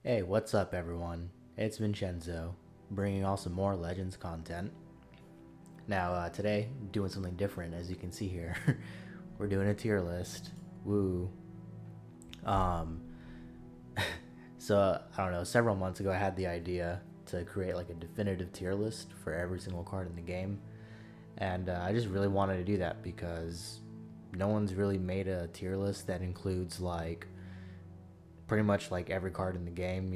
Hey, what's up everyone? It's Vincenzo, bringing all some more Legends content. Now, today, doing something different, as you can see here. We're doing a tier list. Woo. Um, I don't know, several months ago I had the idea to create like a definitive tier list for every single card in the game. And I just really wanted to do that because no one's really made a tier list that includes like pretty much like every card in the game.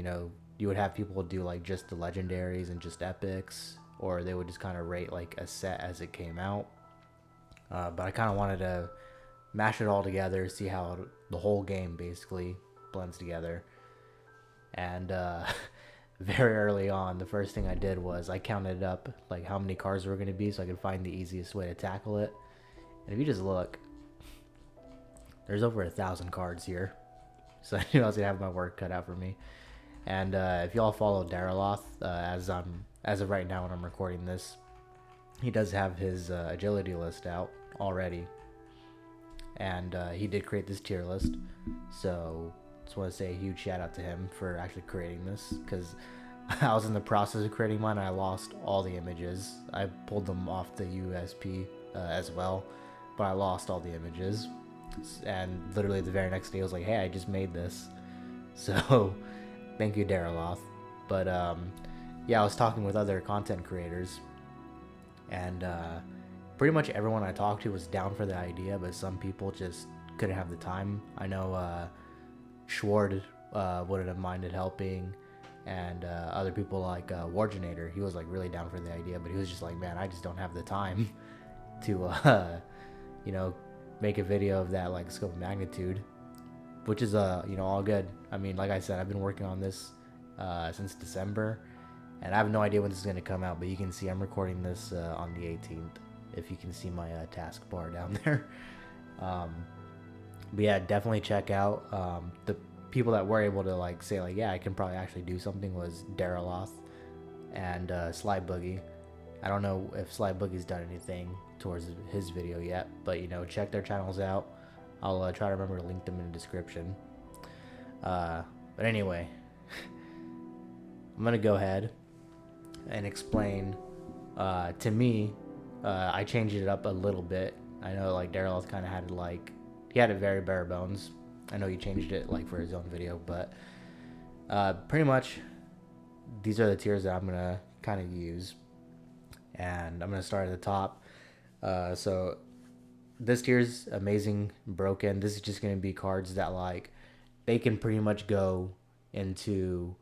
You would have people do like just the legendaries and just epics, or they would just kind of rate like a set as it came out. But I kind of wanted to mash it all together, see how the whole game basically blends together. And very early on, the first thing I did was I counted up like how many cards there were going to be so I could find the easiest way to tackle it. And if you just look, there's over 1,000 cards here. So I knew I was gonna have my work cut out for me. And if y'all follow Daraloth, as of right now when I'm recording this, he does have his agility list out already, and he did create this tier list. So just want to say a huge shout out to him for actually creating this, because I was in the process of creating mine and I lost all the images. I pulled them off the USP as well, but I lost all the images. And literally the very next day I was like, hey, I just made this. So thank you, Daraloth. But yeah, I was talking with other content creators, and pretty much everyone I talked to was down for the idea, but some people just couldn't have the time. I know Schward wouldn't have minded helping, and other people like Wargenator, he was like really down for the idea, but he was just like, man, I just don't have the time to make a video of that like scope of magnitude, which is all good. I mean, like I said, I've been working on this since December, and I have no idea when this is going to come out, but you can see I'm recording this on the 18th, if you can see my taskbar down there. But yeah, definitely check out the people that were able to like say like, yeah, I can probably actually do something, was Daraloth and Sly Boogie. I don't know if Sly Boogie's done anything towards his video yet, but check their channels out. I'll try to remember to link them in the description. But anyway, I'm gonna go ahead and explain. To me, I changed it up a little bit. I know like Daryl kind of had he had it very bare bones. I know he changed it like for his own video, but pretty much these are the tiers that I'm gonna kind of use. And I'm going to start at the top. So this tier's amazing broken. This is just going to be cards that like they can pretty much go into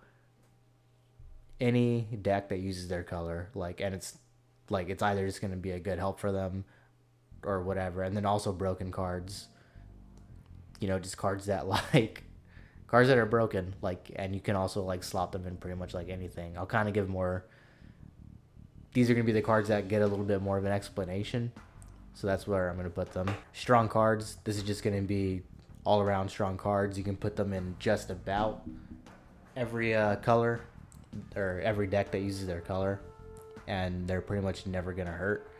any deck that uses their color, and it's either just going to be a good help for them or whatever. And then also broken cards, just cards that cards that are broken, and you can also like slot them in pretty much like anything. I'll kind of give more. These are going to be the cards that get a little bit more of an explanation. So that's where I'm going to put them. Strong cards. This is just going to be all around strong cards. You can put them in just about every color, or every deck that uses their color. And they're pretty much never going to hurt.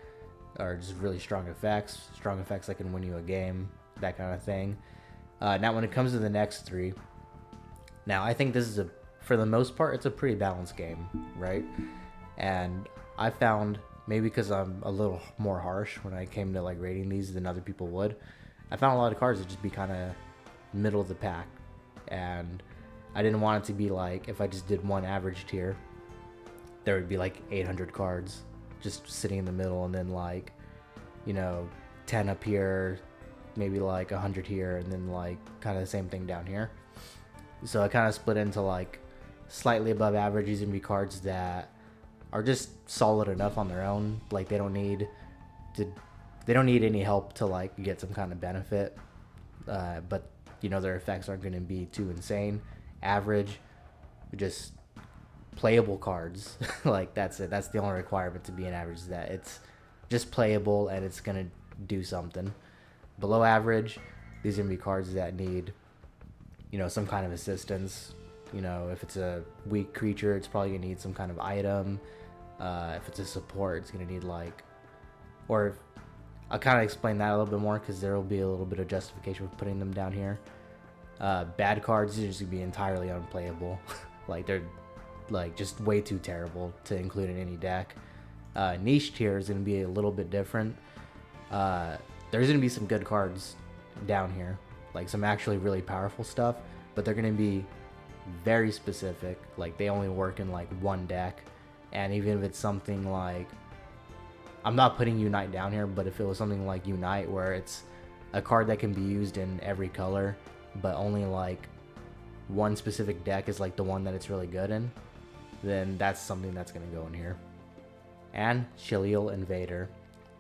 Or just really strong effects. Strong effects that can win you a game. That kind of thing. Now when it comes to the next three. Now I think this is for the most part, it's a pretty balanced game, right? And I found, maybe because I'm a little more harsh when I came to like rating these than other people would, I found a lot of cards that just be kind of middle of the pack. And I didn't want it to be like, if I just did one average tier, there would be like 800 cards just sitting in the middle, and then 10 up here, maybe like 100 here, and then like kind of the same thing down here. So I kind of split into like slightly above average. These would be cards that are just solid enough on their own. Like they don't need any help to like get some kind of benefit. But their effects aren't going to be too insane. Average, just playable cards. Like that's it. That's the only requirement to be an average, is that it's just playable and it's going to do something. Below average, these are going to be cards that need some kind of assistance. If it's a weak creature, it's probably going to need some kind of item. If it's a support, it's going to need I'll kind of explain that a little bit more, because there will be a little bit of justification for putting them down here. Bad cards are just going to be entirely unplayable. Like they're like just way too terrible to include in any deck. Niche tier is going to be a little bit different. There's going to be some good cards down here, like some actually really powerful stuff, but they're going to be very specific. Like they only work in like one deck, and even if it's something like, I'm not putting Unite down here, but if it was something like Unite where it's a card that can be used in every color, but only like one specific deck is like the one that it's really good in, then that's something that's going to go in here. And Shaliel Invader.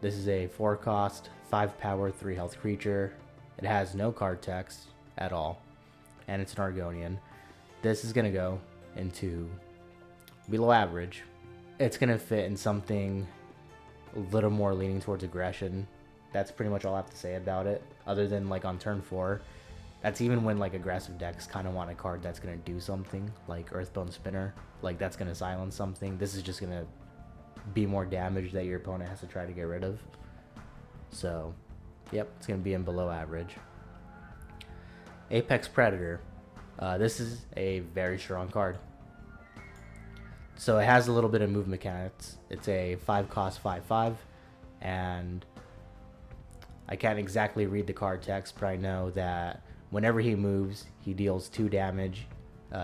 This is a 4 cost, 5 power, 3 health creature. It has no card text at all, and it's an Argonian. This is going to go into below average. It's going to fit in something a little more leaning towards aggression. That's pretty much all I have to say about it, other than like on turn 4. That's even when like aggressive decks kind of want a card that's going to do something, like Earthbone Spinner. Like that's going to silence something. This is just going to be more damage that your opponent has to try to get rid of. So, yep, it's going to be in below average. Apex Predator. This is a very strong card. So it has a little bit of move mechanics. It's a 5 cost 5/5, and I can't exactly read the card text, but I know that whenever he moves, he deals 2 damage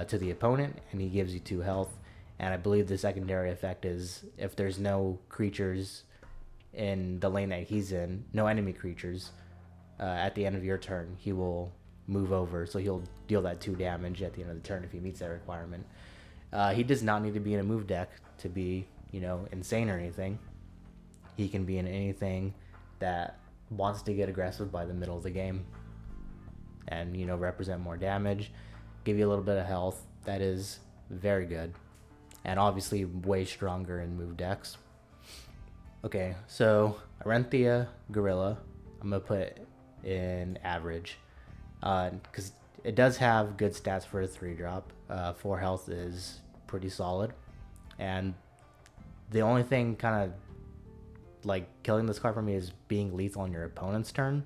to the opponent, and he gives you 2 health. And I believe the secondary effect is if there's no creatures in the lane that he's in, no enemy creatures, at the end of your turn, he will move over. So he'll deal that 2 damage at the end of the turn if he meets that requirement. He does not need to be in a move deck to be, you know, insane or anything. He can be in anything that wants to get aggressive by the middle of the game and, you know, represent more damage, give you a little bit of health. That is very good. And obviously way stronger in move decks. Okay, so Arenthia Gorilla, I'm going to put in average. Because it does have good stats for a 3-drop. 4 health is pretty solid. And the only thing kind of like killing this card for me is being lethal on your opponent's turn.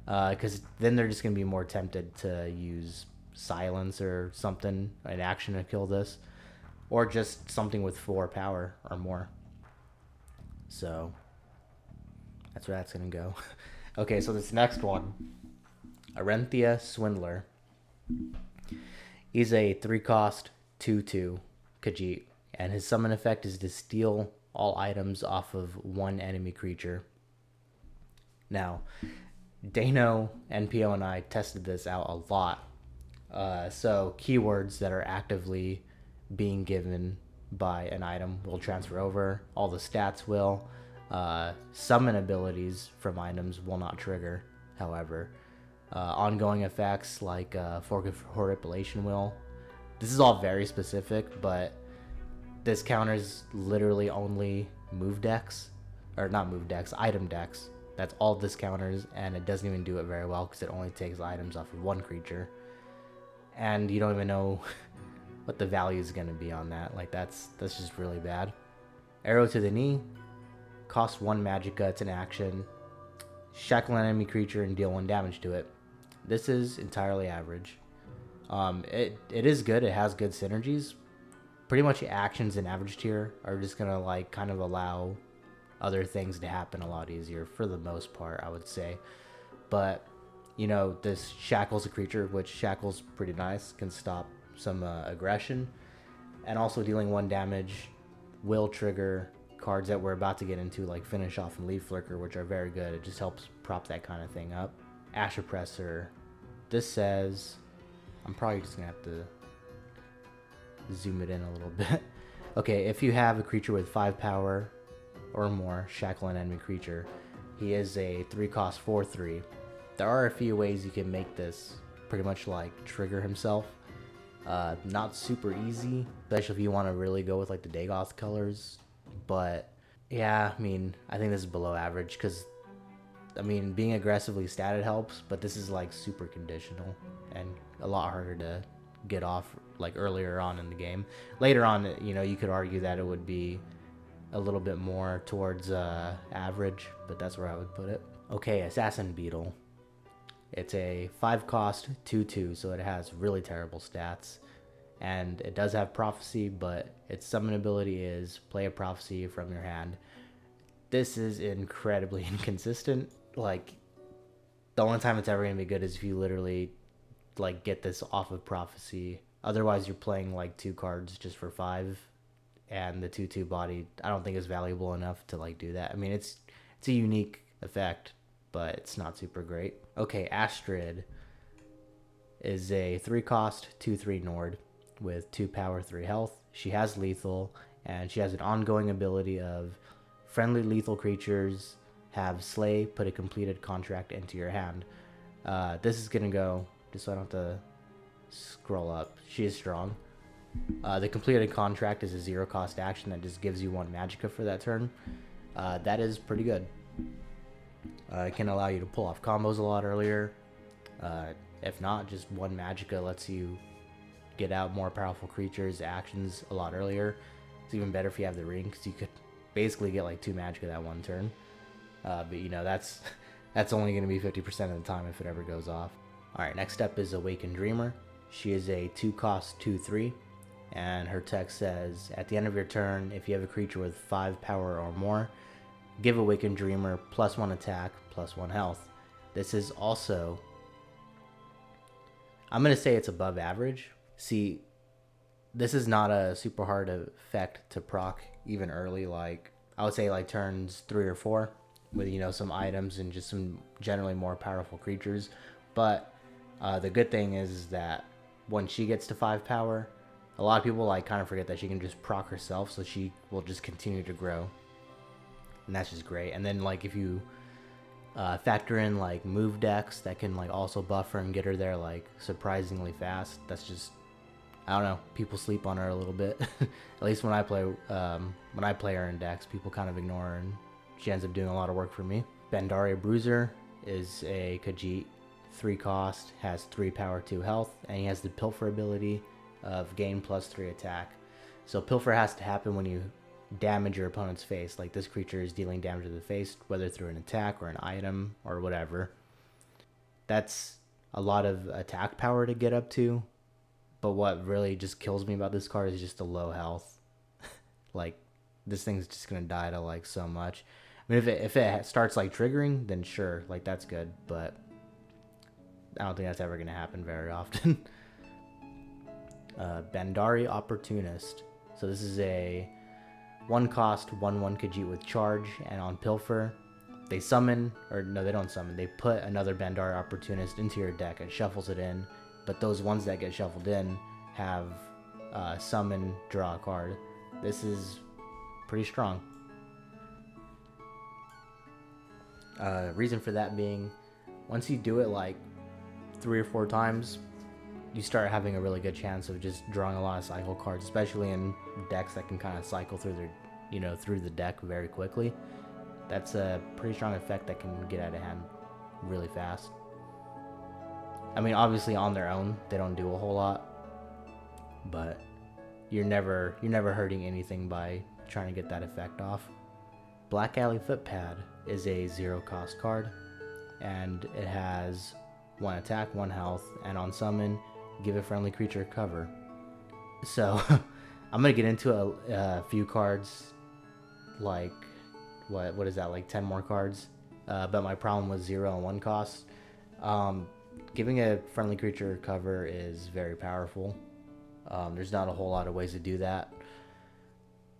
Because then they're just going to be more tempted to use silence or something, an action to kill this. Or just something with 4 power or more. So that's where that's going to go. Okay, so this next one, Arenthia Swindler. He's a 3 cost 2/2 Khajiit, and his summon effect is to steal all items off of one enemy creature. Now, Dano, NPO, and I tested this out a lot. So keywords that are actively being given by an item will transfer over. All the stats will. Summon abilities from items will not trigger, however. Ongoing effects like Fork of Horripilation will. This is all very specific, but this counters literally only move decks. Or not move decks, item decks. That's all this counters, and it doesn't even do it very well because it only takes items off of one creature. And you don't even know what the value is going to be on that. Like, that's just really bad. Arrow to the Knee. Cost 1 Magicka, it's an action. Shackle an enemy creature and deal 1 damage to it. This is entirely average. It is good. It has good synergies. Pretty much actions in average tier are just going to like kind of allow other things to happen a lot easier for the most part, I would say. But, you know, this shackles a creature, which shackles pretty nice, can stop some aggression. And also dealing 1 damage will trigger cards that we're about to get into, like Finish Off and Leaf Flicker, which are very good. It just helps prop that kind of thing up. Ash Oppressor. This says, I'm probably just going to have to zoom it in a little bit. Okay, if you have a creature with 5 power or more, shackle an enemy creature. He is a 3 cost 4/3. There are a few ways you can make this pretty much like trigger himself. Not super easy, especially if you want to really go with like the Dagoth colors. But yeah, I mean, I think this is below average because, I mean, being aggressively statted helps, but this is like super conditional and a lot harder to get off like earlier on in the game. Later on, you know, you could argue that it would be a little bit more towards average, but that's where I would put it. Okay, Assassin Beetle. It's a 5 cost 2/2, so it has really terrible stats. and it does have prophecy, but its summon ability is play a prophecy from your hand. This is incredibly inconsistent. Like, the only time it's ever going to be good is if you literally like get this off of prophecy. Otherwise, you're playing like 2 cards just for 5, and the 2/2 body I don't think is valuable enough to like do that. I mean, it's a unique effect, but it's not super great. Okay, Astrid is a 3 cost 2/3 Nord with 2 power 3 health. She has lethal, and she has an ongoing ability of friendly lethal creatures have slay, put a completed contract into your hand. This is gonna go just so I don't have to scroll up. She is strong. The completed contract is a 0 cost action that just gives you 1 magicka for that turn. That is pretty good. It can allow you to pull off combos a lot earlier. If not, just 1 magicka lets you get out more powerful creatures actions a lot earlier. It's even better if you have the ring, because you could basically get like 2 magicka that one turn. But you know, that's only going to be 50% of the time if it ever goes off. Alright, next up is Awakened Dreamer. She is a 2 cost 2/3, and her text says, at the end of your turn, if you have a creature with 5 power or more, give Awakened Dreamer +1 attack, +1 health. This is also, I'm going to say it's above average. See, this is not a super hard effect to proc even early, like I would say like turns 3 or 4 with, you know, some items and just some generally more powerful creatures. But the good thing is that when she gets to 5 power, a lot of people like kind of forget that she can just proc herself, so she will just continue to grow, and that's just great. And then like if you factor in like move decks that can like also buffer and get her there like surprisingly fast, that's just, I don't know, people sleep on her a little bit. At least when I play her in decks, people kind of ignore her, and she ends up doing a lot of work for me. Bandaria Bruiser is a Khajiit 3 cost, has 3 power 2 health, and he has the Pilfer ability of gain +3 attack. So Pilfer has to happen when you damage your opponent's face. Like, this creature is dealing damage to the face, whether through an attack or an item or whatever. That's a lot of attack power to get up to, but what really just kills me about this card is just the low health. Like, this thing's just gonna die to like so much. I mean, if it starts like triggering, then sure, like that's good, but I don't think that's ever gonna happen very often. Bandari Opportunist. So this is a 1 cost 1/1 Khajiit with charge, and on Pilfer, they summon, or no, they don't summon. They put another Bandari Opportunist into your deck and shuffles it in. But those ones that get shuffled in have summon, draw a card. This is pretty strong. Reason for that being, once you do it like 3 or 4 times, you start having a really good chance of just drawing a lot of cycle cards, especially in decks that can kind of cycle through their, you know, through the deck very quickly. That's a pretty strong effect that can get out of hand really fast. I mean, obviously on their own, they don't do a whole lot, but you're never hurting anything by trying to get that effect off. Black Alley Footpad is a 0 cost card, and it has 1 attack, 1 health, and on summon, give a friendly creature cover. So I'm gonna get into a few cards, like what is that, like 10 more cards, but my problem was 0 and 1 cost. Giving a friendly creature cover is very powerful. There's not a whole lot of ways to do that,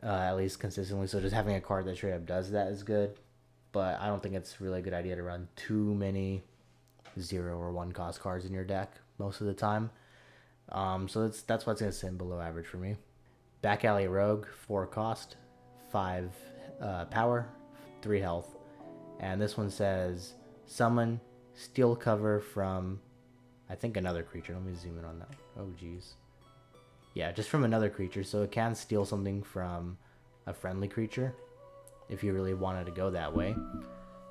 at least consistently, so just having a card that straight up does that is good, but I don't think it's really a good idea to run too many 0 or 1 cost cards in your deck most of the time. So that's what's going to sit below average for me. Back Alley Rogue, 4 cost, 5 power, 3 health. And this one says, summon, steal cover from, I think, another creature. Let me zoom in on that. Oh, geez. Yeah, just from another creature. So it can steal something from a friendly creature, if you really wanted to go that way.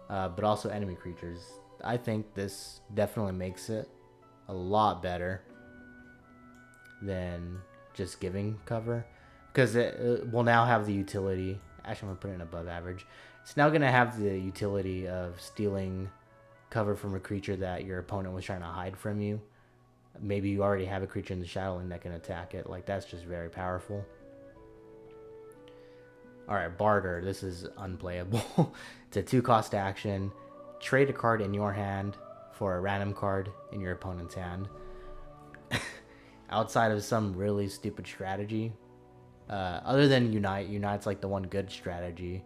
But also enemy creatures. I think this definitely makes it a lot better than just giving cover, because it will now have the utility. Actually, I'm gonna put it in above average. It's now gonna have the utility of stealing cover from a creature that your opponent was trying to hide from you. Maybe you already have a creature in the shadow lane that can attack it. Like, that's just very powerful. Alright, Barter. This is unplayable. It's a 2-cost action. Trade a card in your hand for a random card in your opponent's hand. Outside of some really stupid strategy. Other than Unite. Unite's like the one good strategy.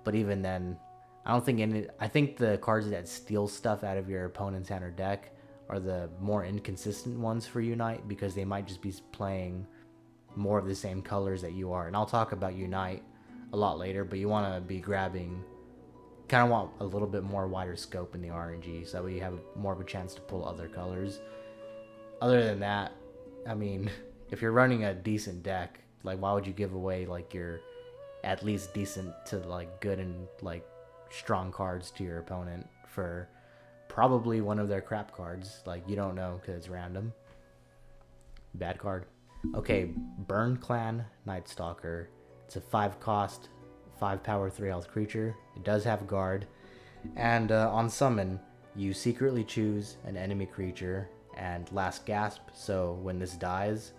But even then, I don't think any... I think the cards that steal stuff out of your opponent's hand or deck are the more inconsistent ones for Unite, because they might just be playing more of the same colors that you are. And I'll talk about Unite a lot later, but you want to be grabbing, kind of want a little bit more wider scope in the RNG, so that way you have more of a chance to pull other colors. Other than that, I mean, if you're running a decent deck, like, why would you give away like your at least decent to like good and like strong cards to your opponent for probably one of their crap cards? Like, you don't know because it's random. Bad card. Okay, Burn Clan Night Stalker. It's a 5-cost, 5 power, 3 health creature. It does have guard. And on summon, you secretly choose an enemy creature and last gasp. So when this dies,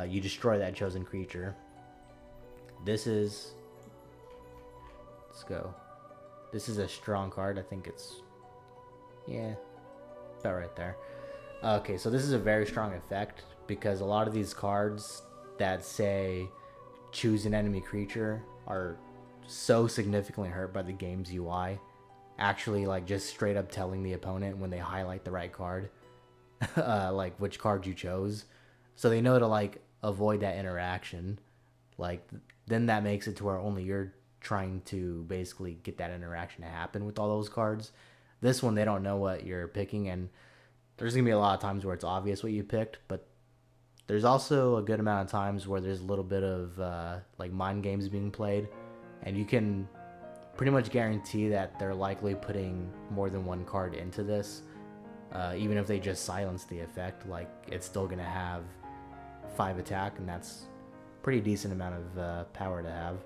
you destroy that chosen creature. This is... Let's go. This is a strong card. I think it's... Yeah, about right there. Okay, so this is a very strong effect, because a lot of these cards that say choose an enemy creature are so significantly hurt by the game's UI, actually like just straight up telling the opponent when they highlight the right card like which card you chose, so they know to like avoid that interaction. Like, then that makes it to where only you're trying to basically get that interaction to happen with all those cards. This one, they don't know what you're picking, and there's gonna be a lot of times where it's obvious what you picked, but there's also a good amount of times where there's a little bit of like mind games being played, and you can pretty much guarantee that they're likely putting more than one card into this. Even if they just silence the effect, like, it's still gonna have 5 attack, and that's pretty decent amount of power to have.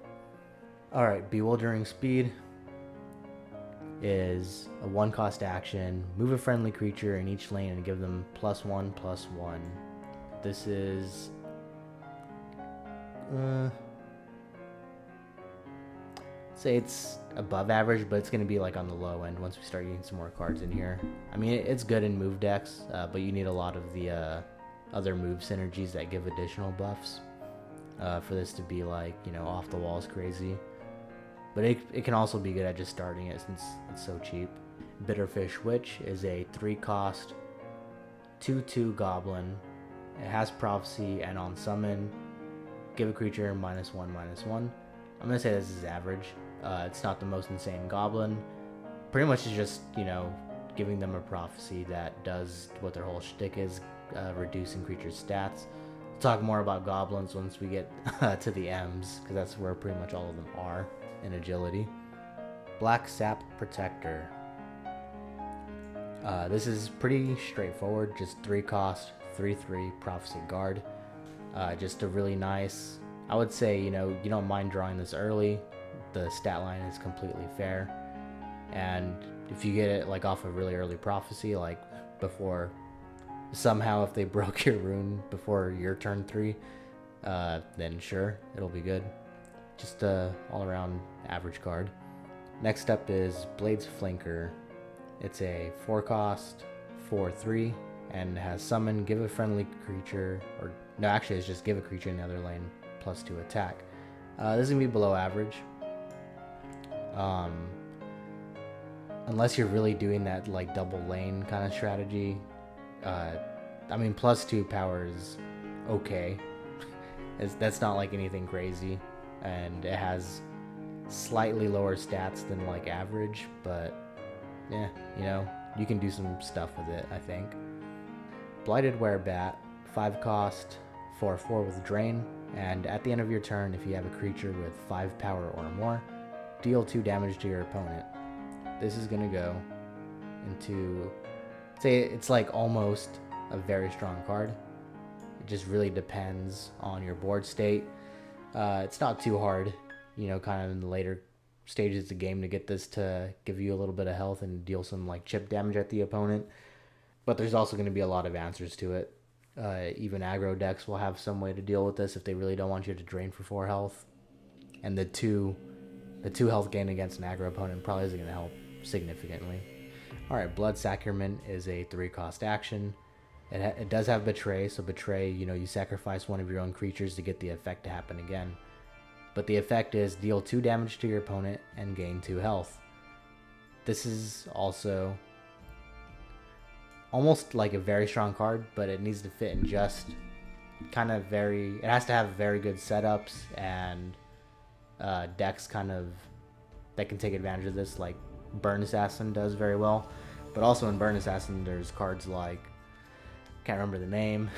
Alright, Bewildering Speed is a 1-cost action. Move a friendly creature in each lane and give them +1/+1. This is say it's above average, but it's going to be like on the low end once we start getting some more cards in here. I mean, it's good in move decks, but you need a lot of the other move synergies that give additional buffs for this to be like, you know, off the walls crazy. But it can also be good at just starting it since it's so cheap. Bitterfish Witch is a 3-cost 2/2 goblin. It has prophecy, and on summon, give a creature -1/-1. I'm gonna say this is average. It's not the most insane goblin. Pretty much it's just, you know, giving them a prophecy that does what their whole shtick is, reducing creatures' stats. We'll talk more about goblins once we get to the M's, because that's where pretty much all of them are in agility. Black Sap Protector. This is pretty straightforward, just 3-cost, 3/3 prophecy guard. Just a really nice, I would say, you know, you don't mind drawing this early. The stat line is completely fair, and if you get it like off a really early prophecy, like before, somehow if they broke your rune before your turn 3, then sure, it'll be good. Just a all around average card. Next up is Blades Flanker. It's a 4-cost 4/3 and has summon, give a friendly creature, or no, actually it's just give a creature in the other lane +2 attack. This is gonna be below average. Unless you're really doing that like double lane kind of strategy. I mean, +2 power is okay. That's not like anything crazy, and it has slightly lower stats than like average, but yeah, you know, you can do some stuff with it, I think. Blighted Werebat, 5-cost 4/4 with drain, and at the end of your turn, if you have a creature with 5 power or more, deal 2 damage to your opponent. This is gonna go into, say, it's like almost a very strong card. It just really depends on your board state. It's not too hard, you know, kind of in the later stages of the game to get this to give you a little bit of health and deal some like chip damage at the opponent. But there's also going to be a lot of answers to it. Even aggro decks will have some way to deal with this if they really don't want you to drain for 4 health. And the two health gain against an aggro opponent probably isn't going to help significantly. Alright, Blood Sacrament is a 3-cost action. It does have Betray, so Betray, you sacrifice one of your own creatures to get the effect to happen again. But the effect is deal 2 damage to your opponent and gain 2 health. This is also almost like a very strong card, but it needs to fit in just it has to have very good setups and decks that can take advantage of this, like Burn Assassin does very well. But also in Burn Assassin, there's cards like, can't remember the name,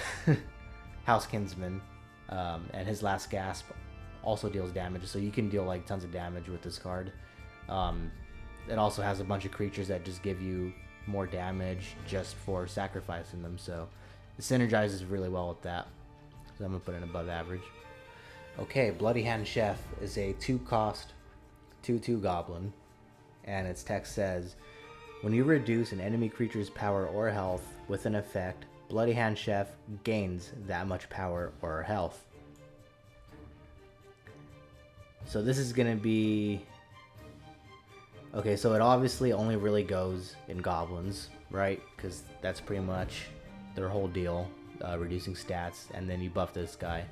House Kinsman, and his Last Gasp also deals damage, so you can deal like tons of damage with this card. It also has a bunch of creatures that just give you more damage just for sacrificing them, so it synergizes really well with that. So I'm gonna put it above average. Okay, Bloody Hand Chef is a 2-cost 2/2 goblin, and its text says, when you reduce an enemy creature's power or health with an effect, Bloody Hand Chef gains that much power or health. So this is gonna be... Okay, so it obviously only really goes in goblins, right? Because that's pretty much their whole deal, reducing stats, and then you buff this guy.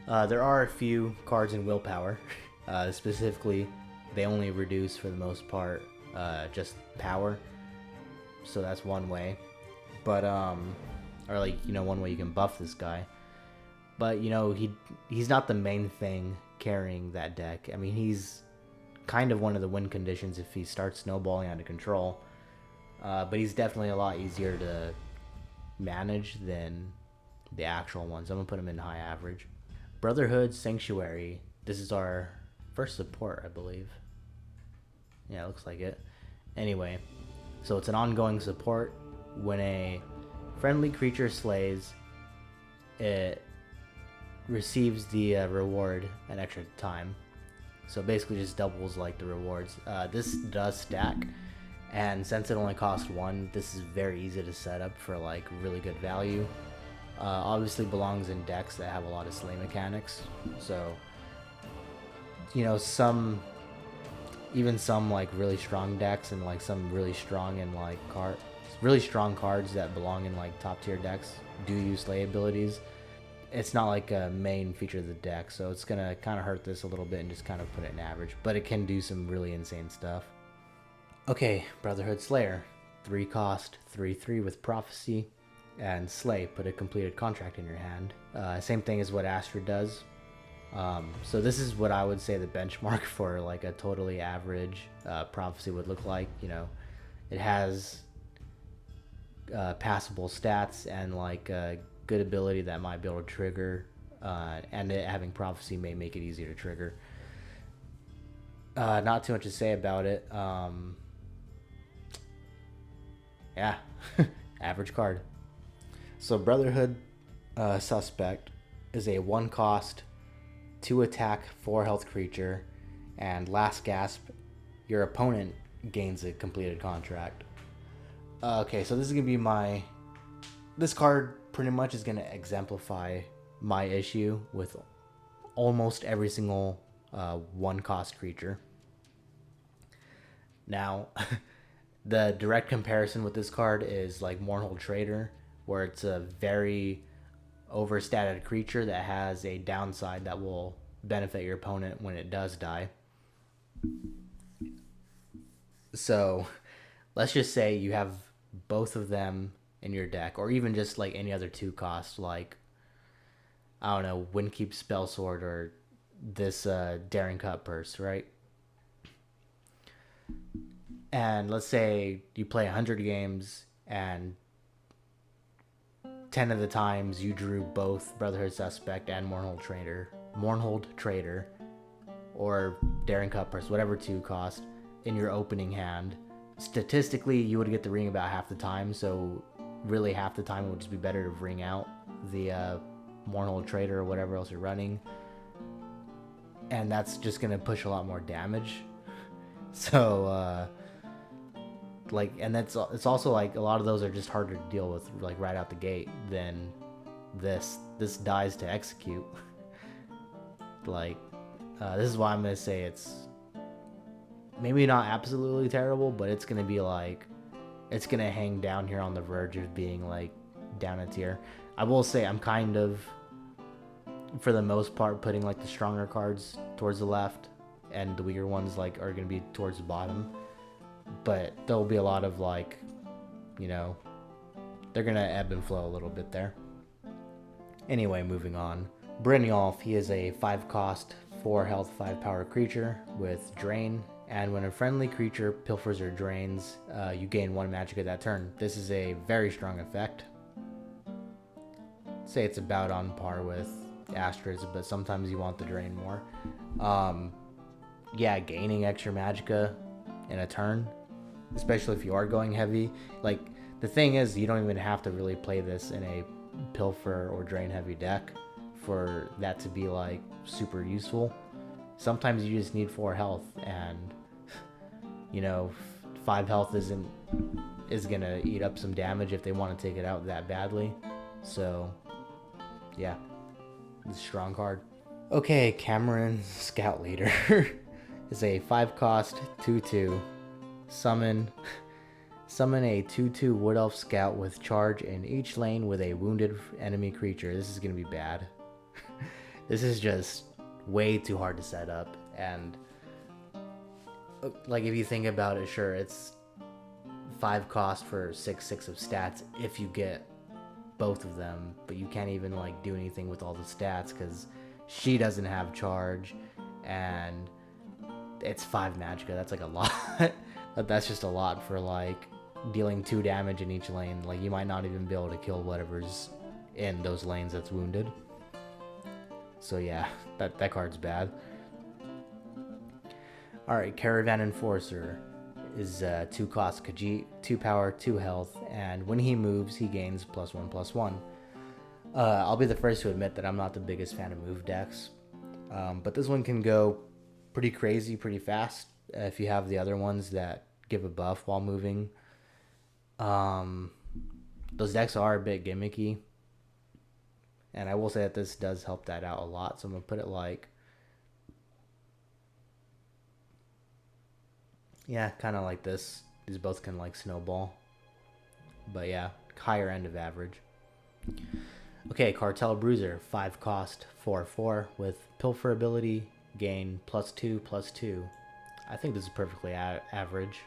There are a few cards in willpower. Specifically, they only reduce, for the most part, just power. So that's one way. But, or like, one way you can buff this guy. But, he's not the main thing carrying that deck. I mean, he's kind of one of the win conditions if he starts snowballing out of control. But he's definitely a lot easier to manage than the actual ones. I'm going to put him in high average. Brotherhood Sanctuary. This is our first support, I believe. Yeah, it looks like it. Anyway, so it's an ongoing support. When a friendly creature slays, it receives the reward an extra time. So basically just doubles like the rewards. This does stack, and since it only costs 1, this is very easy to set up for like really good value. Obviously belongs in decks that have a lot of slay mechanics. So, some like really strong decks and like some really strong and like really strong cards that belong in like top tier decks do use slay abilities. It's not like a main feature of the deck, so it's gonna kind of hurt this a little bit and just kind of put it in average, but it can do some really insane stuff. Okay, Brotherhood Slayer, 3-cost, 3/3 with Prophecy, and Slay, put a completed contract in your hand. Same thing as what Astrid does. So this is what I would say the benchmark for like a totally average Prophecy would look like. It has passable stats and like good ability that might be able to trigger, and it having Prophecy may make it easier to trigger. Not too much to say about it. Yeah, average card. So Brotherhood Suspect is a 1-cost, 2-attack, 4-health creature, and Last Gasp, your opponent gains a completed contract. Okay, so this is gonna be this card pretty much is gonna exemplify my issue with almost every single 1-cost creature. Now, the direct comparison with this card is like Mournhold Trader, where it's a very overstated creature that has a downside that will benefit your opponent when it does die. So let's just say you have both of them in your deck, or even just like any other 2-cost, like, I don't know, Windkeep Spellsword or this Daring Cut Purse, right? And let's say you play 100 games and 10 of the times you drew both Brotherhood Suspect and Mournhold Trader, or Daring Cut Purse, whatever 2-cost, in your opening hand. Statistically, you would get the ring about half the time, so really half the time it would just be better to ring out the Mournhold Trader or whatever else you're running. And that's just going to push a lot more damage. So, like, and it's also like a lot of those are just harder to deal with like right out the gate than this dies to execute. Like, this is why I'm gonna say it's maybe not absolutely terrible, but it's gonna be like, it's gonna hang down here on the verge of being like down a tier. I will say I'm kind of, for the most part, putting like the stronger cards towards the left, and the weaker ones like are gonna be towards the bottom. But there'll be a lot of like, you know, they're gonna ebb and flow a little bit there. Anyway, moving on. Brynjolf, he is a 5 cost, 4 health, 5 power creature with Drain, and when a friendly creature pilfers or drains, you gain 1 magic at that turn. This is a very strong effect. Say it's about on par with Astra's, but sometimes you want the Drain more. Yeah, gaining extra magicka in a turn, especially if you are going heavy. Like, the thing is, you don't even have to really play this in a pilfer or drain heavy deck for that to be like super useful. Sometimes you just need 4 health, and you know, 5 health is gonna eat up some damage if they want to take it out that badly. So yeah, it's a strong card. Okay, Cameron, Scout Leader is a 5 cost 2/2 summon a 2/2 Wood Elf Scout with charge in each lane with a wounded enemy creature. This is gonna be bad. This is just way too hard to set up, and like, if you think about it, sure, it's 5 cost for 6/6 of stats if you get both of them, but you can't even like do anything with all the stats because she doesn't have charge, and it's 5 magicka. That's like a lot. That's just a lot for like dealing 2 damage in each lane. Like, you might not even be able to kill whatever's in those lanes that's wounded. So yeah, that card's bad. Alright, Caravan Enforcer is 2 cost Khajiit, 2 power, 2 health, and when he moves, he gains +1/+1. I'll be the first to admit that I'm not the biggest fan of move decks, but this one can go pretty crazy, pretty fast, if you have the other ones that give a buff while moving. Those decks are a bit gimmicky, and I will say that this does help that out a lot, so I'm going to put it like, yeah, kind of like this. These both can like snowball, but yeah, higher end of average. Okay, Cartel Bruiser, 5 cost, 4/4 with Pilfer ability, gain +2/+2. I think this is perfectly average.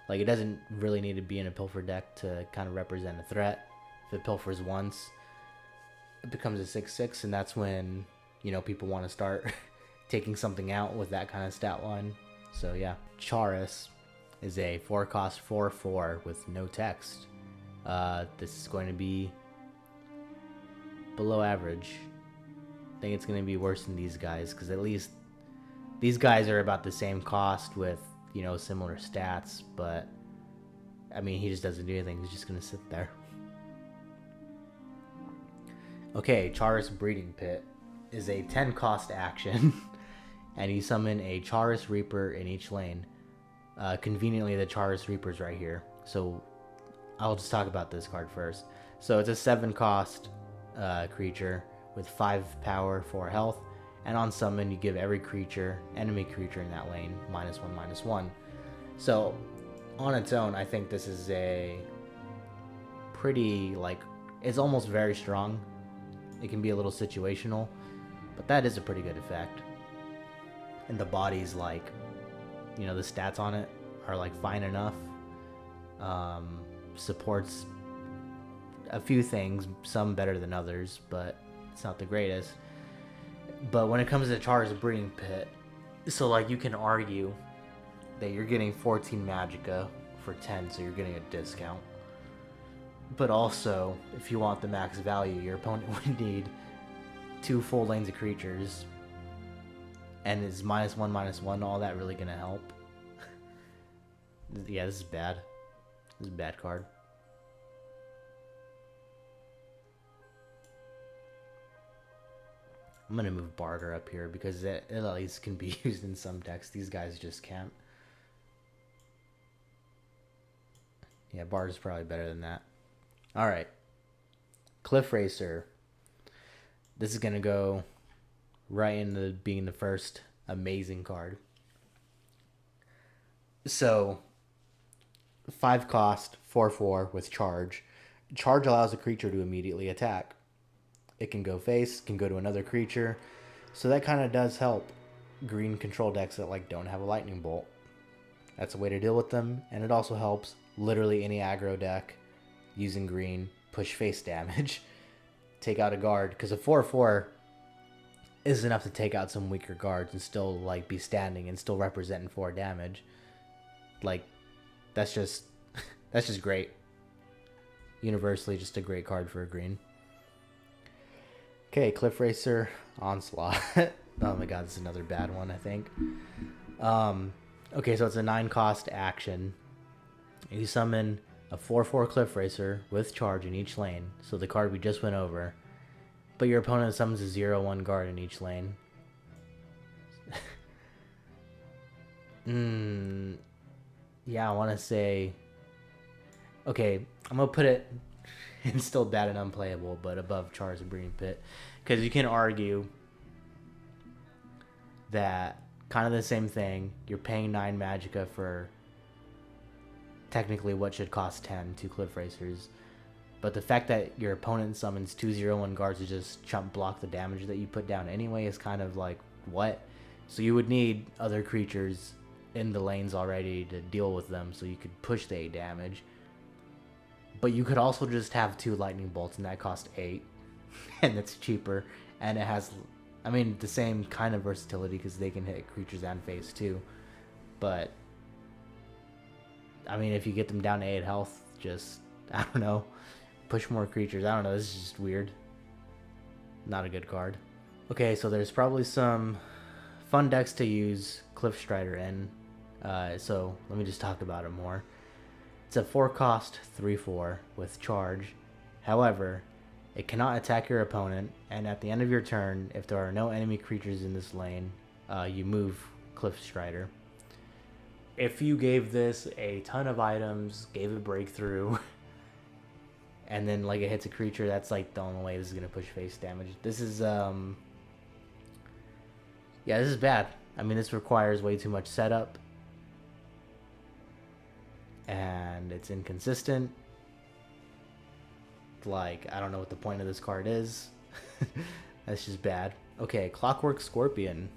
Like, it doesn't really need to be in a Pilfer deck to kind of represent a threat. If it pilfers once, it becomes a 6/6, and that's when, you know, people want to start taking something out with that kind of stat line. So yeah, Charis is a 4 cost 4/4 with no text. This is going to be below average. I think it's going to be worse than these guys, because at least these guys are about the same cost with, you know, similar stats, but I mean, he just doesn't do anything. He's just going to sit there. Okay, Charis Breeding Pit is a 10 cost action, and you summon a Charis Reaper in each lane. Conveniently, the Charis Reaper's right here, so I'll just talk about this card first. So it's a 7 cost creature with 5 power, 4 health, and on summon you give every enemy creature in that lane -1/-1. So on its own, I think this is a pretty, like, it's almost very strong. It can be a little situational, but that is a pretty good effect. And the body's like, you know, the stats on it are like fine enough. Supports a few things, some better than others, but it's not the greatest. But when it comes to Charis Breeding Pit, so like, you can argue that you're getting 14 magicka for 10, so you're getting a discount. But also, if you want the max value, your opponent would need 2 full lanes of creatures, and is -1/-1 all that really gonna help? Yeah, this is bad. This is a bad card. I'm gonna move Barter up here because it at least can be used in some decks. These guys just can't. Yeah, Bard is probably better than that. All right. Cliff Racer. This is going to go right into being the first amazing card. So, 5 cost, 4/4 with charge. Charge allows a creature to immediately attack. It can go face, can go to another creature. So that kind of does help green control decks that like don't have a lightning bolt. That's a way to deal with them, and it also helps literally any aggro deck using green push face damage. Take out a guard, because a 4/4 is enough to take out some weaker guards and still like be standing and still representing 4 damage. Like, that's just great. Universally just a great card for a green. Okay, Cliff Racer Onslaught. Oh my god, this is another bad one, I think. Okay, so it's a 9 cost action. You summon a 4/4 Cliff Racer with charge in each lane, so the card we just went over. But your opponent summons a 0/1 guard in each lane. Yeah, I want to say... Okay, I'm going to put it... It's still bad and unplayable, but above Char's and Breeding Pit. Because you can argue that kind of the same thing. You're paying 9 Magicka for technically what should cost 10, 2 Cliff Racers. But the fact that your opponent summons 2 0/1 guards to just chump block the damage that you put down anyway is kind of like, what? So you would need other creatures in the lanes already to deal with them so you could push the 8 damage. But you could also just have 2 lightning bolts and that cost 8. And it's cheaper. And it has, I mean, the same kind of versatility because they can hit creatures and face too. But, I mean, if you get them down to 8 health, just, I don't know, push more creatures. I don't know, this is just weird. Not a good card. Okay, so there's probably some fun decks to use Cliff Strider in. So let me just talk about it more. It's a 4 cost 3/4 with charge. However, it cannot attack your opponent, and at the end of your turn, if there are no enemy creatures in this lane, you move Cliff Strider. If you gave this a ton of items, gave it breakthrough, and then like it hits a creature, that's like the only way this is gonna push face damage. This is yeah, this is bad. I mean, this requires way too much setup, and it's inconsistent. Like, I don't know what the point of this card is. That's just bad. Okay, Clockwork Scorpion.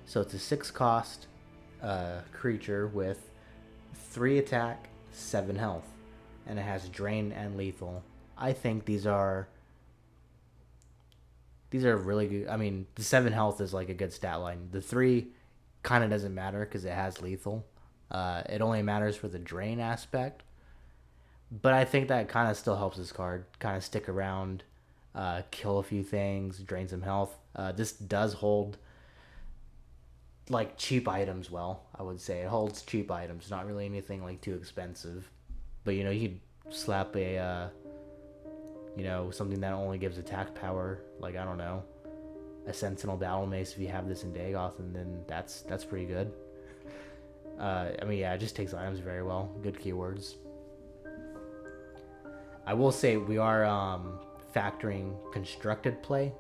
So it's a 6 cost creature with 3 attack, 7 health, and it has drain and lethal. I think these are really good. I mean, the 7 health is like a good stat line. The 3 kind of doesn't matter because it has lethal. It only matters for the drain aspect. But I think that kind of still helps this card kind of stick around, kill a few things, drain some health. This does hold like cheap items well, I would say. It holds cheap items, not really anything like too expensive. But you know, you could slap a you know, something that only gives attack power, like, I don't know, a Sentinel Battle Mace if you have this in Dagoth, and then that's pretty good. I mean, yeah, it just takes items very well. Good keywords. I will say we are factoring constructed play.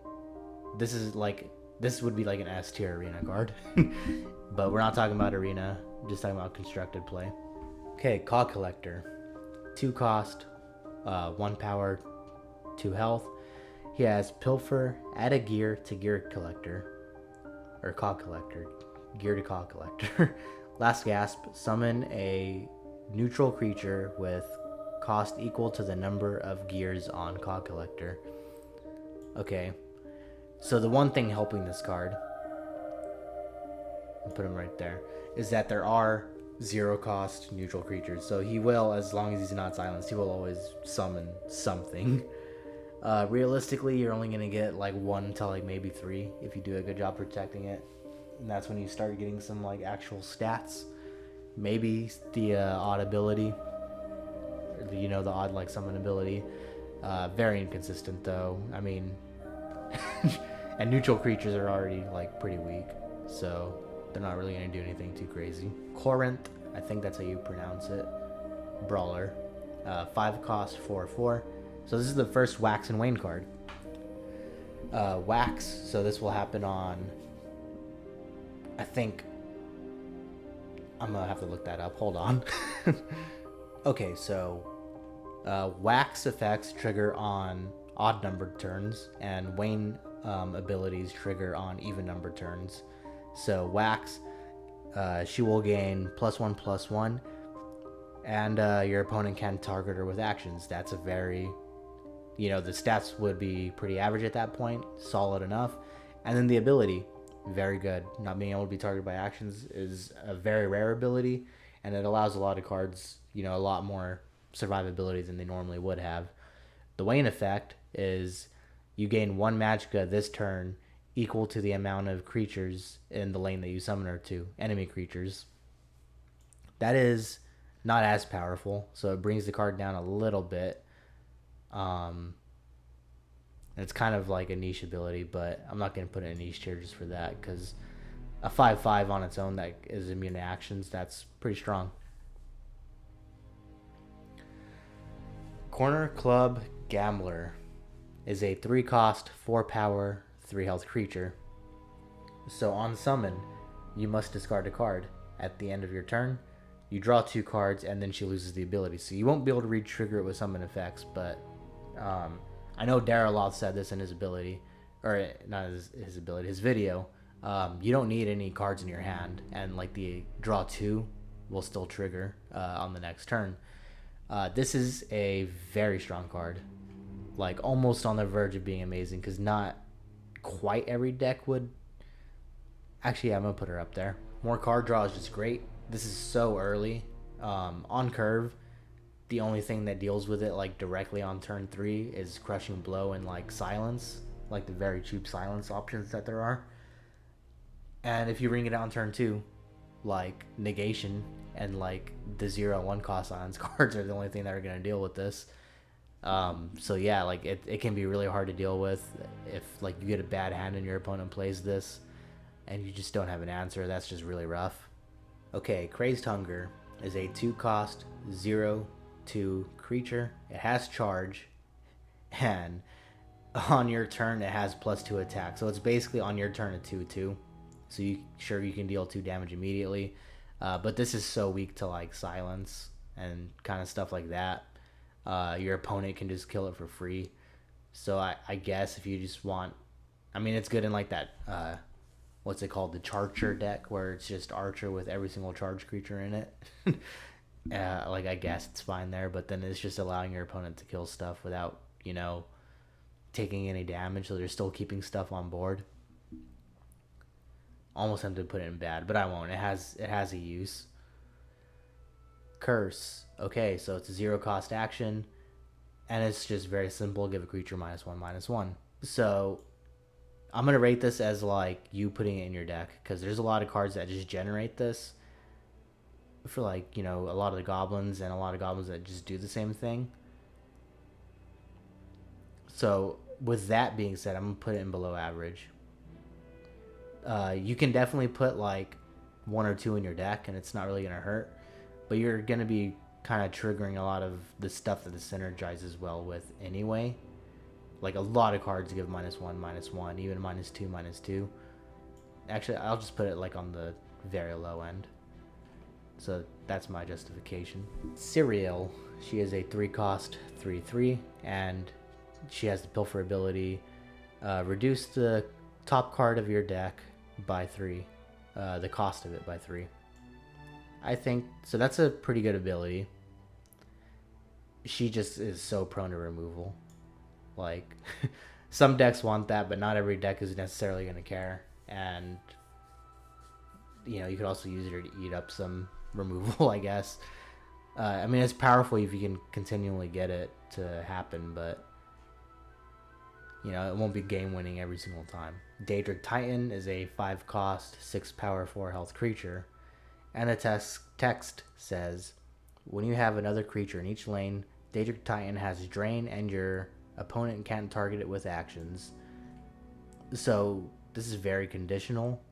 This would be like an S tier arena card. But we're not talking about arena, just talking about constructed play. Okay, Cog Collector. 2 cost, 1 power, 2 health. He has Pilfer, add a gear to Gear Collector. Or Cog Collector. Gear to Cog Collector. Last gasp, summon a neutral creature with cost equal to the number of gears on Cog Collector. Okay, so the one thing helping this card, I'll put him right there, is that there are 0 cost neutral creatures. So he will, as long as he's not silenced, he will always summon something. Realistically, you're only going to get like 1 to like maybe 3 if you do a good job protecting it. And that's when you start getting some like actual stats. Maybe the odd ability. You know, the odd like summon ability. Very inconsistent though. I mean, and neutral creatures are already like pretty weak, so they're not really gonna do anything too crazy. Corinth, I think that's how you pronounce it. brawler. 5 cost, 4/4. So this is the first Wax and Wane card. Wax, so this will happen on, I think, I'm gonna have to look that up, hold on. Okay, so Wax effects trigger on odd numbered turns, and Wane abilities trigger on even numbered turns. So Wax, she will gain +1/+1, and your opponent can target her with actions. That's a very, the stats would be pretty average at that point, solid enough. And then the ability, very good. Not being able to be targeted by actions is a very rare ability, and it allows a lot of cards, a lot more survivability than they normally would have. The Wane effect is you gain 1 magicka this turn equal to the amount of creatures in the lane that you summon her to, enemy creatures. That is not as powerful, so it brings the card down a little bit. It's kind of like a niche ability, but I'm not going to put it in niche tier just for that, because a 5/5 on its own that is immune to actions, that's pretty strong. Corner Club Gambler is a 3 cost, 4 power, 3 health creature. So on summon, you must discard a card. At the end of your turn, you draw 2 cards, and then she loses the ability. So you won't be able to re-trigger it with summon effects, but I know Daraloth said this in his ability, or not his ability, his video. You don't need any cards in your hand, and like the draw 2 will still trigger on the next turn. This is a very strong card, like almost on the verge of being amazing, because not quite every deck would. Actually, I'm gonna put her up there. More card draw is just great. This is so early. On curve, the only thing that deals with it like directly on turn 3 is Crushing Blow and like Silence, like the very cheap silence options that there are. And if you ring it out on turn 2, like Negation and like the 0/1 cost silence cards are the only thing that are going to deal with this. So yeah, like it can be really hard to deal with if like you get a bad hand and your opponent plays this and you just don't have an answer. That's just really rough. Okay, Crazed Hunger is a 2 cost 0/2 creature. It has charge, and on your turn it has +2 attack. So it's basically on your turn a 2/2. So you can deal 2 damage immediately. But this is so weak to like silence and kind of stuff like that. Your opponent can just kill it for free. So I guess if you just want, I mean, it's good in like that, what's it called, the Charger deck, where it's just Archer with every single charge creature in it. Like I guess it's fine there, but then it's just allowing your opponent to kill stuff without, taking any damage. So they're still keeping stuff on board. Almost tempted to put it in bad, but I won't. It has a use. Curse. Okay, so it's a 0 cost action, and it's just very simple. Give a creature -1/-1. So I'm gonna rate this as like you putting it in your deck, because there's a lot of cards that just generate this for like, a lot of the goblins, and a lot of goblins that just do the same thing. So with that being said, I'm gonna put it in below average. You can definitely put like 1 or 2 in your deck, and it's not really gonna hurt, but you're gonna be kind of triggering a lot of the stuff that it synergizes well with anyway. Like a lot of cards give -1/-1, even -2/-2. Actually, I'll just put it like on the very low end. So that's my justification. Cereal, she is a 3 cost 3/3, and she has the Pilfer ability. Reduce the top card of your deck by 3, the cost of it by 3. I think so. That's a pretty good ability. She just is so prone to removal. Like some decks want that, but not every deck is necessarily going to care. And you could also use her to eat up some removal, I guess. I mean, it's powerful if you can continually get it to happen, but it won't be game winning every single time. Daedric Titan is a 5 cost, 6 power, 4 health creature, and the text says, when you have another creature in each lane, Daedric Titan has Drain, and your opponent can't target it with actions. So this is very conditional.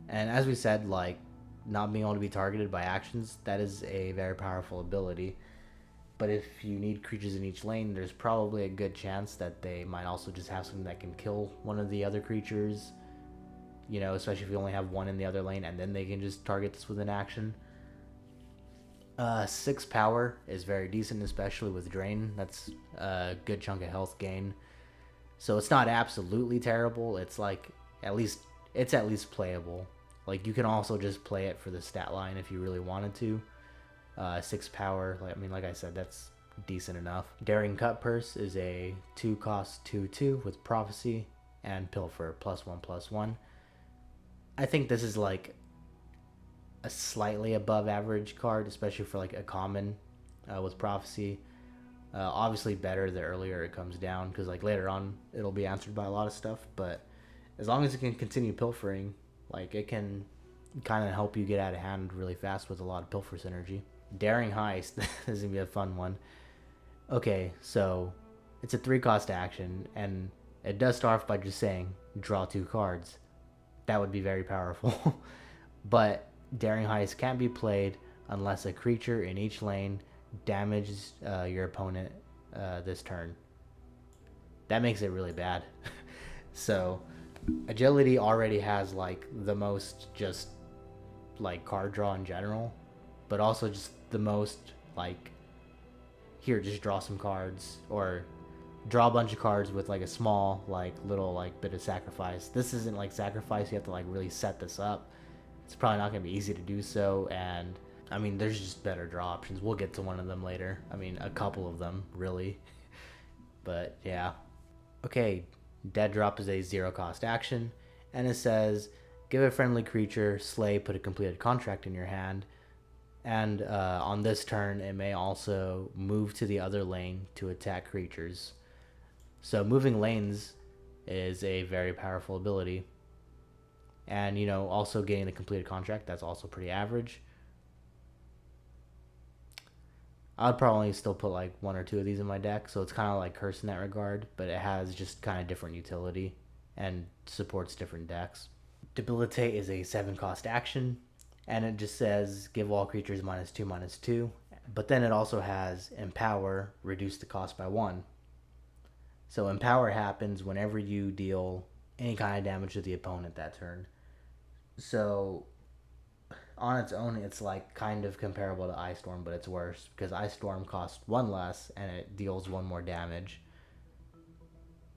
And as we said, like, not being able to be targeted by actions, that is a very powerful ability. But if you need creatures in each lane, there's probably a good chance that they might also just have something that can kill one of the other creatures. You know, especially if you only have one in the other lane, and then they can just target this with an action. 6 power is very decent, especially with Drain. That's a good chunk of health gain. So it's not absolutely terrible. It's like, it's at least playable. Like, you can also just play it for the stat line if you really wanted to. 6 power, like I said, that's decent enough. Daring Cut Purse is a 2 cost 2/2 with Prophecy and Pilfer +1/+1. I think this is like a slightly above average card, especially for like a common with Prophecy. Obviously better the earlier it comes down, because like later on it'll be answered by a lot of stuff, but as long as it can continue pilfering, like it can kind of help you get out of hand really fast with a lot of pilfer synergy. Daring Heist, this is gonna be a fun one. Okay, so it's a 3 cost action, and it does start off by just saying draw 2 cards. That would be very powerful. But Daring Heist can't be played unless a creature in each lane damages your opponent this turn. That makes it really bad. So Agility already has like the most just like card draw in general, but also just the most like, here, just draw some cards, or draw a bunch of cards with like a small like little like bit of sacrifice. This isn't like sacrifice, you have to like really set this up. It's probably not going to be easy to do so, and I mean, there's just better draw options. We'll get to one of them later. I mean, a couple of them, really. But yeah. Okay, Dead Drop is a 0 cost action, and it says, give a friendly creature Slay, put a completed contract in your hand, and on this turn, it may also move to the other lane to attack creatures. So moving lanes is a very powerful ability. And, you know, also getting the completed contract, that's also pretty average. I would probably still put like 1 or 2 of these in my deck, so it's kind of like Curse in that regard, but it has just kind of different utility and supports different decks. Debilitate is a 7 cost action, and it just says give all creatures -2/-2, but then it also has Empower, reduce the cost by 1. So Empower happens whenever you deal any kind of damage to the opponent that turn. So on its own, it's like kind of comparable to Ice Storm, but it's worse because Ice Storm costs 1 less and it deals 1 more damage.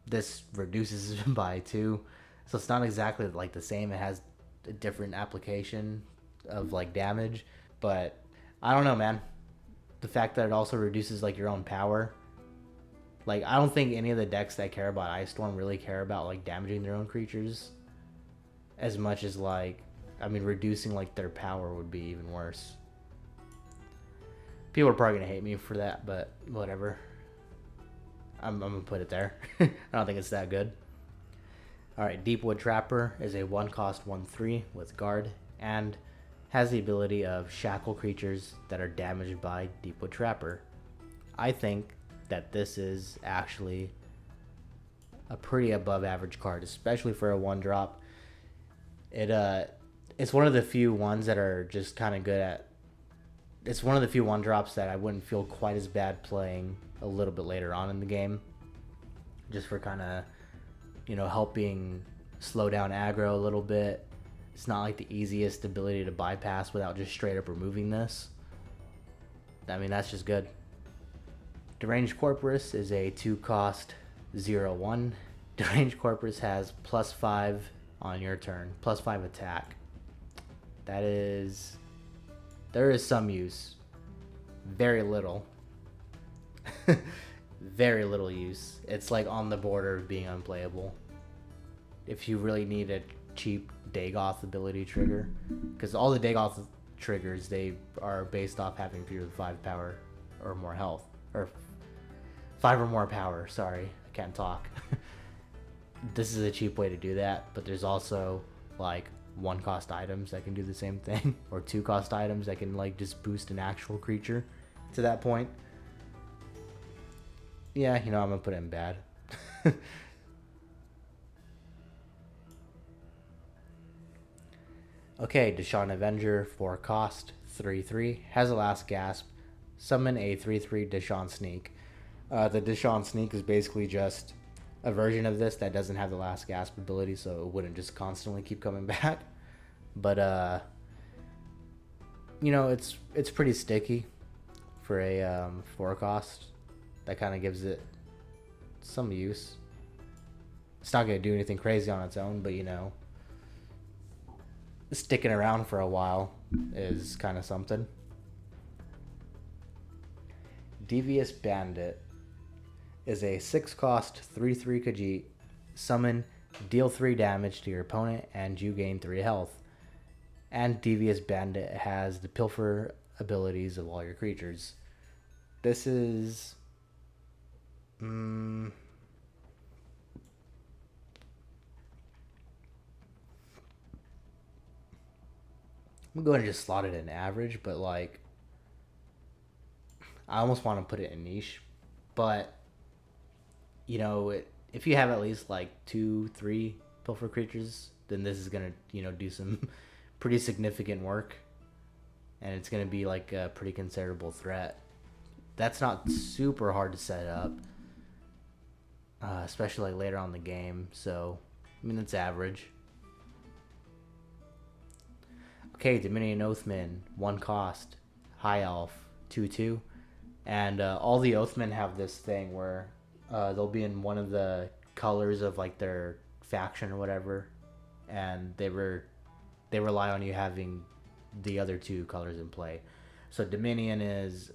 This reduces by 2, so it's not exactly like the same. It has a different application of like damage, but I don't know, man. The fact that it also reduces like your own power, like I don't think any of the decks that care about Ice Storm really care about like damaging their own creatures as much as like, I mean, reducing like their power would be even worse. People are probably gonna hate me for that, but whatever. I'm gonna put it there. I don't think it's that good. Alright, Deepwood Trapper is a 1 cost 1/3 with guard, and has the ability of shackle creatures that are damaged by Deepwood Trapper. I think that this is actually a pretty above average card, especially for a 1-drop. It's one of the few ones that are just kind of good at. It's one of the few 1-drops that I wouldn't feel quite as bad playing a little bit later on in the game, just for kind of, you know, helping slow down aggro a little bit. It's not like the easiest ability to bypass without just straight up removing this. I mean, that's just good. Deranged Corpus is a 2 cost 0/1. Deranged Corpus has +5 on your turn, +5 attack. That is, there is some use. Very little. Very little use. It's like on the border of being unplayable. If you really need a cheap Dagoth ability trigger, because all the Dagoth triggers, they are based off having fewer than 5 power or more health, or 5 or more power. Sorry, I can't talk. This is a cheap way to do that, but there's also like 1 cost items that can do the same thing, or 2 cost items that can like just boost an actual creature to that point. Yeah, you know, I'm gonna put it in bad. Okay, Deshaun Avenger for cost 3/3 has a last gasp. Summon a 3/3 Deshaun Sneak. The Deshaun Sneak is basically just a version of this that doesn't have the last gasp ability, so it wouldn't just constantly keep coming back. But it's pretty sticky for a 4 cost. That kind of gives it some use. It's not gonna do anything crazy on its own, but sticking around for a while is kind of something. Devious Bandit is a 6 cost 3/3 Khajiit. Summon, deal 3 damage to your opponent, and you gain 3 health. And Devious Bandit has the pilfer abilities of all your creatures. This is. I'm gonna go ahead and just slot it in average, but like. I almost want to put it in niche, but if you have at least like 2, 3 pilfer creatures, then this is gonna do some pretty significant work, and it's gonna be like a pretty considerable threat. That's not super hard to set up, especially like later on in the game. So I mean that's average. Okay, Dominion Oathman, 1 cost, high elf, 2/2. And all the Oathmen have this thing where they'll be in one of the colors of like their faction or whatever, and they rely on you having the other 2 colors in play. So Dominion is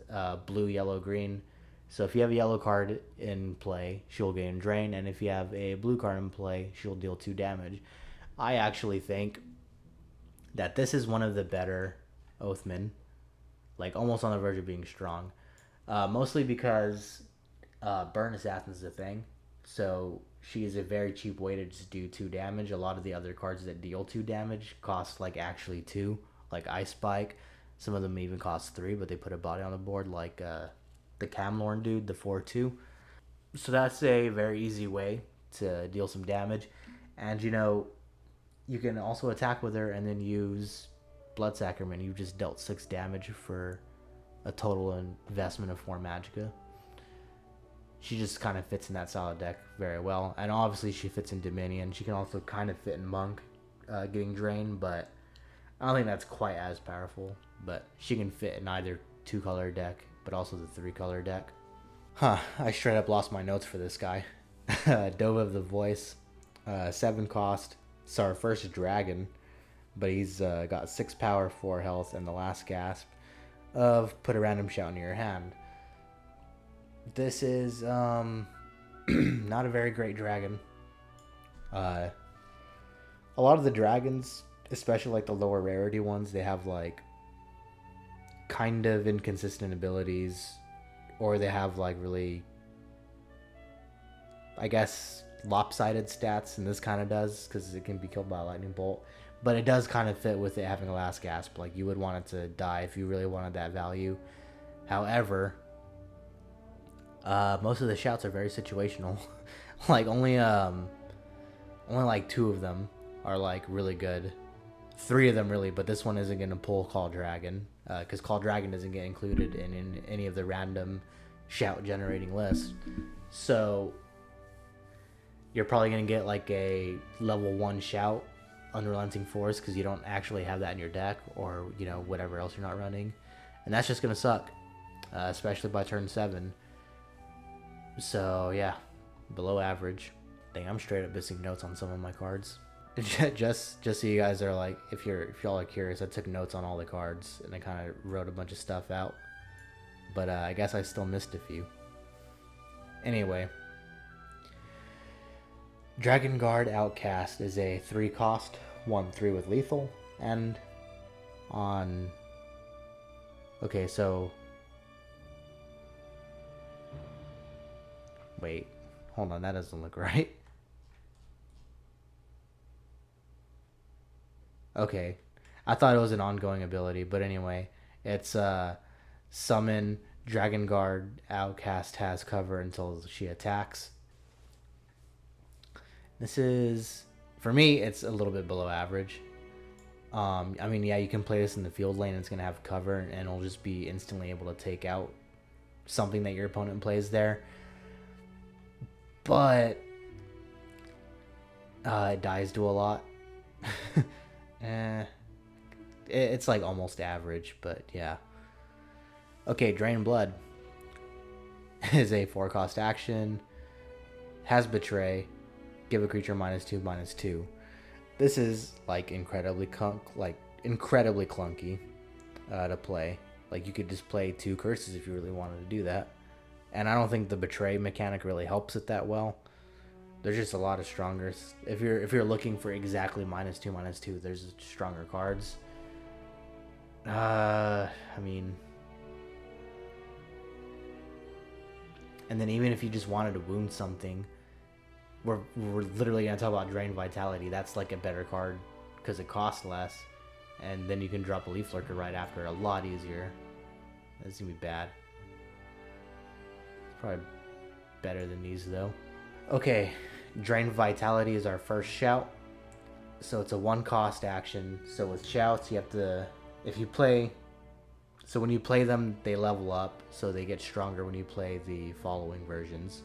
blue, yellow, green. So if you have a yellow card in play, she'll gain drain, and if you have a blue card in play, she'll deal 2 damage. I actually think that this is one of the better Oathmen, like almost on the verge of being strong. Mostly because Burn Assassin is a thing, so she is a very cheap way to just do 2 damage. A lot of the other cards that deal 2 damage cost like actually 2, like Ice Spike. Some of them even cost 3, but they put a body on the board, like the Camlorn dude, the 4/2. So that's a very easy way to deal some damage, and you can also attack with her and then use Blood Sacrament. You've just dealt 6 damage for a total investment of 4 magicka. She just kind of fits in that solid deck very well, and obviously she fits in Dominion. She can also kind of fit in Monk, getting drained, but I don't think that's quite as powerful. But she can fit in either 2-color deck, but also the 3-color deck. I straight up lost my notes for this guy. Dove of the Voice, 7 cost. It's our first dragon, but he's got 6 power, 4 health, and the last gasp of put a random shout into your hand. This is not a very great dragon. A lot of the dragons, especially like the lower rarity ones, they have like kind of inconsistent abilities, or they have like really, I guess, lopsided stats, and this kind of does because it can be killed by a lightning bolt. But it does kind of fit with it having a last gasp. Like, you would want it to die if you really wanted that value. However, most of the shouts are very situational. Like, only like 2 of them are like really good. 3 of them really, but this one isn't going to pull Call Dragon, because Call Dragon doesn't get included in any of the random shout generating lists. So you're probably going to get like a level 1 shout, Unrelenting Force, because you don't actually have that in your deck, or whatever else you're not running, and that's just gonna suck, especially by turn 7. So yeah, below average. Dang, I'm straight up missing notes on some of my cards. just so you guys are like, if y'all are curious, I took notes on all the cards and I kind of wrote a bunch of stuff out, but I guess I still missed a few. Anyway, Dragon Guard Outcast is a 3-cost, 1/3 with lethal, and on. Okay, so. Wait, hold on, that doesn't look right. Okay, I thought it was an ongoing ability, but anyway, it's summon Dragon Guard Outcast has cover until she attacks. This is, for me, it's a little bit below average. I mean, yeah, you can play this in the field lane. It's going to have cover, and it'll just be instantly able to take out something that your opponent plays there. But it dies to a lot. It's like almost average, but yeah. Okay, Drain Blood is a 4-cost action. Has Betray. Give a creature -2/-2. This is like incredibly clunky to play. Like you could just play 2 curses if you really wanted to do that. And I don't think the Betray mechanic really helps it that well. There's just a lot of stronger. If you're looking for exactly -2/-2, there's stronger cards. I mean, and then even if you just wanted to wound something, we're literally gonna talk about Drain Vitality. That's like a better card because it costs less, and then you can drop a Leaf Lurker right after, a lot easier. That's gonna be bad. It's probably better than these though. Okay, Drain Vitality is our first shout. So it's a 1-cost action. So with shouts, you have to, so when you play them, they level up, so they get stronger when you play the following versions.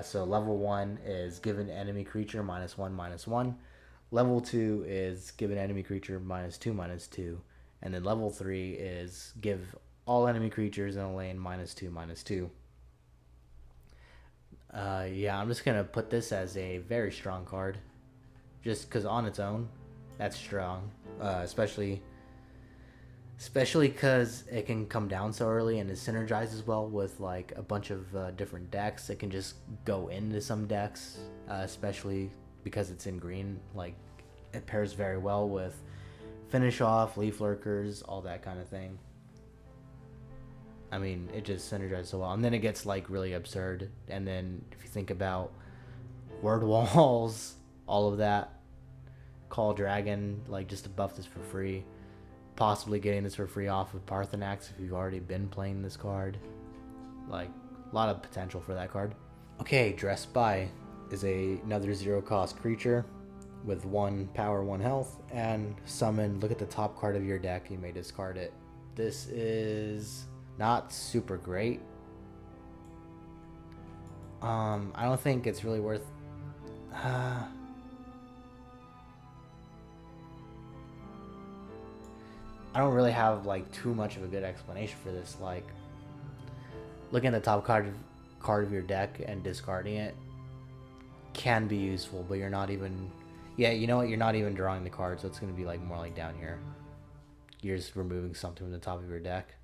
So level 1 is give an enemy creature -1/-1. Level 2 is give an enemy creature -2/-2. And then level 3 is give all enemy creatures in a lane -2/-2. Yeah, I'm just going to put this as a very strong card. Just because on its own, that's strong. Especially because it can come down so early and it synergizes well with like a bunch of different decks. It can just go into some decks, especially because it's in green. Like it pairs very well with Finish Off, Leaf Lurkers, all that kind of thing. I mean, it just synergizes so well. And then it gets like really absurd. And then if you think about Word Walls, all of that, Call Dragon, like just to buff this for free. Possibly getting this for free off of Parthenax if you've already been playing this card. Like, a lot of potential for that card. Okay, Dress By is another 0-cost creature with 1 power, 1 health, and summon. Look at the top card of your deck. You may discard it. This is not super great. I don't think it's really worth... I don't really have like too much of a good explanation for this. Like, looking at the top card of your deck and discarding it can be useful, but you're not even... Yeah, you know what? You're not even drawing the card, so it's going to be like more like down here. You're just removing something from the top of your deck.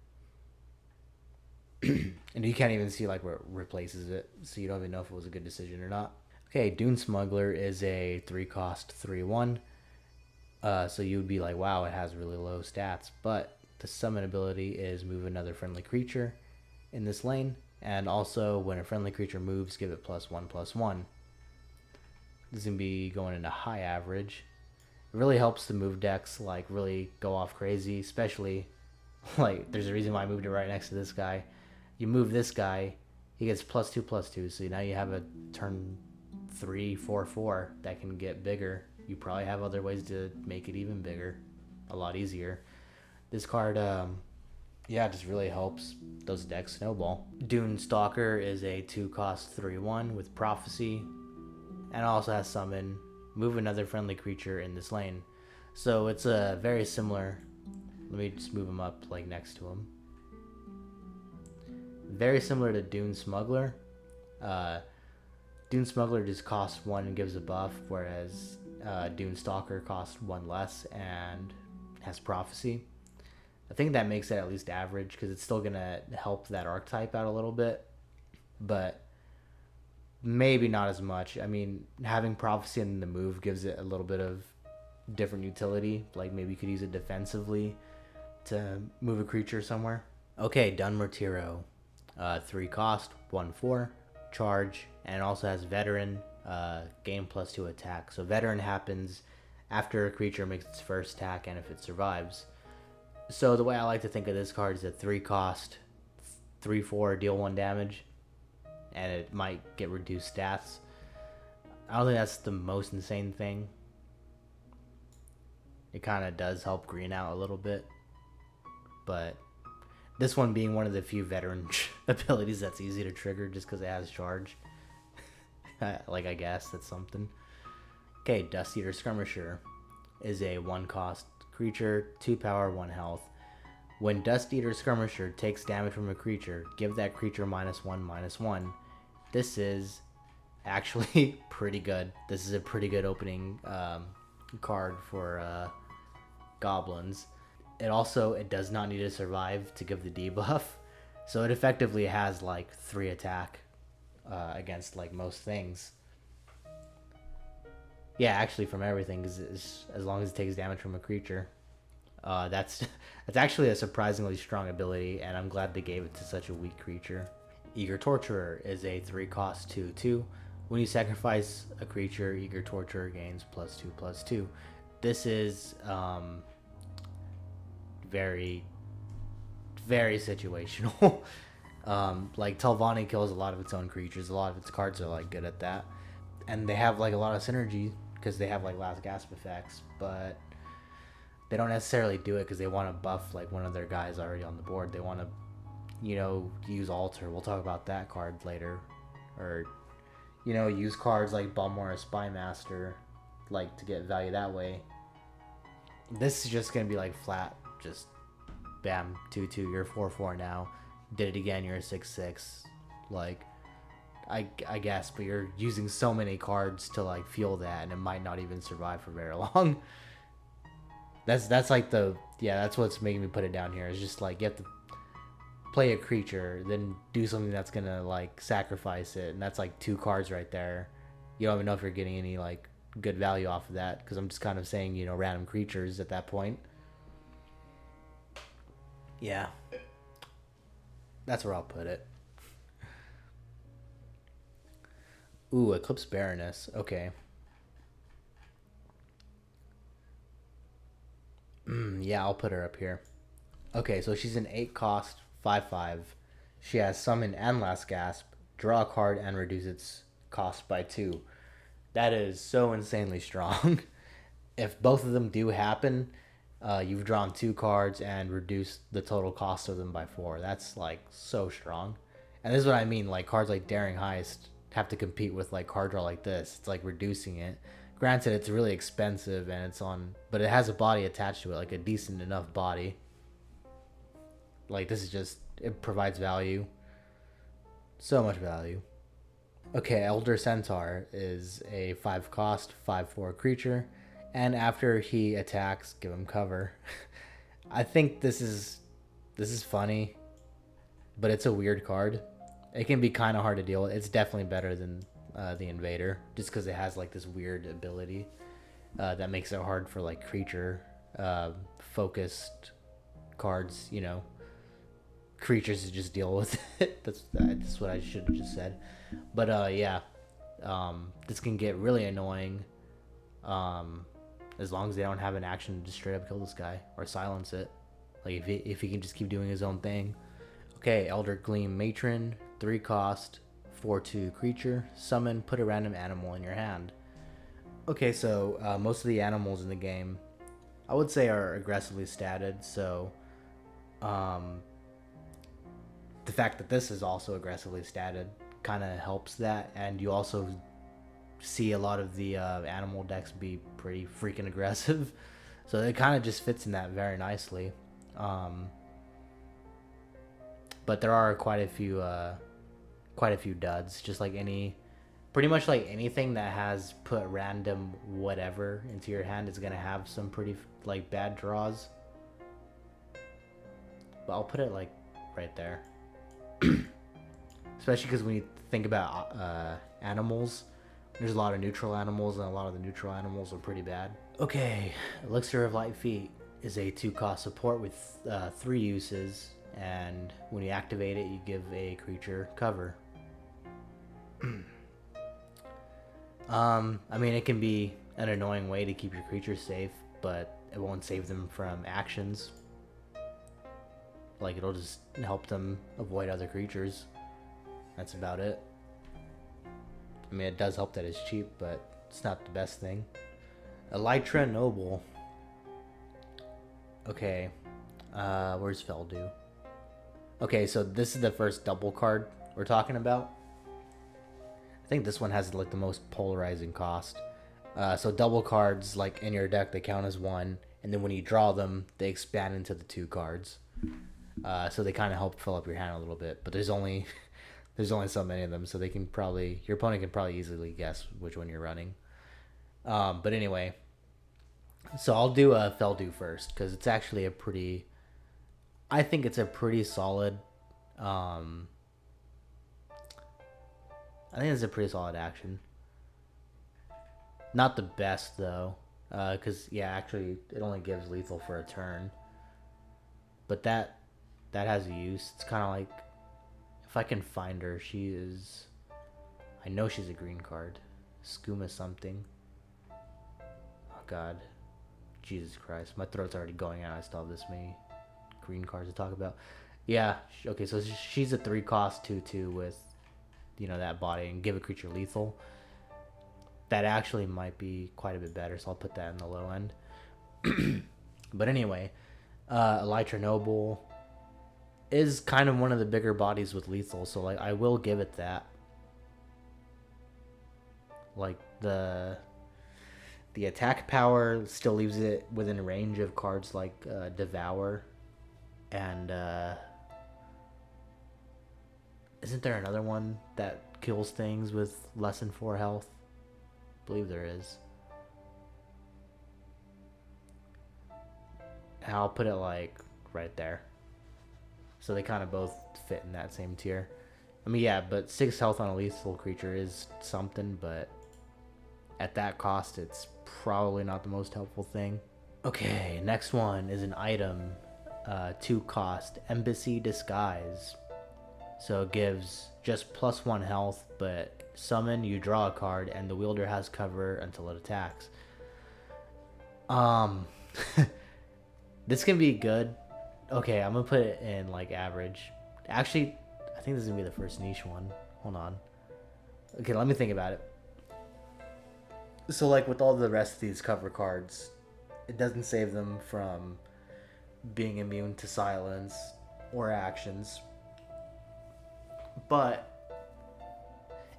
And you can't even see like where it replaces it, so you don't even know if it was a good decision or not. Okay, Dune Smuggler is a 3-cost 3/1. So you would be like, wow, it has really low stats. But the summon ability is move another friendly creature in this lane. And also, when a friendly creature moves, give it +1/+1. This is going to be going into high average. It really helps the move decks like really go off crazy. Especially, like, there's a reason why I moved it right next to this guy. You move this guy, he gets +2/+2. So now you have a turn 3, 4, 4 that can get bigger. You probably have other ways to make it even bigger, a lot easier. This card, yeah, just really helps those decks snowball. Dune Stalker is a 2-cost 3/1 with Prophecy, and also has Summon. Move another friendly creature in this lane. So it's a very similar. Let me just move him up like next to him. Very similar to Dune Smuggler. Dune Smuggler just costs 1 and gives a buff, whereas Dune Stalker costs 1 less and has Prophecy. I think that makes it at least average because it's still going to help that archetype out a little bit, but maybe not as much. I mean, having Prophecy in the move gives it a little bit of different utility. Like maybe you could use it defensively to move a creature somewhere. Okay, Dunmertiro. 3-cost, 1/4, charge, and it also has Veteran, gain +2 attack. So Veteran happens after a creature makes its first attack and if it survives. So the way I like to think of this card is a 3-cost, 3/4, deal 1 damage, and it might get reduced stats. I don't think that's the most insane thing. It kind of does help green out a little bit, but this one being one of the few veteran abilities that's easy to trigger just because it has charge. Like, I guess that's something. Okay, Dust Eater Skirmisher is a 1 cost creature, 2 power, 1 health. When Dust Eater Skirmisher takes damage from a creature, give that creature -1/-1. This is actually pretty good. This is a pretty good opening card for goblins. It does not need to survive to give the debuff, so it effectively has like 3 attack against like most things. Yeah, actually from everything, as long as it takes damage from a creature. That's actually a surprisingly strong ability, and I'm glad they gave it to such a weak creature. Eager Torturer is a 3 cost 2/2. When you sacrifice a creature, Eager Torturer gains +2/+2. This is very, very situational. Like Telvanni kills a lot of its own creatures. A lot of its cards are like good at that, and they have like a lot of synergy because they have like last gasp effects, but they don't necessarily do it because they want to buff like one of their guys already on the board. They want to, use Alter. We'll talk about that card later, or use cards like Balmora Spymaster, like to get value that way. This is just gonna be like flat, just bam, 2/2. You're 4/4 now. Did it again. You're a 6/6. Like, I guess, but you're using so many cards to like fuel that, and it might not even survive for very long. That's like that's what's making me put it down here. Is just like you have to play a creature, then do something that's gonna like sacrifice it, and that's like 2 cards right there. You don't even know if you're getting any like good value off of that, because I'm just kind of saying random creatures at that point. Yeah, that's where I'll put it. Ooh, Eclipse Baroness. Okay. Yeah, I'll put her up here. Okay, so she's an 8 cost 5/5. She has Summon and Last Gasp, draw a card, and reduce its cost by 2. That is so insanely strong. If both of them do happen, you've drawn 2 cards and reduced the total cost of them by 4. That's like so strong. And this is what I mean, like cards like Daring Heist have to compete with like card draw like this. It's like reducing it. Granted, it's really expensive and but it has a body attached to it, like a decent enough body. Like it provides value. So much value. Okay, Elder Centaur is a 5 cost 5/4 creature, and after he attacks, give him cover. I think this is funny, but it's a weird card. It can be kind of hard to deal with. It's definitely better than the Invader, just because it has like this weird ability that makes it hard for like creature focused cards, creatures to just deal with it. That's what I should have just said. But this can get really annoying as long as they don't have an action to just straight up kill this guy or silence it. Like if he can just keep doing his own thing. Okay, Elder Gleam Matron, 3 cost 4/2 creature. Summon, put a random animal in your hand. Okay, so most of the animals in the game, I would say, are aggressively statted. So the fact that this is also aggressively statted kind of helps that, and you also see a lot of the animal decks be pretty freaking aggressive. So it kind of just fits in that very nicely. But there are quite a few duds. Just like pretty much like anything that has put random whatever into your hand is gonna have some pretty like bad draws. But I'll put it like right there. Especially because when you think about animals, there's a lot of neutral animals, and a lot of the neutral animals are pretty bad. Okay, Elixir of Light Feet is a 2 cost support with 3 uses, and when you activate it, you give a creature cover. I mean, it can be an annoying way to keep your creatures safe, but it won't save them from actions. Like, it'll just help them avoid other creatures. That's about it. I mean, it does help that it's cheap, but it's not the best thing. Elytra Noble Okay, where's Feldu? Okay, so this is the first double card we're talking about. I think this one has like the most polarizing cost. So double cards, like in your deck, they count as one, and then when you draw them, they expand into the two cards. So they kind of help fill up your hand a little bit, but there's only there's only so many of them, so they can probably your opponent can probably easily guess which one you're running. But anyway, so I'll do a Feldu first because it's actually a pretty. I think it's a pretty solid. Um, I think it's a pretty solid action. Not the best though, because yeah, actually it only gives lethal for a turn. But that has a use. It's kind of like if I can find her, she is. I know she's a green card. Skooma something. Oh God, Jesus Christ, my throat's already going out. I still have this many green cards to talk about. Yeah, okay, so she's a 3 cost 2/2 with, that body and give a creature lethal. That actually might be quite a bit better, so I'll put that in the low end. But anyway, Elytra Noble is kind of one of the bigger bodies with lethal, so like I will give it that. Like the attack power still leaves it within range of cards like Devour and isn't there another one that kills things with less than 4 health? I believe there is. And I'll put it like right there. So they kind of both fit in that same tier. I mean, yeah, but 6 health on a lethal creature is something, but at that cost, it's probably not the most helpful thing. Okay, next one is an item, 2 cost, Embassy Disguise. So it gives just +1 health, but summon, you draw a card, and the wielder has cover until it attacks. Um, this can be good. Okay, I'm gonna put it in like average. Actually, I think this is gonna be the first niche one. Hold on. Okay, let me think about it. So like with all the rest of these cover cards, it doesn't save them from being immune to silence or actions. But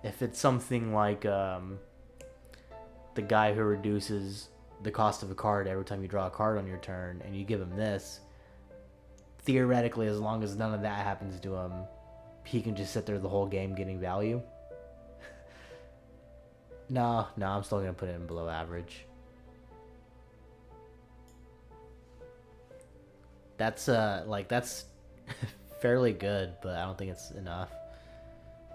if it's something like the guy who reduces the cost of a card every time you draw a card on your turn, and you give him this, theoretically, as long as none of that happens to him, he can just sit there the whole game getting value. No, I'm still gonna put it in below average. That's fairly good, but I don't think it's enough.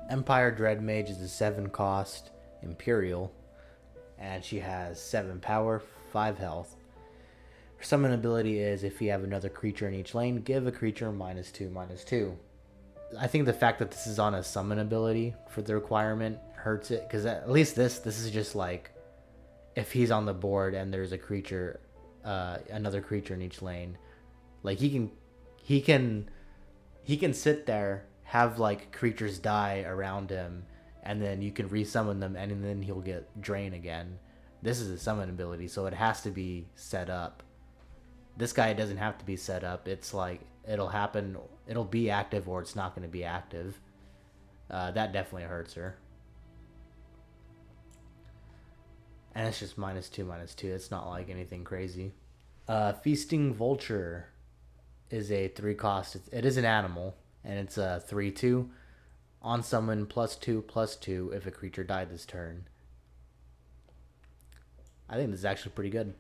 Empire Dread Mage is a 7 cost Imperial, and she has 7 power, 5 health. Her summon ability is if you have another creature in each lane, give a creature -2/-2. I think the fact that this is on a summon ability for the requirement hurts it, because at least this is just like if he's on the board and there's a creature, another creature in each lane, like he can sit there, have like creatures die around him, and then you can resummon them, and then he'll get drain again. This is a summon ability, so it has to be set up. This guy doesn't have to be set up. It's like it'll happen. It'll be active or it's not going to be active. That definitely hurts her. And it's just -2/-2. It's not like anything crazy. Feasting Vulture is a 3 cost. It is an animal, and it's a 3/2. On summon +2/+2 if a creature died this turn. I think this is actually pretty good.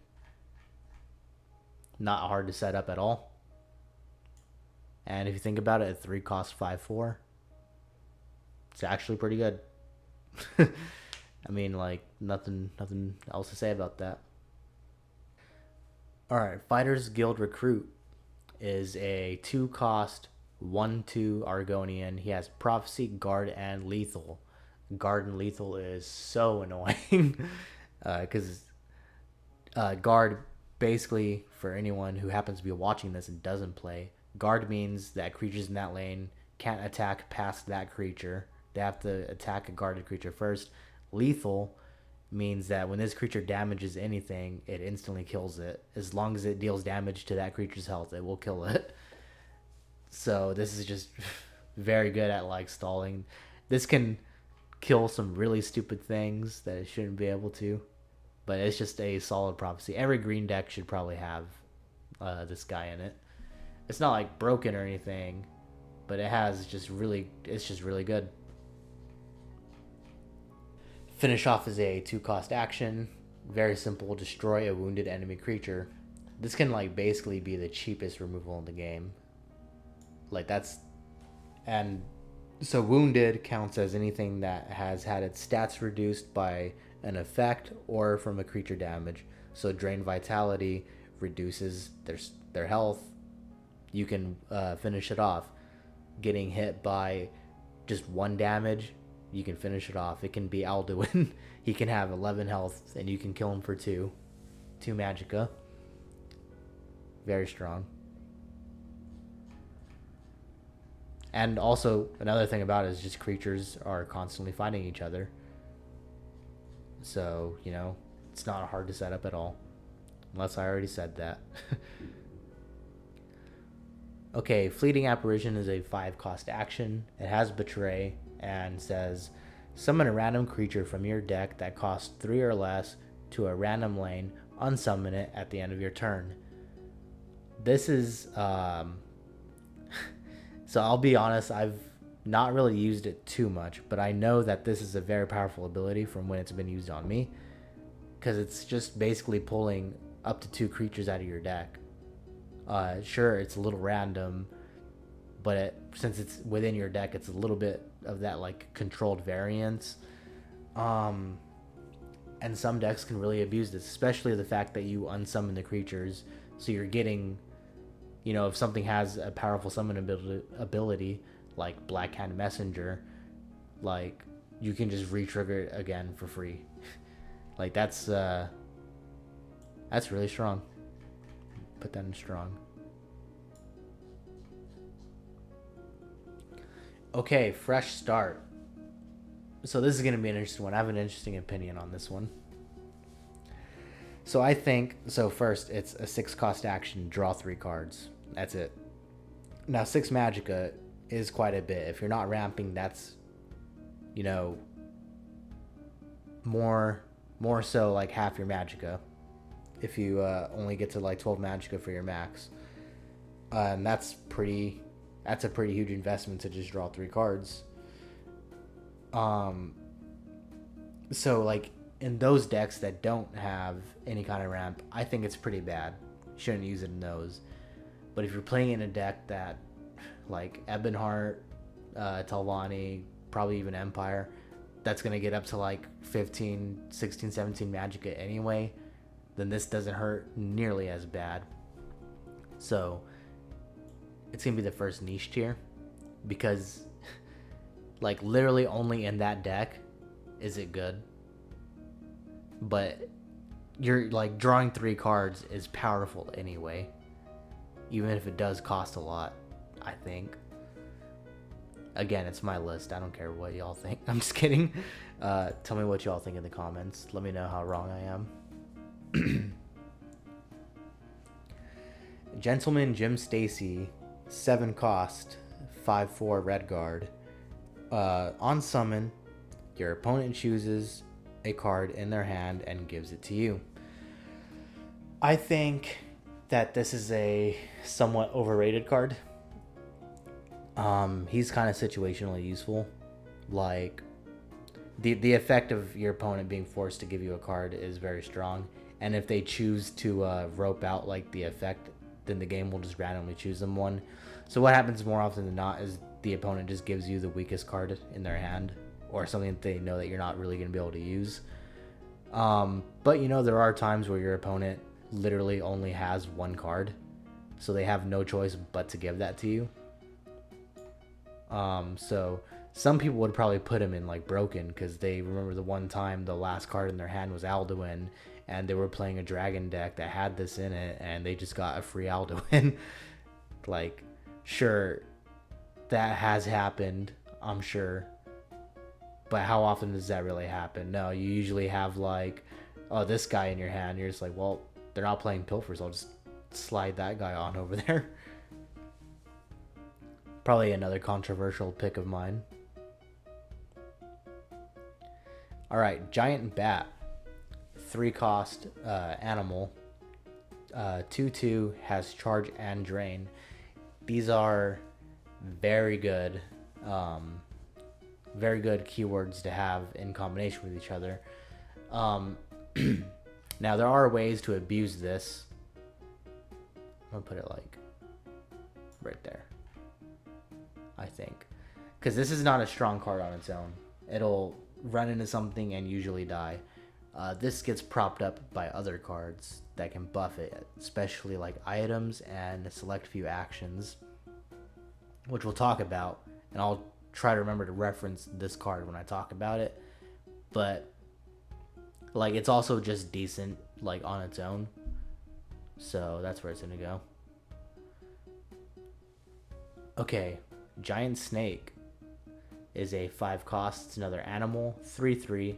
Not hard to set up at all. And if you think about it, at 3 cost 5/4. It's actually pretty good. I mean, like nothing else to say about that. All right, Fighters Guild Recruit is a 2 cost 1/2 Argonian. He has Prophecy, Guard, and Lethal. Guard and Lethal is so annoying because Guard, basically, for anyone who happens to be watching this and doesn't play, Guard means that creatures in that lane can't attack past that creature. They have to attack a guarded creature first. Lethal means that when this creature damages anything, it instantly kills it. As long as it deals damage to that creature's health, it will kill it. So this is just very good at like stalling. This can kill some really stupid things that it shouldn't be able to, but it's just a solid prophecy. Every green deck should probably have this guy in it. It's not like broken or anything, but it's just really good. Finish off is a 2-cost action. Very simple, destroy a wounded enemy creature. This can like basically be the cheapest removal in the game. Like that's and so wounded counts as anything that has had its stats reduced by an effect or from a creature damage. So drain vitality reduces their health. You can finish it off. Getting hit by just 1 damage, you can finish it off. It can be Alduin. He can have 11 health and you can kill him for 2 magicka. Very strong. And also, another thing about it is just creatures are constantly fighting each other. So, it's not hard to set up at all. Unless I already said that. Okay, Fleeting Apparition is a 5-cost action. It has Betray and says, summon a random creature from your deck that costs 3 or less to a random lane, unsummon it at the end of your turn. This is... So I'll be honest, I've not really used it too much, but I know that this is a very powerful ability from when it's been used on me, because it's just basically pulling up to 2 creatures out of your deck. Sure, it's a little random, but since it's within your deck, it's a little bit of that like controlled variance. And some decks can really abuse this, especially the fact that you unsummon the creatures, so you're getting... if something has a powerful summon ability like Black Hand Messenger, like you can just re-trigger it again for free. Like that's really strong. Put that in strong. Okay, fresh start. So this is going to be an interesting one. I have an interesting opinion on this one. So I think, first, it's a 6-cost action, draw 3 cards. That's it. Now, 6 magicka is quite a bit. If you're not ramping, that's, more so like half your magicka. If you only get to like 12 magicka for your max. And that's a pretty huge investment to just draw 3 cards. So like, in those decks that don't have any kind of ramp, I think it's pretty bad. You shouldn't use it in those. But if you're playing in a deck that, like Ebonheart, Telvanni, probably even Empire, that's going to get up to like 15, 16, 17 magicka anyway, then this doesn't hurt nearly as bad. So it's going to be the first niche tier, because like literally only in that deck is it good. But you're like drawing 3 cards is powerful anyway, even if it does cost a lot, I think. Again, it's my list. I don't care what y'all think. I'm just kidding. Tell me what y'all think in the comments. Let me know how wrong I am. Gentleman Jim Stacy, 7 cost, 5/4 red guard. On summon, your opponent chooses a card in their hand and gives it to you. I think that this is a somewhat overrated card. He's kind of situationally useful. Like the effect of your opponent being forced to give you a card is very strong, and if they choose to rope out like the effect, then the game will just randomly choose them one. So what happens more often than not is the opponent just gives you the weakest card in their hand, or something that they know that you're not really going to be able to use. But there are times where your opponent literally only has 1 card, so they have no choice but to give that to you. So some people would probably put him in like broken, because they remember the one time the last card in their hand was Alduin, and they were playing a dragon deck that had this in it, and they just got a free Alduin. Like, sure, that has happened, I'm sure. But how often does that really happen? No, you usually have like, oh, this guy in your hand. You're just like, well, they're not playing Pilfer, so I'll just slide that guy on over there. Probably another controversial pick of mine. All right, Giant Bat, 3-cost animal, 2/2, has charge and drain. These are very good, very good keywords to have in combination with each other. Now there are ways to abuse this. I'm gonna put it like right there, I think, because this is not a strong card on its own. It'll run into something and usually die. This gets propped up by other cards that can buff it, especially like items and select few actions, which we'll talk about, and I'll try to remember to reference this card when I talk about it. But like, it's also just decent like on its own, so that's where it's gonna go. Okay, Giant Snake is a 5-cost. It's another animal, 3/3,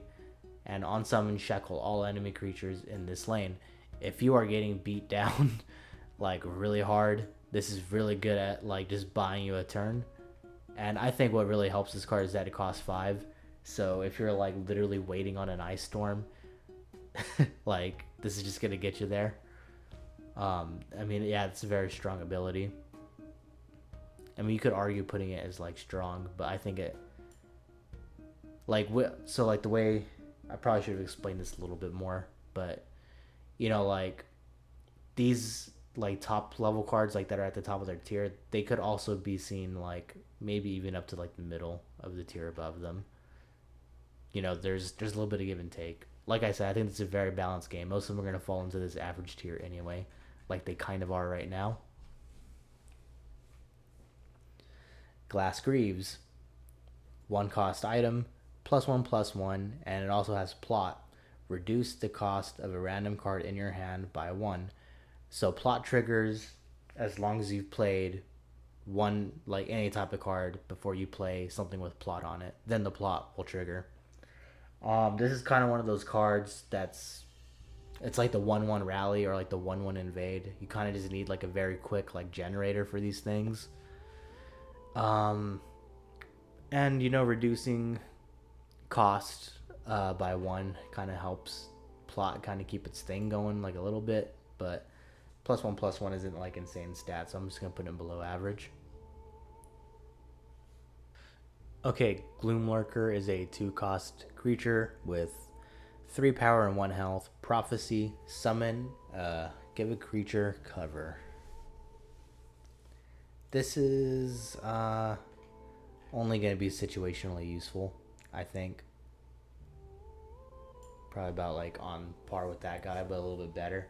and on summon shekel all enemy creatures in this lane. If you are getting beat down like really hard, this is really good at like just buying you a turn. And I think what really helps this card is that it costs 5. So if you're like literally waiting on an ice storm, like this is just gonna get you there. I mean, yeah, it's a very strong ability. I mean, you could argue putting it as like strong, but I think it like so like the way I probably should have explained this a little bit more, but you know, like these like top level cards like that are at the top of their tier, they could also be seen like maybe even up to like the middle of the tier above them. You know, there's a little bit of give and take. Like I said, I think it's a very balanced game. Most of them are going to fall into this average tier anyway, like they kind of are right now. Glass Greaves, 1-cost item, +1/+1, and it also has plot. Reduce the cost of a random card in your hand by 1. So plot triggers as long as you've played one, like any type of card before you play something with plot on it, then the plot will trigger. This is kind of one of those cards it's like the 1/1 rally or like the 1/1 invade. You kind of just need like a very quick like generator for these things. And you know, reducing cost by 1 kind of helps plot kind of keep its thing going like a little bit, but +1/+1 isn't like insane stats, so I'm just gonna put it below average. Okay, Gloomlurker is a 2-cost creature with 3 power and 1 health. Prophecy, summon, give a creature cover. This is only going to be situationally useful, I think. Probably about like on par with that guy, but a little bit better.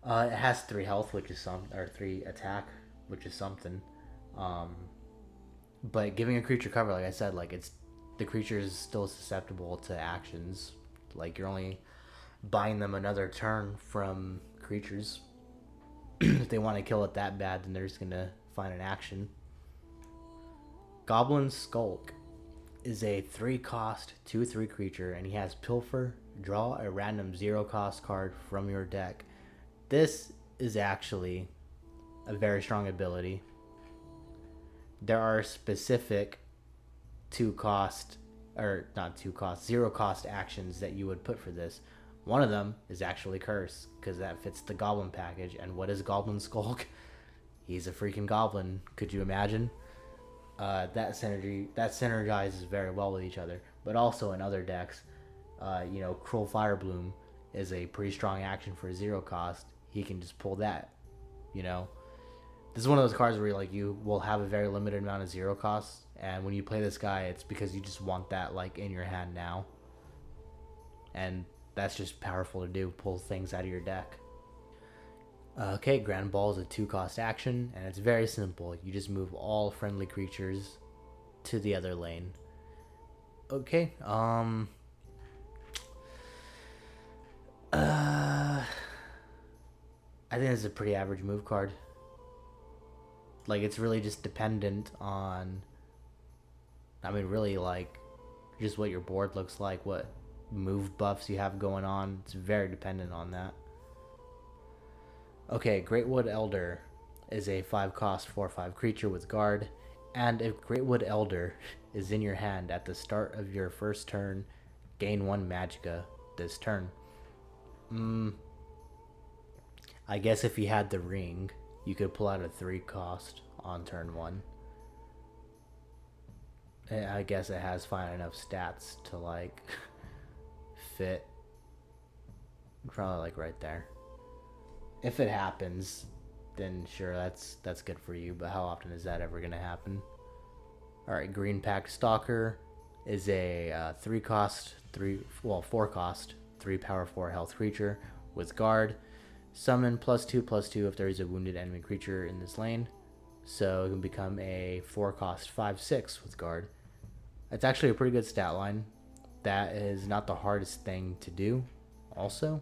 It has 3 health, which is or 3 attack, which is something. But giving a creature cover, like I said, like the creature is still susceptible to actions. Like you're only buying them another turn from creatures. If they want to kill it that bad, then they're just gonna find an action. Goblin Skulk is a 3-cost 2/3 creature, and he has Pilfer. Draw a random 0-cost card from your deck. This is actually a very strong ability. There are specific 2-cost, or not 2-cost, 0-cost actions that you would put for this. One of them is actually Curse, because that fits the Goblin package. And what is Goblin Skulk? He's a freaking goblin. Could you imagine? That synergizes very well with each other. But also in other decks, you know, Cruel Firebloom is a pretty strong action for a 0-cost. He can just pull that, you know. This is one of those cards where you will have a very limited amount of 0 costs, and when you play this guy, it's because you just want that like in your hand now, and that's just powerful to do. Pull things out of your deck. Okay, Grand Ball is a 2-cost action, and it's very simple. You just move all friendly creatures to the other lane. Okay, I think it's a pretty average move card. Like, it's really just dependent on, I mean, really, like, just what your board looks like, what move buffs you have going on. It's very dependent on that. Okay, Greatwood Elder is a 5 cost 4/5 creature with guard, and if Greatwood Elder is in your hand at the start of your first turn, gain 1 Magicka this turn. I guess if you had the ring, you could pull out a 3 cost on turn 1. And I guess it has fine enough stats to like fit probably like right there. If it happens, then sure, that's good for you, but how often is that ever gonna happen? Alright, Green Pact Stalker is a 4 cost, 3 power 4 health creature with guard. Summon +2/+2 if there is a wounded enemy creature in this lane. So it can become a 4 cost 5/6 with guard. It's actually a pretty good stat line. That is not the hardest thing to do also.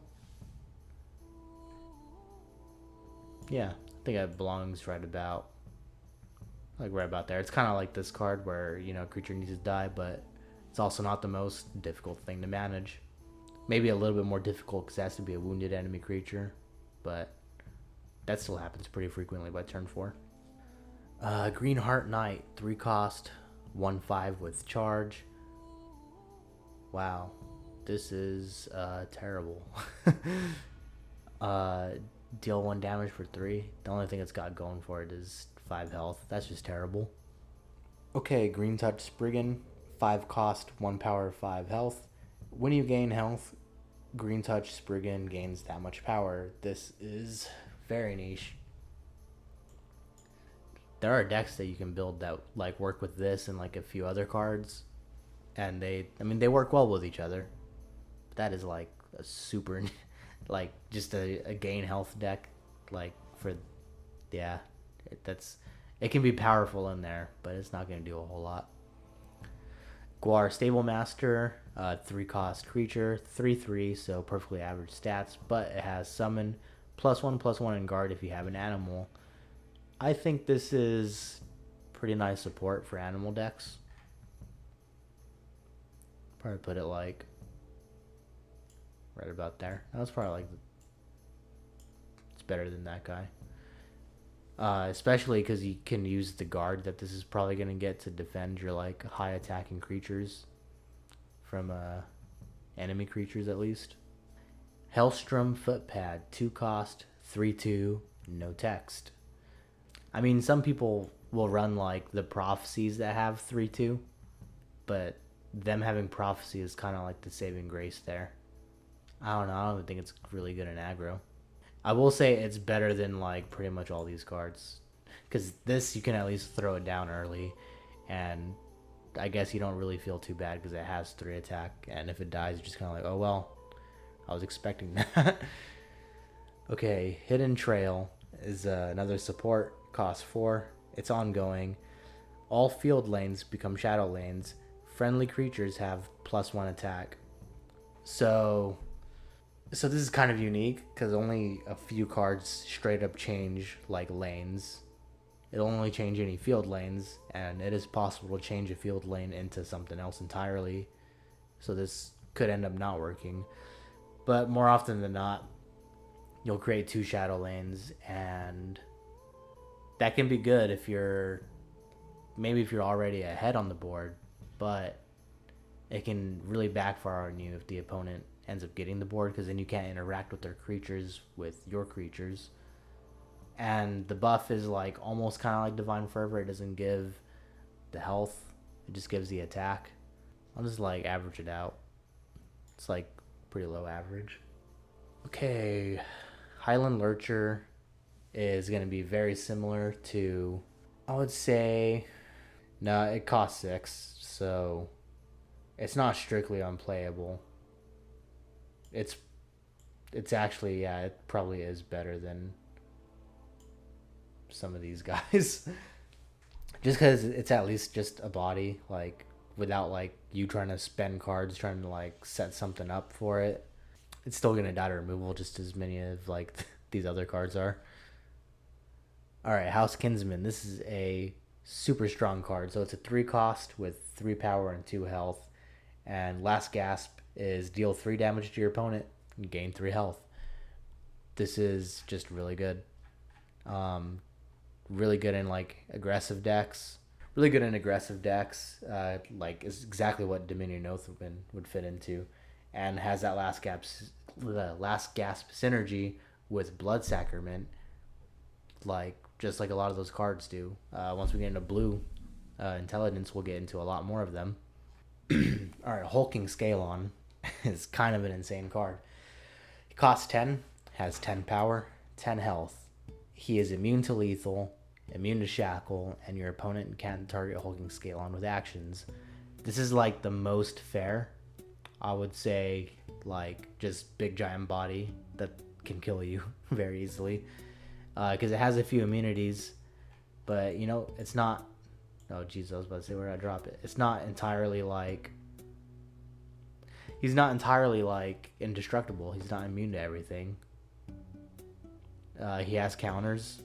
Yeah, I think it belongs right about there. It's kind of like this card where, creature needs to die, but it's also not the most difficult thing to manage. Maybe a little bit more difficult because it has to be a wounded enemy creature, but that still happens pretty frequently by turn 4. Green Heart Knight, 3 cost, 1/5 with charge. Wow, this is terrible. Deal 1 damage for 3. The only thing it's got going for it is 5 health. That's just terrible. Okay, Green Touch Spriggan, 5 cost, 1 power, 5 health. When you gain health, Green Touch Spriggan gains that much power. This is very niche. There are decks that you can build that like work with this and like a few other cards, and they work well with each other. But that is like a super like just a gain health deck, like for it can be powerful in there, but it's not going to do a whole lot. Guar Stable Master, 3 cost creature, 3/3, so perfectly average stats, but it has summon +1/+1 in guard if you have an animal. I think this is pretty nice support for animal decks. Probably put it like right about there. That's probably like it's better than that guy. Especially because you can use the guard that this is probably going to get to defend your like high attacking creatures from enemy creatures at least. Hellstrom Footpad, 2 cost, 3/2, no text. I mean, some people will run like the prophecies that have 3/2, but them having prophecy is kind of like the saving grace there. I don't know. I don't even think it's really good in aggro. I will say it's better than like pretty much all these cards, because this you can at least throw it down early, and I guess you don't really feel too bad because it has 3 attack, and if it dies, you're just kind of like, oh well, I was expecting that. Okay, Hidden Trail is another support, cost 4. It's ongoing. All field lanes become shadow lanes. Friendly creatures have +1 attack. So this is kind of unique because only a few cards straight up change like lanes. It'll only change any field lanes, and it is possible to change a field lane into something else entirely. So this could end up not working. But more often than not, you'll create 2 shadow lanes, and that can be good if you're already ahead on the board, but it can really backfire on you if the opponent ends up getting the board, because then you can't interact with their creatures with your creatures. And the buff is like almost kind of like Divine Fervor. It doesn't give the health, it just gives the attack. I'll just like average it out. It's like pretty low average. Okay, Highland Lurcher is going to be very similar to, I would say, no, it costs 6, so it's not strictly unplayable. It's actually, yeah, it probably is better than some of these guys. Just because it's at least just a body, like without like you trying to spend cards trying to like set something up for it. It's still gonna die to removal just as many of like these other cards are. Alright, House Kinsman. This is a super strong card. So it's a 3 cost with 3 power and 2 health. And Last Gasp is deal 3 damage to your opponent and gain 3 health. This is just really good. Um, really good in like aggressive decks. Really good in aggressive decks. Like is exactly what Dominion Oath would fit into, and has that last gasp synergy with Blood Sacrament, like just like a lot of those cards do. Once we get into blue intelligence, we'll get into a lot more of them. All right, Hulking Scalon is kind of an insane card. He costs 10, has 10 power, 10 health. He is immune to lethal, immune to shackle, and your opponent can't target Hulking Scalon with actions. This is like the most fair. I would say like just big giant body that can kill you very easily. Because it has a few immunities, but you know, it's not. Oh, jeez, I was about to say where did I drop it? It's not entirely like. He's not entirely like indestructible. He's not immune to everything. He has counters,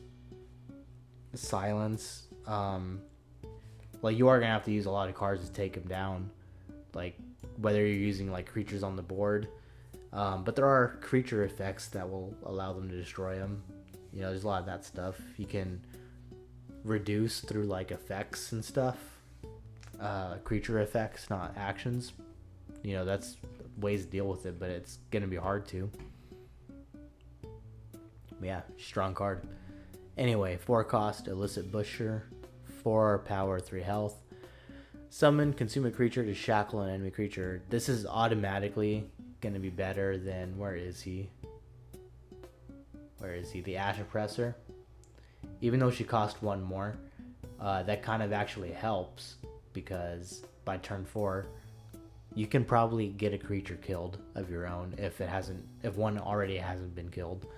silence. Like you are gonna have to use a lot of cards to take him down, like whether you're using like creatures on the board. But there are creature effects that will allow them to destroy him. You know, there's a lot of that stuff. You can reduce through like effects and stuff. Creature effects, not actions. You know, that's ways to deal with it, but it's gonna be hard to. Yeah, strong card. Anyway, 4 cost, Illicit Busher, 4 power, 3 health. Summon, consume a creature to shackle an enemy creature. This is automatically gonna be better than, where is he? Where is he? The Ash Oppressor. Even though she cost 1 more, that kind of actually helps because by turn 4, you can probably get a creature killed of your own if one already hasn't been killed.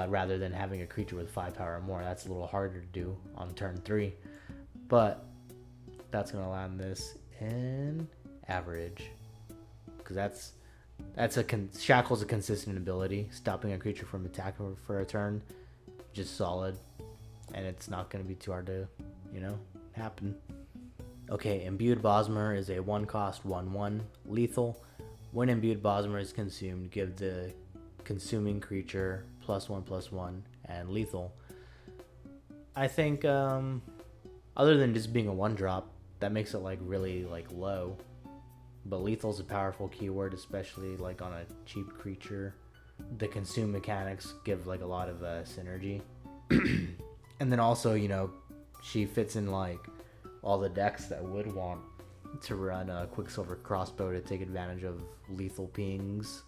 Rather than having a creature with 5 power or more. That's a little harder to do on turn 3. But that's going to land this in average. Because Shackle's a consistent ability. Stopping a creature from attacking for a turn. Just solid. And it's not going to be too hard to, happen. Okay, Imbued Bosmer is a 1 cost, 1/1 lethal. When Imbued Bosmer is consumed, give the consuming creature +1/+1 and lethal. I think other than just being a 1-drop, that makes it like really like low. But lethal's a powerful keyword, especially like on a cheap creature. The consume mechanics give like a lot of synergy. And then also, she fits in like all the decks that would want to run a Quicksilver Crossbow to take advantage of lethal pings,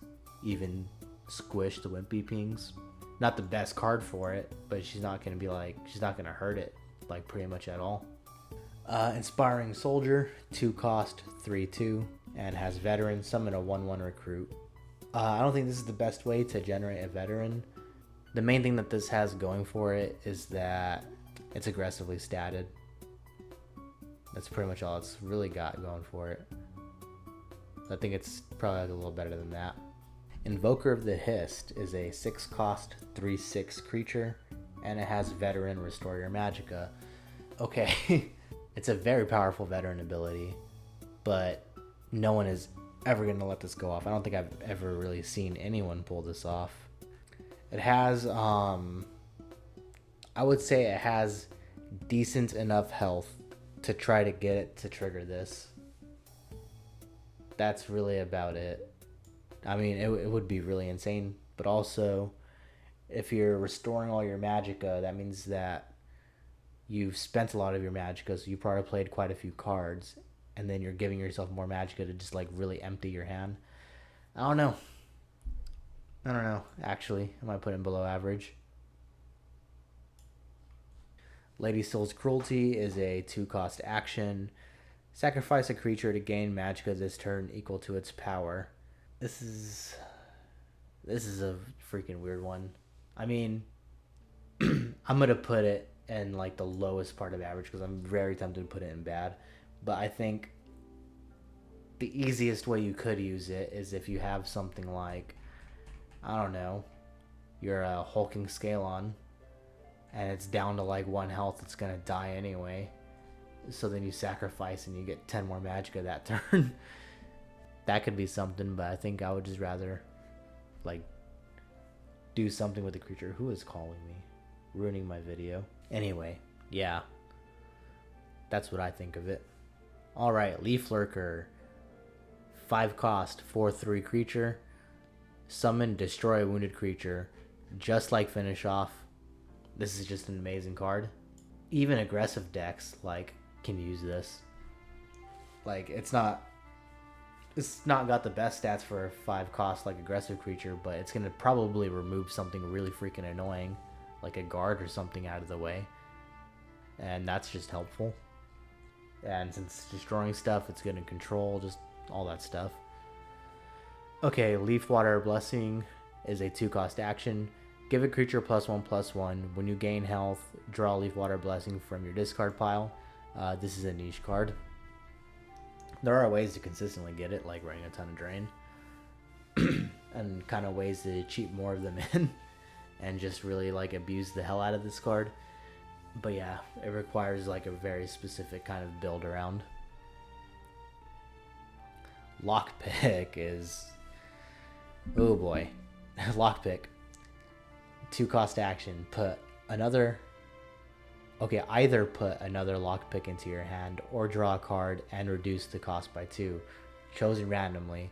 even squish the wimpy pings. Not the best card for it, but she's not going to hurt it like pretty much at all. Inspiring Soldier, 2 cost, 3/2, and has Veteran. Summon a 1/1 recruit. I don't think this is the best way to generate a veteran. The main thing that this has going for it is that it's aggressively statted. That's pretty much all it's really got going for it. I think it's probably like a little better than that. Invoker of the Hist is a 6 cost, 3/6 creature, and it has Veteran, Restore Your Magicka. Okay, it's a very powerful veteran ability, but no one is ever going to let this go off. I don't think I've ever really seen anyone pull this off. It has, I would say it has decent enough health to try to get it to trigger this. That's really about it. I mean, it would be really insane, but also, if you're restoring all your Magicka, that means that you've spent a lot of your Magicka, so you probably played quite a few cards, and then you're giving yourself more Magicka to just like really empty your hand. I don't know, actually. I might put him below average. Lady Soul's Cruelty is a 2 cost action. Sacrifice a creature to gain Magicka this turn equal to its power. This is a freaking weird one. I mean, I'm going to put it in like the lowest part of average because I'm very tempted to put it in bad. But I think the easiest way you could use it is if you have something like, I don't know, you're a Hulking Scalon and it's down to like 1 health, it's going to die anyway. So then you sacrifice and you get 10 more Magicka that turn. that could be something, but I think I would just rather like do something with the creature. Who is calling me? Ruining my video. Anyway, yeah. That's what I think of it. Alright, Leaf Lurker. 5 cost, 4/3 creature. Summon, destroy a wounded creature. Just like Finish Off. This is just an amazing card. Even aggressive decks, like, can use this. Like, it's not got the best stats for a 5 cost like aggressive creature, but it's gonna probably remove something really freaking annoying, like a guard or something out of the way. And that's just helpful. And since it's destroying stuff, it's gonna control, just all that stuff. Okay, Leafwater Blessing is a 2 cost action. Give a creature +1/+1. When you gain health, draw Leafwater Blessing from your discard pile. This is a niche card. There are ways to consistently get it, like running a ton of Drain. And kind of ways to cheat more of them in. And just really like abuse the hell out of this card. But yeah, it requires like a very specific kind of build around. Lockpick is... oh boy. Lockpick. 2 cost action. Put another... okay, either put another lockpick into your hand or draw a card and reduce the cost by 2. Chosen randomly.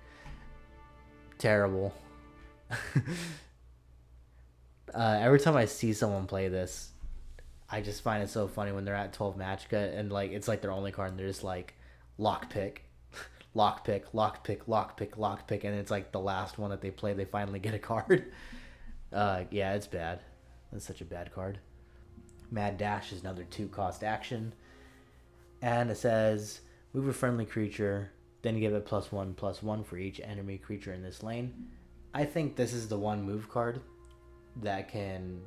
Terrible. Every time I see someone play this, I just find it so funny when they're at 12 match cut and like it's like their only card and they're just like lockpick, lockpick, lockpick, lockpick, lockpick, and it's like the last one that they play, they finally get a card. Yeah, it's bad. That's such a bad card. Mad Dash is another 2 cost action, and it says move a friendly creature, then give it +1/+1 for each enemy creature in this lane. I think this is the one move card that can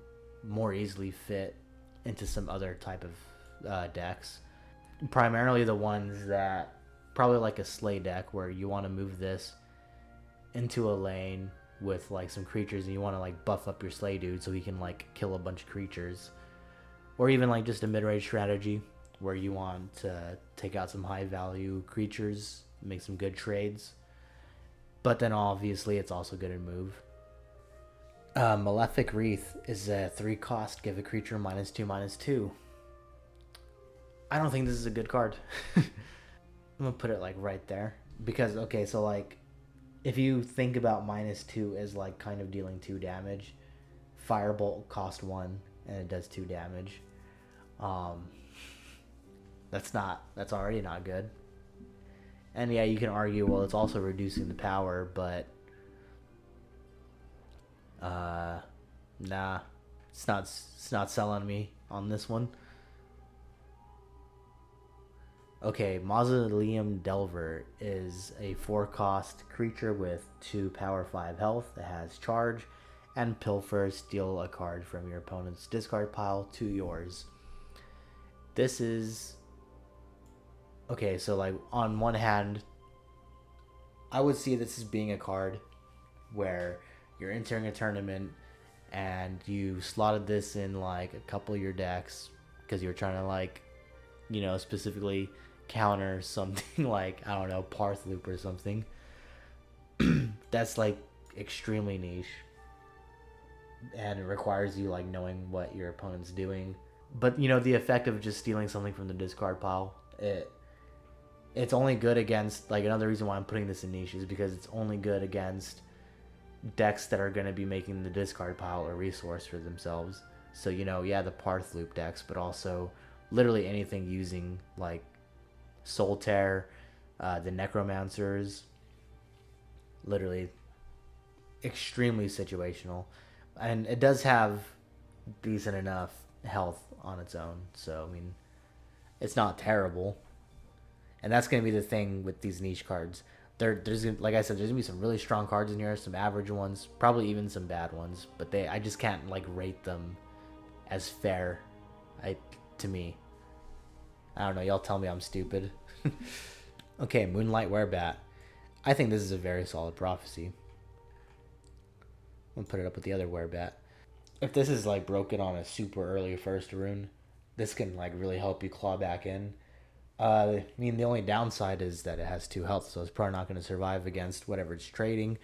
more easily fit into some other type of decks. Primarily the ones that, probably like a Slay deck where you want to move this into a lane with like some creatures and you want to like buff up your Slay dude so he can like kill a bunch of creatures. Or even like just a mid-range strategy where you want to take out some high value creatures, make some good trades. But then obviously it's also good in move. Malefic Wreath is a 3 cost, give a creature -2/-2. I don't think this is a good card. I'm gonna put it like right there. Because, okay, so like, if you think about -2 as like kind of dealing 2 damage, Firebolt cost 1 and it does 2 damage. That's already not good. And yeah, you can argue, well, it's also reducing the power, but nah, it's not selling me on this one. Okay, Mausoleum Delver is a 4 cost creature with 2 power 5 health that has charge and pilfer. Steal a card from your opponent's discard pile to yours. This is okay, so like on one hand, I would see this as being a card where you're entering a tournament and you slotted this in like a couple of your decks because you're trying to like, you know, specifically counter something like, I don't know, Parth Loop or something. That's like extremely niche and it requires you like knowing what your opponent's doing. But you know, the effect of just stealing something from the discard pile, it's only good against, like, another reason why I'm putting this in niche is because it's only good against decks that are going to be making the discard pile a resource for themselves. So, you know, yeah, the Parth Loop decks, but also literally anything using like Soul Tear, the Necromancers, literally extremely situational. And it does have decent enough health on its own, so I mean, it's not terrible. And that's going to be the thing with these niche cards. There's, like I said, there's going to be some really strong cards in here, some average ones, probably even some bad ones, but I just can't like rate them as fair to me. I don't know, y'all tell me I'm stupid. Okay, Moonlight Werebat. I think this is a very solid prophecy. I'm gonna put it up with the other Werebat. If this is like broken on a super early first rune, this can like really help you claw back in. I mean, the only downside is that it has 2 health, so it's probably not going to survive against whatever it's trading.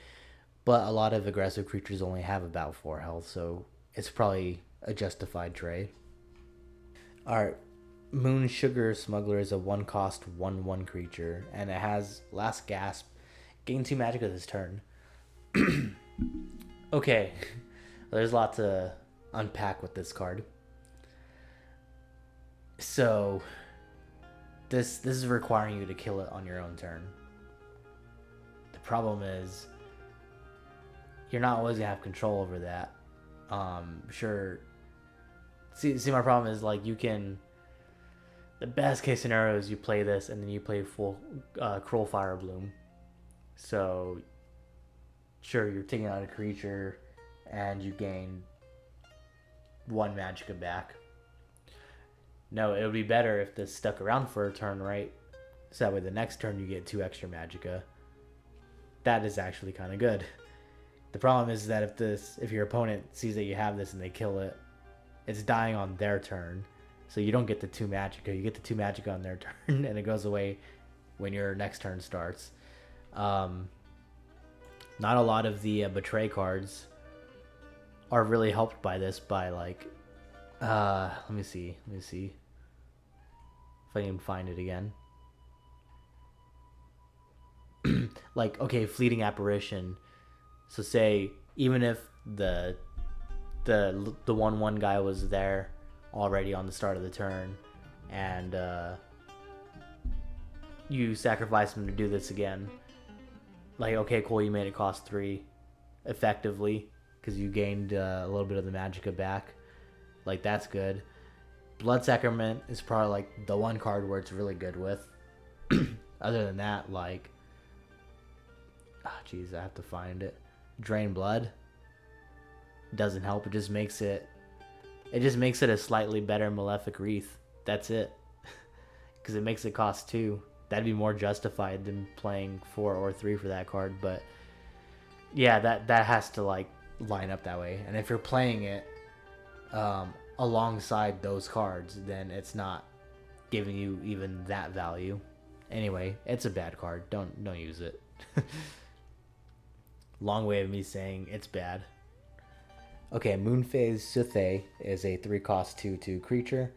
But a lot of aggressive creatures only have about 4 health, so it's probably a justified trade. Alright, Moon Sugar Smuggler is a 1 cost 1/1 creature, and it has Last Gasp. Gain 2 magic this turn. Okay, there's a lot to unpack with this card. So, this is requiring you to kill it on your own turn. The problem is, you're not always gonna have control over that. Sure. See, my problem is like you can. The best case scenario is you play this and then you play full Cruel Fire Bloom. So, sure, you're taking out a creature, and you gain 1 magicka back. No, it would be better if this stuck around for a turn, right? So that way the next turn you get 2 extra magicka. That is actually kind of good. The problem is that if your opponent sees that you have this and they kill it, it's dying on their turn. So you don't get the 2 magicka. You get the 2 magicka on their turn, and it goes away when your next turn starts. Not a lot of the Betray cards are really helped by this. By like, let me see if I can find it again. Like, okay, Fleeting Apparition. So say even if the 1/1 guy was there already on the start of the turn, and you sacrifice him to do this again. Like, okay, cool, you made it cost 3 effectively because you gained a little bit of the magicka back. Like, that's good. Blood Sacrament is probably like the one card where it's really good with. Other than that, like, jeez, I have to find it. Drain Blood doesn't help. It just makes it a slightly better Malefic Wreath. That's it. Because it makes it cost 2. That'd be more justified than playing 4 or 3 for that card. But yeah, that has to like line up that way. And if you're playing it alongside those cards, then it's not giving you even that value. Anyway, it's a bad card. Don't use it. Long way of me saying it's bad. Okay, Moonphase Suthe is a 3 cost 2/2 creature.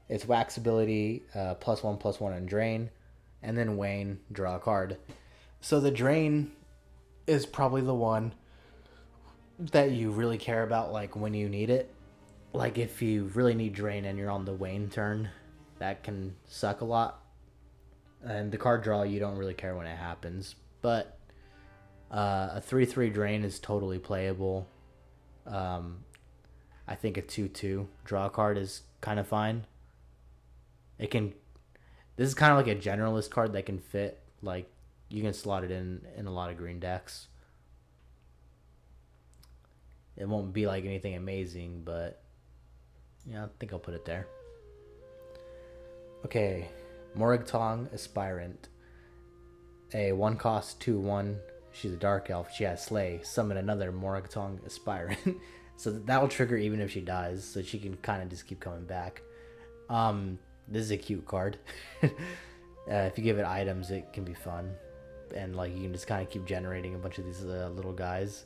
Its wax ability, +1/+1 on drain, and then Wane, draw a card. So the drain is probably the one that you really care about, like when you need it. Like if you really need drain and you're on the Wane turn, that can suck a lot. And the card draw, you don't really care when it happens. But a 3/3 drain is totally playable. I think a 2/2 draw card is kind of fine. This is kind of like a generalist card that can fit, like, you can slot it in a lot of green decks. It won't be like anything amazing, but yeah, I think I'll put it there. Okay, Moragtong Aspirant, a 1 cost 2/1. She's a dark elf. She has Slay. Summon another Moragtong Aspirant. So that'll trigger even if she dies, so she can kind of just keep coming back. This is a cute card. If you give it items, it can be fun. And like you can just kind of keep generating a bunch of these little guys.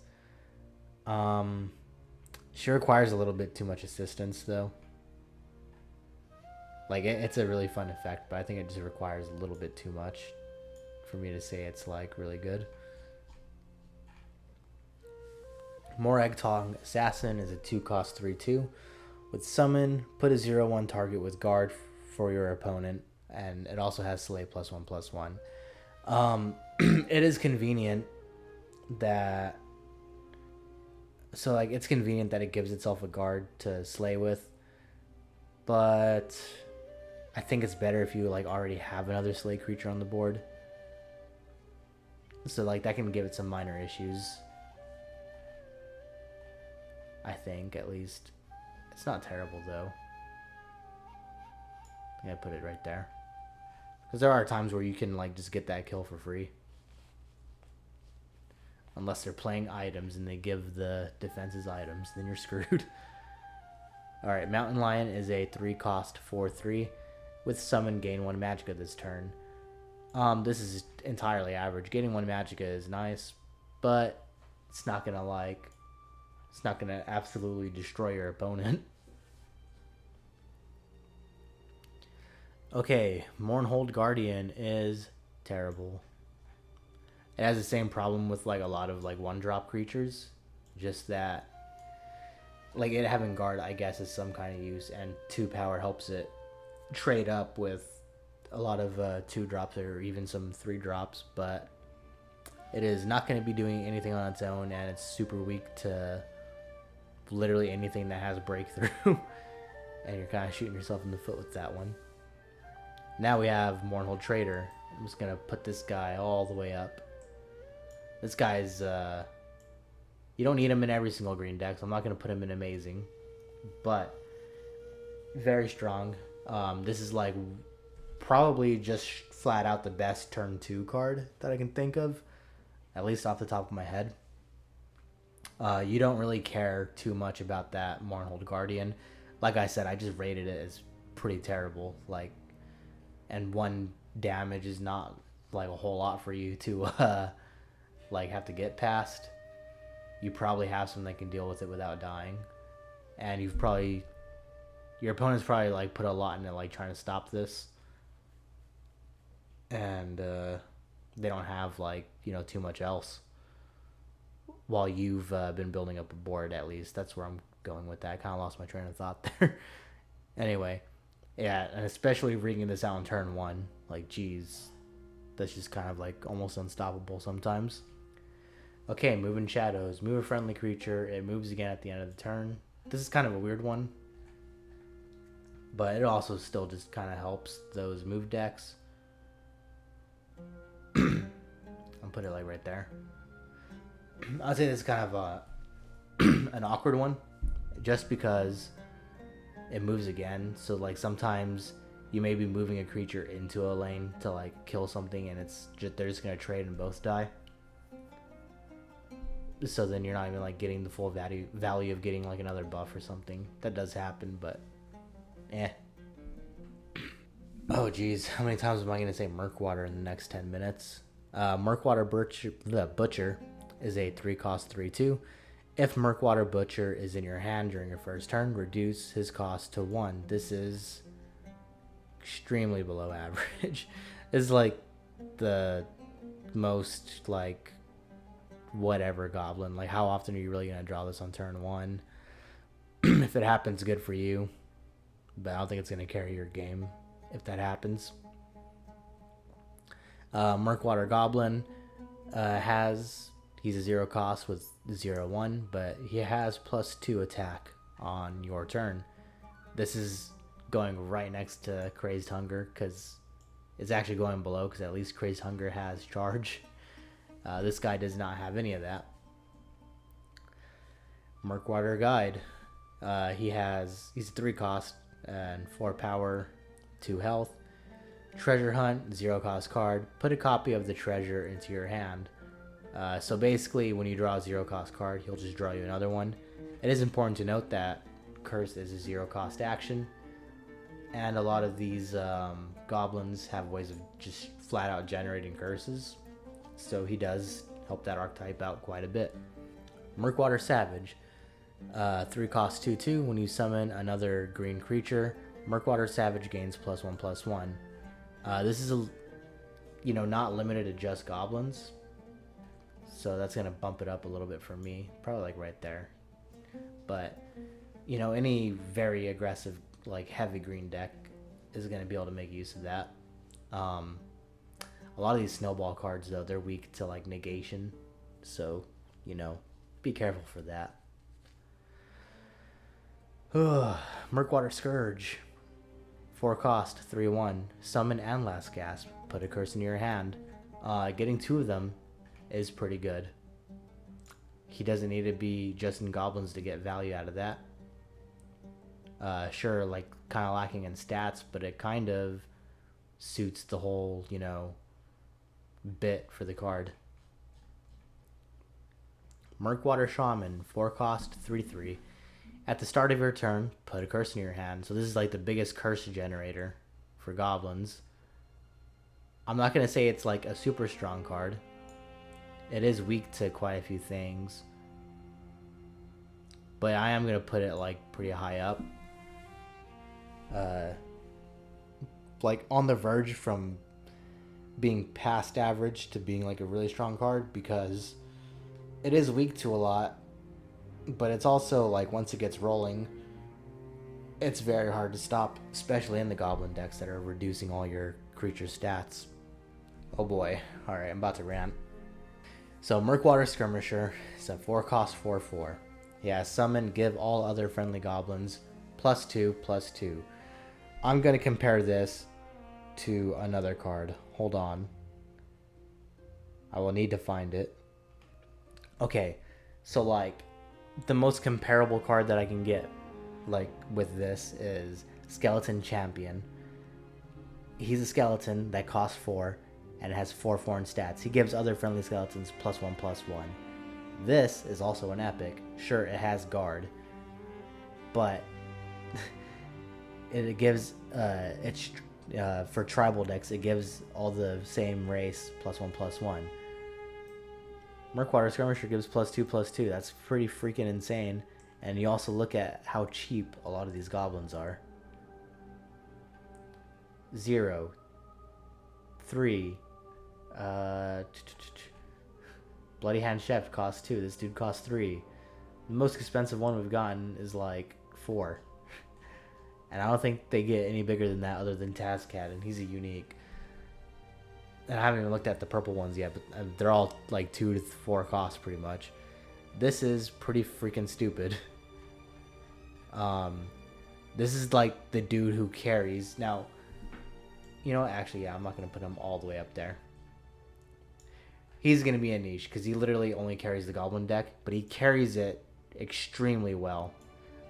She requires a little bit too much assistance, though. Like, it's a really fun effect, but I think it just requires a little bit too much for me to say it's, like, really good. Moragtong Assassin is a 2 cost 3/2. With Summon, put a 0/1 target with Guard for your opponent, and it also has Slay +1/+1. It is convenient that... So, like, it's convenient that it gives itself a Guard to Slay with, but I think it's better if you, like, already have another Slay creature on the board. So, like, that can give it some minor issues. I think, at least. It's not terrible, though. I'm gonna put it right there. Because there are times where you can, like, just get that kill for free. Unless they're playing items and they give the defenses items, then you're screwed. Alright, Mountain Lion is a 3 cost 4/3. with summon, gain 1 magicka this turn. This is entirely average. Gaining 1 magicka is nice, but it's not gonna absolutely destroy your opponent. Okay, Mournhold Guardian is terrible. It has the same problem with like a lot of like 1-drop creatures, just that like it having guard, I guess, is some kind of use, and 2 power helps it trade up with a lot of 2-drops or even some 3-drops, but it is not going to be doing anything on its own, and it's super weak to literally anything that has breakthrough. And you're kind of shooting yourself in the foot with that one. Now we have Mournhold Trader. I'm just going to put this guy all the way up. This guy's you don't need him in every single green deck, so I'm not going to put him in amazing, but very strong. This is like probably just flat out the best turn 2 card that I can think of, at least off the top of my head. You don't really care too much about that Mournhold Guardian. Like I said, I just rated it as pretty terrible. Like, and 1 damage is not like a whole lot for you to like have to get past. You probably have someone that can deal with it without dying, and your opponent's probably like put a lot into like trying to stop this, and they don't have like too much else. While you've been building up a board, at least that's where I'm going with that. I kind of lost my train of thought there. Anyway, yeah, and especially reading this out on turn 1, like geez, that's just kind of like almost unstoppable sometimes. Okay, Moving Shadows. Move a friendly creature. It moves again at the end of the turn. This is kind of a weird one, but it also still just kind of helps those move decks. I'll put it like right there. I'd say this is kind of an awkward one, just because it moves again. So like sometimes you may be moving a creature into a lane to like kill something, and they're just gonna trade and both die. So then you're not even like getting the full value of getting like another buff or something. That does happen, but Oh geez, how many times am I going to say Murkwater in the next 10 minutes? Murkwater Butcher is a 3-cost 3/2. If Murkwater Butcher is in your hand during your first turn, reduce his cost to 1. This is extremely below average. It's like the most like whatever goblin. Like, how often are you really going to draw this on turn 1? If it happens, good for you, but I don't think it's going to carry your game if that happens. Murkwater Goblin he's a 0 cost with 0/1, but he has +2 attack on your turn. This is going right next to Crazed Hunger, because it's actually going below, because at least Crazed Hunger has charge. This guy does not have any of that. Murkwater Guide. He's a 3 cost and 4 power, 2 health. Treasure Hunt, 0 cost card. Put a copy of the treasure into your hand. So basically, when you draw a 0 cost card, he'll just draw you another one. It is important to note that Curse is a 0 cost action, and a lot of these goblins have ways of just flat out generating curses. So he does help that archetype out quite a bit. Murkwater Savage. 3 cost 2/2. When you summon another green creature, Murkwater Savage gains +1/+1. This is not limited to just goblins, so that's gonna bump it up a little bit for me, probably like right there. But any very aggressive, like heavy green deck is gonna be able to make use of that. A lot of these snowball cards, though, they're weak to like negation, so be careful for that. Murkwater Scourge. 4 cost, 3/1. Summon and Last Gasp. Put a curse in your hand. Getting 2 of them is pretty good. He doesn't need to be just in goblins to get value out of that. Sure, like kind of lacking in stats, but it kind of suits the whole, bit for the card. Murkwater Shaman. 4 cost, 3/3. At the start of your turn, put a curse in your hand. So this is like the biggest curse generator for goblins. I'm not going to say it's like a super strong card. It is weak to quite a few things. But I am going to put it like pretty high up. Like on the verge from being past average to being like a really strong card, because it is weak to a lot, but it's also like once it gets rolling, it's very hard to stop, especially in the goblin decks that are reducing all your creature stats. Oh boy. Alright, I'm about to rant. So Murkwater Skirmisher is a 4-cost 4/4. He has summon, give all other friendly goblins +2/+2. I'm going to compare this to another card. Hold on. I will need to find it. Okay, so like the most comparable card that I can get like with this is Skeleton Champion. He's a skeleton that costs 4 and it has 4 in stats. He gives other friendly skeletons +1/+1. This is also an epic. Sure, it has guard, but it gives for tribal decks, it gives all the same race +1/+1. Murkwater Skirmisher gives +2/+2. That's pretty freaking insane. And you also look at how cheap a lot of these goblins are. 0, 3, Bloody Hand Chef costs 2. This dude costs 3. The most expensive one we've gotten is like 4. And I don't think they get any bigger than that other than Tazcat, and he's a unique. And I haven't even looked at the purple ones yet, but they're all like 2 to 4 costs pretty much. This is pretty freaking stupid. This is like the dude who carries. Now, you know what? Actually, yeah, I'm not going to put him all the way up there. He's going to be a niche because he literally only carries the goblin deck, but he carries it extremely well.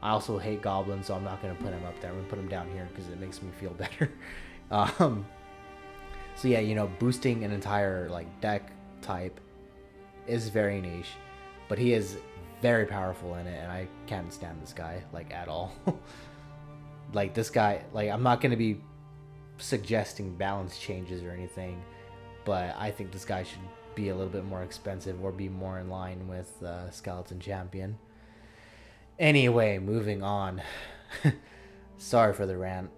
I also hate goblins, so I'm not going to put him up there. I'm going to put him down here because it makes me feel better. So yeah, you know, boosting an entire like deck type is very niche, but he is very powerful in it, and I can't stand this guy like at all. Like this guy, like I'm not going to be suggesting balance changes or anything, but I think this guy should be a little bit more expensive or be more in line with Skeleton Champion. Anyway, moving on. Sorry for the rant.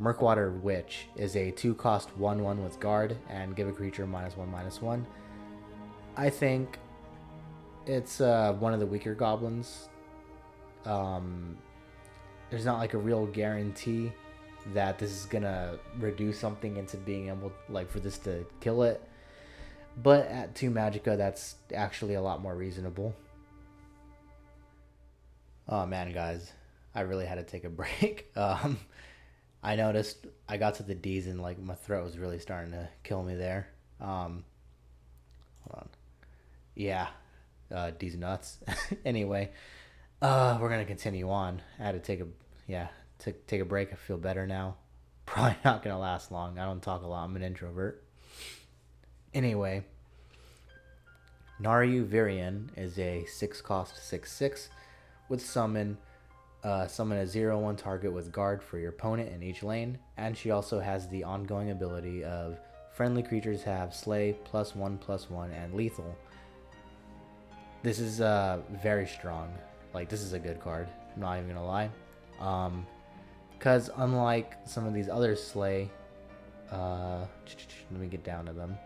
Murkwater Witch is a 2-cost 1/1 with guard and give a creature -1/-1. I think it's one of the weaker goblins. There's not like a real guarantee that this is gonna reduce something into being able like for this to kill it, but at 2 magicka that's actually a lot more reasonable. Oh man, guys, I really had to take a break. I noticed I got to the D's and like my throat was really starting to kill me there. Hold on. Yeah, D's nuts. Anyway, we're gonna continue on. I had to take a break. I feel better now. Probably not gonna last long. I don't talk a lot. I'm an introvert. Anyway, Naryu Virion is a 6-cost 6/6 with summon. Summon a 0/1 target with guard for your opponent in each lane, and she also has the ongoing ability of friendly creatures have slay +1/+1 and lethal. This is very strong. Like this is a good card. I'm not even gonna lie. Because unlike some of these other slay, let me get down to them.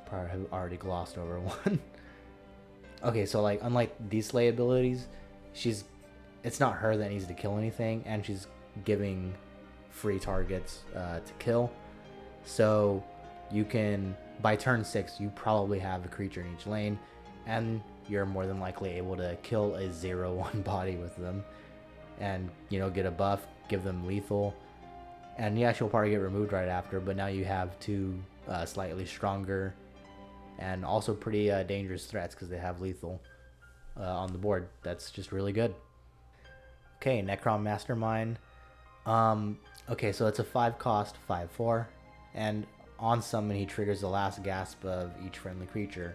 Probably have already glossed over one. Okay, so like unlike these slay abilities, it's not her that needs to kill anything, and she's giving free targets to kill. So you can, by turn 6, you probably have a creature in each lane, and you're more than likely able to kill a 0/1 body with them, and you know, get a buff, give them lethal, and yeah, she'll probably get removed right after. But now you have 2 slightly stronger and also pretty dangerous threats because they have lethal on the board. That's just really good. Okay, Necron Mastermind. Okay, so it's a 5-cost 5/4, and on summon he triggers the last gasp of each friendly creature.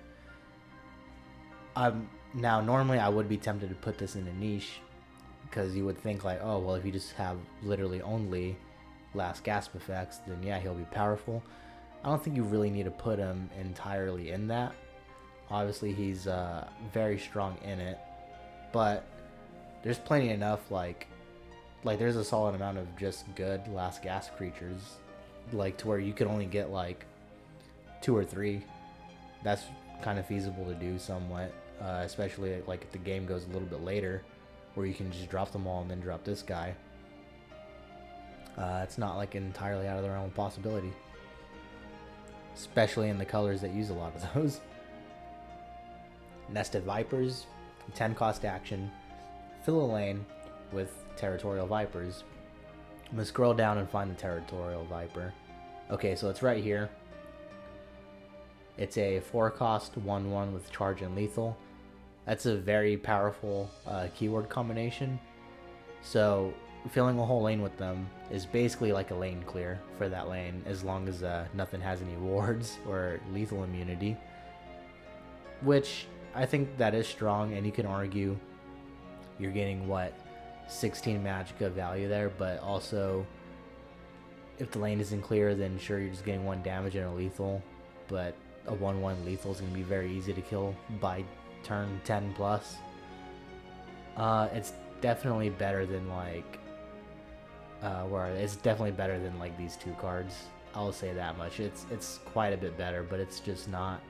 Now normally I would be tempted to put this in a niche, because you would think like, oh well, if you just have literally only last gasp effects, then yeah, he'll be powerful. I don't think you really need to put him entirely in that. Obviously, he's very strong in it, but there's plenty enough like there's a solid amount of just good last gasp creatures, like to where you could only get like 2 or 3. That's kind of feasible to do somewhat, especially like if the game goes a little bit later, where you can just drop them all and then drop this guy. It's not like entirely out of the realm of possibility, especially in the colors that use a lot of those. Nested Vipers, 10 cost action, fill a lane with Territorial Vipers. I'm gonna scroll down and find the Territorial Viper. Okay, so it's right here. It's a 4 cost 1/1 with charge and lethal. That's a very powerful keyword combination. So filling a whole lane with them is basically like a lane clear for that lane, as long as nothing has any wards or lethal immunity, which I think that is strong. And you can argue you're getting what, 16 magicka value there, but also if the lane isn't clear, then sure, you're just getting 1 damage and a lethal, but a 1/1 lethal is going to be very easy to kill by turn 10 plus. It's definitely better than like it's definitely better than like these 2 cards. I'll say that much. It's quite a bit better, but it's just not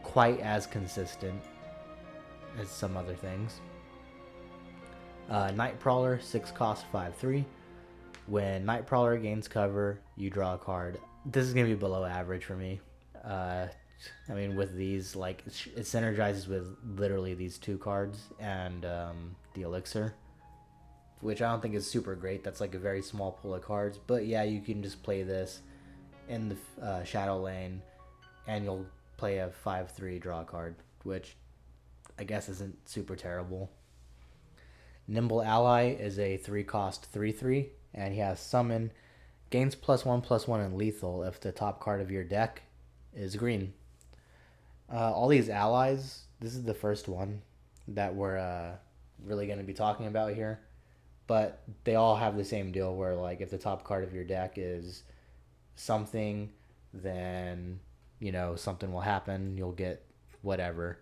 quite as consistent as some other things. Nightprowler, 6 cost 5/3. When Nightprowler gains cover, you draw a card. This is gonna be below average for me. I mean, with these, like, it synergizes with literally these 2 cards and the Elixir, which I don't think is super great. That's like a very small pool of cards, but yeah, you can just play this in the Shadow lane, and you'll play a 5/3 draw card, which I guess isn't super terrible. Nimble Ally is a 3 cost 3/3, and he has Summon, gains +1/+1 and lethal if the top card of your deck is green. All these allies, this is the first one that we're really going to be talking about here, but they all have the same deal where, like, if the top card of your deck is something, then, you know, something will happen. You'll get whatever.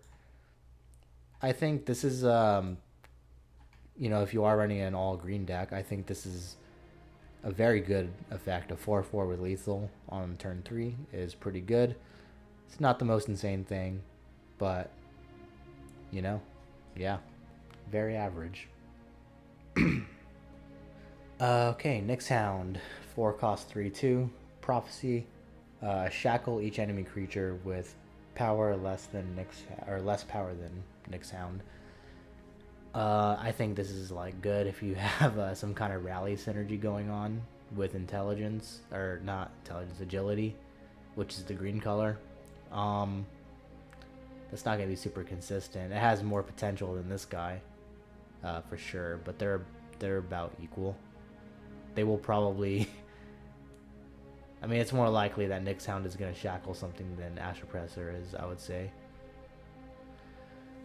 I think this is, you know, if you are running an all green deck, I think this is a very good effect. A 4/4 with lethal on turn 3 is pretty good. It's not the most insane thing, but, you know, yeah, very average. Okay, Nyx Hound, 4 cost 3/2, Prophecy, shackle each enemy creature with power less than less power than Nyx Hound. I think this is like good if you have some kind of rally synergy going on with intelligence, or not intelligence, agility, which is the green color. That's not gonna be super consistent. It has more potential than this guy, for sure, but they're about equal. They will probably I mean, it's more likely that Nyx Hound is gonna shackle something than Ash Oppressor is, I would say.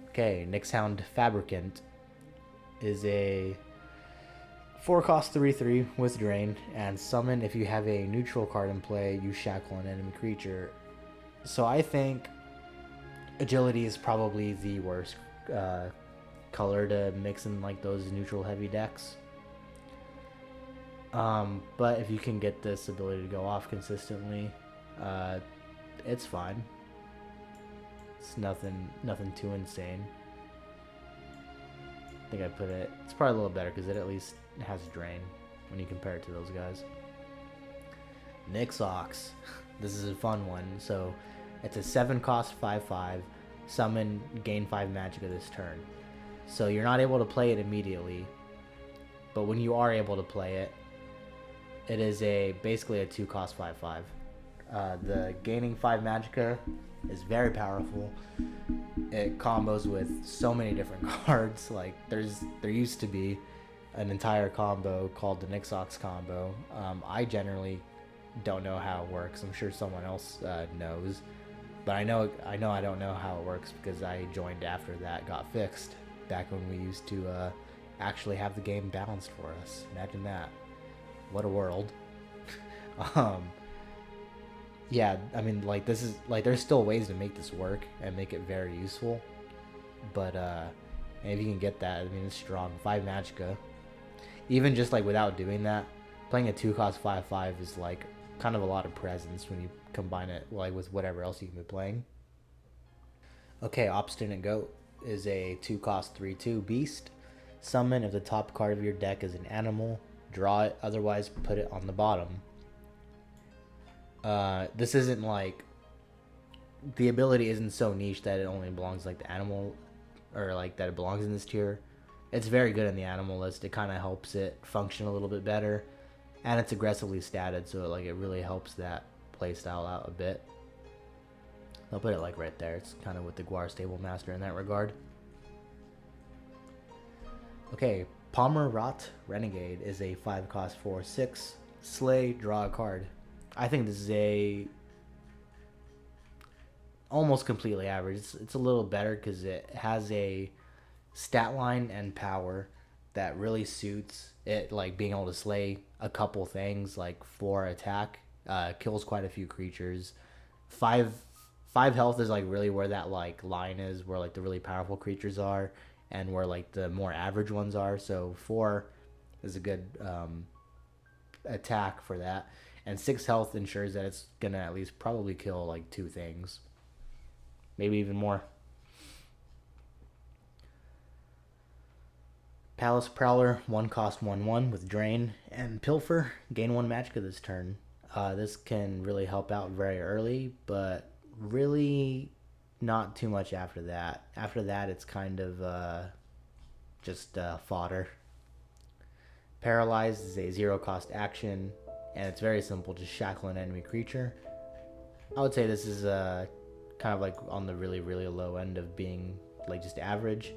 Okay, Nyx Hound Fabricant is a 4 cost 3/3 with Drain, and Summon if you have a neutral card in play, you shackle an enemy creature. So I think Agility is probably the worst color to mix in like those neutral heavy decks. But if you can get this ability to go off consistently, it's fine. It's nothing too insane. I think I put it, it's probably a little better because it at least has Drain when you compare it to those guys. Nyxox. This is a fun one. So it's a 7 cost 5/5, summon, gain 5 magic of this turn. So you're not able to play it immediately, but when you are able to play it, it is basically a 2 cost 5/5. The gaining 5 magicka is very powerful. It combos with so many different cards. Like there used to be an entire combo called the Nyxox combo. I generally don't know how it works. I'm sure someone else knows, but I know I don't know how it works because I joined after that got fixed, back when we used to actually have the game balanced for us. Imagine that. What a world. um, yeah, I mean, like, this is, like, there's still ways to make this work and make it very useful. But, and if you can get that, I mean, it's strong. 5 Magicka. Even just, like, without doing that, playing a 2-cost 5/5 is, like, kind of a lot of presence when you combine it, like, with whatever else you can be playing. Okay, Obstinate Goat is a 2-cost 3/2 beast. Summon if the top card of your deck is an animal. Draw it, otherwise put it on the bottom. This isn't like, the ability isn't so niche that it only belongs like the animal, or like that it belongs in this tier. It's very good in the animal list. It kind of helps it function a little bit better, and it's aggressively statted, so like it really helps that playstyle out a bit. I'll put it like right there. It's kind of with the Guar Stable Master in that regard. Okay, Palmer Rot Renegade is a 5-cost 4/6 slay, draw a card. I think this is a almost completely average. It's a little better because it has a stat line and power that really suits it, like being able to slay a couple things, like 4 attack, kills quite a few creatures. 5 health is like really where that like line is, where like the really powerful creatures are and where like the more average ones are. So 4 is a good attack for that, and 6 health ensures that it's gonna at least probably kill like 2 things, maybe even more. Palace Prowler, 1-cost 1/1 with Drain and Pilfer. Gain 1 Magicka this turn. This can really help out very early, but really not too much after that. After that, it's kind of just fodder. Paralyzed is a 0-cost action, and it's very simple. Just shackle an enemy creature. I would say this is kind of like on the really, really low end of being like just average.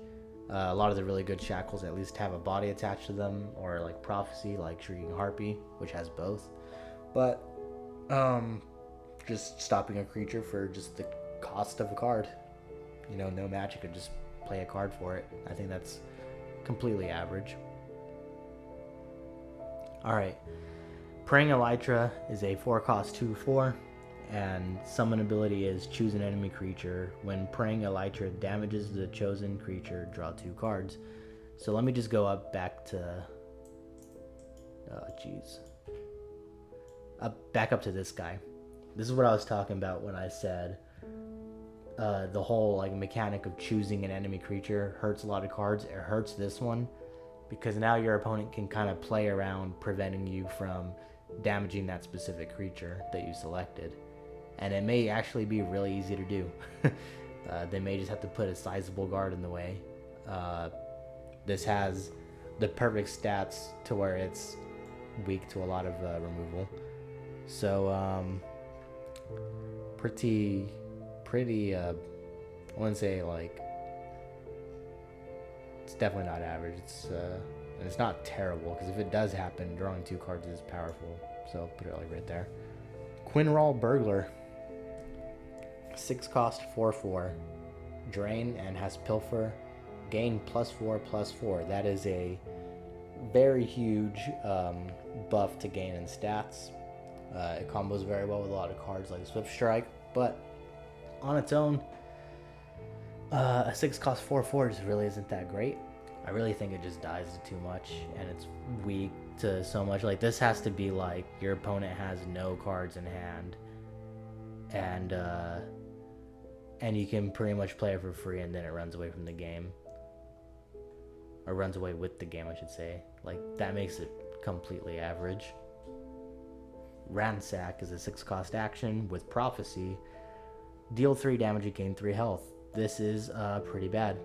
A lot of the really good shackles at least have a body attached to them, or like Prophecy, like Shrieking Harpy, which has both. But just stopping a creature for just the cost of a card, you know, no magic, and just play a card for it. I think that's completely average. Alright, Praying Elytra is a 4-cost 2/4, and summon ability is choose an enemy creature. When Praying Elytra damages the chosen creature, draw 2 cards. So let me just go back to back up to this guy. This is what I was talking about when I said the whole like mechanic of choosing an enemy creature hurts a lot of cards. It hurts this one because now your opponent can kind of play around preventing you from damaging that specific creature that you selected. And it may actually be really easy to do. They may just have to put a sizable guard in the way. This has the perfect stats to where it's weak to a lot of removal. So, pretty, I wouldn't say like, it's definitely not average. It's not terrible, because if it does happen, drawing 2 cards is powerful. So I'll put it like right there. Quinral Burglar, 6-cost 4/4, Drain and has Pilfer. Gain +4/+4. That is a very huge buff to gain in stats. It combos very well with a lot of cards like Swift Strike, but on its own, a 6-cost 4/4 just really isn't that great. I really think it just dies to too much, and it's weak to so much. Like, this has to be like your opponent has no cards in hand, and you can pretty much play it for free, and then it runs away from the game. Or runs away with the game, I should say. Like, that makes it completely average. Ransack is a 6-cost action with Prophecy. Deal 3 damage and gain 3 health. This is pretty bad.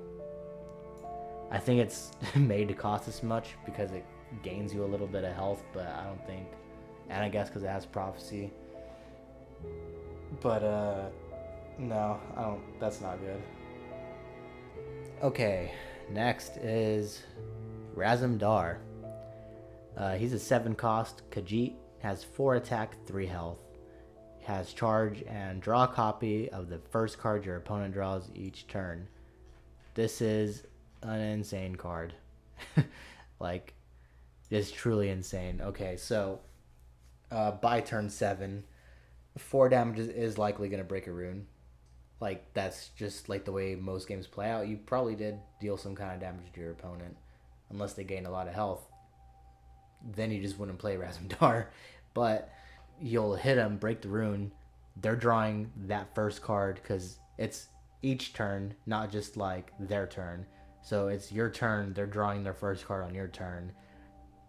I think it's made to cost this much because it gains you a little bit of health, but I don't think... And I guess because it has Prophecy. But, no, I don't... That's not good. Okay, next is Razumdar. He's a 7-cost Khajiit, has 4 attack, 3 health. Has charge and draw a copy of the first card your opponent draws each turn. This is an insane card. Like, just truly insane. Okay, so by turn 7, 4 damage is likely going to break a rune. Like, that's just like the way most games play out. You probably did deal some kind of damage to your opponent, unless they gain a lot of health. Then you just wouldn't play Razumdar. But you'll hit them, break the rune. They're drawing that first card because it's each turn, not just like their turn. So it's your turn, they're drawing their first card on your turn.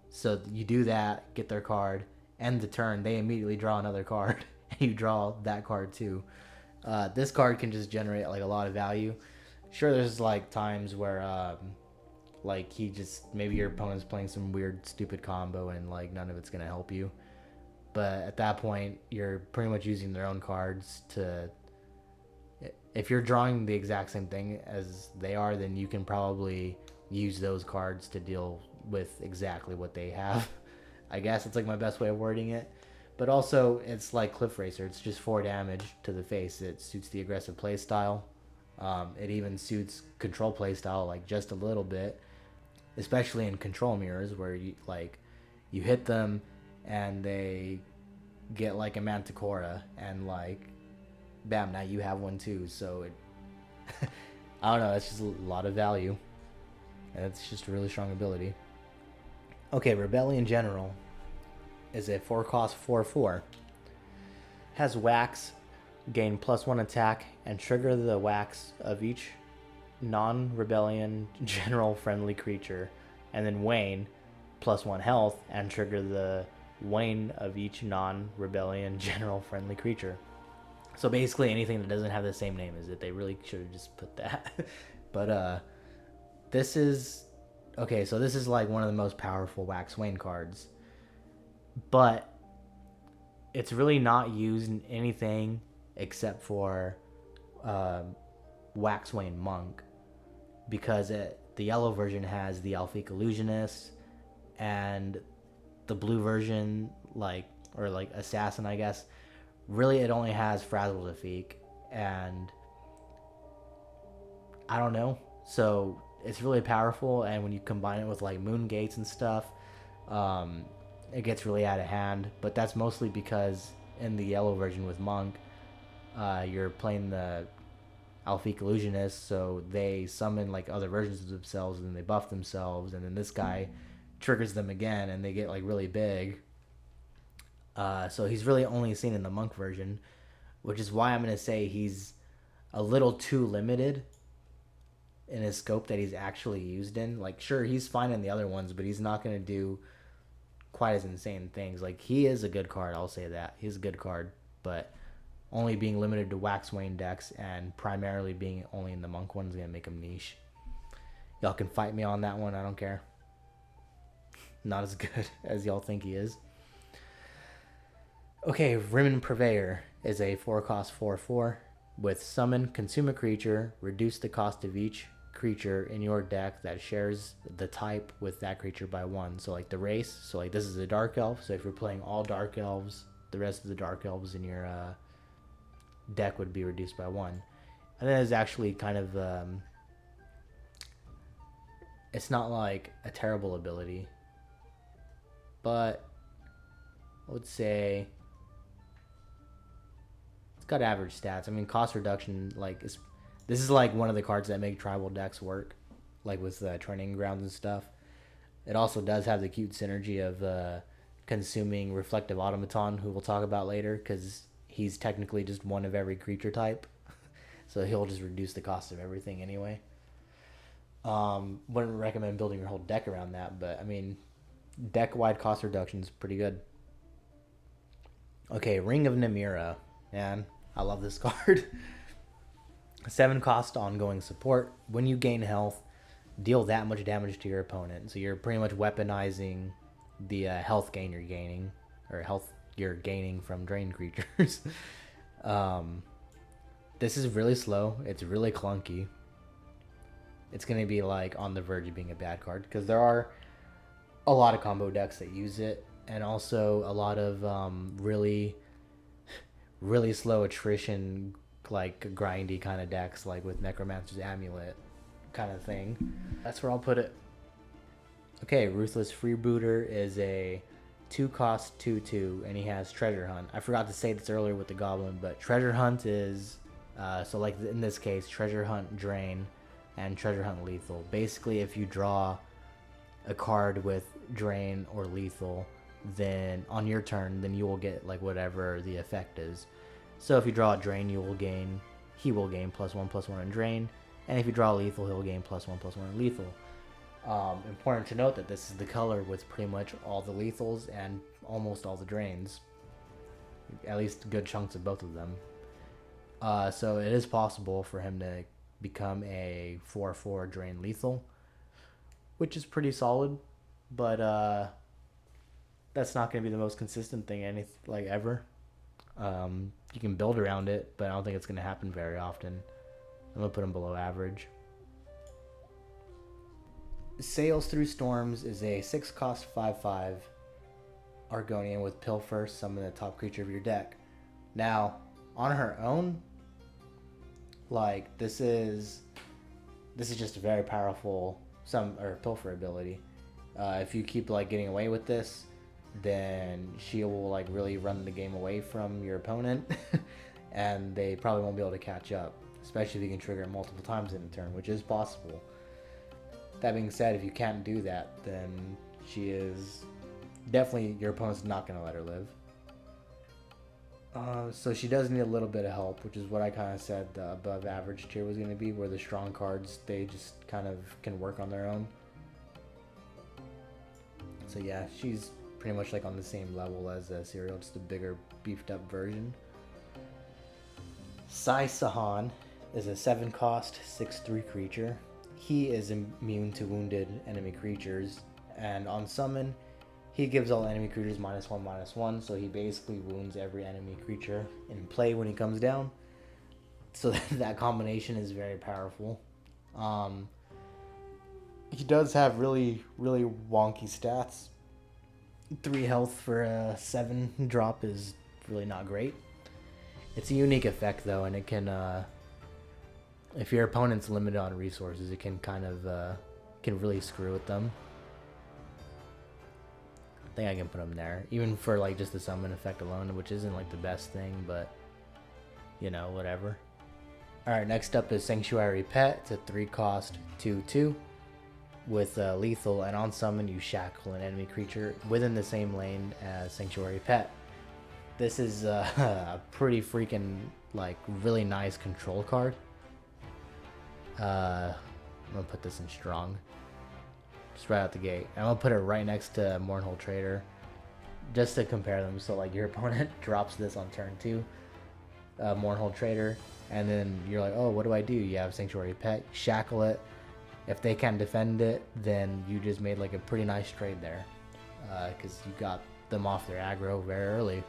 So you do that, get their card, end the turn, they immediately draw another card, and you draw that card too. This card can just generate like a lot of value. Sure, there's like times where like he just, maybe your opponent's playing some weird stupid combo and like none of it's gonna help you. But at that point, you're pretty much using their own cards to. If you're drawing the exact same thing as they are, then you can probably use those cards to deal with exactly what they have. I guess it's like my best way of wording it. But also, it's like Cliff Racer. It's just 4 damage to the face. It suits the aggressive playstyle. It even suits control playstyle like just a little bit, especially in control mirrors where you hit them and they get like a Manticora and like bam, now you have one too. So it I don't know, it's just a lot of value. And it's just a really strong ability. Okay, Rebellion General is a 4-cost 4/4. Has Wax, gain +1 attack, and trigger the Wax of each non-Rebellion General friendly creature. And then Wane, +1 health, and trigger the Wane of each non-Rebellion General friendly creature. So basically anything that doesn't have the same name as it. They really should have just put that. But this is... Okay, so this is like one of the most powerful Wax Wane cards. But it's really not used in anything except for Wax Wane Monk. Because the yellow version has the Alphic Illusionist, and the blue version, or Assassin, I guess, really it only has Frazzle Defeat, and I don't know. So it's really powerful, and when you combine it with like Moon Gates and stuff, it gets really out of hand. But that's mostly because in the yellow version with Monk, you're playing the Alphic Illusionist, so they summon like other versions of themselves and they buff themselves, and then this guy triggers them again and they get like really big. So he's really only seen in the Monk version, which is why I'm going to say he's a little too limited in his scope that he's actually used in. Like, sure, he's fine in the other ones, but he's not going to do quite as insane things. Like, he is a good card, I'll say that. He's a good card, but only being limited to Wax Wane decks and primarily being only in the Monk one is going to make him niche. Y'all can fight me on that one, I don't care. Not as good as y'all think he is. Okay, Rimmen Purveyor is a 4-cost 4/4 with summon, consume a creature, reduce the cost of each creature in your deck that shares the type with that creature by 1. So like the race, so like this is a Dark Elf, so if you're playing all Dark Elves, the rest of the Dark Elves in your deck would be reduced by 1. And that is actually kind of, it's not like a terrible ability, but I would say got average stats. I mean, cost reduction, like, this is like one of the cards that make tribal decks work, like with training grounds and stuff. It also does have the cute synergy of consuming Reflective Automaton, who we'll talk about later, because he's technically just one of every creature type. So he'll just reduce the cost of everything anyway. Wouldn't recommend building your whole deck around that, but I mean, deck-wide cost reduction is pretty good. Okay, Ring of Namira. Man, I love this card. 7 cost ongoing support. When you gain health, deal that much damage to your opponent. So you're pretty much weaponizing the health gain you're gaining, or health you're gaining from drained creatures. This is really slow. It's really clunky. It's going to be like on the verge of being a bad card, because there are a lot of combo decks that use it, and also a lot of really slow attrition, like grindy kind of decks, like with Necromancer's Amulet kind of thing. That's where I'll put it. Okay, Ruthless Freebooter is a 2-cost 2/2, and he has Treasure Hunt. I forgot to say this earlier with the Goblin, but Treasure Hunt is, so like in this case, Treasure Hunt Drain and Treasure Hunt Lethal. Basically, if you draw a card with Drain or Lethal, then on your turn, then you will get like whatever the effect is. So if you draw a Drain, he will gain +1/+1 in Drain, and if you draw Lethal, he'll gain +1/+1 in Lethal. Important to note that this is the color with pretty much all the lethals and almost all the drains. At least good chunks of both of them. So it is possible for him to become a 4/4 drain lethal, which is pretty solid, but that's not going to be the most consistent thing ever. You can build around it, but I don't think it's going to happen very often. I'm going to put him below average. Sails Through Storms is a 6-cost 5/5 Argonian with Pilfer, summon the top creature of your deck. Now, on her own, like this is just a very powerful Pilfer ability. If you keep like getting away with this, then she will like really run the game away from your opponent, and they probably won't be able to catch up. Especially if you can trigger it multiple times in a turn, which is possible. That being said, if you can't do that, then she is definitely, your opponent's not going to let her live. So she does need a little bit of help, which is what I kind of said the above average tier was going to be, where the strong cards, they just kind of can work on their own. So yeah, she's pretty much like on the same level as Serial, just a bigger, beefed up version. Sai Sahan is a 7-cost 6/3 creature. He is immune to wounded enemy creatures, and on summon, he gives all enemy creatures -1/-1, so he basically wounds every enemy creature in play when he comes down. So that combination is very powerful. He does have really, really wonky stats. 3 health for a 7 drop is really not great. It's a unique effect though, and it can, if your opponent's limited on resources, it can kind of, can really screw with them. I think I can put him there, even for like just the summon effect alone, which isn't like the best thing, but you know, whatever. Alright, next up is Sanctuary Pet. It's a 3-cost 2/2 with lethal, and on summon you shackle an enemy creature within the same lane as Sanctuary Pet. This is a pretty freaking like really nice control card. I'm gonna put this in strong, just right out the gate. I'm gonna put it right next to Mournhold Trader, just to compare them. So like your opponent drops this on turn 2, Mournhold Trader, and then you're like, oh, what do I do? You have Sanctuary Pet, shackle it. If they can't defend it, then you just made like a pretty nice trade there, because you got them off their aggro very early.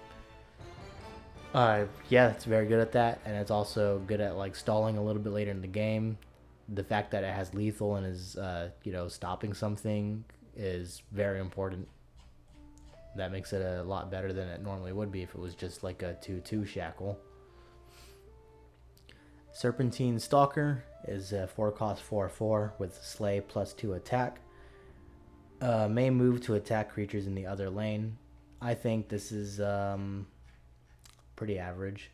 Yeah, it's very good at that, and it's also good at like stalling a little bit later in the game. The fact that it has lethal and is, you know, stopping something is very important. That makes it a lot better than it normally would be if it was just like a 2/2 shackle. Serpentine Stalker is a 4-cost 4/4 with Slay +2 attack. May move to attack creatures in the other lane. I think this is pretty average.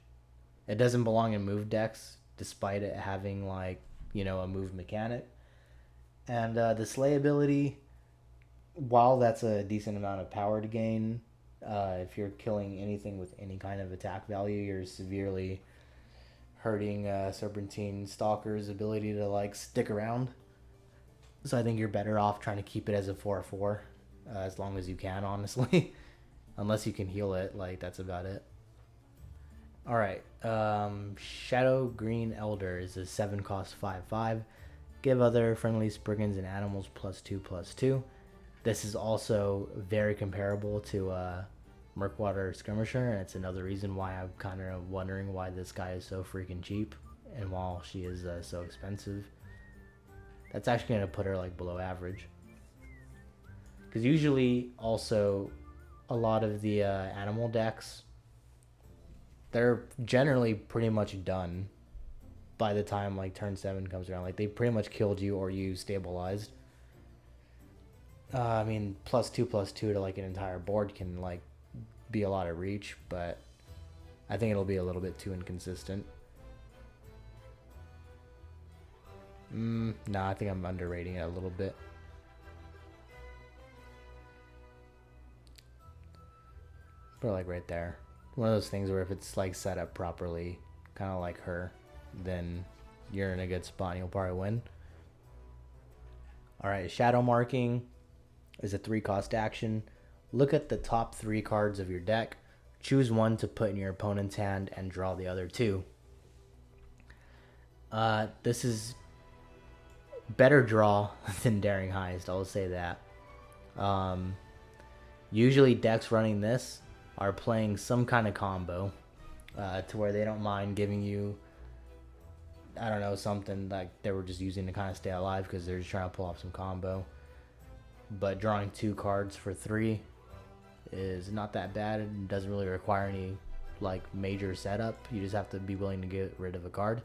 It doesn't belong in move decks, despite it having like, you know, a move mechanic. And the Slay ability, while that's a decent amount of power to gain, if you're killing anything with any kind of attack value, you're severely hurting Serpentine Stalker's ability to like stick around. So I think you're better off trying to keep it as a 4/4 as long as you can, honestly. Unless you can heal it, like that's about it. Alright, Shadow Green Elder is a 7-cost 5/5. Give other friendly Spriggans and animals +2/+2. This is also very comparable to Murkwater Skirmisher, and it's another reason why I'm kind of wondering why this guy is so freaking cheap, and while she is so expensive. That's actually going to put her like below average. Because usually also a lot of the animal decks, they're generally pretty much done by the time like turn 7 comes around. Like they pretty much killed you or you stabilized. I mean, +2/+2 to like an entire board can like be a lot of reach, but I think it'll be a little bit too inconsistent. No, I think I'm underrating it a little bit. Put it like right there. One of those things where if it's like set up properly, kind of like her, then you're in a good spot and you'll probably win. Alright, shadow marking is a 3-cost action. Look at the top 3 cards of your deck. Choose one to put in your opponent's hand and draw the other 2. This is better draw than Daring Heist, I'll say that. Usually decks running this are playing some kind of combo to where they don't mind giving you, I don't know, something like they were just using to kind of stay alive because they're just trying to pull off some combo. But drawing 2 cards for 3 is not that bad. It doesn't really require any like major setup. You just have to be willing to get rid of a card.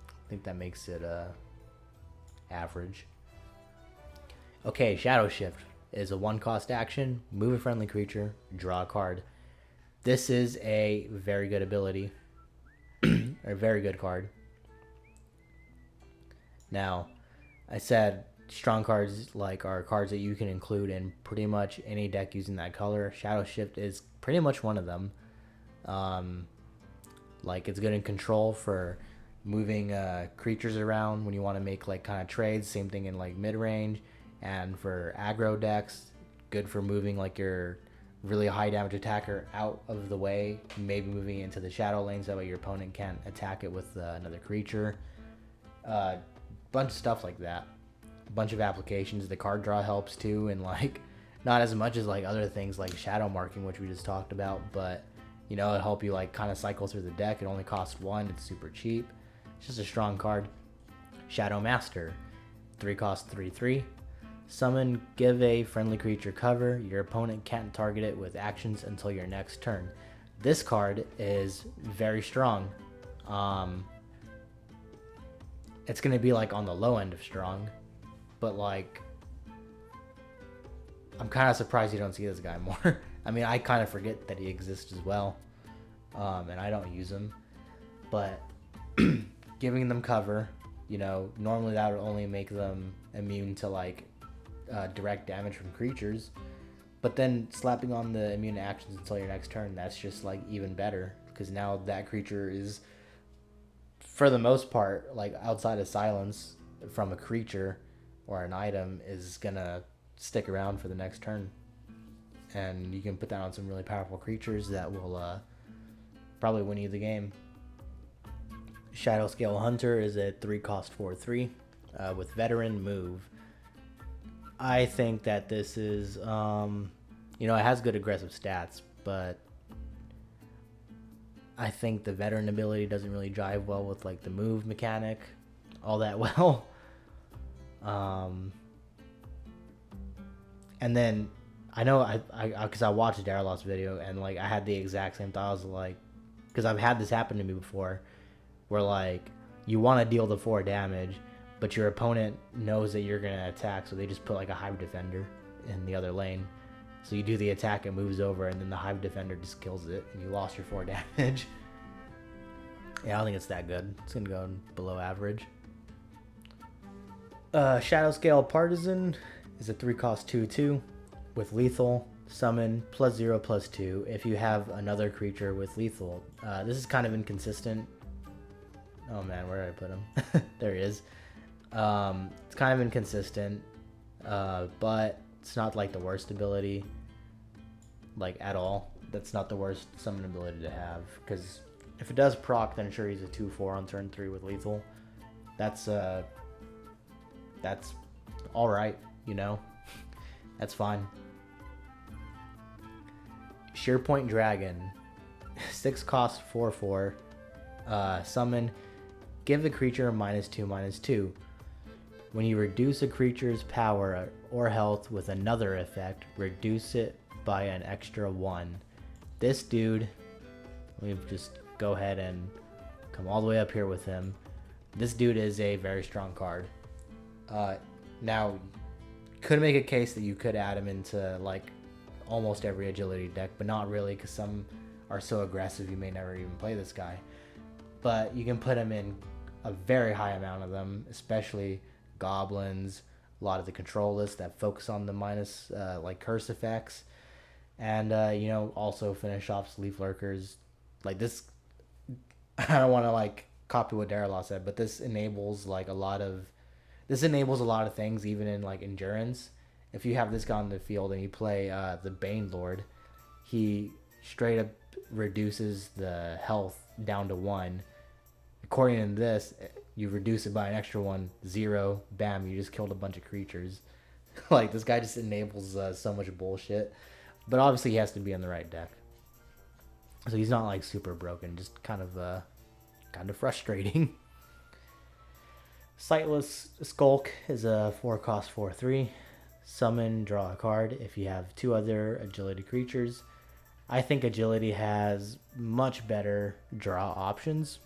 I think that makes it average. Okay, Shadow Shift is a 1-cost action. Move a friendly creature, draw a card. This is a very good ability. Or a very good card. Now, I said strong cards like are cards that you can include in pretty much any deck using that color. Shadow Shift is pretty much one of them. Like it's good in control for moving creatures around when you want to make like kind of trades. Same thing in like mid range, and for aggro decks, good for moving like your really high damage attacker out of the way, maybe moving into the shadow lane so that way your opponent can't attack it with another creature. Bunch of stuff like that. A bunch of applications. The card draw helps too, and like not as much as like other things like shadow marking, which we just talked about, but you know, it'll help you like kind of cycle through the deck. It only costs 1. It's super cheap. It's just a strong card. Shadow Master, 3-cost 3/3. Summon, give a friendly creature cover. Your opponent can't target it with actions until your next turn. This card is very strong. It's going to be like on the low end of strong, but like I'm kind of surprised you don't see this guy more. I mean, I kind of forget that he exists as well, and I don't use him, but giving them cover, you know, normally that would only make them immune to like direct damage from creatures, but then slapping on the immune actions until your next turn, that's just like even better, because now that creature is, for the most part, like outside of silence from a creature or an item, is gonna stick around for the next turn, and you can put that on some really powerful creatures that will probably win you the game. Shadow Scale Hunter is a 3-cost 4/3 with veteran move. I think that this is, you know, it has good aggressive stats, but I think the veteran ability doesn't really jive well with like the move mechanic all that well. And then I know because I watched Darylot's video and like I had the exact same thought. I was like, because I've had this happen to me before, where like you want to deal the 4 damage, but your opponent knows that you're gonna attack, so they just put like a Hive Defender in the other lane. So you do the attack, it moves over, and then the Hive Defender just kills it, and you lost your 4 damage. Yeah, I don't think it's that good. It's gonna go below average. Shadow Scale Partisan is a 3-cost 2/2 with lethal. Summon +0/+2 if you have another creature with lethal. This is kind of inconsistent. Oh man, where did I put him? There he is. It's kind of inconsistent, but it's not like the worst ability, like at all. That's not the worst summon ability to have, because if it does proc, then sure, he's a 2/4 on turn 3 with lethal. That's all right, you know. That's fine. Shearpoint Dragon, 6-cost 4/4. Summon, give the creature a -2/-2. When you reduce a creature's power or health with another effect, reduce it by an extra 1. This dude, let me just go ahead and come all the way up here with him. This dude is a very strong card. Now, could make a case that you could add him into like almost every agility deck, but not really, because some are so aggressive you may never even play this guy. But you can put him in a very high amount of them, especially goblins, a lot of the control lists that focus on the minus like curse effects, and you know, also finish off leaf lurkers. Like this, I don't want to like copy what Darrell said, but this enables like a lot of things, even in like endurance. If you have this guy on the field and you play the Bane Lord, he straight up reduces the health down to 1. According to this, you reduce it by an extra 1, 0, bam, you just killed a bunch of creatures. Like, this guy just enables so much bullshit. But obviously he has to be in the right deck. So he's not like super broken, just kind of frustrating. Sightless Skulk is a 4-cost 4/3. Summon, draw a card if you have 2 other agility creatures. I think agility has much better draw options.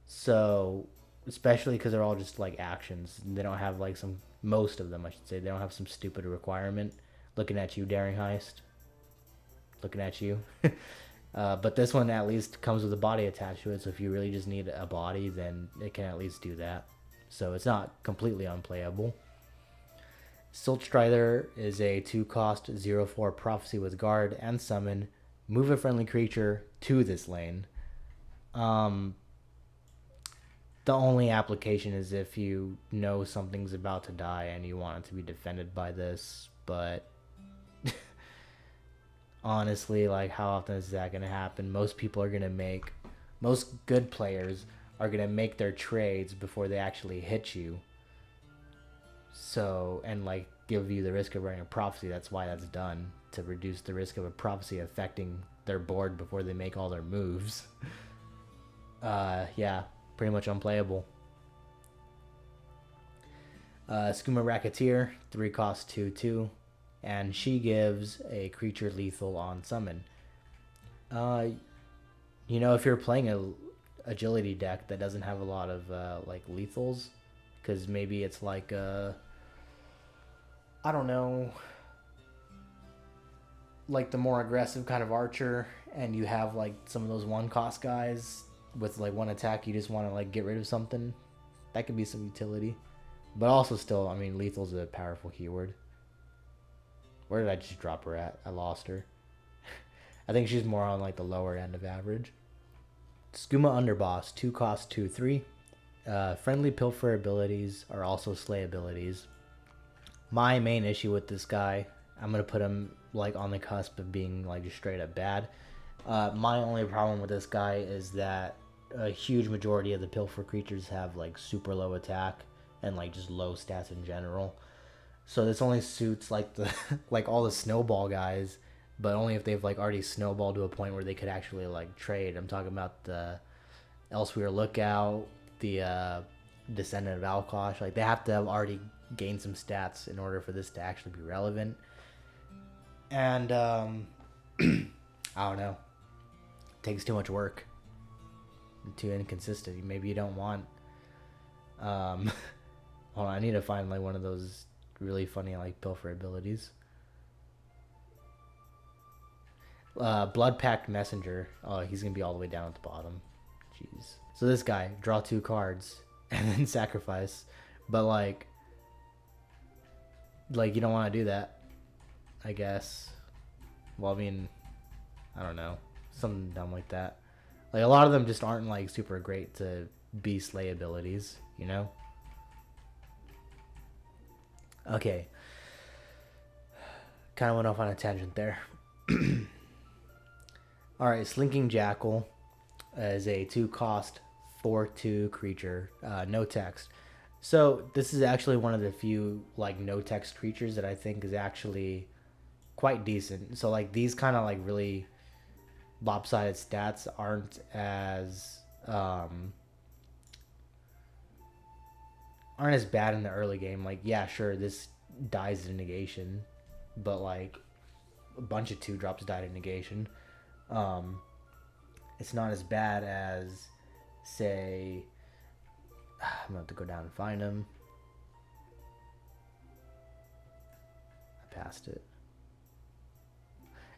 So, especially because they're all just like actions. They don't have like most of them, I should say, they don't have some stupid requirement. Looking at you, Daring Heist. Looking at you. But this one at least comes with a body attached to it, so if you really just need a body, then it can at least do that. So it's not completely unplayable. Silt Strider is a 2-cost 0/4 prophecy with guard and summon. Move a friendly creature to this lane. The only application is if you know something's about to die and you want it to be defended by this, but honestly, like, how often is that going to happen? Most good players are going to make their trades before they actually hit you. So, and like give you the risk of running a prophecy. That's why that's done, to reduce the risk of a prophecy affecting their board before they make all their moves. Yeah, pretty much unplayable. Skooma Racketeer, 3-cost 2/2, and she gives a creature lethal on summon. You know, if you're playing a agility deck that doesn't have a lot of like lethals, because maybe it's like I don't know, like the more aggressive kind of archer, and you have like some of those 1-cost guys with like 1 attack, you just want to like get rid of something, that could be some utility. But also still, I mean, lethal's a powerful keyword. Where did I just drop her at? I lost her. I think she's more on like the lower end of average. Skooma Underboss, 2-cost 2/3. Friendly Pilfer abilities are also Slay abilities. My main issue with this guy, I'm going to put him like on the cusp of being like just straight up bad. My only problem with this guy is that a huge majority of the Pilfer creatures have like super low attack and like just low stats in general. So this only suits like the like all the snowball guys, but only if they've like already snowballed to a point where they could actually like trade. I'm talking about the Elsewhere Lookout, the Descendant of Alkosh. Like, they have to have already gained some stats in order for this to actually be relevant. And I don't know, it takes too much work, too inconsistent. Maybe you don't want hold on, I need to find like one of those really funny like pilfer abilities. Blood Pact Messenger. Oh, he's gonna be all the way down at the bottom. Jeez. So this guy, draw 2 cards and then sacrifice, but like you don't want to do that, I guess. Well, I mean, I don't know, something dumb like that. Like, a lot of them just aren't like super great to be slay abilities, you know? Okay. Kind of went off on a tangent there. Alright, Slinking Jackal is a 2-cost 4/2 creature, no text. So this is actually one of the few like no text creatures that I think is actually quite decent. So like these kind of like really lopsided stats aren't as bad in the early game. Like, yeah, sure, this dies to negation, but like a bunch of 2-drops die to negation. It's not as bad as, say, I'm gonna have to go down and find them. cast it.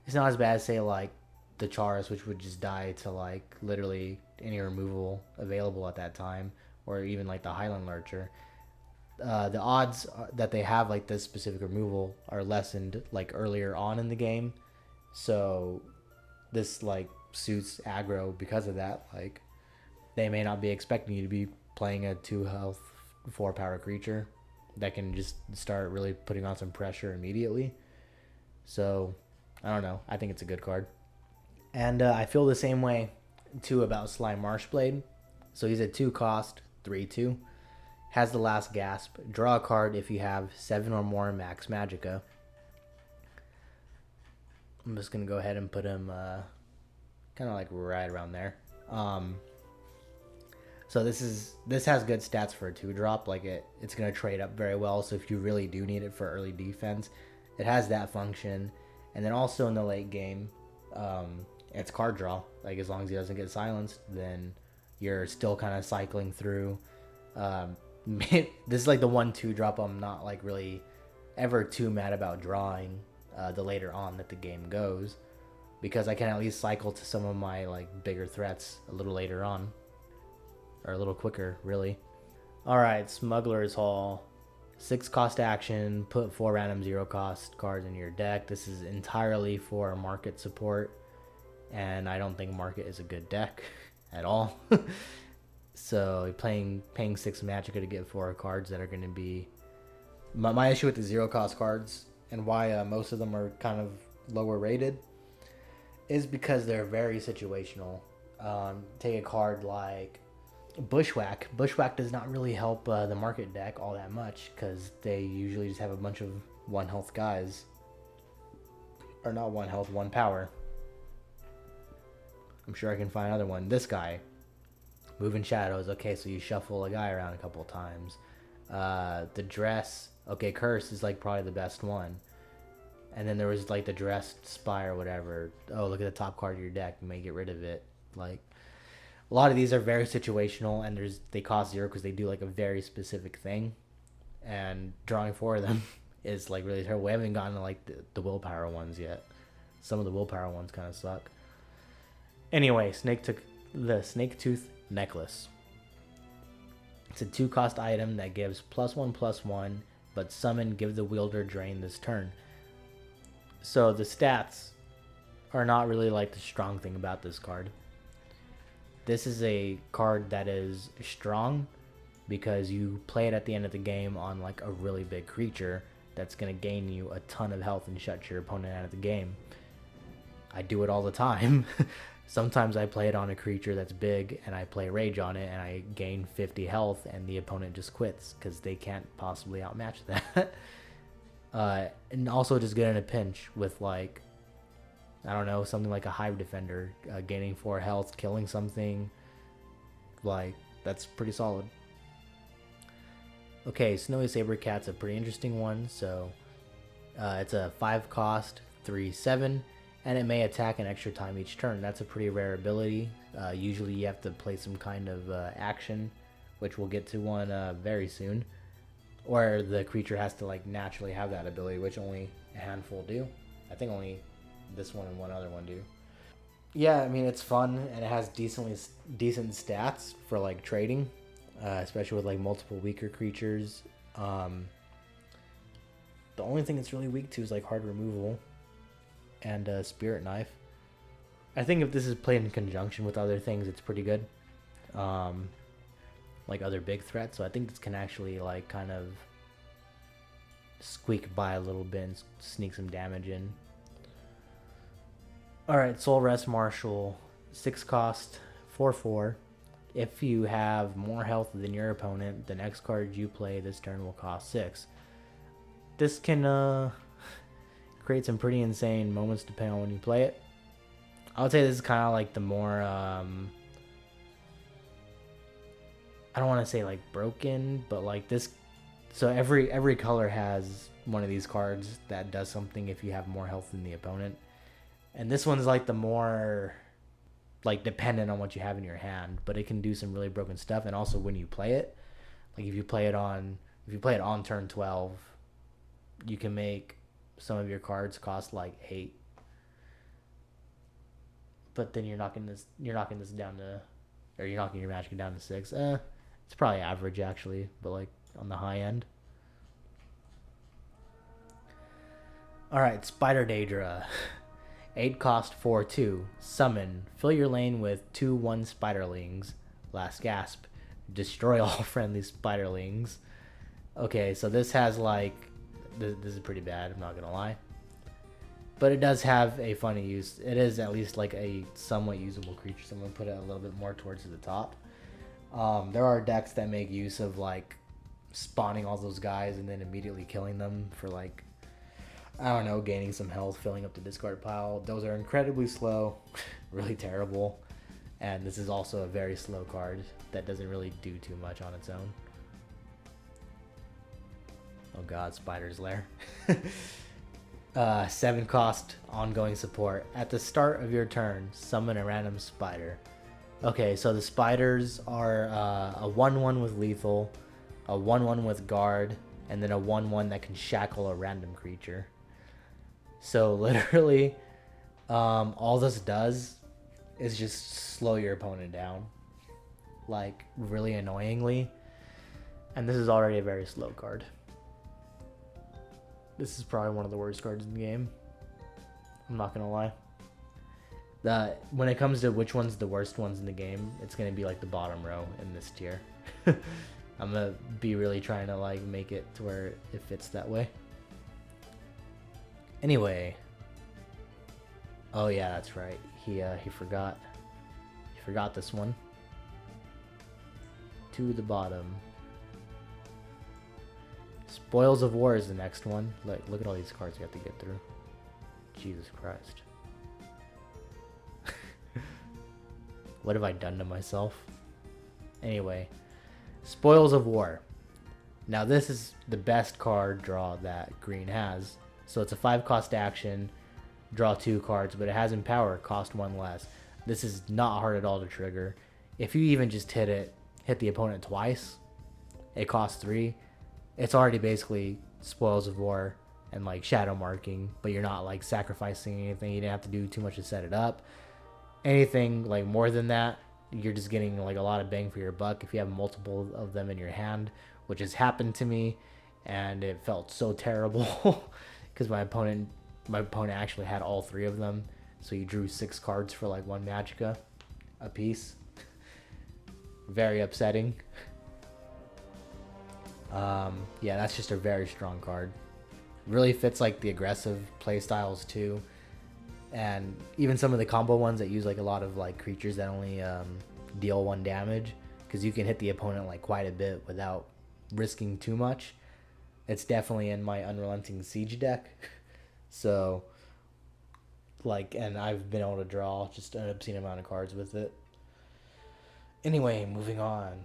It's not as bad as, say, like the Charis, which would just die to like literally any removal available at that time, or even like the Highland Lurcher. The odds that they have like this specific removal are lessened like earlier on in the game, so this like suits aggro because of that. Like they may not be expecting you to be playing a 2 health 4 power creature that can just start really putting on some pressure immediately. So I don't know, I think it's a good card. And I feel the same way too about Slime Marshblade. So he's a 2 cost 3/2, has the last gasp. Draw a card if you have 7 or more max Magicka. I'm just gonna go ahead and put him kind of like right around there. So this has good stats for a 2-drop. Like it's gonna trade up very well. So if you really do need it for early defense, it has that function. And then also in the late game, it's card draw. Like as long as he doesn't get silenced, then you're still kind of cycling through. This is like the 1/2 drop I'm not like really ever too mad about drawing the later on that the game goes, because I can at least cycle to some of my like bigger threats a little later on, or a little quicker really. Alright, Smuggler's Hall. 6 cost action, put 4 random 0 cost cards in your deck. This is entirely for market support, and I don't think market is a good deck at all. So paying 6 Magicka to get 4 cards that are going to be... My issue with the 0 cost cards, and why most of them are kind of lower rated, is because they're very situational. Take a card like Bushwhack. Bushwhack does not really help the market deck all that much, because they usually just have a bunch of 1 health guys. Or not 1 health, 1 power. I'm sure I can find another one. This guy. Moving Shadows. Okay, so you shuffle a guy around a couple of times. The Dress. Okay, Curse is like probably the best one. And then there was like the Dressed Spy or whatever. Oh, look at the top card of your deck. You may get rid of it. Like, a lot of these are very situational, and they cost 0 because they do like a very specific thing. And drawing 4 of them is like really terrible. We haven't gotten to like the willpower ones yet. Some of the willpower ones kind of suck. Anyway, the Snake Tooth Necklace. It's a 2 cost item that gives +1/+1, but summon, give the wielder drain this turn. So the stats are not really like the strong thing about this card. This is a card that is strong because you play it at the end of the game on like a really big creature that's going to gain you a ton of health and shut your opponent out of the game. I do it all the time. Sometimes I play it on a creature that's big and I play Rage on it and I gain 50 health and the opponent just quits because they can't possibly outmatch that. And also just get in a pinch with like, I don't know, something like a Hive Defender, gaining 4 health, killing something. Like, that's pretty solid. Okay, Snowy Saber Cat's a pretty interesting one. So it's a 5 cost 3/7. And it may attack an extra time each turn. That's a pretty rare ability. Usually you have to play some kind of action, which we'll get to one very soon. Or the creature has to like naturally have that ability, which only a handful do. I think only this one and one other one do. Yeah, I mean, it's fun, and it has decent stats for like trading, especially with like multiple weaker creatures. The only thing it's really weak to is like hard removal and Spirit Knife. I think if this is played in conjunction with other things, it's pretty good. Like other big threats, so I think this can actually like kind of squeak by a little bit and sneak some damage in. Alright, Soul Rest Marshal, 6 cost, 4/4. If you have more health than your opponent, the next card you play this turn will cost 6. This can create some pretty insane moments depending on when you play it. I would say this is kind of like the more, I don't want to say like broken, but like this, so every color has one of these cards that does something if you have more health than the opponent. And this one's like the more like dependent on what you have in your hand, but it can do some really broken stuff. And also when you play it, like if you play it on turn 12, you can make some of your cards cost like 8. But then you're knocking this down to, or you're knocking your magic down to 6. It's probably average actually, but like on the high end. All right, Spider Daedra. 8 cost 4/2. Summon. Fill your lane with 2/1 spiderlings. Last gasp. Destroy all friendly spiderlings. Okay, so this has like, this is pretty bad, I'm not gonna lie. But it does have a funny use. It is at least like a somewhat usable creature, so I'm gonna put it a little bit more towards the top. There are decks that make use of like spawning all those guys and then immediately killing them for like, I don't know, gaining some health, filling up the discard pile. Those are incredibly slow, really terrible. And this is also a very slow card that doesn't really do too much on its own. Oh god, Spider's Lair. 7 cost, ongoing support. At the start of your turn, summon a random spider. Okay, so the spiders are a 1/1 with lethal, a 1/1 with guard, and then a 1/1 that can shackle a random creature. So literally, all this does is just slow your opponent down, like really annoyingly. And this is already a very slow card. This is probably one of the worst cards in the game. I'm not gonna lie. When it comes to which one's the worst ones in the game, it's gonna be like the bottom row in this tier. I'm gonna be really trying to like make it to where it fits that way. Anyway. Oh yeah, that's right. He forgot. He forgot this one. To the bottom. Spoils of War is the next one. Like, look at all these cards we have to get through. Jesus Christ. What have I done to myself? Anyway, Spoils of War. Now this is the best card draw that green has. So it's a 5 cost action, draw 2 cards, but it has Empower, cost 1 less. This is not hard at all to trigger. If you even just hit the opponent twice, it costs 3. It's already basically Spoils of War and like shadow marking, but you're not like sacrificing anything. You didn't have to do too much to set it up. Anything like more than that, you're just getting like a lot of bang for your buck if you have multiple of them in your hand, which has happened to me, and it felt so terrible because my opponent actually had all 3 of them, so you drew 6 cards for like 1 magicka a piece. Very upsetting. Yeah, that's just a very strong card. Really fits like the aggressive play styles too, and even some of the combo ones that use like a lot of like creatures that only deal 1 damage, because you can hit the opponent like quite a bit without risking too much. It's definitely in my Unrelenting Siege deck. So like, and I've been able to draw just an obscene amount of cards with it. Anyway, moving on.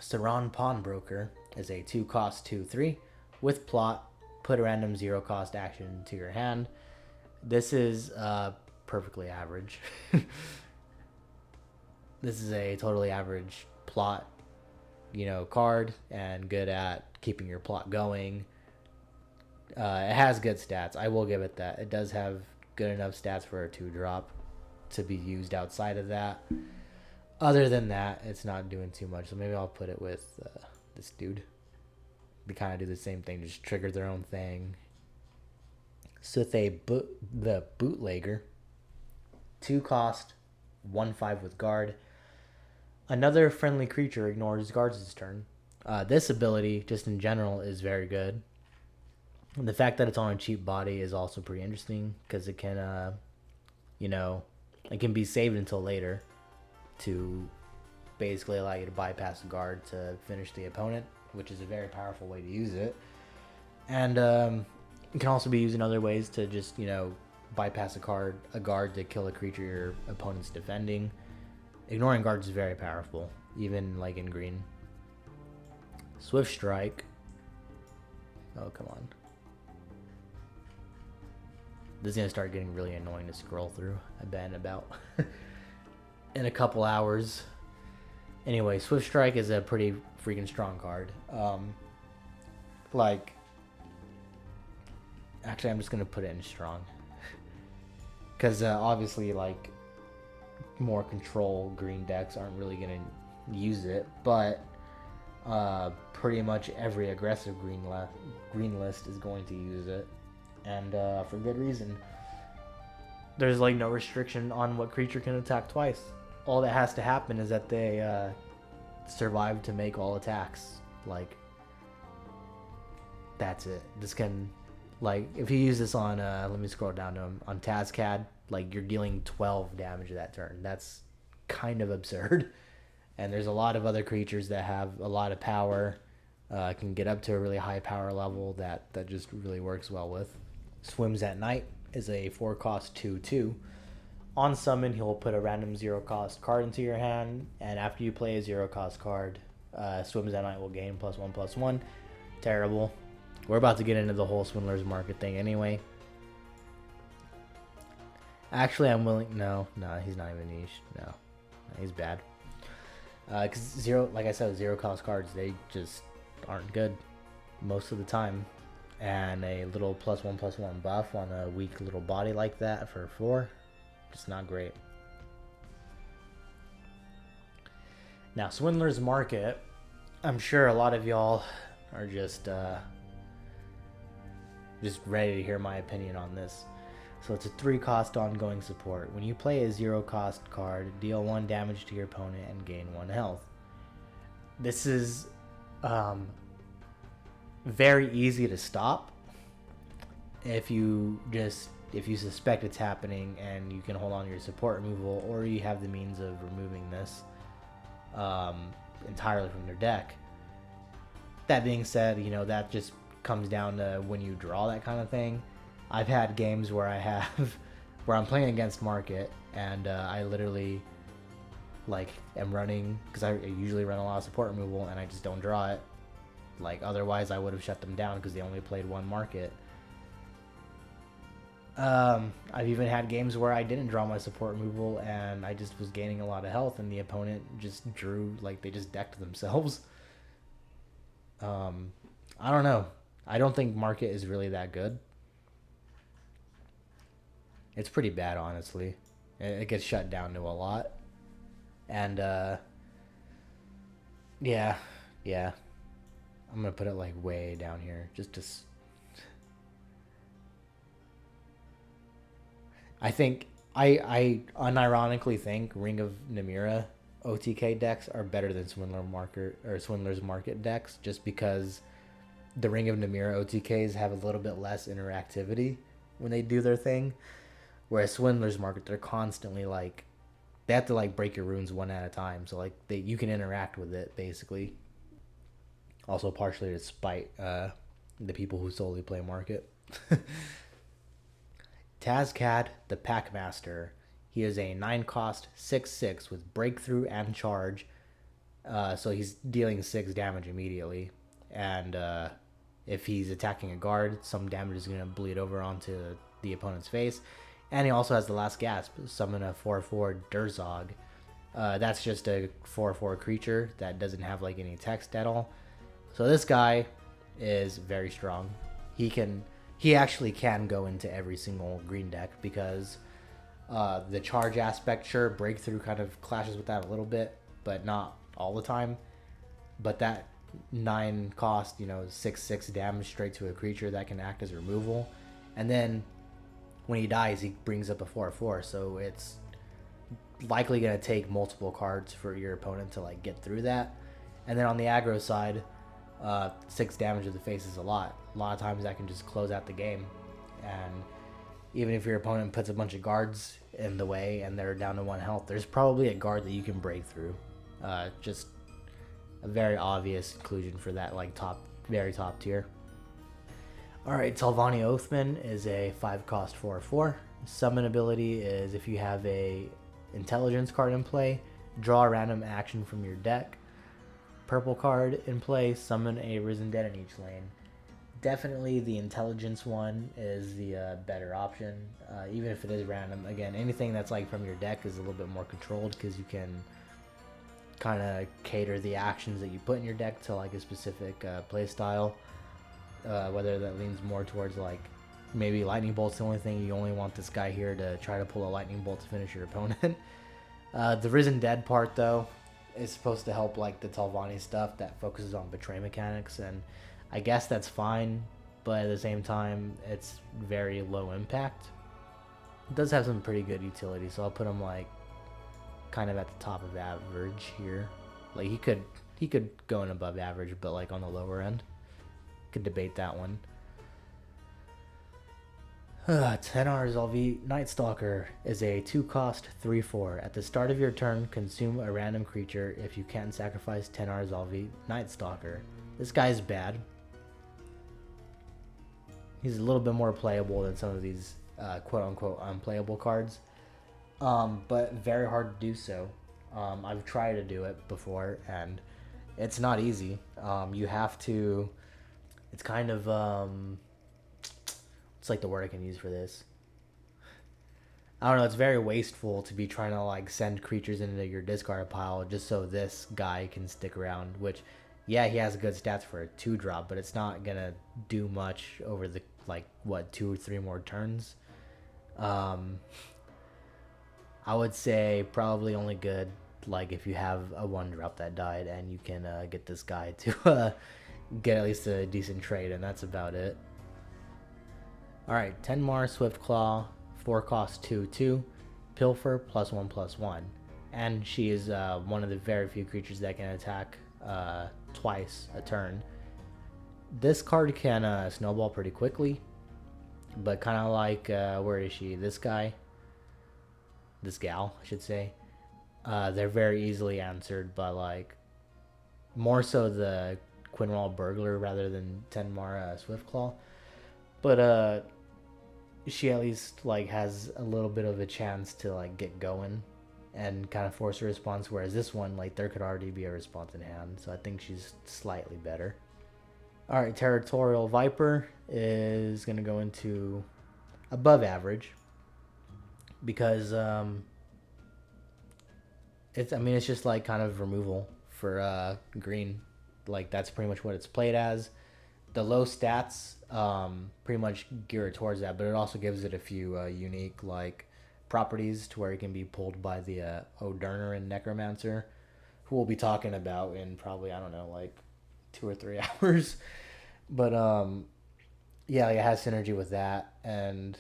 Saran Pawnbroker is a 2 cost 2/3 with plot. Put a random 0 cost action to your hand. This is perfectly average. This is a totally average plot, card, and good at keeping your plot going. It has good stats. I will give it that. It does have good enough stats for a 2-drop to be used outside of that. Other than that, it's not doing too much. So maybe I'll put it with this dude. They kind of do the same thing, just trigger their own thing. So with the Bootlegger, 2 cost, 1/5 with guard. Another friendly creature ignores guard's turn. This ability, just in general, is very good. And the fact that it's on a cheap body is also pretty interesting, because it can, it can be saved until later to basically allow you to bypass the guard to finish the opponent, which is a very powerful way to use it. And it can also be used in other ways to just, bypass a guard to kill a creature your opponent's defending. Ignoring guards is very powerful, even like in green. Swift Strike. Oh, come on. This is going to start getting really annoying to scroll through, I bet, about in a couple hours. Anyway, Swift Strike is a pretty freaking strong card. Actually, I'm just gonna put it in strong. Because obviously, like, more control green decks aren't really gonna use it, but pretty much every aggressive green list is going to use it, and for good reason. There's like no restriction on what creature can attack twice. All that has to happen is that they survive to make all attacks. Like, that's it. This can, like, if you use this on, let me scroll down to him, on TASCAD, like, you're dealing 12 damage that turn. That's kind of absurd. And there's a lot of other creatures that have a lot of power, can get up to a really high power level that just really works well with. Swims at Night is a 4-cost 2/2. On summon, he'll put a random 0-cost card into your hand, and after you play a 0-cost card, Swims at Night will gain +1/+1. Terrible. We're about to get into the whole Swindler's Market thing anyway. Actually, I'm willing... No, he's not even niche. No, he's bad. Because like I said, 0-cost cards, they just aren't good most of the time. And a little +1/+1 buff on a weak little body like that for 4, just not great. Now, Swindler's Market, I'm sure a lot of y'all are just ready to hear my opinion on this. So it's a 3-cost ongoing support. When you play a 0-cost card, deal 1 damage to your opponent and gain 1 health. This is very easy to stop if you suspect it's happening and you can hold on to your support removal, or you have the means of removing this entirely from your deck. That being said, you know, that just comes down to when you draw that kind of thing. I've had games where where I'm playing against Market, and I literally, like, am running, because I usually run a lot of support removal, and I just don't draw it. Like, otherwise I would have shut them down because they only played 1 Market. I've even had games where I didn't draw my support removal, and I just was gaining a lot of health, and the opponent just drew, like, they just decked themselves. I don't know. I don't think Market is really that good. It's pretty bad, honestly. It gets shut down to a lot. And, yeah. I'm gonna put it, like, way down here, just to... I think, I unironically think Ring of Namira OTK decks are better than Swindler's Market decks, just because the Ring of Namira OTKs have a little bit less interactivity when they do their thing. Whereas Swindler's Market, they're constantly, like, they have to, like, break your runes one at a time. So, like, you can interact with it, basically. Also, partially to spite the people who solely play Market. TASCAD, the Packmaster. He is a 9-cost 6/6 with Breakthrough and Charge. So he's dealing 6 damage immediately. And if he's attacking a guard, some damage is going to bleed over onto the opponent's face. And he also has the Last Gasp, summon a 4/4 Durzog. That's just a 4/4 creature that doesn't have, like, any text at all. So this guy is very strong. He actually can go into every single green deck, because the charge aspect, sure, Breakthrough kind of clashes with that a little bit, but not all the time. But that 9-cost, 6/6 damage straight to a creature, that can act as removal. And then when he dies, he brings up a 4/4, so it's likely going to take multiple cards for your opponent to, like, get through that. And then on the aggro side, 6 damage to the face is a lot. A lot of times that can just close out the game. And even if your opponent puts a bunch of guards in the way and they're down to 1 health, there's probably a guard that you can break through. Just a very obvious inclusion for that, like, very top tier. Alright, Talvani Oathman is a 5-cost 4/4. Summon ability is, if you have a intelligence card in play, draw a random action from your deck. Purple card in play, summon a Risen Dead in each lane. Definitely the intelligence one is the better option, even if it is random. Again, anything that's, like, from your deck is a little bit more controlled, because you can kind of cater the actions that you put in your deck to, like, a specific play style. Whether that leans more towards, like, maybe lightning bolt's the only thing. You only want this guy here to try to pull a lightning bolt to finish your opponent. The Risen Dead part, though, is supposed to help like the Telvanni stuff that focuses on betray mechanics, and I guess that's fine, but at the same time, it's very low impact. It does have some pretty good utility, so I'll put him like kind of at the top of average here. Like he could go in above average, but like on the lower end. Could debate that one. 10 RSLV Night Stalker is a 2-cost 3/4. At the start of your turn, consume a random creature. If you can't sacrifice 10 RSLV Night Stalker. This guy's bad. He's a little bit more playable than some of these quote-unquote unplayable cards, but very hard to do so. I've tried to do it before, and it's not easy. You have to... It's kind of... It's like the word I can use for this. I don't know, it's very wasteful to be trying to like send creatures into your discard pile just so this guy can stick around, which, yeah, he has good stats for a 2-drop, but it's not gonna do much over the, like, what, 2 or 3 more turns. I would say probably only good, like, if you have a 1-drop that died and you can get this guy to get at least a decent trade, and that's about it. Alright, 10 Mar Swiftclaw, 4 cost 2/2, Pilfer +1/+1. And she is one of the very few creatures that can attack twice a turn. This card can snowball pretty quickly, but kind of like, where is she? This guy? This gal, I should say. They're very easily answered by, like, more so the Quinwall Burglar rather than 10 Mar Swiftclaw. But, she at least like has a little bit of a chance to like get going and kind of force a response, whereas this one, like, there could already be a response in hand, so I think she's slightly better. Alright, Territorial Viper is going to go into above average because it's just like kind of removal for green. Like, that's pretty much what it's played as. The low stats pretty much gear it towards that, but it also gives it a few unique like properties to where it can be pulled by the O'Durner and Necromancer, who we'll be talking about in probably, I don't know, like 2 or 3 hours. But yeah, like, it has synergy with that, and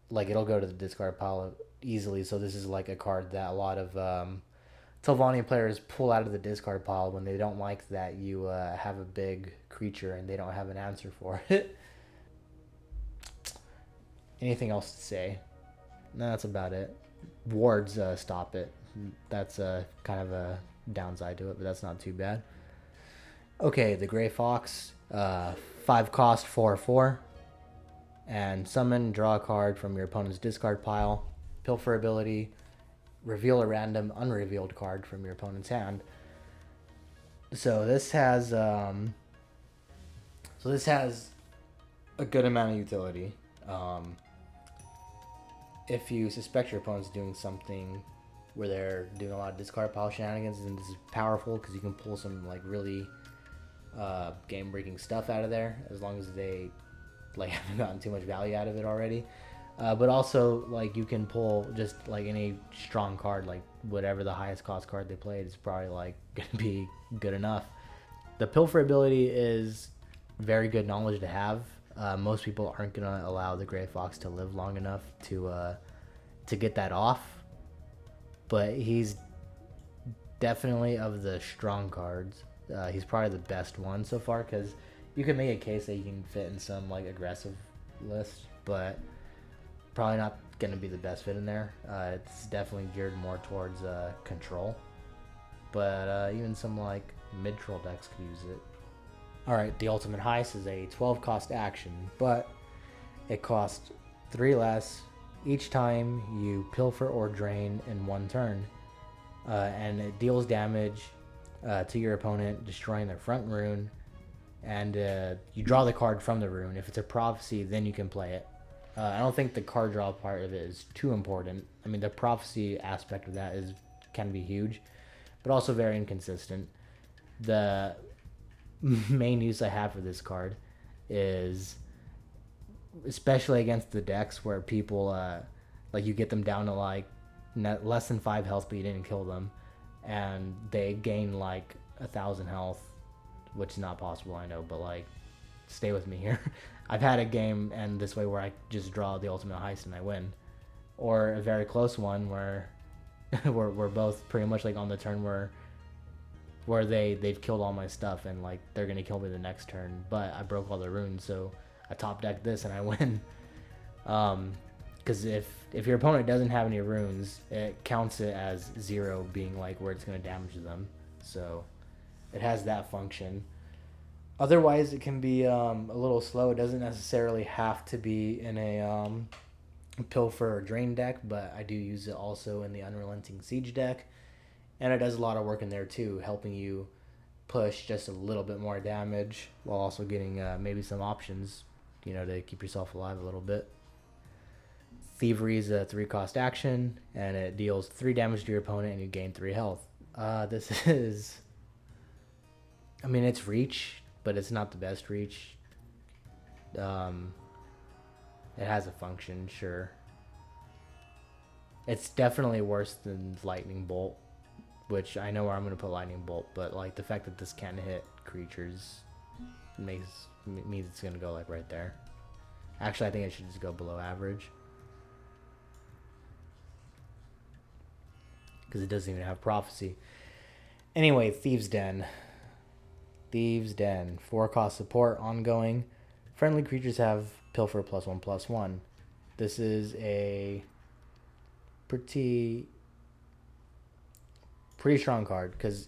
like it'll go to the discard pile easily. So this is like a card that a lot of Telvanni players pull out of the discard pile when they don't like that you have a big creature and they don't have an answer for it. Anything else to say? No, that's about it. Wards stop it. That's kind of a downside to it, but that's not too bad. Okay, the Gray Fox, 5 cost 4/4, and summon, draw a card from your opponent's discard pile. Pilfer ability, reveal a random unrevealed card from your opponent's hand. So this has a good amount of utility. If you suspect your opponent's doing something where they're doing a lot of discard pile shenanigans, then this is powerful because you can pull some like really game-breaking stuff out of there, as long as they like haven't gotten too much value out of it already. But also, like, you can pull just like any strong card, like whatever the highest cost card they played is probably like gonna be good enough. The Pilfer ability is very good knowledge to have. Most people aren't gonna allow the Gray Fox to live long enough to get that off, but he's definitely, of the strong cards, he's probably the best one so far, because you can make a case that he can fit in some like aggressive list, but probably not gonna be the best fit in there. It's definitely geared more towards control, but even some like mid-troll decks could use it. Alright, the Ultimate Heist is a 12 cost action, but it costs 3 less each time you pilfer or drain in 1 turn. And it deals damage to your opponent, destroying their front rune, and you draw the card from the rune. If it's a prophecy, then you can play it. I don't think the card draw part of it is too important. I mean, the prophecy aspect of that can be huge, but also very inconsistent. The main use I have for this card is especially against the decks where people like you get them down to like less than 5 health, but you didn't kill them, and they gain like 1,000 health, which is not possible, I know, but like, stay with me here. I've had a game end this way where I just draw the ultimate heist and I win, or a very close one where we're both pretty much like on the turn where they've killed all my stuff and like they're gonna kill me the next turn, but I broke all the runes, so I top deck this and I win. Because if your opponent doesn't have any runes, it counts it as 0 being like where it's gonna damage them. So it has that function. Otherwise, it can be a little slow. It doesn't necessarily have to be in a Pilfer or Drain deck, but I do use it also in the Unrelenting Siege deck. And it does a lot of work in there too, helping you push just a little bit more damage while also getting maybe some options, you know, to keep yourself alive a little bit. Thievery is a 3-cost action, and it deals 3 damage to your opponent and you gain 3 health. This is... I mean, it's reach, but it's not the best reach. It has a function, sure. It's definitely worse than Lightning Bolt, which I know where I'm going to put Lightning Bolt, but like the fact that this can hit creatures means it's going to go like right there. Actually, I think it should just go below average, because it doesn't even have prophecy. Anyway, Thieves' Den. Thieves' Den. 4-cost support, ongoing. Friendly creatures have Pilfer +1/+1. This is a pretty strong card, because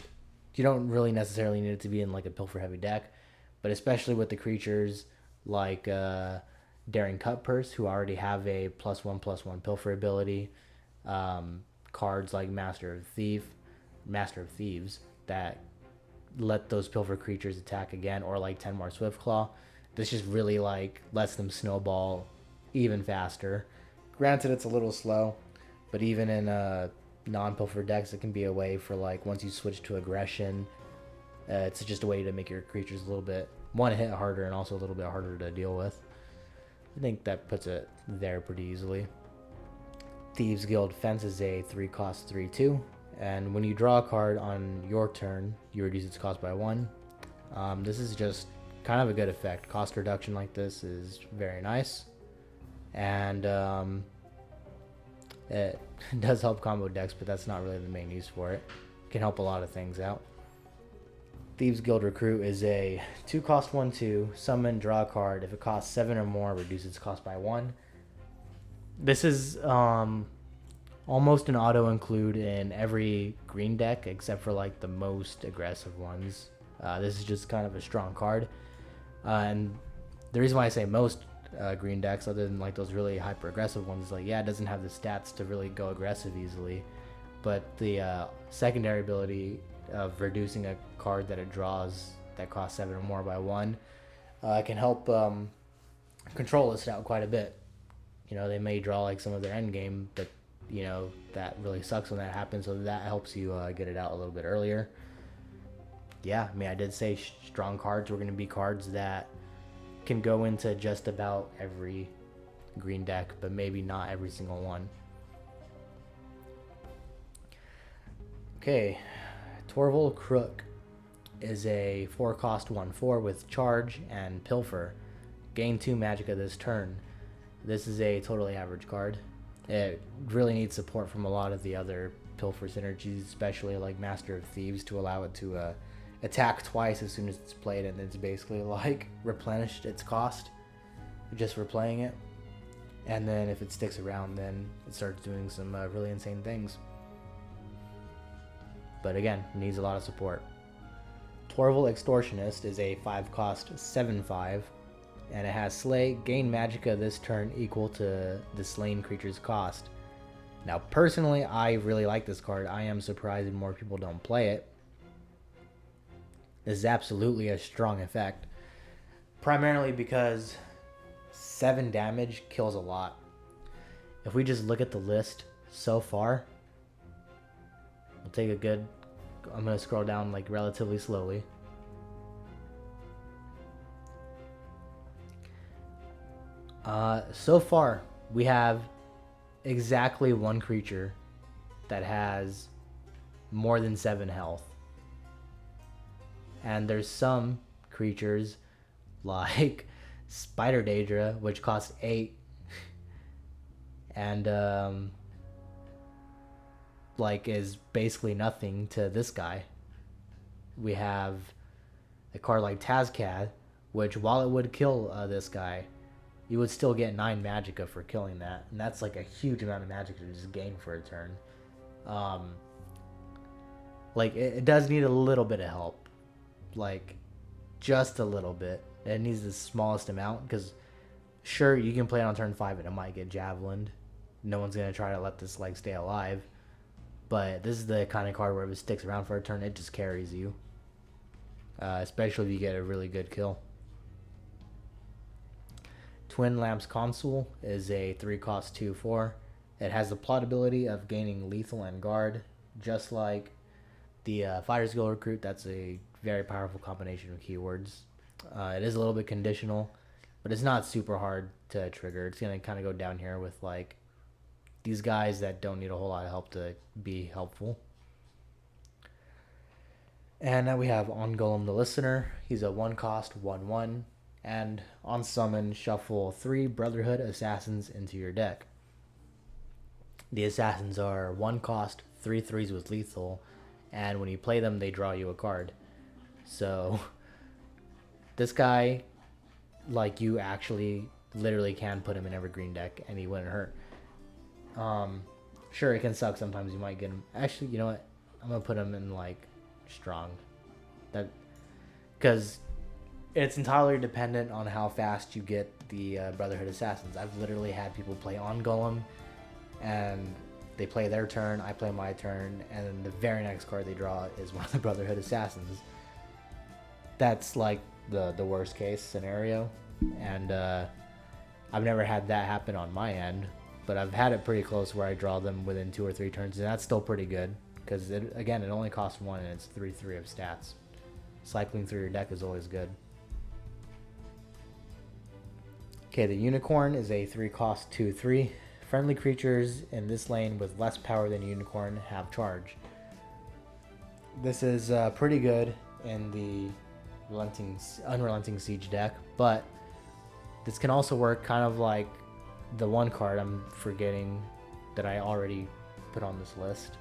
you don't really necessarily need it to be in like a Pilfer heavy deck, but especially with the creatures like Daring Cutpurse, who already have a +1/+1 Pilfer ability. Cards like Master of Thieves that let those Pilfer creatures attack again, or like 10 more Swiftclaw. This just really like lets them snowball even faster. Granted, it's a little slow, but even in non-Pilfer decks, it can be a way for like once you switch to aggression, it's just a way to make your creatures a little bit one hit harder and also a little bit harder to deal with. I think that puts it there pretty easily. Thieves Guild Fence is a 3-cost 3/2, and when you draw a card on your turn, you reduce its cost by 1. This is just kind of a good effect. Cost reduction like this is very nice, and it does help combo decks, but that's not really the main use for it. It can help a lot of things out. Thieves Guild Recruit is a 2-cost 1/2, summon, draw a card. If it costs 7 or more, reduce its cost by 1. This is almost an auto include in every green deck except for like the most aggressive ones. This is just kind of a strong card, and the reason why I say most green decks, other than like those really hyper aggressive ones, is like, yeah, it doesn't have the stats to really go aggressive easily, but the secondary ability of reducing a card that it draws that costs 7 or more by 1 can help control this out quite a bit. You know, they may draw like some of their end game, but you know that really sucks when that happens, so that helps you get it out a little bit earlier. Yeah, I mean, I did say strong cards were going to be cards that can go into just about every green deck, but maybe not every single one. Okay, Torval Crook is a 4-cost 1/4 with charge and Pilfer. Gain 2 Magicka this turn. This is a totally average card. It really needs support from a lot of the other Pilfer synergies, especially like Master of Thieves, to allow it to attack twice as soon as it's played, and it's basically like replenished its cost just for playing it. And then if it sticks around, then it starts doing some really insane things. But again, it needs a lot of support. Torval Extortionist is a 5-cost 7/5, and it has Slay. Gain Magicka this turn equal to the slain creature's cost. Now, personally, I really like this card. I am surprised that more people don't play it. This is absolutely a strong effect, primarily because 7 damage kills a lot. If we just look at the list so far, we'll take a good... I'm going to scroll down like relatively slowly. So far, we have exactly one creature that has more than 7 health. And there's some creatures like Spider Daedra, which costs 8, and like is basically nothing to this guy. We have a card like Tazcad, which while it would kill this guy, you would still get 9 magicka for killing that, and that's like a huge amount of magicka to just gain for a turn. Like it does need a little bit of help, like just a little bit. It needs the smallest amount because sure you can play it on turn 5 and it might get javelined. No one's gonna try to let this like stay alive, but this is the kind of card where if it sticks around for a turn, it just carries you. Especially if you get a really good kill. Twin Lamps Consul is a 3-cost 2/4. It has the plot ability of gaining lethal and guard, just like the Fighter's Guild Recruit. That's a very powerful combination of keywords. It is a little bit conditional, but it's not super hard to trigger. It's going to kind of go down here with like these guys that don't need a whole lot of help to be helpful. And now we have On Golem the Listener. He's a 1-cost 1/1. And on summon, shuffle 3 Brotherhood Assassins into your deck. The Assassins are 1-cost 3/3s with lethal, and when you play them, they draw you a card. So this guy, like, you actually literally can put him in every green deck and he wouldn't hurt. Sure, it can suck sometimes. You might get him. Actually, you know what? I'm gonna put him in like strong. That because it's entirely dependent on how fast you get the Brotherhood Assassins. I've literally had people play On Golem, and they play their turn, I play my turn, and then the very next card they draw is one of the Brotherhood Assassins. That's like the worst case scenario, and I've never had that happen on my end, but I've had it pretty close where I draw them within 2 or 3 turns, and that's still pretty good, because it only costs 1 and it's 3/3 of stats. Cycling through your deck is always good. Okay, the Unicorn is a 3-cost 2/3. Friendly creatures in this lane with less power than Unicorn have charge. This is pretty good in the Unrelenting Siege deck, but this can also work kind of like the one card I'm forgetting that I already put on this list.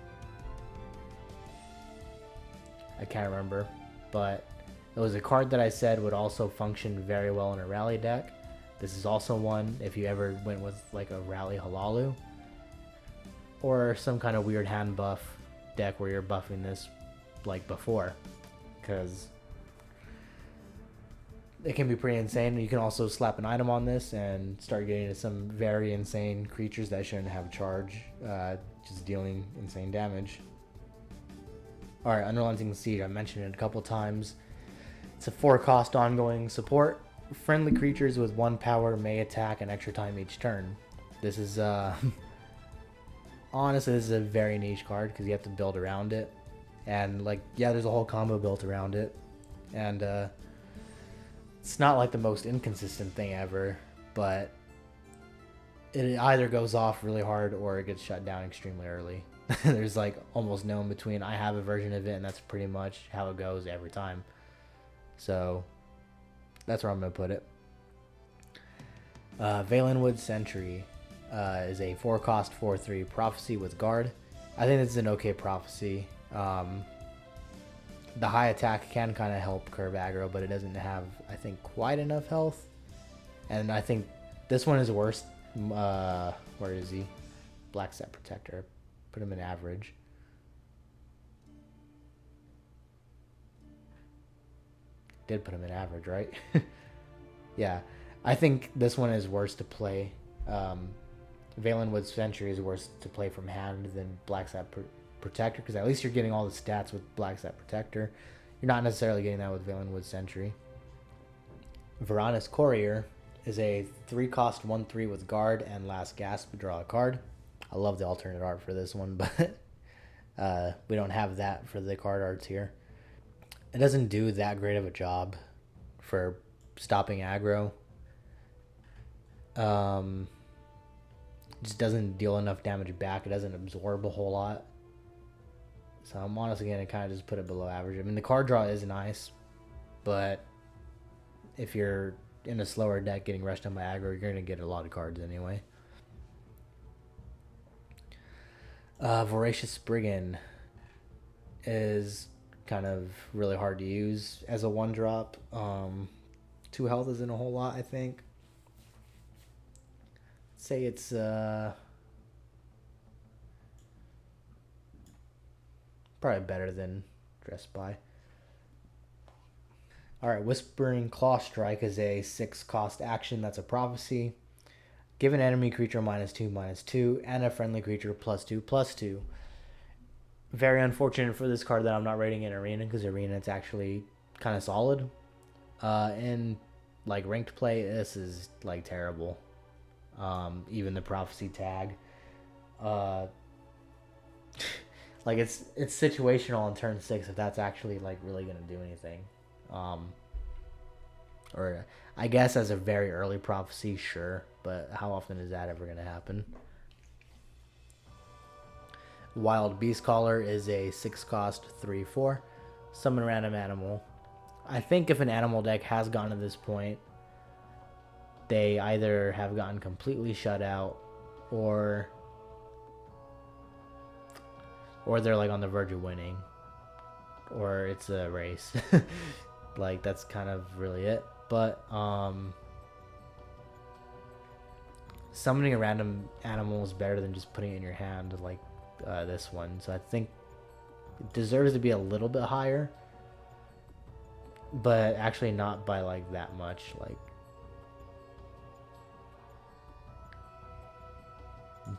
I can't remember, but it was a card that I said would also function very well in a rally deck. This is also one if you ever went with like a rally Halalu or some kind of weird hand buff deck where you're buffing this like before, because it can be pretty insane. You can also slap an item on this and start getting into some very insane creatures that shouldn't have charge, just dealing insane damage. Alright, Unrelenting Siege, I mentioned it a couple times. It's a 4-cost ongoing support. Friendly creatures with 1 power may attack an extra time each turn. This is, honestly, this is a very niche card because you have to build around it. And, like, yeah, there's a whole combo built around it. And, it's not like the most inconsistent thing ever, but it either goes off really hard or it gets shut down extremely early. There's like almost no in between. I have a version of it, and that's pretty much how it goes every time. So that's where I'm going to put it. Valenwood Sentry is a 4-cost 4/3 prophecy with guard. I think this is an okay prophecy. The high attack can kind of help curve aggro, but it doesn't have, I think, quite enough health. And I think this one is worse. Where is he? Black Set Protector. Put him in average. Did put him in average, right? Yeah. I think this one is worse to play. Valenwood Sentry is worse to play from hand than Black Set Protector, because at least you're getting all the stats with Black Set Protector. You're not necessarily getting that with Valenwood Sentry. Varanus Courier is a 3-cost 1/3 with guard and last gasp, draw a card. I love the alternate art for this one, but we don't have that for the card arts here. It doesn't do that great of a job for stopping aggro. Um, just doesn't deal enough damage back. It doesn't absorb a whole lot. So I'm honestly going to kind of just put it below average. I mean, the card draw is nice, but if you're in a slower deck getting rushed on by aggro, you're going to get a lot of cards anyway. Voracious Brigand is kind of really hard to use as a 1-drop. 2 health isn't a whole lot, I think. Say it's probably better than Dressed By. Alright, Whispering Claw Strike is a 6-cost action. That's a prophecy. Give an enemy creature -2/-2 and a friendly creature +2/+2. Very unfortunate for this card that I'm not rating in Arena, because Arena it's actually kind of solid. In like ranked play, this is like terrible. Even the prophecy tag, like it's situational on turn 6 if that's actually like really gonna do anything. Or I guess as a very early prophecy, sure, but how often is that ever gonna happen? Wild Beast Caller is a 6-cost 3/4. Summon random animal. I think if an animal deck has gotten to this point, they either have gotten completely shut out, or they're like on the verge of winning, or it's a race. Like that's kind of really it. But summoning a random animal is better than just putting it in your hand, like this one. So I think it deserves to be a little bit higher, but actually not by like that much. Like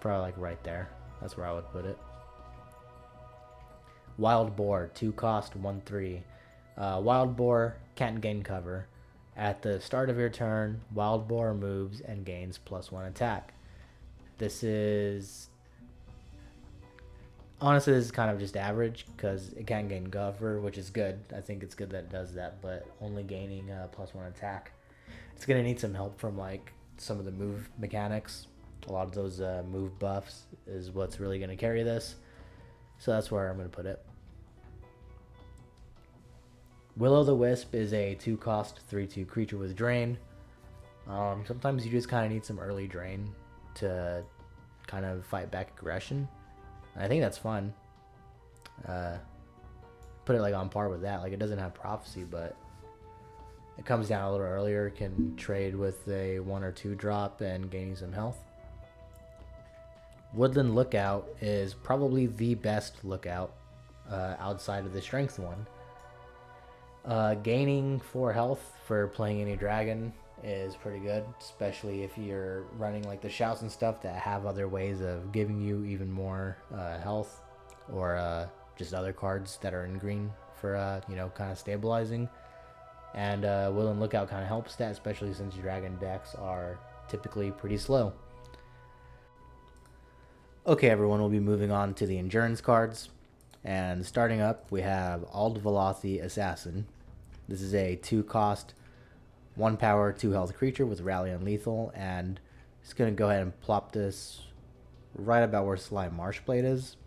probably like right there. That's where I would put it. Wild Boar, 2-cost 1/3. Wild Boar can't gain cover. At the start of your turn, Wild Boar moves and gains +1 attack. This is honestly, this is kind of just average because it can't gain cover, which is good. I think it's good that it does that, but only gaining +1 attack. It's gonna need some help from like some of the move mechanics. A lot of those move buffs is what's really gonna carry this. So that's where I'm gonna put it. Will-O-the-Wisp is a 2-cost 3/2 creature with drain. Sometimes you just kind of need some early drain to kind of fight back aggression. I think that's fun. Put it like on par with that. Like it doesn't have prophecy, but it comes down a little earlier. Can trade with a 1 or 2 drop and gaining some health. Woodland Lookout is probably the best lookout outside of the strength one. Gaining 4 health for playing any dragon is pretty good, especially if you're running like the shouts and stuff that have other ways of giving you even more health, or just other cards that are in green for kind of stabilizing. And Woodland Lookout kind of helps that, especially since dragon decks are typically pretty slow. Okay, everyone, we'll be moving on to the endurance cards. And starting up, we have Ald Velothi Assassin. This is a 2-cost, 1 power, 2 health creature with Rally Unlethal. And just going to go ahead and plop this right about where Slime Marshblade is.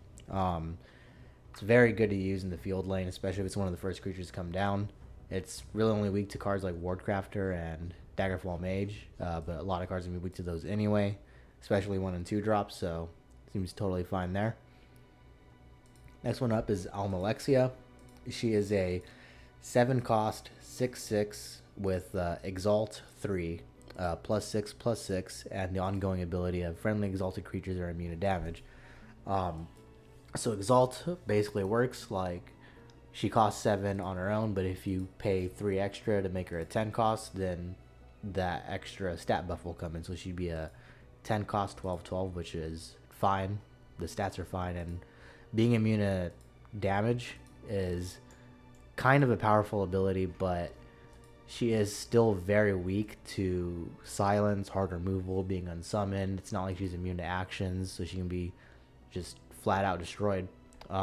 It's very good to use in the field lane, especially if it's one of the first creatures to come down. It's really only weak to cards like Wardcrafter and Daggerfall Mage, but a lot of cards are going to be weak to those anyway, especially 1 and 2 drops, so seems totally fine there. Next one up is Almalexia. She is a 7-cost 6/6 with Exalt 3, +6/+6, and the ongoing ability of friendly exalted creatures are immune to damage. So Exalt basically works like she costs 7 on her own, but if you pay 3 extra to make her a 10 cost, then that extra stat buff will come in. So she'd be a 10 cost 12/12, which is fine. The stats are fine, and being immune to damage is kind of a powerful ability, but she is still very weak to silence, hard removal, being unsummoned. It's not like she's immune to actions, so she can be just flat out destroyed. There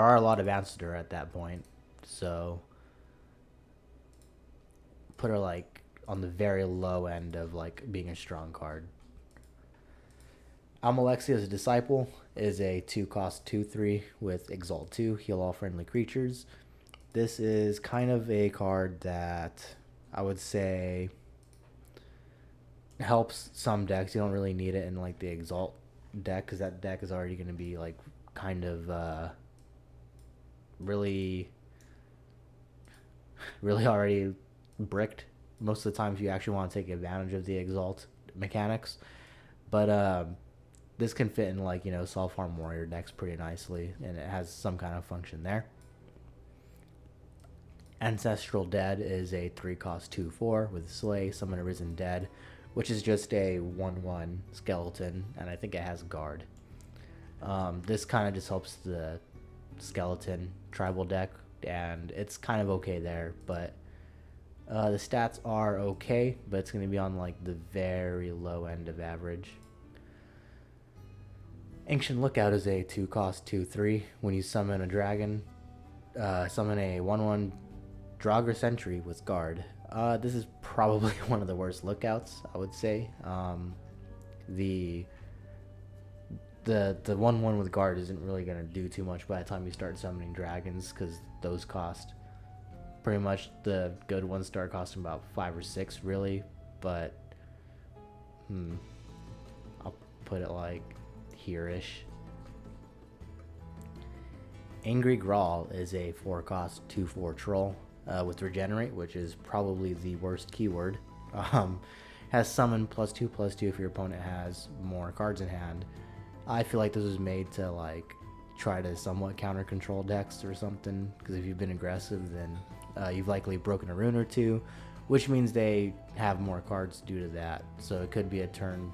are a lot of answers to her at that point, so put her like on the very low end of like being a strong card. Almalexia's Disciple is a 2 cost 2/3 with Exalt 2, heal all friendly creatures. This is kind of a card that I would say helps some decks. You don't really need it in like the Exalt deck because that deck is already going to be like kind of really already bricked most of the time if you actually want to take advantage of the Exalt mechanics. But this can fit in like, you know, Soul Farm Warrior decks pretty nicely, and it has some kind of function there. Ancestral Dead is a 3 cost 2/4 with Slay, Summon a Risen Dead, which is just a 1/1 skeleton, and I think it has Guard. This kind of just helps the skeleton tribal deck, and it's kind of okay there, but the stats are okay, but it's going to be on like the very low end of average. Ancient Lookout is a 2 cost 2/3. When you summon a dragon, summon a 1/1 Draugr Sentry with Guard. This is probably one of the worst lookouts, I would say. The 1/1 with Guard isn't really going to do too much by the time you start summoning dragons, because those cost pretty much, the good ones start costing about 5 or 6 really, but I'll put it like here-ish. Angry Grawl is a 4 cost 2/4 troll with Regenerate, which is probably the worst keyword. Has Summon +2/+2 if your opponent has more cards in hand. I feel like this was made to like try to somewhat counter control decks or something, because if you've been aggressive, then you've likely broken a rune or two, which means they have more cards due to that. So it could be a turn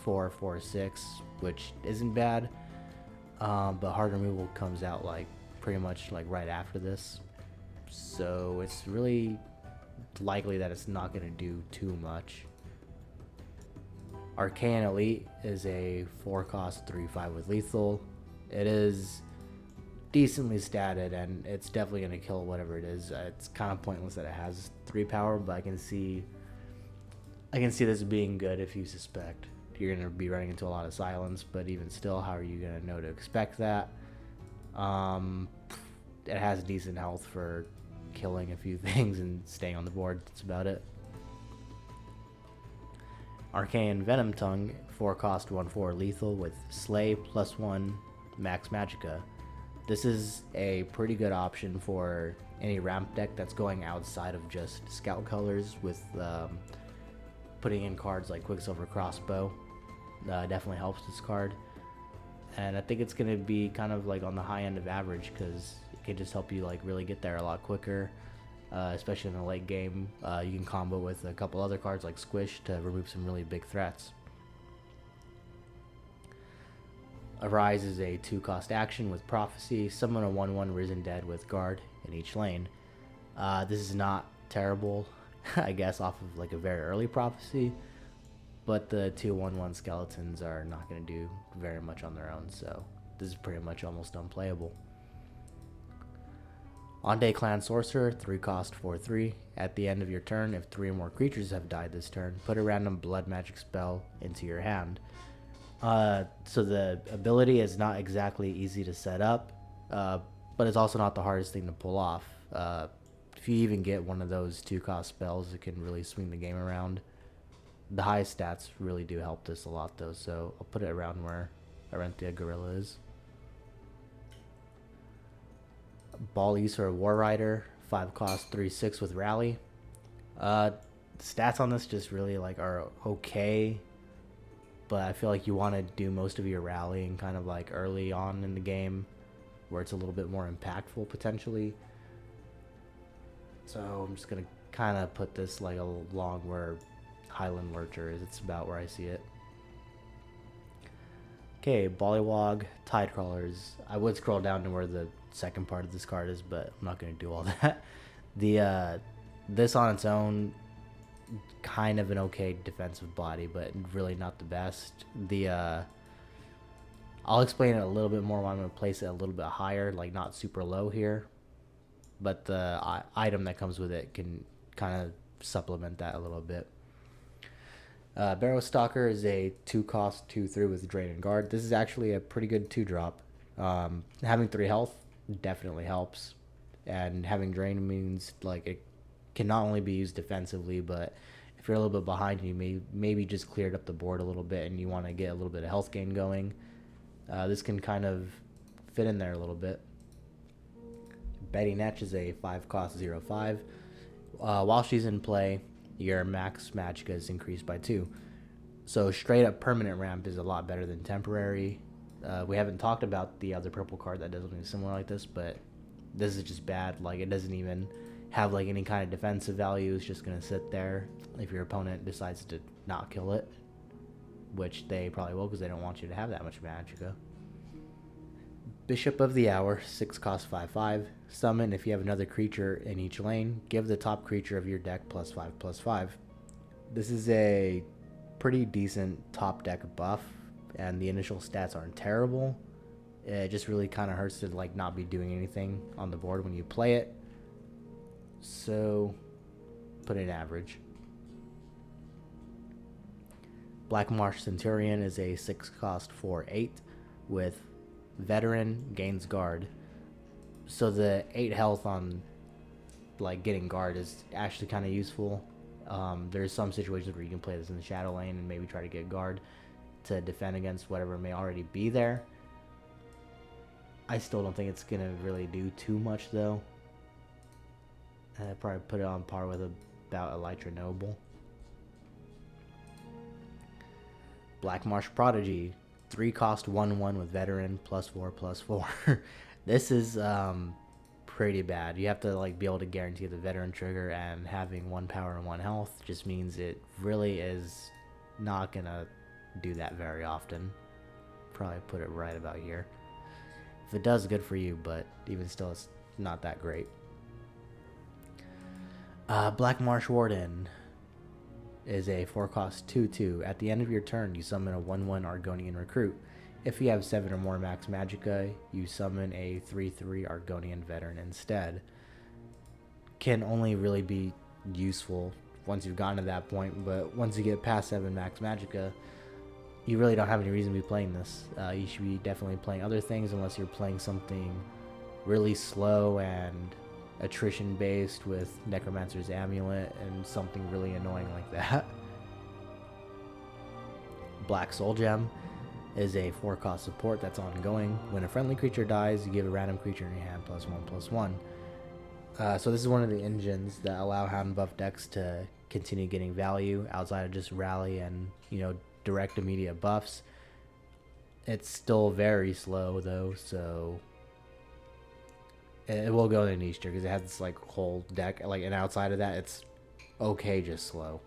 4, 4, 6, which isn't bad, but hard removal comes out like pretty much like right after this, so it's really likely that it's not going to do too much. Arcane Elite is a 4 cost 3/5 with lethal. It is decently statted, and it's definitely going to kill whatever it is. It's kind of pointless that it has 3 power, but I can see this being good if you suspect you're going to be running into a lot of silence. But even still, how are you going to know to expect that? It has decent health for killing a few things and staying on the board. That's about it. Arcane Venom Tongue, 4 cost 1/4 lethal with Slay +1 Max Magicka. This is a pretty good option for any ramp deck that's going outside of just Scout colors, with putting in cards like Quicksilver Crossbow. Definitely helps this card, and I think it's going to be kind of like on the high end of average, because it can just help you like really get there a lot quicker, especially in the late game. You can combo with a couple other cards like Squish to remove some really big threats. Arise is a 2 cost action with Prophecy. Summon a 1/1 Risen Dead with Guard in each lane. This is not terrible, I guess, off of like a very early Prophecy, but the 2 1/1 skeletons are not going to do very much on their own, so this is pretty much almost unplayable. On-Day Clan Sorcerer, 3 cost 4/3. At the end of your turn, if 3 or more creatures have died this turn, put a random blood magic spell into your hand. So the ability is not exactly easy to set up, but it's also not the hardest thing to pull off. If you even get one of those 2 cost spells, it can really swing the game around. The high stats really do help this a lot though, so I'll put it around where Arenthia Gorilla is. Ball User War Rider, 5 cost 3/6 with Rally. Stats on this just really like are okay, but I feel like you want to do most of your rallying kind of like early on in the game, where it's a little bit more impactful potentially. So I'm just gonna kind of put this like along where Highland Lurcher is. It's about where I see it. Okay, Bollywog, Tidecrawlers. I would scroll down to where the second part of this card is, but I'm not going to do all that. This on its own, kind of an okay defensive body, but really not the best. I'll explain it a little bit more when I'm going to place it a little bit higher, like not super low here. But the item that comes with it can kind of supplement that a little bit. Barrow Stalker is a 2-cost 2/3 with Drain and Guard. This is actually a pretty good 2-drop. Having 3 health definitely helps, and having Drain means like it can not only be used defensively, but if you're a little bit behind and you maybe just cleared up the board a little bit and you want to get a little bit of health gain going, this can kind of fit in there a little bit. Betty Netch is a 5-cost 0/5. While she's in play, your max magicka is increased by 2. So straight up permanent ramp is a lot better than temporary. We haven't talked about the other purple card that does something similar like this, but this is just bad. Like, it doesn't even have like any kind of defensive value. It's just gonna sit there if your opponent decides to not kill it, which they probably will because they don't want you to have that much magicka. Bishop of the Hour, 6-cost 5/5. Summon if you have another creature in each lane. Give the top creature of your deck +5/+5. This is a pretty decent top deck buff, and the initial stats aren't terrible. It just really kind of hurts to like not be doing anything on the board when you play it. So put it average. Black Marsh Centurion is a 6-cost 4/8 with Veteran, gains guard. So the 8 health on like getting guard is actually kind of useful. There's some situations where you can play this in the shadow lane and maybe try to get guard to defend against whatever may already be there. I still don't think it's gonna really do too much though. I'd probably put it on par with about Elytra Noble. Black Marsh Prodigy, 3-cost 1/1 with Veteran, +4/+4. This is pretty bad. You have to like be able to guarantee the Veteran trigger, and having 1 power and 1 health just means it really is not gonna do that very often. Probably put it right about here. If it does, good for you, but even still, it's not that great. Black Marsh Warden is a 4-cost 2/2. At the end of your turn, you summon a 1/1 Argonian Recruit. If you have 7 or more max magicka, you summon a 3/3 Argonian Veteran instead. Can only really be useful once you've gotten to that point, but once you get past 7 max magicka, you really don't have any reason to be playing this. You should be definitely playing other things unless you're playing something really slow and attrition based with Necromancer's Amulet and something really annoying like that. Black Soul Gem is a 4-cost support that's ongoing. When a friendly creature dies, you give a random creature in your hand +1/+1. So this is one of the engines that allow Hound buff decks to continue getting value outside of just rally and, you know, direct immediate buffs. It's still very slow though, so it will go in niche tier because it has this like whole deck, like, and outside of that, it's okay, just slow.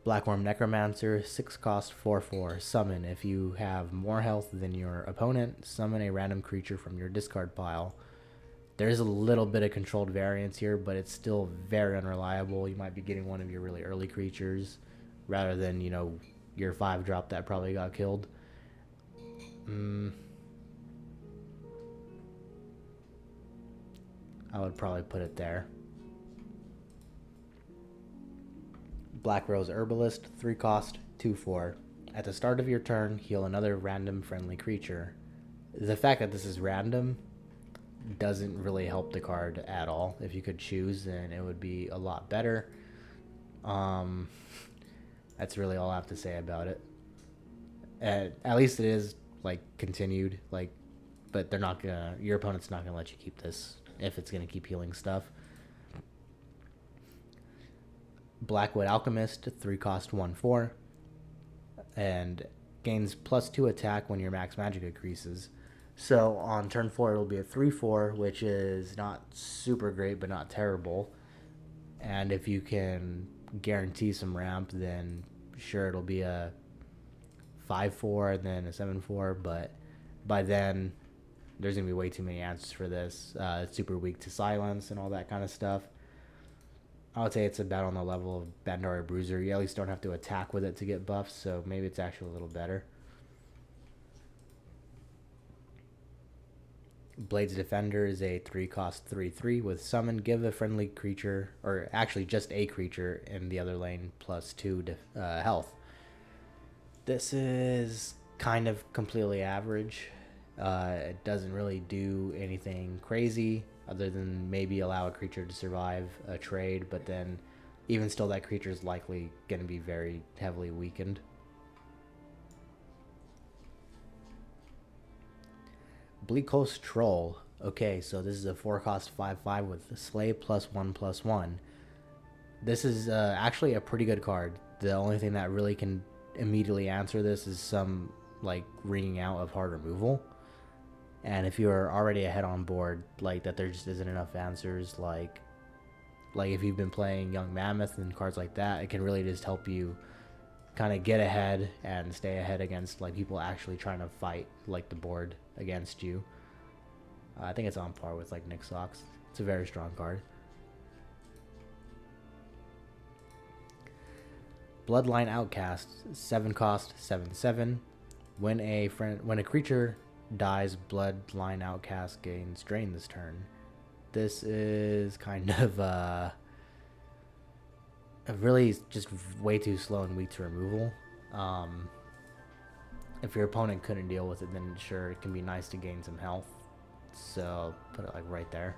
Blackworm Necromancer, 6-cost 4/4. Summon if you have more health than your opponent. Summon a random creature from your discard pile. There is a little bit of controlled variance here, but it's still very unreliable. You might be getting one of your really early creatures rather than, you know, your 5-drop that probably got killed. I would probably put it there. Black Rose Herbalist, 3-cost 2/4. At the start of your turn, heal another random friendly creature. The fact that this is random doesn't really help the card at all. If you could choose, then it would be a lot better. That's really all I have to say about it. At least it is like continued, like, but they're not gonna. Your opponent's not gonna let you keep this if it's gonna keep healing stuff. Blackwood Alchemist, 3-cost 1/4, and gains +2 attack when your max magic increases. So on turn 4, it'll be a 3/4, which is not super great, but not terrible. And if you can guarantee some ramp, then sure, it'll be a 5/4 and then a 7/4. But by then, there's gonna be way too many answers for this. It's super weak to silence and all that kind of stuff. I would say it's about on the level of Bandari Bruiser. You at least don't have to attack with it to get buffs, so maybe it's actually a little better. Blades Defender is a 3 cost 3/3 with summon. Give a friendly creature, or actually just a creature in the other lane, +2 health. This is kind of completely average. It doesn't really do anything crazy other than maybe allow a creature to survive a trade, but then even still that creature is likely going to be very heavily weakened. Bleak Coast Troll. Okay, so this is a 4 cost 5/5 with Slay +1/+1. This is actually a pretty good card. The only thing that really can immediately answer this is some like ringing out of hard removal. And if you're already ahead on board, like that, there just isn't enough answers. Like if you've been playing Young Mammoth and cards like that, it can really just help you kind of get ahead and stay ahead against like people actually trying to fight like the board against you. I think it's on par with like Nick Sox. It's a very strong card. Bloodline Outcast, 7 cost 7/7. When a creature dies, Bloodline Outcast gains Drain this turn. This is kind of really just way too slow and weak to removal. If your opponent couldn't deal with it, then sure, it can be nice to gain some health. So put it like right there.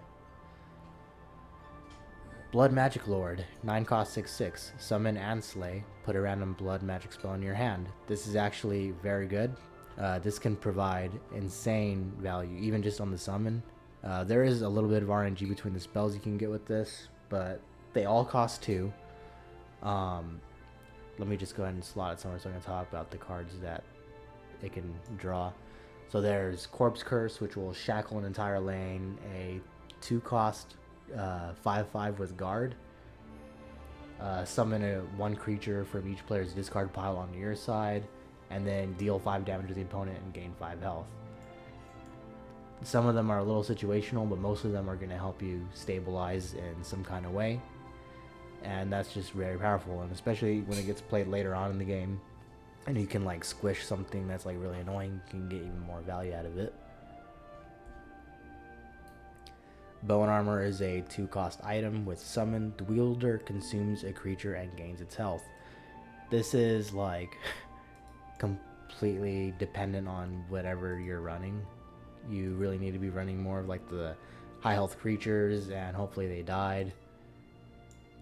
Blood Magic Lord, 9 cost 6/6. Summon and slay. Put a random blood magic spell in your hand. This is actually very good. This can provide insane value, even just on the summon. There is a little bit of RNG between the spells you can get with this, but they all cost 2. Let me just go ahead and slot it somewhere so I can talk about the cards that it can draw. So there's Corpse Curse, which will shackle an entire lane, a 2 cost 5/5 with guard. Summon one creature from each player's discard pile on your side, and then deal 5 damage to the opponent and gain 5 health. Some of them are a little situational, but most of them are going to help you stabilize in some kind of way. And that's just very powerful, and especially when it gets played later on in the game and you can like squish something that's like really annoying, you can get even more value out of it. Bone Armor is a 2 cost item with summon. The wielder consumes a creature and gains its health. This is like completely dependent on whatever you're running. You really need to be running more of like the high health creatures, and hopefully they died.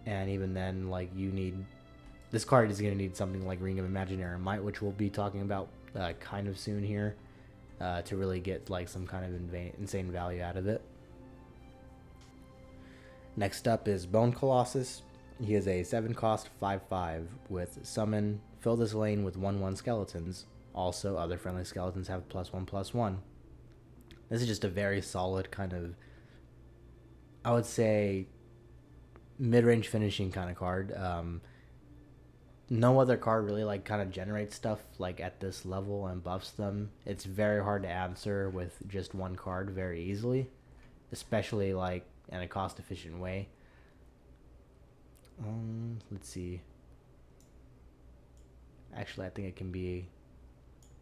And even then, like, you need, this card is going to need something like Ring of Imaginary Might, which we'll be talking about kind of soon here, to really get like some kind of insane value out of it. Next up is Bone Colossus. He is a 7 cost 5/5 with summon. Fill this lane with 1/1 skeletons. Also, other friendly skeletons have +1/+1. This is just a very solid kind of, I would say, mid-range finishing kind of card. No other card really like kind of generates stuff like at this level and buffs them. It's very hard to answer with just one card very easily, especially like in a cost-efficient way. Let's see. Actually, I think it can be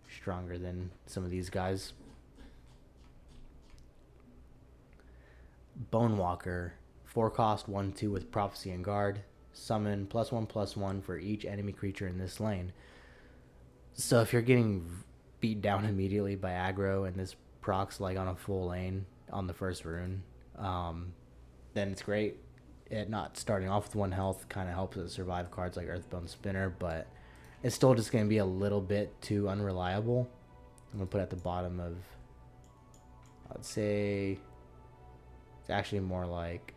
stronger than some of these guys. Bonewalker, 4 cost 1/2 with Prophecy and Guard. Summon +1/+1 for each enemy creature in this lane. So if you're getting beat down immediately by aggro and this procs like on a full lane on the first rune, then it's great. It not starting off with 1 health kind of helps it survive cards like Earthbone Spinner, but it's still just going to be a little bit too unreliable. I'm going to put it at the bottom of, I'd say, it's actually more like,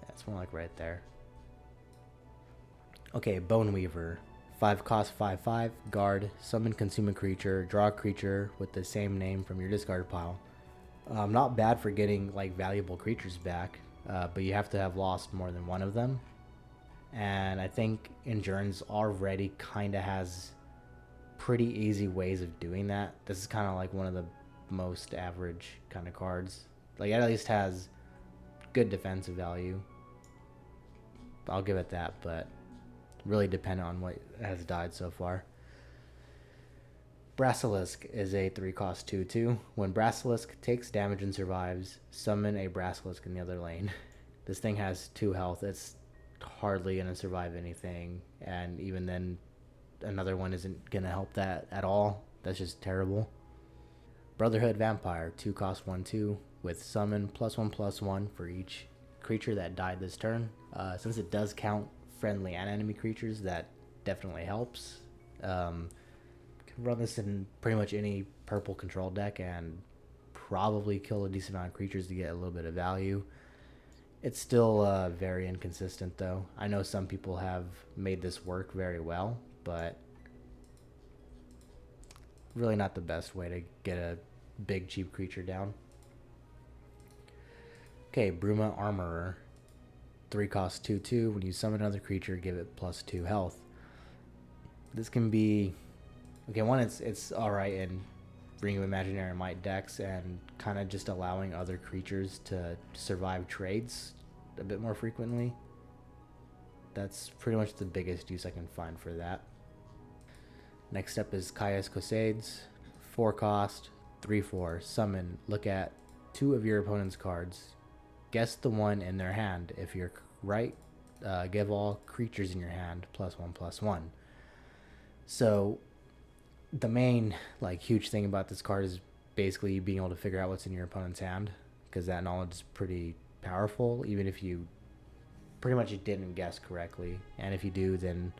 it's more like right there. Okay, Bone Weaver, 5 cost 5/5, guard, summon, consume a creature, draw a creature with the same name from your discard pile. Not bad for getting like valuable creatures back, but you have to have lost more than one of them. And I think Endurance already kind of has pretty easy ways of doing that. This is kind of like one of the most average kind of cards. Like, it at least has good defensive value. I'll give it that, but really dependent on what has died so far. Brasilisk is a 3 cost 2/2. When Brasilisk takes damage and survives, summon a Brasilisk in the other lane. This thing has 2 health. It's hardly going to survive anything. And even then, another one isn't going to help that at all. That's just terrible. Brotherhood Vampire, 2 cost 1/2 with summon +1/+1 for each creature that died this turn. Since it does count friendly and enemy creatures, that definitely helps. Can run this in pretty much any purple control deck and probably kill a decent amount of creatures to get a little bit of value. It's still very inconsistent though. I know some people have made this work very well, but really not the best way to get a big cheap creature down. Okay, Bruma Armorer. 3 cost 2/2. When you summon another creature, give it +2 health. This can be... Okay, one, it's alright in Ring of Imaginary Might decks and kind of just allowing other creatures to survive trades a bit more frequently. That's pretty much the biggest use I can find for that. Next up is Caius Cosades. 4 cost, 3/4. Summon. Look at 2 of your opponent's cards. Guess the one in their hand. If you're right, give all creatures in your hand +1/+1. So the main huge thing about this card is basically you being able to figure out what's in your opponent's hand, because that knowledge is pretty powerful, even if you pretty much didn't guess correctly. And if you do, then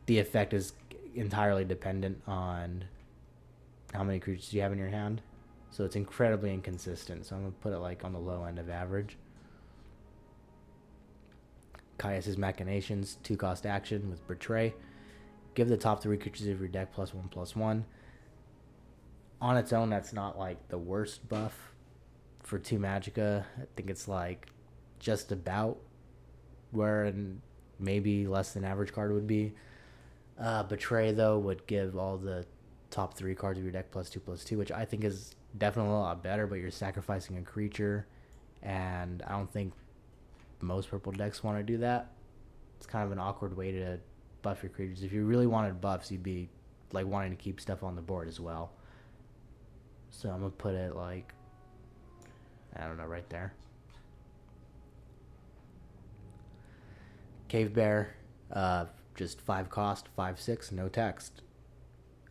the effect is entirely dependent on how many creatures you have in your hand. So it's incredibly inconsistent. So I'm going to put it on the low end of average. Caius's Machinations, 2 cost action with Betray. Give the top 3 creatures of your deck +1/+1. On its own, that's not the worst buff for 2 Magicka. I think it's just about where maybe less than average card would be. Betray though would give all the top 3 cards of your deck +2/+2, which I think is definitely a lot better, but you're sacrificing a creature, and I don't think most purple decks want to do that. It's kind of an awkward way to buff your creatures. If you really wanted buffs, you'd be wanting to keep stuff on the board as well. So I'm gonna put it I don't know, right there. Cave Bear, just 5 cost, 5/6, no text.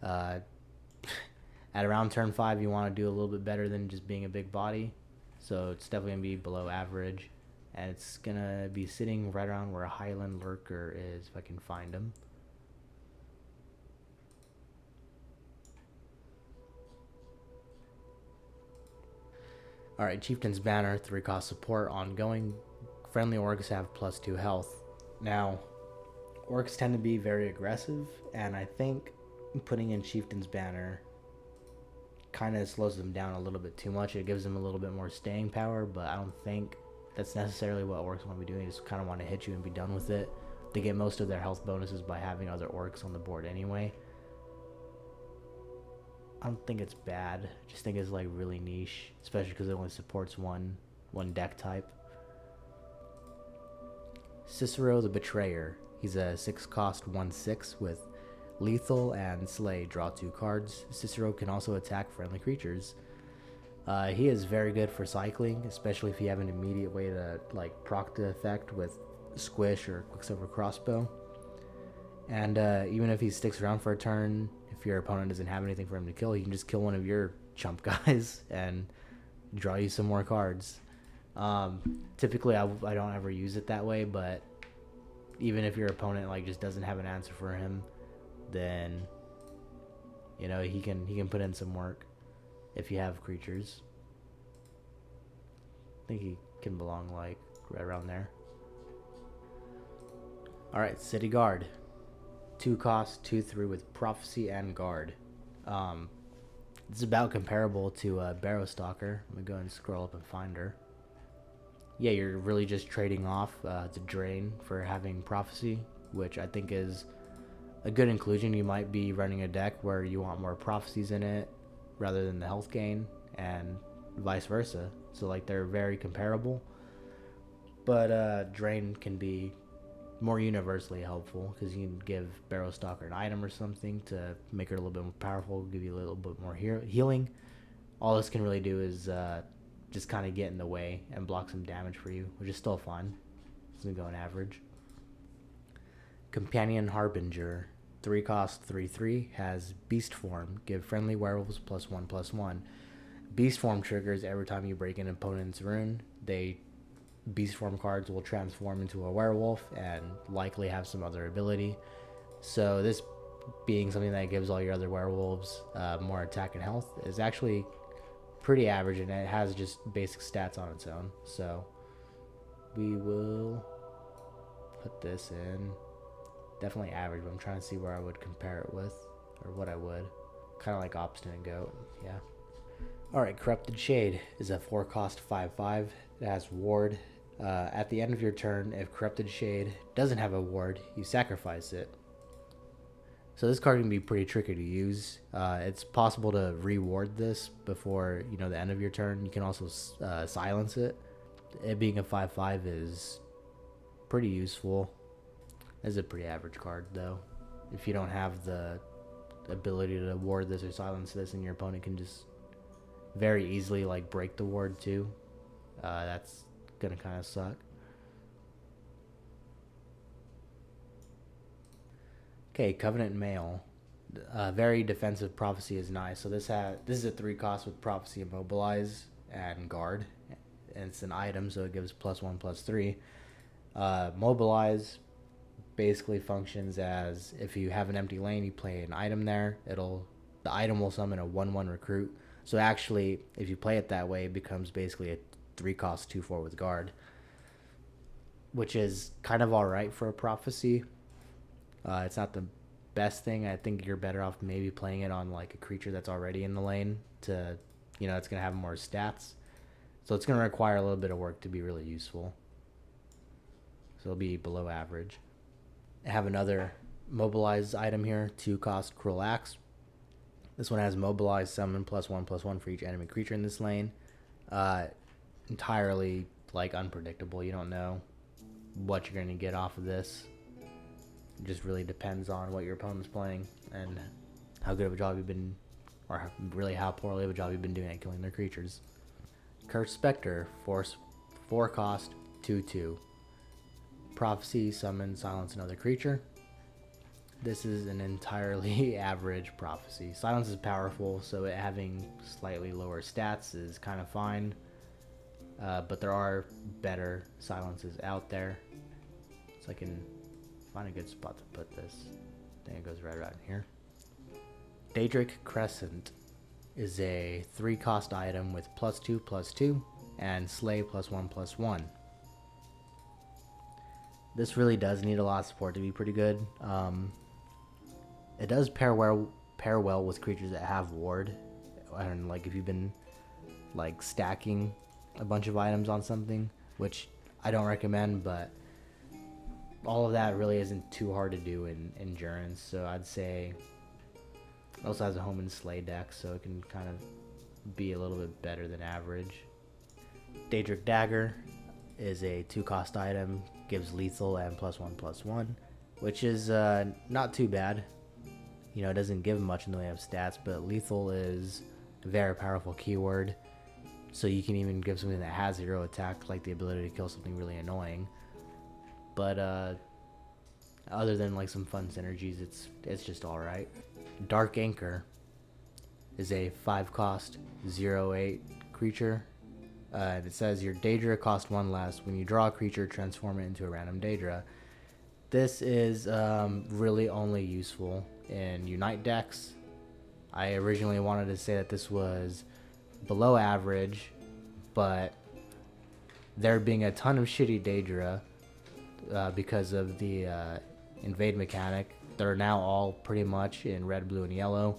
At around turn 5, you want to do a little bit better than just being a big body. So it's definitely going to be below average. And it's going to be sitting right around where a Highland Lurker is, if I can find him. Alright, Chieftain's Banner, 3 cost support, ongoing. Friendly orcs have +2 health. Now, orcs tend to be very aggressive, and I think putting in Chieftain's Banner kind of slows them down a little bit too much. It gives them a little bit more staying power, but I don't think that's necessarily what orcs want to be doing. They just kind of want to hit you and be done with it. They get most of their health bonuses by having other orcs on the board anyway. I don't think it's bad. I just think it's really niche, especially because it only supports one deck type. Cicero the Betrayer. He's a 6 cost 1/6 with lethal and slay. Draw 2 cards. Cicero can also attack friendly creatures. He is very good for cycling, especially if you have an immediate way to proc the effect with Squish or Quicksilver Crossbow. And even if he sticks around for a turn, if your opponent doesn't have anything for him to kill, he can just kill one of your chump guys and draw you some more cards. Typically, I don't ever use it that way, but even if your opponent just doesn't have an answer for him, then he can put in some work if you have creatures. I think he can belong right around there. Alright, City Guard. 2 cost, 2/3 with Prophecy and Guard. It's about comparable to Barrow Stalker. Let me go and scroll up and find her. Yeah, you're really just trading off the drain for having Prophecy, which I think is a good inclusion. You might be running a deck where you want more prophecies in it rather than the health gain, and vice versa. So they're very comparable, but drain can be more universally helpful because you can give Barrow Stalker an item or something to make her a little bit more powerful, give you a little bit more healing. All this can really do is just kind of get in the way and block some damage for you, which is still fine. It's going to go on average. Companion Harbinger, 3 cost 3/3, has Beast Form. Give friendly werewolves +1/+1. Beast Form triggers every time you break an opponent's rune. Beast Form cards will transform into a werewolf and likely have some other ability. So this being something that gives all your other werewolves more attack and health is actually pretty average, and it has just basic stats on its own. So we will put this in definitely average, but I'm trying to see where I would compare it with, or what I would. Kind of like Obstinate Goat, yeah. Alright, Corrupted Shade is a 4 cost 5/5. It has Ward. At the end of your turn, if Corrupted Shade doesn't have a ward, you sacrifice it. So this card can be pretty tricky to use. It's possible to reward this before the end of your turn. You can also silence it. It being a 5/5 is pretty useful. It's a pretty average card though. If you don't have the ability to ward this or silence this, and your opponent can just very easily like break the ward too, that's gonna kind of suck. Okay, Covenant Mail. Very defensive. Prophecy is nice. So this is a 3 cost with Prophecy, Immobilize, and Guard, and it's an item, so it gives +1/+3. Mobilize basically functions as if you have an empty lane, you play an item there. The item will summon a 1/1 recruit. So actually, if you play it that way, it becomes basically a 3 cost 2/4 with Guard, which is kind of alright for a Prophecy. It's not the best thing. I think you're better off maybe playing it on like a creature that's already in the lane to, it's going to have more stats. So it's going to require a little bit of work to be really useful. So it'll be below average. I have another Mobilize item here, 2 cost Cruel Axe. This one has Mobilize, Summon, +1/+1 for each enemy creature in this lane. Entirely like unpredictable. You don't know what you're going to get off of this. It just really depends on what your opponent's playing and how good of a job you've been, or really how poorly of a job you've been doing at killing their creatures. Cursed Spectre, 4 cost 2/2. Prophecy, Summon, Silence another creature. This is an entirely average Prophecy. Silence is powerful, so it having slightly lower stats is kind of fine. But there are better silences out there. So I can find a good spot to put this. I think it goes right around here. Daedric Crescent is a 3 cost item with +2/+2 and Slay +1/+1. This really does need a lot of support to be pretty good. It does pair well with creatures that have ward, and like if you've been like stacking a bunch of items on something, which I don't recommend, but all of that really isn't too hard to do in Endurance. So I'd say it also has a home in Slay deck, so it can kind of be a little bit better than average. Daedric Dagger is a 2 cost item, gives lethal and +1/+1, which is not too bad. It doesn't give much in the way of stats, but lethal is a very powerful keyword. So you can even give something that has 0 attack, like the ability to kill something really annoying. But other than like some fun synergies, it's just alright. Dark Anchor is a 5 cost 0/8 creature. It says your Daedra costs 1 less. When you draw a creature, transform it into a random Daedra. This is really only useful in Unite decks. I originally wanted to say that this was below average, but there being a ton of shitty Daedra because of the invade mechanic, they're now all pretty much in red, blue, and yellow,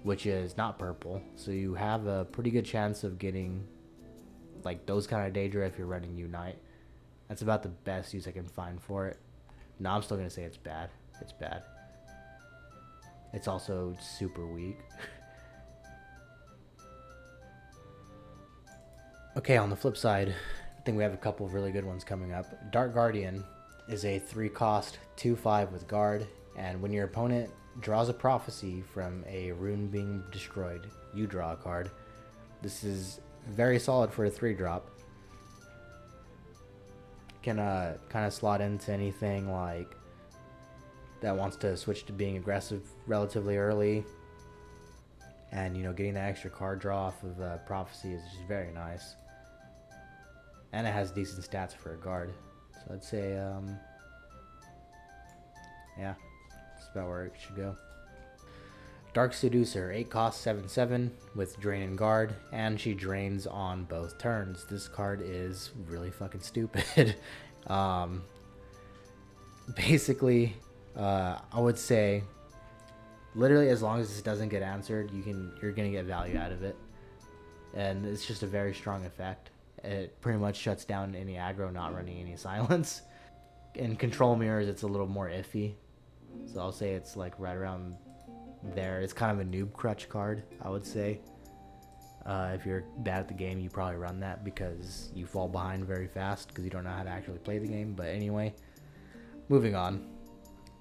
which is not purple. So you have a pretty good chance of getting like those kind of Daedra if you're running Unite. That's about the best use I can find for it. No, I'm still gonna say it's bad. It's bad. It's also super weak. Okay, on the flip side, I think we have a couple of really good ones coming up. Dark Guardian is a 3-cost 2/5 with guard, and when your opponent draws a prophecy from a rune being destroyed, you draw a card. This is very solid for a 3-drop. Can kind of slot into anything like that wants to switch to being aggressive relatively early, and getting that extra card draw off of prophecy is just very nice. And it has decent stats for a guard, so I'd say yeah, that's about where it should go. Dark Seducer, 8 cost 7/7 with drain and guard, and she drains on both turns. This card is really fucking stupid. Basically, I would say literally as long as this doesn't get answered, you're gonna get value out of it, and it's just a very strong effect. It pretty much shuts down any aggro not running any silence. In control mirrors, it's a little more iffy, so I'll say it's like right around there. It's kind of a noob crutch card, I would say. If you're bad at the game, you probably run that because you fall behind very fast because you don't know how to actually play the game. But anyway, moving on.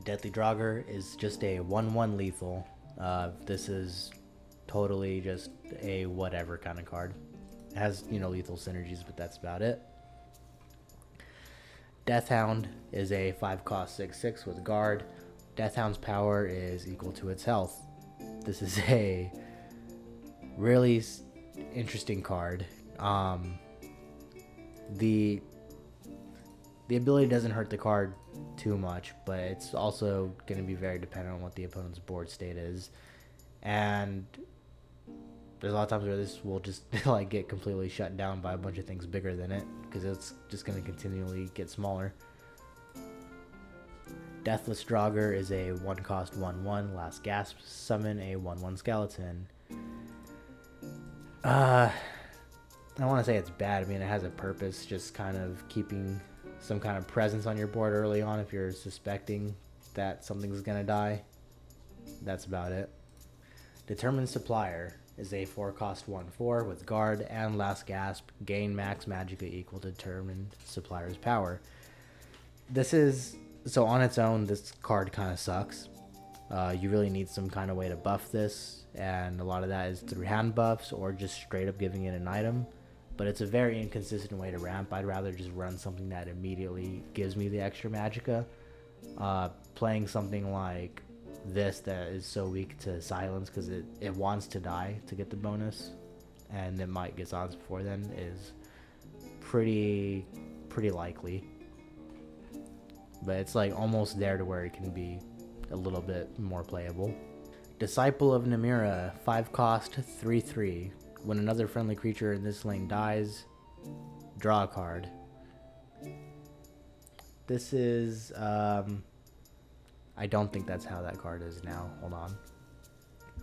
Deathly Draugr is just a 1/1 lethal. This is totally just a whatever kind of card. It has, lethal synergies, but that's about it. Deathhound is a 5-cost 6/6 with guard. Deathhound's power is equal to its health. This is a really interesting card. The ability doesn't hurt the card too much, but it's also going to be very dependent on what the opponent's board state is. And there's a lot of times where this will just like get completely shut down by a bunch of things bigger than it, because it's just going to continually get smaller. Deathless Draugr is a 1-cost 1/1 last gasp summon, a 1/1 skeleton. I don't want to say it's bad. I mean, it has a purpose, just kind of keeping some kind of presence on your board early on if you're suspecting that something's gonna die. That's about it. Determined Supplier is a 4-cost 1/4 with guard and last gasp. Gain max magicka equal to Determined Supplier's power. This is, so on its own, this card kind of sucks. You really need some kind of way to buff this, and a lot of that is through hand buffs or just straight up giving it an item. But it's a very inconsistent way to ramp. I'd rather just run something that immediately gives me the extra magicka. Playing something like this that is so weak to silence because it wants to die to get the bonus, and it might get silenced before then, is pretty likely. But it's like almost there to where it can be a little bit more playable. Disciple of Namira, 5-cost 3/3. When another friendly creature in this lane dies, draw a card. This is, I don't think that's how that card is now. Hold on.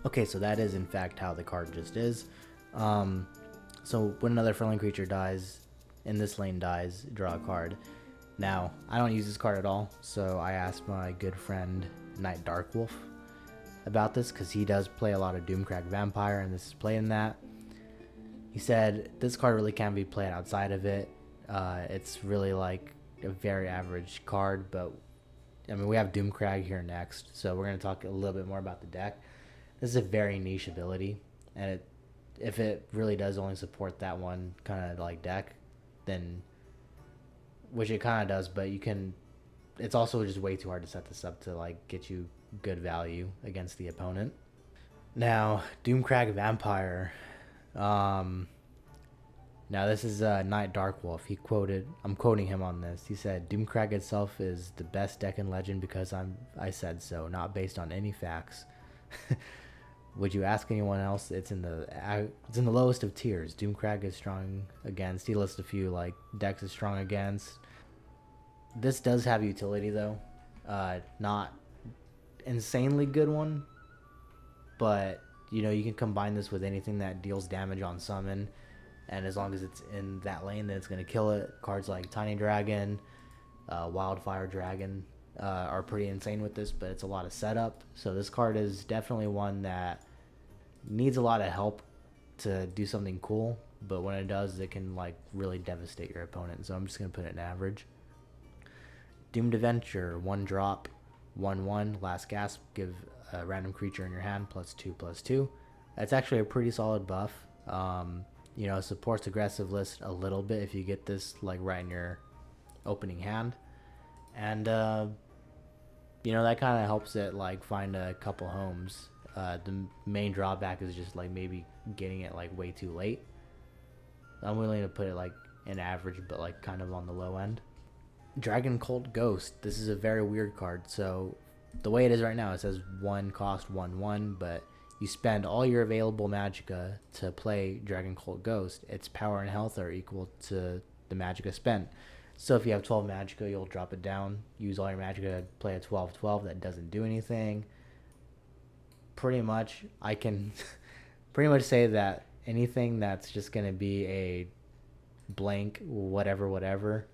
Okay, so that is in fact how the card just is. So when another friendly creature dies, in this lane dies, draw a card. Now, I don't use this card at all, so I asked my good friend Knight Darkwolf about this because he does play a lot of Doomcrag Vampire, and this is playing that. He said this card really can't be played outside of it. It's really like a very average card, but I mean, we have Doomcrag here next, so we're going to talk a little bit more about the deck. This is a very niche ability, and if it really does only support that one kind of like deck, then, which it kind of does, but it's also just way too hard to set this up to like get you good value against the opponent. Now, Doomcrag Vampire. Now this is Knight Darkwolf. I'm quoting him on this. He said, "Doomcrag itself is the best deck in Legend because I said so, not based on any facts." Would you ask anyone else? It's in the lowest of tiers. Doomcrag is strong against. He lists a few like decks is strong against. This does have utility though, not insanely good one, but you can combine this with anything that deals damage on summon, and as long as it's in that lane, then it's going to kill it. Cards like Tiny Dragon, Wildfire Dragon are pretty insane with this, but it's a lot of setup. So this card is definitely one that needs a lot of help to do something cool, but when it does, it can like really devastate your opponent. So I'm just going to put it in average. Doomed Adventure, 1 drop, 1/1, last gasp, give a random creature in your hand +2/+2. That's actually a pretty solid buff. You know, it supports aggressive list a little bit if you get this like right in your opening hand. And you know, that kind of helps it like find a couple homes. The main drawback is just like maybe getting it like way too late. I'm willing to put it like an average, but like kind of on the low end. Dragon Cult Ghost. This is a very weird card. So the way it is right now, it says 1 cost 1/1, but you spend all your available magicka to play Dragon Cult Ghost. Its power and health are equal to the magicka spent. So if you have 12 magicka, you'll drop it down, use all your magicka, play a 12/12 that doesn't do anything. Pretty much, I can pretty much say that anything that's just going to be a blank whatever,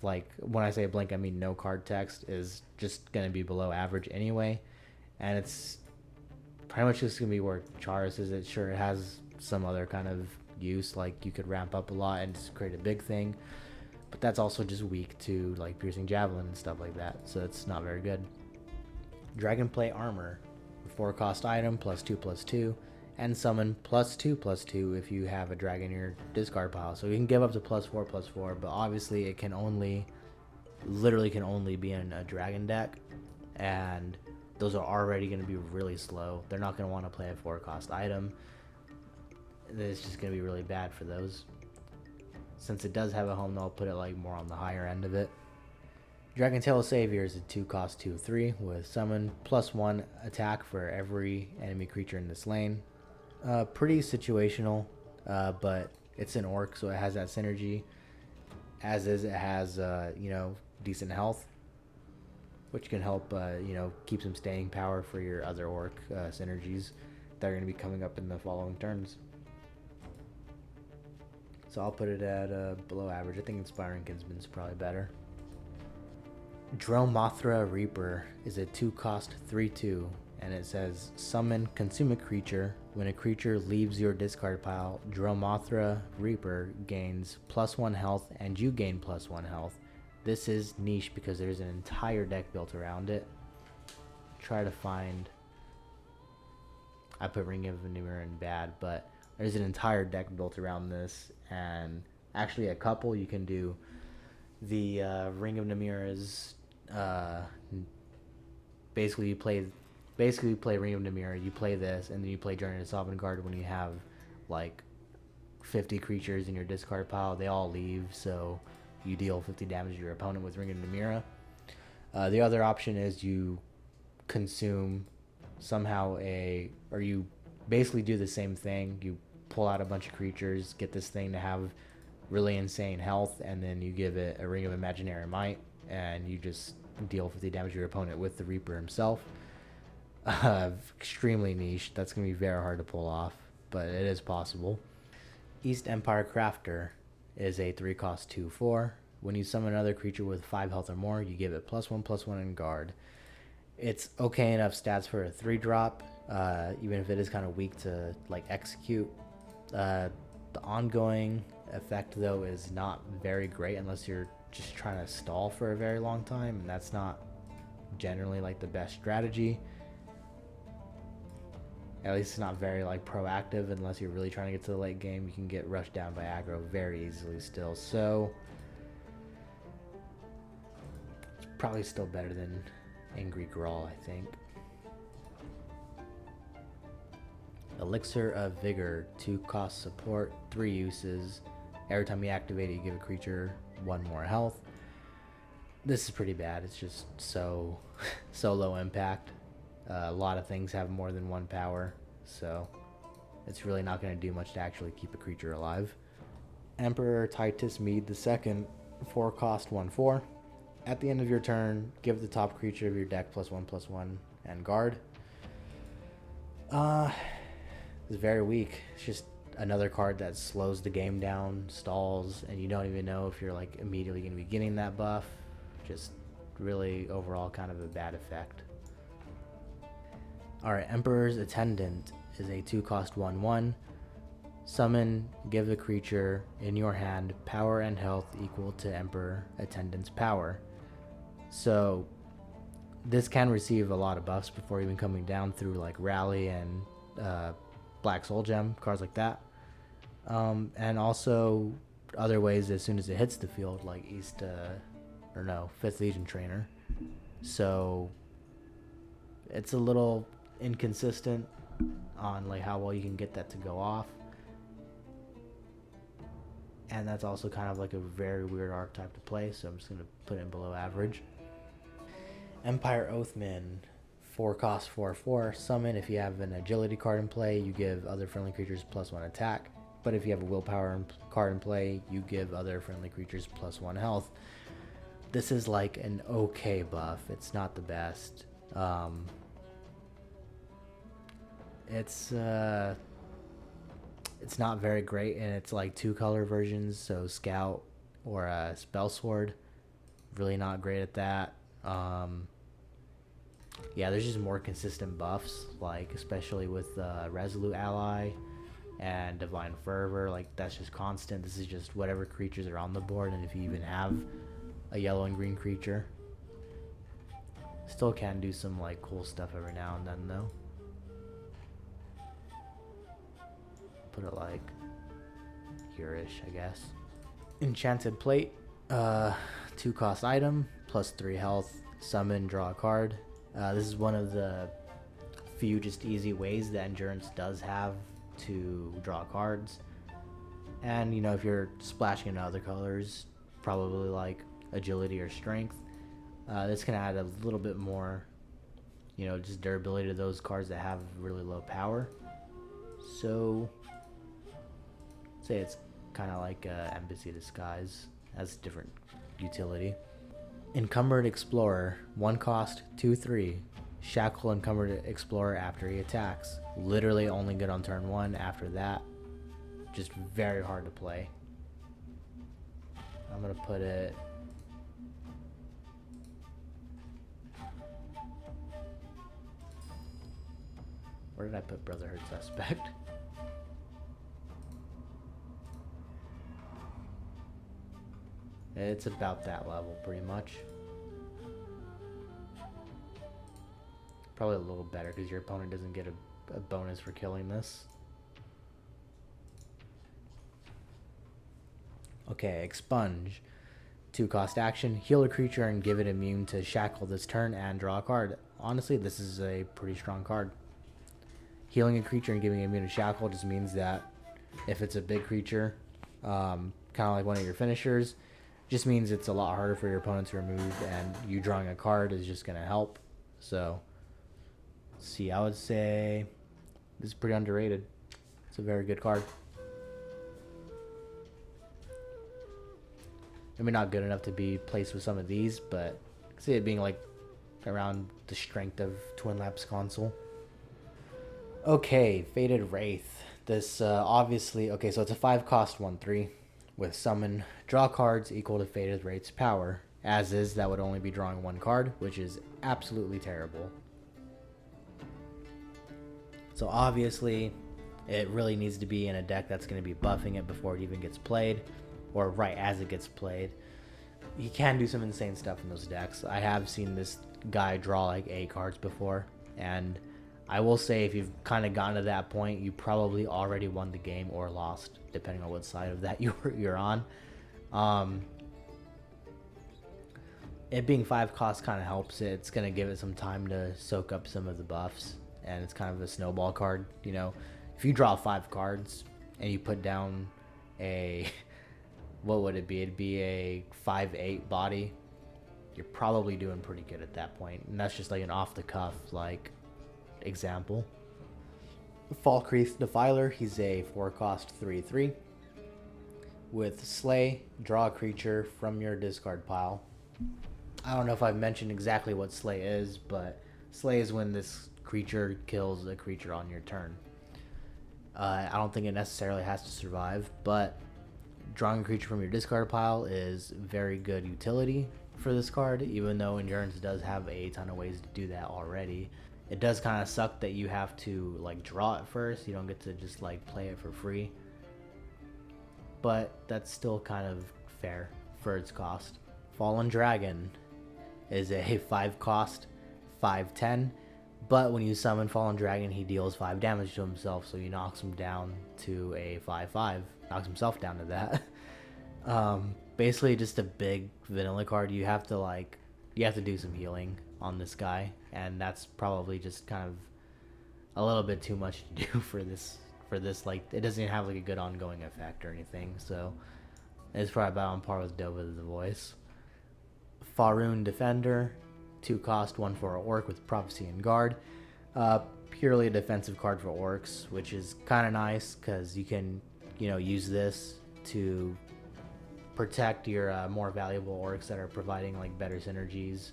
like when I say blank, I mean no card text, is just going to be below average anyway. And it's pretty much just going to be where Charis is. It sure has some other kind of use, like you could ramp up a lot and just create a big thing, but that's also just weak to like Piercing Javelin and stuff like that, so it's not very good. Dragonplay Armor, 4 cost item, +2/+2, and summon +2/+2 if you have a dragon in your discard pile. So you can give up to +4/+4, but obviously it can only, literally can only be in a dragon deck, and those are already going to be really slow. They're not going to want to play a 4 cost item. It's just going to be really bad for those. Since it does have a home, though, I'll put it like more on the higher end of it. Dragon Tail Savior is a 2 cost 2/3 with summon +1 attack for every enemy creature in this lane. Pretty situational, but it's an orc, so it has that synergy. As is, it has you know, decent health, which can help you know, keep some staying power for your other orc synergies that are going to be coming up in the following turns. So I'll put it at below average. I think Inspiring Kinsman is probably better. Dromothra Reaper is a 2 cost 3/2, and it says summon consume a creature. When a creature leaves your discard pile, Dromothra Reaper gains +1 health and you gain +1 health. This is niche because there's an entire deck built around it. Try to find, I put Ring of Venir in bad, but there's an entire deck built around this, and actually a couple. You can do the Ring of Nimira's. Basically, you play Ring of Nimira. You play this, and then you play Journey to Sovngarde when you have like 50 creatures in your discard pile. They all leave, so you deal 50 damage to your opponent with Ring of Nimira. The other option is you consume somehow or you basically do the same thing. You pull out a bunch of creatures, get this thing to have really insane health, and then you give it a Ring of Imaginary Might, and you just deal 50 damage to your opponent with the Reaper himself. Extremely niche. That's going to be very hard to pull off, but it is possible. East Empire Crafter is a 3 cost 2/4. When you summon another creature with 5 health or more, you give it +1/+1 in guard. It's okay enough stats for a 3 drop, even if it is kind of weak to like execute. The ongoing effect though is not very great unless you're just trying to stall for a very long time, and that's not generally like the best strategy. At least it's not very like proactive unless you're really trying to get to the late game. You can get rushed down by aggro very easily still, so it's probably still better than Angry Grawl, I think. Elixir of Vigor, 2 cost support, 3 uses. Every time you activate it, you give a creature 1 more health. This is pretty bad. It's just so low impact. A lot of things have more than 1 power, so it's really not going to do much to actually keep a creature alive. Emperor Titus Mead II, 4 cost 1/4. At the end of your turn, give the top creature of your deck +1/+1 and guard. It's very weak. It's just another card that slows the game down, stalls, and you don't even know if you're like immediately going to be getting that buff. Just really overall kind of a bad effect. Alright, Emperor's Attendant is a 2 cost 1/1. Summon, give the creature in your hand power and health equal to Emperor Attendant's power. So this can receive a lot of buffs before even coming down through like Rally and Black Soul Gem, cards like that. And also other ways as soon as it hits the field, like Fifth Legion Trainer. So it's a little inconsistent on like how well you can get that to go off. And that's also kind of like a very weird archetype to play, so I'm just going to put it in below average. Empire Oathman, 4 cost 4/4. Summon. If you have an agility card in play, you give other friendly creatures +1 attack. But if you have a willpower card in play, you give other friendly creatures +1 health. This is like an okay buff. It's not the best. It's not very great, and it's like 2 color versions, so Scout or Spell Sword, really not great at that. Yeah, there's just more consistent buffs, like especially with Resolute Ally and Divine Fervor. Like that's just constant. This is just whatever creatures are on the board, and if you even have a yellow and green creature, still can do some like cool stuff every now and then though. Put it like here-ish, I guess. Enchanted Plate, 2 cost item, +3 health. Summon, draw a card. This is one of the few just easy ways that Endurance does have to draw cards. And you know, if you're splashing into other colors, probably like Agility or Strength, this can add a little bit more, you know, just durability to those cards that have really low power. So say it's kind of like Embassy Disguise, has different utility. Encumbered Explorer, 1 cost 2/3. Shackle Encumbered Explorer after he attacks. Literally only good on turn 1. After that, just very hard to play. I'm gonna put it where did I put Brotherhood Suspect? It's about that level, pretty much. Probably a little better because your opponent doesn't get a bonus for killing this. Okay, Expunge. 2 cost action. Heal a creature and give it immune to Shackle this turn and draw a card. Honestly, this is a pretty strong card. Healing a creature and giving it immune to Shackle just means that if it's a big creature, kind of like one of your finishers, just means it's a lot harder for your opponent to remove, and you drawing a card is just going to help. So, see, I would say this is pretty underrated. It's a very good card. Maybe not good enough to be placed with some of these, but I can see it being like around the strength of Twin Lapse Console. Okay, Fated Wraith. This obviously, okay, so it's a 5 cost 1/3 with summon, draw cards equal to Fated Wraith's power. As is, that would only be drawing 1 card, which is absolutely terrible. So obviously, it really needs to be in a deck that's going to be buffing it before it even gets played, or right as it gets played. He can do some insane stuff in those decks. I have seen this guy draw like A cards before, and I will say if you've kind of gotten to that point, you probably already won the game or lost, depending on what side of that you're on. It being 5 costs kind of helps it. It's going to give it some time to soak up some of the buffs, and it's kind of a snowball card. You know, if you draw 5 cards and you put down a, what would it be? It'd be a 5/8 body. You're probably doing pretty good at that point, and that's just like an off-the-cuff like example. Falkreath Defiler, he's a 4 cost 3/3 with Slay, draw a creature from your discard pile. I don't know if I've mentioned exactly what Slay is, but Slay is when this creature kills a creature on your turn. I don't think it necessarily has to survive, but drawing a creature from your discard pile is very good utility for this card, even though Endurance does have a ton of ways to do that already. It does kind of suck that you have to like draw it first. You don't get to just like play it for free. but that's still kind of fair for its cost. Fallen Dragon is a 5 cost, 5/10, but when you summon Fallen Dragon, he deals 5 damage to himself, so he knocks him down to a 5/5, knocks himself down to that. Basically just a big vanilla card. You have to do some healing on this guy, and that's probably just kind of a little bit too much to do for this. Like, it doesn't even have like a good ongoing effect or anything, so it's probably about on par with Dova the Voice. Faroon Defender, 2 cost, 1 for an orc with Prophecy and Guard. Purely a defensive card for orcs, which is kind of nice because you can, use this to protect your more valuable orcs that are providing like better synergies.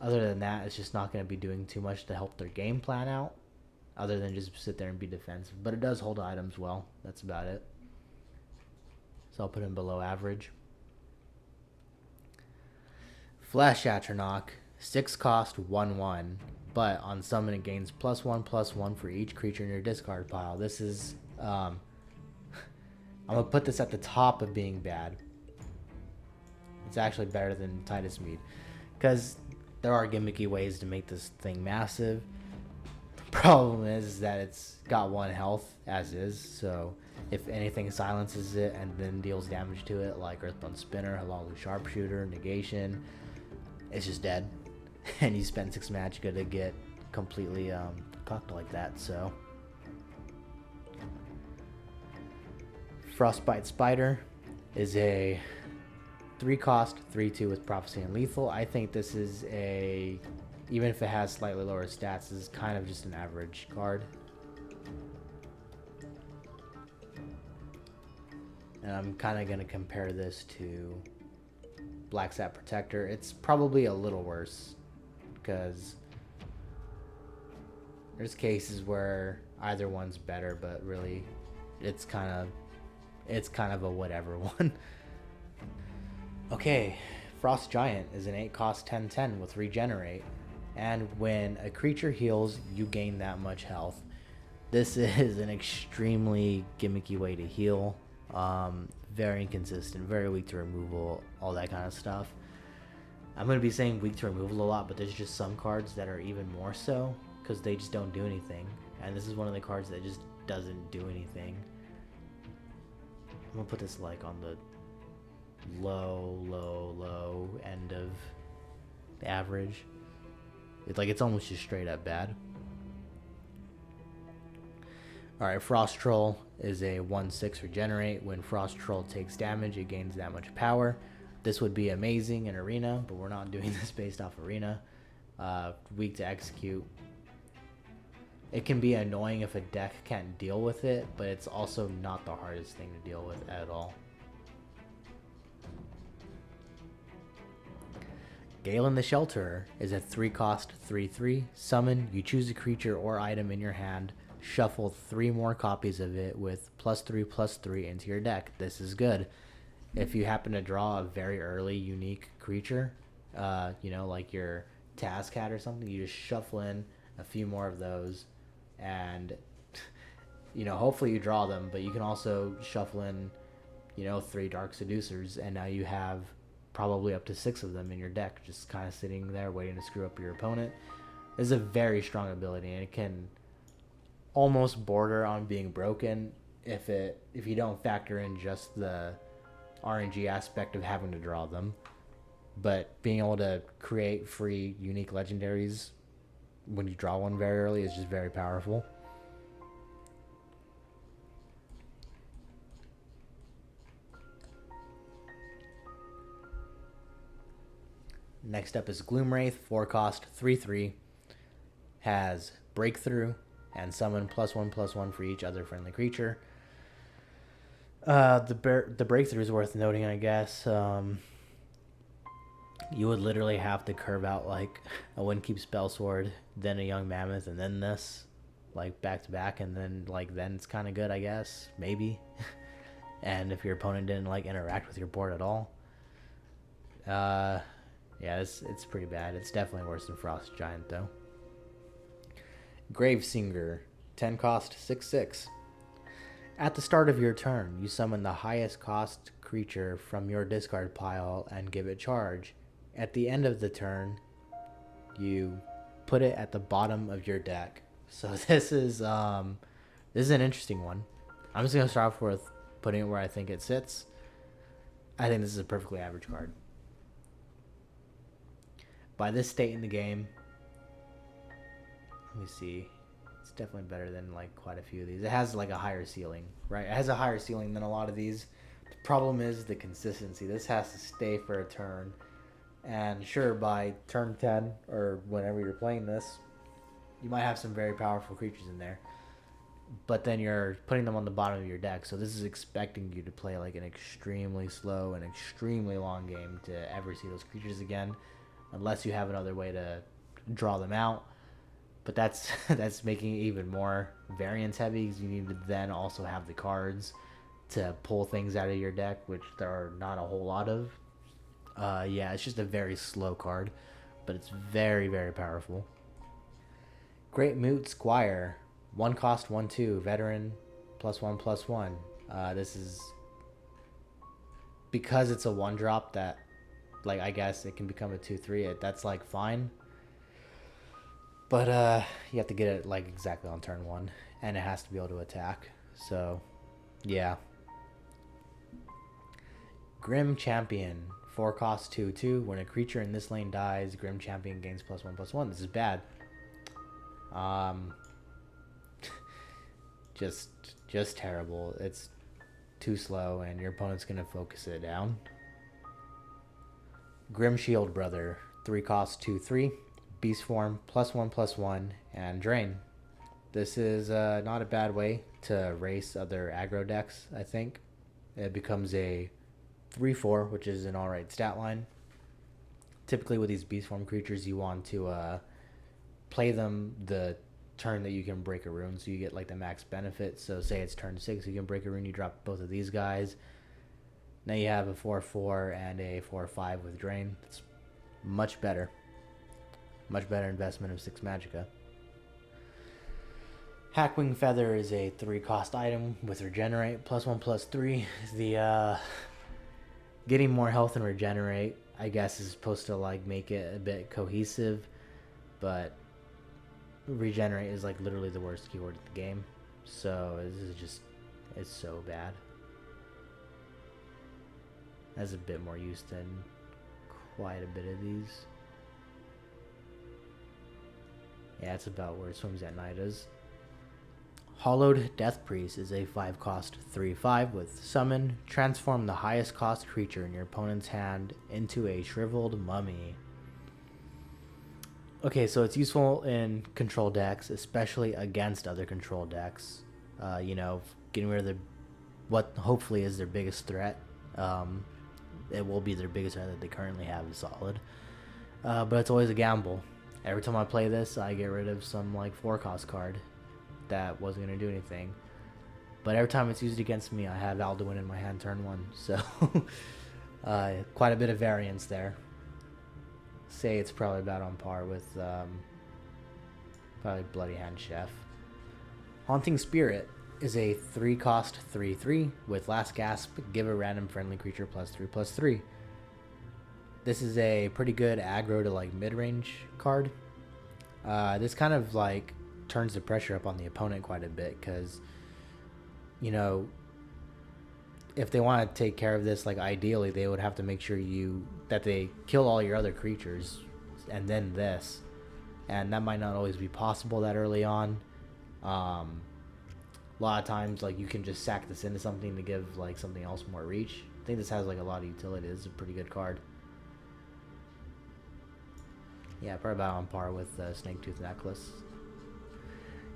Other than that, it's just not going to be doing too much to help their game plan out, other than just sit there and be defensive. But it does hold items well. That's about it. So I'll put him below average. Flesh Atronach, 6 cost, 1/1, but on summon it gains +1/+1 for each creature in your discard pile. This is, I'm going to put this at the top of being bad. It's actually better than Titus Mead, because there are gimmicky ways to make this thing massive. The problem is that it's got 1 health as is, so if anything silences it and then deals damage to it, like Earthbound Spinner, Halalu Sharpshooter, Negation, it's just dead. And you spend 6 magicka to get completely cocked like that, so. Frostbite Spider is a 3 cost, 3/2 with Prophecy and Lethal. I think this is even if it has slightly lower stats, this is kind of just an average card. And I'm kind of going to compare this to Black Sat Protector. It's probably a little worse, because there's cases where either one's better, but really it's kind of a whatever one. Okay, Frost Giant is an 8 cost 10/10 with Regenerate, and when a creature heals, you gain that much health. This is an extremely gimmicky way to heal. Very inconsistent, very weak to removal, all that kind of stuff. I'm going to be saying weak to removal a lot, but there's just some cards that are even more so, because they just don't do anything. And this is one of the cards that just doesn't do anything. I'm going to put this like on the low end of the average. It's almost just straight up bad. Alright, Frost Troll is a 1/6 Regenerate. When Frost Troll takes damage, it gains that much power. This would be amazing in Arena, but we're not doing this based off Arena. Weak to execute. It can be annoying if a deck can't deal with it, but it's also not the hardest thing to deal with at all. Galen the Shelterer is a 3 cost 3/3. Summon, you choose a creature or item in your hand, shuffle 3 more copies of it with +3/+3 into your deck. This is good. If you happen to draw a very early unique creature, like your Tazcat or something, you just shuffle in a few more of those, and hopefully you draw them, but you can also shuffle in 3 Dark Seducers, and now you have probably up to 6 of them in your deck, just kind of sitting there waiting to screw up your opponent. This is a very strong ability, and it can almost border on being broken if you don't factor in just the RNG aspect of having to draw them. But being able to create free unique legendaries when you draw one very early is just very powerful. Next up is Gloomwraith, 4 cost 3/3, has Breakthrough and summon +1/+1 for each other friendly creature. The Breakthrough is worth noting, I guess. You would literally have to curve out like a Windkeep Spellsword, then a Young Mammoth, and then this, like back to back, and then then it's kind of good, I guess, maybe. And if your opponent didn't interact with your board at all, yeah, it's pretty bad. It's definitely worse than Frost Giant though. Gravesinger, 10 cost 6/6. At the start of your turn, you summon the highest cost creature from your discard pile and give it charge. At the end of the turn, you put it at the bottom of your deck. So this is an interesting one. I'm just gonna start off with putting it where I think it sits. I think this is a perfectly average card. By this state in the game, let me see. It's definitely better than like quite a few of these. It has like a higher ceiling, right? It has a higher ceiling than a lot of these. The problem is the consistency. This has to stay for a turn. And sure, by turn 10 or whenever you're playing this, you might have some very powerful creatures in there. But then you're putting them on the bottom of your deck. So this is expecting you to play like an extremely slow and extremely long game to ever see those creatures again. Unless you have another way to draw them out. But that's making it even more variance heavy because you need to then also have the cards to pull things out of your deck, which there are not a whole lot of. Yeah, it's just a very slow card, but it's very, very powerful. Great Moot Squire. 1 cost, 1/2. Veteran, +1/+1. This is because it's a 1-drop that, like, I guess it can become a 2/3. That's, like, fine. But you have to get it like exactly on turn 1, and it has to be able to attack. So, yeah. Grim Champion, 4 cost 2/2. When a creature in this lane dies, Grim Champion gains +1/+1. This is bad. Just terrible. It's too slow, and your opponent's gonna focus it down. Grim Shield Brother, 3 cost 2/3. Beast form, +1/+1, and drain. This is not a bad way to race other aggro decks, I think. It becomes a 3/4, which is an alright stat line. Typically with these beast form creatures, you want to play them the turn that you can break a rune, so you get like the max benefit. So say it's turn 6, you can break a rune, you drop both of these guys. Now you have a 4/4 and a 4/5 with drain. It's much better. Much better investment of 6 magicka. Hackwing Feather is a 3 cost item with regenerate, +1/+3. The getting more health and regenerate, I guess, is supposed to like make it a bit cohesive, but regenerate is like literally the worst keyword in the game. So this is just, it's so bad. Has a bit more use than quite a bit of these. Yeah, it's about where Swims at Night is. Hollowed Death Priest is a 5 cost 3/5 with summon. Transform the highest cost creature in your opponent's hand into a shriveled mummy. Okay, so it's useful in control decks, especially against other control decks. You know, getting rid of what hopefully is their biggest threat. It will be their biggest threat that they currently have is solid. But it's always a gamble. Every time I play this, I get rid of some like 4 cost card that wasn't going to do anything. But every time it's used against me, I have Alduin in my hand turn 1. So quite a bit of variance there. Say it's probably about on par with probably Bloody Hand Chef. Haunting Spirit is a 3 cost 3/3 with Last Gasp. Give a random friendly creature +3/+3. This is a pretty good aggro to like mid-range card. This kind of like turns the pressure up on the opponent quite a bit because, you know, if they want to take care of this, like ideally they would have to make sure that they kill all your other creatures and then this, and that might not always be possible that early on. A lot of times like you can just sack this into something to give like something else more reach. I think this has like a lot of utility. It's a pretty good card. Yeah, probably about on par with Snake Tooth Necklace.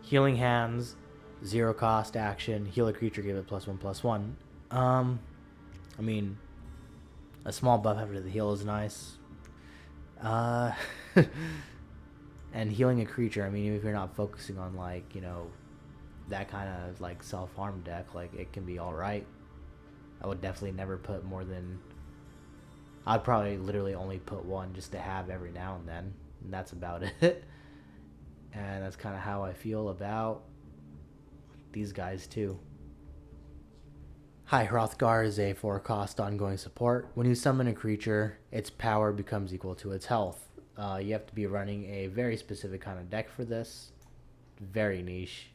Healing Hands, 0 cost action. Heal a creature, give it +1/+1. I mean, a small buff after the heal is nice. And healing a creature, I mean, even if you're not focusing on like, you know, that kind of like self-harm deck, like it can be alright. I would definitely never put more than, I'd probably literally only put 1 just to have every now and then, and that's about it. And that's kind of how I feel about these guys too. High Hrothgar is a 4-cost ongoing support. When you summon a creature, its power becomes equal to its health. You have to be running a very specific kind of deck for this. Very niche.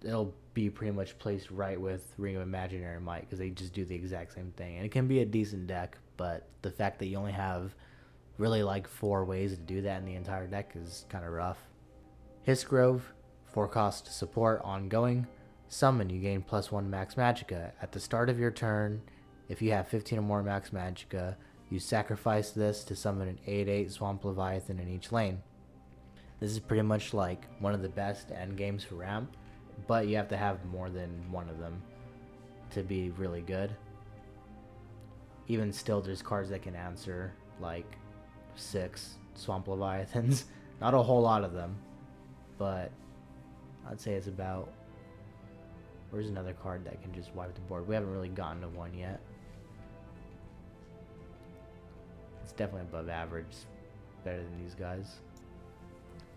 It'll be pretty much placed right with Ring of Imaginary Might because they just do the exact same thing. And it can be a decent deck, but the fact that you only have really like 4 ways to do that in the entire deck is kind of rough. Hissgrove, 4-cost support ongoing. Summon, you gain +1 max magicka. At the start of your turn, if you have 15 or more max magicka, you sacrifice this to summon an 8/8 Swamp Leviathan in each lane. This is pretty much like one of the best end games for ramp, but you have to have more than one of them to be really good. Even still, there's cards that can answer like 6 Swamp Leviathans. Not a whole lot of them, but I'd say it's about... Where's another card that can just wipe the board? We haven't really gotten to one yet. It's definitely above average. Better than these guys.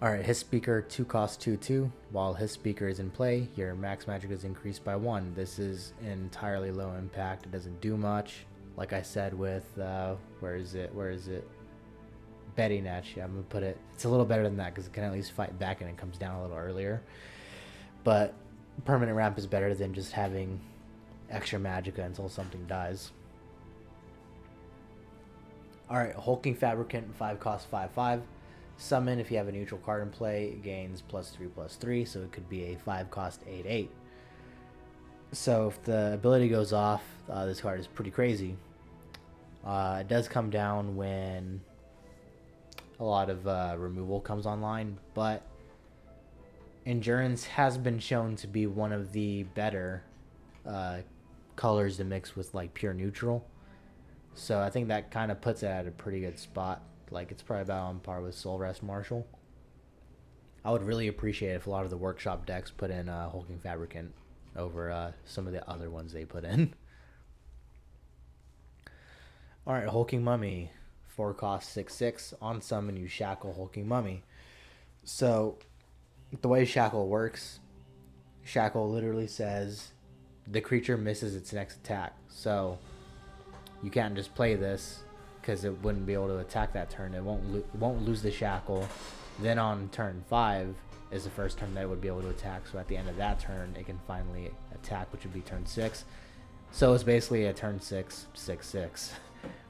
Alright, his speaker 2-cost 2/2. While his speaker is in play, your max magic is increased by 1. This is entirely low impact. It doesn't do much. Like I said with, where is it? Betty Natch. Yeah, I'm going to put it... It's a little better than that because it can at least fight back and it comes down a little earlier. But permanent ramp is better than just having extra magicka until something dies. Alright, Hulking Fabricant, 5-cost 5/5. Summon, if you have a neutral card in play, it gains +3/+3, so it could be a 5-cost 8/8. So if the ability goes off, this card is pretty crazy. It does come down when a lot of removal comes online, but Endurance has been shown to be one of the better colors to mix with like pure neutral. So I think that kind of puts it at a pretty good spot. Like it's probably about on par with Soul Rest Marshal. I would really appreciate if a lot of the workshop decks put in Hulking Fabricant over some of the other ones they put in. Alright, Hulking Mummy. 4-cost 6/6. On summon, you shackle Hulking Mummy. So the way Shackle works, Shackle literally says the creature misses its next attack. So you can't just play this because it wouldn't be able to attack that turn. It won't lose the Shackle. Then on turn 5 is the first turn that it would be able to attack. So at the end of that turn, it can finally attack, which would be turn 6. So it's basically a turn 6 6/6,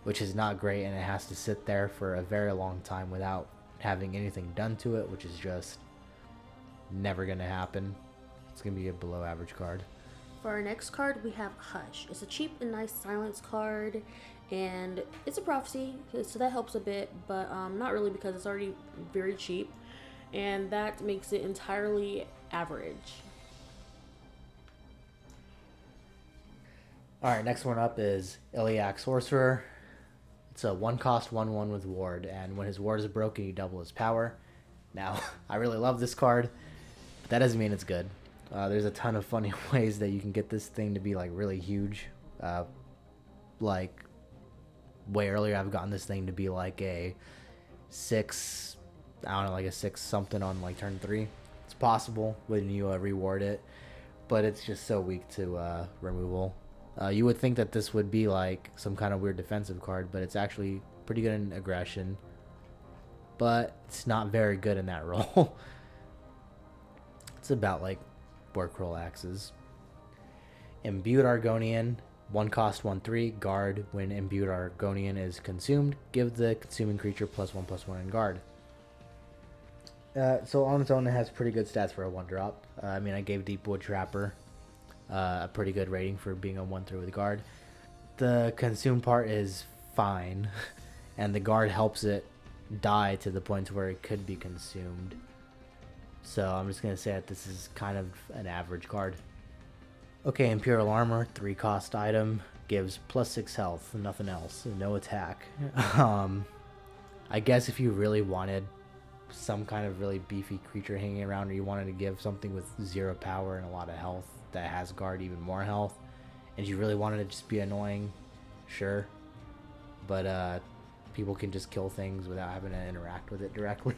which is not great, and it has to sit there for a very long time without having anything done to it, which is just never going to happen. It's going to be a below average card. For our next card, we have Hush. It's a cheap and nice silence card, and it's a prophecy, so that helps a bit, but not really because it's already very cheap, and that makes it entirely average. Alright, next one up is Iliac Sorcerer. It's a 1-cost 1/1 with Ward, and when his ward is broken, you double his power. Now, I really love this card, but that doesn't mean it's good. There's a ton of funny ways that you can get this thing to be like really huge. Like way earlier, I've gotten this thing to be like a 6, I don't know, like a 6 something on like turn 3. It's possible when you reward it, but it's just so weak to removal. You would think that this would be like some kind of weird defensive card, but it's actually pretty good in aggression. But it's not very good in that role. It's about like work roll axes. Imbued Argonian, 1-cost 1/3. Guard. When Imbued Argonian is consumed, give the consuming creature +1/+1 in guard. So on its own, it has pretty good stats for a 1-drop. I mean, I gave Deepwood Trapper a pretty good rating for being a 1/3 with guard. The consume part is fine, and the guard helps it die to the point where it could be consumed. So I'm just gonna say that this is kind of an average card. Okay, Imperial Armor, 3-cost item, gives +6 health, nothing else, no attack. I guess if you really wanted some kind of really beefy creature hanging around, or you wanted to give something with 0 power and a lot of health that has guard even more health, and you really wanted to just be annoying, sure. But people can just kill things without having to interact with it directly.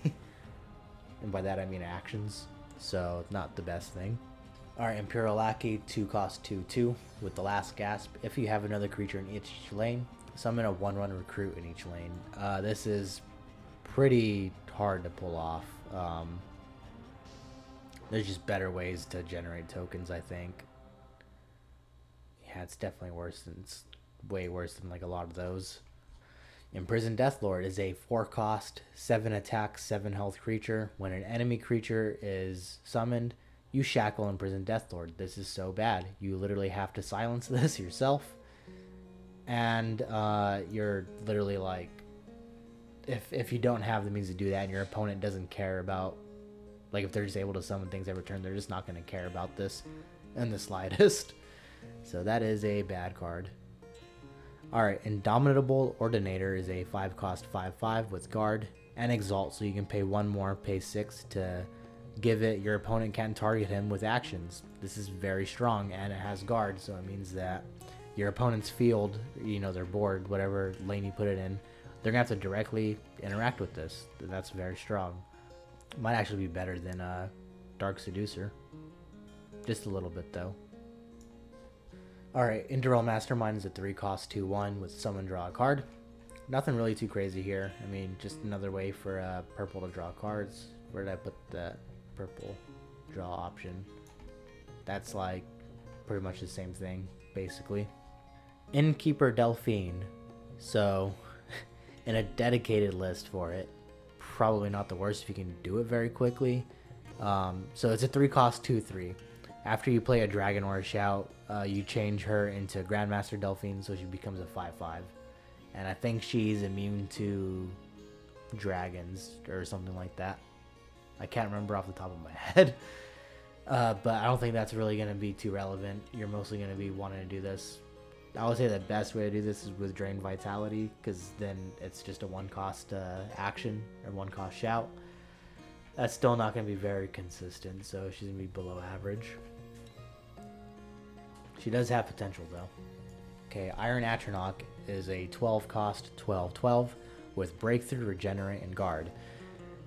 And by that I mean actions, so not the best thing. Our Imperial Lackey, 2 cost 2/2 with the last gasp. If you have another creature in each lane, summon a 1/1 recruit in each lane. This is pretty hard to pull off. There's just better ways to generate tokens, I think. Yeah, it's definitely worse than, it's way worse than like a lot of those. Imprisoned Deathlord is a 4 cost, 7 attack, 7 health creature. When an enemy creature is summoned, you shackle Imprisoned Deathlord. This is so bad. You literally have to silence this yourself. And you're literally like, if you don't have the means to do that and your opponent doesn't care about, like if they're just able to summon things every turn, they're just not going to care about this in the slightest. So that is a bad card. Alright, Indomitable Ordinator is a 5 cost 5/5 with guard and exalt, so you can pay 1 more, pay 6 to give it. Your opponent can't target him with actions. This is very strong, and it has guard, so it means that your opponent's field, you know, their board, whatever lane you put it in, they're gonna have to directly interact with this. That's very strong. Might actually be better than Dark Seducer. Just a little bit though. Alright, Indorel Mastermind is a 3 cost 2/1 with summon, draw a card. Nothing really too crazy here. I mean, just another way for purple to draw cards. Where did I put that purple draw option? That's like pretty much the same thing, basically. Innkeeper Delphine. So, in a dedicated list for it, probably not the worst if you can do it very quickly. So it's a 3 cost 2/3. After you play a dragon or a shout, you change her into Grandmaster Delphine, so she becomes a 5/5. And I think she's immune to dragons or something like that. I can't remember off the top of my head. But I don't think that's really going to be too relevant. You're mostly going to be wanting to do this. I would say the best way to do this is with Drain Vitality, because then it's just a 1 cost action or 1 cost shout. That's still not going to be very consistent, so she's going to be below average. She does have potential though. Okay, Iron Atronach is a 12 cost 12/12 with Breakthrough, Regenerate, and Guard.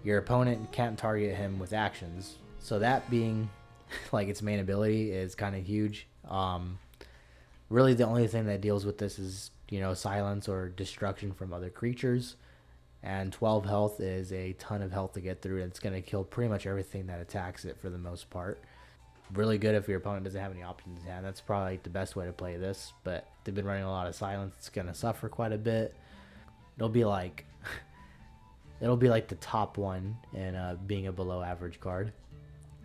Your opponent can't target him with actions, so that being like its main ability is kind of huge. Really the only thing that deals with this is, you know, silence or destruction from other creatures. And 12 health is a ton of health to get through, and it's going to kill pretty much everything that attacks it for the most part. Really good if your opponent doesn't have any options in hand. That's probably the best way to play this, but if they've been running a lot of silence, it's going to suffer quite a bit. It'll be like the top one in being a below average card.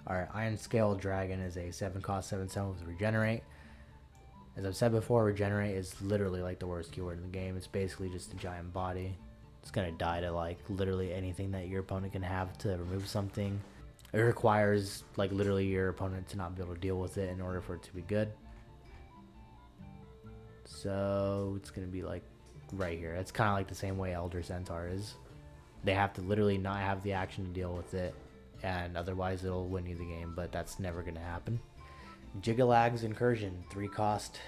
Alright, Iron Scale Dragon is a 7 cost 7/7 with Regenerate. As I've said before, Regenerate is literally like the worst keyword in the game. It's basically just a giant body. It's gonna die to like literally anything that your opponent can have to remove something. It requires like literally your opponent to not be able to deal with it in order for it to be good. So it's gonna be like right here. It's kind of like the same way Elder Centaur is. They have to literally not have the action to deal with it, and otherwise it'll win you the game, but that's never gonna happen. Jigalag's Incursion, 3 cost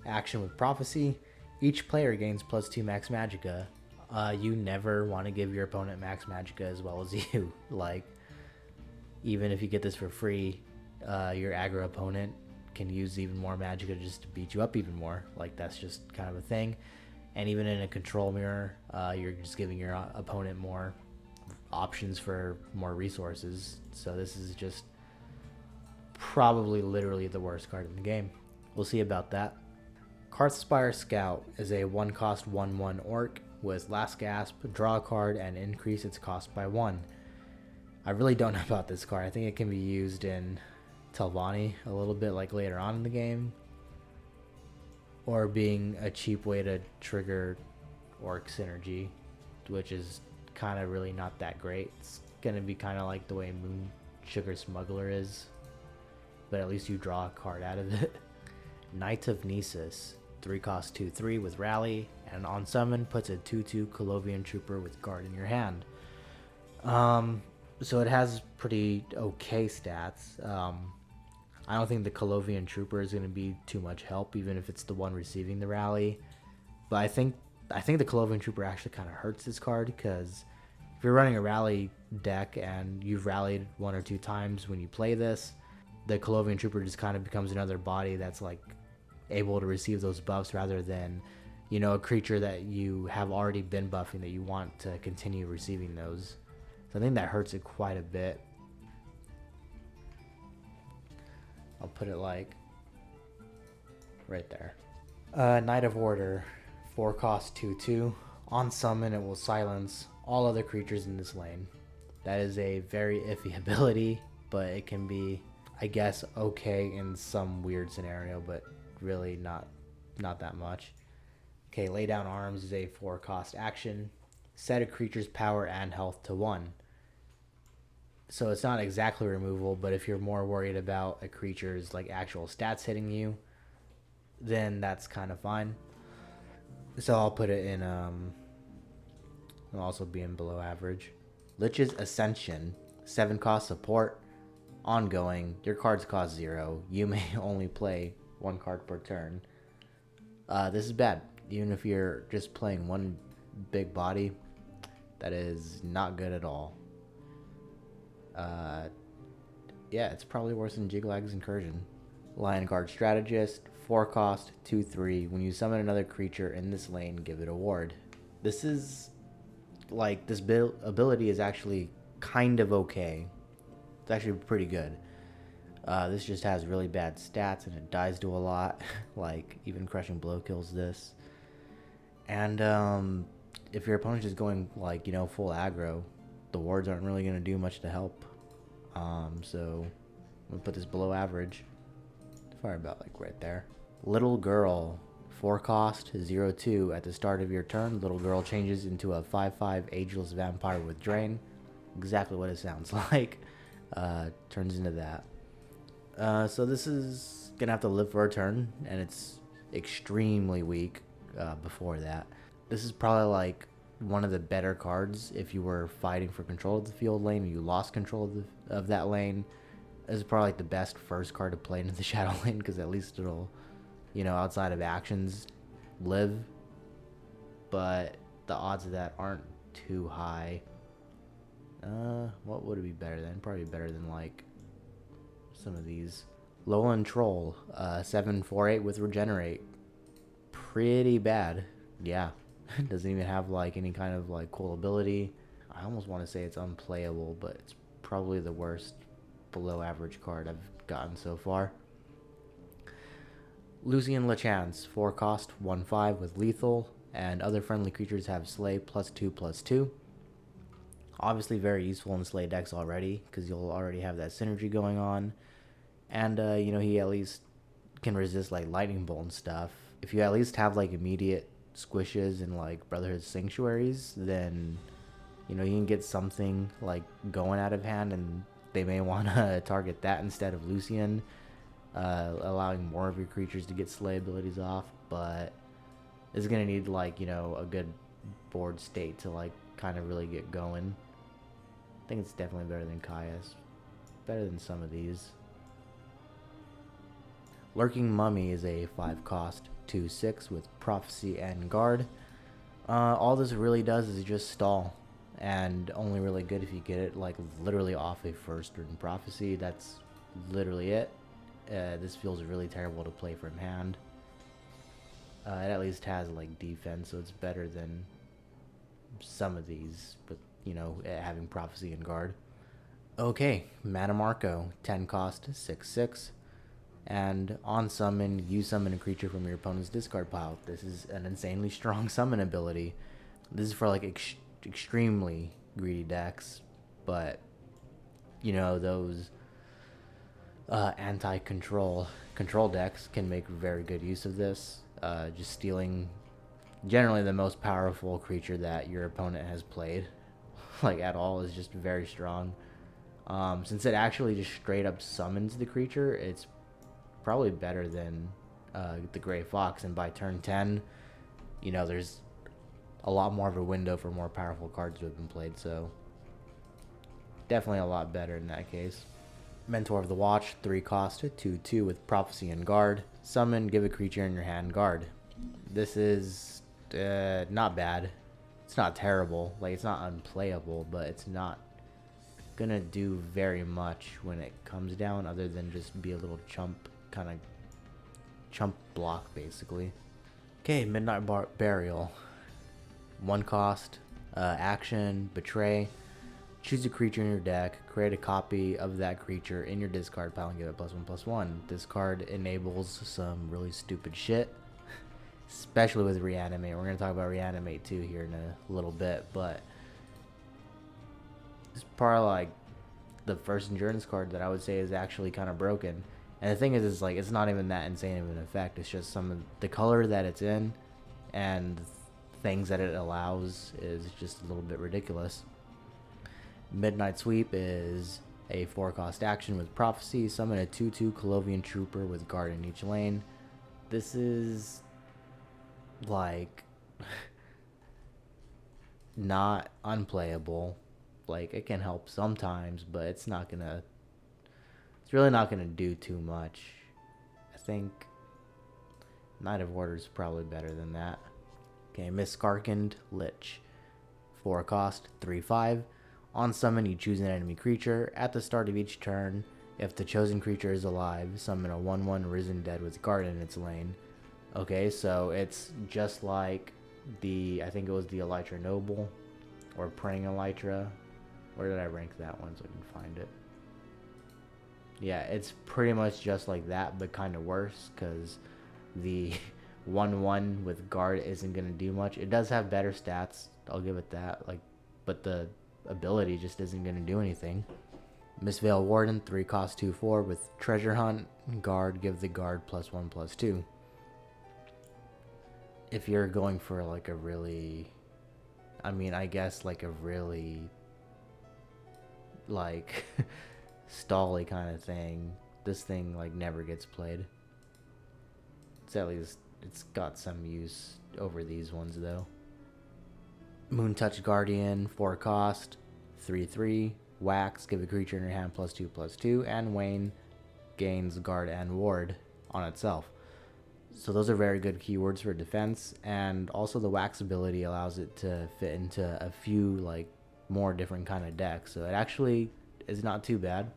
action with Prophecy. Each player gains +2 max magicka. You never want to give your opponent max magicka as well as you. Like, even if you get this for free, your aggro opponent can use even more magicka just to beat you up even more. Like, that's just kind of a thing. And even in a control mirror, you're just giving your opponent more options for more resources. So this is just probably literally the worst card in the game. We'll see about that. Karthspire Scout is a 1 cost 1/1 orc with Last Gasp, draw a card, and increase its cost by 1. I really don't know about this card. I think it can be used in Telvanni a little bit like later on in the game, or being a cheap way to trigger orc synergy, which is kind of really not that great. It's gonna be kind of like the way Moon Sugar Smuggler is, but at least you draw a card out of it. Knight of Nisus, 3 cost 2/3 with Rally, and on summon puts a 2/2 Colovian Trooper with guard in your hand. So it has pretty okay stats. I don't think the Colovian Trooper is going to be too much help, even if it's the one receiving the Rally. But I think the Colovian Trooper actually kind of hurts this card, because if you're running a Rally deck and you've rallied 1 or 2 times when you play this, the Colovian Trooper just kind of becomes another body that's like able to receive those buffs rather than, you know, a creature that you have already been buffing that you want to continue receiving those. So I think that hurts it quite a bit. I'll put it like right there. Knight of Order, 4 cost 2/2. On summon, it will silence all other creatures in this lane. That is a very iffy ability, but it can be, I guess, okay in some weird scenario, but really not that much. Okay, Lay Down Arms is a 4 cost action. Set a creature's power and health to 1. So it's not exactly removal, but if you're more worried about a creature's like actual stats hitting you, then that's kind of fine. So I'll put it in, it'll also be in below average. Lich's Ascension, 7 cost support, ongoing. Your cards cost 0. You may only play 1 card per turn. This is bad. Even if you're just playing one big body, that is not good at all. Yeah, it's probably worse than Jiglag's Incursion. Lion Guard Strategist, 4 cost, 2/3. When you summon another creature in this lane, give it a ward. This is, like, this ability is actually kind of okay. It's actually pretty good. This just has really bad stats and it dies to a lot. Like, even Crushing Blow kills this. And if your opponent's just going, like, you know, full aggro, the wards aren't really going to do much to help. So I'm going to put this below average. Fire about like right there. Little Girl, 4 cost, 0/2. At the start of your turn, Little Girl changes into a 5/5 ageless vampire with Drain. Exactly what it sounds like. Turns into that. So this is going to have to live for a turn, and it's extremely weak before that. This is probably like one of the better cards if you were fighting for control of the field lane and you lost control of that lane. This is probably like the best first card to play into the shadow lane, because at least it'll, you know, outside of actions, live. But the odds of that aren't too high. What would it be better than? Probably better than like some of these. Lowland Troll, 7/4/8 with Regenerate. Pretty bad. Yeah. Doesn't even have like any kind of like cool ability. I almost want to say it's unplayable, but it's probably the worst below average card I've gotten so far. Lucian Lachance, 4 cost, 1/5 with lethal, and other friendly creatures have Slay +2/+2. Obviously very useful in Slay decks already, because you'll already have that synergy going on. And, you know, he at least can resist like Lightning Bolt and stuff. If you at least have like immediate squishes and like Brotherhood Sanctuaries, then, you know, you can get something like going out of hand, and they may want to target that instead of Lucian, allowing more of your creatures to get Slay abilities off. But it's gonna need like, you know, a good board state to like kind of really get going. I think it's definitely better than Caius, better than some of these. Lurking Mummy is a 5 cost, 2/6 with Prophecy and Guard. All this really does is just stall, and only really good if you get it like literally off a first turn Prophecy. That's literally it. This feels really terrible to play from hand. It at least has like defense, so it's better than some of these, but you know, having Prophecy and Guard. Okay, Mana Marco, 10 cost, 6/6. And on summon, you summon a creature from your opponent's discard pile. This is an insanely strong summon ability. This is for like extremely greedy decks, but you know, those anti-control decks can make very good use of this. Just stealing generally the most powerful creature that your opponent has played like at all is just very strong. Since it actually just straight up summons the creature, it's probably better than the Gray Fox, and by turn 10, you know, there's a lot more of a window for more powerful cards to have been played, so definitely a lot better in that case. Mentor of the Watch, 3 cost, 2/2 with Prophecy and Guard. Summon, give a creature in your hand guard. This is not bad. It's not terrible. Like, it's not unplayable, but it's not gonna do very much when it comes down, other than just be a little chump, kind of chump block basically. Okay, Midnight Burial. 1 cost, action, betray. Choose a creature in your deck, create a copy of that creature in your discard pile and give it +1/+1. This card enables some really stupid shit, especially with Reanimate. We're going to talk about Reanimate too here in a little bit, but it's probably like the first endurance card that I would say is actually kind of broken. And the thing is like, it's not even that insane of an effect. It's just some of the color that it's in and things that it allows is just a little bit ridiculous. Midnight Sweep is a 4-cost action with Prophecy. Summon a 2/2 Colovian Trooper with guard in each lane. This is like not unplayable. Like, it can help sometimes, but it's really not gonna do too much. I think Knight of Order is probably better than that. Okay, Miscarkened Lich. 4 cost, 3/5. On summon, you choose an enemy creature. At the start of each turn, if the chosen creature is alive, summon a 1/1 Risen Dead with guard in its lane. Okay, so it's just like I think it was the Elytra Noble, or Praying Elytra. Where did I rank that one so I can find it? Yeah, it's pretty much just like that, but kind of worse, because the 1/1 with guard isn't going to do much. It does have better stats, I'll give it that, like, but the ability just isn't going to do anything. Mistveil Warden, 3 cost 2/4 with Treasure Hunt. Guard, give the guard +1/+2. If you're going for like a really, I guess like a really like stally kind of thing, this thing like never gets played. It's got some use over these ones though. Moontouch Guardian, 4 cost, 3/3. Wax, give a creature in your hand +2/+2, and Wane gains guard and ward on itself. So those are very good keywords for defense, and also the Wax ability allows it to fit into a few like more different kind of decks. So it actually is not too bad.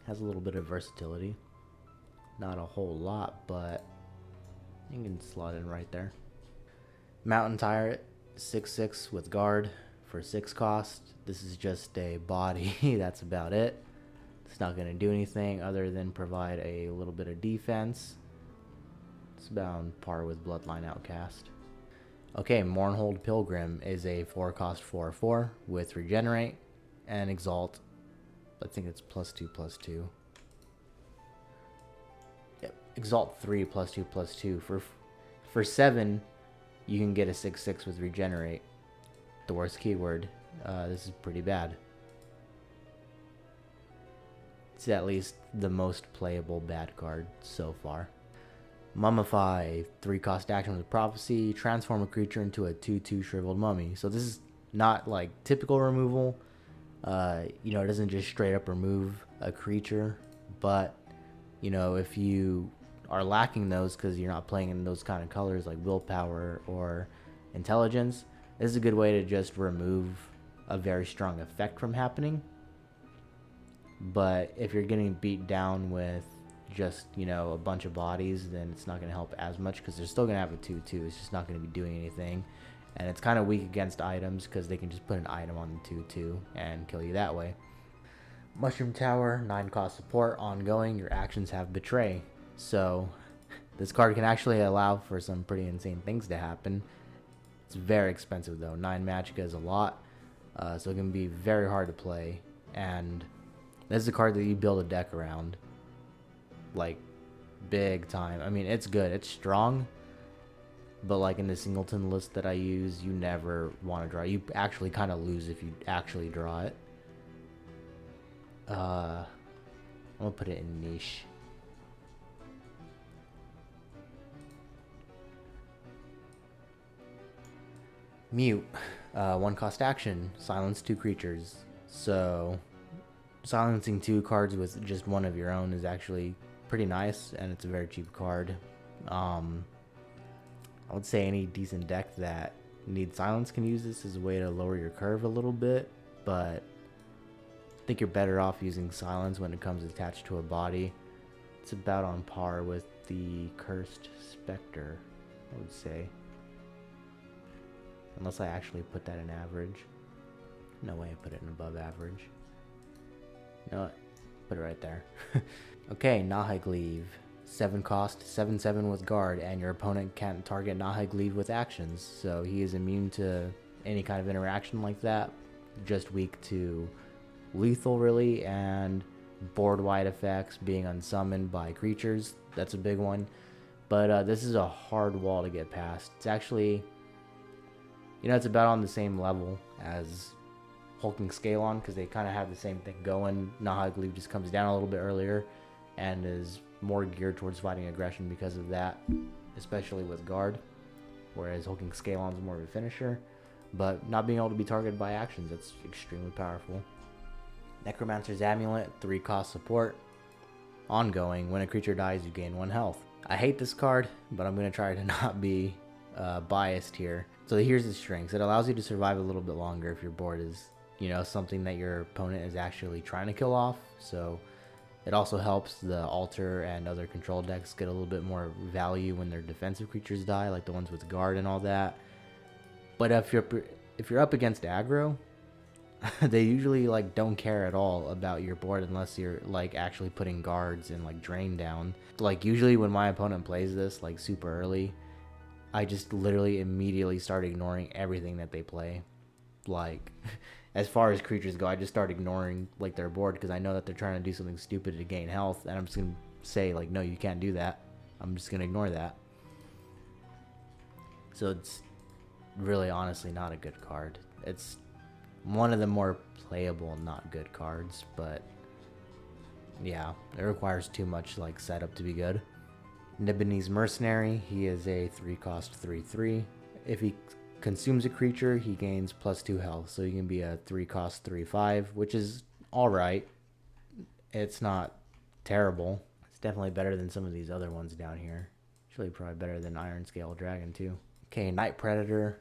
Has a little bit of versatility. Not a whole lot, but you can slot in right there. Mountain Tyrant, 6/6 with guard for 6 cost. This is just a body. That's about it. It's not going to do anything other than provide a little bit of defense. It's about on par with Bloodline Outcast. Okay, Mournhold Pilgrim is a 4 cost 4/4 with Regenerate and Exalt. I think it's +2/+2. Yep, Exalt 3 +2/+2. For 7, you can get a 6/6 with Regenerate. The worst keyword. This is pretty bad. It's at least the most playable bad card so far. Mummify, 3 cost action with Prophecy. Transform a creature into a 2/2 Shriveled Mummy. So this is not like typical removal. It doesn't just straight up remove a creature, but if you are lacking those because you're not playing in those kind of colors like willpower or intelligence, this is a good way to just remove a very strong effect from happening. But if you're getting beat down with just a bunch of bodies, then it's not going to help as much because they're still going to have a 2/2. It's just not going to be doing anything, and it's kind of weak against items because they can just put an item on the 2/2 and kill you that way. Mushroom Tower, 9 cost support, ongoing. Your actions have Betray, so this card can actually allow for some pretty insane things to happen. It's very expensive though. 9 magicka is a lot, so it can be very hard to play, and this is a card that you build a deck around like big time. It's good, it's strong, but like in the singleton list that I use, you never want to draw. You actually kind of lose if you actually draw it. I'm gonna put it in niche. Mute, 1 cost action, silence 2 creatures. So silencing 2 cards with just one of your own is actually pretty nice, and it's a very cheap card. I would say any decent deck that needs silence can use this as a way to lower your curve a little bit, but I think you're better off using silence when it comes attached to a body. It's about on par with the Cursed Spectre, I would say. Unless I actually put that in average. No way I put it in above average. No, put it right there. Okay, Nahegleave. 7 cost, 7/7 with guard, and your opponent can't target Nahegleave with actions, so he is immune to any kind of interaction like that. Just weak to lethal, really, and board-wide effects, being unsummoned by creatures. That's a big one. But this is a hard wall to get past. It's actually, it's about on the same level as Hulking Scalon, because they kind of have the same thing going. Nahegleave just comes down a little bit earlier and is more geared towards fighting aggression because of that, especially with guard, whereas Hulking Scalon is more of a finisher. But not being able to be targeted by actions, that's extremely powerful. Necromancer's Amulet, 3 cost support. Ongoing, when a creature dies, you gain 1 health. I hate this card, but I'm going to try to not be biased here. So here's the strengths. It allows you to survive a little bit longer if your board is, something that your opponent is actually trying to kill off. So it also helps the altar and other control decks get a little bit more value when their defensive creatures die, like the ones with guard and all that. But if you're up against aggro, they usually don't care at all about your board unless you're actually putting guards and drain down. Usually when my opponent plays this super early, I just literally immediately start ignoring everything that they play. As far as creatures go, I just start ignoring their board because I know that they're trying to do something stupid to gain health, and I'm just gonna say no, you can't do that. I'm just gonna ignore that. So it's really honestly not a good card. It's one of the more playable, not good cards, but yeah, it requires too much setup to be good. Nibini's Mercenary, he is a 3 cost 3/3. If he consumes a creature, he gains +2 health, so he can be a 3 cost 3/5, which is alright. It's not terrible. It's definitely better than some of these other ones down here. Actually probably better than Iron Scale Dragon too. Okay, Night Predator,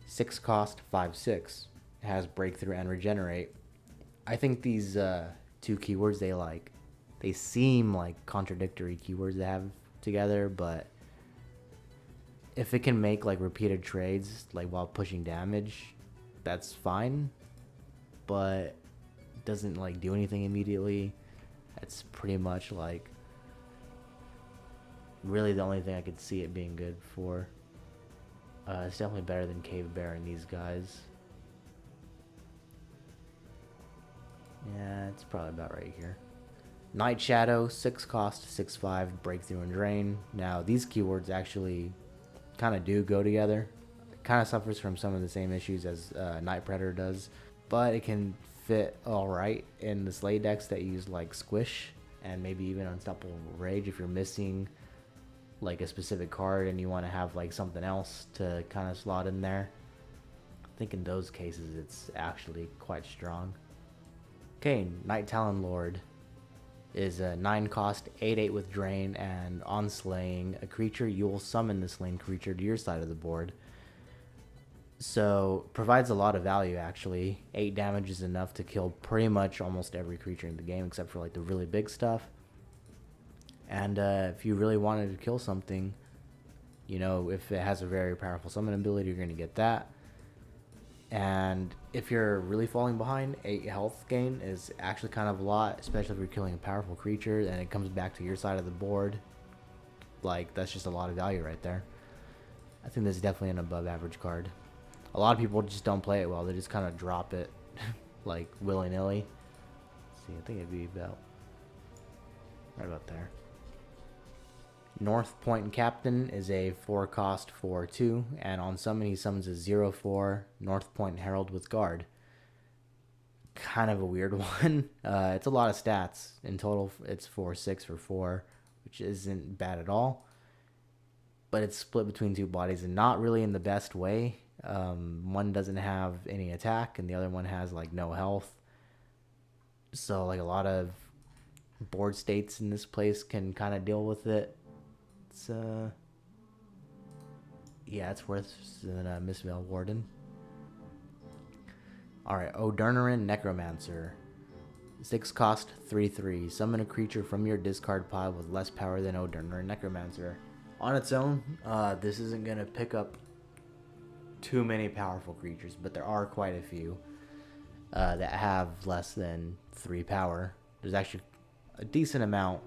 6 cost 5/6. It has Breakthrough and Regenerate. I think these 2 keywords, they seem like contradictory keywords to have together, but if it can make repeated trades while pushing damage, that's fine, but it doesn't do anything immediately. That's pretty much really the only thing I could see it being good for. It's definitely better than Cave Bear and these guys. Yeah, it's probably about right here. Night Shadow, 6 cost 6/5, Breakthrough and Drain. Now these keywords actually kind of do go together. It kind of suffers from some of the same issues as Night Predator does, but it can fit alright in the Slay decks that use Squish and maybe even Unstoppable Rage if you're missing a specific card and you want to have something else to kind of slot in there. I think in those cases it's actually quite strong. Okay, Night Talon Lord is a 9 cost 8/8 with Drain, and on slaying a creature, you will summon the slain creature to your side of the board. So provides a lot of value actually. 8 damage is enough to kill pretty much almost every creature in the game except for the really big stuff. And if you really wanted to kill something, if it has a very powerful summon ability, you're going to get that. And if you're really falling behind, 8 health gain is actually kind of a lot, especially if you're killing a powerful creature and it comes back to your side of the board. That's just a lot of value right there. I think this is definitely an above average card. A lot of people just don't play it well. They just kind of drop it willy-nilly. Let's see, I think it'd be about right about there. North Point Captain is a 4 cost 4/2, and on summon he summons a 0/4 North Point Herald with guard. Kind of a weird one. It's a lot of stats. In total, it's 4/6 for 4, which isn't bad at all. But it's split between 2 bodies and not really in the best way. One doesn't have any attack, and the other one has no health. So a lot of board states in this place can kind of deal with it. It's yeah, it's worse than Mistveil Warden. Alright, Odurnerin Necromancer. 6 cost, 3/3. Summon a creature from your discard pile with less power than Odin or Necromancer. On its own, this isn't going to pick up too many powerful creatures, but there are quite a few that have less than 3 power. There's actually a decent amount,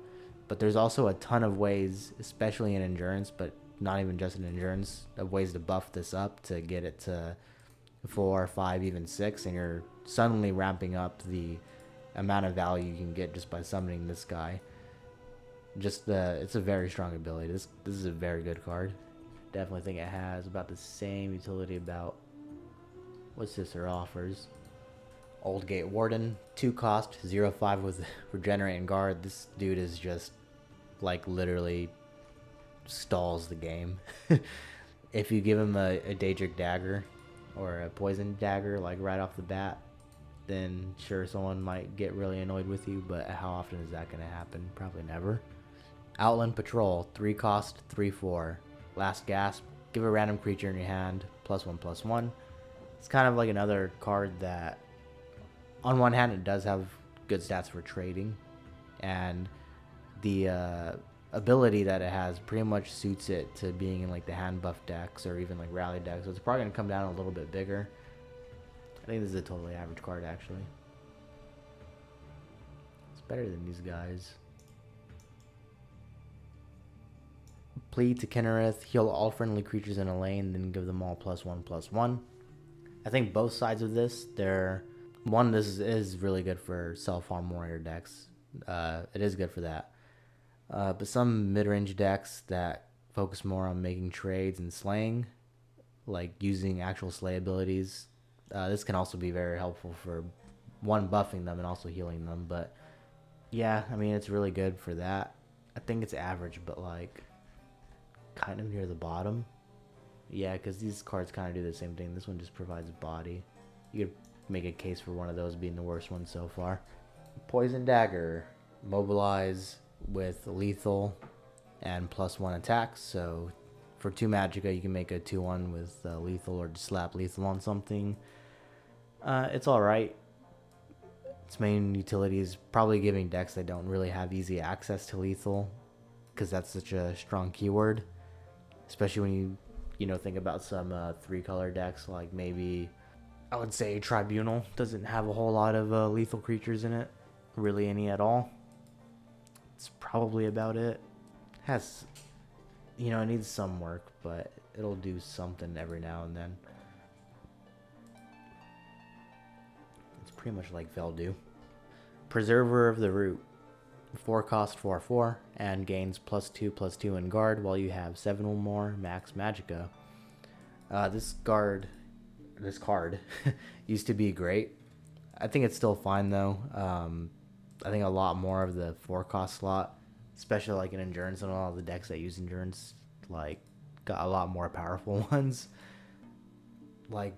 but there's also a ton of ways, especially in Endurance, but not even just in Endurance, of ways to buff this up to get it to 4, 5, even 6, and you're suddenly ramping up the amount of value you can get just by summoning this guy. It's a very strong ability. This is a very good card. Definitely think it has about the same utility about what Sister offers. Old Gate Warden, 2 cost, 0/5 with Regenerate and Guard. This dude is just like literally stalls the game. If you give him a Daedric Dagger or a Poison Dagger like right off the bat, then sure, someone might get really annoyed with you, but how often is that going to happen? Probably never. Outland Patrol, 3 cost, 3/4. Last Gasp, give a random creature in your hand, +1/+1. It's kind of like another card that, on one hand, it does have good stats for trading, and the ability that it has pretty much suits it to being in like the hand buff decks or even like rally decks, so it's probably going to come down a little bit bigger. I think this is a totally average card, actually. It's better than these guys. Plead to Kinnereth, heal all friendly creatures in a lane, then give them all +1/+1. I think both sides of this, this is really good for self-harm warrior decks. It is good for that. But some mid-range decks that focus more on making trades and slaying, like using actual slay abilities, this can also be very helpful for, one, buffing them and also healing them. But yeah, I mean, it's really good for that. I think it's average, but like kind of near the bottom. Yeah, because these cards kind of do the same thing. This one just provides body. You could make a case for one of those being the worst one so far. Poison Dagger, mobilize with lethal and +1 attacks. So for 2 magicka, you can make a 2/1 with lethal or just slap lethal on something. It's alright. Its main utility is probably giving decks that don't really have easy access to lethal, because that's such a strong keyword. Especially when you think about some 3-color decks, like maybe, I would say Tribunal doesn't have a whole lot of lethal creatures in it. Really any at all. It's probably about it. It needs some work, but it'll do something every now and then. It's pretty much like Veldu. Preserver of the Root, 4 cost, 4/4, and gains +2/+2 in guard while you have 7 or more max magicka. This card used to be great. I think it's still fine though. I think a lot more of the 4 cost slot, especially like in Endurance, and all the decks that use Endurance, like, got a lot more powerful ones. Like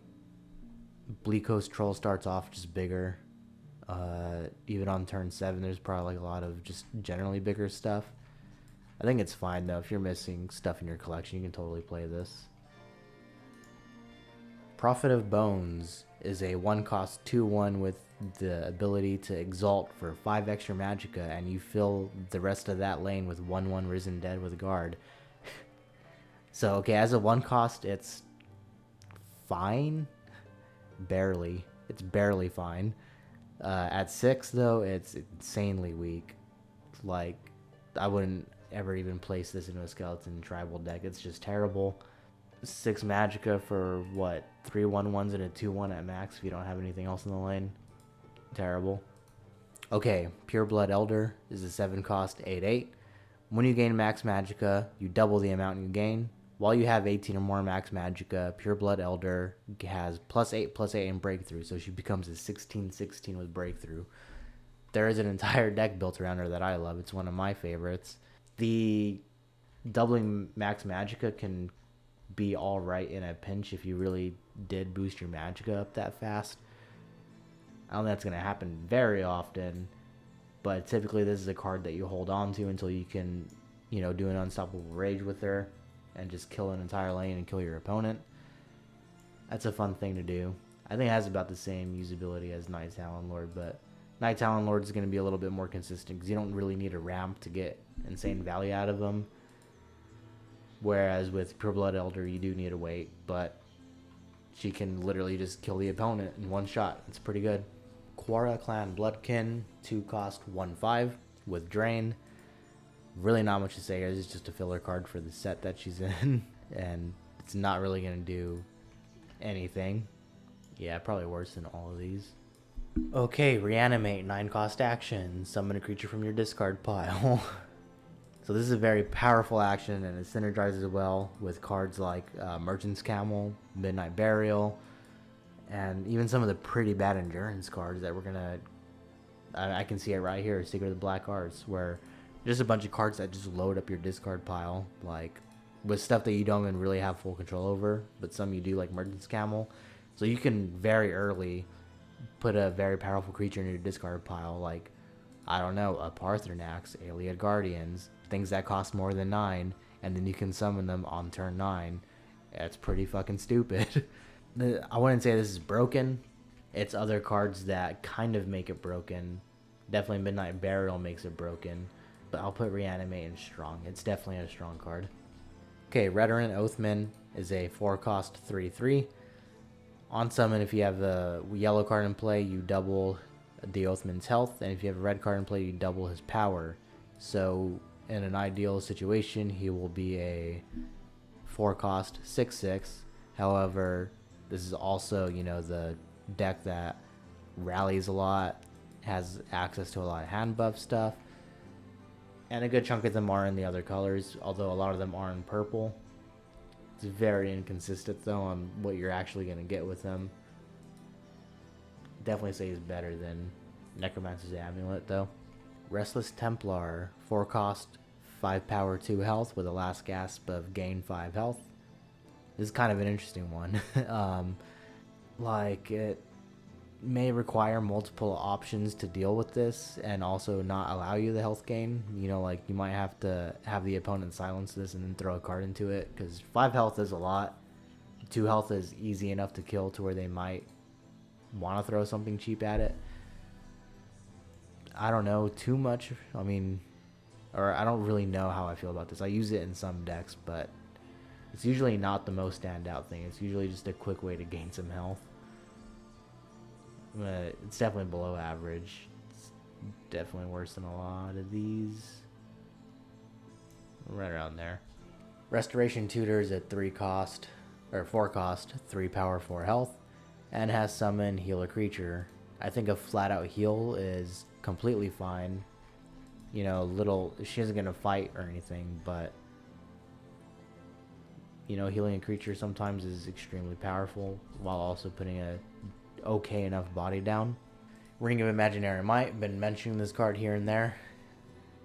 Bleak Coast Troll starts off just bigger. Even on turn 7, there's probably like a lot of just generally bigger stuff. I think it's fine though. If you're missing stuff in your collection, you can totally play this. Prophet of Bones is a 1 cost 2/1 with the ability to exalt for 5 extra magicka, and you fill the rest of that lane with 1/1 Risen Dead with guard. So okay, as a 1 cost, it's fine. Barely. It's barely fine. At 6 though, it's insanely weak. Like, I wouldn't ever even place this into a skeleton tribal deck. It's just terrible. 6 magicka for what, 3 1/1s and a 2/1 at max if you don't have anything else in the lane. Terrible. Okay, Pureblood Elder is a 7 cost 8/8. When you gain max magicka, you double the amount you gain. While you have 18 or more max magicka, Pureblood Elder has +8/+8 in breakthrough, so she becomes a 16/16 with breakthrough. There is an entire deck built around her that I love. It's one of my favorites. The doubling max magicka can be alright in a pinch if you really did boost your magicka up that fast. I don't think that's going to happen very often, but typically this is a card that you hold on to until you can, do an unstoppable rage with her and just kill an entire lane and kill your opponent. That's a fun thing to do. I think it has about the same usability as Night Talon Lord, but Night Talon Lord is going to be a little bit more consistent because you don't really need a ramp to get insane value out of them. Whereas with Pure Blood Elder, you do need to wait, but she can literally just kill the opponent in one shot. It's pretty good. Quara Clan Bloodkin, 2 cost 1/5 with Drain. Really not much to say. It's just a filler card for the set that she's in, and it's not really going to do anything. Yeah, probably worse than all of these. Okay, Reanimate, 9 cost action. Summon a creature from your discard pile. So this is a very powerful action, and it synergizes well with cards like Merchant's Camel, Midnight Burial, and even some of the pretty bad Endurance cards that we're going to... I can see it right here, Secret of the Black Arts, where just a bunch of cards that just load up your discard pile, like with stuff that you don't even really have full control over, but some you do, like Merchant's Camel. So you can very early put a very powerful creature in your discard pile, like, I don't know, a Parthenax, Ayleid Guardians, things that cost more than 9, and then you can summon them on turn 9. That's pretty fucking stupid. I wouldn't say this is broken. It's other cards that kind of make it broken. Definitely Midnight Burial makes it broken, but I'll put Reanimate in strong. It's definitely a strong card. Okay, Redoran Oathman is a 4 cost 3/3. On summon, if you have a yellow card in play, you double the Oathman's health, and if you have a red card in play, you double his power. So in an ideal situation, he will be a 4 cost 6/6. However, this is also, you know, the deck that rallies a lot, has access to a lot of hand buff stuff, and a good chunk of them are in the other colors, although a lot of them are in purple. It's very inconsistent, though, on what you're actually going to get with them. Definitely say he's better than Necromancer's Amulet, though. Restless Templar, 4 cost, 5 power, 2 health, with a last gasp of gain 5 health. This is kind of an interesting one. Like, it may require multiple options to deal with this and also not allow you the health gain. You know, like, you might have to have the opponent silence this and then throw a card into it, because 5 health is a lot. 2 health is easy enough to kill to where they might want to throw something cheap at it. I don't know too much. I mean, or I don't really know how I feel about this. I use it in some decks, but it's usually not the most standout thing. It's usually just a quick way to gain some health. It's definitely below average. It's definitely worse than a lot of these. Right around there. Restoration Tutor is at 3 cost, or 4 cost, 3 power, 4 health, and has summon heal a creature. I think a flat out heal is completely fine. You know, she isn't gonna fight or anything, but you know, healing a creature sometimes is extremely powerful while also putting a okay enough body down. Ring of Imaginary Might, been mentioning this card here and there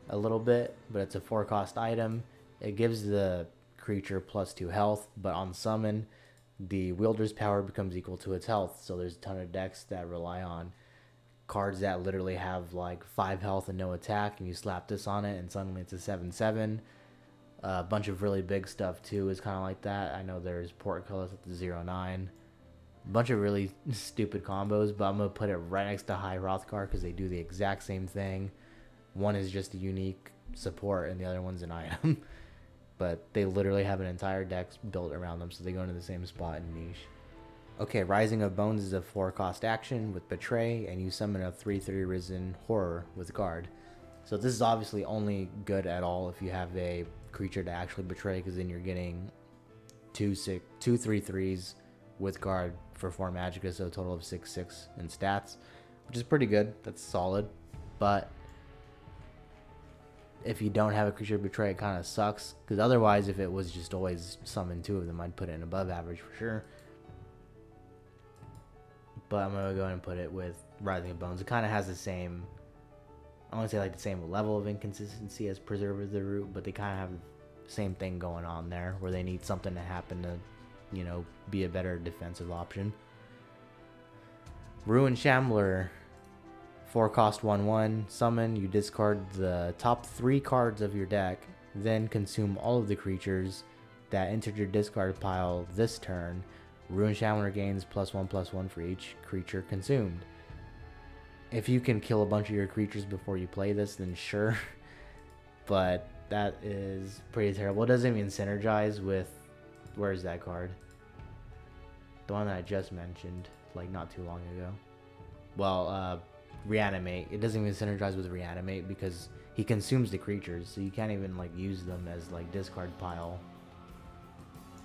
a little bit, but it's a 4 cost item. It gives the creature +2 health, but on summon, the wielder's power becomes equal to its health. So there's a ton of decks that rely on cards that literally have like 5 health and no attack, and you slap this on it and suddenly it's a 7/7. A bunch of really big stuff too is kind of like that. I know there's Portcullis at the 0/9. A bunch of really stupid combos, but I'm going to put it right next to High Hrothgar because they do the exact same thing. One is just a unique support and the other one's an item. But they literally have an entire deck built around them, so they go into the same spot in niche. Okay, Rising of Bones is a 4 cost action with Betray, and you summon a 3/3 Risen Horror with Guard. So this is obviously only good at all if you have a creature to actually betray, because then you're getting 2 3/3s with Guard for 4 Magicka, so a total of 6/6 in stats, which is pretty good. That's solid. But if you don't have a creature to betray, it kind of sucks, because otherwise, if it was just always summon 2 of them, I'd put it in above average for sure. But I'm going to go ahead and put it with Rising of Bones. It kind of has the same, I want to say like the same level of inconsistency as Preserve of the Root, but they kind of have the same thing going on there, where they need something to happen to, you know, be a better defensive option. Ruin Shambler, 4 cost 1/1, summon, you discard the top 3 cards of your deck, then consume all of the creatures that entered your discard pile this turn. Ruin Shambler gains +1/+1 for each creature consumed. If you can kill a bunch of your creatures before you play this, then sure. But that is pretty terrible. It doesn't even synergize with... Where's that card? The one that I just mentioned, like, not too long ago. Well, Reanimate. It doesn't even synergize with Reanimate because he consumes the creatures, so you can't even, like, use them as, like, discard pile,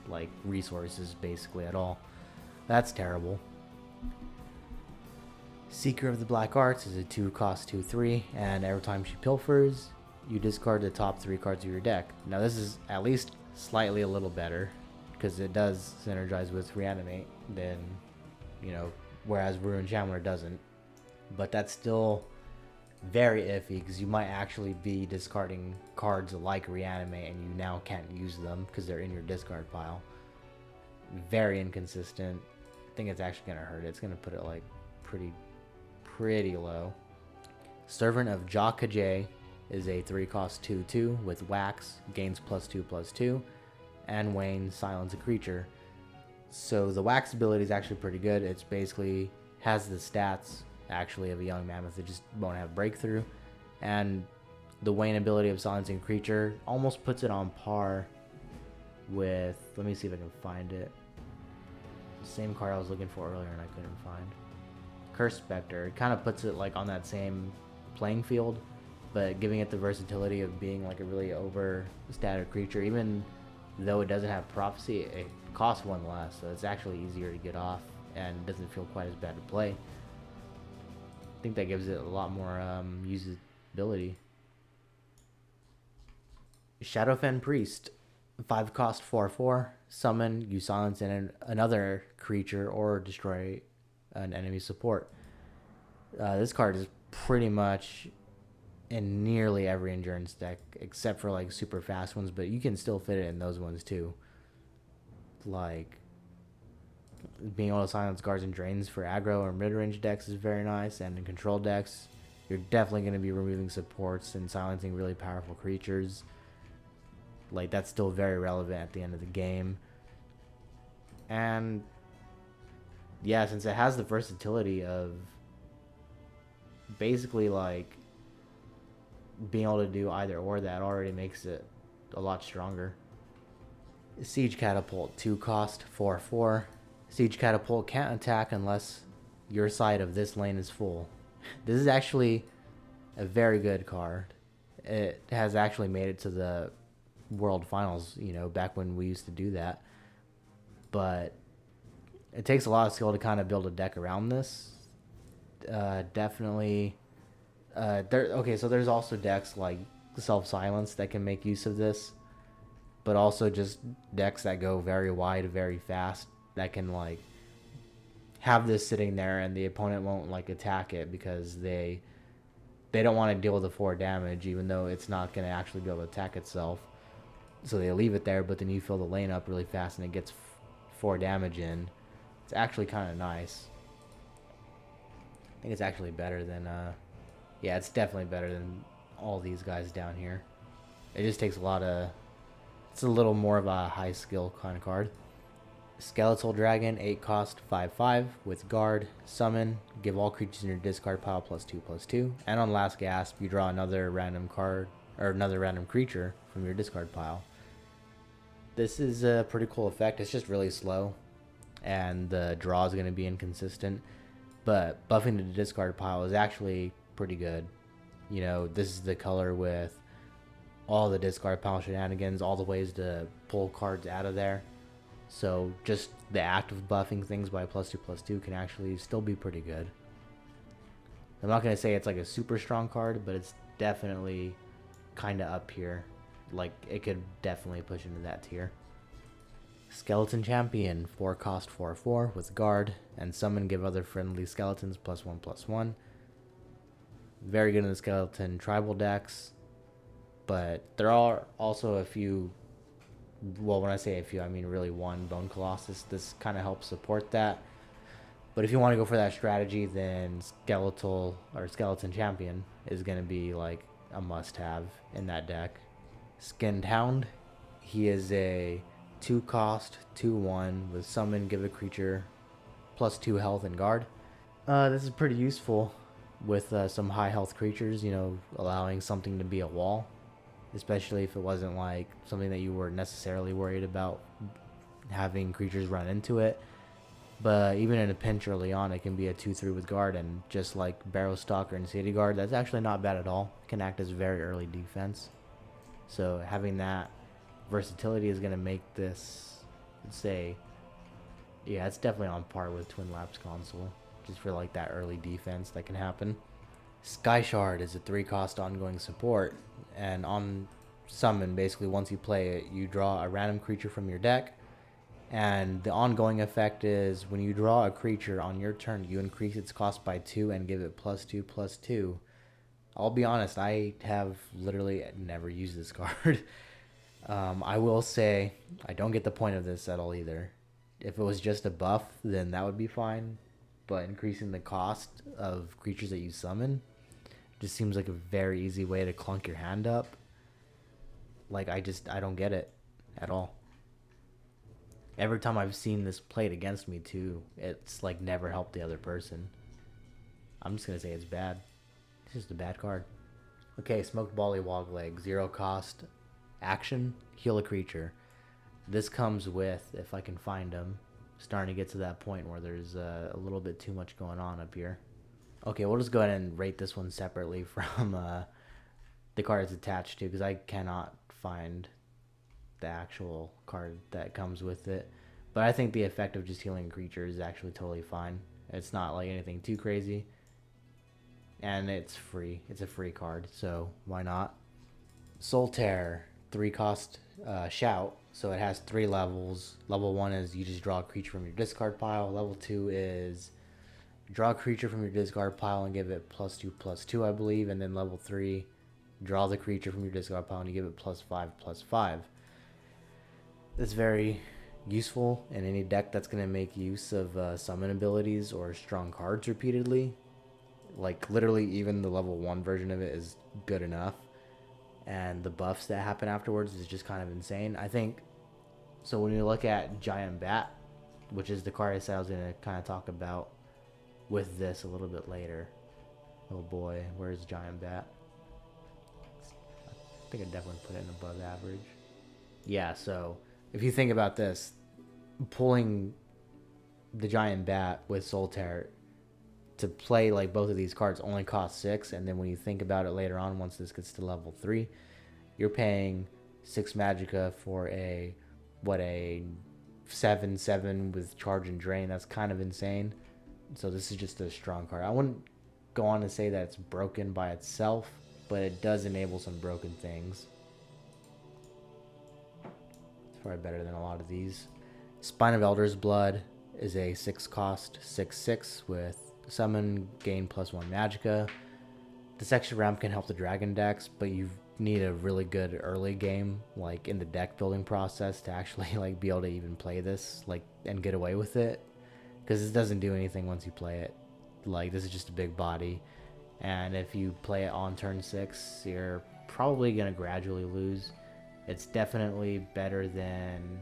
like, resources, basically, at all. That's terrible. Seeker of the Black Arts is a 2-cost 2/3, and every time she pilfers, you discard the top 3 cards of your deck. Now this is at least slightly a little better, because it does synergize with Reanimate, then, you know, whereas Ruin Chandler doesn't. But that's still very iffy, because you might actually be discarding cards like Reanimate, and you now can't use them, because they're in your discard pile. Very inconsistent. I think it's actually going to hurt it. It's going to put it, like, pretty low. Servant of Jokajay is a 3-cost 2/2 with Wax, gains +2/+2, and Wayne, silence a creature. So the Wax ability is actually pretty good. It's basically has the stats actually of a Young Mammoth. It just won't have breakthrough. And the Wayne ability of silencing a creature almost puts it on par with, let me see if I can find it. The same card I was looking for earlier and I couldn't find. Curse Spectre. It kind of puts it like on that same playing field, but giving it the versatility of being like a really overstated creature. Even though it doesn't have prophecy, it costs 1 less, so it's actually easier to get off and doesn't feel quite as bad to play. I think that gives it a lot more usability. Shadowfen Priest, 5-cost 4/4. Summon, you silence another creature or destroy an enemy support. This card is pretty much in nearly every endurance deck except for like super fast ones, but you can still fit it in those ones too. Like being able to silence guards and drains for aggro or mid-range decks is very nice, and in control decks you're definitely going to be removing supports and silencing really powerful creatures. Like that's still very relevant at the end of the game. And yeah, since it has the versatility of basically like being able to do either or, that already makes it a lot stronger. Siege Catapult, 2-cost 4/4. Siege Catapult can't attack unless your side of this lane is full. This is actually a very good card. It has actually made it to the World Finals, you know, back when we used to do that. But it takes a lot of skill to kind of build a deck around this. Definitely. Okay, so there's also decks like Self-Silence that can make use of this, but also just decks that go very wide, very fast, that can like have this sitting there and the opponent won't like attack it because they don't want to deal with the 4 damage, even though it's not going to actually be able to attack itself. So they leave it there, but then you fill the lane up really fast and it gets 4 damage in. It's actually kind of nice. I think it's actually better than, yeah, it's definitely better than all these guys down here. It just takes a lot of, it's a little more of a high skill kind of card. Skeletal Dragon, 8-cost 5/5 with guard, summon, give all creatures in your discard pile +2/+2, and on last gasp you draw another random card or another random creature from your discard pile. This is a pretty cool effect. It's just really slow, and the draw is going to be inconsistent, but buffing the discard pile is actually pretty good. You know, this is the color with all the discard pile shenanigans, all the ways to pull cards out of there. So just the act of buffing things by +2/+2 can actually still be pretty good. I'm not going to say it's like a super strong card, but it's definitely kind of up here. Like, it could definitely push into that tier. Skeleton Champion, 4-cost 4/4 with guard, and summon, give other friendly skeletons +1/+1. Very good in the skeleton tribal decks, but there are also a few, well, when I say a few, I mean really one, Bone Colossus. This kind of helps support that. But if you want to go for that strategy, then Skeleton Champion is going to be like a must-have in that deck. Skinned Hound, he is a 2-cost 2/1 with summon, give a creature +2 health and guard. This is pretty useful. with some high health creatures, you know, allowing something to be a wall, especially if it wasn't like something that you were necessarily worried about having creatures run into it. But even in a pinch early on, it can be a 2-3 with guard, and just like Barrow Stalker and City Guard, that's actually not bad at all. It can act as very early defense. So having that versatility is going to make this, let's say, yeah, it's definitely on par with Twin Laps console, just for like that early defense that can happen. Sky Shard is a 3-cost ongoing support, and on summon, basically once you play it, you draw a random creature from your deck, and the ongoing effect is when you draw a creature on your turn, you increase its cost by 2 and give it +2/+2. I'll be honest, I have literally never used this card. I will say I don't get the point of this at all either. If it was just a buff, then that would be fine. But increasing the cost of creatures that you summon just seems like a very easy way to clunk your hand up. Like, I don't get it at all. Every time I've seen this played against me too, it's like never helped the other person. I'm just gonna say it's bad. It's just a bad card. Okay, Smoked Bollywog Leg, 0-cost action, heal a creature. This comes with, if I can find them, starting to get to that point where there's a little bit too much going on up here. Okay, we'll just go ahead and rate this one separately from the card it's attached to, because I cannot find the actual card that comes with it. But I think the effect of just healing a creature is actually totally fine. It's not like anything too crazy. And it's free. It's a free card, so why not? Soul Tear, 3-cost shout. So it has 3 levels. Level 1 is you just draw a creature from your discard pile. Level 2 is draw a creature from your discard pile and give it +2/+2, I believe. And then level 3, draw the creature from your discard pile and you give it +5/+5. It's very useful in any deck that's going to make use of summon abilities or strong cards repeatedly. Like, literally, even the level 1 version of it is good enough. And the buffs that happen afterwards is just kind of insane. I think, so when you look at Giant Bat, which is the card I said I was going to kind of talk about with this a little bit later. Oh boy, where's Giant Bat? I think I definitely put it in above average. Yeah, so if you think about this, pulling the Giant Bat with Soul Tear to play like both of these cards only costs 6, and then when you think about it later on, once this gets to level 3, you're paying 6 magicka for a 7/7 with charge and drain. That's kind of insane. So this is just a strong card. I wouldn't go on to say that it's broken by itself, but it does enable some broken things. It's probably better than a lot of these. Spine of Elder's Blood is a 6-cost 6/6 with summon, gain +1 magicka. This extra ramp can help the dragon decks, but you need a really good early game, like in the deck building process, to actually like be able to even play this, like, and get away with it, because it doesn't do anything once you play it. Like, this is just a big body, and if you play it on turn 6, you're probably gonna gradually lose. It's definitely better than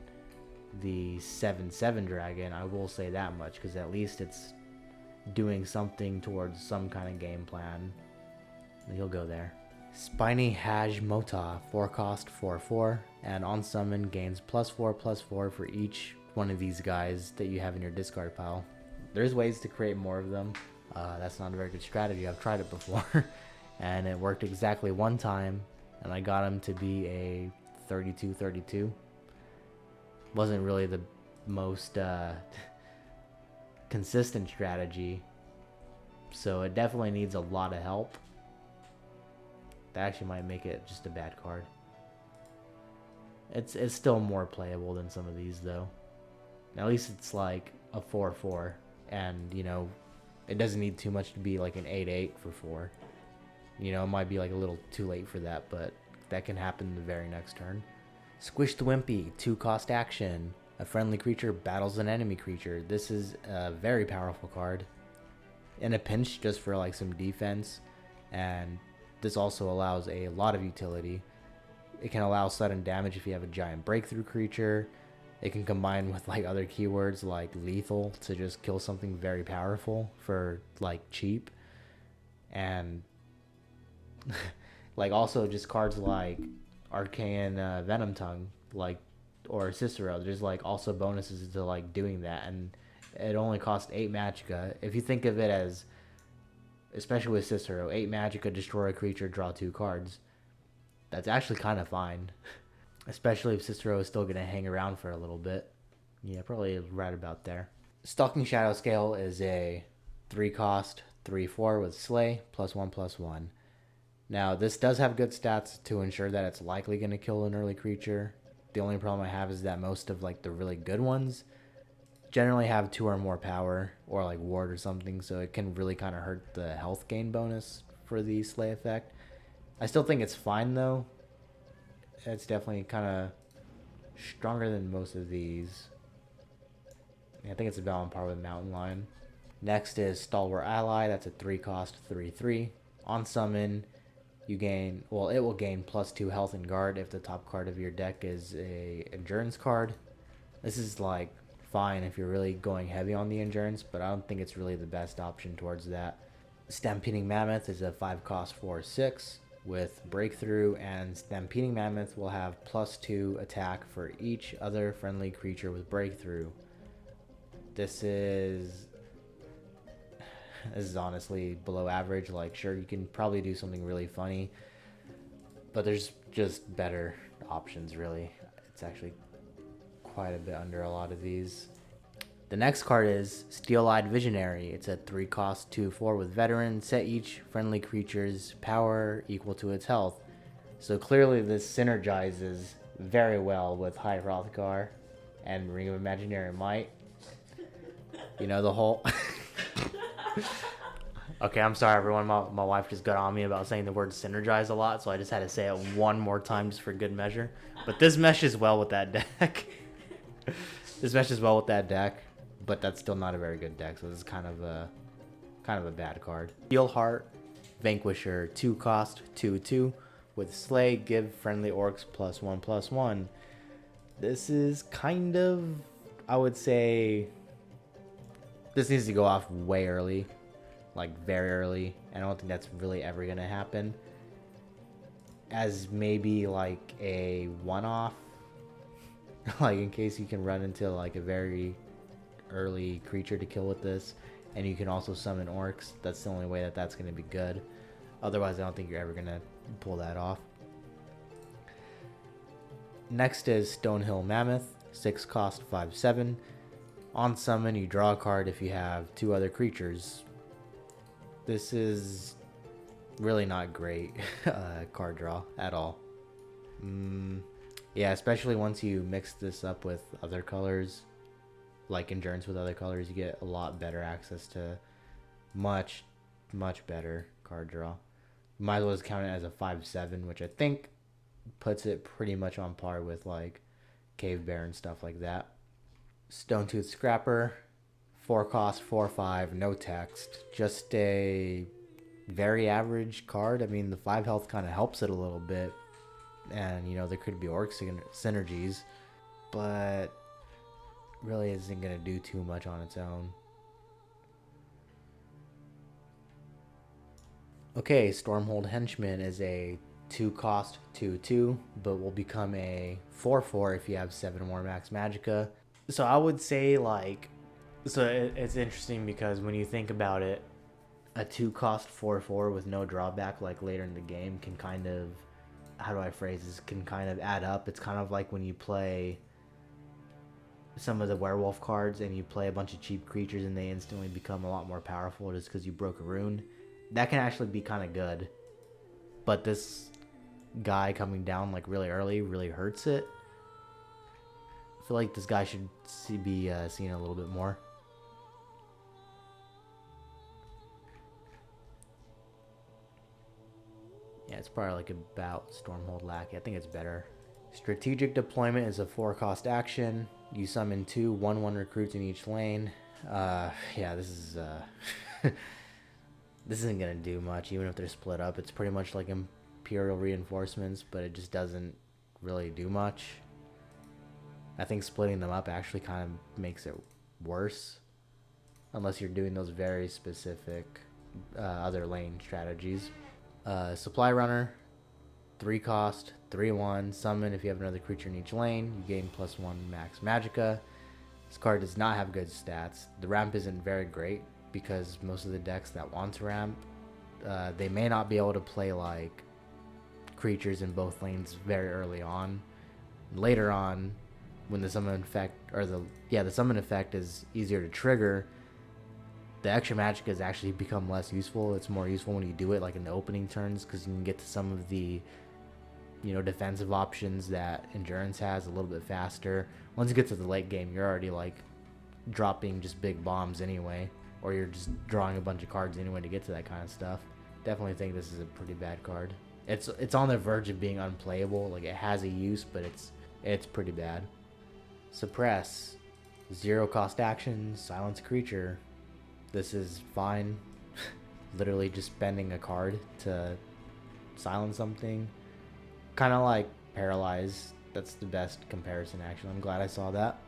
the 7/7 dragon, I will say that much, because at least it's doing something towards some kind of game plan. You'll go there. Spiny Hajmota, 4-cost 4/4, and on summon gains +4/+4 for each one of these guys that you have in your discard pile. There's ways to create more of them. That's not a very good strategy. I've tried it before, and it worked exactly one time, and I got him to be a 32/32. Wasn't really the most consistent strategy, so it definitely needs a lot of help. That actually might make it just a bad card. It's still more playable than some of these, though. At least it's like a 4/4, and you know, it doesn't need too much to be like an 8/8 for 4. You know, it might be like a little too late for that, but that can happen the very next turn. Squish the Wimpy, 2-cost action. A friendly creature battles an enemy creature. This is a very powerful card. In a pinch, just for like some defense, and this also allows a lot of utility. It can allow sudden damage if you have a giant breakthrough creature. It can combine with like other keywords like lethal to just kill something very powerful for like cheap. And like also just cards like Arcane Venom Tongue, like, or Cicero. There's like also bonuses to like doing that, and it only costs 8 magicka. If you think of it as, especially with Cicero, 8 magicka, destroy a creature, draw 2 cards. That's actually kind of fine, especially if Cicero is still gonna hang around for a little bit. Yeah, probably right about there. Stalking Shadow Scale is a 3 cost 3/4 with Slay +1/+1. Now, this does have good stats to ensure that it's likely going to kill an early creature. The only problem I have is that most of like the really good ones generally have 2 or more power or like ward or something, so it can really kind of hurt the health gain bonus for the Slay effect. I still think it's fine though. It's definitely kind of stronger than most of these. I think it's about on par with Mountain Lion. Next is Stalwart Ally. That's a 3 cost 3/3. On summon, you gain, well, it will gain +2 health and guard if the top card of your deck is a endurance card. This is like fine if you're really going heavy on the endurance, but I don't think it's really the best option towards that. Stampeding Mammoth is a 5 cost 4/6 with breakthrough, and Stampeding Mammoth will have +2 attack for each other friendly creature with breakthrough. This is honestly below average. Like, sure, you can probably do something really funny, but there's just better options, really. It's actually quite a bit under a lot of these. The next card is Steel-Eyed Visionary. It's a 3 cost 2/4 with Veteran. Set each friendly creature's power equal to its health. So clearly this synergizes very well with High Hrothgar and Ring of Imaginary Might. You know, the whole... Okay, I'm sorry, everyone. My wife just got on me about saying the word synergize a lot, so I just had to say it one more time just for good measure. But this meshes well with that deck. This meshes well with that deck, but that's still not a very good deck, so this is kind of a bad card. Steelheart Vanquisher, 2 cost 2/2 with Slay. Give friendly orcs +1/+1. This is kind of, I would say, this needs to go off way early, like very early. I don't think that's really ever going to happen. As maybe like a one-off, like in case you can run into like a very early creature to kill with this, and you can also summon orcs. That's the only way that that's going to be good. Otherwise, I don't think you're ever going to pull that off. Next is Stonehill Mammoth, 6 cost 5/7. On summon, you draw a card if you have 2 other creatures. This is really not great card draw at all. Yeah, especially once you mix this up with other colors, like endurance with other colors, you get a lot better access to much better card draw. You might as well just count it as a 5/7, which I think puts it pretty much on par with like Cave Bear and stuff like that. Stonetooth Scrapper, 4 cost 4/5, no text, just a very average card. I mean, the 5 health kind of helps it a little bit, and you know there could be orc synergies, but really isn't going to do too much on its own. Okay, Stormhold Henchman is a 2 cost 2/2, but will become a 4/4 if you have 7 more max magicka. So I would say, like, so it's interesting because when you think about it, a 2 cost 4/4 with no drawback like later in the game can kind of, how do I phrase this, can kind of add up. It's kind of like when you play some of the werewolf cards and you play a bunch of cheap creatures and they instantly become a lot more powerful just because you broke a rune. That can actually be kind of good, but this guy coming down like really early really hurts it. I feel like this guy should be seen a little bit more. Yeah, it's probably like about Stormhold Lackey. I think it's better. Strategic Deployment is a 4 cost action. You summon 2 1/1 recruits in each lane. Yeah, this is this isn't gonna do much even if they're split up. It's pretty much like Imperial Reinforcements, but it just doesn't really do much. I think splitting them up actually kind of makes it worse, unless you're doing those very specific other lane strategies. Supply Runner, 3 cost, 3/1, summon if you have another creature in each lane, you gain +1 max magicka. This card does not have good stats. The ramp isn't very great because most of the decks that want to ramp, they may not be able to play like creatures in both lanes very early on. Later on, when the summon effect the summon effect is easier to trigger, the extra magic has actually become less useful. It's more useful when you do it like in the opening turns because you can get to some of the defensive options that endurance has a little bit faster. Once you get to the late game, you're already like dropping just big bombs anyway, or you're just drawing a bunch of cards anyway to get to that kind of stuff. Definitely think this is a pretty bad card. It's on the verge of being unplayable. Like, it has a use, but it's pretty bad. Suppress, 0 cost action, silence creature. This is fine. Literally just spending a card to silence something. Kind of like Paralyze. That's the best comparison, actually. I'm glad I saw that.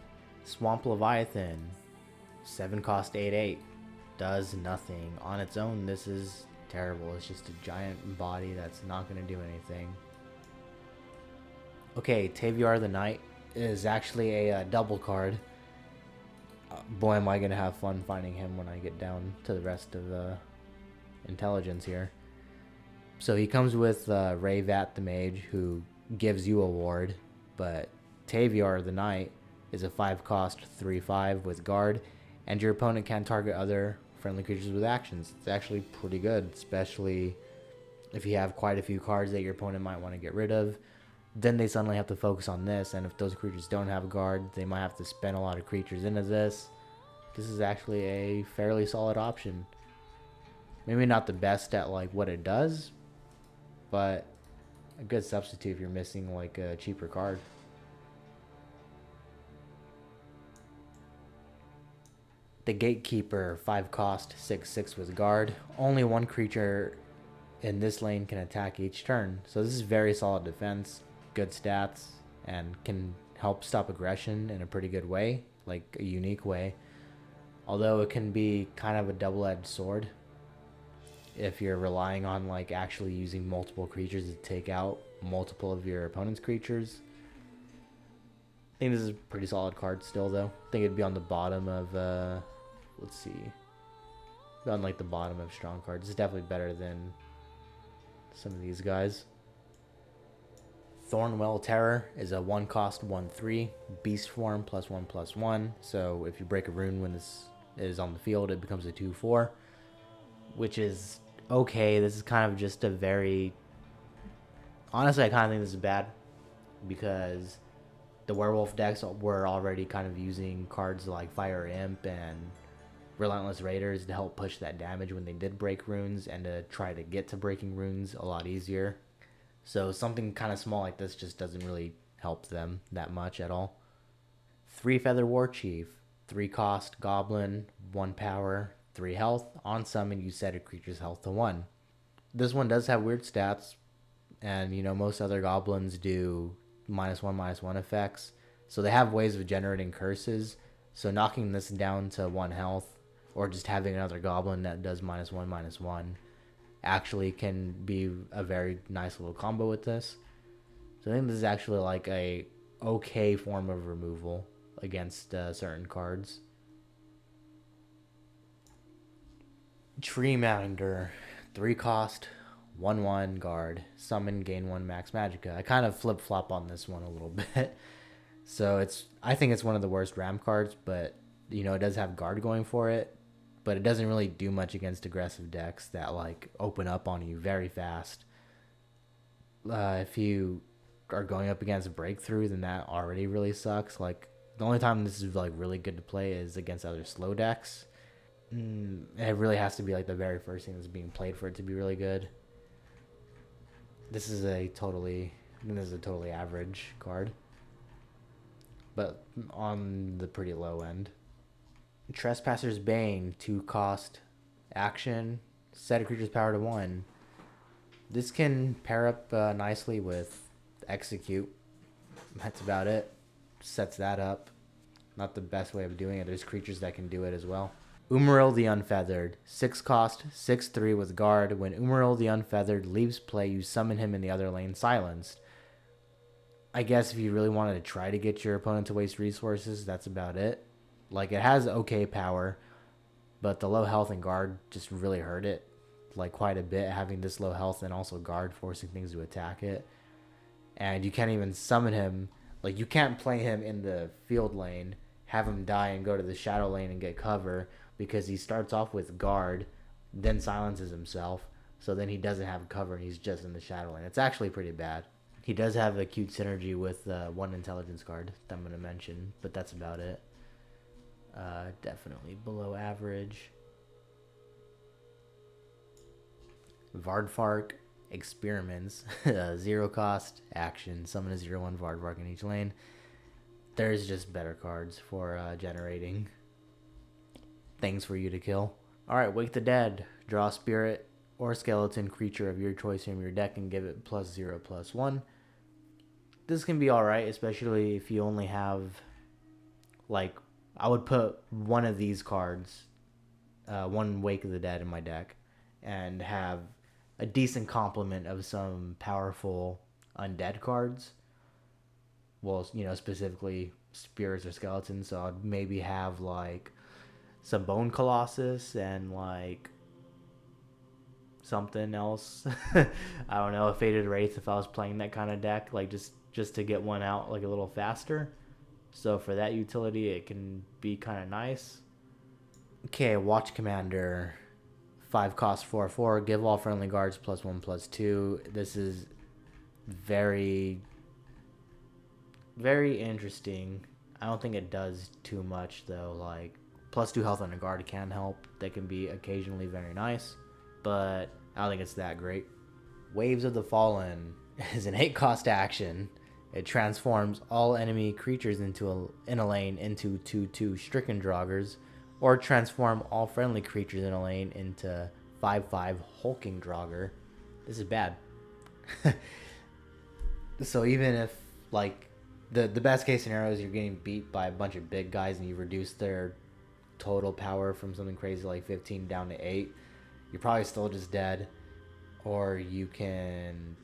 Swamp Leviathan, 7 cost 8/8. Does nothing. On its own, this is terrible. It's just a giant body that's not going to do anything. Okay, Taviar the Knight is actually a double card. Boy, am I going to have fun finding him when I get down to the rest of the intelligence here. So he comes with Rayvat the Mage, who gives you a ward, but Taviar the Knight is a 5 cost 3/5 with guard, and your opponent can target other friendly creatures with actions. It's actually pretty good, especially if you have quite a few cards that your opponent might want to get rid of. Then they suddenly have to focus on this, and if those creatures don't have guard, they might have to spend a lot of creatures into this. This is actually a fairly solid option. Maybe not the best at like what it does, but a good substitute if you're missing like a cheaper card. The Gatekeeper, 5 cost 6/6 with guard. Only one creature in this lane can attack each turn, so this is very solid defense, good stats, and can help stop aggression in a pretty good way, like a unique way. Although it can be kind of a double-edged sword if you're relying on like actually using multiple creatures to take out multiple of your opponent's creatures. I think this is a pretty solid card still, though. I think it'd be on the bottom of let's see, on like the bottom of strong cards. It's definitely better than some of these guys. Thornwell Terror is a 1 cost 1/3 beast form +1/+1. So if you break a rune when this is on the field, it becomes a 2/4, which is okay. This is kind of just a very, honestly, I kind of think this is bad because the werewolf decks were already kind of using cards like Fire Imp and Relentless Raiders to help push that damage when they did break runes and to try to get to breaking runes a lot easier. So something kind of small like this just doesn't really help them that much at all. 3 Feather War Chief, 3 cost goblin, 1 power, 3 health. On summon, you set a creature's health to 1. This one does have weird stats, and most other goblins do -1/-1 effects, so they have ways of generating curses. So knocking this down to 1 health, or just having another goblin that does -1/-1 actually can be a very nice little combo with this. So I think this is actually like a okay form of removal against certain cards. Treeminder, 3 cost 1/1 guard, summon, gain 1 max magicka. I kind of flip-flop on this one a little bit. So I think it's one of the worst ram cards, but it does have guard going for it, but it doesn't really do much against aggressive decks that like open up on you very fast. If you are going up against breakthrough, then that already really sucks. Like, the only time this is like really good to play is against other slow decks. It really has to be like the very first thing that's being played for it to be really good. This is a totally average card, but on the pretty low end. Trespasser's Bane, 2 cost action, set a creature's power to 1. This can pair up nicely with Execute. That's about it. Sets that up. Not the best way of doing it. There's creatures that can do it as well. Umaril the Unfeathered. 6 cost, 6/3 with guard. When Umaril the Unfeathered leaves play, you summon him in the other lane silenced. I guess if you really wanted to try to get your opponent to waste resources, that's about it. Like, it has okay power, but the low health and guard just really hurt it. Like, quite a bit, having this low health and also guard forcing things to attack it. And you can't even summon him. Like, you can't play him in the field lane, have him die and go to the shadow lane and get cover, because he starts off with guard, then silences himself, so then he doesn't have cover and he's just in the shadow lane. It's actually pretty bad. He does have a cute synergy with one intelligence card that I'm going to mention, but that's about it. Definitely below average. Vardfark experiments. 0 cost action. Summon a 0/1 Vardfark in each lane. There's just better cards for generating things for you to kill. Alright, Wake the Dead. Draw a spirit or skeleton creature of your choice from your deck and give it +0/+1. This can be alright, especially if you only have, like, I would put one of these cards, one Wake of the Dead in my deck, and have a decent complement of some powerful undead cards. Well, you know, specifically spirits or skeletons. So I'd maybe have, like, some Bone Colossus and, like, something else. I don't know, a Faded Wraith if I was playing that kind of deck, like, just to get one out, like, a little faster. So for that utility, it can be kind of nice. Okay, Watch Commander. 5 cost 4/4. Give all friendly guards +1/+2. This is very, very interesting. I don't think it does too much, though. Like, +2 health on a guard can help. That can be occasionally very nice, but I don't think it's that great. Waves of the Fallen is an 8 cost action. It transforms all enemy creatures in a lane into 2/2 Stricken Draugrs, or transform all friendly creatures in a lane into 5/5 Hulking Draugr. This is bad. So even if, like, the best case scenario is you're getting beat by a bunch of big guys and you reduce their total power from something crazy like 15 down to 8, you're probably still just dead. Or you can,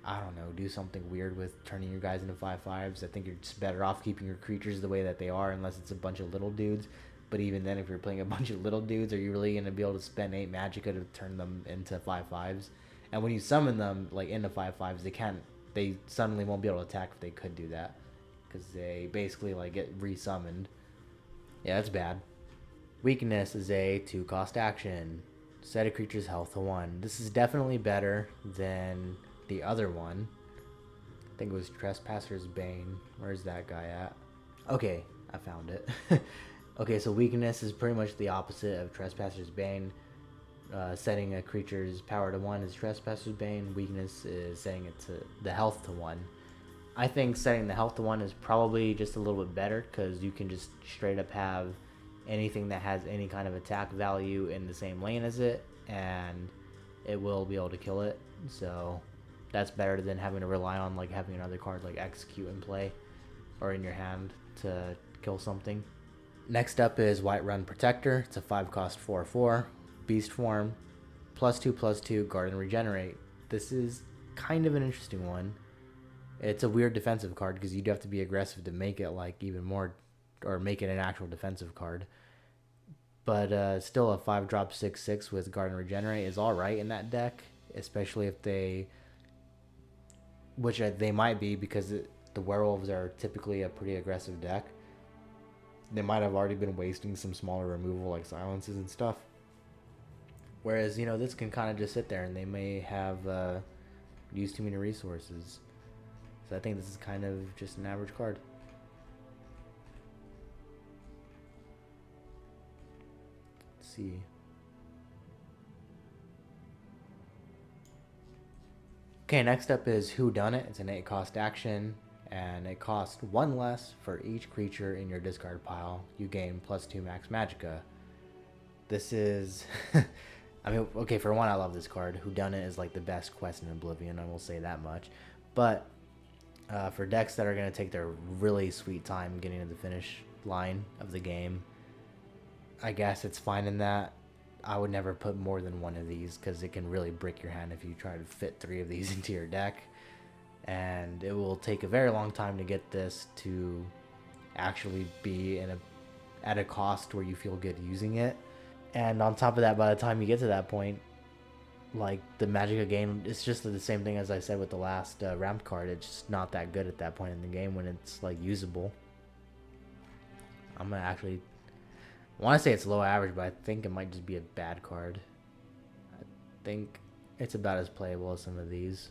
I don't know, do something weird with turning your guys into 5/5s. I think you're just better off keeping your creatures the way that they are, unless it's a bunch of little dudes. But even then, if you're playing a bunch of little dudes, are you really going to be able to spend 8 magicka to turn them into 5/5s? And when you summon them, like, into 5/5s, they suddenly won't be able to attack if they could do that, because they basically, like, get resummoned. Yeah, that's bad. Weakness is a 2 cost action. Set a creature's health to 1. This is definitely better than the other one. I think it was Trespasser's Bane. Where's that guy at? Okay, I found it. Okay, so weakness is pretty much the opposite of Trespasser's Bane. Setting a creature's power to 1 is Trespasser's Bane. Weakness is setting it to the health to 1. I think setting the health to 1 is probably just a little bit better, because you can just straight up have anything that has any kind of attack value in the same lane as it, and it will be able to kill it. So that's better than having to rely on, like, having another card like Execute in play or in your hand to kill something. Next up is Whiterun Protector. It's a 5 cost 4/4. Beast form. +2/+2 guard and regenerate. This is kind of an interesting one. It's a weird defensive card because you do have to be aggressive to make it, like, even more, or make it an actual defensive card. But still, a 5-drop 6/6 with guard and regenerate is alright in that deck, especially if they, which they might be, because the werewolves are typically a pretty aggressive deck. They might have already been wasting some smaller removal like silences and stuff. Whereas, you know, this can kind of just sit there and they may have used too many resources. So I think this is kind of just an average card. Let's see. Okay, next up is Whodunit. It's an 8 cost action, and it costs 1 less for each creature in your discard pile. You gain +2 max magicka. This is I mean, okay, for one, I love this card. Whodunit is, like, the best quest in Oblivion, I will say that much. But for decks that are going to take their really sweet time getting to the finish line of the game, I guess it's fine in that. I would never put more than one of these because it can really break your hand if you try to fit 3 of these into your deck. And it will take a very long time to get this to actually be at a cost where you feel good using it. And on top of that, by the time you get to that point, like the magic of game, it's just the same thing as I said with the last ramp card. It's just not that good at that point in the game when it's like usable. I'm gonna actually want to say it's low average, but I think it might just be a bad card. I think it's about as playable as some of these.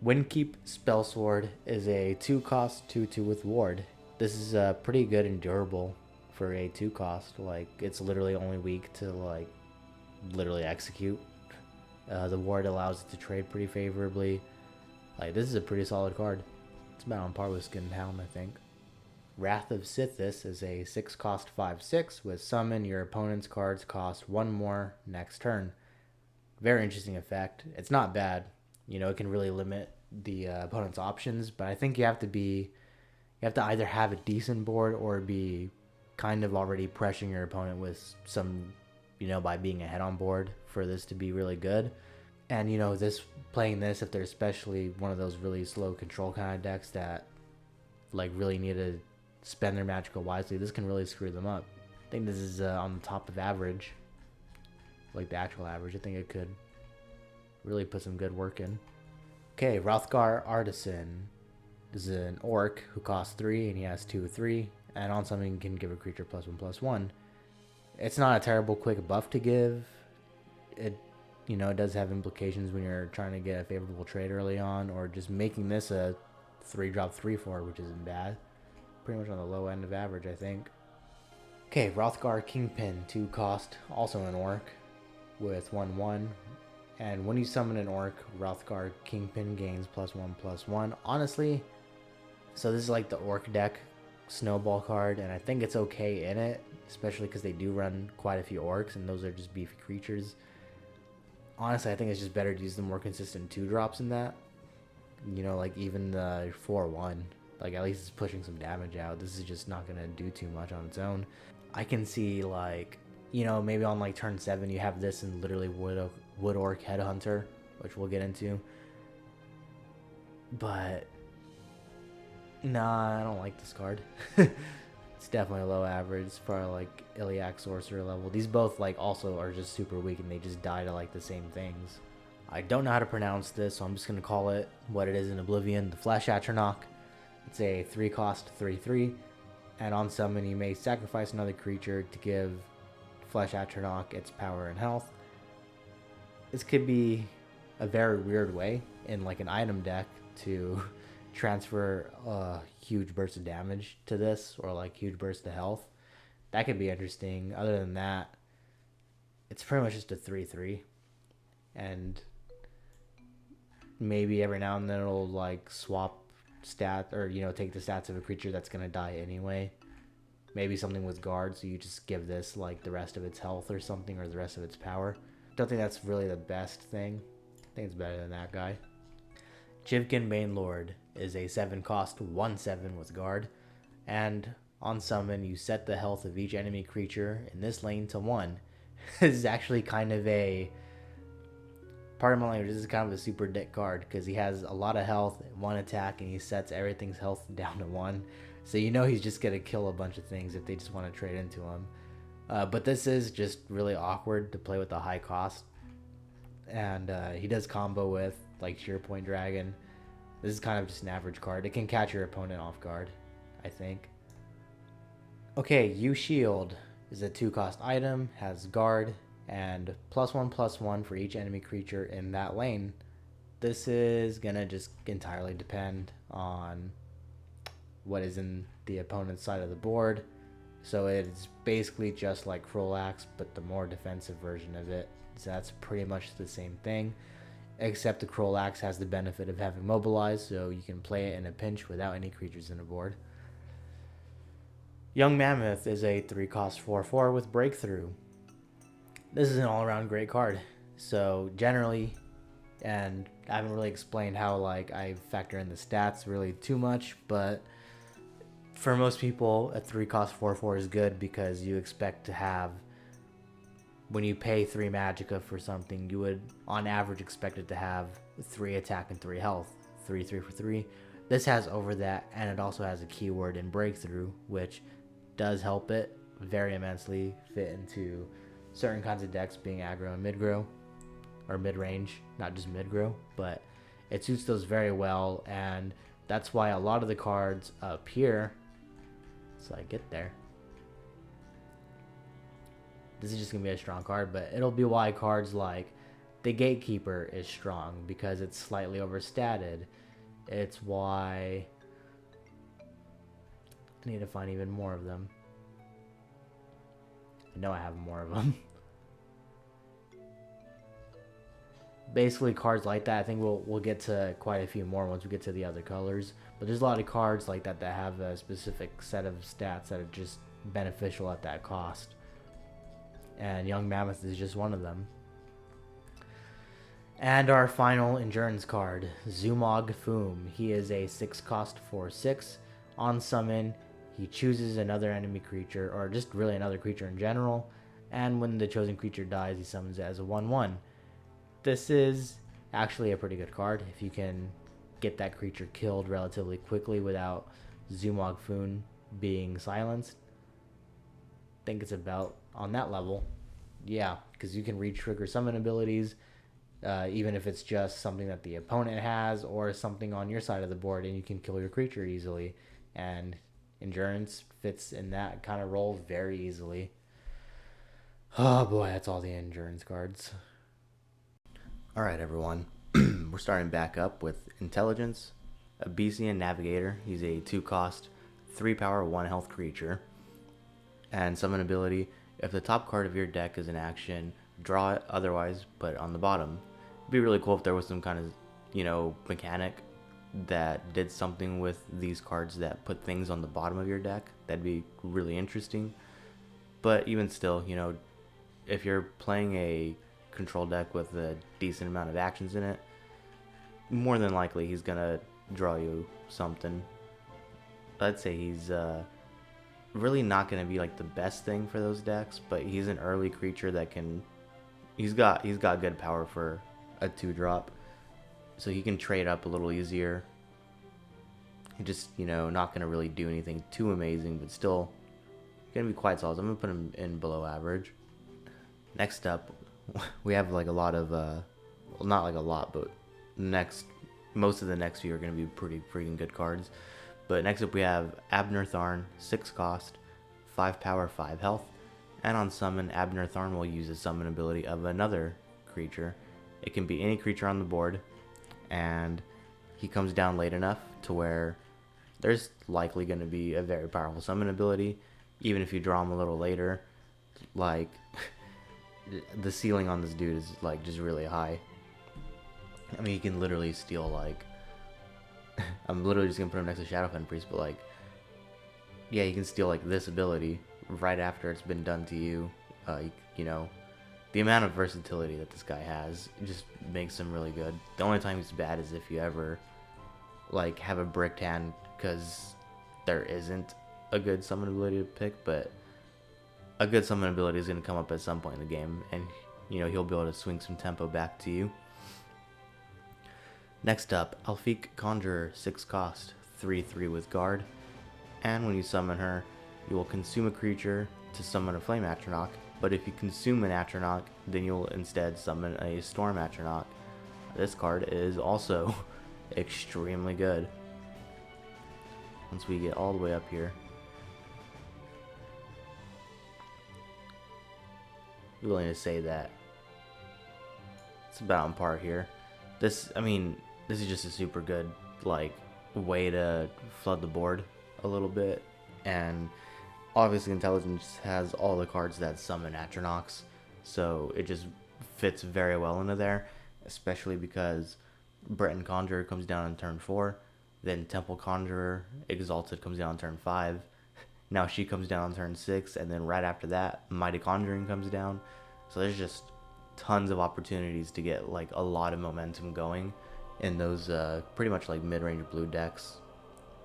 Windkeep Spellsword is a 2-cost 2/2 with ward. This is pretty good and durable for a 2-cost. Like, it's literally only weak to like literally execute. The ward allows it to trade pretty favorably. Like, this is a pretty solid card. It's about on par with Skin and Helm, I think. Wrath of Sithis is a 6-cost 5/6 with summon. Your opponent's cards cost 1 more next turn. Very interesting effect. It's not bad. You know, it can really limit the opponent's options, but I think you have to either have a decent board or be kind of already pressuring your opponent with some, you know, by being ahead on board for this to be really good. And, you know, playing this, if they're especially one of those really slow control kind of decks that like really need to spend their magical wisely, this can really screw them up. I think this is on the top of average, like the actual average. I think it could really put some good work in. Okay, Hrothgar Artisan is an orc who costs 3 and he has 2/3, and on something can give a creature +1/+1. It's not a terrible quick buff to give. It, you know, it does have implications when you're trying to get a favorable trade early on, or just making this a 3-drop 3/4, which isn't bad. Pretty much on the low end of average, I think. Okay, Hrothgar Kingpin, 2-cost, also an orc with 1/1. And when you summon an orc, Hrothgar Kingpin gains +1/+1. Honestly, so this is like the orc deck snowball card, and I think it's okay in it, especially because they do run quite a few orcs, and those are just beefy creatures. Honestly, I think it's just better to use the more consistent 2-drops in that. You know, like even the 4/1. Like, at least it's pushing some damage out. This is just not going to do too much on its own. I can see, like, you know, maybe on, like, turn 7, you have this and literally Wood Orc Headhunter, which we'll get into. But, nah, I don't like this card. It's definitely a low average. It's probably, like, Iliac Sorcerer level. These both, like, also are just super weak, and they just die to, like, the same things. I don't know how to pronounce this, so I'm just going to call it what it is in Oblivion, the Flash Atronach. It's a 3-cost 3/3, and on summon you may sacrifice another creature to give Flesh Atronach its power and health. This could be a very weird way in like an item deck to transfer a huge burst of damage to this, or like huge burst of health. That could be interesting. Other than that, it's pretty much just a 3/3, and maybe every now and then it'll like swap stat, or you know, take the stats of a creature that's gonna die anyway. Maybe something with guard, so you just give this like the rest of its health or something, or the rest of its power. Don't think that's really the best thing. I think it's better than that guy. Chivkin Banelord is a 7-cost 1/7 with guard, and on summon you set the health of each enemy creature in this lane to 1. This is actually kind of a, pardon my language, this is kind of a super dick card because he has a lot of health, 1 attack, and he sets everything's health down to 1. So you know he's just going to kill a bunch of things if they just want to trade into him. But this is just really awkward to play with a high cost. And he does combo with like Shearpoint Dragon. This is kind of just an average card. It can catch your opponent off guard, I think. Okay, U Shield is a 2-cost item, has guard, and +1/+1 for each enemy creature in that lane. This is gonna just entirely depend on what is in the opponent's side of the board. So it's basically just like Cruel Axe, but the more defensive version of it. So that's pretty much the same thing, except the Cruel Axe has the benefit of having Mobilize, so you can play it in a pinch without any creatures in the board. Young Mammoth is a 3-cost 4/4 with Breakthrough. This is an all-around great card. So generally, and I haven't really explained how like I factor in the stats really too much, but For most people, a 3 cost 4/4 is good because you expect to have, when you pay 3 magicka for something, you would on average expect it to have 3 attack and 3 health. 3 for 3. This has over that, and it also has a keyword in breakthrough, which does help it very immensely fit into certain kinds of decks, being aggro and mid-grow, or mid-range, not just mid-grow, but it suits those very well, and that's why a lot of the cards up here, so I get there, this is just going to be a strong card, but it'll be why cards like the Gatekeeper is strong, because it's slightly overstated. It's why I need to find even more of them. I know I have more of them. Basically, cards like that, I think we'll get to quite a few more once we get to the other colors. But there's a lot of cards like that that have a specific set of stats that are just beneficial at that cost. And Young Mammoth is just one of them. And our final endurance card, Zumog Foom. He is a 6 cost 4/6. On summon, he chooses another enemy creature, or just really another creature in general. And when the chosen creature dies, he summons it as a 1/1. This is actually a pretty good card if you can get that creature killed relatively quickly without Zumog Foom being silenced. I think it's about on that level. Yeah, because you can re-trigger summon abilities, even if it's just something that the opponent has or something on your side of the board, and you can kill your creature easily. And endurance fits in that kind of role very easily. Oh boy, that's all the endurance cards. Alright everyone, we're starting back up with Intelligence, Abyssian Navigator. He's a 2 cost, 3 power, 1 health creature. And summon ability, if the top card of your deck is in action, draw it, otherwise put it on the bottom. It'd be really cool if there was some kind of, mechanic that did something with these cards that put things on the bottom of your deck. That'd be really interesting. But even still, if you're playing a control deck with a decent amount of actions in it, more than likely he's gonna draw you something. I'd say he's really not gonna be like the best thing for those decks, but he's an early creature that can. He's got good power for a 2-drop, so he can trade up a little easier. He just not gonna really do anything too amazing, but still gonna be quite solid. I'm gonna put him in below average. Next up, we have like a lot of well, not like a lot, but most of the next few are gonna be pretty freaking good cards. But next up we have Abner Tharn, 6 cost, 5 power, 5 health. And on summon, Abner Tharn will use a summon ability of another creature. It can be any creature on the board, and he comes down late enough to where there's likely going to be a very powerful summon ability, even if you draw him a little later. Like, the ceiling on this dude is like just really high. I mean, you can literally steal like I'm literally just gonna put him next to Shadowfen Priest, but like, yeah, you can steal like this ability right after it's been done to you. The amount of versatility that this guy has just makes him really good. The only time he's bad is if you ever like have a bricked hand, because there isn't a good summon ability to pick, but a good summon ability is going to come up at some point in the game, and he'll be able to swing some tempo back to you. Next up, Alfiq Conjurer, 6 cost, 3/3 with guard, and when you summon her, you will consume a creature to summon a Flame Atronach, but if you consume an Atronach, then you'll instead summon a Storm Atronach. This card is also extremely good. Once we get all the way up here, I'm willing to say that it's about on par here. This is just a super good way to flood the board a little bit, and obviously Intelligence has all the cards that summon Atronachs, so it just fits very well into there, especially because Breton Conjurer comes down on turn 4, then Temple Conjurer Exalted comes down on turn 5, now she comes down on turn 6, and then right after that, Mighty Conjuring comes down. So there's just tons of opportunities to get like a lot of momentum going in those pretty much like mid-range blue decks,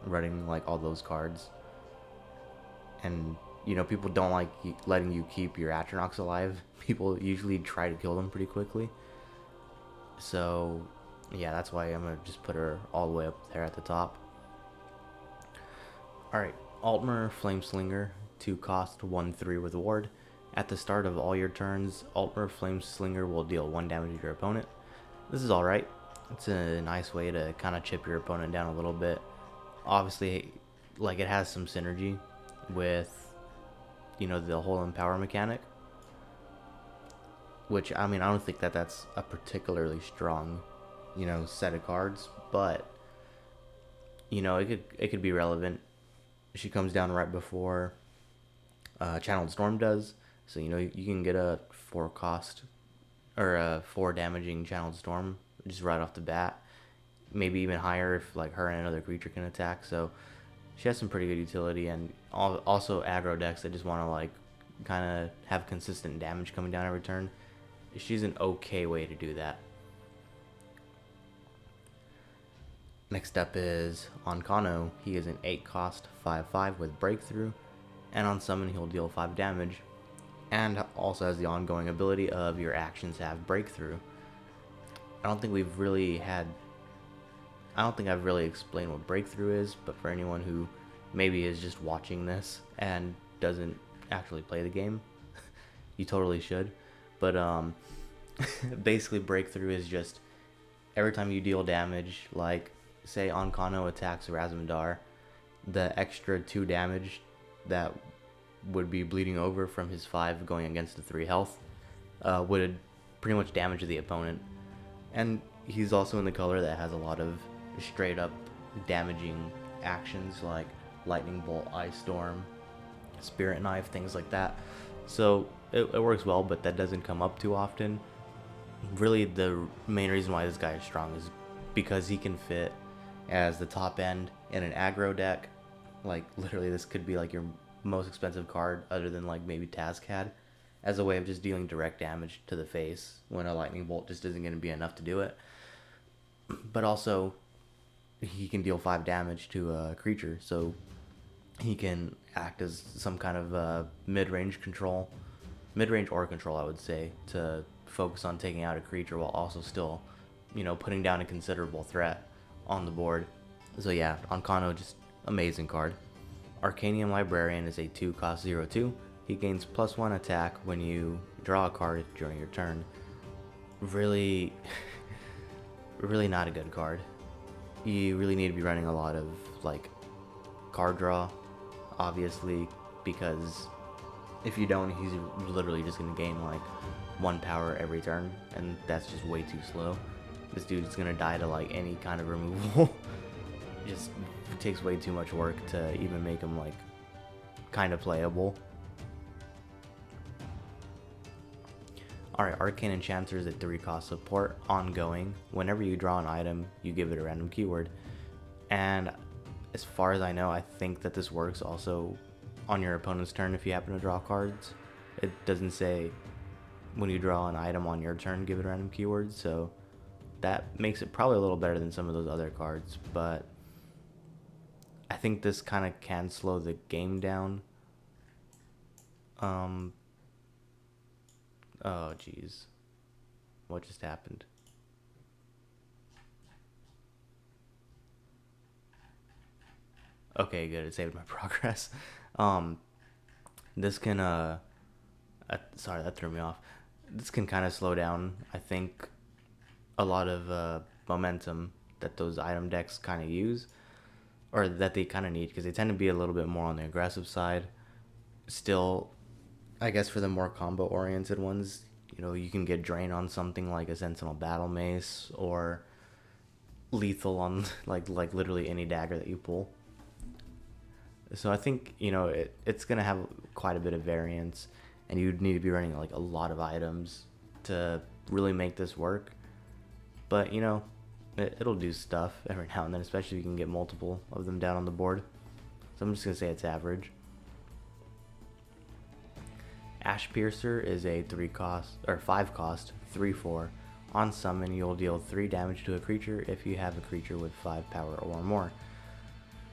running like all those cards. and people don't like letting you keep your Atronachs alive. People usually try to kill them pretty quickly. So yeah, that's why I'm gonna just put her all the way up there at the top. Alright, Altmer Flameslinger, 2 cost, 1/3 with ward. At the start of all your turns, Altmer Flameslinger will deal 1 damage to your opponent. This is alright. It's a nice way to kind of chip your opponent down a little bit. Obviously, like, it has some synergy with, the whole empower mechanic. Which, I mean, I don't think that that's a particularly strong, set of cards. But, it could be relevant. She comes down right before Channeled Storm does. So, you can get a 4 cost or a 4 damaging Channeled Storm just right off the bat. Maybe even higher if like her and another creature can attack. So she has some pretty good utility, and also aggro decks that just want to like kind of have consistent damage coming down every turn. She's an okay way to do that. Next up is Onkano. He is an 8 cost, 5/5 with breakthrough, and on summon he'll deal 5 damage, and also has the ongoing ability of your actions have breakthrough. I don't think I've really explained what breakthrough is, but for anyone who maybe is just watching this and doesn't actually play the game, you totally should. But basically breakthrough is just every time you deal damage, like say Onkano attacks Razmandar, the extra 2 damage that would be bleeding over from his 5 going against the 3 health would pretty much damage the opponent. And he's also in the color that has a lot of straight up damaging actions like Lightning Bolt, Ice Storm, Spirit Knife, things like that. So it works well, but that doesn't come up too often. Really, the main reason why this guy is strong is because he can fit as the top end in an aggro deck. Like, literally, this could be like your most expensive card other than like maybe Tazcad, as a way of just dealing direct damage to the face when a Lightning Bolt just isn't going to be enough to do it. But also, he can deal 5 damage to a creature, so he can act as some kind of mid-range or control, I would say, to focus on taking out a creature while also still, putting down a considerable threat on the board. So yeah, Onkano, just amazing card. Arcanium Librarian is a 2 cost 0/2. He gains +1 attack when you draw a card during your turn. Really, really not a good card. You really need to be running a lot of like card draw, obviously, because if you don't, he's literally just gonna gain like 1 power every turn, and that's just way too slow. This dude's gonna die to like any kind of removal. Just takes way too much work to even make him like kind of playable. Alright, Arcane Enchanter is a 3 cost support, ongoing. Whenever you draw an item, you give it a random keyword. And as far as I know, I think that this works also on your opponent's turn if you happen to draw cards. It doesn't say when you draw an item on your turn, give it a random keyword, so that makes it probably a little better than some of those other cards, but I think this kind of can slow the game down. Oh jeez, what just happened? Okay, good, it saved my progress. This can sorry, that threw me off. This can kind of slow down, I think, a lot of momentum that those item decks kind of use, or that they kind of need, because they tend to be a little bit more on the aggressive side. Still, I guess for the more combo oriented ones, you can get drain on something like a Sentinel Battle Mace, or lethal on like literally any dagger that you pull. So I think it's gonna have quite a bit of variance, and you'd need to be running like a lot of items to really make this work. But it'll do stuff every now and then, especially if you can get multiple of them down on the board. So I'm just gonna say it's average. Ash Piercer is a 5 cost 3/4. On summon, you'll deal 3 damage to a creature if you have a creature with 5 power or more.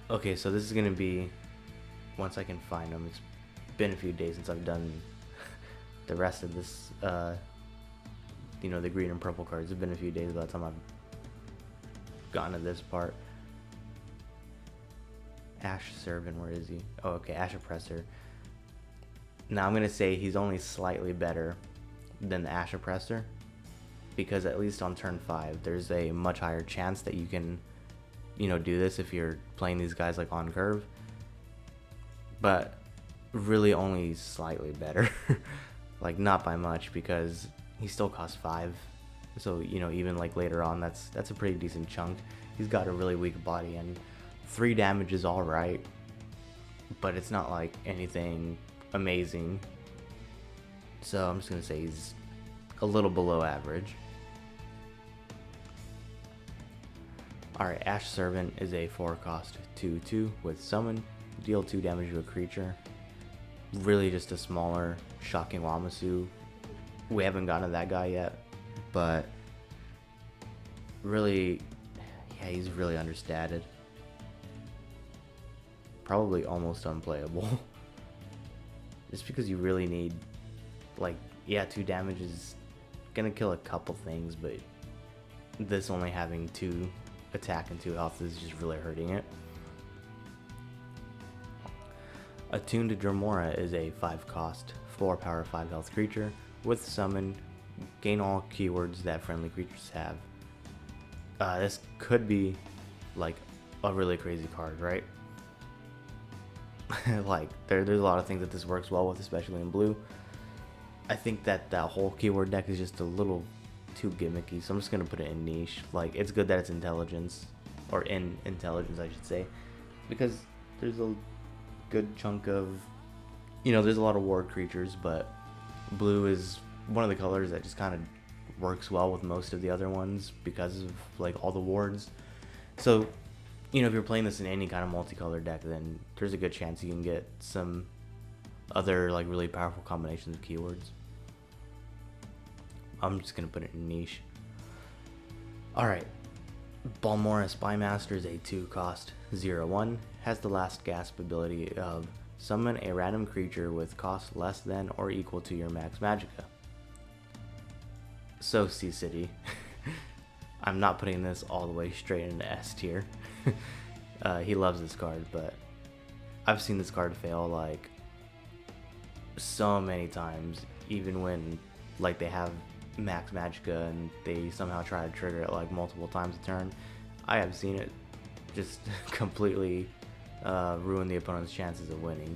Okay, so this is gonna be once I can find them. It's been a few days since I've done the rest of this, you know, the green and purple cards. It's been a few days by the time I've gotten to this part. Ash Servant, where is he? Oh, okay, Ash Oppressor. Now I'm gonna say he's only slightly better than the Ash Oppressor, because at least on turn 5 there's a much higher chance that you can, you know, do this if you're playing these guys like on curve, but really only slightly better. Like not by much, because he still costs 5, so you know, even like later on, that's a pretty decent chunk. He's got a really weak body, and 3 damage is alright, but it's not like anything amazing, so I'm just gonna say he's a little below average. Alright, Ash Servant is a 4-cost 2/2 with summon, deal 2 damage to a creature. Really just a smaller Shocking Wamasu. We haven't gotten to that guy yet, but really, yeah, he's really understated. Probably almost unplayable. Just because you really need, like, yeah, 2 damage is gonna kill a couple things, but this only having 2 attack and 2 health is just really hurting it. Attuned to Dremora is a 5-cost, 4 power, 5 health creature with summon. Gain all keywords that friendly creatures have. This could be like a really crazy card, right? Like there's a lot of things that this works well with, especially in blue. I think that whole keyword deck is just a little too gimmicky, so I'm just gonna put it in niche. Like, it's good that it's intelligence, or in intelligence I should say, because there's a good chunk of, you know, there's a lot of ward creatures, but blue is one of the colors that just kind of works well with most of the other ones because of like all the wards. So, you know, if you're playing this in any kind of multicolor deck, then there's a good chance you can get some other like really powerful combinations of keywords. I'm just gonna put it in niche. Alright, Balmora Spymaster is a 2-cost 0/1, has the last gasp ability of summon a random creature with cost less than or equal to your max magicka. So Sea-City. I'm not putting this all the way straight into S tier. He loves this card, but I've seen this card fail like so many times, even when like they have max magicka and they somehow try to trigger it like multiple times a turn. I have seen it just completely ruin the opponent's chances of winning.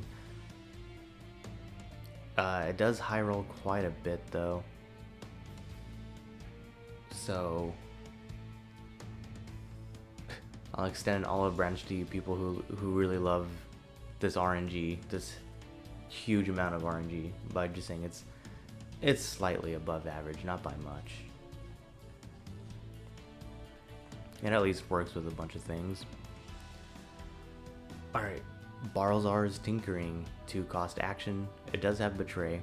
It does high roll quite a bit though, so I'll extend an olive branch to you people who really love this RNG, this huge amount of RNG, by just saying it's slightly above average, not by much. It at least works with a bunch of things. Alright, Barlzar's Tinkering, 2-cost action. It does have Betray,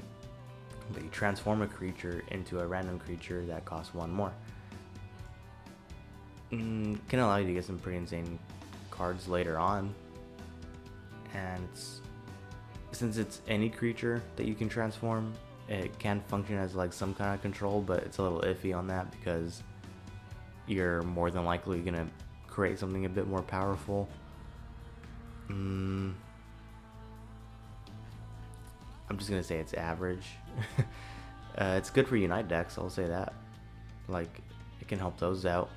but you transform a creature into a random creature that costs 1 more. Can allow you to get some pretty insane cards later on, and since it's any creature that you can transform, it can function as like some kind of control, but it's a little iffy on that because you're more than likely gonna create something a bit more powerful. I'm just gonna say it's average. It's good for Unite decks, I'll say that. Like, it can help those out.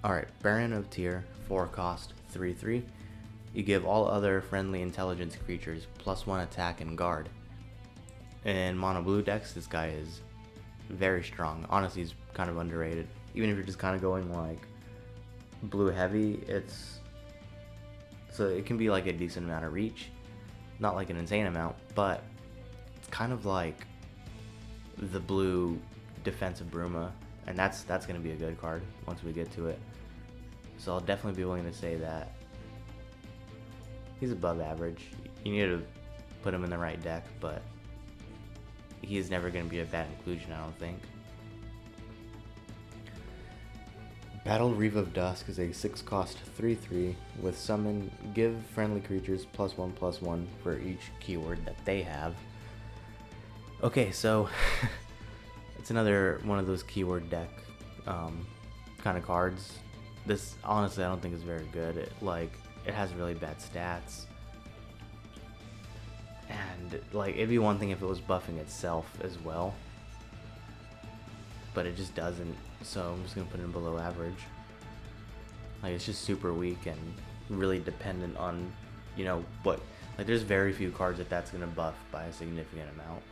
Alright, Baron of Tyr, 4-cost 3/3. You give all other friendly intelligence creatures +1 attack and guard. In mono blue decks, this guy is very strong. Honestly, he's kind of underrated. Even if you're just kind of going like blue heavy, so it can be like a decent amount of reach. Not like an insane amount, but it's kind of like the blue defensive Bruma, and that's going to be a good card once we get to it. So I'll definitely be willing to say that he's above average. You need to put him in the right deck, but he is never going to be a bad inclusion, I don't think. Battle Reeve of Dusk is a 6 cost 3/3 with summon, give friendly creatures +1/+1 for each keyword that they have. Okay, so it's another one of those keyword deck kind of cards. This honestly I don't think is very good. It has really bad stats. And like it'd be one thing if it was buffing itself as well. But it just doesn't, so I'm just gonna put it in below average. Like it's just super weak and really dependent on, what, like there's very few cards that's gonna buff by a significant amount.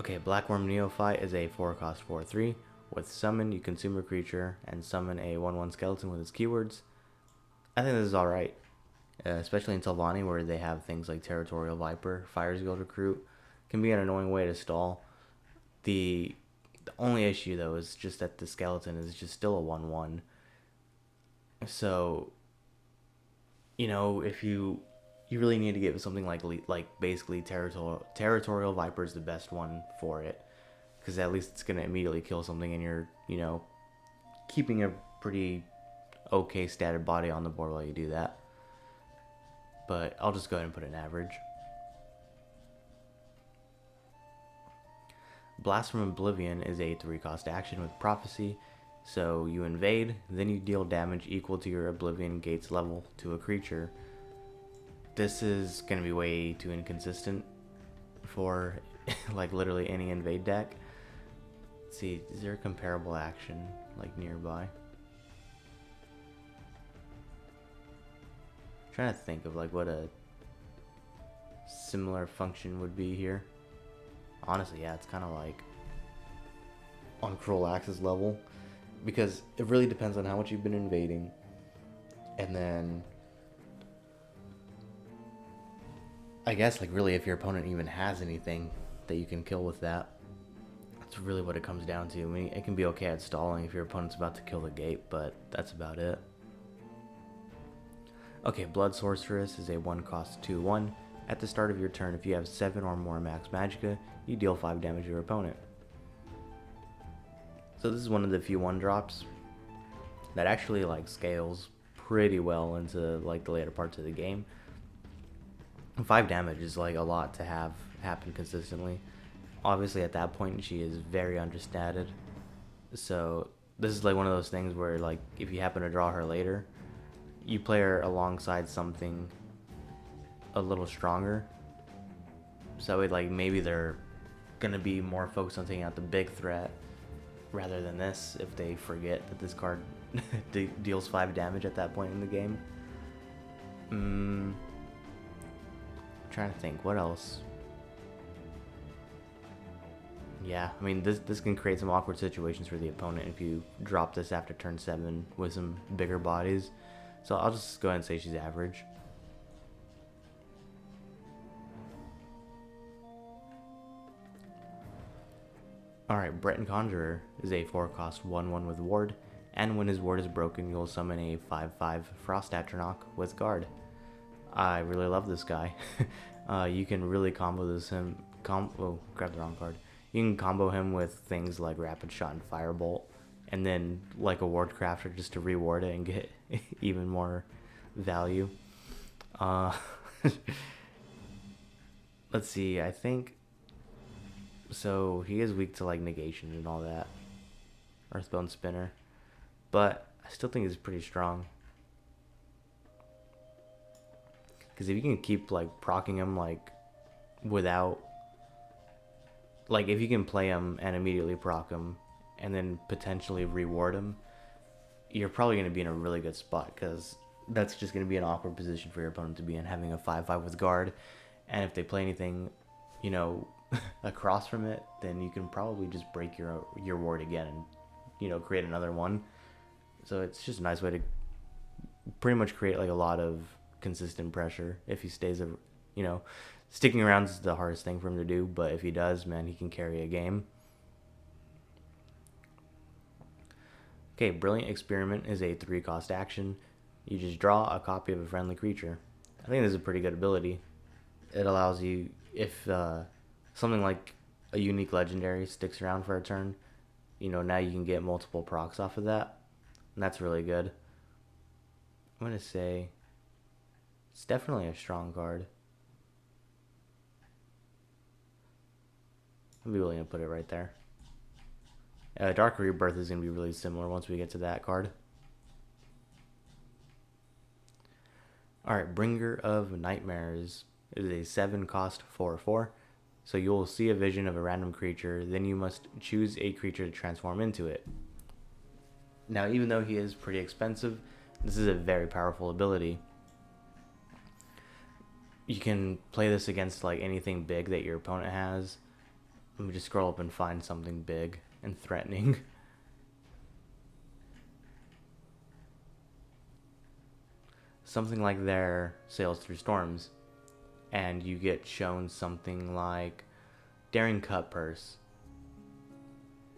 Okay, Blackworm Neophyte is a 4 cost 4/3. With summon, you consume a creature and summon a 1/1 skeleton with its keywords. I think this is alright, especially in Telvanni where they have things like Territorial Viper, Fire's Guild Recruit. Can be an annoying way to stall. The only issue though is just that the skeleton is just still a 1/1. So, if you really need to get something like basically Territorial Viper is the best one for it, because at least it's gonna immediately kill something, and you're keeping a pretty okay statted body on the board while you do that. But I'll just go ahead and put an average. Blast from Oblivion is a 3 cost action with Prophecy. So you invade, then you deal damage equal to your Oblivion Gates level to a creature. This is going to be way too inconsistent for like literally any invade deck. Let's see, is there a comparable action like nearby? I'm trying to think of like what a similar function would be here. Honestly, yeah, it's kind of like on Cruel Axe's level, because it really depends on how much you've been invading, and then I guess like really if your opponent even has anything that you can kill with that. That's really what it comes down to. I mean, it can be okay at stalling if your opponent's about to kill the gate, but that's about it. Okay, Blood Sorceress is a 1 cost 2/1. At the start of your turn, if you have 7 or more max magicka, you deal 5 damage to your opponent. So this is one of the few 1-drops that actually like scales pretty well into like the later parts of the game. 5 damage is like a lot to have happen consistently. Obviously at that point she is very understated. So this is like one of those things where like if you happen to draw her later, you play her alongside something a little stronger. So it like maybe they're gonna be more focused on taking out the big threat rather than this if they forget that this card deals 5 damage at that point in the game. Trying to think what else. Yeah, I mean this can create some awkward situations for the opponent if you drop this after turn 7 with some bigger bodies. So I'll just go ahead and say she's average. Alright, Breton Conjurer is a 4 cost 1/1 with Ward, and when his ward is broken you'll summon a 5/5 Frost Atronach with Guard. I really love this guy. You can really combo grab the wrong card. You can combo him with things like Rapid Shot and Firebolt, and then like a Ward Crafter just to reward it and get even more value. Let's see, I think so he is weak to like negation and all that, Earthbone Spinner, but I still think he's pretty strong, because if you can keep like proccing him like without, like if you can play him and immediately proc him and then potentially reward him, you're probably going to be in a really good spot, because that's just going to be an awkward position for your opponent to be in, having a 5/5 with Guard. And if they play anything, across from it, then you can probably just break your ward again and, create another one. So it's just a nice way to pretty much create like a lot of consistent pressure if he stays, sticking around is the hardest thing for him to do, but if he does, man, he can carry a game. Okay, Brilliant Experiment is a 3 cost action. You just draw a copy of a friendly creature. I think this is a pretty good ability. It allows you, if something like a unique legendary sticks around for a turn, now you can get multiple procs off of that. and that's really good. I'm going to say it's definitely a strong card. I'll be willing to put it right there. Dark Rebirth is going to be really similar once we get to that card. Alright, Bringer of Nightmares is a 7 cost 4/4. So you'll see a vision of a random creature, then you must choose a creature to transform into it. Now, even though he is pretty expensive, this is a very powerful ability. You can play this against like anything big that your opponent has. Let me just scroll up and find something big and threatening. Something like their Sails Through Storms. And you get shown something like Daring Cut Purse.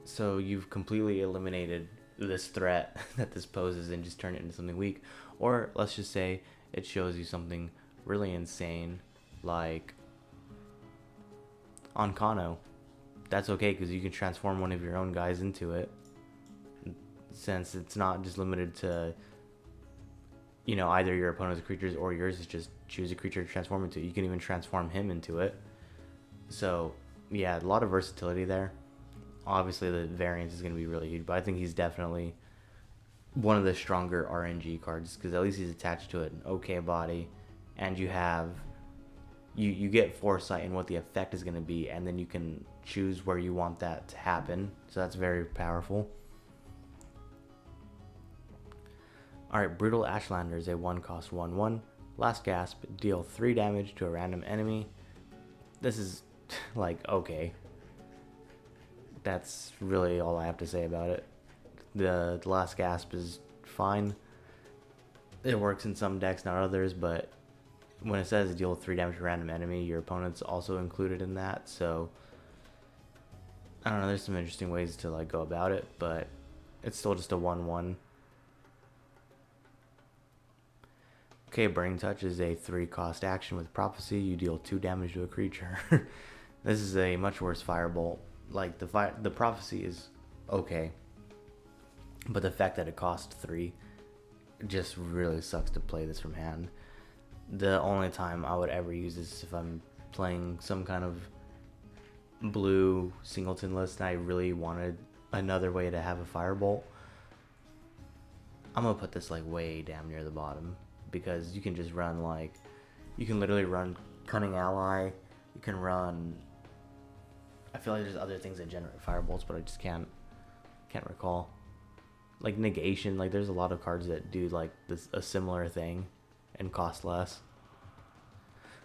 So you've completely eliminated this threat that this poses and just turn it into something weak. Or let's just say it shows you something really insane like Onkano. That's okay because you can transform one of your own guys into it, since it's not just limited to, you know, either your opponent's creatures or yours. Is just choose a creature to transform into. You can even transform him into it. So yeah, a lot of versatility there. Obviously the variance is going to be really huge, but I think he's definitely one of the stronger RNG cards because at least he's attached to an okay body, and you have you get foresight in what the effect is going to be, and then you can choose where you want that to happen. So that's very powerful. Alright, Brutal Ashlander is a 1 cost 1/1. Last Gasp, deal 3 damage to a random enemy. This is like okay. That's really all I have to say about it. The Last Gasp is fine. It works in some decks, not others, but when it says deal 3 damage to a random enemy, your opponent's also included in that. So I don't know, there's some interesting ways to like go about it, but it's still just a 1/1. Okay, Burning Touch is a 3 cost action with Prophecy. You deal 2 damage to a creature. This is a much worse Firebolt. Like the Prophecy is okay, but the fact that it costs 3 just really sucks to play this from hand. The only time I would ever use this is if I'm playing some kind of blue singleton list and I really wanted another way to have a Firebolt. I'm gonna put this like way damn near the bottom because you can just run like, you can literally run Cunning Ally, you can run, I feel like there's other things that generate Firebolts, but I just can't recall. Like Negation, like there's a lot of cards that do like this, a similar thing and cost less.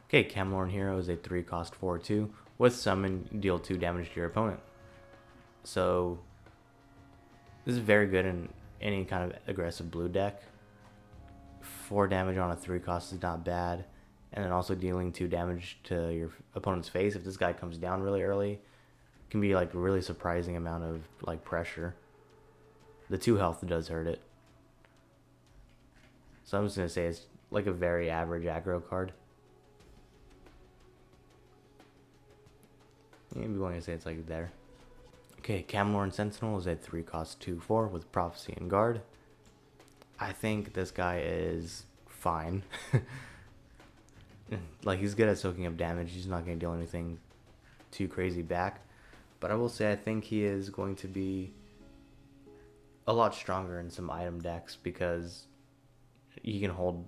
Okay, Camlorn Hero is a 3 cost 4/2. With Summon, you deal 2 damage to your opponent. So this is very good in any kind of aggressive blue deck. 4 damage on a 3 cost is not bad. And then also dealing 2 damage to your opponent's face. If this guy comes down really early, can be like a really surprising amount of like pressure. The 2 health does hurt it. So I'm just going to say it's like a very average aggro card. Maybe willing to say it's like there. Okay, Camlorn Sentinel is a 3 cost 2/4 with Prophecy and Guard. I think this guy is fine. Like he's good at soaking up damage. He's not going to deal anything too crazy back. But I will say I think he is going to be a lot stronger in some item decks because he can hold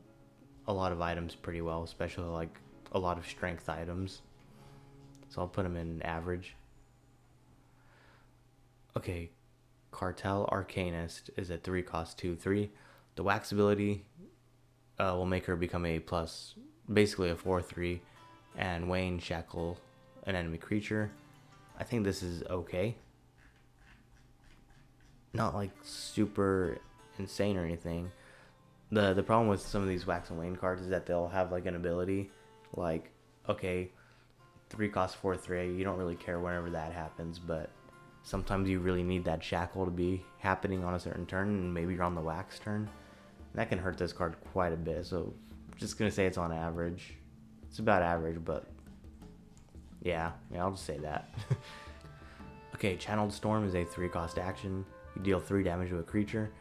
a lot of items pretty well, especially like a lot of strength items. So I'll put him in average. Okay, Cartel Arcanist is a 3 cost 2/3. The Wax ability will make her become a plus, basically a 4/3, and Wayne Shackle an enemy creature. I think this is okay. Not like super insane or anything. The problem with some of these Wax and Wayne cards is that they'll have like an ability like, okay, 3 cost 4/3, you don't really care whenever that happens, but sometimes you really need that Shackle to be happening on a certain turn, and maybe you're on the Wax turn. That can hurt this card quite a bit, so I'm just going to say it's on average. It's about average, but yeah, I'll just say that. Okay, Channeled Storm is a 3 cost action. You deal 3 damage to a creature.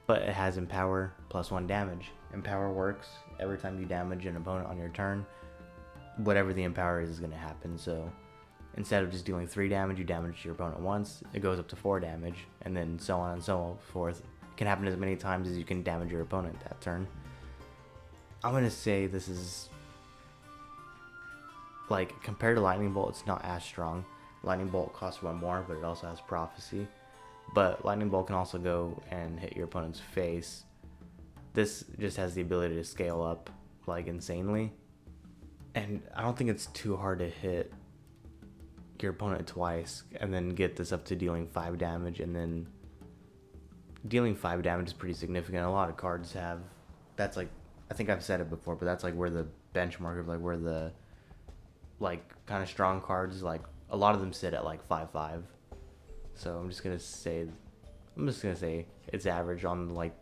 but it has Empower plus 1 damage. Empower works every time you damage an opponent on your turn. Whatever the Empower is going to happen. So instead of just dealing 3 damage, you damage your opponent once, it goes up to 4 damage, and then so on and so forth. It can happen as many times as you can damage your opponent that turn. I'm going to say this is, like, compared to Lightning Bolt, it's not as strong. Lightning Bolt costs 1 more, but it also has Prophecy. But Lightning Bolt can also go and hit your opponent's face. This just has the ability to scale up, like, insanely. And I don't think it's too hard to hit your opponent twice and then get this up to dealing 5 damage. And then dealing 5 damage is pretty significant. A lot of cards have, that's like, I think I've said it before, but that's like where the benchmark of like where the like kind of strong cards, like a lot of them sit at like 5/5. So I'm just gonna say it's average, on like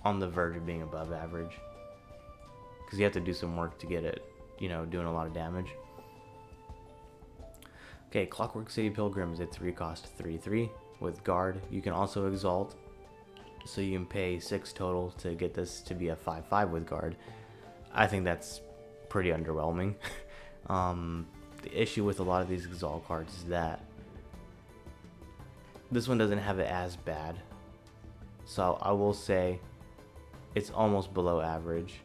on the verge of being above average, because you have to do some work to get it, you know, doing a lot of damage. Okay, Clockwork City Pilgrim is a 3-cost 3/3 with guard. You can also exalt, so you can pay 6 total to get this to be a 5/5 with guard. I think that's pretty underwhelming. The issue with a lot of these exalt cards is that this one doesn't have it as bad. So I will say it's almost below average.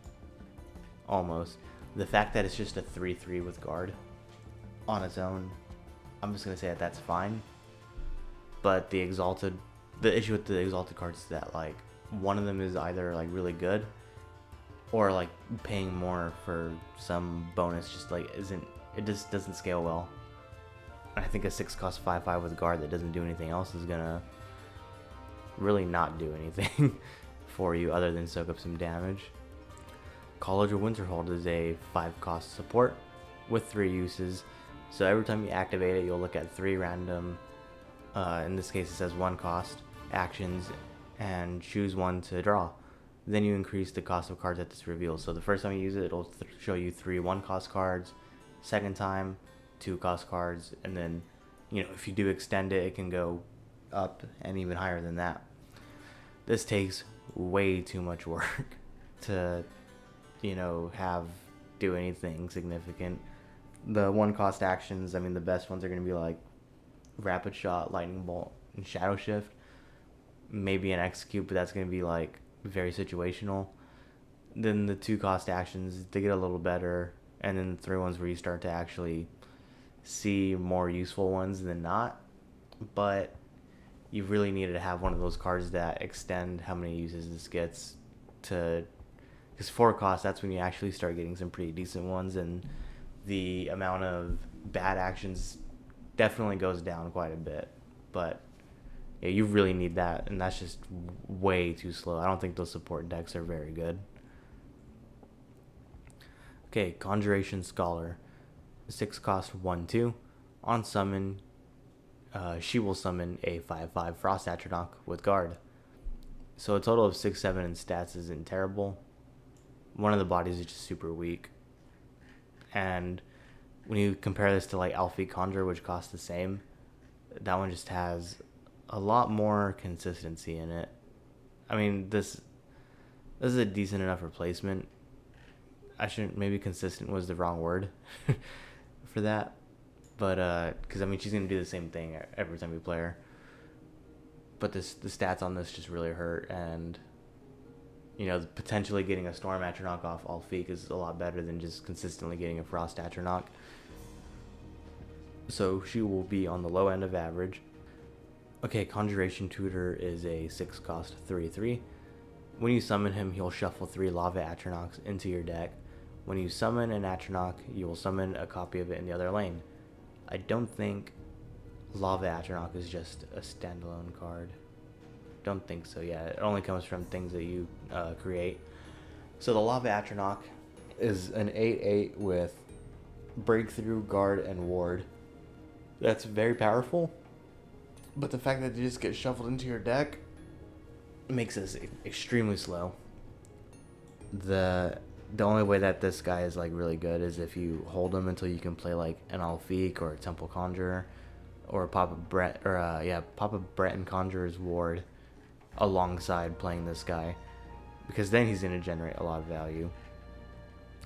Almost. The fact that it's just a 3/3 with guard on its own, I'm just going to say that that's fine. But the issue with the exalted cards is that like one of them is either like really good, or like paying more for some bonus just like it just doesn't scale well. I think a 6-cost 5/5 with guard that doesn't do anything else is gonna really not do anything for you other than soak up some damage. College of Winterhold is a 5-cost support with 3 uses. So every time you activate it, you'll look at 3 random, in this case it says 1 cost, actions, and choose 1 to draw. Then you increase the cost of cards that this reveals. So the first time you use it, it'll show you 3 1-cost cards. Second time, 2-cost cards. And then, you know, if you do extend it, it can go up and even higher than that. This takes way too much work to, you know, do anything significant. The 1-cost actions, I mean, the best ones are going to be like Rapid Shot, Lightning Bolt, and Shadow Shift. Maybe an Execute, but that's going to be like very situational. Then the 2-cost actions, they get a little better, and then the 3 ones where you start to actually see more useful ones than not. But you really need to have one of those cards that extend how many uses this gets to, because 4-cost, that's when you actually start getting some pretty decent ones, and the amount of bad actions definitely goes down quite a bit. But yeah, you really need that, and that's just way too slow. I don't think those support decks are very good. Okay, Conjuration Scholar, 6-cost 1/2. On summon, she will summon a 5/5 Frost Atronach with guard. So a total of 6/7 in stats isn't terrible. One of the bodies is just super weak. And when you compare this to like Alfie Conjure, which costs the same, that one just has a lot more consistency in it. I mean, this is a decent enough replacement. Maybe consistent was the wrong word for that. But, because I mean, she's going to do the same thing every time you play her. But the stats on this just really hurt, and, you know, potentially getting a Storm Atronach off Alfiq is a lot better than just consistently getting a Frost Atronach. So she will be on the low end of average. Okay, Conjuration Tutor is a 6-cost 3/3. When you summon him, he'll shuffle 3 Lava Atronachs into your deck. When you summon an Atronach, you will summon a copy of it in the other lane. I don't think Lava Atronach is just a standalone card. Don't think so, yeah. It only comes from things that you create. So the Lava Atronach is an 8/8 with Breakthrough, Guard, and Ward. That's very powerful. But the fact that they just get shuffled into your deck makes this extremely slow. The only way that this guy is like really good is if you hold him until you can play like an Alfiq or a Temple Conjurer, or Papa Brett and Conjurer's Ward alongside playing this guy, because then he's going to generate a lot of value.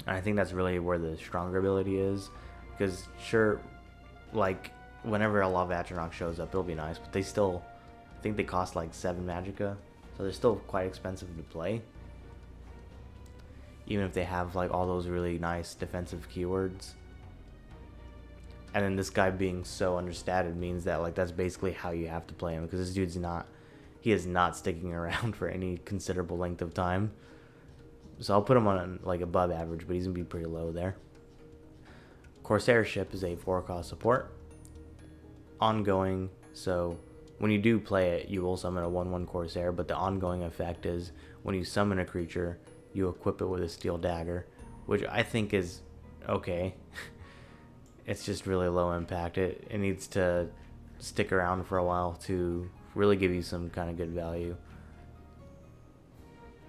And I think that's really where the stronger ability is, because sure, like whenever a Lava Atronach shows up, it'll be nice, but they still, I think they cost like 7 Magicka, so they're still quite expensive to play. Even if they have like all those really nice defensive keywords. And then this guy being so understated means that like that's basically how you have to play him, because this dude's not, he is not sticking around for any considerable length of time. So I'll put him on like above average, but he's gonna be pretty low there. Corsair ship is a 4-cost support. Ongoing, so when you do play it, you will summon a 1/1 Corsair, but the ongoing effect is when you summon a creature, you equip it with a steel dagger, which I think is okay. It's just really low impact. It needs to stick around for a while to really give you some kind of good value.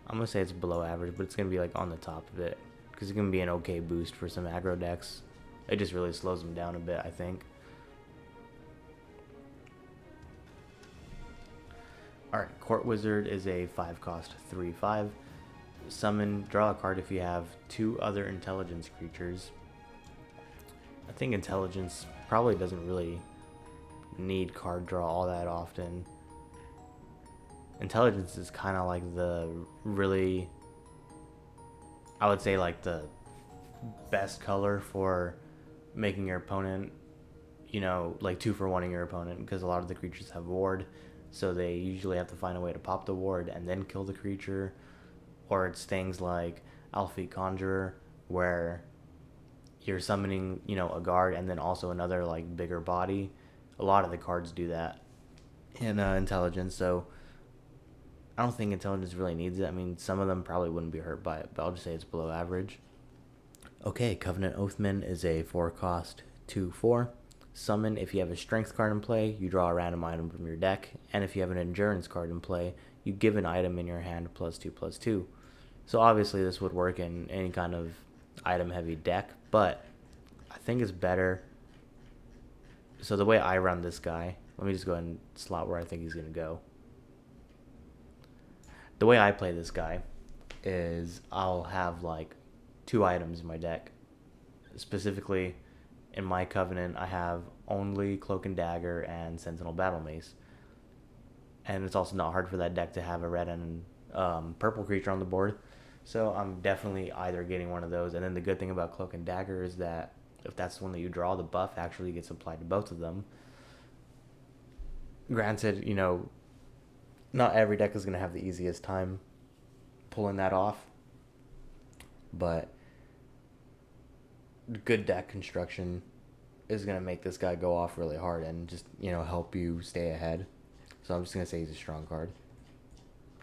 I'm going to say it's below average, but it's going to be like on the top of it, because it's going to be an okay boost for some aggro decks. It just really slows them down a bit, I think. Alright, Court Wizard is a 5-cost 3/5. Summon, draw a card if you have 2 other intelligence creatures. I think intelligence probably doesn't really need card draw all that often. Intelligence is kind of like the really, I would say like the best color for making your opponent, you know, like 2-for-1ing your opponent, because a lot of the creatures have ward, so they usually have to find a way to pop the ward and then kill the creature. Or it's things like Alfie Conjurer, where you're summoning, you know, a guard and then also another like bigger body. A lot of the cards do that in intelligence, so I don't think intelligence really needs it. I mean, some of them probably wouldn't be hurt by it, but I'll just say it's below average. Okay, Covenant Oathman is a 4-cost 2/4. Summon, if you have a strength card in play, you draw a random item from your deck, and if you have an endurance card in play, you give an item in your hand +2/+2. So obviously this would work in any kind of item heavy deck, but I think it's better. So the way I run this guy, let me just go ahead and slot where I think he's going to go. The way I play this guy is I'll have like 2 items in my deck. Specifically, in my Covenant, I have only Cloak and Dagger and Sentinel Battle Mace. And it's also not hard for that deck to have a red and purple creature on the board. So I'm definitely either getting one of those. And then the good thing about Cloak and Dagger is that if that's the one that you draw, the buff actually gets applied to both of them. Granted, you know, not every deck is going to have the easiest time pulling that off. But good deck construction is going to make this guy go off really hard and just, you know, help you stay ahead. So I'm just going to say he's a strong card.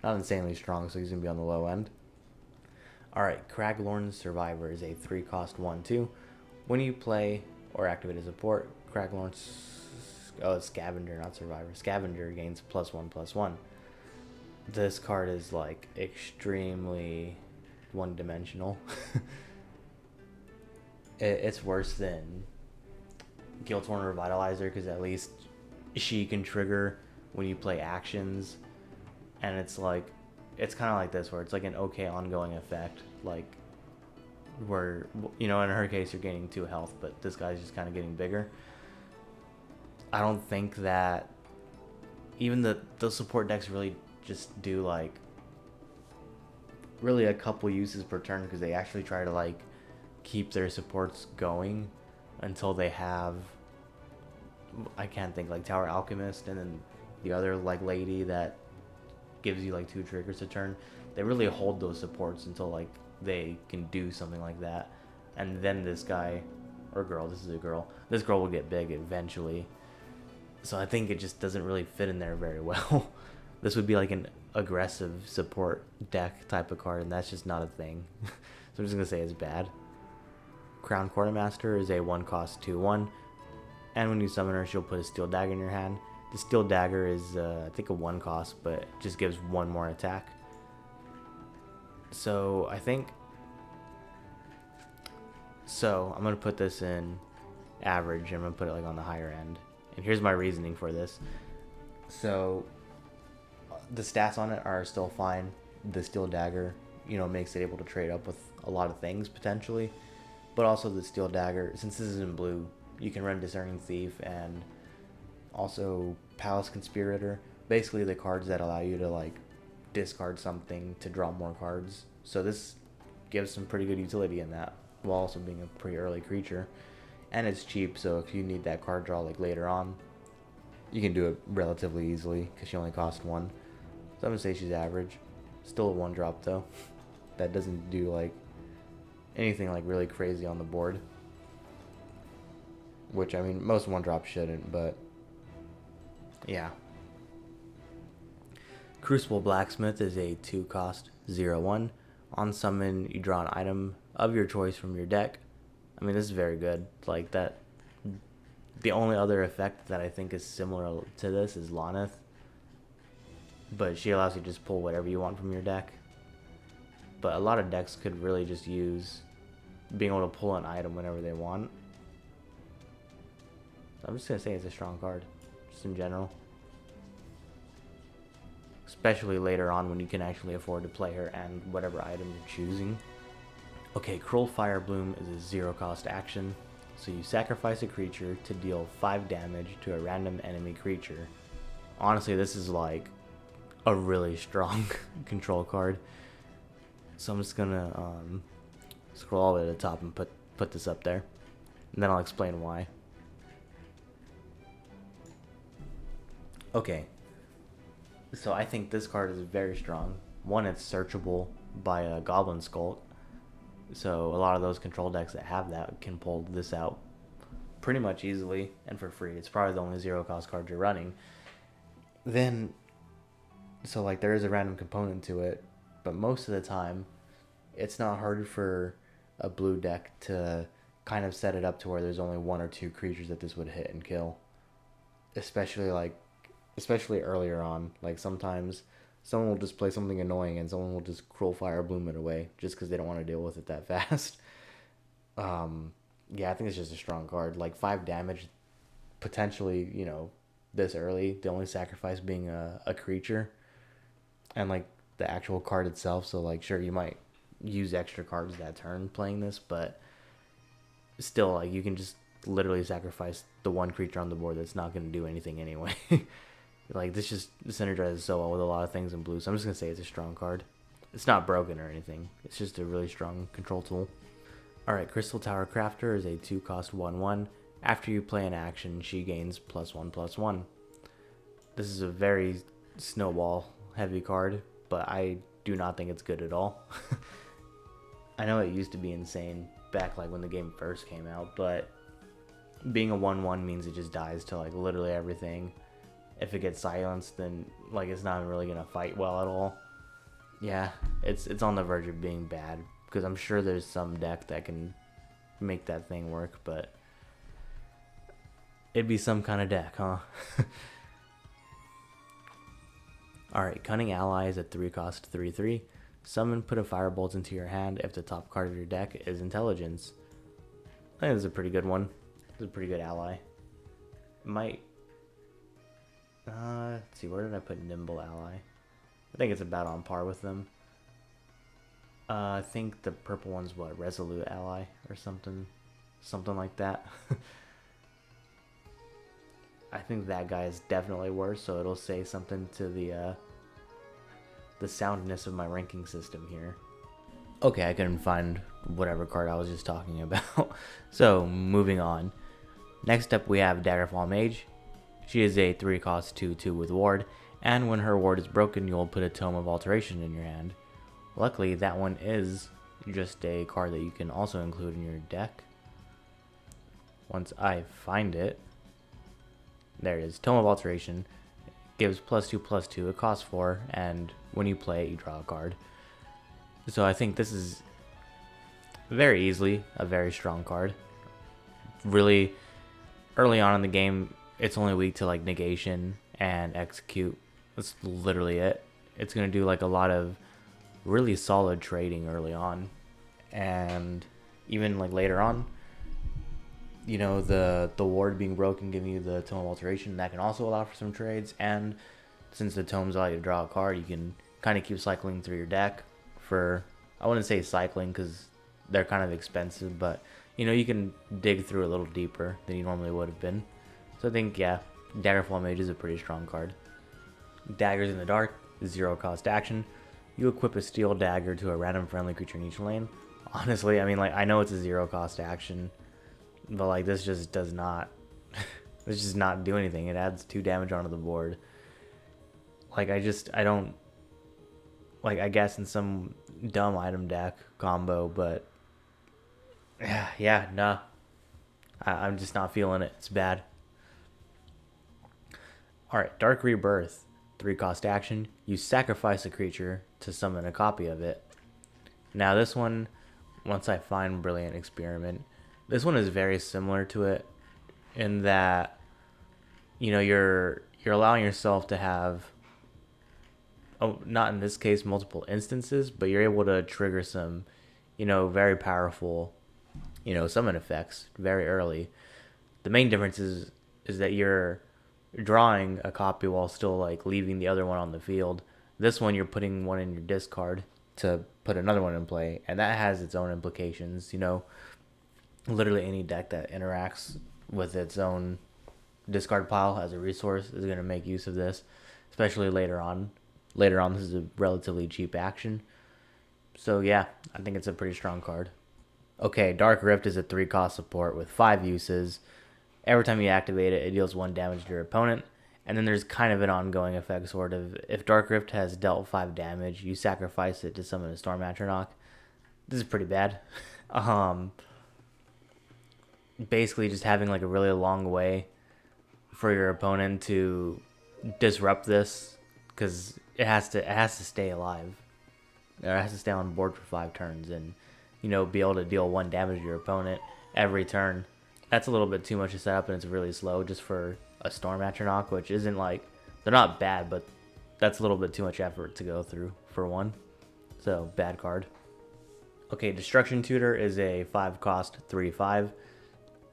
Not insanely strong, so he's going to be on the low end. Alright, Craglorn's Survivor is a 3-cost 1/2. When you play or activate a support, Craglorn's, it's Scavenger, not Survivor. Scavenger gains +1/+1. This card is like extremely one-dimensional. It's worse than Guildhorn Revitalizer, because at least she can trigger when you play actions, and it's like, it's kind of like this, where it's like an okay ongoing effect, like where, you know, in her case you're gaining 2 health, but this guy's just kind of getting bigger. I don't think that even the support decks really just do like really a couple uses per turn, because they actually try to like keep their supports going until they have, I can't think, like Tower Alchemist and then the other like lady that gives you like 2 triggers a turn. They really hold those supports until like they can do something like that, and then this guy or girl, this is a girl, this girl will get big eventually. So I think it just doesn't really fit in there very well. This would be like an aggressive support deck type of card, and that's just not a thing. So I'm just gonna say it's bad. Crown Quartermaster is a 1-cost 2/1, and when you summon her, she'll put a Steel Dagger in your hand. The Steel Dagger is, I think, a 1-cost, but it just gives 1 more attack. So I think, so I'm gonna put this in average, and I'm gonna put it like on the higher end. And here's my reasoning for this. So The stats on it are still fine. The steel dagger, makes it able to trade up with a lot of things potentially. But also the steel dagger, since this is in blue, you can run Discerning Thief and also Palace Conspirator. Basically the cards that allow you to like discard something to draw more cards. So this gives some pretty good utility in that, while also being a pretty early creature. And it's cheap, so if you need that card draw like later on, you can do it relatively easily because she only costs 1. So I'm gonna say she's average. Still a 1-drop though. That doesn't do like anything like really crazy on the board. Which, I mean, most 1-drops shouldn't, but yeah. Crucible Blacksmith is a 2-cost 0/1. On summon, you draw an item of your choice from your deck. I mean, this is very good. Like that. The only other effect that I think is similar to this is Loneth. But she allows you to just pull whatever you want from your deck. But a lot of decks could really just use being able to pull an item whenever they want. So I'm just going to say it's a strong card, just in general. Especially later on when you can actually afford to play her and whatever item you're choosing. Okay, Cruel Firebloom is a 0-cost action. So you sacrifice a creature to deal 5 damage to a random enemy creature. Honestly, this is like a really strong control card. So I'm just gonna scroll all the way to the top and put this up there. And then I'll explain why. Okay. So I think this card is very strong. One, it's searchable by a Goblin Skulk. So a lot of those control decks that have that can pull this out pretty much easily and for free. It's probably the only 0-cost card you're running. Then, so like there is a random component to it, but most of the time, it's not hard for a blue deck to kind of set it up to where there's only 1 or 2 creatures that this would hit and kill. Especially earlier on. Like sometimes someone will just play something annoying and someone will just Cruel Firebloom it away just because they don't want to deal with it that fast. Yeah, I think it's just a strong card. Like 5 damage, potentially, this early. The only sacrifice being a creature. And like the actual card itself. So like, sure, you might use extra cards that turn playing this, but still, like, you can just literally sacrifice the 1 creature on the board that's not going to do anything anyway. Like, this just synergizes so well with a lot of things in blue. So I'm just going to say it's a strong card. It's not broken or anything. It's just a really strong control tool. Alright, Crystal Tower Crafter is a 2-cost 1/1. After you play an action, she gains +1/+1. This is a very snowball heavy card, but I do not think it's good at all. I know it used to be insane back like when the game first came out, but being a 1/1 means it just dies to like literally everything. If it gets silenced, then like it's not really gonna fight well at all. Yeah, it's on the verge of being bad, because I'm sure there's some deck that can make that thing work, but it'd be some kind of deck, huh? Alright, Cunning Ally is a 3-cost 3/3. Summon, put a Firebolt into your hand if the top card of your deck is Intelligence. I think this is a pretty good one. It's a pretty good ally. Might... let's see, where did I put Nimble Ally? I think it's about on par with them. I think the purple one's what? Resolute Ally or something? Something like that. I think that guy is definitely worse, so it'll say something to the soundness of my ranking system here. Okay, I couldn't find whatever card I was just talking about. So, moving on. Next up we have Daggerfall Mage. She is a 3-cost 2/2 with Ward, and when her ward is broken, you'll put a Tome of Alteration in your hand. Luckily, that one is just a card that you can also include in your deck. Once I find it, there it is. Tome of Alteration gives +2/+2. It costs 4, and when you play it, you draw a card. So I think this is very easily a very strong card. Really, early on in the game, it's only weak to like negation and execute. That's literally it. It's gonna do like a lot of really solid trading early on, and even like later on, the ward being broken, giving you the Tome of Alteration, that can also allow for some trades. And since the tomes allow you to draw a card, you can kind of keep cycling through your deck for, I wouldn't say cycling because they're kind of expensive, but you know, you can dig through a little deeper than you normally would have been. So I think, yeah, Daggerfall Mage is a pretty strong card. Daggers in the Dark, 0 cost action. You equip a steel dagger to a random friendly creature in each lane. Honestly, I mean, like, I know it's a 0 cost action, but like, this just does not, this just not do anything. It adds 2 damage onto the board. Like, I don't, like, I guess in some dumb item deck combo, but yeah, nah. I'm just not feeling it. It's bad. Alright, Dark Rebirth. 3 cost action. You sacrifice a creature to summon a copy of it. Now this one, once I find Brilliant Experiment, this one is very similar to it in that, you know, you're allowing yourself to have, oh, not in this case multiple instances, but you're able to trigger some, you know, very powerful, you know, summon effects very early. The main difference is that you're drawing a copy while still like leaving the other one on the field. This one you're putting one in your discard to put another one in play, and that has its own implications. You know, literally any deck that interacts with its own discard pile as a resource is going to make use of this, especially later on. Later on, this is a relatively cheap action. So yeah, I think it's a pretty strong card. Okay, Dark Rift is a 3 cost support with 5 uses. Every time you activate it, it deals 1 damage to your opponent. And then there's kind of an ongoing effect, sort of. If Dark Rift has dealt 5 damage, you sacrifice it to summon a Storm Atronach. This is pretty bad. Basically just having like a really long way for your opponent to disrupt this, because it has to stay alive. Or it has to stay on board for 5 turns and, you know, be able to deal 1 damage to your opponent every turn. That's a little bit too much to set up, and it's really slow just for a Storm Atronach, which isn't like, they're not bad, but that's a little bit too much effort to go through for one. So, bad card. Okay, Destruction Tutor is a 5 cost 3/5,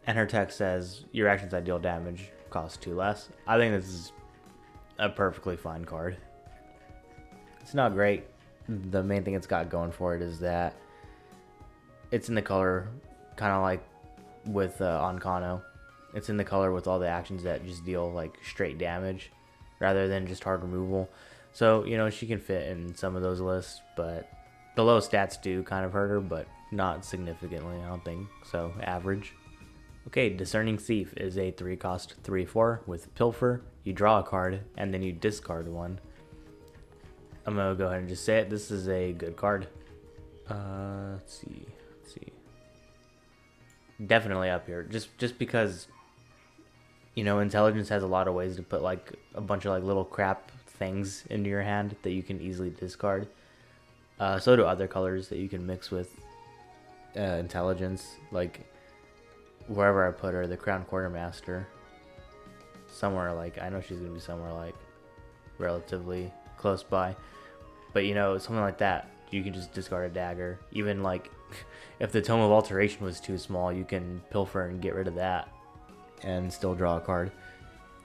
and her text says your actions that deal damage cost 2 less. I think this is a perfectly fine card. It's not great. The main thing it's got going for it is that it's in the color, kind of like with Onkano. It's in the color with all the actions that just deal like straight damage rather than just hard removal. So, you know, she can fit in some of those lists, but the low stats do kind of hurt her, but not significantly, I don't think. So, average. Okay, Discerning Thief is a 3 cost 3/4 with Pilfer. You draw a card and then you discard one. I'm gonna go ahead and just say it. This is a good card. Let's see. Definitely up here, just because, you know, Intelligence has a lot of ways to put like a bunch of like little crap things into your hand that you can easily discard. So do other colors that you can mix with Intelligence. Like wherever I put her, the Crown Quartermaster, somewhere like, I know she's gonna be somewhere like relatively close by, but you know, something like that, you can just discard a dagger. Even like if the Tome of Alteration was too small, you can Pilfer and get rid of that and still draw a card.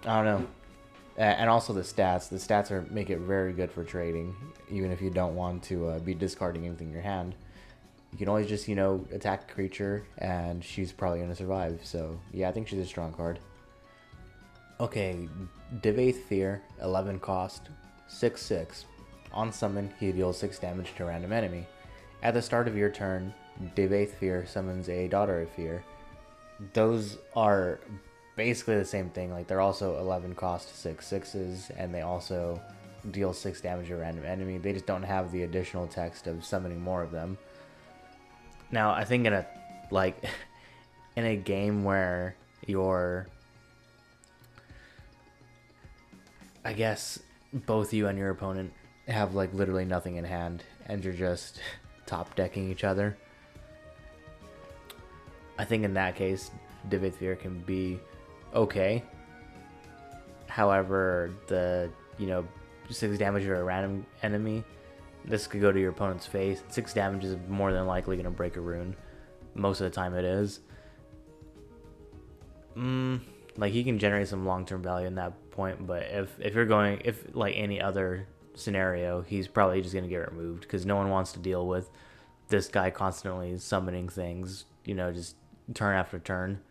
I don't know. And also the stats make it very good for trading. Even if you don't want to be discarding anything in your hand, you can always just, you know, attack a creature and she's probably going to survive. So yeah, I think she's a strong card. Okay, Divaith Fear, 11 cost, 6/6. On summon, he deals 6 damage to a random enemy. At the start of your turn, Divaith Fear summons a Daughter of Fear. Those are basically the same thing. Like, they're also 11 cost 6/6s, and they also deal 6 damage to a random enemy. They just don't have the additional text of summoning more of them. Now, I think in a like in a game where you're, I guess both you and your opponent have like literally nothing in hand and you're just top decking each other, I think in that case Divaith Fear can be okay. However, the, you know, 6 damage to a random enemy, this could go to your opponent's face. 6 damage is more than likely going to break a rune. Most of the time it is. Like he can generate some long-term value in that point, but if you're going, if like any other scenario, he's probably just gonna get removed because no one wants to deal with this guy constantly summoning things, just turn after turn.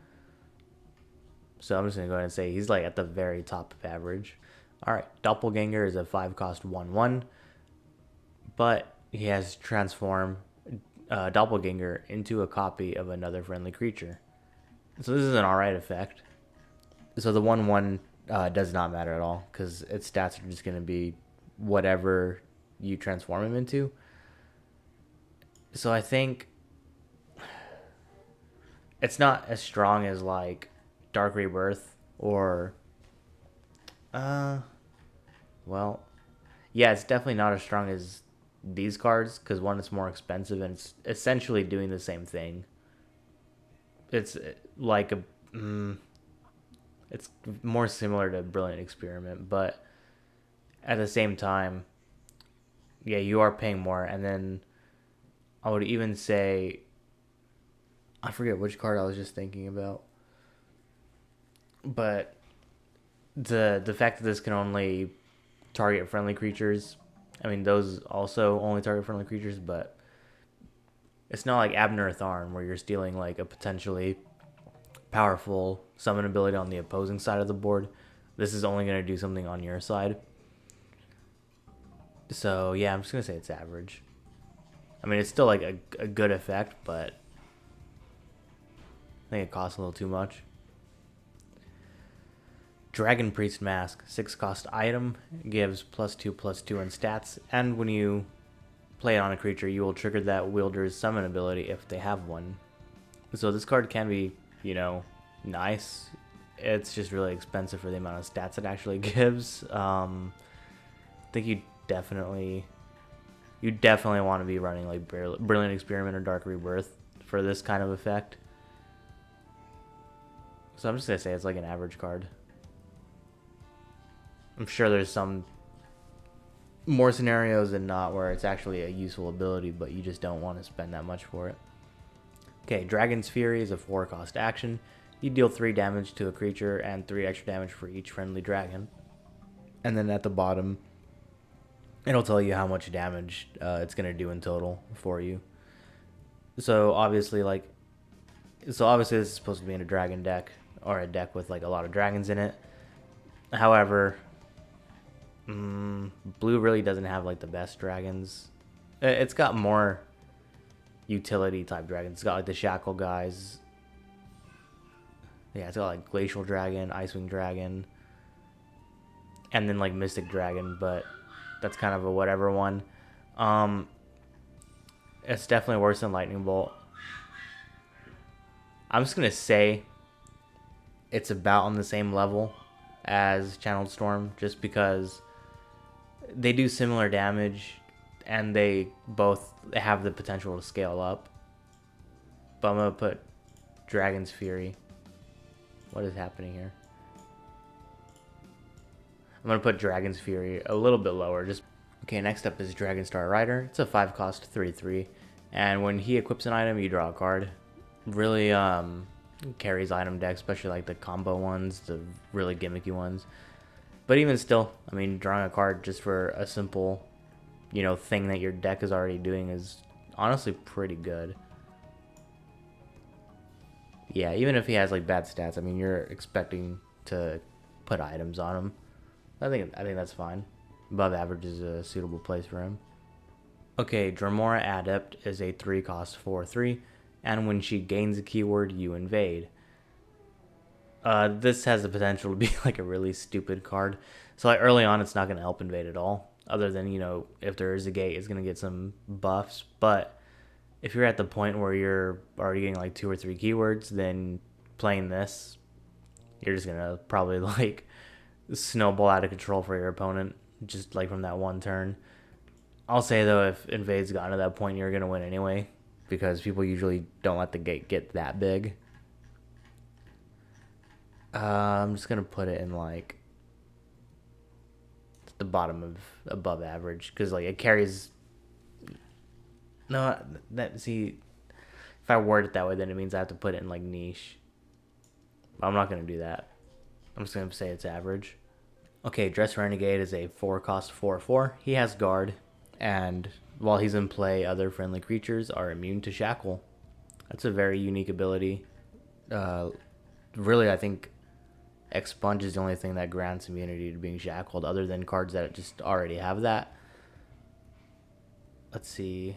So I'm just gonna go ahead and say he's like at the very top of average. All right, Doppelganger is a 5-cost 1/1, but he has transform Doppelganger into a copy of another friendly creature. So this is an alright effect. So the 1/1 does not matter at all because its stats are just going to be whatever you transform him into. So I think it's not as strong as like Dark Rebirth or well, yeah, it's definitely not as strong as these cards because one, it's more expensive and it's essentially doing the same thing. It's like it's more similar to Brilliant Experiment, but at the same time, yeah, you are paying more. And then I would even say, I forget which card I was just thinking about, but the fact that this can only target friendly creatures, I mean those also only target friendly creatures, but it's not like Abner Tharn where you're stealing like a potentially powerful summon ability on the opposing side of the board. This is only going to do something on your side. So yeah, I'm just gonna say it's average. I mean, it's still like a good effect, but I think it costs a little too much. Dragon Priest Mask, 6-cost item, gives +2/+2 in stats, and when you play it on a creature, you will trigger that wielder's summon ability if they have one. So this card can be, nice. It's just really expensive for the amount of stats it actually gives. I think you definitely want to be running like Brilliant Experiment or Dark Rebirth for this kind of effect. So I'm just gonna say it's like an average card. I'm sure there's some more scenarios than not where it's actually a useful ability, but you just don't want to spend that much for it. Okay, Dragon's Fury is a 4-cost action. You deal 3 damage to a creature and 3 extra damage for each friendly dragon. And then at the bottom, it'll tell you how much damage it's going to do in total for you. So obviously this is supposed to be in a dragon deck or a deck with like a lot of dragons in it. However, blue really doesn't have like the best dragons. It's got more utility type dragons. It's got like the Shackle guys. Yeah, it's got like Glacial Dragon, Icewing Dragon, and then like Mystic Dragon, but that's kind of a whatever one. It's definitely worse than Lightning Bolt. I'm just gonna say it's about on the same level as Channeled Storm, just because they do similar damage and they both have the potential to scale up. But I'm gonna put Dragon's Fury. What is happening here? I'm gonna put Dragon's Fury a little bit lower. Okay, next up is Dragonstar Rider. It's a 5-cost 3/3, and when he equips an item, you draw a card. Really carries item decks, especially like the combo ones, the really gimmicky ones. But even still, I mean, drawing a card just for a simple, thing that your deck is already doing is honestly pretty good. Yeah, even if he has like bad stats, I mean, you're expecting to put items on him. I think that's fine. Above average is a suitable place for him. Okay, Dremora Adept is a 3-cost 4/3, and when she gains a keyword, you invade. This has the potential to be like a really stupid card. So like early on, it's not going to help invade at all. Other than, if there is a gate, it's going to get some buffs. But if you're at the point where you're already getting like 2 or 3 keywords, then playing this, you're just going to probably like snowball out of control for your opponent just like from that one turn. I'll say though, if invade's gotten to that point, you're going to win anyway, because people usually don't let the gate get that big. I'm just gonna put it in like the bottom of above average, because like it carries. No, if I word it that way, then it means I have to put it in like niche. But I'm not gonna do that. I'm just gonna say it's average. Okay, Dress Renegade is a 4-cost 4/4. He has guard, and while he's in play, other friendly creatures are immune to shackle. That's a very unique ability. Uh, really, I think Expunge is the only thing that grants immunity to being shackled, other than cards that just already have that. Let's see.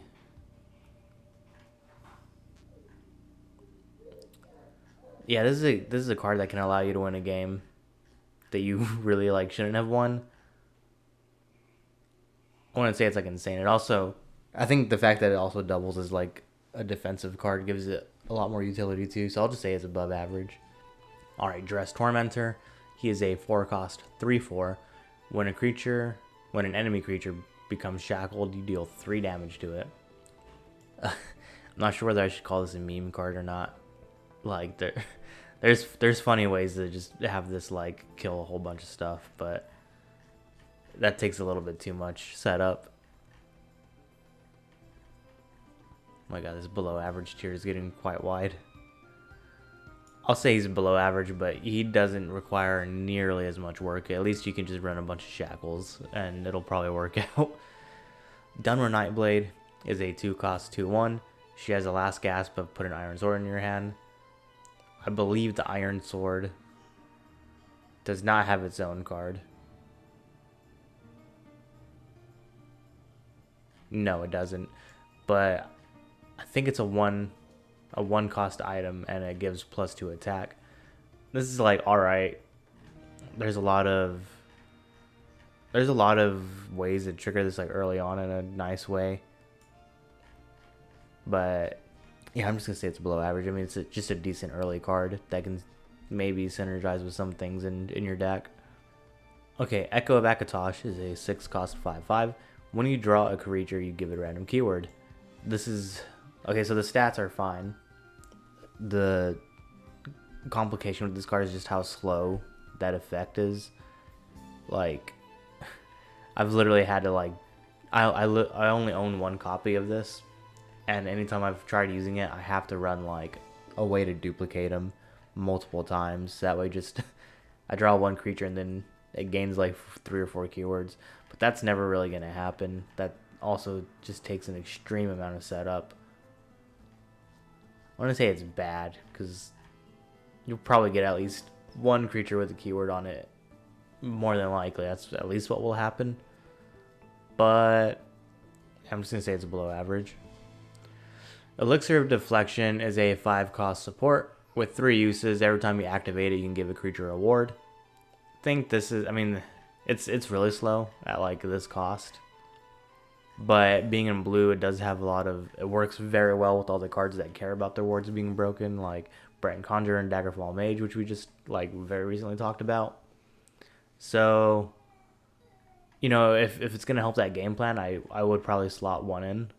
Yeah, this is a card that can allow you to win a game that you really like shouldn't have won. I wouldn't say it's like insane. It also, I think the fact that it also doubles as like a defensive card gives it a lot more utility too. So I'll just say it's above average. All right, Dress Tormentor. He is a 4-cost 3/4. When an enemy creature becomes shackled, you deal 3 damage to it. I'm not sure whether I should call this a meme card or not. Like there's funny ways to just have this like kill a whole bunch of stuff, but that takes a little bit too much setup. Oh my god, this below average tier is getting quite wide. I'll say he's below average, but he doesn't require nearly as much work. At least you can just run a bunch of shackles, and it'll probably work out. Dunmer Nightblade is a 2-cost 2/1. She has a last gasp of put an Iron Sword in your hand. I believe the Iron Sword does not have its own card. No, it doesn't. But I think it's a 1-cost item, and it gives +2 attack. This is like alright. There's a lot of ways to trigger this like early on in a nice way. But yeah, I'm just gonna say it's below average. I mean, it's just a decent early card that can maybe synergize with some things in your deck. Okay, Echo of Akatosh is a 6-cost 5/5. When you draw a creature, you give it a random keyword. This is okay. So the stats are fine. The complication with this card is just how slow that effect is. Like, I've literally had to like, I only own 1 copy of this, and anytime I've tried using it, I have to run like a way to duplicate them multiple times. That way, just I draw 1 creature and then it gains like 3 or 4 keywords. But that's never really gonna happen. That also just takes an extreme amount of setup. I want to say it's bad because you'll probably get at least 1 creature with a keyword on it. More than likely, that's at least what will happen. But I'm just gonna say it's below average. Elixir of Deflection is a 5-cost support with 3 uses. Every time you activate it, you can give a creature a reward. I think this is, I mean, it's really slow at like this cost. But being in blue, it does have it works very well with all the cards that care about their wards being broken, like Brent Conjurer and Daggerfall Mage, which we just like very recently talked about. So, you know, if it's gonna help that game plan, I would probably slot 1 in,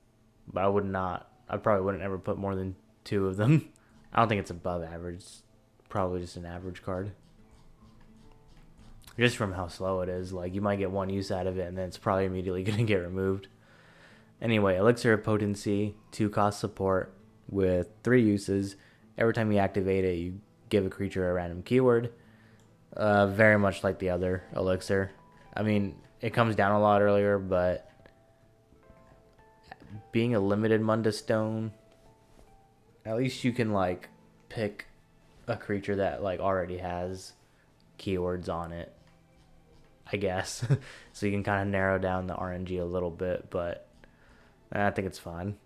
but I probably wouldn't ever put more than 2 of them. I don't think it's above average. It's probably just an average card. Just from how slow it is, like you might get 1 use out of it, and then it's probably immediately gonna get removed. Anyway, Elixir of Potency, 2-cost support with 3 uses. Every time you activate it, you give a creature a random keyword. Very much like the other Elixir. I mean, it comes down a lot earlier, but being a limited Mundus Stone, at least you can like pick a creature that like already has keywords on it, I guess. So you can kind of narrow down the RNG a little bit, but I think it's fine.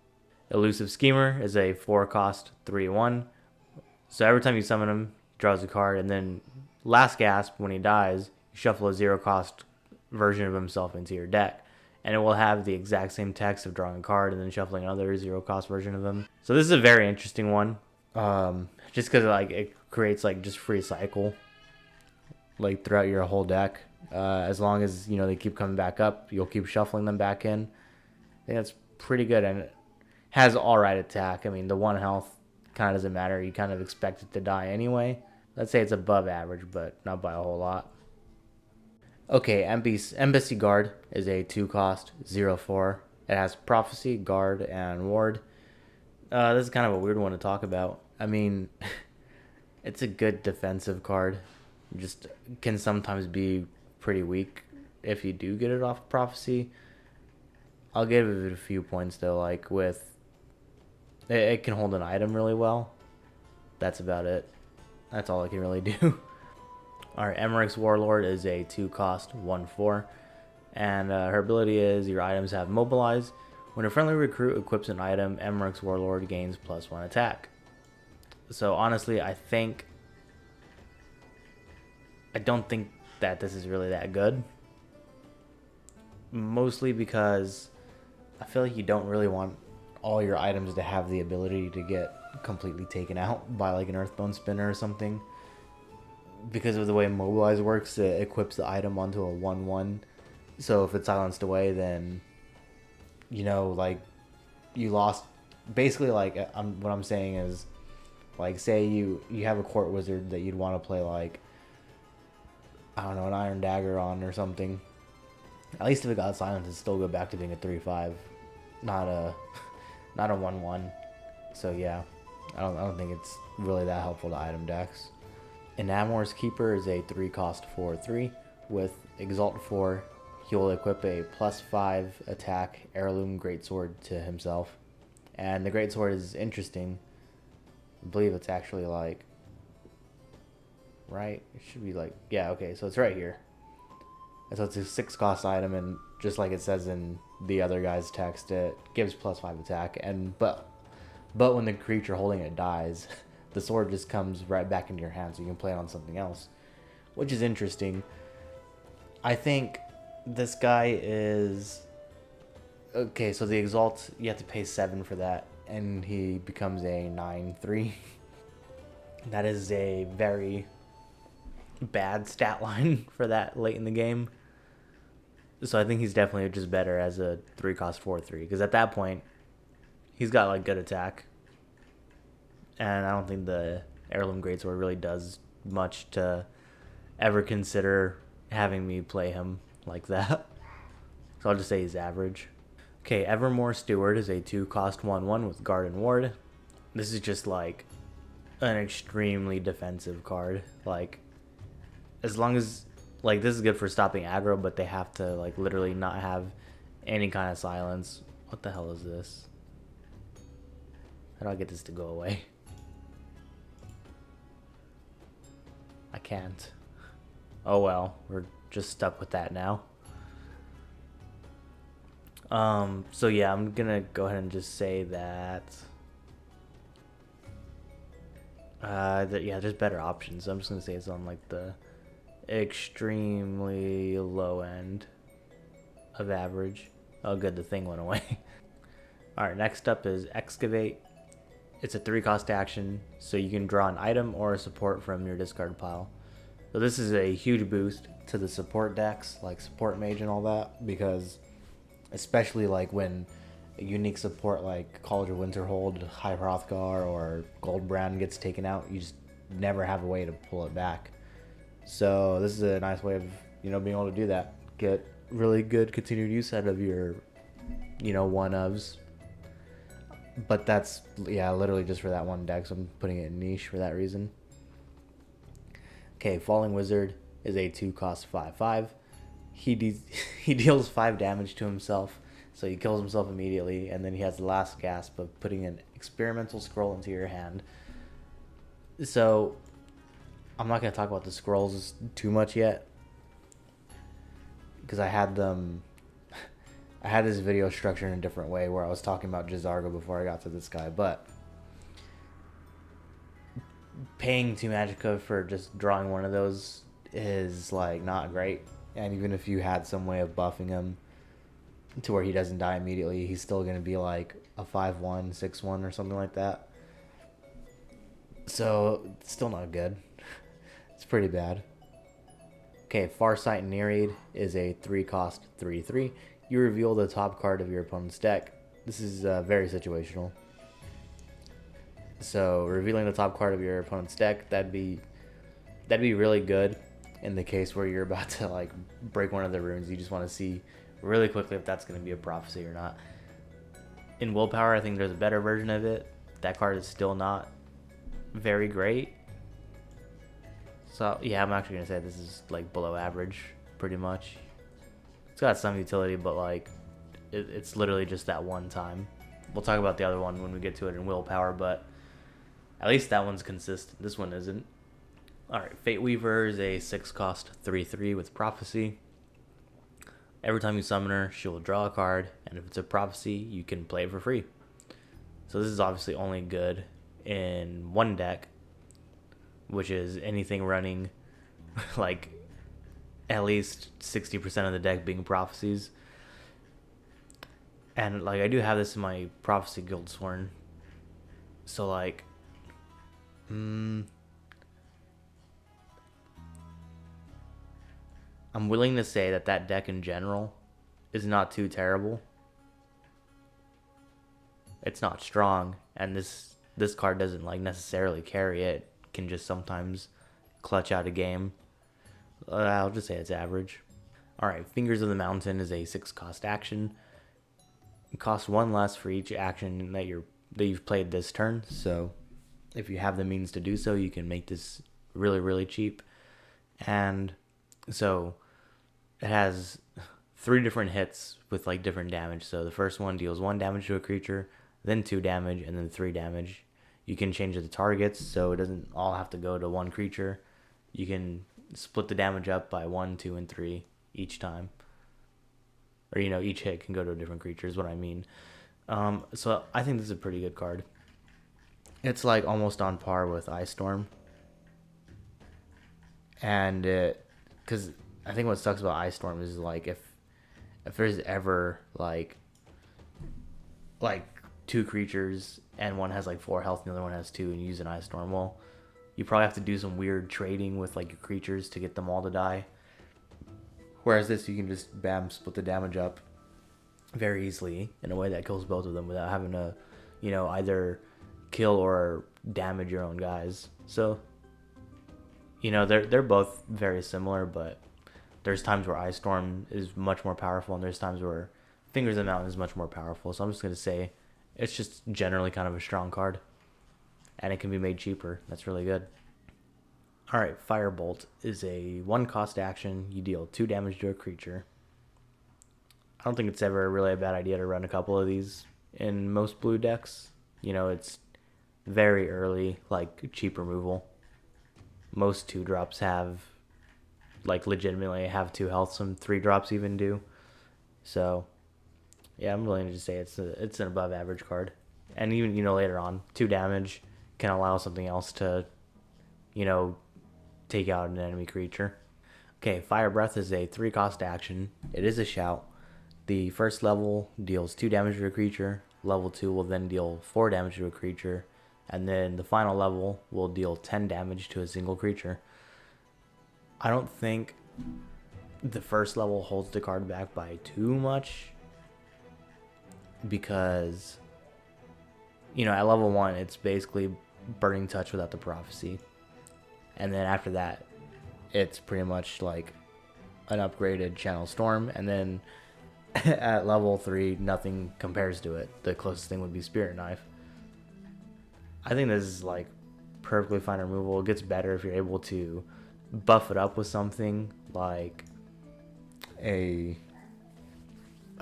Elusive Schemer is a 4-cost 3/1. So every time you summon him, he draws a card, and then last gasp, when he dies, you shuffle a 0-cost version of himself into your deck. And it will have the exact same text of drawing a card and then shuffling another 0-cost version of him. So this is a very interesting one. Just because like it creates like just free cycle like throughout your whole deck. As long as, you know, they keep coming back up, you'll keep shuffling them back in. I think that's pretty good, and it has alright attack. I mean, the 1 health kind of doesn't matter. You kind of expect it to die anyway. Let's say it's above average, but not by a whole lot. Okay, Embassy Guard is a 2-cost 0/4. It has Prophecy, Guard, and Ward. This is kind of a weird one to talk about. I mean, it's a good defensive card. just can sometimes be pretty weak if you do get it off Prophecy. I'll give it a few points though, like with it can hold an item really well. That's about it. That's all it can really do. Our Emmerich's Warlord is a 2-cost 1/4, and her ability is your items have mobilize. When a friendly recruit equips an item, Emmerich's Warlord gains +1 attack. So honestly, I don't think that this is really that good. Mostly because I feel like you don't really want all your items to have the ability to get completely taken out by like an Earthbone Spinner or something. Because of the way Mobilize works, it equips the item onto a 1/1. So if it's silenced away, then, like, you lost. Basically, like, what I'm saying is, like, say you have a Court Wizard that you'd want to play, like, I don't know, an Iron Dagger on or something. At least if it got silenced, it'd still go back to being a 3/5, not a 1/1. So yeah, I don't think it's really that helpful to item decks. Enamor's Keeper is a 3-cost 4/3 with Exalt 4. He will equip a +5 attack Heirloom Greatsword to himself, and the Greatsword is interesting. I believe it's actually like right. It should be like, yeah, okay. So it's right here. And so it's a 6-cost item, and just like it says in the other guy's text, it gives +5 attack. And but when the creature holding it dies, the sword just comes right back into your hand, so you can play it on something else, which is interesting. I think this guy is okay. So the Exalt, you have to pay 7 for that, and he becomes a 9/3. That is a very bad stat line for that late in the game. So I think he's definitely just better as a 3-cost 4/3, because at that point he's got like good attack, and I don't think the Heirloom Greatsword really does much to ever consider having me play him like that. So I'll just say he's average. Okay, Evermore Steward is a 2-cost 1/1 with Guard and Ward. This is just like an extremely defensive card. Like, as long as, like, this is good for stopping aggro, but they have to like literally not have any kind of silence. What the hell is this? How do I get this to go away? I can't. Oh well, we're just stuck with that now. So yeah, I'm gonna go ahead and just say that yeah, there's better options. I'm just gonna say it's on like the extremely low end of average. Oh good, the thing went away. Alright, next up is Excavate. It's a 3-cost action, so you can draw an item or a support from your discard pile. So this is a huge boost to the support decks, like Support Mage and all that, because especially like when a unique support like College of Winterhold, High Hrothgar, or Goldbrand gets taken out, you just never have a way to pull it back. So this is a nice way of, being able to do that. Get really good continued use out of your, one-ofs. But that's, yeah, literally just for that one deck, so I'm putting it in niche for that reason. Okay, Falling Wizard is a 2-cost 5/5. He deals 5 damage to himself, so he kills himself immediately, and then he has the last gasp of putting an experimental scroll into your hand. So I'm not going to talk about the scrolls too much yet, because I had this video structured in a different way where I was talking about Jizargo before I got to this guy, but paying 2 Magicka for just drawing one of those is like not great. And even if you had some way of buffing him to where he doesn't die immediately, he's still going to be like a 5/1, 6/1 or something like that. So it's still not good. It's pretty bad. Okay, Farsight Nereid is a 3-cost 3/3. You reveal the top card of your opponent's deck. This is very situational. So revealing the top card of your opponent's deck, that'd be really good in the case where you're about to like break one of the runes. You just want to see really quickly if that's going to be a prophecy or not. In Willpower, I think there's a better version of it. That card is still not very great. So yeah, I'm actually gonna say this is like below average, pretty much. It's got some utility, but like it's literally just that one time. We'll talk about the other one when we get to it in willpower, but at least that one's consistent. This one isn't. Alright, Fate Weaver is a 6 cost 3/3 with Prophecy. Every time you summon her, she will draw a card, and if it's a Prophecy, you can play it for free. So this is obviously only good in one deck, which is anything running like at least 60% of the deck being Prophecies. And like I do have this in my Prophecy Guild Sworn. So like I'm willing to say that that deck in general is not too terrible. It's not strong, and this card doesn't like necessarily carry it. Can just sometimes clutch out a game. I'll just say it's average. Alright, Fingers of the Mountain is a 6 cost action. It costs 1 less for each action that you've played this turn, so if you have the means to do so, you can make this really, really cheap. And so it has 3 different hits with like different damage. So the first one deals 1 damage to a creature, then 2 damage, and then 3 damage. You can change the targets, so it doesn't all have to go to one creature. You can split the damage up by 1, 2, and 3 each time. Or, each hit can go to a different creature is what I mean. So I think this is a pretty good card. It's like almost on par with Ice Storm. And because I think what sucks about Ice Storm is like if there's ever like 2 creatures and one has like 4 health and the other one has 2 and you use an Ice Storm, well, you probably have to do some weird trading with like your creatures to get them all to die. Whereas this, you can just bam, split the damage up very easily in a way that kills both of them without having to, either kill or damage your own guys. So, they're both very similar, but there's times where Ice Storm is much more powerful and there's times where Fingers of the Mountain is much more powerful. So I'm just going to say it's just generally kind of a strong card. And it can be made cheaper. That's really good. Alright, Firebolt is a 1 cost action. You deal 2 damage to a creature. I don't think it's ever really a bad idea to run a couple of these in most blue decks. It's very early, like cheap removal. Most 2-drops have, like legitimately have 2 health. Some 3-drops even do. So, yeah, I'm willing to just say it's an above average card. And even, later on, 2 damage can allow something else to, take out an enemy creature. Okay, Fire Breath is a 3 cost action. It is a shout. The first level deals 2 damage to a creature. Level 2 will then deal 4 damage to a creature. And then the final level will deal 10 damage to a single creature. I don't think the first level holds the card back by too much. Because, at level 1, it's basically Burning Touch without the Prophecy. And then after that, it's pretty much like an upgraded Channel Storm. And then at level 3, nothing compares to it. The closest thing would be Spirit Knife. I think this is like perfectly fine removal. It gets better if you're able to buff it up with something like why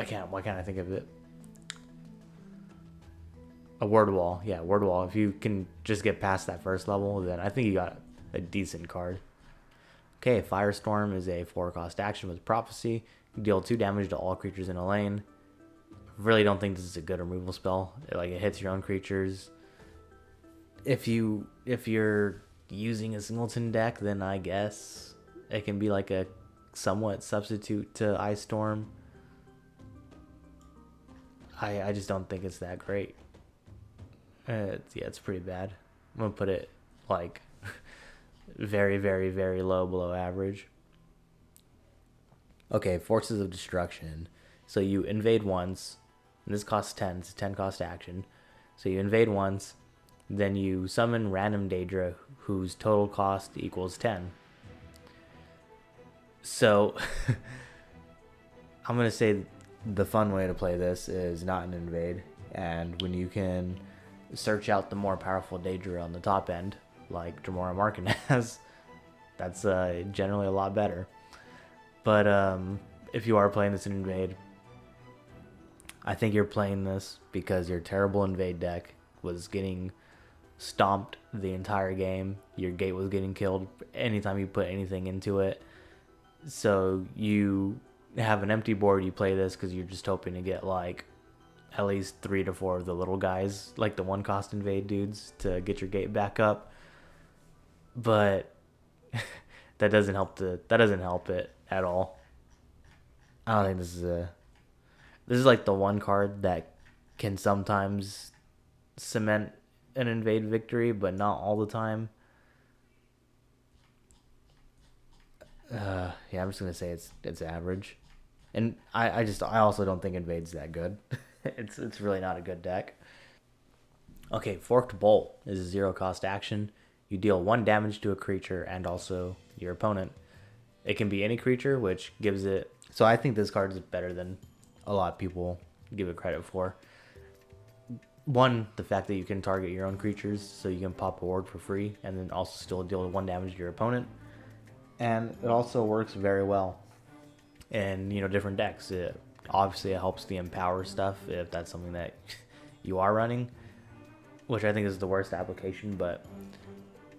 can't I think of it? A Word Wall. Yeah, Word Wall. If you can just get past that first level, then I think you got a decent card. Okay, Firestorm is a 4 cost action with Prophecy. You deal 2 damage to all creatures in a lane. Really don't think this is a good removal spell. It hits your own creatures. If you're using a singleton deck, then I guess it can be like a somewhat substitute to Ice Storm. I just don't think it's that great. It's pretty bad. I'm gonna put it like very, very, very low below average. Okay, Forces of Destruction. So you invade once, and this costs 10. It's a 10 cost action. So you invade once, then you summon random Daedra whose total cost equals 10. So I'm gonna say the fun way to play this is not an invade, and when you can search out the more powerful Daedra on the top end, like Dremora Markin has, That's generally a lot better. But if you are playing this in Invade, I think you're playing this because your terrible Invade deck was getting stomped the entire game. Your gate was getting killed anytime you put anything into it. So you have an empty board, you play this because you're just hoping to get like at least 3 to 4 of the little guys, like the 1-cost Invade dudes, to get your gate back up. But that doesn't help it at all. I don't think this is like the one card that can sometimes cement an Invade victory, but not all the time. Yeah, I'm just gonna say it's average, and I also don't think Invade's that good. It's really not a good deck. Okay, Forked Bolt is a 0-cost action. You deal 1 damage to a creature and also your opponent. It can be any creature, which gives it. So I think this card is better than a lot of people give it credit for. One, the fact that you can target your own creatures, so you can pop a ward for free, and then also still deal 1 damage to your opponent. And it also works very well in different decks. Obviously, it helps the Empower stuff if that's something that you are running, which I think is the worst application. But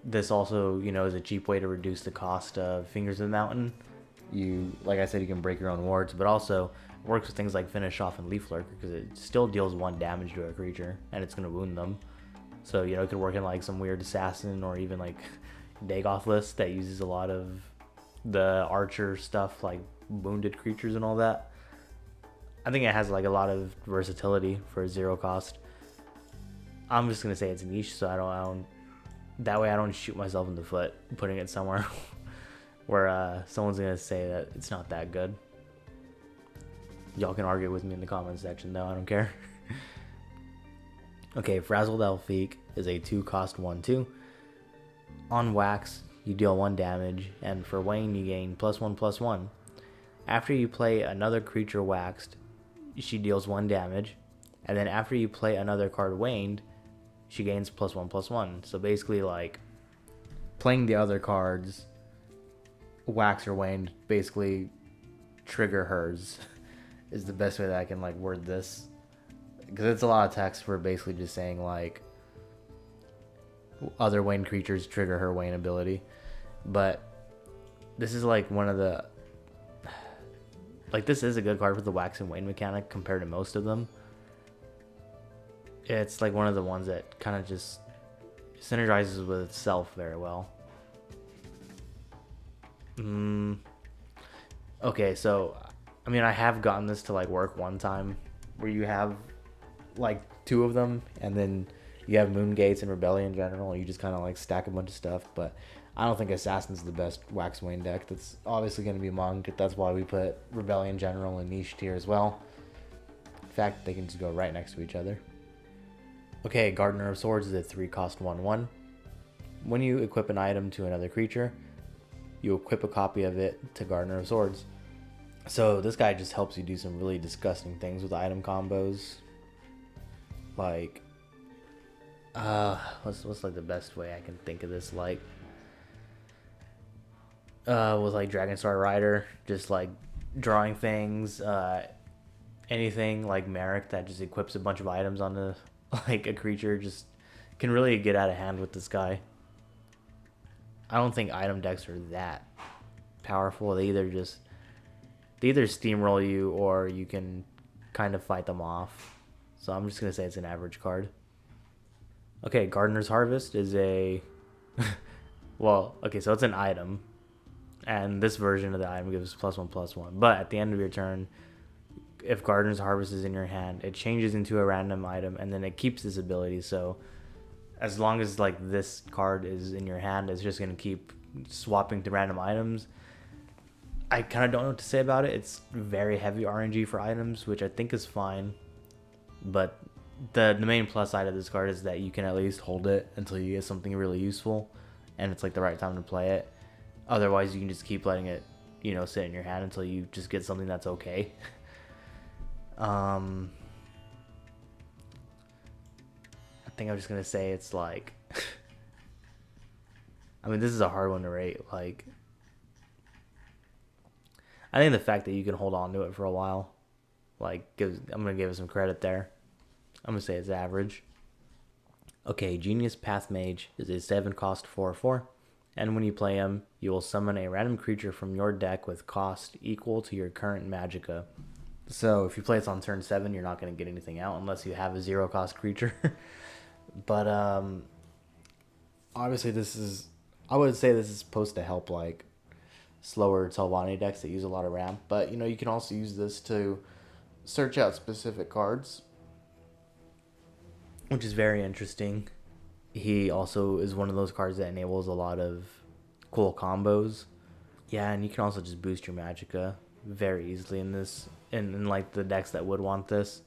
this also, is a cheap way to reduce the cost of Fingers of the Mountain. Like I said, you can break your own wards, but also works with things like Finish Off and Leaf Lurker because it still deals 1 damage to a creature and it's going to wound them. So, it could work in like some weird assassin or even like Dagoth list that uses a lot of the archer stuff, like wounded creatures and all that. I think it has like a lot of versatility for a 0-cost. I'm just going to say it's niche, so I don't that way I don't shoot myself in the foot putting it somewhere where someone's going to say that it's not that good. Y'all can argue with me in the comments section, though. I don't care. Okay, Frazzled Elfique is a 2-cost 1/2. On Wax, you deal 1 damage, and for Wayne, you gain +1/+1. After you play another creature waxed, she deals 1 damage, and then after you play another card waned, she gains +1/+1. So basically, like, playing the other cards, wax or waned, basically trigger hers. Is the best way that I can like word this, because it's a lot of text for basically just saying like other Wayne creatures trigger her Wayne ability. But this is like one of the this is a good card for the wax and Wayne mechanic compared to most of them. It's like one of the ones that kind of just synergizes with itself very well. Okay, so I mean, I have gotten this to like work one time where you have like 2 of them and then you have Moon Gates and Rebellion in general. You just kind of like stack a bunch of stuff, but I don't think Assassin's the best Wax Wayne deck. That's obviously going to be Monk. That's why we put Rebellion General in niche tier as well. In fact, they can just go right next to each other. Okay, Gardener of Swords is a 3-cost 1/1. When you equip an item to another creature, you equip a copy of it to Gardener of Swords. So this guy just helps you do some really disgusting things with item combos. Like, what's like the best way I can think of this? Like, with like Dragonstar Rider, just like drawing things. Anything like Merrick that just equips a bunch of items onto like a creature just can really get out of hand with this guy. I don't think item decks are that powerful. They either steamroll you or you can kind of fight them off. So I'm just going to say it's an average card. Okay, Gardener's Harvest is a... well, okay, so it's an item. And this version of the item gives +1/+1. But at the end of your turn, if Gardener's Harvest is in your hand, it changes into a random item and then it keeps this ability. So as long as like this card is in your hand, it's just going to keep swapping to random items. I kind of don't know what to say about it. It's very heavy RNG for items, which I think is fine. But the main plus side of this card is that you can at least hold it until you get something really useful. And it's like the right time to play it. Otherwise, you can just keep letting it, sit in your hand until you just get something that's okay. I think I'm just going to say it's like... I mean, this is a hard one to rate. Like, I think the fact that you can hold on to it for a while, like, I'm gonna give it some credit there. I'm gonna say it's average. Okay, Genius Path Mage is a 7 cost 4/4, and when you play him, you will summon a random creature from your deck with cost equal to your current Magicka. So if you play this on turn 7, you're not going to get anything out unless you have a 0 cost creature. But obviously I would say this is supposed to help like slower Telvanni decks that use a lot of RAM. But you can also use this to search out specific cards, which is very interesting. He also is one of those cards that enables a lot of cool combos. Yeah, and you can also just boost your Magicka very easily in this, in like the decks that would want this.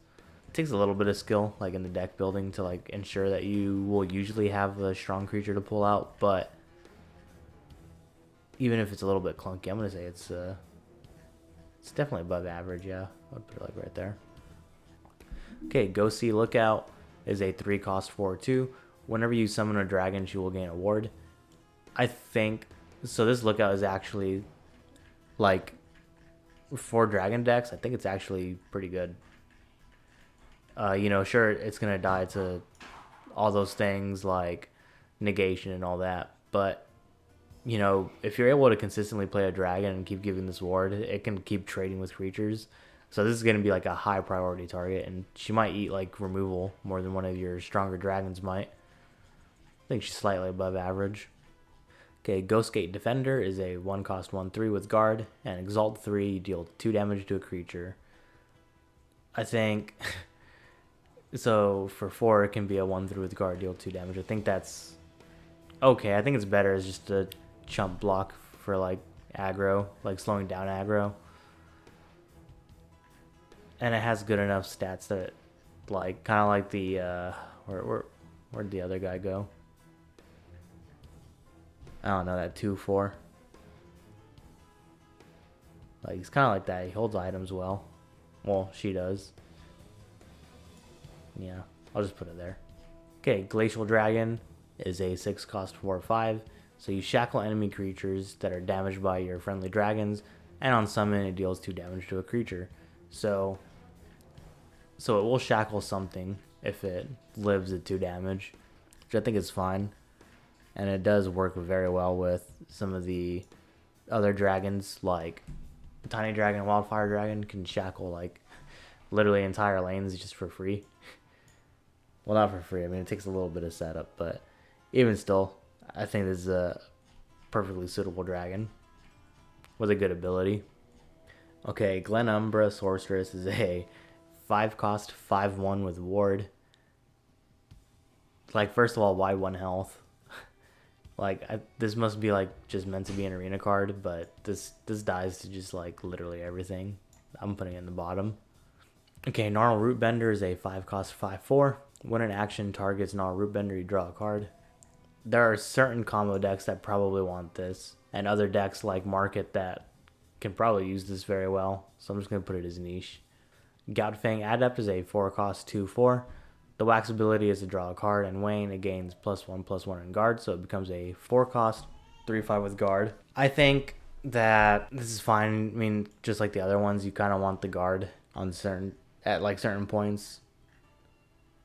It takes a little bit of skill, like in the deck building, to like ensure that you will usually have a strong creature to pull out. But even if it's a little bit clunky, I'm gonna say it's definitely above average. Yeah, I'd put it like right there. Okay, Go See Lookout is a 3 cost 4/2. Whenever you summon a dragon, she will gain a ward. I think so. This Lookout is actually like for dragon decks. I think it's actually pretty good. Sure, it's gonna die to all those things like negation and all that, but if you're able to consistently play a dragon and keep giving this ward, it can keep trading with creatures. So this is going to be like a high priority target, and she might eat like removal more than one of your stronger dragons might. I think she's slightly above average. Okay, Ghostgate Defender is a 1 cost 1/3 with guard, and Exalt 3, you deal 2 damage to a creature. I think so for 4 it can be a 1/3 with guard, deal 2 damage. I think that's okay. I think it's better as just a chump block for like aggro, like slowing down aggro. And it has good enough stats that like kind of like the where'd the other guy go? I don't know, that 2/4. Like he's kind of like that. He holds items well. Well, she does. Yeah, I'll just put it there. Okay, Glacial Dragon is a 6 cost 4/5. So you shackle enemy creatures that are damaged by your friendly dragons, and on summon it deals 2 damage to a creature. So it will shackle something if it lives at 2 damage, which I think is fine. And it does work very well with some of the other dragons, like Tiny Dragon and Wildfire Dragon can shackle like literally entire lanes just for free. Well, not for free. I mean, it takes a little bit of setup, but even still, I think this is a perfectly suitable dragon with a good ability. Okay, Glenumbra Sorceress is a 5 cost 5/1 with ward. Like, first of all, why 1 health? Like, this must be like just meant to be an arena card, but this dies to just like literally everything. I'm putting it in the bottom. Okay, Gnarl Rootbender is a 5 cost 5/4. When an action targets Gnarl Rootbender, you draw a card. There are certain combo decks that probably want this, and other decks like Market that can probably use this very well. So I'm just going to put it as niche. Goutfang Adept is a 4 cost 2/4. The wax ability is to draw a card, and Wayne it gains +1/+1 in guard, so it becomes a 4 cost 3/5 with guard. I think that this is fine. I mean, just like the other ones, you kind of want the guard at certain points,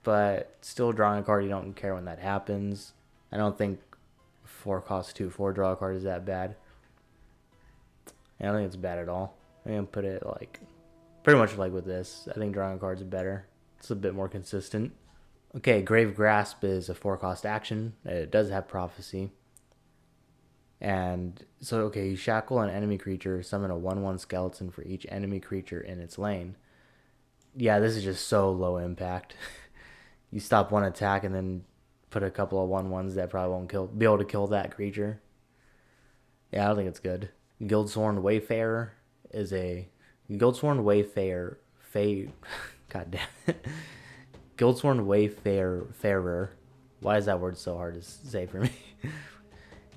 but still drawing a card, you don't care when that happens. I don't think 4 cost 2/4 draw a card is that bad. I don't think it's bad at all. I'm gonna put it like pretty much like with this. I think drawing a card is better. It's a bit more consistent. Okay, Grave Grasp is a 4 cost action. It does have prophecy. And so, okay, you shackle an enemy creature, summon a 1/1 skeleton for each enemy creature in its lane. Yeah, this is just so low impact. You stop 1 attack and then put a couple of 1/1s that probably won't be able to kill that creature. Yeah, I don't think it's good. Guildsworn Wayfarer is a Guildsworn Wayfarer. God damn it. Guildsworn Wayfarer. Why is that word so hard to say for me?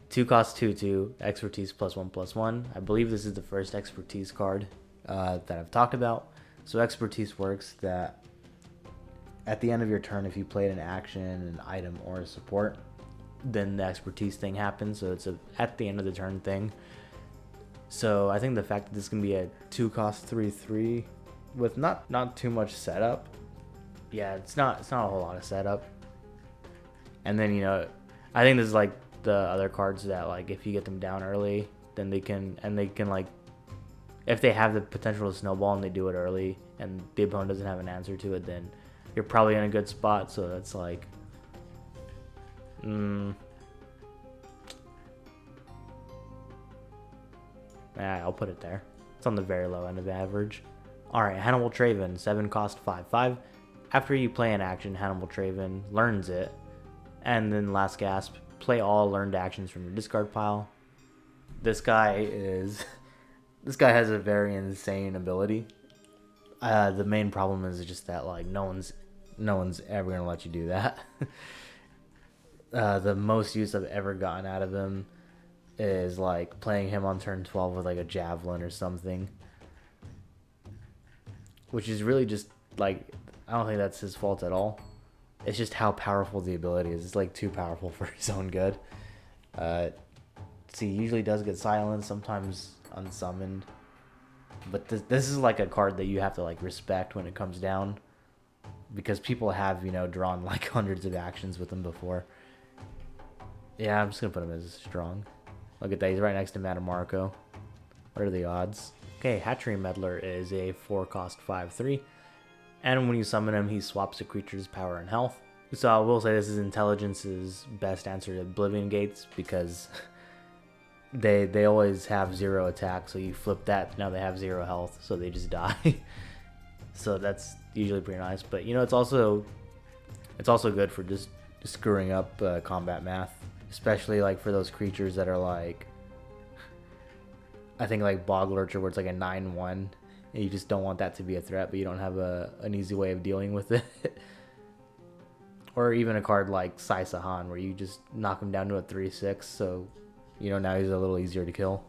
2 cost 2/2. Expertise +1/+1. I believe this is the first expertise card that I've talked about. So expertise works that at the end of your turn, if you played an action, an item, or a support, then the expertise thing happens. So it's a at the end of the turn thing. So I think the fact that this can be a 2-cost 3/3 with not too much setup. Yeah, it's not a whole lot of setup. And then, you know, I think this is like the other cards that, like, if you get them down early, then they can like, if they have the potential to snowball and they do it early and the opponent doesn't have an answer to it, then you're probably in a good spot. So that's like, yeah, I'll put it there. It's on the very low end of average. Alright, Hannibal Traven, 7-cost 5/5. After you play an action, Hannibal Traven learns it. And then last gasp, play all learned actions from your discard pile. This guy has a very insane ability. The main problem is just that, like, no one's ever gonna let you do that. The most use I've ever gotten out of him is like playing him on turn 12 with like a javelin or something, which is really just like, I don't think that's his fault at all. It's just how powerful the ability is. It's like too powerful for his own good. See, he usually does get silenced, sometimes unsummoned, but this is like a card that you have to like respect when it comes down, because people have, you know, drawn like hundreds of actions with him before. Yeah, I'm just gonna put him as strong. Look at that, he's right next to Matamarco. What are the odds? Okay, Hatchery Meddler is a 4-cost 5/3. And when you summon him, he swaps a creature's power and health. So I will say this is Intelligence's best answer to Oblivion Gates, because they always have 0 attack, so you flip that, now they have 0 health, so they just die. So that's usually pretty nice. But, you know, it's also good for just screwing up combat math. Especially like for those creatures that are like, I think like Bog Lurcher, where it's like a 9/1, and you just don't want that to be a threat, but you don't have an easy way of dealing with it. Or even a card like Sai Sahan, where you just knock him down to a 3/6, so, you know, now he's a little easier to kill.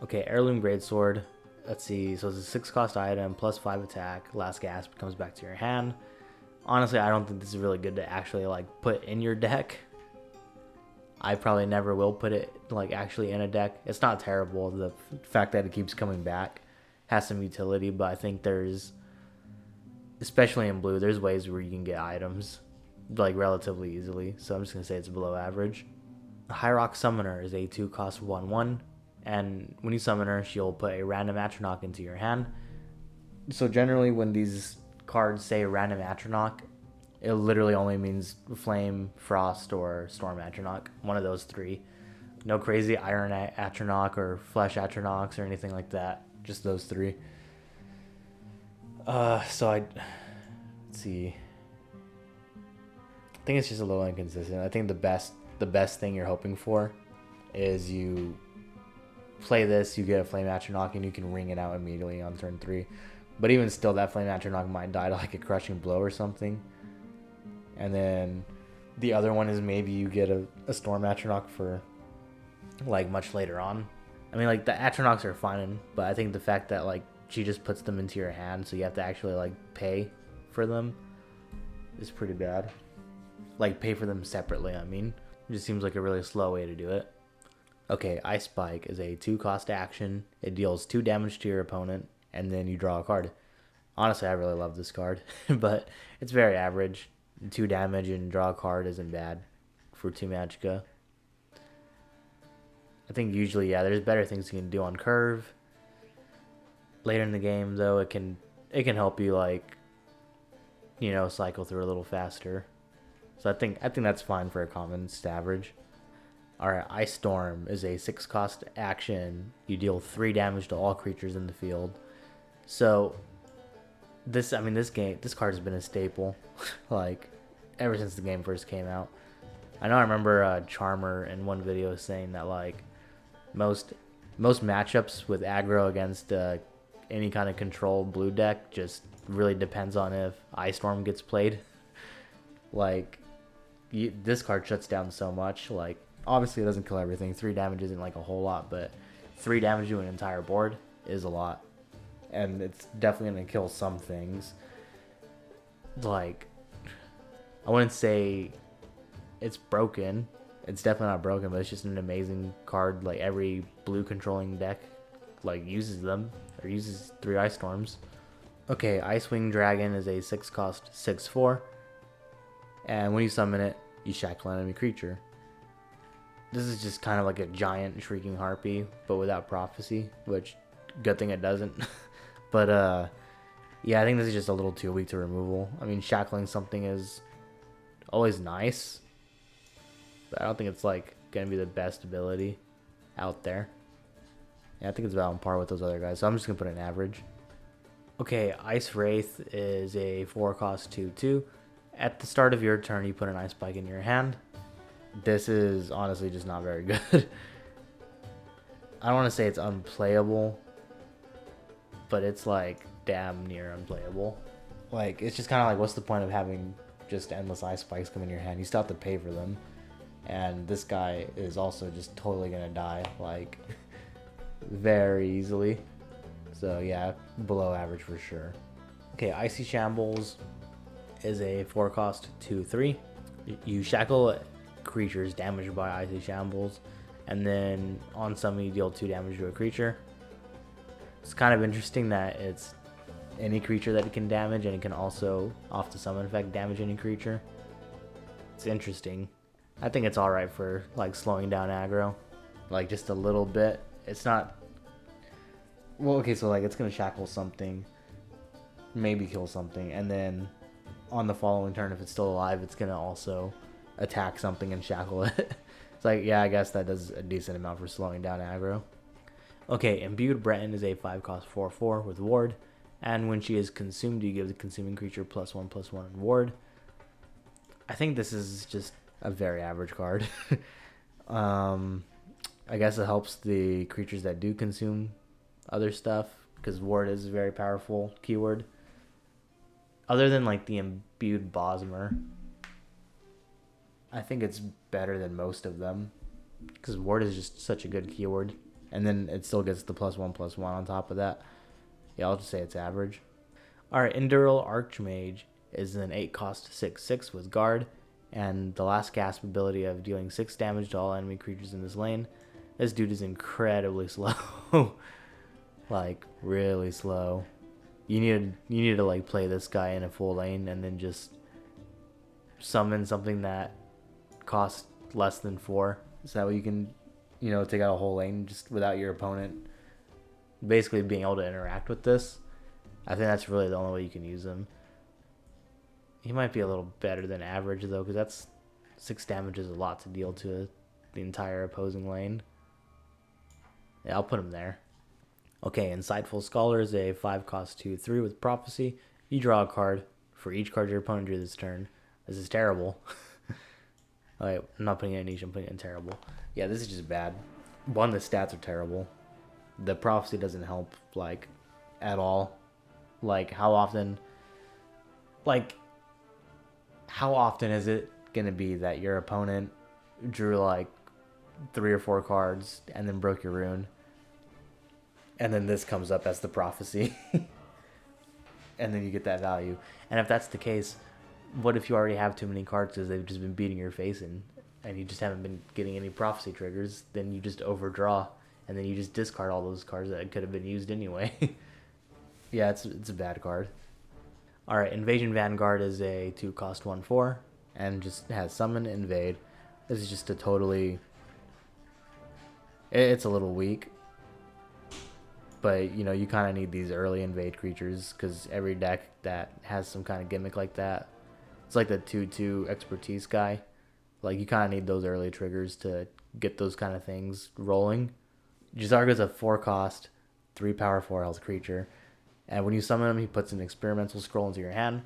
Okay, Heirloom Greatsword. Let's see, so it's a 6-cost item, plus 5 attack, last gasp comes back to your hand. Honestly, I don't think this is really good to actually like put in your deck. I probably never will put it like actually in a deck. It's not terrible. The fact that it keeps coming back has some utility, but I think there's, especially in blue, there's ways where you can get items like relatively easily. So I'm just gonna say it's below average. High Rock Summoner is a 2-cost 1/1, and when you summon her, she'll put a random Atronach into your hand. So generally, when these cards say random Atronach, it literally only means Flame, Frost, or Storm Atronach. One of those 3. No crazy Iron Atronach or Flesh Atronachs or anything like that. Just those 3. Let's see. I think it's just a little inconsistent. I think the best thing you're hoping for is you play this, you get a Flame Atronach, and you can ring it out immediately on turn 3. But even still, that Flame Atronach might die to like a Crushing Blow or something. And then the other one is maybe you get a Storm Atronach for like much later on. I mean, like, the Atronachs are fine, but I think the fact that like she just puts them into your hand, so you have to actually like pay for them, is pretty bad. Like, pay for them separately, I mean. It just seems like a really slow way to do it. Okay, Ice Spike is a 2-cost action. It deals 2 damage to your opponent, and then you draw a card. Honestly, I really love this card, but it's very average. 2 damage and draw a card isn't bad for 2 Magicka. I think usually, yeah, there's better things you can do on curve. Later in the game, though, it can help you, like, you know, cycle through a little faster. So I think that's fine for a common average. Alright, Ice Storm is a 6-cost action. You deal 3 damage to all creatures in the field. So this card has been a staple, like, ever since the game first came out. I remember Charmer in one video saying that, like, most matchups with aggro against any kind of control blue deck just really depends on if Ice Storm gets played. Like, this card shuts down so much. Like, obviously it doesn't kill everything. 3 damage isn't like a whole lot, but 3 damage to an entire board is a lot. And it's definitely going to kill some things. Like, I wouldn't say it's broken. It's definitely not broken, but it's just an amazing card. Like every blue controlling deck like uses them or uses 3 Ice Storms. Okay, Icewing Dragon is a 6 cost 6/4, and when you summon it, you shackle an enemy creature. This is just kind of like a giant Shrieking Harpy, but without prophecy, which good thing it doesn't. But yeah, I think this is just a little too weak to removal. I mean, shackling something is always nice, but I don't think it's like gonna be the best ability out there. Yeah, I think it's about on par with those other guys, so I'm just gonna put an average. Okay, Ice Wraith is a 4 cost 2/2. At the start of your turn, you put an Ice Spike in your hand. This is honestly just not very good. I don't want to say it's unplayable, but it's like damn near unplayable. Like, it's just kind of like, what's the point of having just endless Ice Spikes come in your hand? You still have to pay for them. And this guy is also just totally gonna die, like, very easily. So yeah, below average for sure. Okay, Icy Shambles is a 4 cost 2/3. You shackle creatures damaged by Icy Shambles, and then on summon you deal 2 damage to a creature. It's kind of interesting that it's any creature that it can damage, and it can also, off the summon effect, damage any creature. It's interesting. I think it's alright for like slowing down aggro, like just a little bit. It's not. Well, okay, so like it's gonna shackle something, maybe kill something, and then on the following turn, if it's still alive, it's gonna also attack something and shackle it. It's like, yeah, I guess that does a decent amount for slowing down aggro. Okay, Imbued Breton is a 5 cost 4/4 with ward, and when she is consumed, you give the consuming creature +1/+1 in ward. I think this is just a very average card. I guess it helps the creatures that do consume other stuff, because ward is a very powerful keyword. Other than like the Imbued Bosmer, I think it's better than most of them, because ward is just such a good keyword, and then it still gets the +1/+1 on top of that. Yeah, I'll just say it's average. Alright, Endural Archmage is an 8 cost 6/6 with guard, and the last gasp ability of dealing 6 damage to all enemy creatures in this lane. This dude is incredibly slow. Like, really slow. You need to like play this guy in a full lane and then just summon something that costs less than 4. So that way you can, take out a whole lane just without your opponent basically being able to interact with this. I think that's really the only way you can use him. He might be a little better than average though, because that's 6 damage is a lot to deal to the entire opposing lane. Yeah, I'll put him there. Okay, Insightful Scholar is a 5 cost 2/3 with prophecy. You draw a card for each card your opponent drew this turn. This is terrible. Alright, I'm not putting it in niche, I'm putting it in terrible. Yeah, this is just bad. One, the stats are terrible. The prophecy doesn't help, like, at all. Like, how often is it gonna be that your opponent drew like 3 or 4 cards and then broke your rune, and then this comes up as the prophecy, and then you get that value? And if that's the case, what if you already have too many cards because they've just been beating your face in, and you just haven't been getting any prophecy triggers? Then you just overdraw, and then you just discard all those cards that could have been used anyway. Yeah, it's a bad card. Alright, Invasion Vanguard is a 2 cost 1/4 and just has summon, invade. This is just a totally... It's a little weak. But, you kind of need these early invade creatures, because every deck that has some kind of gimmick like that, it's like the 2/2 expertise guy. Like, you kind of need those early triggers to get those kind of things rolling. Jizargo's a 4 cost, 3 power 4 health creature. And when you summon him, he puts an experimental scroll into your hand.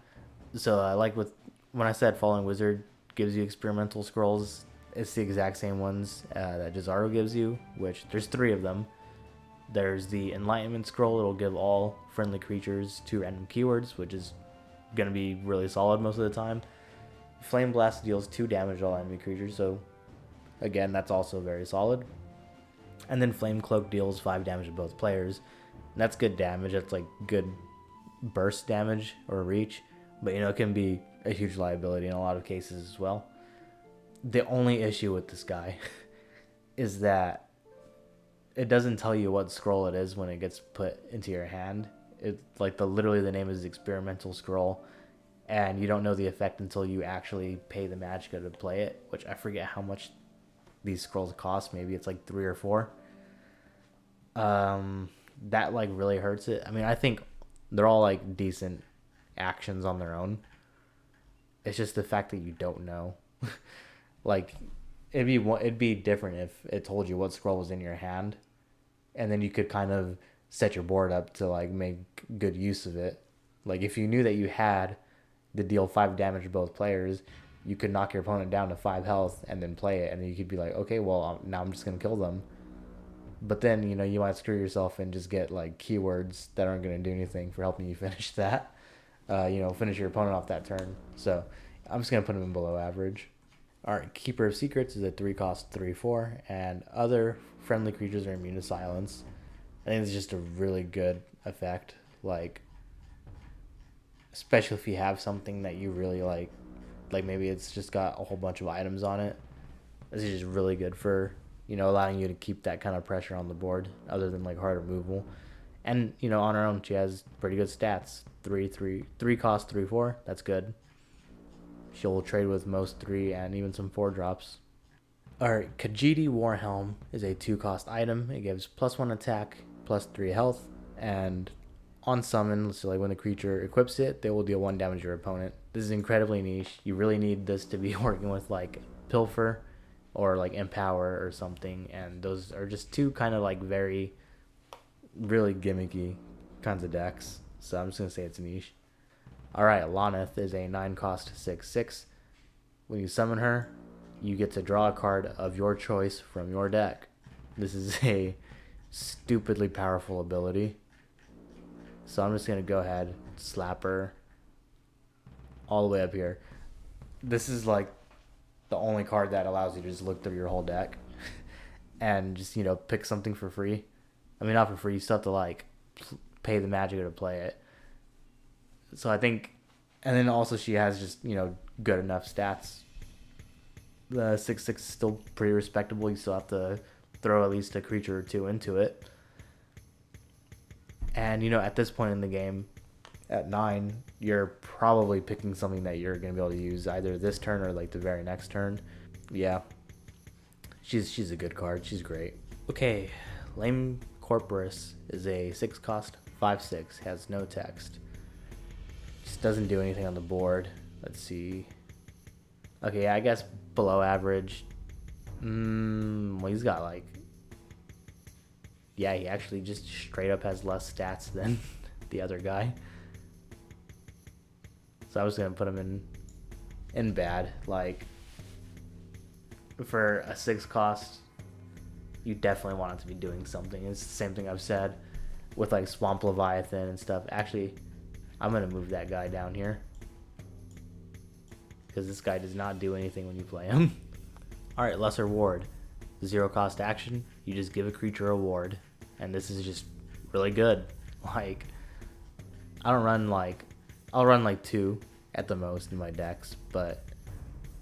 So I like when I said Falling Wizard gives you experimental scrolls, it's the exact same ones that Jizargo gives you, which there's 3 of them. There's the Enlightenment Scroll. It'll give all friendly creatures 2 random keywords, which is going to be really solid most of the time. Flame Blast deals 2 damage to all enemy creatures, so again, that's also very solid. And then Flame Cloak deals 5 damage to both players. And that's good damage. That's like good burst damage or reach, but it can be a huge liability in a lot of cases as well. The only issue with this guy is that it doesn't tell you what scroll it is when it gets put into your hand. It like literally the name is experimental scroll, and you don't know the effect until you actually pay the Magicka to play it, which I forget how much these scrolls cost. Maybe it's like 3 or 4. That like really hurts it. I mean, I think they're all like decent actions on their own. It's just the fact that you don't know. Like it'd be different if it told you what scroll was in your hand, and then you could kind of set your board up to like make good use of it. Like if you knew that you had to deal 5 damage to both players, you could knock your opponent down to 5 health and then play it, and then you could be like, okay, well now I'm just gonna kill them. But then you might screw yourself and just get like keywords that aren't gonna do anything for helping you finish that. Finish your opponent off that turn. So I'm just gonna put him in below average. All right, Keeper of Secrets is a 3 cost 3/4, and other friendly creatures are immune to silence. I think it's just a really good effect. Like, especially if you have something that you really like maybe it's just got a whole bunch of items on it. This is just really good for allowing you to keep that kind of pressure on the board, other than like hard removal. And on her own, she has pretty good stats. 3 cost 3/4. That's good. She'll trade with most 3 and even some 4 drops. Alright, Khajiit Warhelm is a 2 cost item. It gives +1 attack, +3 health, and on summon, so like when the creature equips it, they will deal 1 damage to your opponent. This is incredibly niche. You really need this to be working with like Pilfer or like Empower or something, and those are just 2 kind of like very, really gimmicky kinds of decks. So I'm just going to say it's niche. Alright, Loneth is a 9 cost 6/6. When you summon her, you get to draw a card of your choice from your deck. This is a stupidly powerful ability. So I'm just going to go ahead, slap her all the way up here. This is like the only card that allows you to just look through your whole deck and just, pick something for free. I mean, not for free, you still have to like pay the Magicka to play it. So I think, and then also she has just, good enough stats. The 6/6 is still pretty respectable. You still have to throw at least a creature or 2 into it. And, at this point in the game, at 9, you're probably picking something that you're going to be able to use either this turn or like the very next turn. Yeah. She's a good card. She's great. Okay, Lame Corporus is a 6 cost 5/6. Has no text. Just doesn't do anything on the board. Let's see. Okay, I guess below average. Well, he's got like... Yeah, he actually just straight up has less stats than the other guy. So I was going to put him in bad. Like, for a 6 cost, you definitely want it to be doing something. It's the same thing I've said with like Swamp Leviathan and stuff. Actually, I'm going to move that guy down here, because this guy does not do anything when you play him. Alright, Lesser Ward. 0 cost action. You just give a creature a ward. And this is just really good. Like, I'll run like 2 at the most in my decks. But,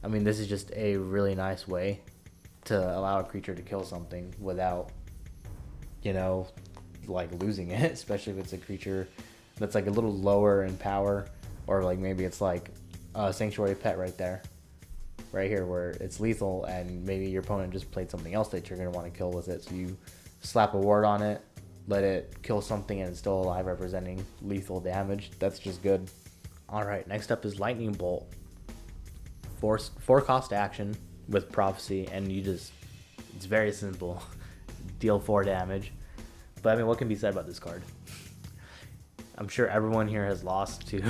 I mean, this is just a really nice way to allow a creature to kill something without, like losing it. Especially if it's a creature that's like a little lower in power, or like maybe it's like a Sanctuary Pet right here where it's lethal, and maybe your opponent just played something else that you're going to want to kill with it. So you slap a ward on it, let it kill something, and it's still alive, representing lethal damage. That's just good. Alright, next up is Lightning Bolt. 4 cost action with Prophecy, and it's very simple. Deal 4 damage. But I mean, what can be said about this card? I'm sure everyone here has lost to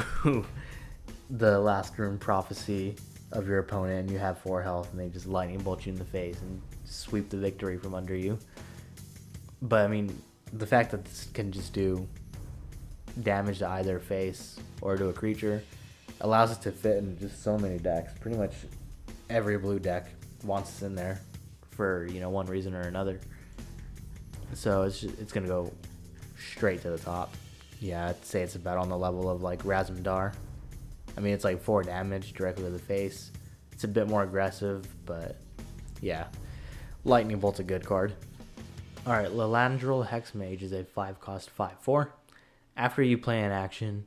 the last room Prophecy of your opponent, and you have 4 health, and they just lightning bolt you in the face and sweep the victory from under you. But I mean, the fact that this can just do damage to either face or to a creature allows it to fit in just so many decks. Pretty much every blue deck wants this in there for one reason or another. So it's gonna go straight to the top. Yeah, I'd say it's about on the level of like Razmdar. I mean, it's like 4 damage directly to the face. It's a bit more aggressive, but yeah. Lightning Bolt's a good card. Alright, Lilandril Hexmage is a 5-cost 5/4. After you play an action,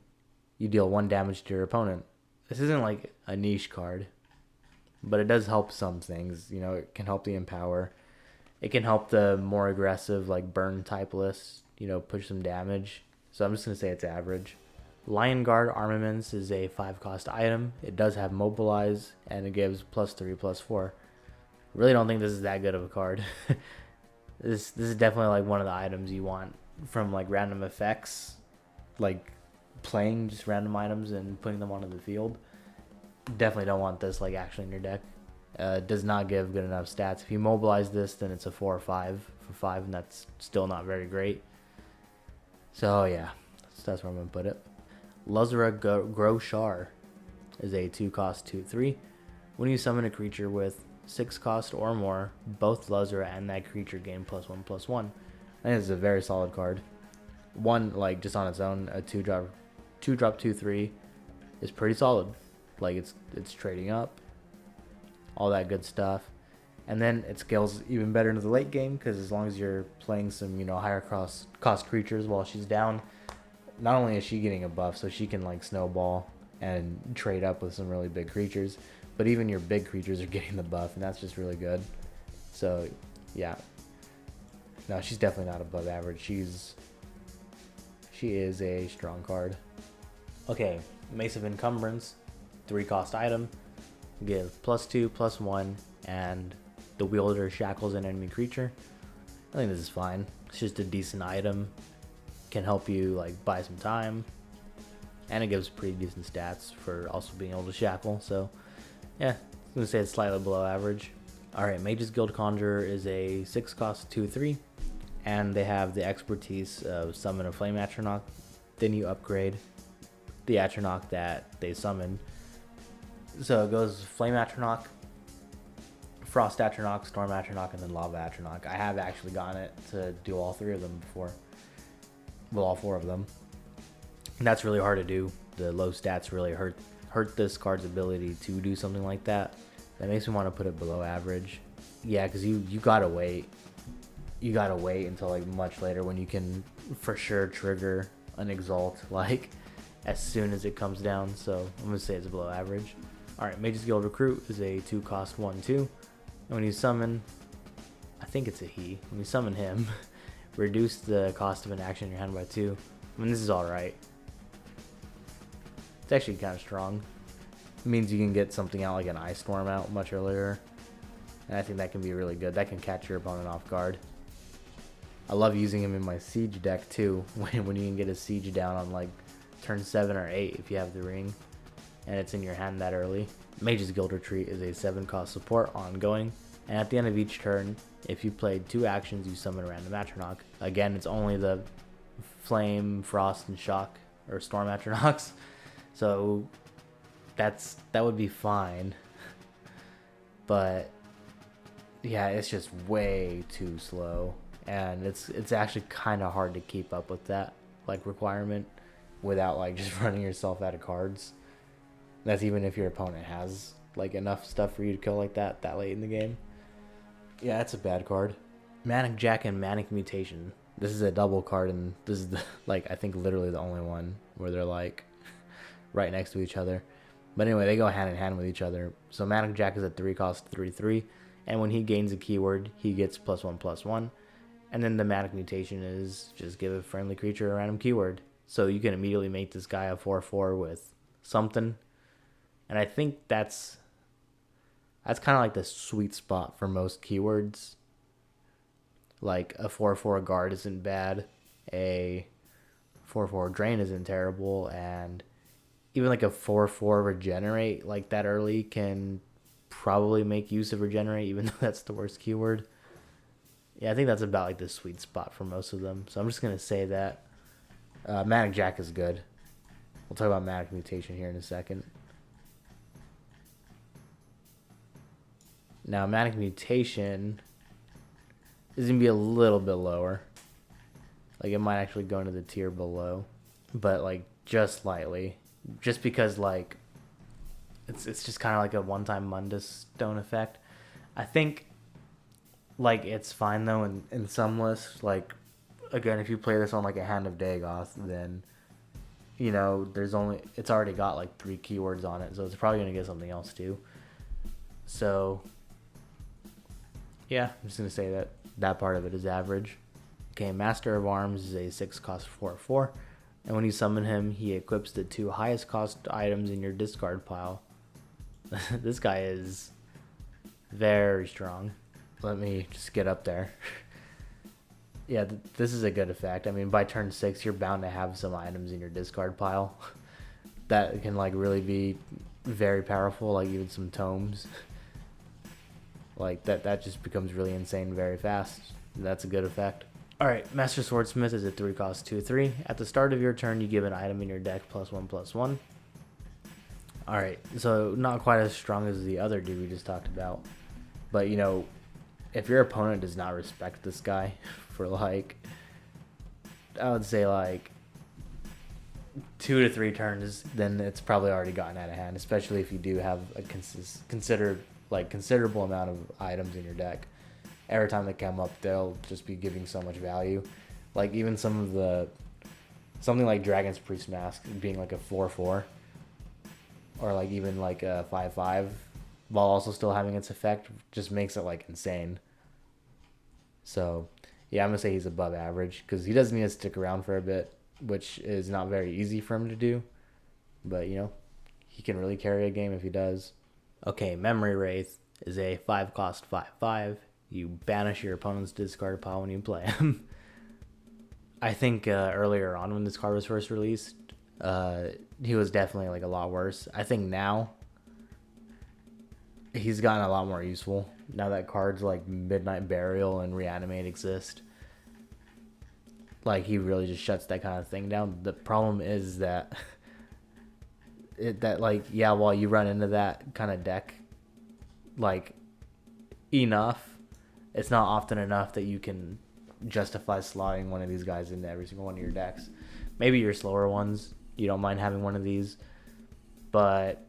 you deal 1 damage to your opponent. This isn't like a niche card, but it does help some things. You know, it can help the Empower. It can help the more aggressive, like, burn type lists, you know, push some damage. So I'm just going to say it's average. Lion Guard Armaments is a 5-cost item. It does have Mobilize, and it gives +3/+4. Really don't think this is that good of a card. This is definitely like one of the items you want from like random effects, like playing just random items and putting them onto the field. Definitely don't want this like actually in your deck. Does not give good enough stats. If you mobilize this, then it's a 4 or 5 for 5, and that's still not very great. So yeah, that's where I'm gonna put it. Luzra Groshar is a 2-cost 2/3. When you summon a creature with 6 cost or more, both Luzra and that creature gain +1/+1. I think this is a very solid card. One, like just on its own, a 2-drop 2/3 is pretty solid. Like it's trading up, all that good stuff, and then it scales even better into the late game because as long as you're playing some, you know, higher cost creatures while she's down, not only is she getting a buff, so she can like snowball and trade up with some really big creatures, but even your big creatures are getting the buff, and that's just really good. So yeah, no, she's definitely not above average. She is a strong card. Okay, Mace of Encumbrance, 3-cost item. Give +2/+1, and the wielder shackles an enemy creature. I think this is fine. It's just a decent item. Can help you like buy some time, and it gives pretty decent stats for also being able to shackle. So yeah, I'm gonna say it's slightly below average. Alright, Mage's Guild Conjurer is a 6-cost 2/3, and they have the expertise of summon a Flame Atronach. Then you upgrade the Atronach that they summon. So it goes Flame Atronach, Frost Atronach, Storm Atronach, and then Lava Atronach. I have actually gotten it to do all 3 of them before. Well, all 4 of them. And that's really hard to do. The low stats really hurt this card's ability to do something like that. That makes me want to put it below average. Yeah, because you gotta wait. You gotta wait until like much later when you can for sure trigger an Exalt like as soon as it comes down. So I'm gonna say it's below average. Alright, Mage's Guild Recruit is a 2-cost 1/2. And when you summon, I think it's a he. When you summon him, reduce the cost of an action in your hand by 2. I mean, this is alright. It's actually kind of strong. It means you can get something out like an Ice Storm out much earlier. And I think that can be really good. That can catch your opponent off guard. I love using him in my Siege deck too, when you can get a Siege down on like turn 7 or 8 if you have the ring, and it's in your hand that early. Mage's Guild Retreat is a 7-cost support ongoing, and at the end of each turn, if you played 2 actions, you summon a random Atronach. Again, it's only the Flame, Frost, and Shock or Storm Atronachs, so that would be fine. But yeah, it's just way too slow, and it's actually kind of hard to keep up with that like requirement without like just running yourself out of cards. That's even if your opponent has like enough stuff for you to kill like that late in the game. Yeah, it's a bad card. Manic Jack and Manic Mutation. This is a double card, and this is the, like I think literally the only one where they're like right next to each other. But anyway, they go hand in hand with each other. So Manic Jack is a 3-cost 3/3, and when he gains a keyword, he gets +1/+1. And then the Manic Mutation is just give a friendly creature a random keyword. So you can immediately make this guy a 4/4 with something. And I think that's kind of like the sweet spot for most keywords. Like a 4/4 guard isn't bad, a 4/4 drain isn't terrible, and even like a 4/4 regenerate like that early can probably make use of regenerate, even though that's the worst keyword. Yeah, I think that's about like the sweet spot for most of them. So I'm just gonna say that Manic Jack is good. We'll talk about Manic Mutation here in a second. Now, Manic Mutation is going to be a little bit lower. Like, it might actually go into the tier below. But, like, just slightly. Just because, like, It's just kind of like a one-time Mundus Stone effect. I think like it's fine though in some lists. Like again, if you play this on like a Hand of Dagoth, then it's already got like 3 keywords on it, so it's probably gonna get something else too. So yeah, I'm just gonna say that part of it is average. Okay, Master of Arms is a 6 cost 4/4, and when you summon him, he equips the 2 highest cost items in your discard pile. This guy is very strong. Let me just get up there. Yeah, this is a good effect. I mean, by turn 6, you're bound to have some items in your discard pile that can like really be very powerful, like even some tomes. Like that just becomes really insane very fast. That's a good effect. Alright, Master Swordsmith is a 3 cost 2/3. At the start of your turn, you give an item in your deck +1/+1. Alright, so not quite as strong as the other dude we just talked about. But if your opponent does not respect this guy for like, I would say like 2 to 3 turns, then it's probably already gotten out of hand, especially if you do have a considerable amount of items in your deck. Every time they come up, they'll just be giving so much value. Like even something like Dragon's Priest Mask being like a 4/4, or like even like a 5/5, while also still having its effect, just makes it like insane. So yeah, I'm gonna say he's above average because he does need to stick around for a bit, which is not very easy for him to do. But he can really carry a game if he does. Okay, Memory Wraith is a 5 cost 5/5. You banish your opponent's discard pile when you play him. I think earlier on when this card was first released, he was definitely like a lot worse. I think now he's gotten a lot more useful. Now that cards like Midnight Burial and Reanimate exist, like he really just shuts that kind of thing down. The problem is that while you run into that kind of deck like enough, it's not often enough that you can justify slotting one of these guys into every single one of your decks. Maybe your slower ones, you don't mind having one of these, but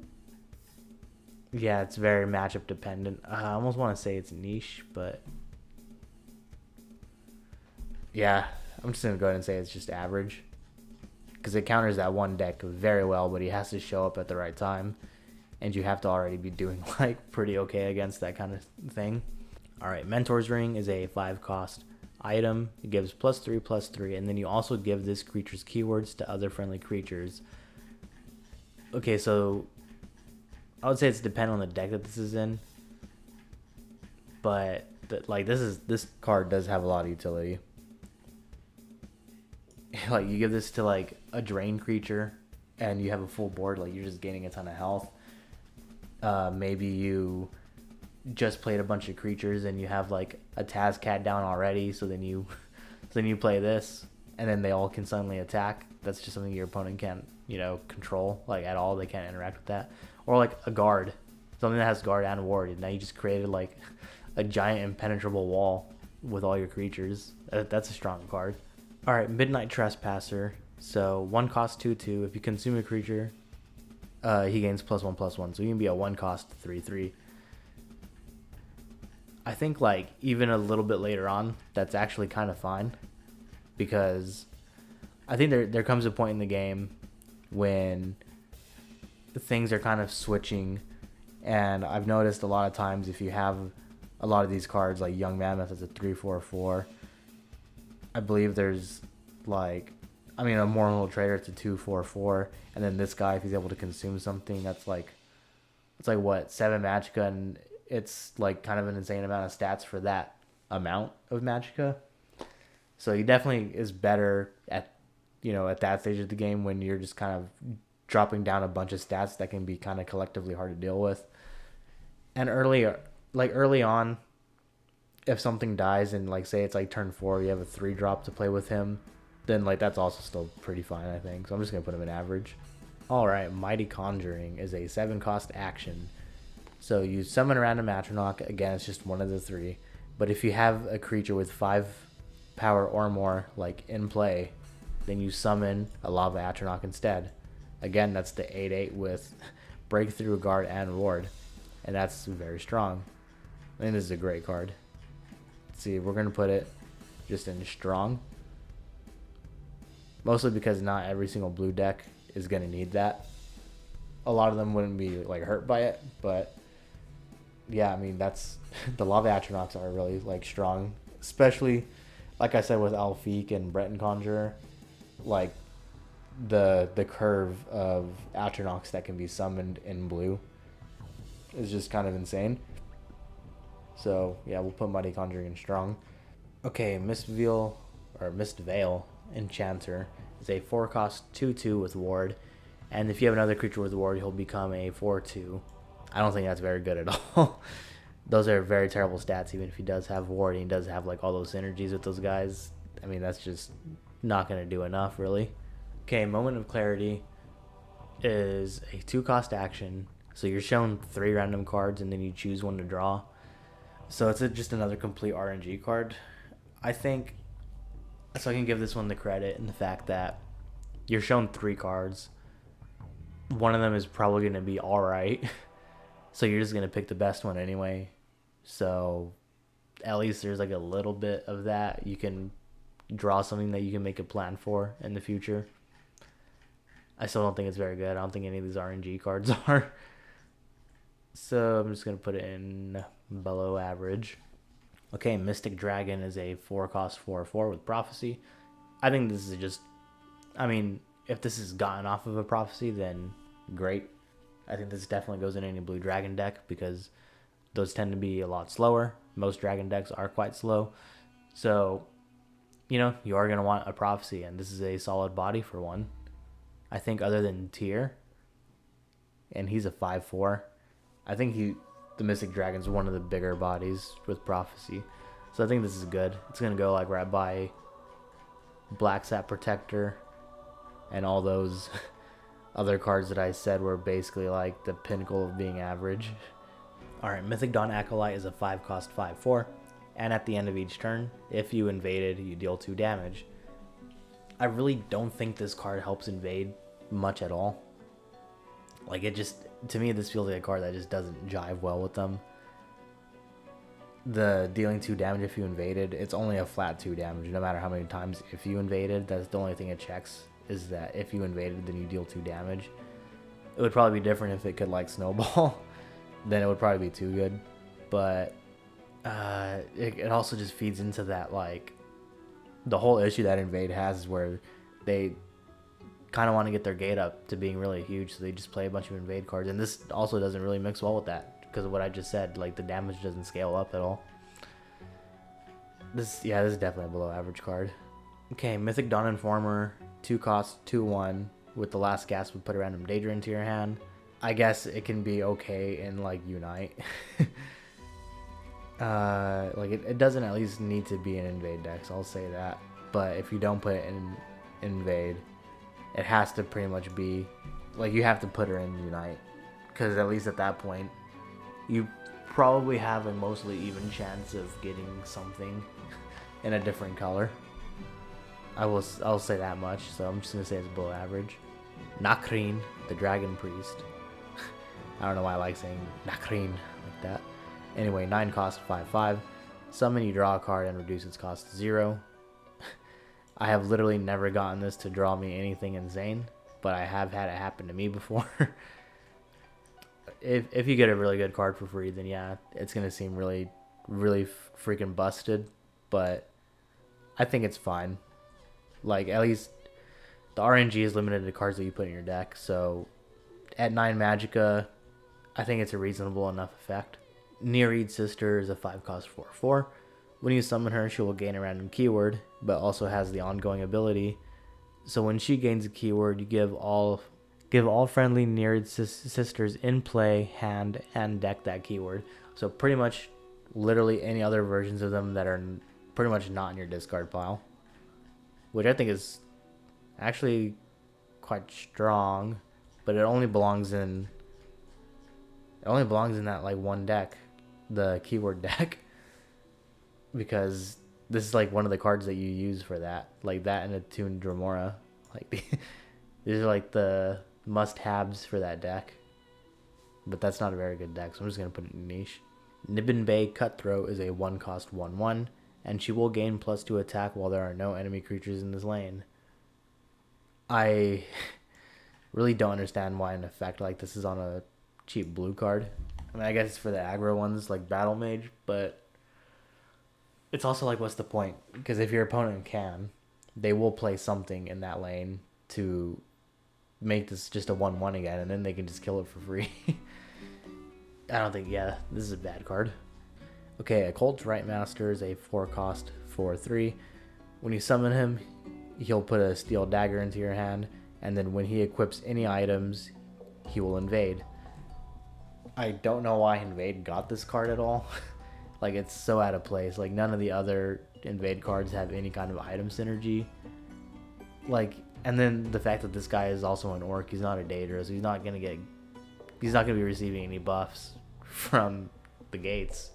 yeah, it's very matchup dependent. I almost want to say it's niche, but yeah, I'm just gonna go ahead and say it's just average because it counters that one deck very well, but he has to show up at the right time, and you have to already be doing like pretty okay against that kind of thing. Alright, Mentor's Ring is a 5 cost item. It gives +3/+3, and then you also give this creature's keywords to other friendly creatures. Okay, so I would say it's dependent on the deck that this is in, but this card does have a lot of utility. Like you give this to like a drain creature, and you have a full board. Like you're just gaining a ton of health. Maybe you just played a bunch of creatures and you have like a Tazcat down already, so then you play this, and then they all can suddenly attack. That's just something your opponent can't control like at all. They can't interact with that. Or like a guard, something that has guard and ward, and now you just created like a giant impenetrable wall with all your creatures. That's a strong card. Alright, Midnight Trespasser. So 1 cost 2/2. If you consume a creature, he gains +1/+1. So you can be a 1 cost 3/3. I think like even a little bit later on, that's actually kind of fine, because I think there comes a point in the game when things are kind of switching, and I've noticed a lot of times if you have a lot of these cards like Young Mammoth as a 3/4/4, I believe there's a Mournful Trader, it's a 2/4/4, and then this guy, if he's able to consume something, that's like what, 7 magicka, and it's like kind of an insane amount of stats for that amount of magicka. So he definitely is better at that stage of the game when you're just kind of dropping down a bunch of stats that can be kind of collectively hard to deal with. And early on, if something dies and like say it's like turn 4, you have a 3-drop to play with him, then like that's also still pretty fine, I think. So I'm just gonna put him in average. All right, Mighty Conjuring is a 7 cost action. So you summon a random Atronach. Again, it's just one of the 3. But if you have a creature with 5 power or more like in play, then you summon a Lava Atronach instead. Again, that's the 8/8 with breakthrough, guard, and ward, and that's very strong. I think this is a great card. Let's see, we're gonna put it just in strong, mostly because not every single blue deck is gonna need that. A lot of them wouldn't be like hurt by it, but yeah, I mean that's the Lava Atronachs are really like strong, especially like I said with Alfiq and Breton Conjurer, like the curve of Atronachs that can be summoned in blue is just kind of insane. So yeah, we'll put Mighty Conjuring in strong. Okay, Mistveil or Mistveil Enchanter is a 4-cost 2/2 with ward, and if you have another creature with ward, he'll become a 4/2. I don't think that's very good at all. Those are very terrible stats, even if he does have ward and he does have like all those synergies with those guys. I mean, that's just not going to do enough, really. Okay, Moment of Clarity is a 2-cost action. So you're shown 3 random cards and then you choose one to draw. So it's just another complete RNG card. I think, so I can give this one the credit in the fact that you're shown 3 cards. One of them is probably going to be alright. So you're just going to pick the best one anyway. So at least there's like a little bit of that. You can draw something that you can make a plan for in the future. I still don't think it's very good. I don't think any of these RNG cards are. So I'm just going to put it in below average. Okay, Mystic Dragon is a 4-cost 4/4 with Prophecy. I think this is just, I mean, if this is gotten off of a Prophecy, then great. I think this definitely goes in any blue dragon deck because those tend to be a lot slower. Most dragon decks are quite slow. So, you know, you are going to want a Prophecy, and this is a solid body for one. I think other than Tyr, and he's a 5/4, I think the Mystic Dragon's one of the bigger bodies with Prophecy. So I think this is good. It's going to go like right by Black Sap Protector and all those other cards that I said were basically like the pinnacle of being average. Alright, Mythic Dawn Acolyte is a 5-cost 5/4, and at the end of each turn, if you invaded, you deal 2 damage. I really don't think this card helps invade much at all. Like, it just, to me, this feels like a card that just doesn't jive well with them. The dealing 2 damage if you invaded, it's only a flat 2 damage, no matter how many times if you invaded. That's the only thing it checks, is that if you invaded, then you deal 2 damage. It would probably be different if it could, like, snowball. Then it would probably be too good. But it also just feeds into that, like, the whole issue that invade has is where they kind of want to get their gate up to being really huge, so they just play a bunch of invade cards, and this also doesn't really mix well with that because of what I just said. Like, the damage doesn't scale up at all. This is definitely a below average card. Okay, Mythic Dawn Informer, 2-cost 2/1 with the last gasp would put a random Daedra into your hand. I guess it can be okay in like Unite. Like it doesn't at least need to be an invade deck, so I'll say that. But if you don't put it in invade, it has to pretty much be like you have to put her in Unite, because at least at that point you probably have a mostly even chance of getting something in a different color. I'll say that much, so I'm just gonna say it's below average. Nakrin, the Dragon Priest. I don't know why I like saying Nakrin like that. Anyway, 9-cost 5/5. Summon, you draw a card and reduce its cost to 0. I have literally never gotten this to draw me anything insane, but I have had it happen to me before. If you get a really good card for free, then yeah, it's gonna seem really, really freaking busted. But I think it's fine. Like, at least the RNG is limited to cards that you put in your deck. So at 9 Magicka, I think it's a reasonable enough effect. Nereid Sister is a 5-cost 4/4. When you summon her, she will gain a random keyword, but also has the ongoing ability. So when she gains a keyword, you give all friendly Nereid Sisters in play, hand, and deck that keyword. So pretty much, literally any other versions of them that are pretty much not in your discard pile, which I think is actually quite strong, but it only belongs in that like one deck, the keyword deck, because this is like one of the cards that you use for that, like that and Attuned Dremora. Like these are like the must-haves for that deck. but that's not a very good deck, so I'm just going to put it in niche. Nibbin Bay Cutthroat is a 1-cost 1/1, and she will gain +2 attack while there are no enemy creatures in this lane. I really don't understand why an effect like this is on a cheap blue card. I mean, I guess it's for the aggro ones like Battle Mage, but it's also like, what's the point? Because if your opponent can, they will play something in that lane to make this just a 1/1 again, and then they can just kill it for free. I don't think, yeah, this is a bad card. Okay, Occult Rite Master is a 4-cost 4/3. When you summon him, he'll put a steel dagger into your hand, and then when he equips any items, he will invade. I don't know why Invade got this card at all. Like, it's so out of place. Like, none of the other Invade cards have any kind of item synergy. Like, and then the fact that this guy is also an orc, he's not a Daedra, so he's not gonna be receiving any buffs from the gates.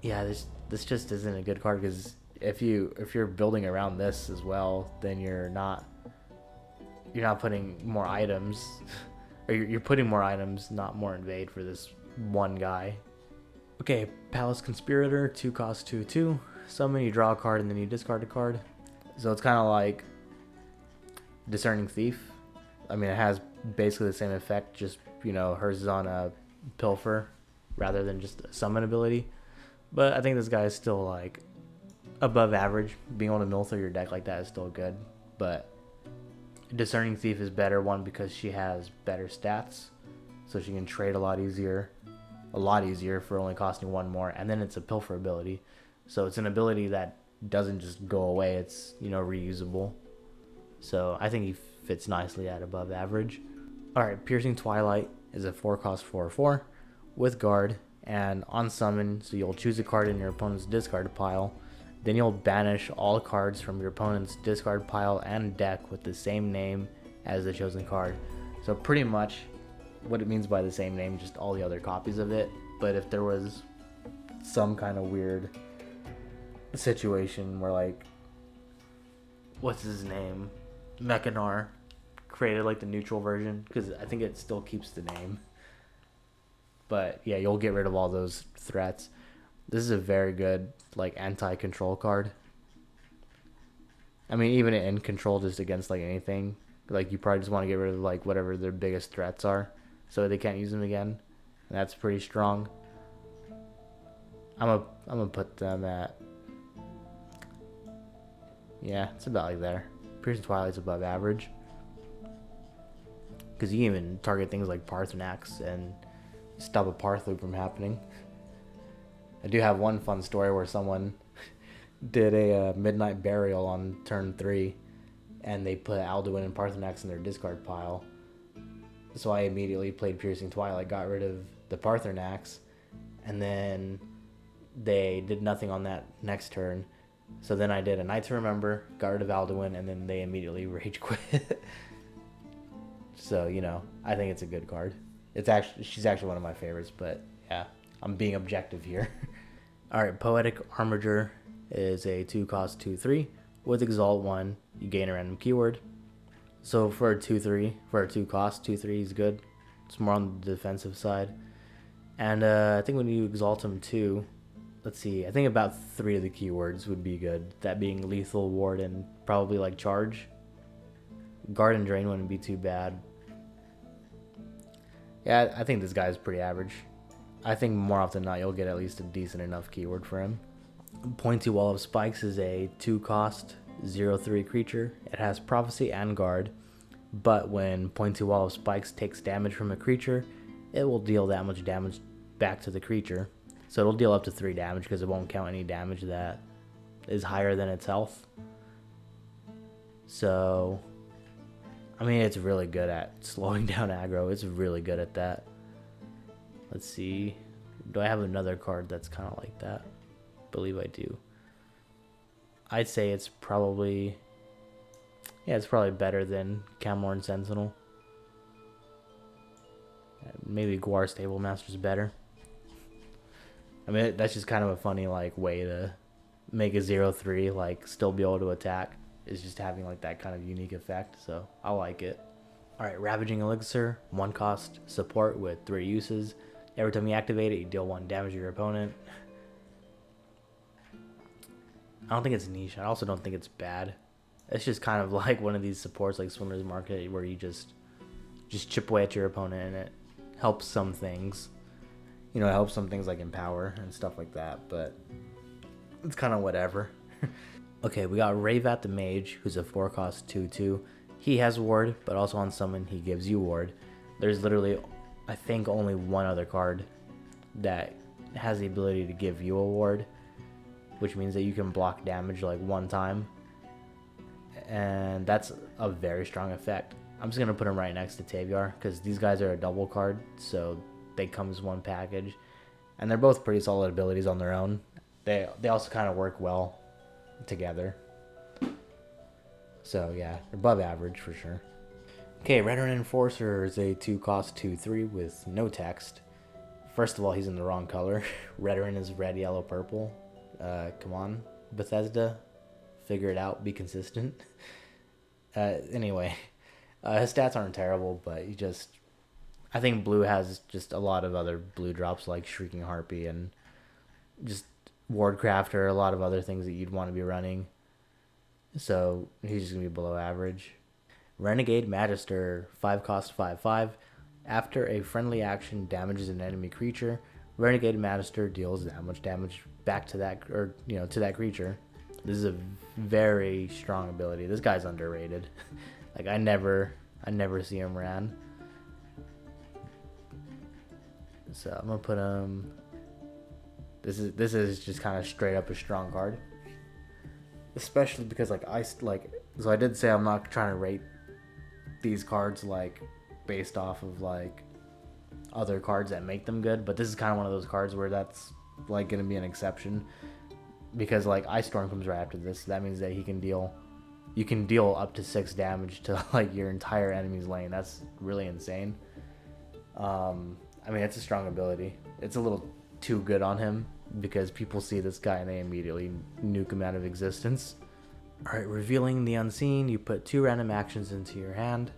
Yeah, this just isn't a good card, because if you're building around this as well, then you're not putting more items, or you're putting more items, not more invade for this one guy. Okay, Palace Conspirator, 2-cost 2/2. Summon, you draw a card and then you discard a card. So it's kind of like Discerning Thief. I mean, it has basically the same effect, just, hers is on a Pilfer rather than just a summon ability. But I think this guy is still like above average. Being able to mill through your deck like that is still good. But Discerning Thief is better, one, because she has better stats, so she can trade a lot easier for only costing 1 more, and then it's a Pilfer ability, so it's an ability that doesn't just go away, it's reusable. So I think he fits nicely at above average. Alright, Piercing Twilight is a 4-cost 4/4 with guard, and on summon, so you'll choose a card in your opponent's discard pile, then you'll banish all cards from your opponent's discard pile and deck with the same name as the chosen card. So pretty much what it means by the same name, just all the other copies of it. But if there was some kind of weird situation where, like, what's his name, Mechanar created like the neutral version, because I think it still keeps the name, but yeah, you'll get rid of all those threats. This is a very good like anti-control card. I mean, even in control, just against like anything, like you probably just want to get rid of like whatever their biggest threats are, so they can't use them again. And that's pretty strong. I'm gonna put them at, yeah, it's about like there. Piercing Twilight's above average, because you can even target things like Parthenax and stop a Parth loop from happening. I do have one fun story where someone did a Midnight Burial on turn 3, and they put Alduin and Parthenax in their discard pile. So I immediately played Piercing Twilight, got rid of the Parthenax, and then they did nothing on that next turn. So then I did a Night to Remember, got rid of Alduin, and then they immediately rage quit. So, I think it's a good card. She's actually one of my favorites, but yeah, I'm being objective here. Alright, Poetic Armiger is a 2-cost 2/3. With Exalt 1, you gain a random keyword. So for a 2/3, for a 2-cost, 2/3 is good. It's more on the defensive side. And I think when you Exalt him too, let's see, I think about 3 of the keywords would be good. That being Lethal, Ward, and probably like Charge. Guard and Drain wouldn't be too bad. Yeah, I think this guy is pretty average. I think more often than not you'll get at least a decent enough keyword for him. Pointy Wall of Spikes is a 2-cost 0/3 creature. It has Prophecy and Guard, but when Pointy Wall of Spikes takes damage from a creature, it will deal that much damage back to the creature. So it'll deal up to 3 damage, because it won't count any damage that is higher than its health. So, I mean, it's really good at slowing down aggro. It's really good at that. Let's see. Do I have another card that's kind of like that? I believe I do. I'd say it's probably... yeah, it's probably better than Camorn Sentinel. Maybe Guar Stable Master's better. I mean, that's just kind of a funny like way to make a 0/3 like still be able to attack. Is just having like that kind of unique effect, so I like it. Alright, Ravaging Elixir, 1-cost support with 3 uses. Every time you activate it, you deal 1 damage to your opponent. I don't think it's niche. I also don't think it's bad. It's just kind of like one of these supports like Swimmer's Market where you just chip away at your opponent, and it helps some things. You know, it helps some things like Empower and stuff like that, but it's kind of whatever. Okay, we got Rayvat the Mage, who's a 4-cost 2/2. He has Ward, but also on summon, he gives you Ward. There's literally, I think, only one other card that has the ability to give you a Ward, which means that you can block damage like 1 time. And that's a very strong effect. I'm just going to put him right next to Taviar, because these guys are a double card, so they come as one package. And they're both pretty solid abilities on their own. They also kind of work well together. So yeah, above average for sure. Okay, Veteran Enforcer is a 2-cost 2/3 with no text. First of all, he's in the wrong color. Veteran is red, yellow, purple. Come on, Bethesda, figure it out. Be consistent. Anyway, his stats aren't terrible, but I think blue has just a lot of other blue drops like Shrieking Harpy and just Wardcrafter, a lot of other things that you'd want to be running. So he's just going to be below average. Renegade Magister, 5-cost 5/5. After a friendly action damages an enemy creature, Renegade Magister deals that much damage back to that, or to that creature. This is a very strong ability. This guy's underrated. Like I never see him ran. So I'm gonna put him. This is just kind of straight up a strong card. Especially because so I did say I'm not trying to rate these cards like based off of like other cards that make them good, but this is kind of one of those cards where that's like gonna be an exception, because like Ice Storm comes right after this. So that means that you can deal up to 6 damage to like your entire enemy's lane. That's really insane. I mean, it's a strong ability. It's a little too good on him because people see this guy and they immediately nuke him out of existence. Alright, Revealing the Unseen. You put 2 random actions into your hand.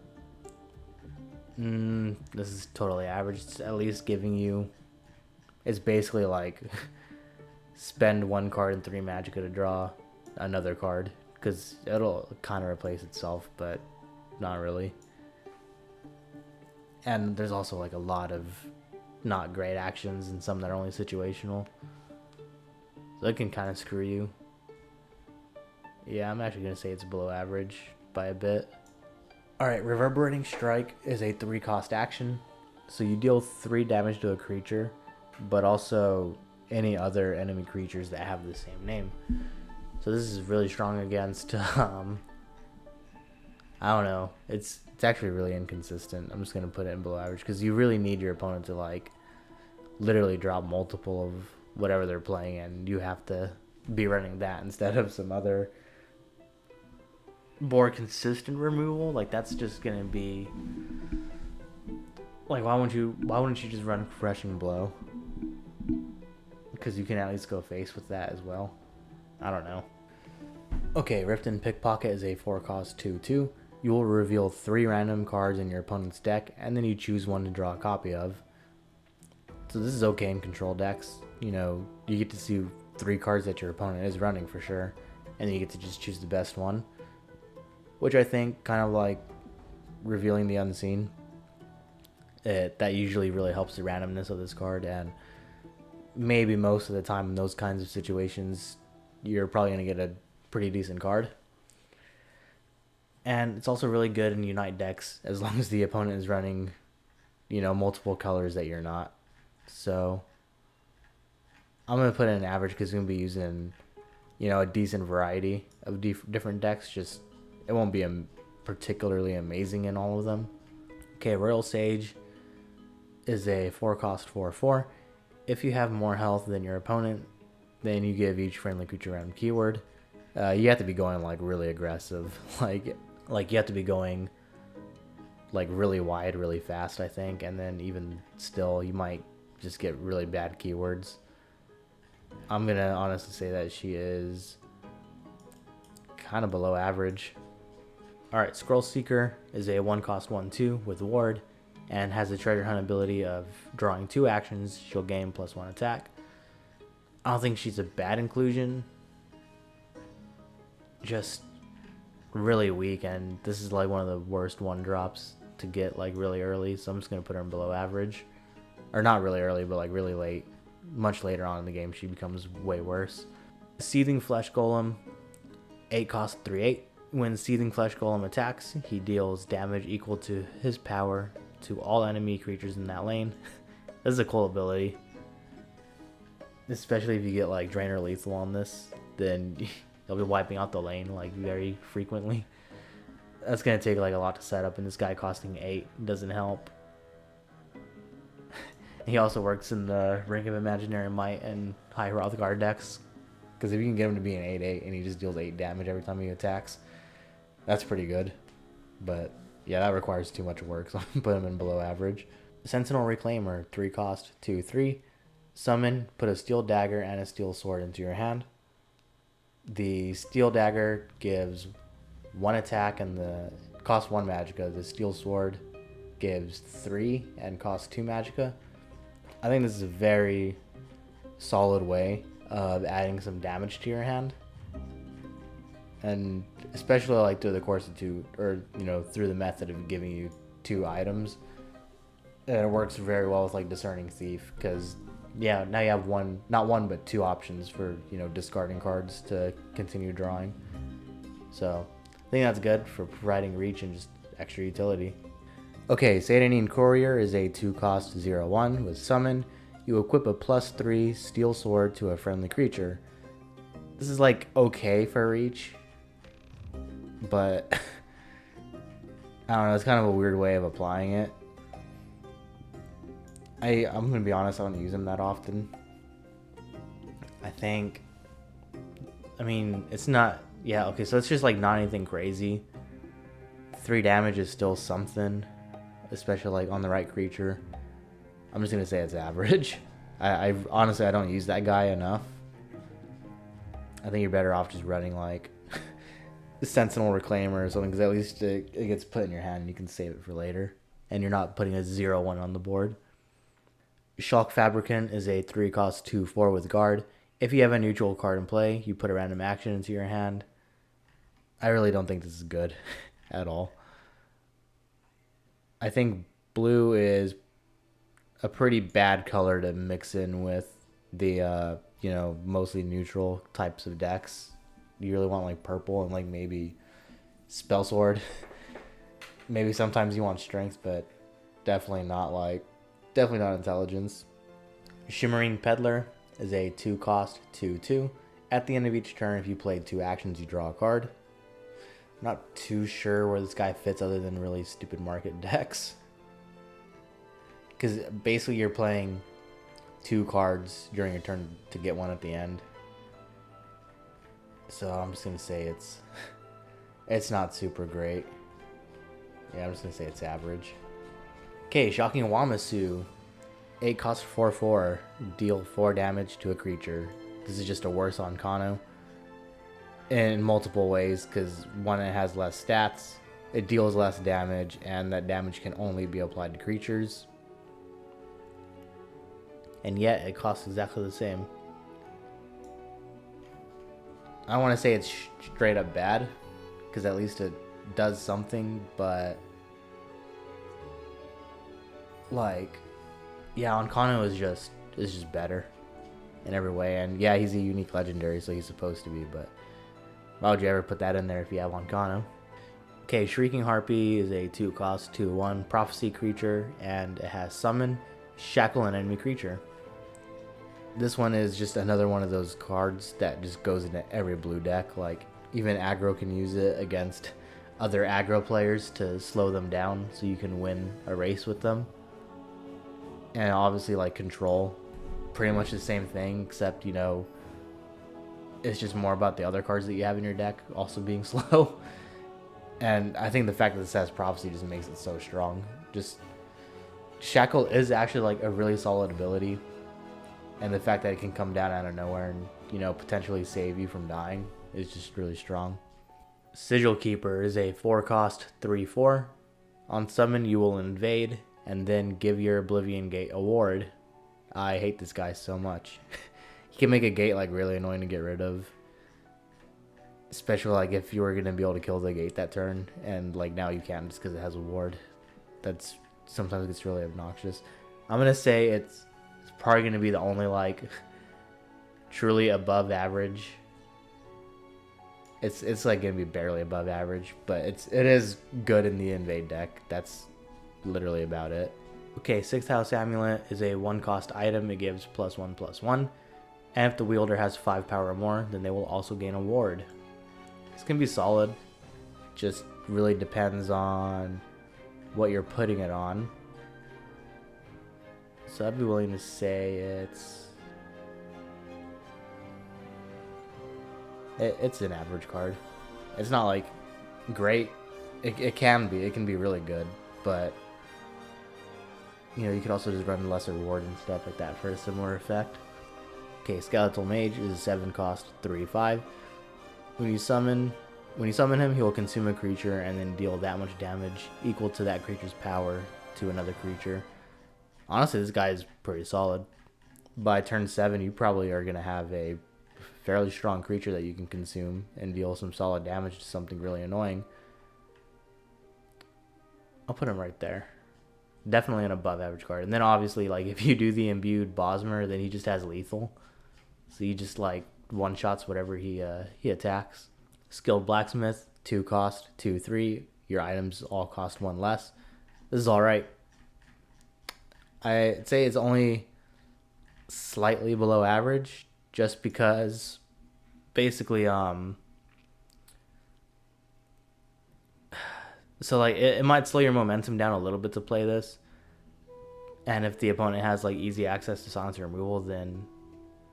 This is totally average. It's at least giving you... It's basically like spend 1 card and 3 magicka to draw another card, because it'll kind of replace itself, but not really. And there's also like a lot of not great actions and some that are only situational. So it can kind of screw you. Yeah, I'm actually going to say it's below average by a bit. Alright, Reverberating Strike is a 3-cost action. So you deal 3 damage to a creature, but also any other enemy creatures that have the same name. So this is really strong against, I don't know. It's actually really inconsistent. I'm just going to put it in below average because you really need your opponent to like literally drop multiple of whatever they're playing, and you have to be running that instead of some other more consistent removal. Like that's just going to be like, why wouldn't you just run Crushing Blow? Because you can at least go face with that as well. I don't know. Okay, Riften Pickpocket is a 4-cost 2/2. You will reveal 3 random cards in your opponent's deck, and then you choose one to draw a copy of. So this is okay in control decks. You know, you get to see 3 cards that your opponent is running for sure, and then you get to just choose the best one. Which I think, kind of like Revealing the Unseen, that usually really helps the randomness of this card, and maybe most of the time in those kinds of situations, you're probably going to get a pretty decent card. And it's also really good in Unite decks, as long as the opponent is running, multiple colors that you're not. So I'm going to put in an average because it's going to be used in, a decent variety of different decks. Just, it won't be particularly amazing in all of them. Okay, Royal Sage is a 4-cost 4/4. If you have more health than your opponent, then you give each friendly creature random keyword. You have to be going like really aggressive. Like you have to be going like really wide, really fast, I think. And then even still, you might just get really bad keywords. I'm going to honestly say that she is kind of below average. Alright, Scroll Seeker is a 1-cost 1/2 with Ward. and has the treasure hunt ability of drawing 2 actions. She'll gain +1 attack. I don't think she's a bad inclusion. Just really weak, and this is like one of the worst 1-drops to get like really early, so I'm just going to put her in below average. Or not really early, but like really late. Much later on in the game, she becomes way worse. Seething Flesh Golem, 8 cost 3/8. When Seething Flesh Golem attacks, he deals damage equal to his power to all enemy creatures in that lane. This is a cool ability. Especially if you get like Drainer Lethal on this, then you'll be wiping out the lane like very frequently. That's going to take like a lot to set up, and this guy costing 8 doesn't help. He also works in the Ring of Imaginary Might and High Hrothgar decks. Because if you can get him to be an 8/8 and he just deals 8 damage every time he attacks, that's pretty good. But yeah, that requires too much work, so I'm put him in below average. Sentinel Reclaimer, 3 cost, 2/3. Summon, put a Steel Dagger and a Steel Sword into your hand. The Steel Dagger gives 1 attack and costs 1 magicka. The Steel Sword gives 3 and costs 2 magicka. I think this is a very solid way of adding some damage to your hand, and especially like through the course of 2, or through the method of giving you 2 items. And it works very well with like Discerning Thief, because now you have not one but 2 options for discarding cards to continue drawing. So I think that's good for providing reach and just extra utility. Okay, Satanine Courier is a 2 cost 0/1 with summon. You equip a +3 Steel Sword to a friendly creature. This is like okay for reach, but I don't know, it's kind of a weird way of applying it. I'm gonna be honest, I don't use him that often. It's not, yeah, okay, so it's just like not anything crazy. 3 damage is still something, especially like on the right creature. I'm just gonna say it's average. I honestly, I don't use that guy enough. I think you're better off just running like Sentinel Reclaimer or something, because at least it gets put in your hand and you can save it for later, and you're not putting a 0/1 on the board. Shulk Fabricant is a 3 cost 2/4 with guard. If you have a neutral card in play, you put a random action into your hand. I really don't think this is good at all. I think blue is a pretty bad color to mix in with the mostly neutral types of decks. You really want like purple and like maybe Spell Sword. Maybe sometimes you want strength, but definitely not intelligence. Shimmering Peddler is a 2 cost 2/2. At the end of each turn, if you played 2 actions, you draw a card. I'm not too sure where this guy fits other than really stupid market decks. Because basically you're playing 2 cards during your turn to get 1 at the end. So I'm just going to say it's not super great. Yeah, I'm just going to say it's average. Okay, Shocking Wamasu. 8 cost 4/4. Deal 4 damage to a creature. This is just a worse on Kano in multiple ways, because 1, it has less stats, it deals less damage, and that damage can only be applied to creatures. And yet it costs exactly the same. I don't want to say it's straight up bad, because at least it does something, but like, yeah, Onkano is just better in every way. And yeah, he's a unique legendary, so he's supposed to be, but why would you ever put that in there if you have Onkano? Okay, Shrieking Harpy is a 2 cost 2/1 prophecy creature, and it has summon, shackle an enemy creature. This one is just another one of those cards that just goes into every blue deck. Like, even aggro can use it against other aggro players to slow them down so you can win a race with them. And obviously, like, control, pretty much the same thing, except, it's just more about the other cards that you have in your deck also being slow. And I think the fact that this has prophecy just makes it so strong. Just shackle is actually like a really solid ability, and the fact that it can come down out of nowhere and potentially save you from dying is just really strong. Sigil Keeper is a 4 cost 3/4. On summon, you will invade. and then give your Oblivion Gate a ward. I hate this guy so much. He can make a gate like really annoying to get rid of. Especially like if you were going to be able to kill the gate that turn, and like now you can't just because it has a ward. That's sometimes gets really obnoxious. I'm going to say it's probably going to be the only like truly above average. It's like going to be barely above average, but it is good in the invade deck. That's literally about it. Okay, 6th House Amulet is a 1-cost item. It gives +1/+1. And if the wielder has 5 power or more, then they will also gain a ward. It's going to be solid. Just really depends on what you're putting it on. So I'd be willing to say it's an average card. It's not like great. It can be really good, but you know, you could also just run lesser ward and stuff like that for a similar effect. Okay, Skeletal Mage is a 7-cost 3/5. When you summon him, he will consume a creature and then deal that much damage equal to that creature's power to another creature. Honestly, this guy is pretty solid. By turn 7, you probably are going to have a fairly strong creature that you can consume and deal some solid damage to something really annoying. I'll put him right there. Definitely an above average card. And then obviously, like, if you do the imbued Bosmer, then he just has lethal. So he just like one-shots whatever he attacks. Skilled Blacksmith, 2-cost, 2/3. Your items all cost 1 less. This is alright. I'd say it's only slightly below average, just because basically so like it might slow your momentum down a little bit to play this, and if the opponent has like easy access to silence removal, then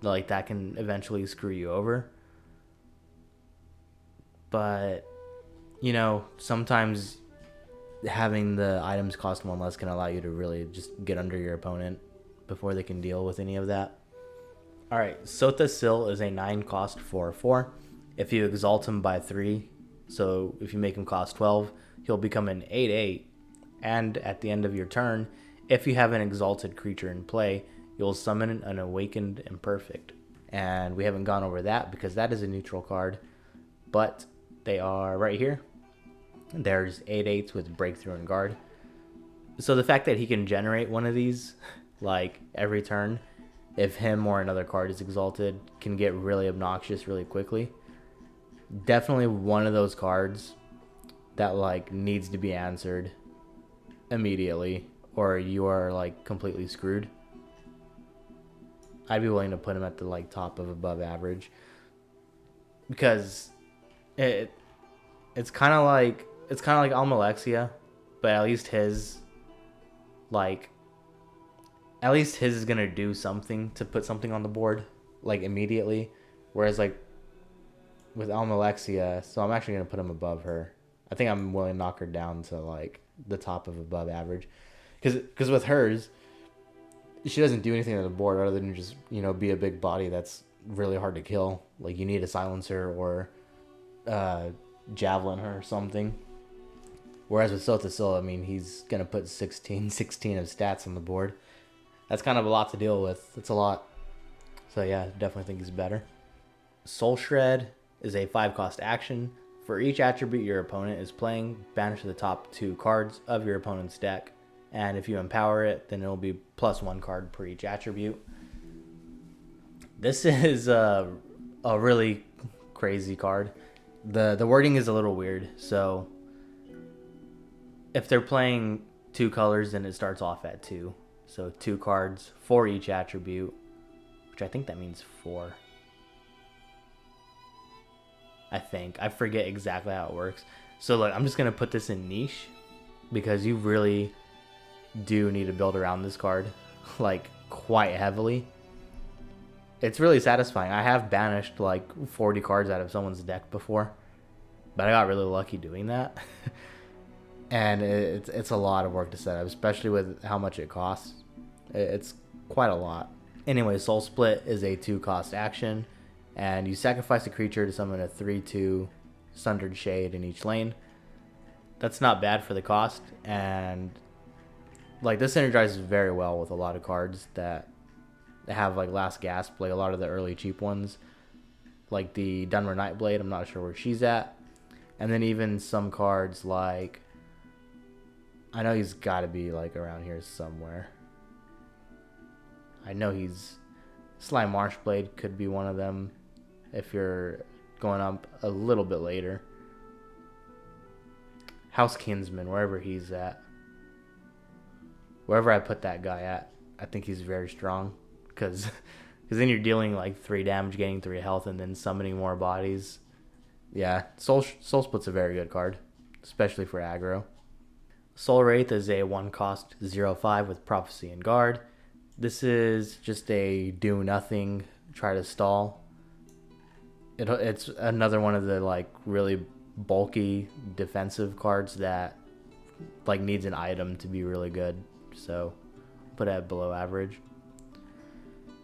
like that can eventually screw you over. But you know, sometimes having the items cost 1 less can allow you to really just get under your opponent before they can deal with any of that. Alright, Sota Sil is a 9-cost 4/4. If you exalt him by 3, so if you make him cost 12, he'll become an 8/8. And at the end of your turn, if you have an exalted creature in play, you'll summon an Awakened Imperfect. And we haven't gone over that because that is a neutral card, but they are right here. There's 8/8s with Breakthrough and Guard. So the fact that he can generate one of these like every turn, if him or another card is exalted, can get really obnoxious really quickly. Definitely one of those cards that like needs to be answered immediately, or you are like completely screwed. I'd be willing to put him at the like top of above average, because it's kind of like Almalexia, but at least his is gonna do something to put something on the board like immediately, whereas like with Almalexia, so I'm actually gonna put him above her. I think I'm willing to knock her down to like the top of above average, because with hers, she doesn't do anything on the board other than just, you know, be a big body that's really hard to kill. Like you need a silencer or javelin her or something. Whereas with Sota Sil, I mean, he's gonna put 16 of stats on the board. That's kind of a lot to deal with. It's a lot. So yeah, definitely think he's better. Soul Shred is a 5-cost action. For each attribute your opponent is playing, banish the top 2 cards of your opponent's deck. And if you empower it, then it'll be +1 card per each attribute. This is a really crazy card. The wording is a little weird. So if they're playing 2 colors, then it starts off at 2. So 2 cards for each attribute, which I think that means 4. I forget exactly how it works. So like, I'm just gonna put this in niche, because you really do need to build around this card like quite heavily. It's really satisfying. I have banished like 40 cards out of someone's deck before, but I got really lucky doing that. And it's a lot of work to set up, especially with how much it costs. It's quite a lot. Anyway, Soul Split is a 2-cost action, and you sacrifice a creature to summon a 3/2 Sundered Shade in each lane. That's not bad for the cost, and like this synergizes very well with a lot of cards that have like last gasp, like a lot of the early cheap ones, like the Dunmer Nightblade. I'm not sure where she's at, and then even some cards like, I know he's got to be like around here somewhere. I know he's Slime Marshblade could be one of them if you're going up a little bit later. House Kinsman, wherever he's at. Wherever I put that guy at, I think he's very strong. Because then you're dealing like 3 damage, gaining 3 health, and then summoning more bodies. Yeah, Soul Split's a very good card, especially for aggro. Soul Wraith is a 1-cost 0/5 with Prophecy and Guard. This is just a do nothing, try to stall. It's another one of the like really bulky defensive cards that like needs an item to be really good. So put it at below average.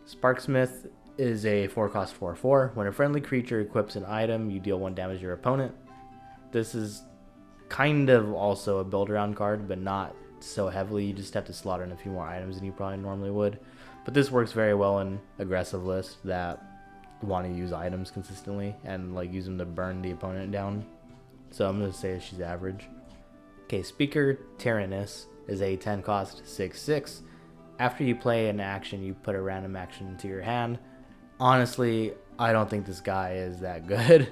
Sparksmith is a 4-cost 4/4. When a friendly creature equips an item, you deal 1 damage to your opponent. This is kind of also a build around card, but not so heavily. You just have to slot in a few more items than you probably normally would. But this works very well in aggressive lists that want to use items consistently and like use them to burn the opponent down. So I'm going to say she's average. Okay, Speaker Tyrannus is a 10-cost 6/6. After you play an action, you put a random action into your hand. Honestly, I don't think this guy is that good.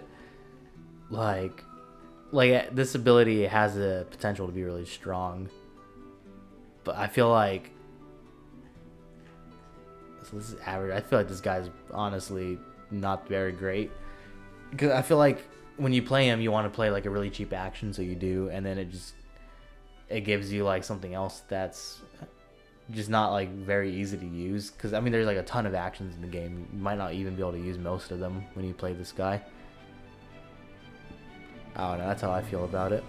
like this ability has the potential to be really strong, but I feel like this is average. I feel like this guy's honestly not very great, because I feel like when you play him, you want to play like a really cheap action, so you do, and then it gives you like something else that's just not like very easy to use. Because I mean, there's like a ton of actions in the game. You might not even be able to use most of them when you play this guy. I don't know, that's how I feel about it.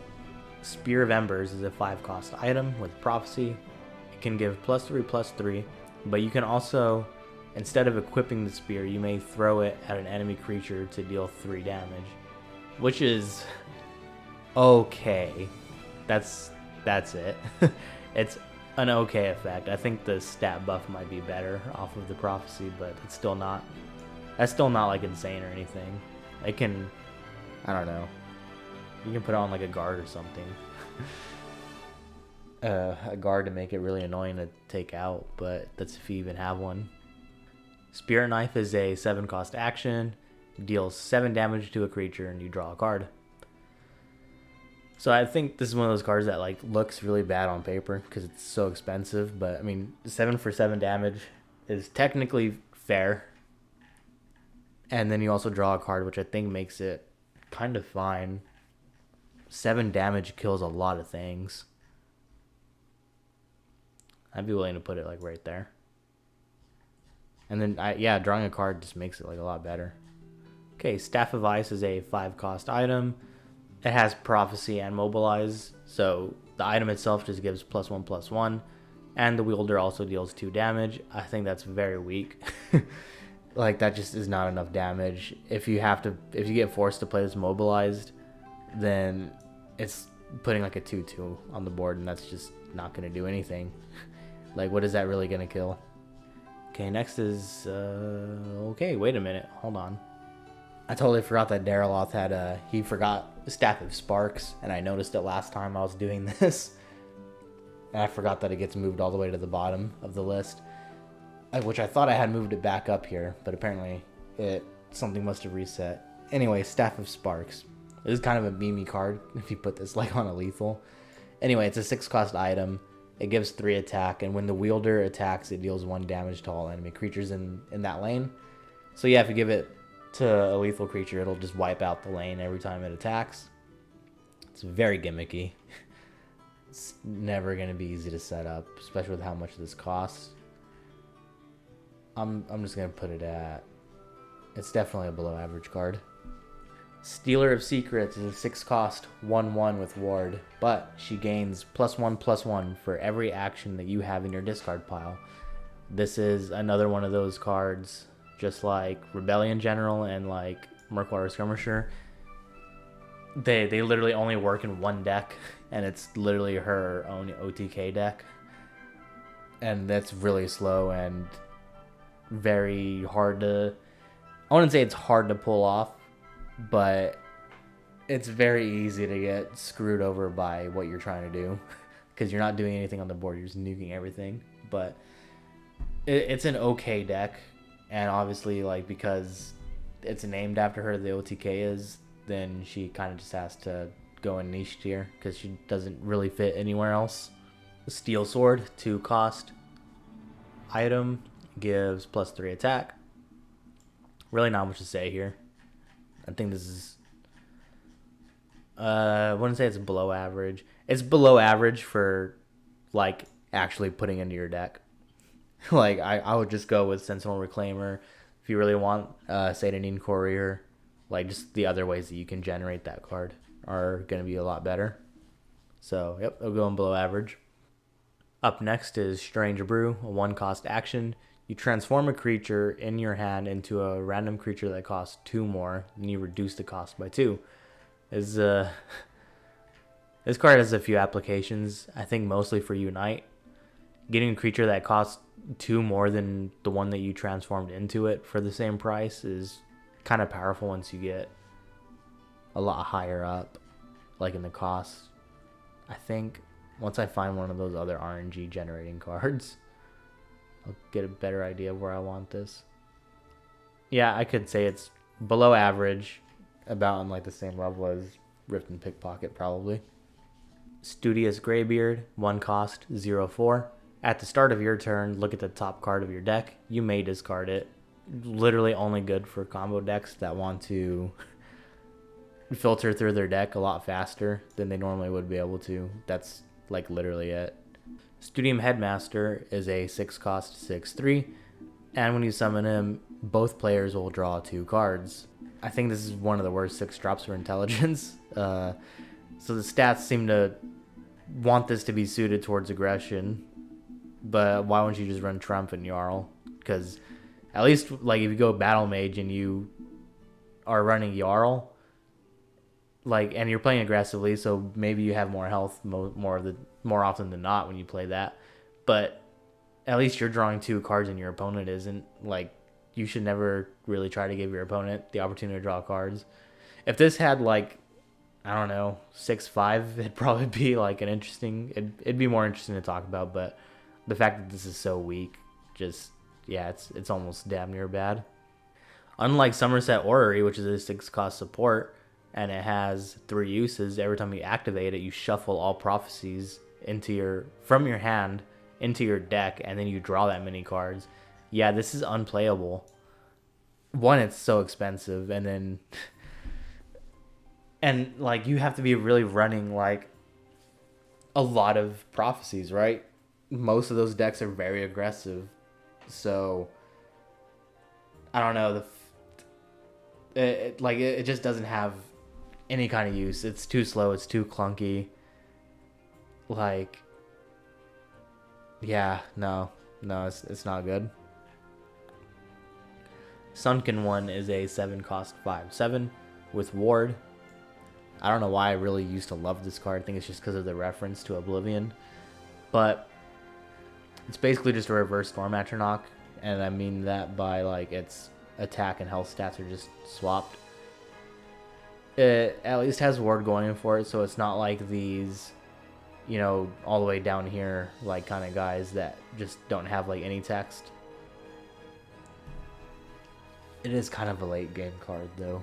Spear of Embers is a 5-cost item with Prophecy. It can give +3/+3, but you can also, instead of equipping the spear, you may throw it at an enemy creature to deal 3 damage, which is okay. That's it. It's an okay effect. I think the stat buff might be better off of the Prophecy, but it's still not. That's still not like insane or anything. It can, I don't know. You can put on like a guard or something. A guard to make it really annoying to take out, but that's if you even have one. Spirit Knife is a 7-cost action. Deals 7 damage to a creature and you draw a card. So I think this is one of those cards that like looks really bad on paper because it's so expensive, but I mean 7 for 7 damage is technically fair. And then you also draw a card, which I think makes it kind of fine. 7 damage kills a lot of things. I'd be willing to put it like right there. And then drawing a card just makes it like a lot better. Okay, Staff of Ice is a 5-cost item. It has Prophecy and Mobilize, so the item itself just gives +1/+1, and the wielder also deals 2 damage. I think that's very weak. Like that just is not enough damage. If you get forced to play this mobilized, then it's putting like a 2/2 on the board, and that's just not going to do anything. Like, what is that really going to kill? Okay, next is okay, wait a minute, hold on. I totally forgot that Daraloth had he forgot Staff of Sparks, and I noticed it last time I was doing this. And I forgot that it gets moved all the way to the bottom of the list, which I thought I had moved it back up here, but apparently something must have reset. Anyway, Staff of Sparks. This is kind of a memey card if you put this like on a lethal. Anyway, it's a 6-cost item. It gives 3 attack, and when the wielder attacks, it deals 1 damage to all enemy creatures in that lane. So yeah, if you give it to a lethal creature, it'll just wipe out the lane every time it attacks. It's very gimmicky. It's never going to be easy to set up, especially with how much this costs. I'm just going to put it at... It's definitely a below average card. Stealer of Secrets is a 6-cost 1/1 with Ward, but she gains +1/+1 for every action that you have in your discard pile. This is another one of those cards, just like Rebellion General and like Murkwater Skirmisher. They literally only work in one deck, and it's literally her own OTK deck. and that's really slow and very hard to. I wouldn't say it's hard to pull off, but it's very easy to get screwed over by what you're trying to do because you're not doing anything on the board. You're just nuking everything. But it's an okay deck, and obviously, like, because it's named after her, the OTK is, then she kind of just has to go in niche tier because she doesn't really fit anywhere else. Steel Sword, 2 cost item, gives +3 attack. Really not much to say here. I think this is I wouldn't say it's below average. It's below average for like actually putting into your deck. Like I would just go with Sentinel Reclaimer if you really want Satanine Courier. Like just the other ways that you can generate that card are gonna be a lot better. So yep, it'll go in below average. Up next is Strange Brew, a 1 cost action. You transform a creature in your hand into a random creature that costs 2 more, and you reduce the cost by 2. Is this card has a few applications. I think mostly for Unite. Getting a creature that costs 2 more than the one that you transformed into it for the same price is kind of powerful once you get a lot higher up, like in the cost. I think once I find one of those other RNG generating cards, I'll get a better idea of where I want this. Yeah, I could say it's below average, about on like the same level as Rift and Pickpocket probably. Studious Greybeard, 1 cost, 0/4. At the start of your turn, look at the top card of your deck. You may discard it. Literally only good for combo decks that want to filter through their deck a lot faster than they normally would be able to. That's like literally it. Studium Headmaster is a 6 cost 6/3, and when you summon him, both players will draw 2 cards. I think this is one of the worst 6 drops for intelligence. So the stats seem to want this to be suited towards aggression, but why wouldn't you just run Triumphant Jarl? Because at least like if you go Battle Mage and you are running Jarl, like, and you're playing aggressively, so maybe you have more health more often than not when you play that. But at least you're drawing 2 cards and your opponent isn't. Like, you should never really try to give your opponent the opportunity to draw cards. If this had like, I don't know, 6/5, it'd probably be like an interesting. It'd be more interesting to talk about. But the fact that this is so weak, just yeah, it's almost damn near bad. Unlike Somerset Orrery, which is a 6 cost support, and it has 3 uses. Every time you activate it, you shuffle all prophecies from your hand into your deck, and then you draw that many cards. Yeah, this is unplayable. One, it's so expensive, and then and like you have to be really running like a lot of prophecies, right? Most of those decks are very aggressive, so I don't know. It just doesn't have any kind of use. It's too slow. It's too clunky. Like, yeah, no, it's not good. Sunken One is a 7 cost 5/7 with Ward. I don't know why I really used to love this card. I think it's just because of the reference to Oblivion. But it's basically just a reverse Storm Atronach, and I mean that by like its attack and health stats are just swapped. It at least has Ward going for it, so it's not like these, you know, all the way down here like kind of guys that just don't have like any text. It is kind of a late game card though.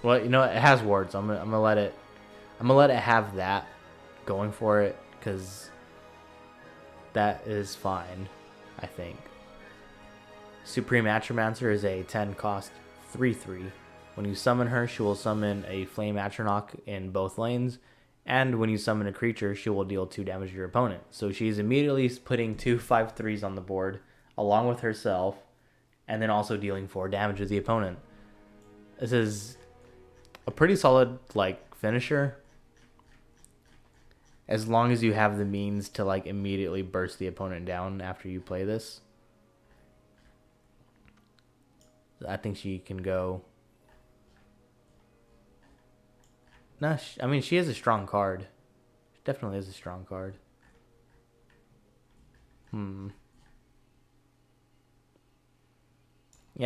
Well, you know, it has Ward, so I'm gonna let it have that going for it, because that is fine, I think. Supreme Atromancer is a 10 cost 3/3. When you summon her, she will summon a Flame Atronach in both lanes, and when you summon a creature, she will deal 2 damage to your opponent. So she's immediately putting 2 5/3s on the board, along with herself, and then also dealing 4 damage to the opponent. This is a pretty solid like finisher, as long as you have the means to like immediately burst the opponent down after you play this. I think she can go. No, I mean, she is a strong card. She definitely is a strong card. Yeah,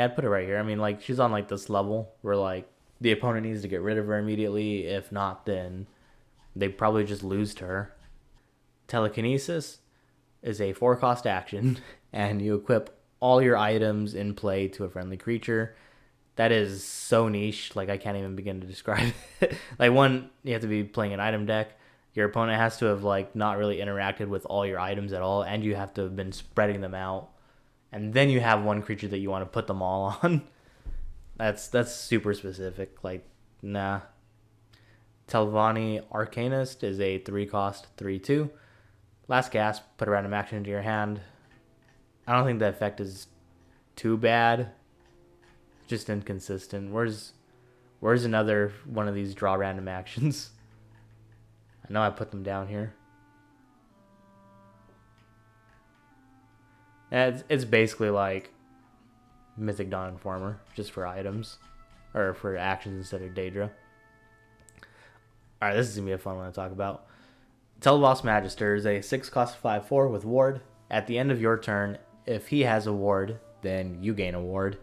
I'd put it right here. I mean, like, she's on, like, this level where, like, the opponent needs to get rid of her immediately. If not, then they probably just lose to her. Telekinesis is a 4-cost action, and you equip all your items in play to a friendly creature. That is so niche, like, I can't even begin to describe it. Like, one, you have to be playing an item deck. Your opponent has to have, like, not really interacted with all your items at all, and you have to have been spreading them out. And then you have one creature that you want to put them all on. That's super specific. Like, nah. Telvanni Arcanist is a 3-cost 3/2. Last gasp, put a random action into your hand. I don't think the effect is too bad. Just inconsistent. Where's another one of these draw random actions? I know I put them down here. It's basically like Mythic Dawn Informer, just for items. Or for actions instead of Daedra. Alright, this is going to be a fun one to talk about. Teleboss Magister is a 6-cost 5/4 with ward. At the end of your turn, if he has a ward, then you gain a ward.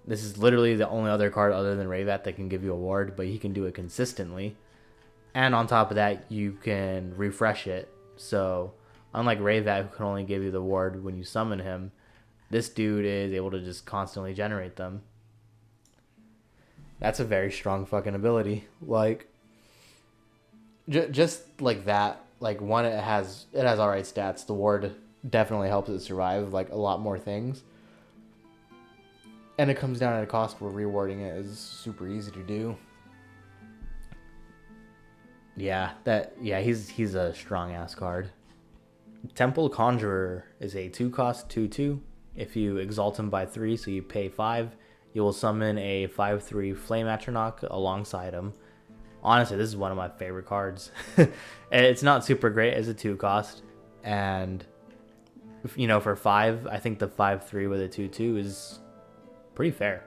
This is literally the only other card other than Rayvat that can give you a ward, but he can do it consistently. And on top of that, you can refresh it. So, unlike Rayvat, who can only give you the ward when you summon him, this dude is able to just constantly generate them. That's a very strong fucking ability. Like, just like that. Like, one, it has alright stats. The ward definitely helps it survive, like, a lot more things. And it comes down at a cost where rewarding it is super easy to do. He's a strong ass card. Temple Conjurer is a 2-cost 2/2. If you exalt him by 3, so you pay 5, you will summon a 5/3 Flame Atronach alongside him. Honestly, this is one of my favorite cards. It's not super great as a 2-cost, and for 5, I think the 5/3 with a 2/2 is pretty fair.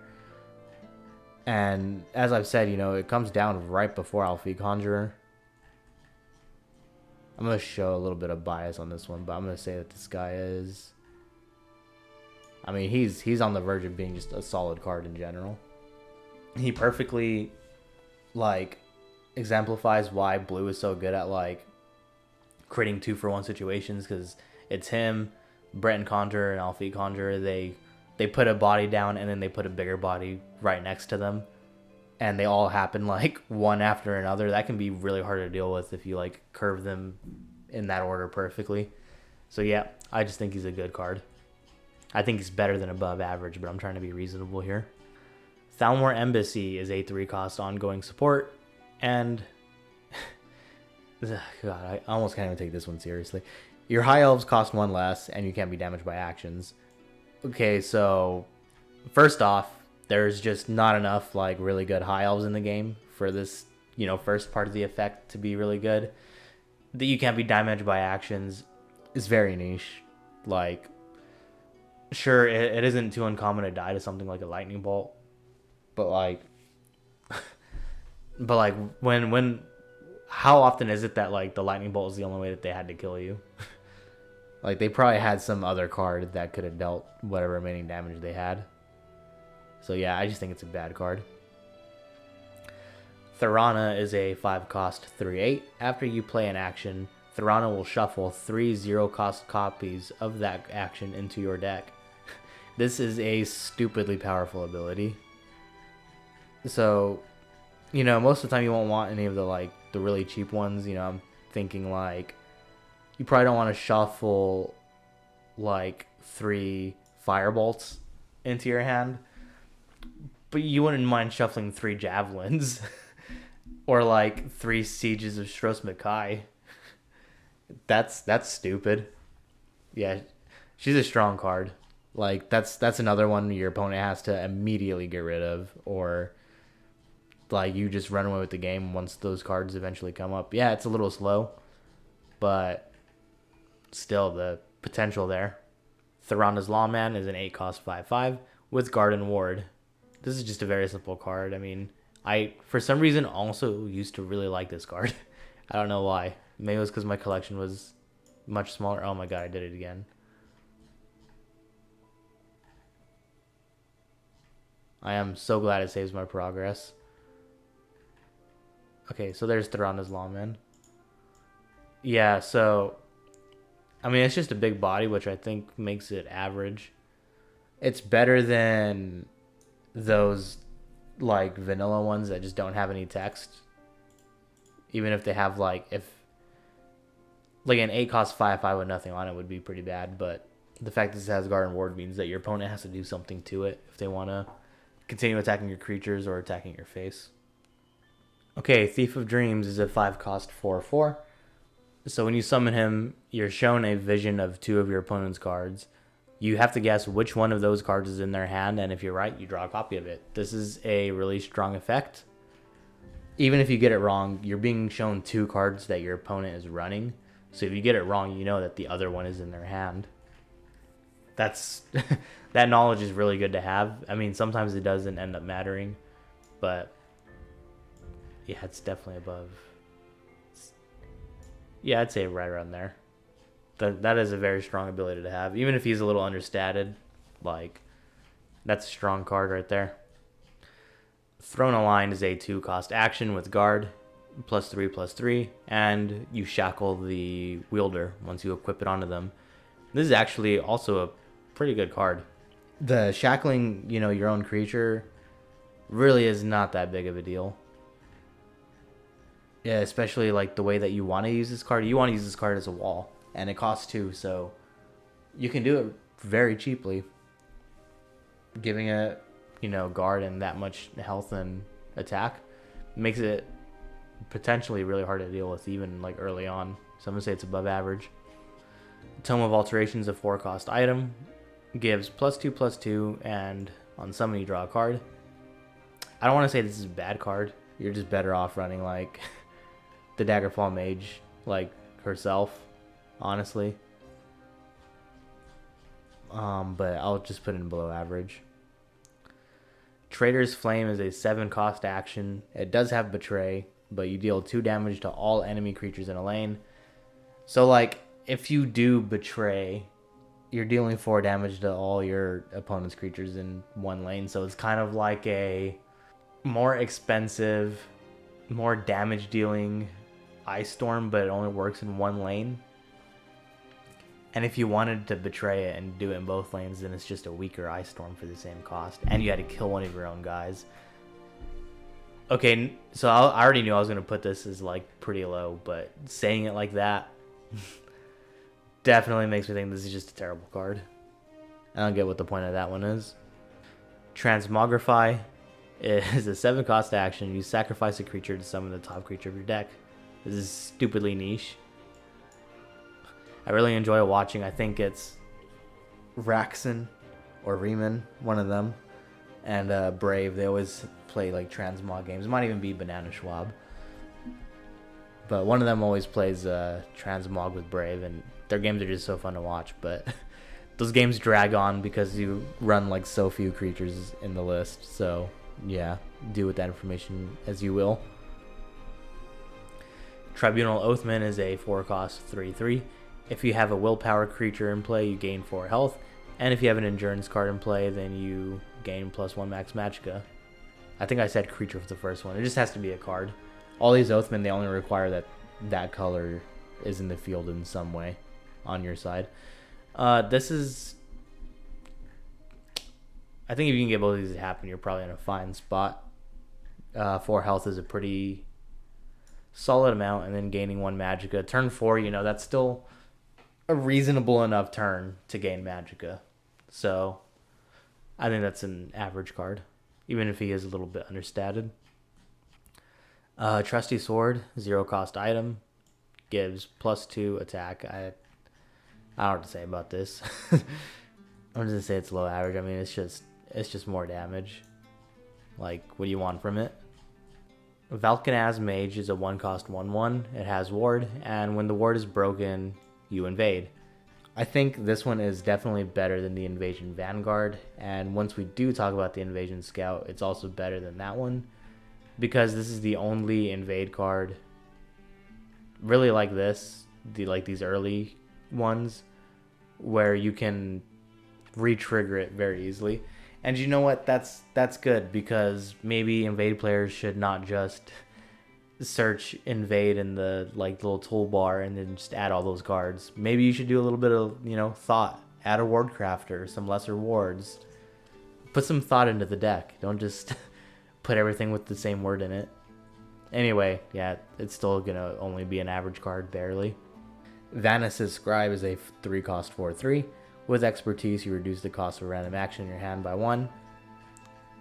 And as I've said, it comes down right before Alfie Conjurer. I'm going to show a little bit of bias on this one, but I'm going to say that this guy is... I mean, he's on the verge of being just a solid card in general. He perfectly, like, exemplifies why blue is so good at, like, critting 2-for-1 situations, because it's him, Breton Conjurer, and Alfie Conjurer. They put a body down, and then they put a bigger body right next to them. And they all happen, like, one after another. That can be really hard to deal with if you, like, curve them in that order perfectly. So, yeah, I just think he's a good card. I think he's better than above average, but I'm trying to be reasonable here. Thalmor Embassy is a 3-cost ongoing support. And... God, I almost can't even take this one seriously. Your high elves cost 1 less, and you can't be damaged by actions. Okay, so... First off, there's just not enough, like, really good high elves in the game for this, first part of the effect to be really good. That you can't be damaged by actions is very niche. Like, sure, it isn't too uncommon to die to something like a lightning bolt, but like, when, how often is it that, like, the lightning bolt is the only way that they had to kill you? Like, they probably had some other card that could have dealt whatever remaining damage they had. So yeah, I just think it's a bad card. Thorana is a 5-cost 3/8. After you play an action, Thorana will shuffle 3 0-cost copies of that action into your deck. This is a stupidly powerful ability. So, most of the time you won't want any of the, like, the really cheap ones. I'm thinking, like, you probably don't want to shuffle, like, 3 Firebolts into your hand. But you wouldn't mind shuffling 3 Javelins. Or, like, 3 Sieges of Stros Mackay. That's stupid. Yeah, she's a strong card. Like, that's another one your opponent has to immediately get rid of. Or, like, you just run away with the game once those cards eventually come up. Yeah, it's a little slow. But still, the potential there. Thorana's Lawman is an 8-cost 5/5 with Garden Ward. This is just a very simple card. I mean, I, for some reason, also used to really like this card. I don't know why. Maybe it was because my collection was much smaller. Oh my god, I did it again. I am so glad it saves my progress. Okay, so there's Theranos Lawman. Yeah, so I mean, it's just a big body, which I think makes it average. It's better than those like vanilla ones that just don't have any text. Even if they have like, if like an 8 cost 5/5 with nothing on it would be pretty bad, but the fact that this has guard and ward means that your opponent has to do something to it if they want to continue attacking your creatures or attacking your face. Okay, Thief of Dreams is a 5 cost 4/4. So when you summon him, you're shown a vision of 2 of your opponent's cards. You have to guess which one of those cards is in their hand, and if you're right, you draw a copy of it. This is a really strong effect. Even if you get it wrong, you're being shown 2 cards that your opponent is running. So if you get it wrong, you know that the other one is in their hand. That's that knowledge is really good to have. I mean, sometimes it doesn't end up mattering, but yeah, it's definitely above. Yeah, I'd say right around there. That is a very strong ability to have. Even if he's a little understated, like, that's a strong card right there. Throne Aligned is a 2 cost action with guard, +3/+3, and you shackle the wielder once you equip it onto them. This is actually also a pretty good card. The shackling, your own creature really is not that big of a deal. Yeah, especially like the way that you want to use this card. You want to use this card as a wall, and it costs 2, so you can do it very cheaply. Giving it, guard and that much health and attack makes it potentially really hard to deal with, even like early on. So I'm gonna say it's above average. Tome of Alteration is a 4 cost item, gives +2/+2, and on summon you draw a card. I don't want to say this is a bad card. You're just better off running like the Daggerfall Mage, like herself, honestly. But I'll just put it in below average. Traitor's Flame is a 7 cost action. It does have Betray, but you deal 2 damage to all enemy creatures in a lane. So like, if you do Betray, you're dealing 4 damage to all your opponent's creatures in one lane. So it's kind of like a more expensive, more damage dealing Ice Storm, but it only works in one lane. And if you wanted to betray it and do it in both lanes, then it's just a weaker Ice Storm for the same cost, and you had to kill one of your own guys. Okay, so I already knew I was going to put this as like pretty low, but saying it like that definitely makes me think this is just a terrible card. I don't get what the point of that one is. Transmogrify is a 7 cost action. You sacrifice a creature to summon the top creature of your deck. This is stupidly niche. I really enjoy watching. I think it's Raxon or Riemann, one of them, and Brave. They always play like transmog games. It might even be Banana Schwab, but one of them always plays transmog with Brave, and their games are just so fun to watch. But those games drag on because you run like so few creatures in the list. So yeah, do with that information as you will. Tribunal Oathman is a 4 cost 3/3. If you have a willpower creature in play, you gain 4 health. And if you have an endurance card in play, then you gain +1 max magicka. I think I said creature for the first one. It just has to be a card. All these Oathmen, they only require that color is in the field in some way on your side. This is... I think if you can get both of these to happen, you're probably in a fine spot. 4 health is a pretty solid amount, and then gaining 1 magicka. Turn 4, that's still a reasonable enough turn to gain magicka. So I think that's an average card, even if he is a little bit understated. Trusty Sword, 0 cost item, gives +2 attack. I don't know what to say about this. I'm just gonna say it's low average. I mean, it's just more damage. Like, what do you want from it? Valkanaz Mage is a 1 cost 1/1. It has ward, and when the ward is broken, you invade. I think this one is definitely better than the Invasion Vanguard, and once we do talk about the Invasion Scout, it's also better than that one, because this is the only invade card really like this, these early ones, where you can re-trigger it very easily. And you know what? That's good, because maybe invade players should not just search invade in the like little toolbar and then just add all those cards. Maybe you should do a little bit of, thought. Add a ward crafter, some lesser wards. Put some thought into the deck. Don't just put everything with the same word in it. Anyway, yeah, it's still gonna only be an average card, barely. Vanis's Scribe is a 3-cost 4/3. With expertise, you reduce the cost of a random action in your hand by 1.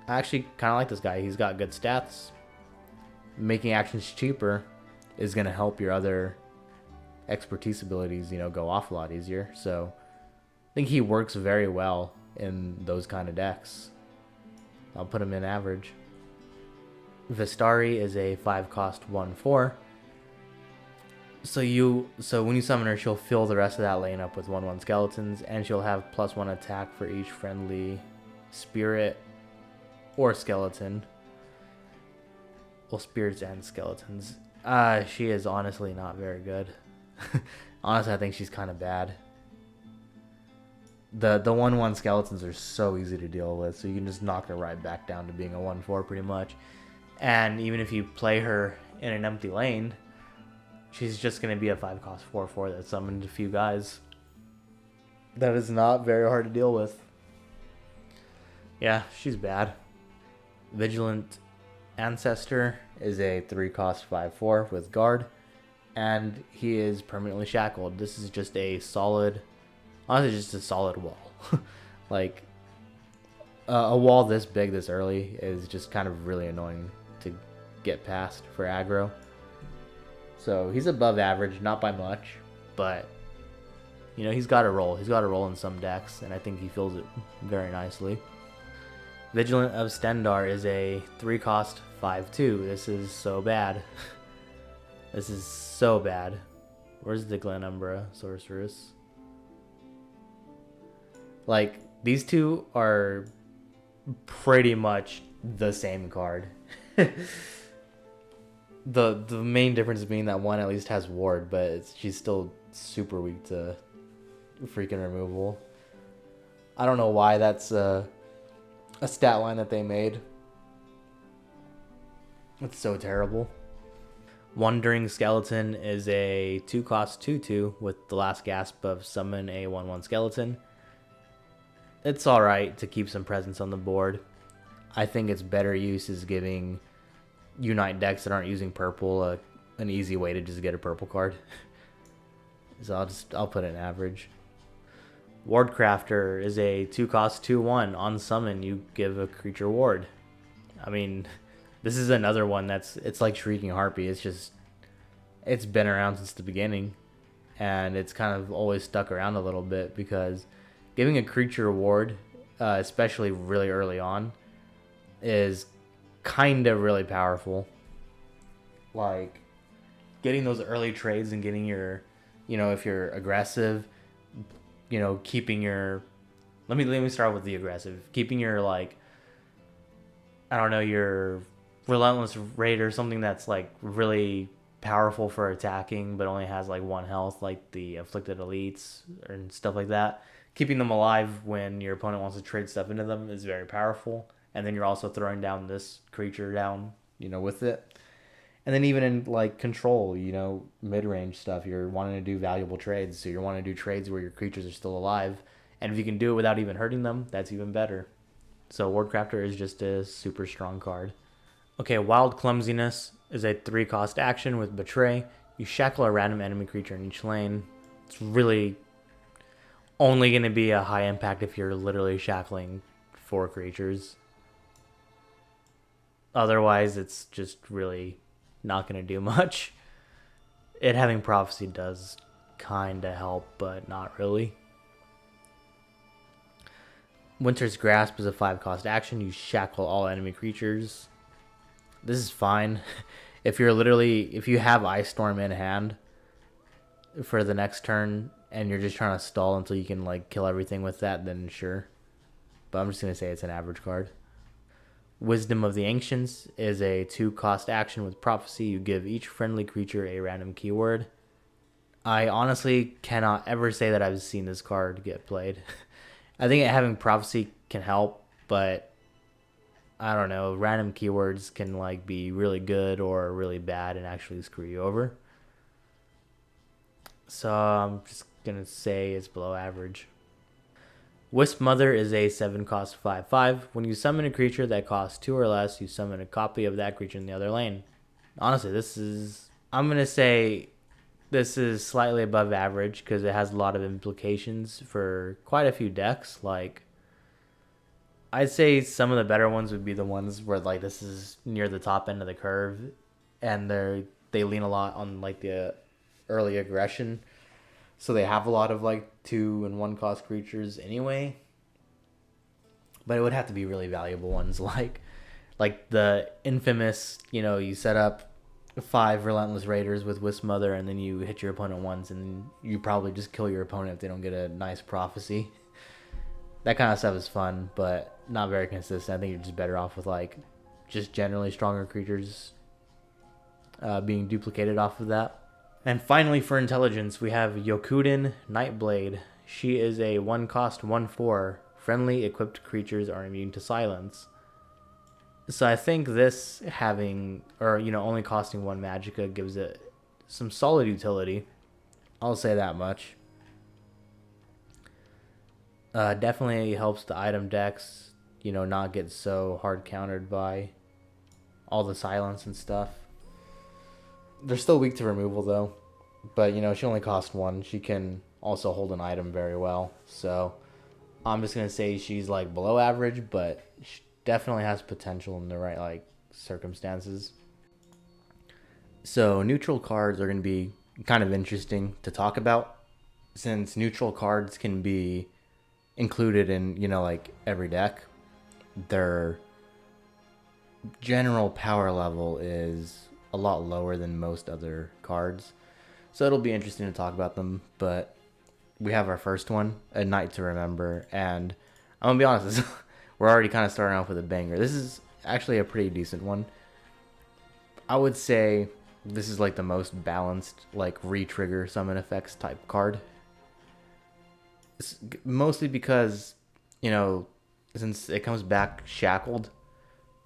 I actually kind of like this guy. He's got good stats. Making actions cheaper is going to help your other expertise abilities, go off a lot easier. So I think he works very well in those kind of decks. I'll put him in average. Vistari is a 5-cost 1/4. So when you summon her, she'll fill the rest of that lane up with 1/1 skeletons, and she'll have +1 attack for each friendly spirit or skeleton. Well, spirits and skeletons. She is honestly not very good. Honestly, I think she's kind of bad. The 1/1 skeletons are so easy to deal with, so you can just knock her right back down to being a 1/4 pretty much. And even if you play her in an empty lane, she's just going to be a 5-cost 4/4 that summoned a few guys. That is not very hard to deal with. Yeah, she's bad. Vigilant Ancestor is a 3-cost 5/4 with guard, and he is permanently shackled. This is just a solid, honestly, just a solid wall. Like, a wall this big this early is just kind of really annoying to get past for aggro. So he's above average, not by much, but he's got a role. He's got a role in some decks, and I think he fills it very nicely. Vigilant of Stendar is a 3-cost 5/2. This is so bad. This is so bad. Where's the Glenumbra Sorceress? Like, these two are pretty much the same card. The main difference being that one at least has ward, but she's still super weak to freaking removal. I don't know why that's a stat line that they made. It's so terrible. Wandering Skeleton is a 2-cost 2/2 with the last gasp of summon a 1/1 skeleton. It's alright to keep some presence on the board. I think its better use is giving Unite decks that aren't using purple an easy way to just get a purple card. So I'll put it in average. Wardcrafter is a 2-cost 2/1. On summon, you give a creature ward. I mean, this is another one it's like Shrieking Harpy. It's been around since the beginning, and it's kind of always stuck around a little bit because giving a creature ward, especially really early on, is kind of really powerful. Like, getting those early trades and getting your, if you're aggressive, keeping your, let me start with the aggressive, keeping your, like, I don't know, your Relentless Raid or something that's like really powerful for attacking but only has like 1 health, like the Afflicted Elites and stuff like that. Keeping them alive when your opponent wants to trade stuff into them is very powerful. And then you're also throwing down this creature down, with it. And then even in like control, mid-range stuff, you're wanting to do valuable trades. So you're wanting to do trades where your creatures are still alive. And if you can do it without even hurting them, that's even better. So Wardcrafter is just a super strong card. Okay, Wild Clumsiness is a 3-cost action with Betray. You shackle a random enemy creature in each lane. It's really only going to be a high impact if you're literally shackling 4 creatures. Otherwise, it's just really not going to do much. It having Prophecy does kind of help, but not really. Winter's Grasp is a 5-cost action. You shackle all enemy creatures. This is fine. If you have Ice Storm in hand for the next turn and you're just trying to stall until you can like kill everything with that, then sure. But I'm just going to say it's an average card. Wisdom of the Ancients is a 2-cost action with Prophecy. You give each friendly creature a random keyword. I honestly cannot ever say that I've seen this card get played. I think having Prophecy can help, but I don't know, random keywords can like be really good or really bad and actually screw you over. So I'm just gonna say it's below average. Wisp Mother is a 7 cost 5/5. When you summon a creature that costs 2 or less, you summon a copy of that creature in the other lane. Honestly, I'm gonna say this is slightly above average because it has a lot of implications for quite a few decks. Like, I'd say some of the better ones would be the ones where like this is near the top end of the curve, and they lean a lot on like the early aggression, so they have a lot of like 2 and 1 cost creatures anyway. But it would have to be really valuable ones like the infamous, you set up 5 Relentless Raiders with Wisp Mother, and then you hit your opponent once, and you probably just kill your opponent if they don't get a nice prophecy. That kind of stuff is fun, but not very consistent. I think you're just better off with like just generally stronger creatures being duplicated off of that. And finally, for intelligence, we have Yokuden Nightblade. She is a 1 cost 1/4. Friendly equipped creatures are immune to silence. So I think this having, or only costing 1 magicka gives it some solid utility. I'll say that much. Definitely helps the item decks, not get so hard countered by all the silence and stuff. They're still weak to removal though, but she only costs 1. She can also hold an item very well. So I'm just gonna say she's like below average, but she definitely has potential in the right like circumstances. So neutral cards are gonna be kind of interesting to talk about, since neutral cards can be included in like every deck. Their general power level is a lot lower than most other cards, so it'll be interesting to talk about them. But we have our first one, A Night to Remember, and I'm gonna be honest, we're already kind of starting off with a banger. This is actually a pretty decent one. I would say this is like the most balanced like re-trigger summon effects type card. It's mostly because, since it comes back shackled,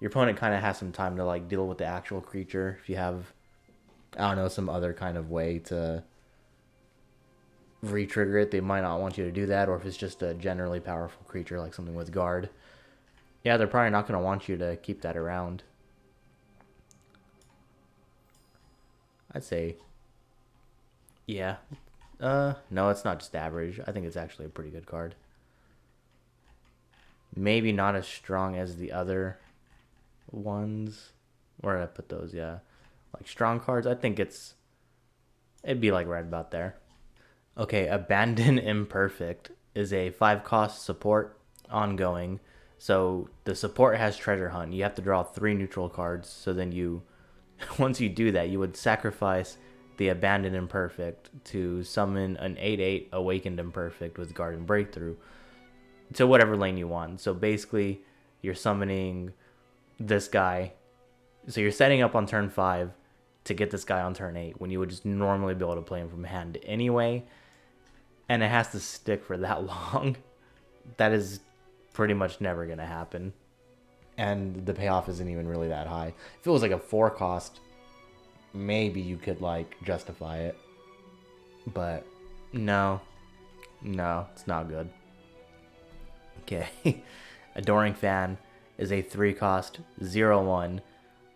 your opponent kind of has some time to like deal with the actual creature. If you have, I don't know, some other kind of way to re-trigger it, they might not want you to do that. Or if it's just a generally powerful creature like something with guard, yeah, they're probably not going to want you to keep that around. I'd say, yeah. No, it's not just average. I think it's actually a pretty good card. Maybe not as strong as the other ones. Where did I put those? Yeah, like strong cards. I think it'd be like right about there. Okay, Abandon Imperfect is a 5 cost support ongoing. So the support has Treasure Hunt. You have to draw 3 neutral cards. So then once you do that, you would sacrifice the Abandoned Imperfect to summon an 8/8 Awakened Imperfect with Guard and Breakthrough to whatever lane you want. So basically, you're summoning this guy. So you're setting up on turn 5 to get this guy on turn 8 when you would just normally be able to play him from hand anyway. And it has to stick for that long. That is pretty much never going to happen. And the payoff isn't even really that high. If it was like a 4 cost, maybe you could like justify it. But no, it's not good. Okay. Adoring Fan is a 3 cost 0/1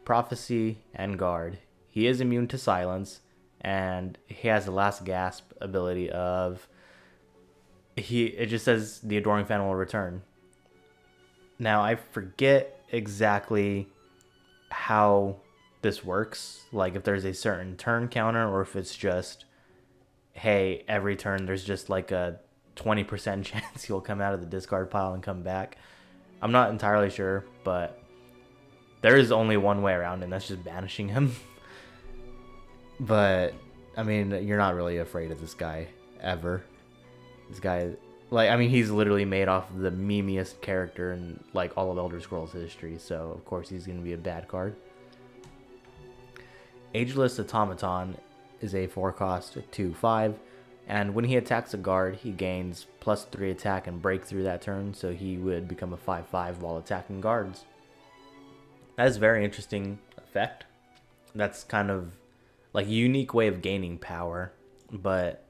Prophecy and Guard. He is immune to silence, and he has the Last Gasp ability of it just says the Adoring Fan will return. Now I forget exactly how this works, like if there's a certain turn counter or if it's just, hey, every turn there's just like a 20% chance he'll come out of the discard pile and come back. I'm not entirely sure, but there is only one way around it, and that's just banishing him. But I mean, you're not really afraid of this guy ever. This guy, like, I mean, he's literally made off the memeiest character in like all of Elder Scrolls history, so of course he's going to be a bad card. Ageless Automaton is a 4 cost 2/5. And when he attacks a guard, he gains +3 attack and breakthrough that turn, so he would become a 5/5 while attacking guards. That is a very interesting effect. That's kind of like a unique way of gaining power, but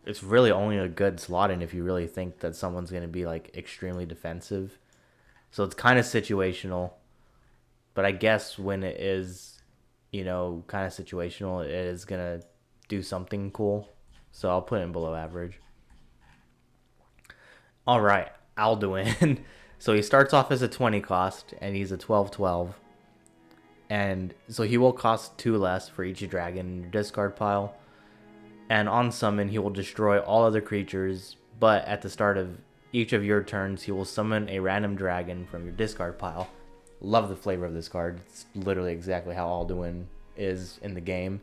it's really only a good slot in if you really think that someone's going to be like extremely defensive. So it's kind of situational, but I guess when it is, kind of situational, it is going to do something cool. So I'll put it in below average. All right, Alduin. So he starts off as a 20 cost, and he's a 12/12. And so he will cost 2 less for each dragon in your discard pile. And on summon, he will destroy all other creatures, but at the start of each of your turns, he will summon a random dragon from your discard pile. Love the flavor of this card. It's literally exactly how Alduin is in the game.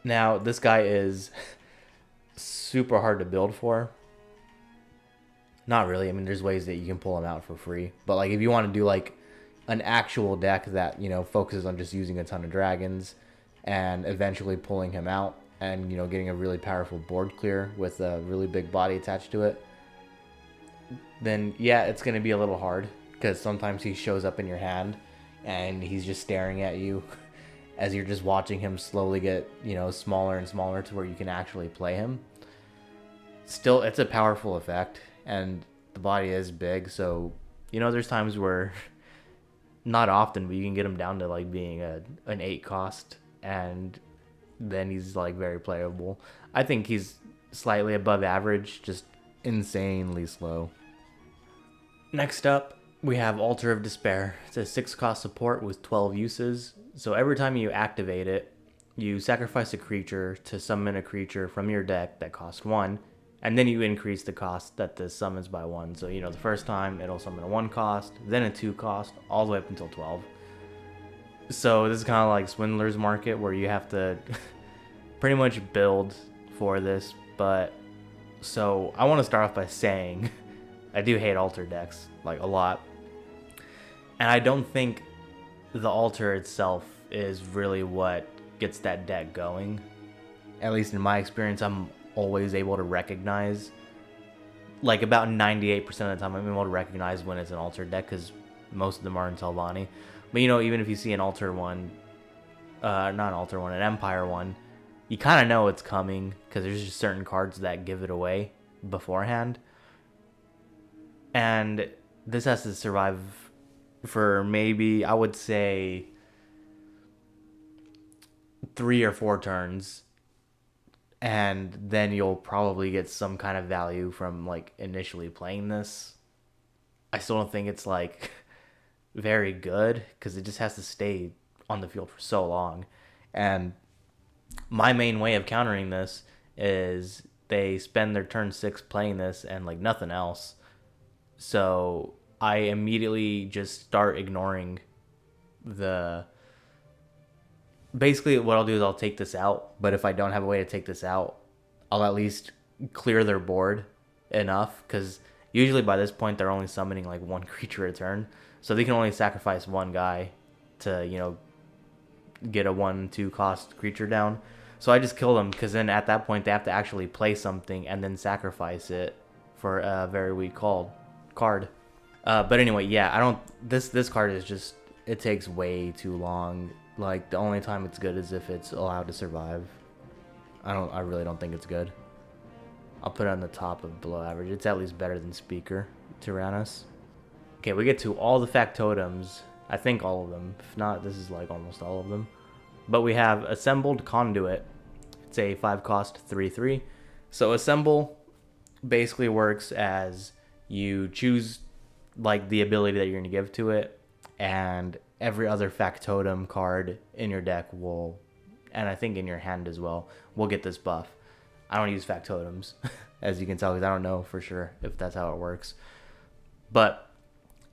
Now, this guy is super hard to build for. Not really. I mean, there's ways that you can pull him out for free. But like, if you want to do like an actual deck that, focuses on just using a ton of dragons and eventually pulling him out and, getting a really powerful board clear with a really big body attached to it, then yeah, it's going to be a little hard because sometimes he shows up in your hand and he's just staring at you as you're just watching him slowly get, smaller and smaller to where you can actually play him. Still, it's a powerful effect, and the body is big, so, there's times where, not often, but you can get him down to, like, being an 8 cost, and then he's, like, very playable. I think he's slightly above average, just insanely slow. Next up, we have Altar of Despair. It's a 6 cost support with 12 uses. So every time you activate it, you sacrifice a creature to summon a creature from your deck that costs 1, and then you increase the cost that this summons by 1. So, the first time it'll summon a 1 cost, then a 2 cost, all the way up until 12. So this is kind of like Swindler's Market, where you have to pretty much build for this. But so I want to start off by saying I do hate altar decks, like, a lot. And I don't think the altar itself is really what gets that deck going. At least in my experience, I'm always able to recognize, like, about 98% of the time, I'm able to recognize when it's an altar deck, because most of them are in Telvanni. But, even if you see an altar one, not an altar one, an empire one, you kind of know it's coming, because there's just certain cards that give it away beforehand. And this has to survive for maybe, I would say, 3 or 4 turns, and then you'll probably get some kind of value from, like, initially playing this. I still don't think it's, like, very good, because it just has to stay on the field for so long. And my main way of countering this is they spend their turn 6 playing this and, like, nothing else. So I immediately just start ignoring basically what I'll do is I'll take this out, but if I don't have a way to take this out, I'll at least clear their board enough, because usually by this point they're only summoning like 1 creature a turn, so they can only sacrifice 1 guy to, get a 1/2 cost creature down. So I just kill them, because then at that point they have to actually play something and then sacrifice it for a very weak card. But anyway, yeah, this card is just, it takes way too long. Like, the only time it's good is if it's allowed to survive. I really don't think it's good. I'll put it on the top of below average. It's at least better than Speaker Tyrannus. Okay, we get to all the factotums. I think all of them. If not, this is like almost all of them. But we have Assembled Conduit. It's a 5 cost 3/3. So Assemble basically works as you choose, like, the ability that you're going to give to it, and every other factotum card in your deck will, and I think in your hand as well, will get this buff. I don't use factotums, as you can tell, because I don't know for sure if that's how it works. But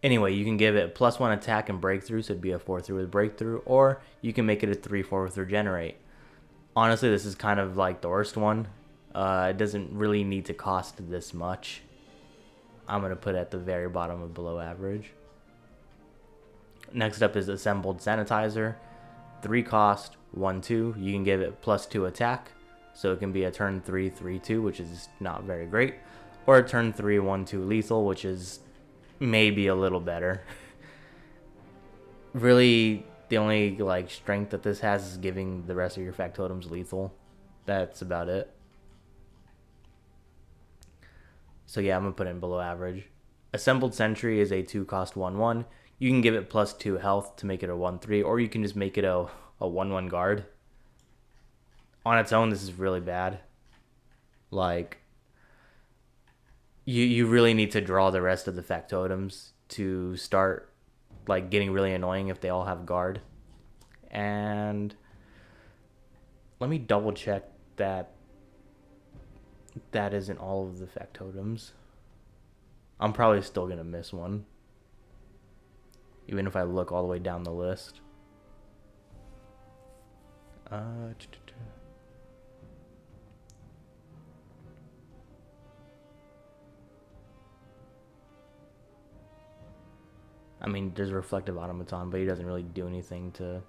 anyway, you can give it +1 attack and breakthrough, so it'd be a 4/3 with breakthrough, or you can make it a 3/4 with regenerate. Honestly, this is kind of like the worst one. It doesn't really need to cost this much. I'm going to put it at the very bottom of below average. Next up is Assembled Sanitizer. 3 cost, 1/2. You can give it +2 attack. So it can be a turn 3, 3-2, which is not very great, or a turn 3, 1-2 lethal, which is maybe a little better. Really, the only like strength that this has is giving the rest of your factotums lethal. That's about it. So yeah, I'm gonna put it in below average. Assembled Sentry is a 2-cost 1/1. You can give it +2 health to make it a 1/3, or you can just make it a 1/1 guard. On its own, this is really bad. Like, you really need to draw the rest of the factotums to start like getting really annoying if they all have guard. And let me double check that isn't all of the factotums. I'm probably still gonna miss one, even if I look all the way down the list. I mean, there's Reflective Automaton, but he doesn't really do anything to,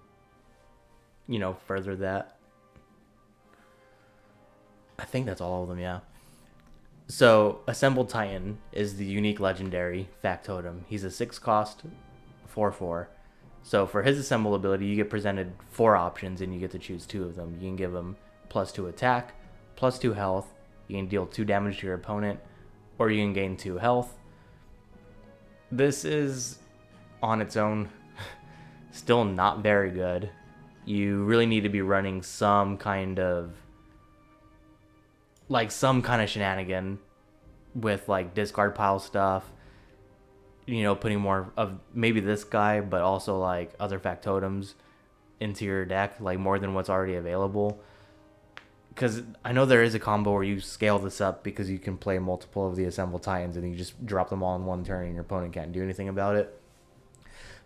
further that. I think that's all of them, yeah. So, Assembled Titan is the unique legendary factotum. He's a 6-cost 4/4. So, for his assemble ability, you get presented 4 options and you get to choose 2 of them. You can give him +2 attack, +2 health, you can deal 2 damage to your opponent, or you can gain 2 health. This is, on its own, still not very good. You really need to be running some kind of shenanigan with like discard pile stuff, putting more of maybe this guy, but also like other factotums into your deck, like more than what's already available. Because I know there is a combo where you scale this up because you can play multiple of the Assembled Titans and you just drop them all in one turn and your opponent can't do anything about it.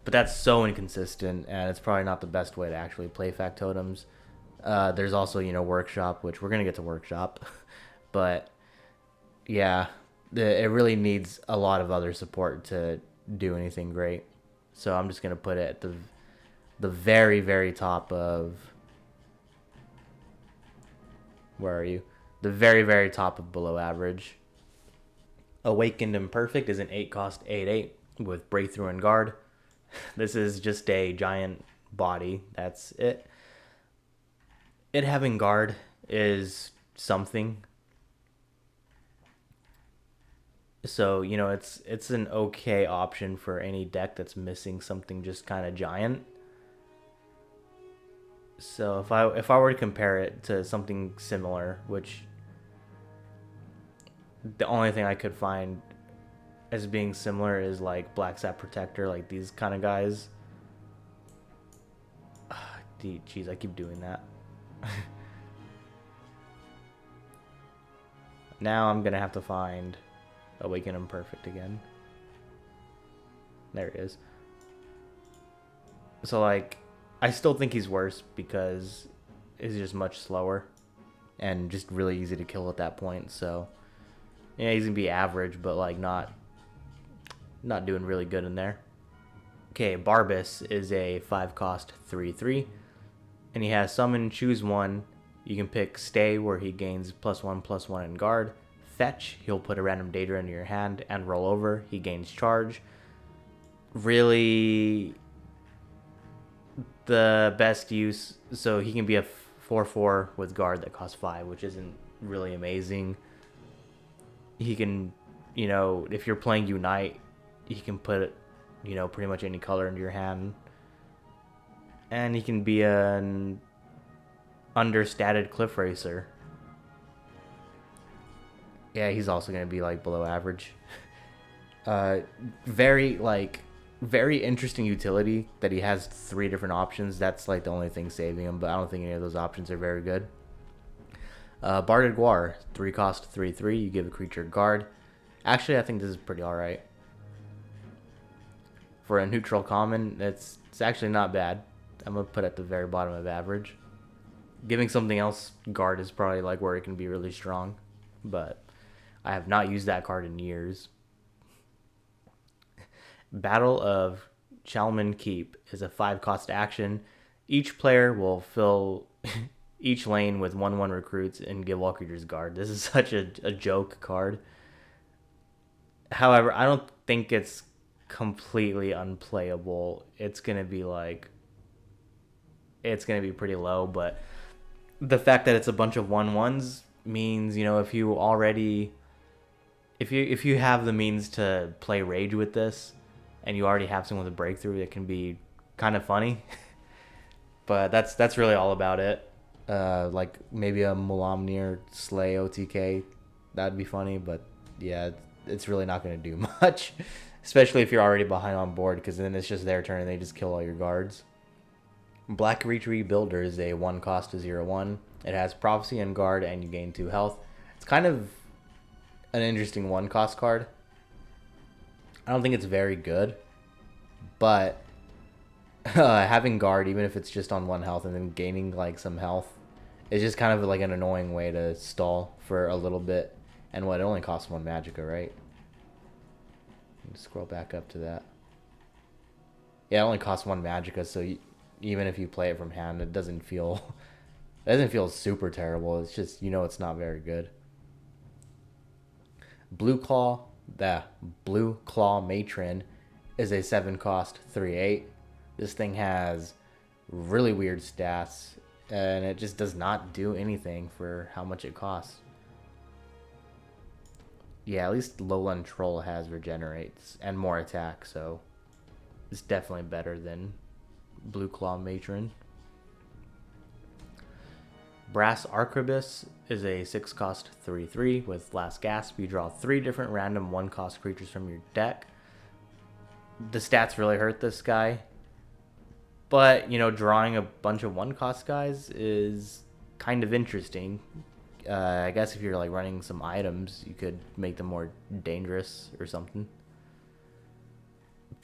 But that's so inconsistent, and it's probably not the best way to actually play factotums. There's also, Workshop, which we're going to get to Workshop. But, yeah, it really needs a lot of other support to do anything great. So I'm just going to put it at the very, very top of... Where are you? The very, very top of below average. Awakened Imperfect is an 8-cost 8/8 with Breakthrough and Guard. This is just a giant body. That's it. It having guard is something. So, it's an okay option for any deck that's missing something just kind of giant. So if I were to compare it to something similar, which the only thing I could find as being similar is like Black Sap Protector, like these kind of guys. Jeez, I keep doing that. Now I'm gonna have to find Awaken Imperfect again. There it is. So like, I still think he's worse because he's just much slower and just really easy to kill at that point. So yeah, he's gonna be average, but like not doing really good in there. Okay, Barbas is a 5-cost 3/3, and he has Summon, choose one. You can pick Stay, where he gains +1/+1 in guard. Fetch, he'll put a random data into your hand, and roll over, he gains charge. Really, the best use, so he can be a 4/4 with guard that costs 5, which isn't really amazing. He can, if you're playing Unite, he can put, pretty much any color into your hand. And he can be an understated Cliff Racer. Yeah, he's also going to be like below average. Very interesting utility that he has 3 different options. That's like the only thing saving him, but I don't think any of those options are very good. Barded Guar, 3-cost 3/3. You give a creature guard. Actually, I think this is pretty alright. For a neutral common, it's actually not bad. I'm going to put it at the very bottom of average. Giving something else guard is probably like where it can be really strong, but I have not used that card in years. Battle of Chalman Keep is a 5-cost action. Each player will fill each lane with 1/1 recruits and give all creatures guard. This is such a joke card. However, I don't think it's completely unplayable. It's gonna be pretty low, but the fact that it's a bunch of 1/1s means, if you already if you have the means to play Rage with this and you already have someone with a breakthrough, it can be kind of funny. But that's really all about it. Like maybe a Mulamnir Slay OTK, that'd be funny, but yeah, it's really not going to do much, especially if you're already behind on board, because then it's just their turn and they just kill all your guards. Black Reach Rebuilder is a 1 cost to 0/1. It has Prophecy and Guard, and you gain 2 health. It's kind of an interesting 1 cost card. I don't think it's very good, but having Guard, even if it's just on 1 health and then gaining like some health, is just kind of like an annoying way to stall for a little bit. And it only costs 1 magicka, right? Scroll back up to that. Yeah, it only costs 1 magicka, so even if you play it from hand, it doesn't feel super terrible. It's just, it's not very good. Blue Claw Matron is a 7 cost 3/8. This thing has really weird stats, and it just does not do anything for how much it costs. Yeah, at least Lowland Troll has regenerates and more attack, so it's definitely better than Blue Claw Matron. Brass Arquebus is a 6 cost 3/3 with Last Gasp. You draw 3 different random 1 cost creatures from your deck. The stats really hurt this guy, but drawing a bunch of 1 cost guys is kind of interesting. I guess if you're like running some items, you could make them more dangerous or something.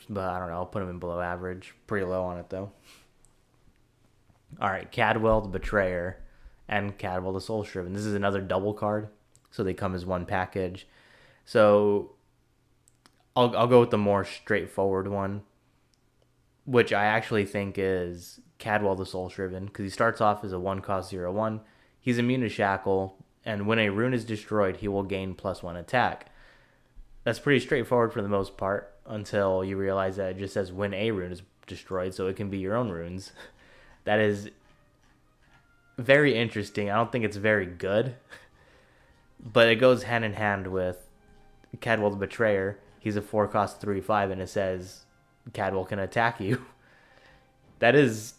But I don't know, I'll put them in below average. Pretty low on it though. Alright, Cadwell the Betrayer and Cadwell the Soul Shriven. This is another double card, so they come as 1 package. So I'll go with the more straightforward one, which I actually think is Cadwell the Soul Shriven, because he starts off as a 1 cost 0/1. He's immune to Shackle, and when a rune is destroyed, he will gain +1 attack. That's pretty straightforward for the most part, until you realize that it just says when a rune is destroyed, so it can be your own runes. That is very interesting. I don't think it's very good, but it goes hand in hand with Cadwell the Betrayer. He's a 4 cost 3/5, and it says Cadwell can attack you. That is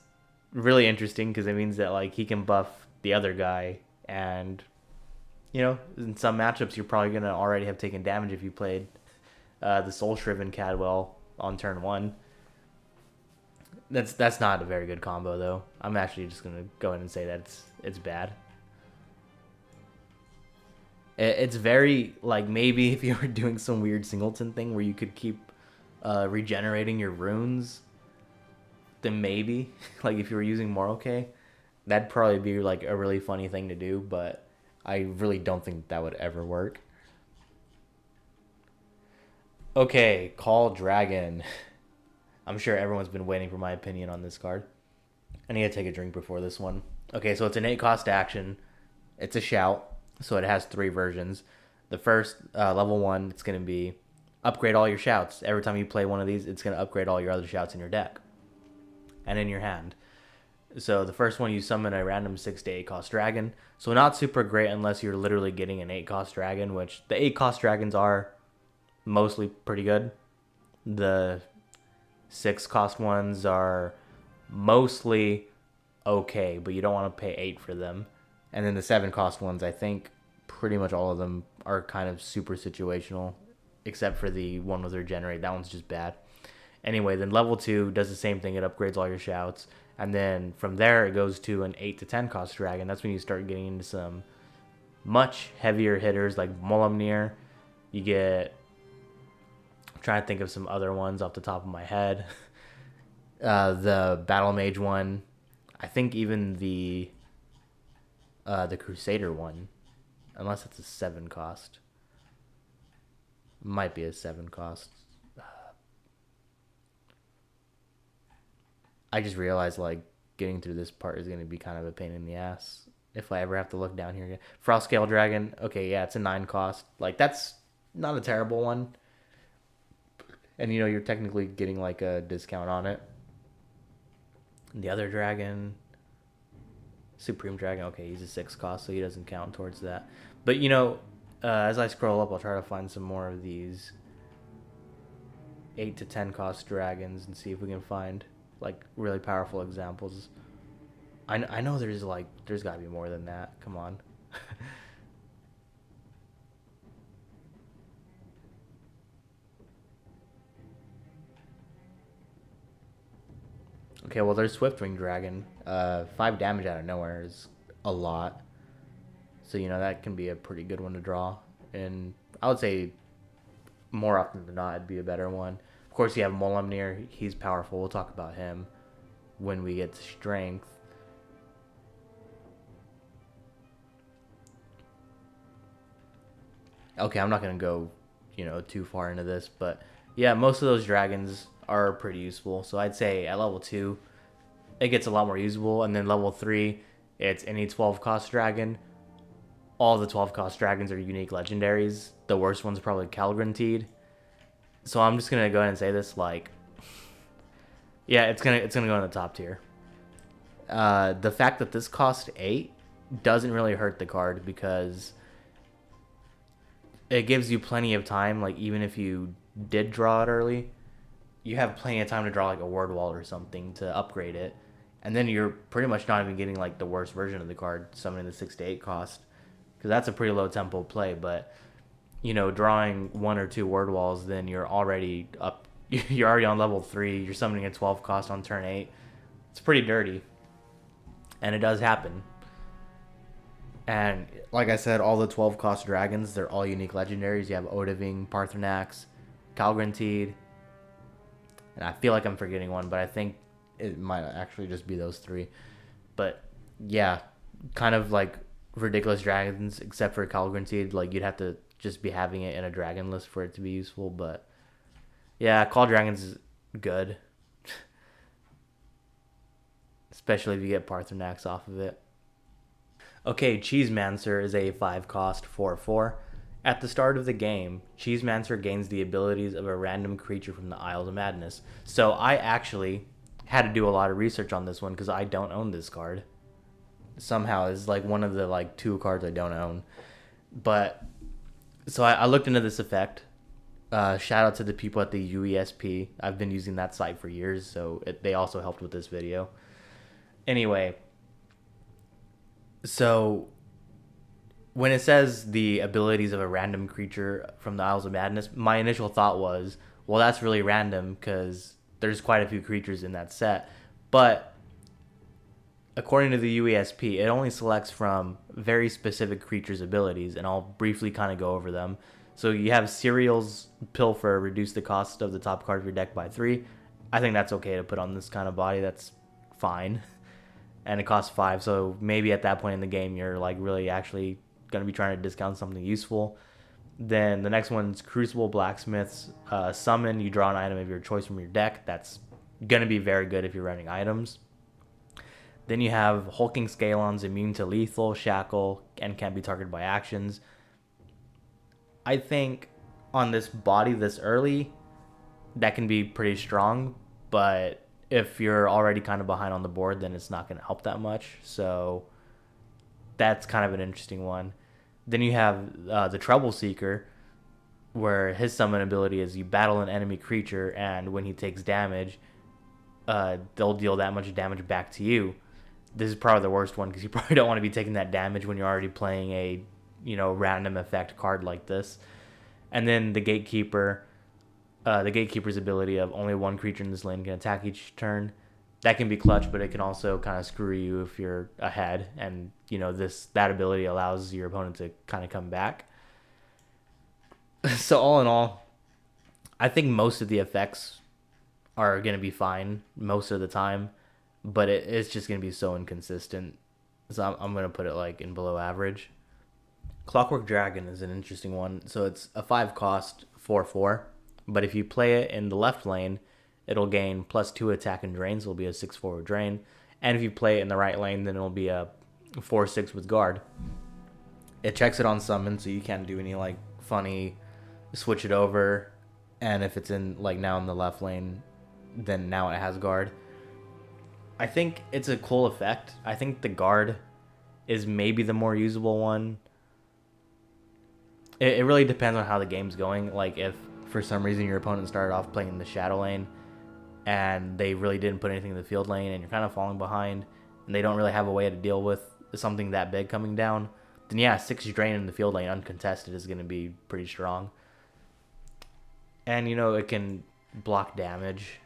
really interesting, because it means that like he can buff the other guy, and in some matchups you're probably gonna already have taken damage if you played the Soul Shriven Cadwell on turn 1. That's not a very good combo though. I'm actually just gonna go in and say that it's bad. It's very like, maybe if you were doing some weird singleton thing where you could keep regenerating your runes, then maybe like if you were using Moroke, that'd probably be like a really funny thing to do, but I really don't think that would ever work. Okay, Call Dragon. I'm sure everyone's been waiting for my opinion on this card. I need to take a drink before this one. Okay, so it's an 8 cost action. It's a shout, so it has 3 versions. The first, level 1, it's going to be upgrade all your shouts. Every time you play one of these, it's going to upgrade all your other shouts in your deck and in your hand. So the first one, you summon a random 6 to 8 cost dragon. So not super great unless you're literally getting an 8 cost dragon, which the 8 cost dragons are mostly pretty good. The 6 cost ones are mostly okay, but you don't want to pay 8 for them. And then the 7 cost ones, I think pretty much all of them are kind of super situational, except for the one with Regenerate. That one's just bad. Anyway, then level 2 does the same thing. It upgrades all your shouts. And then from there, it goes to an 8 to 10 cost dragon. That's when you start getting into some much heavier hitters like Mulamnir. You get... I'm trying to think of some other ones off the top of my head. The Battle Mage one. I think even the Crusader one. Unless it's a 7 cost. Might be a 7 cost. I just realized, like, getting through this part is going to be kind of a pain in the ass if I ever have to look down here again. Frost Scale Dragon, okay, yeah, it's a 9 cost. Like, that's not a terrible one. And, you know, you're technically getting, like, a discount on it. And the other dragon, Supreme Dragon, okay, he's a 6 cost, so he doesn't count towards that. But, you know, as I scroll up, I'll try to find some more of these 8 to 10 cost dragons and see if we can find, like, really powerful examples. I know there's got to be more than that. Come on. Okay, well, there's Swiftwing Dragon. 5 damage out of nowhere is a lot. So, you know, that can be a pretty good one to draw. And I would say more often than not, it'd be a better one. Of course, you have Molemnir. He's powerful. We'll talk about him when we get to Strength. Okay, I'm not going to go, you know, too far into this. But, yeah, most of those dragons are pretty useful. So I'd say at level 2, it gets a lot more usable. And then level 3, it's any 12 cost dragon. All the 12 cost dragons are unique legendaries. The worst one's probably Calgranteed. So I'm just gonna go ahead and say this, like, yeah, it's gonna go in the top tier. The fact that this cost 8 doesn't really hurt the card because it gives you plenty of time. Like, even if you did draw it early, you have plenty of time to draw like a word wall or something to upgrade it, and then you're pretty much not even getting like the worst version of the card, summoning the 6 to 8 cost, because that's a pretty low tempo play. But, you know, drawing 1 or 2 word walls, then you're already up. You're already on level 3. You're summoning a 12 cost on turn 8. It's pretty dirty, and it does happen. And like I said, all the 12 cost dragons, they're all unique legendaries. You have Odiving, Parthenax, Calgranteed, and I feel like I'm forgetting one, but I think it might actually just be those 3. But yeah, kind of like ridiculous dragons, except for Calgranteed. Like, you'd have to just be having it in a dragon list for it to be useful. But yeah, Call Dragon's is good, especially if you get Parthenax off of it. Okay, Cheesemancer is a 5 cost 4/4. At the start of the game, Cheesemancer gains the abilities of a random creature from the Isles of Madness. So I actually had to do a lot of research on this one because I don't own this card. Somehow it's like one of the like 2 cards I don't own. But so I looked into this effect. Shout out to the people at the UESP. I've been using that site for years, so they also helped with this video. Anyway, so when it says the abilities of a random creature from the Isles of Madness, my initial thought was, well, that's really random because there's quite a few creatures in that set. But according to the UESP, it only selects from very specific creatures' abilities, and I'll briefly kind of go over them. So you have Cereal's Pilfer, reduce the cost of the top card of your deck by 3. I think that's okay to put on this kind of body. That's fine. And it costs 5, so maybe at that point in the game you're like really actually going to be trying to discount something useful. Then the next one's Crucible Blacksmith's Summon. You draw an item of your choice from your deck. That's going to be very good if you're running items. Then you have Hulking Scalon's immune to lethal, shackle, and can't be targeted by actions. I think on this body this early, that can be pretty strong, but if you're already kind of behind on the board, then it's not going to help that much. So that's kind of an interesting one. Then you have the Trouble Seeker, where his summon ability is you battle an enemy creature, and when he takes damage, they'll deal that much damage back to you. This is probably the worst one because you probably don't want to be taking that damage when you're already playing a, you know, random effect card like this. And then the Gatekeeper, the Gatekeeper's ability of only 1 creature in this lane can attack each turn. That can be clutch, but it can also kind of screw you if you're ahead. And, you know, that ability allows your opponent to kind of come back. So all in all, I think most of the effects are going to be fine most of the time, but it's just going to be so inconsistent. So I'm going to put it like in below average. Clockwork Dragon is an interesting one. So it's a 5 cost 4/4, but if you play it in the left lane, it'll gain +2 attack and drain, so it'll be a 6/4 drain. And if you play it in the right lane, then it'll be a 4/6 with guard. It checks it on summon, so you can't do any like funny switch it over. And if it's in like now in the left lane, then now it has guard. I think it's a cool effect. I think the guard is maybe the more usable one. It really depends on how the game's going. Like if for some reason your opponent started off playing in the shadow lane and they really didn't put anything in the field lane and you're kind of falling behind and they don't really have a way to deal with something that big coming down, then yeah, 6 drain in the field lane uncontested is going to be pretty strong. And it can block damage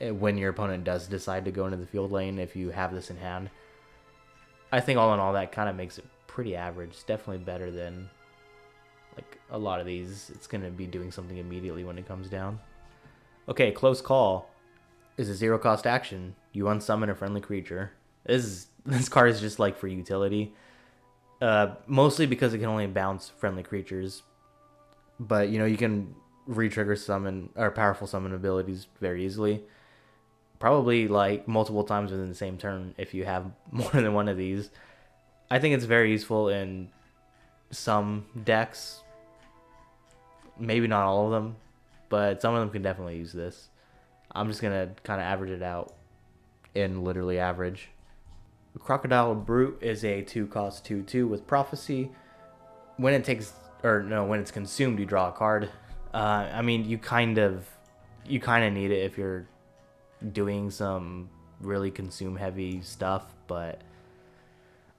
when your opponent does decide to go into the field lane if you have this in hand. I think all in all that kind of makes it pretty average. It's definitely better than like a lot of these. It's going to be doing something immediately when it comes down. Okay, Close Call is a 0-cost action. You unsummon a friendly creature. This card is just like for utility. Mostly because it can only bounce friendly creatures. But you can re-trigger summon or powerful summon abilities very easily. Probably like multiple times within the same turn if you have more than one of these. I think it's very useful in some decks. Maybe not all of them, but some of them can definitely use this. I'm just going to kind of average it out in literally average. Crocodile Brute is a 2-cost 2/2 with Prophecy. When it's consumed, you draw a card. I mean, you kind of need it if you're doing some really consume heavy stuff, but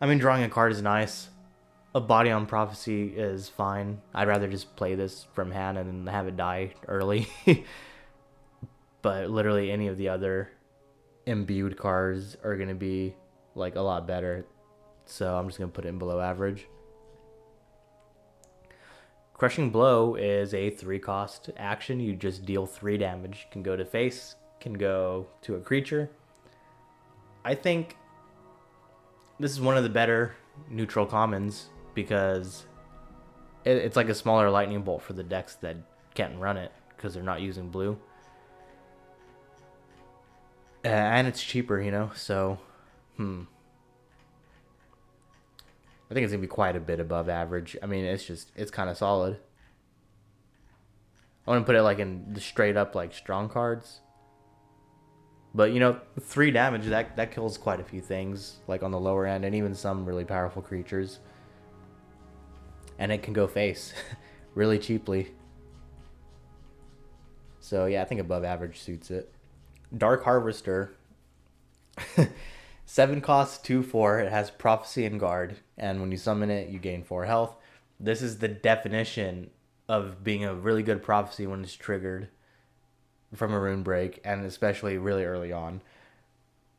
I mean, drawing a card is nice. A Body on Prophecy is fine. I'd rather just play this from hand and then have it die early. But literally any of the other imbued cards are going to be like a lot better. So I'm just going to put it in below average. Crushing Blow is a 3-cost action. You just deal 3 damage. Can go to face, can go to a creature. I think this is one of the better neutral commons because it's like a smaller lightning bolt for the decks that can't run it because they're not using blue. And it's cheaper, so I think it's going to be quite a bit above average. I mean, it's kind of solid. I want to put it like in the straight up like strong cards. But 3 damage, that kills quite a few things, like on the lower end, and even some really powerful creatures. And it can go face really cheaply. So yeah, I think above average suits it. Dark Harvester. 7-cost 2/4. It has Prophecy and Guard, and when you summon it, you gain 4 health. This is the definition of being a really good Prophecy when it's triggered from a rune break, and especially really early on,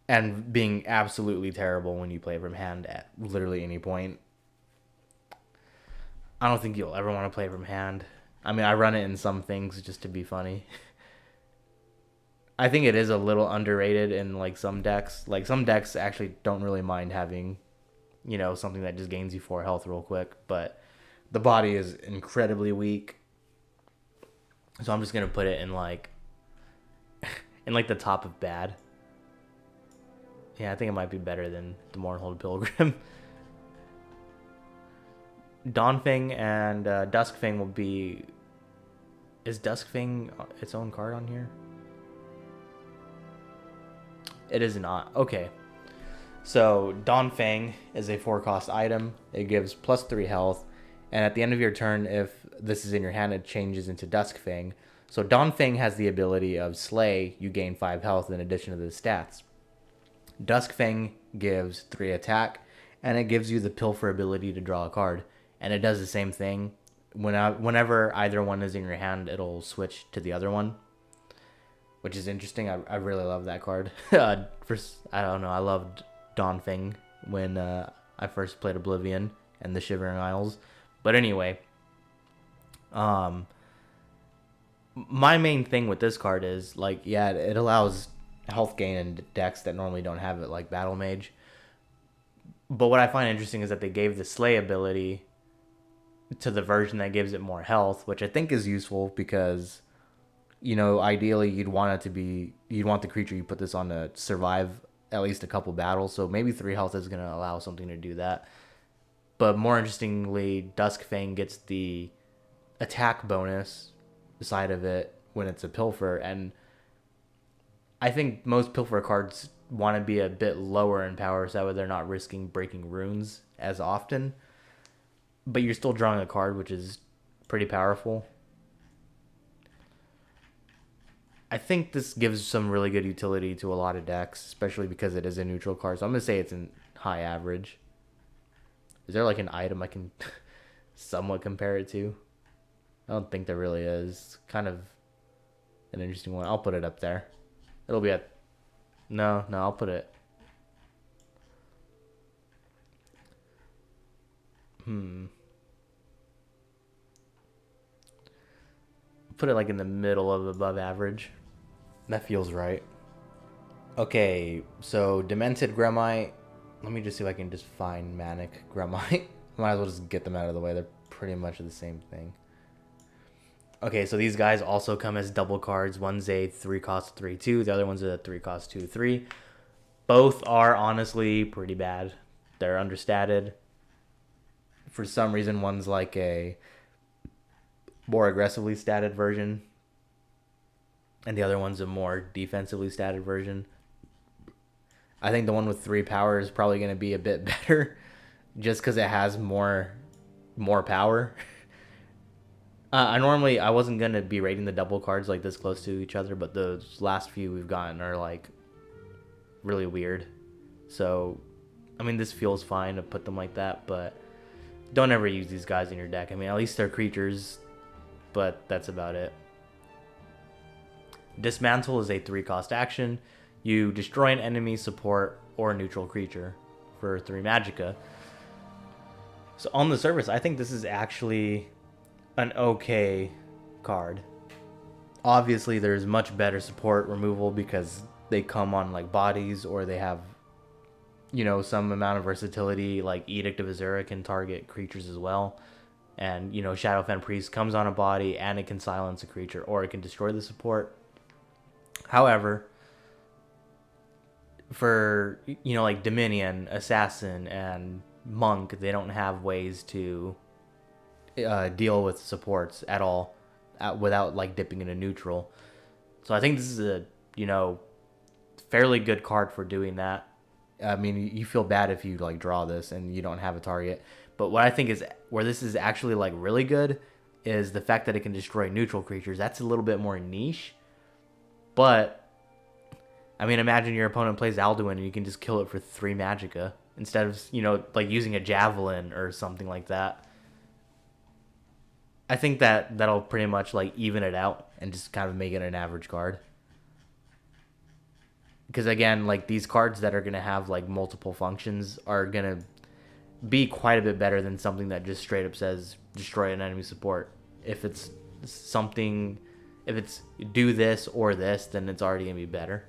and being absolutely terrible when you play from hand at literally any point. I don't think you'll ever want to play from hand. I mean, I run it in some things just to be funny. I think it is a little underrated in like some decks. Like some decks actually don't really mind having, something that just gains you 4 health real quick, but the body is incredibly weak. So I'm just going to put it in like the top of bad. Yeah, I think it might be better than the Mournhold Pilgrim. Dawnfang and Duskfang will be... Is Duskfang its own card on here? It is not. Okay. So Dawnfang is a 4-cost item. It gives plus 3 health. And at the end of your turn, if this is in your hand, it changes into Duskfang. So Dawnfang has the ability of Slay. You gain 5 health in addition to the stats. Duskfang gives 3 attack. And it gives you the Pilfer ability to draw a card. And it does the same thing. Whenever either one is in your hand, it'll switch to the other one. Which is interesting. I really love that card. First, I don't know. I loved Dawnfang when I first played Oblivion and the Shivering Isles. But anyway, my main thing with this card is like, yeah, it allows health gain in decks that normally don't have it, like Battle Mage. But what I find interesting is that they gave the Slay ability to the version that gives it more health, which I think is useful because, ideally you'd want the creature you put this on to survive at least a couple battles. So maybe 3 health is going to allow something to do that. But more interestingly, Duskfang gets the attack bonus side of it when it's a Pilfer. And I think most Pilfer cards want to be a bit lower in power so that way they're not risking breaking runes as often. But you're still drawing a card, which is pretty powerful. I think this gives some really good utility to a lot of decks, especially because it is a neutral card. So I'm going to say it's in high average. Is there like an item I can somewhat compare it to? I don't think there really is. Kind of an interesting one. I'll put it up there. It'll be at... No, I'll put it... Put it like in the middle of above average. That feels right. Okay, so Demented Gremite. Let me just see if I can just find Manic Gremite. Might as well just get them out of the way. They're pretty much the same thing. Okay, so these guys also come as double cards. One's a 3 cost 3/2. The other one's a 3 cost 2/3. Both are honestly pretty bad. They're understated. For some reason, one's like a more aggressively statted version, and the other one's a more defensively statted version. I think the one with 3 power is probably going to be a bit better, just because it has more power. I wasn't going to be rating the double cards like this close to each other, but the last few we've gotten are like really weird. So, I mean, this feels fine to put them like that, but don't ever use these guys in your deck. I mean, at least they're creatures, but that's about it. Dismantle is a 3 cost action. You destroy an enemy, support, or neutral creature for 3 magicka. So on the surface, I think this is actually an okay card. Obviously, there's much better support removal because they come on like bodies, or they have, you know, some amount of versatility. Like Edict of Azura can target creatures as well. And, you know, Shadowfen Priest comes on a body and it can silence a creature, or it can destroy the support. However, for, you know, like Dominion, Assassin, and Monk, they don't have ways to deal with supports at all without like dipping into neutral. So I think this is a, you know, fairly good card for doing that. I mean, you feel bad if you like draw this and you don't have a target. But what I think is where this is actually like really good is the fact that it can destroy neutral creatures. That's a little bit more niche. But I mean, imagine your opponent plays Alduin and you can just kill it for 3 magicka instead of, you know, like using a javelin or something like that. I think that'll pretty much like even it out and just kind of make it an average card. Because again, like these cards that are going to have like multiple functions are going to be quite a bit better than something that just straight up says destroy an enemy support. If it's something, if it's do this or this, then it's already going to be better.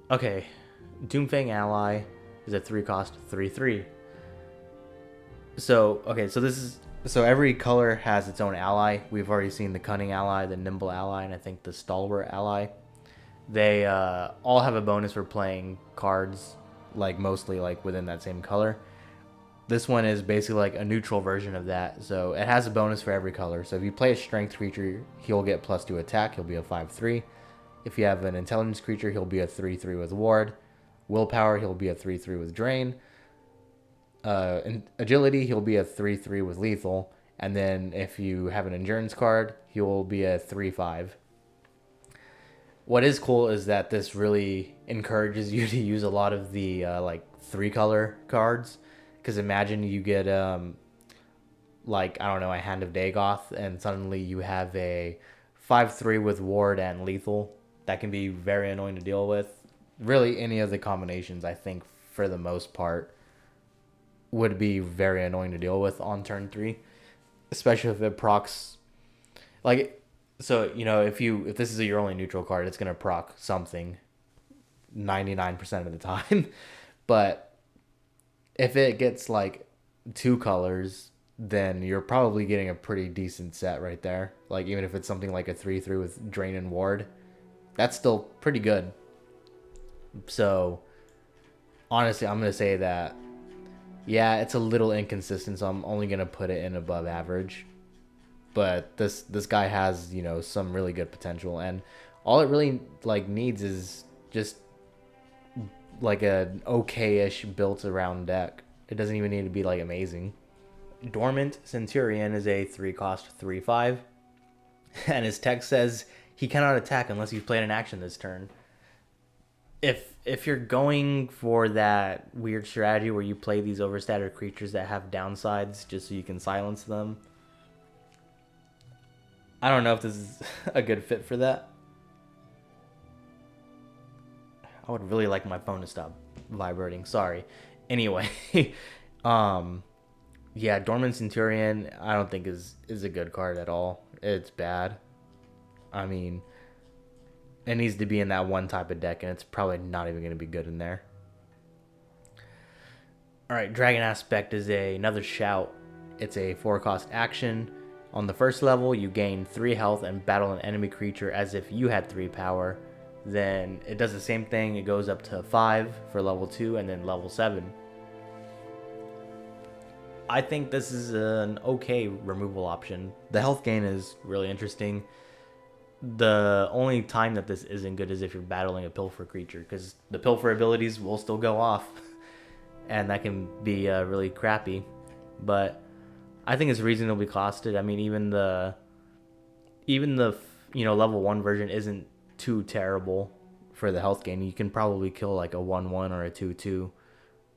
Okay, Doomfang Ally is a 3 cost 3/3. So, okay, so every color has its own ally. We've already seen the Cunning Ally, the Nimble Ally, and I think the Stalwart Ally. They all have a bonus for playing cards, like mostly like within that same color. This one is basically like a neutral version of that. So it has a bonus for every color. So if you play a strength creature, he'll get +2 attack. He'll be a 5/3. If you have an intelligence creature, he'll be a 3/3 with ward. Willpower, he'll be a 3/3 with drain. In agility, he'll be a 3/3 with lethal. And then if you have an endurance card, he will be a 3/5. What is cool is that this really encourages you to use a lot of the like 3-color cards. Because imagine you get like, I don't know, a Hand of Dagoth, and suddenly you have a 5/3 with ward and lethal. That can be very annoying to deal with. Really, any of the combinations, I think, for the most part, would be very annoying to deal with on turn 3. Especially if it procs... Like, so, you know, if this is your only neutral card, it's going to proc something 99% of the time. But if it gets, like, 2 colors, then you're probably getting a pretty decent set right there. Like, even if it's something like a 3/3 with drain and ward, that's still pretty good. So honestly, I'm gonna say that yeah, it's a little inconsistent, so I'm only gonna put it in above average. But this guy has, you know, some really good potential, and all it really like needs is just like an okay-ish built around deck. It doesn't even need to be like amazing. Dormant Centurion is a 3-cost 3/5, and his text says he cannot attack unless you've played an action this turn. If you're going for that weird strategy where you play these overstated creatures that have downsides just so you can silence them, I don't know if this is a good fit for that. I would really like my phone to stop vibrating. Sorry. Anyway, um, yeah, Dormant Centurion I don't think is a good card at all. It's bad. I mean, it needs to be in that one type of deck, and it's probably not even going to be good in there. All right, Dragon Aspect is another shout. It's a 4-cost action. On the first level, you gain 3 health and battle an enemy creature as if you had 3 power. Then it does the same thing. It goes up to 5 for level 2 and then level 7. I think this is an okay removal option. The health gain is really interesting. The only time that this isn't good is if you're battling a Pilfer creature, because the Pilfer abilities will still go off, and that can be really crappy. But I think it's reasonably costed. I mean, even the level 1 version isn't too terrible for the health gain. You can probably kill like a 1/1 or a 2/2,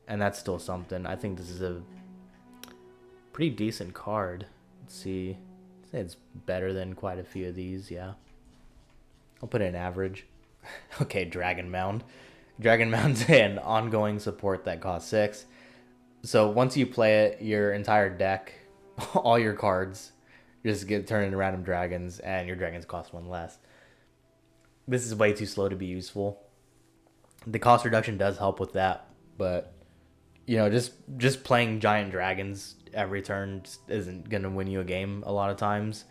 and that's still something. I think this is a pretty decent card. Let's see. I'd say it's better than quite a few of these, yeah. I'll put it in average. Okay, Dragon Mound. Dragon Mound's an ongoing support that costs 6. So once you play it, your entire deck, all your cards, just get turned into random dragons, and your dragons cost 1 less. This is way too slow to be useful. The cost reduction does help with that, but you know, just playing giant dragons every turn just isn't gonna win you a game a lot of times.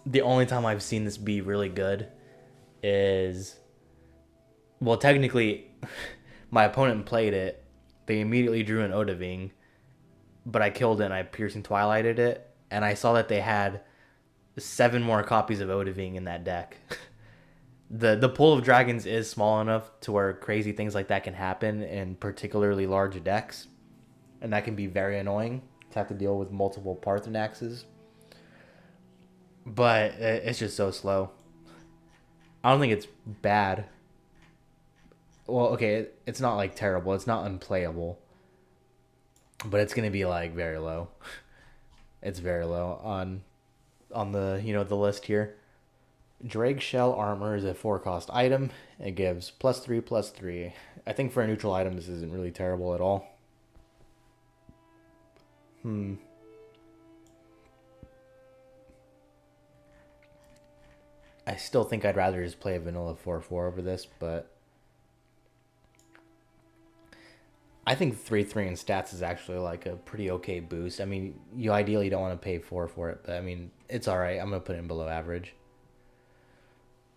The only time I've seen this be really good is, well, technically, my opponent played it. They immediately drew an Odaving, but I killed it and I Piercing Twilighted it, and I saw that they had 7 more copies of Odaving in that deck. The pool of dragons is small enough to where crazy things like that can happen in particularly large decks, and that can be very annoying to have to deal with multiple Parthenaxes. But it's just so slow. I don't think it's bad. Well, okay, it's not like terrible. It's not unplayable. But it's gonna be like very low. It's very low on the the list here. Drake Shell Armor is a 4-cost item. It gives +3/+3. I think for a neutral item, this isn't really terrible at all. I still think I'd rather just play a vanilla 4/4 over this, but I think 3/3 in stats is actually like a pretty okay boost. I mean, you ideally don't want to pay 4 for it, but I mean, it's alright. I'm going to put it in below average.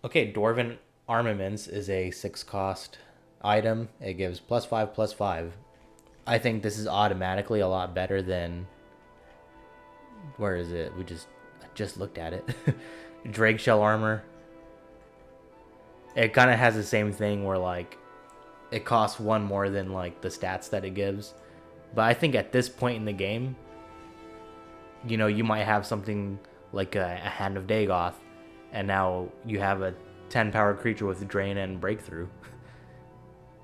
Okay, Dwarven Armaments is a 6-cost item. It gives +5/+5. I think this is automatically a lot better than... Where is it? I just looked at it. Drake Shell Armor. It kind of has the same thing where like it costs 1 more than like the stats that it gives. But I think at this point in the game, you might have something like a Hand of Dagoth, and now you have a 10 power creature with Drain and Breakthrough.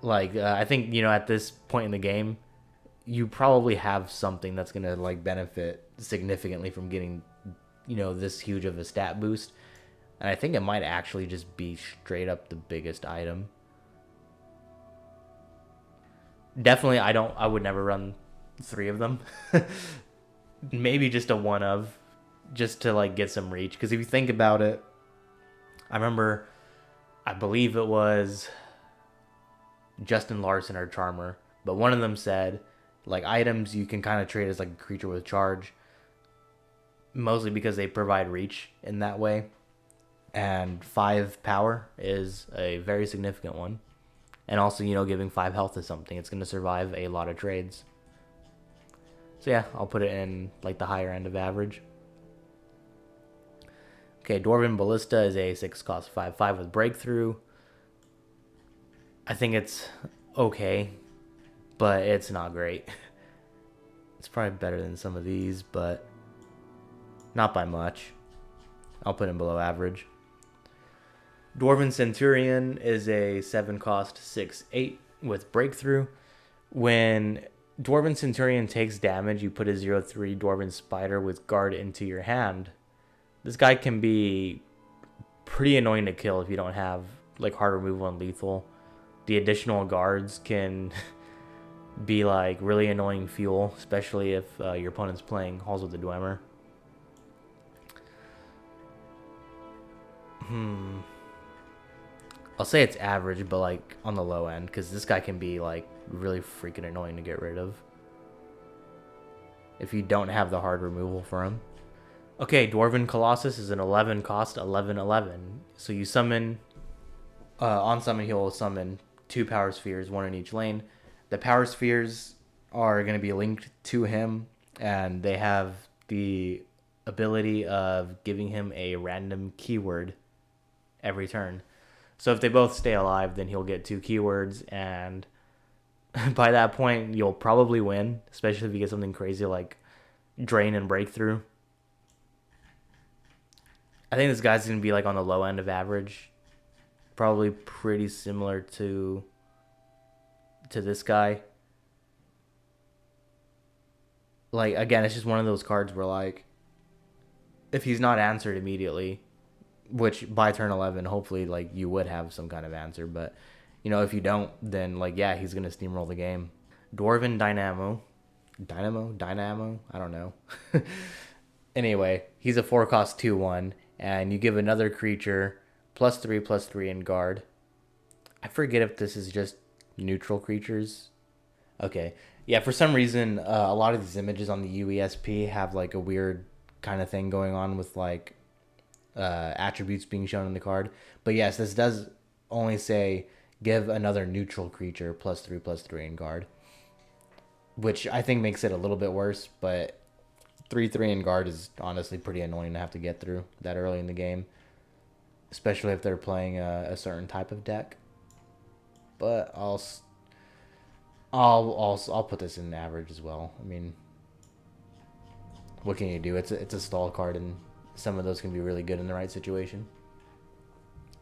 I think, at this point in the game, you probably have something that's going to like benefit significantly from getting, this huge of a stat boost. And I think it might actually just be straight up the biggest item. Definitely, I would never run 3 of them. Maybe just a 1 of, just to like get some reach. Because if you think about it, I believe it was Justin Larson or Charmer, but one of them said like items you can kind of trade as like a creature with charge, mostly because they provide reach in that way. and 5 power is a very significant one. And also, giving 5 health to something, it's going to survive a lot of trades. So yeah, I'll put it in like the higher end of average. Okay, Dwarven Ballista is a 6 cost 5/5 with breakthrough. I think it's okay, but it's not great. It's probably better than some of these, but not by much. I'll put him below average. Dwarven Centurion is a 7 cost 6/8 with breakthrough. When Dwarven Centurion takes damage, you put a 0/3 Dwarven Spider with guard into your hand. This guy can be pretty annoying to kill if you don't have like hard removal and lethal. The additional guards can be like really annoying fuel, especially if your opponent's playing Halls of the Dwemer. I'll say it's average, but like on the low end, because this guy can be like really freaking annoying to get rid of if you don't have the hard removal for him. Okay, Dwarven Colossus is an 11 cost 11/11. So you summon, on summon he'll summon 2 power spheres, 1 in each lane. The power spheres are going to be linked to him, and they have the ability of giving him a random keyword every turn. So if they both stay alive, then he'll get 2 keywords, and by that point, you'll probably win, especially if you get something crazy like Drain and Breakthrough. I think this guy's going to be like on the low end of average. Probably pretty similar to this guy. Like, again, it's just one of those cards where, like, if he's not answered immediately, which by turn 11, hopefully, like, you would have some kind of answer. But, if you don't, then, like, yeah, he's going to steamroll the game. Dwarven Dynamo. Dynamo? I don't know. Anyway, he's a 4 cost 2/1. And you give another creature +3/+3 in guard. I forget if this is just neutral creatures. Okay. Yeah, for some reason, a lot of these images on the UESP have like a weird kind of thing going on with like attributes being shown in the card. But yes, this does only say give another neutral creature +3/+3 in guard, which I think makes it a little bit worse, but 3/3 in guard is honestly pretty annoying to have to get through that early in the game, especially if they're playing a certain type of deck. But I'll put this in average as well. I mean, what can you do? It's a stall card, and some of those can be really good in the right situation.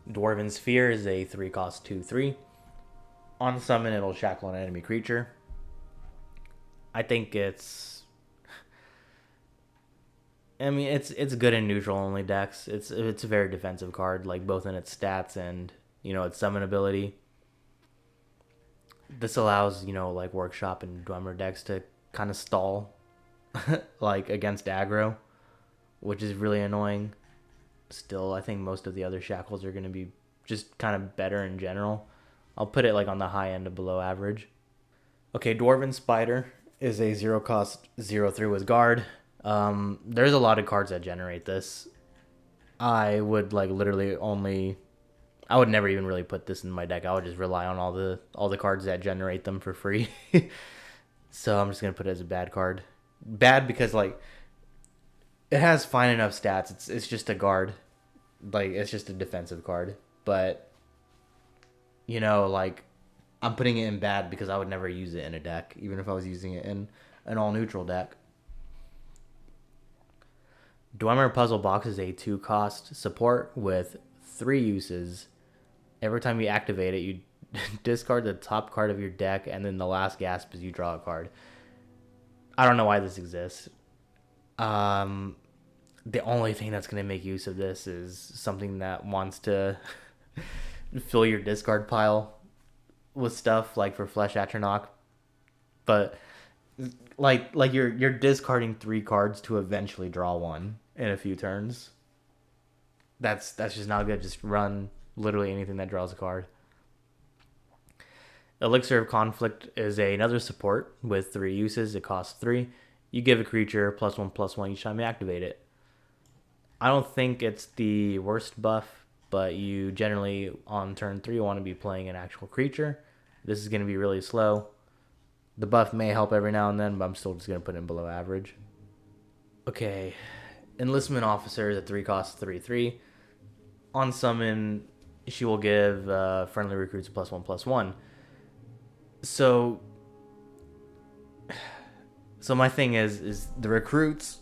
Dwarven Sphere is a 3 cost 2/3. On summon, it'll shackle an enemy creature. I think it's good in neutral only decks. It's a very defensive card, like both in its stats and its summon ability. This allows like Workshop and Dwemer decks to kind of stall like against aggro, which is really annoying. Still, I think most of the other shackles are going to be just kind of better in general. I'll put it like on the high end of below average. Okay, Dwarven Spider is a 0 cost 0/3 with guard. There's a lot of cards that generate this. I would I would never even really put this in my deck. I would just rely on all the cards that generate them for free. So I'm just gonna put it as a bad card. Bad because like it has fine enough stats. It's just a guard. Like it's just a defensive card. But like I'm putting it in bad because I would never use it in a deck, even if I was using it in an all neutral deck. Dwemer Puzzle Box is a 2 cost support with 3 uses. Every time you activate it, you discard the top card of your deck, and then the last gasp is you draw a card. I don't know why this exists. The only thing that's going to make use of this is something that wants to fill your discard pile with stuff, like for Flesh Atronach. But like you're discarding 3 cards to eventually draw one in a few turns. That's just not good. Just run literally anything that draws a card. Elixir of Conflict is another support with 3 uses. It costs 3. You give a creature +1/+1 each time you activate it. I don't think it's the worst buff but you generally on turn 3 want to be playing an actual creature. This is going to be really slow. The buff may help every now and then, but I'm still just going to put it in below average. Okay, Enlistment Officer is a 3 cost 3/3. On summon, she will give friendly recruits +1/+1. So my thing is the recruits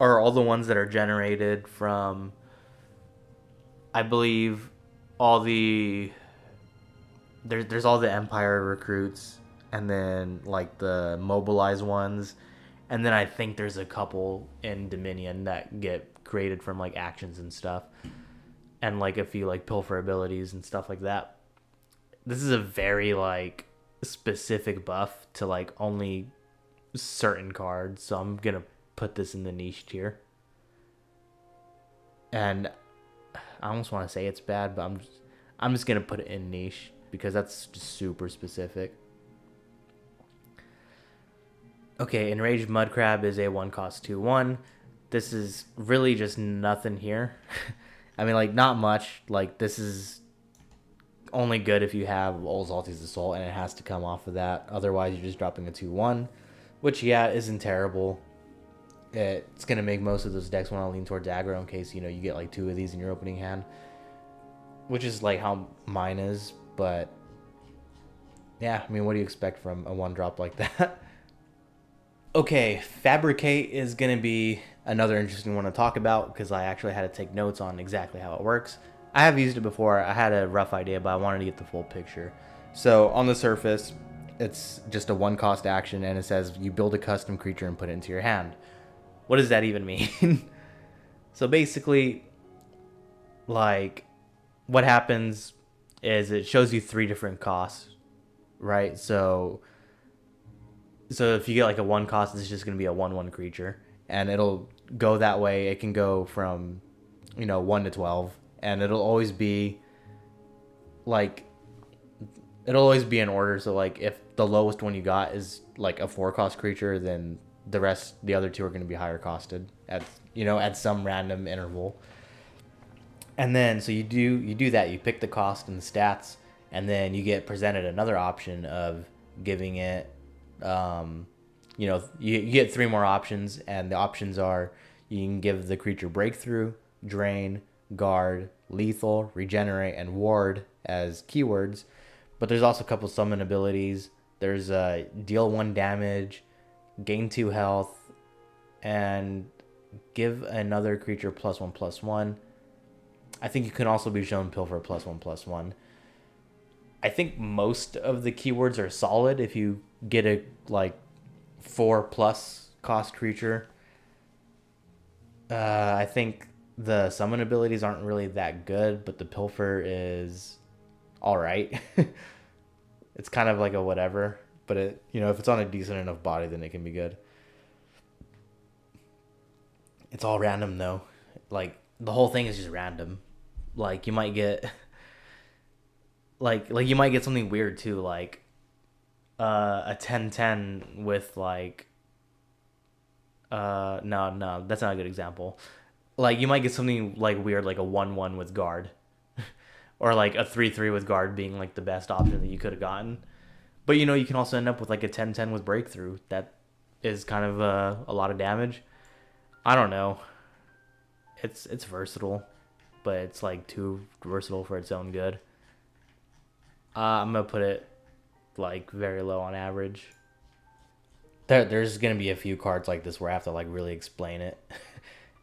are all the ones that are generated from, I believe, all the there's all the Empire recruits, and then like the mobilized ones, and then I think there's a couple in Dominion that get created from like actions and stuff, and like a few like pilfer abilities and stuff like that. This is a very like specific buff to like only certain cards, so I'm gonna put this in the niche tier. And I almost want to say it's bad, but I'm just gonna put it in niche because that's just super specific. Okay, Enraged Mudcrab is a 1 cost 2/1. This is really just nothing here. I mean, like, not much. Like, this is only good if you have Old Zalty's Assault, and it has to come off of that. Otherwise, you're just dropping a 2/1, which, yeah, isn't terrible. It's going to make most of those decks want to lean towards aggro in case, you know, you get, like, 2 of these in your opening hand. Which is, like, how mine is. But, yeah, I mean, what do you expect from a 1-drop like that? Okay, Fabricate is going to be another interesting one to talk about because I actually had to take notes on exactly how it works. I have used it before. I had a rough idea, but I wanted to get the full picture. So on the surface, it's just a 1-cost action, and it says you build a custom creature and put it into your hand. What does that even mean? So basically, like, what happens is it shows you 3 different costs, right? So if you get like a 1 cost, it's just going to be a 1/1 creature, and it'll go that way. It can go from, you know, 1 to 12, and it'll always be like, it'll always be in order. So like if the lowest one you got is like a 4-cost creature, then the other 2 are going to be higher costed at, you know, at some random interval. And then so you do that, you pick the cost and the stats, and then you get presented another option of giving it, you know, you get 3 more options, and the options are you can give the creature Breakthrough, Drain, Guard, Lethal, Regenerate, and Ward as keywords. But there's also a couple summon abilities. There's deal 1 damage, gain 2 health, and give another creature +1/+1. I think you can also be shown Pilfer +1/+1. I think most of the keywords are solid if you get a like 4+ cost creature. I think the summon abilities aren't really that good, but the Pilfer is all right. It's kind of like a whatever, but it, you know, if it's on a decent enough body, then it can be good. It's all random though. Like the whole thing is just random. Like you might get like you might get something weird too, like a 10/10 with like no, that's not a good example. Like you might get something like weird, like a 1/1 with Guard. Or like a 3/3 with Guard being like the best option that you could have gotten. But you know, you can also end up with like a 10/10 with Breakthrough. That is kind of a lot of damage. I don't know. It's versatile, but it's like too versatile for its own good. I'm gonna put it like very low on average. There's gonna be a few cards like this where I have to like really explain it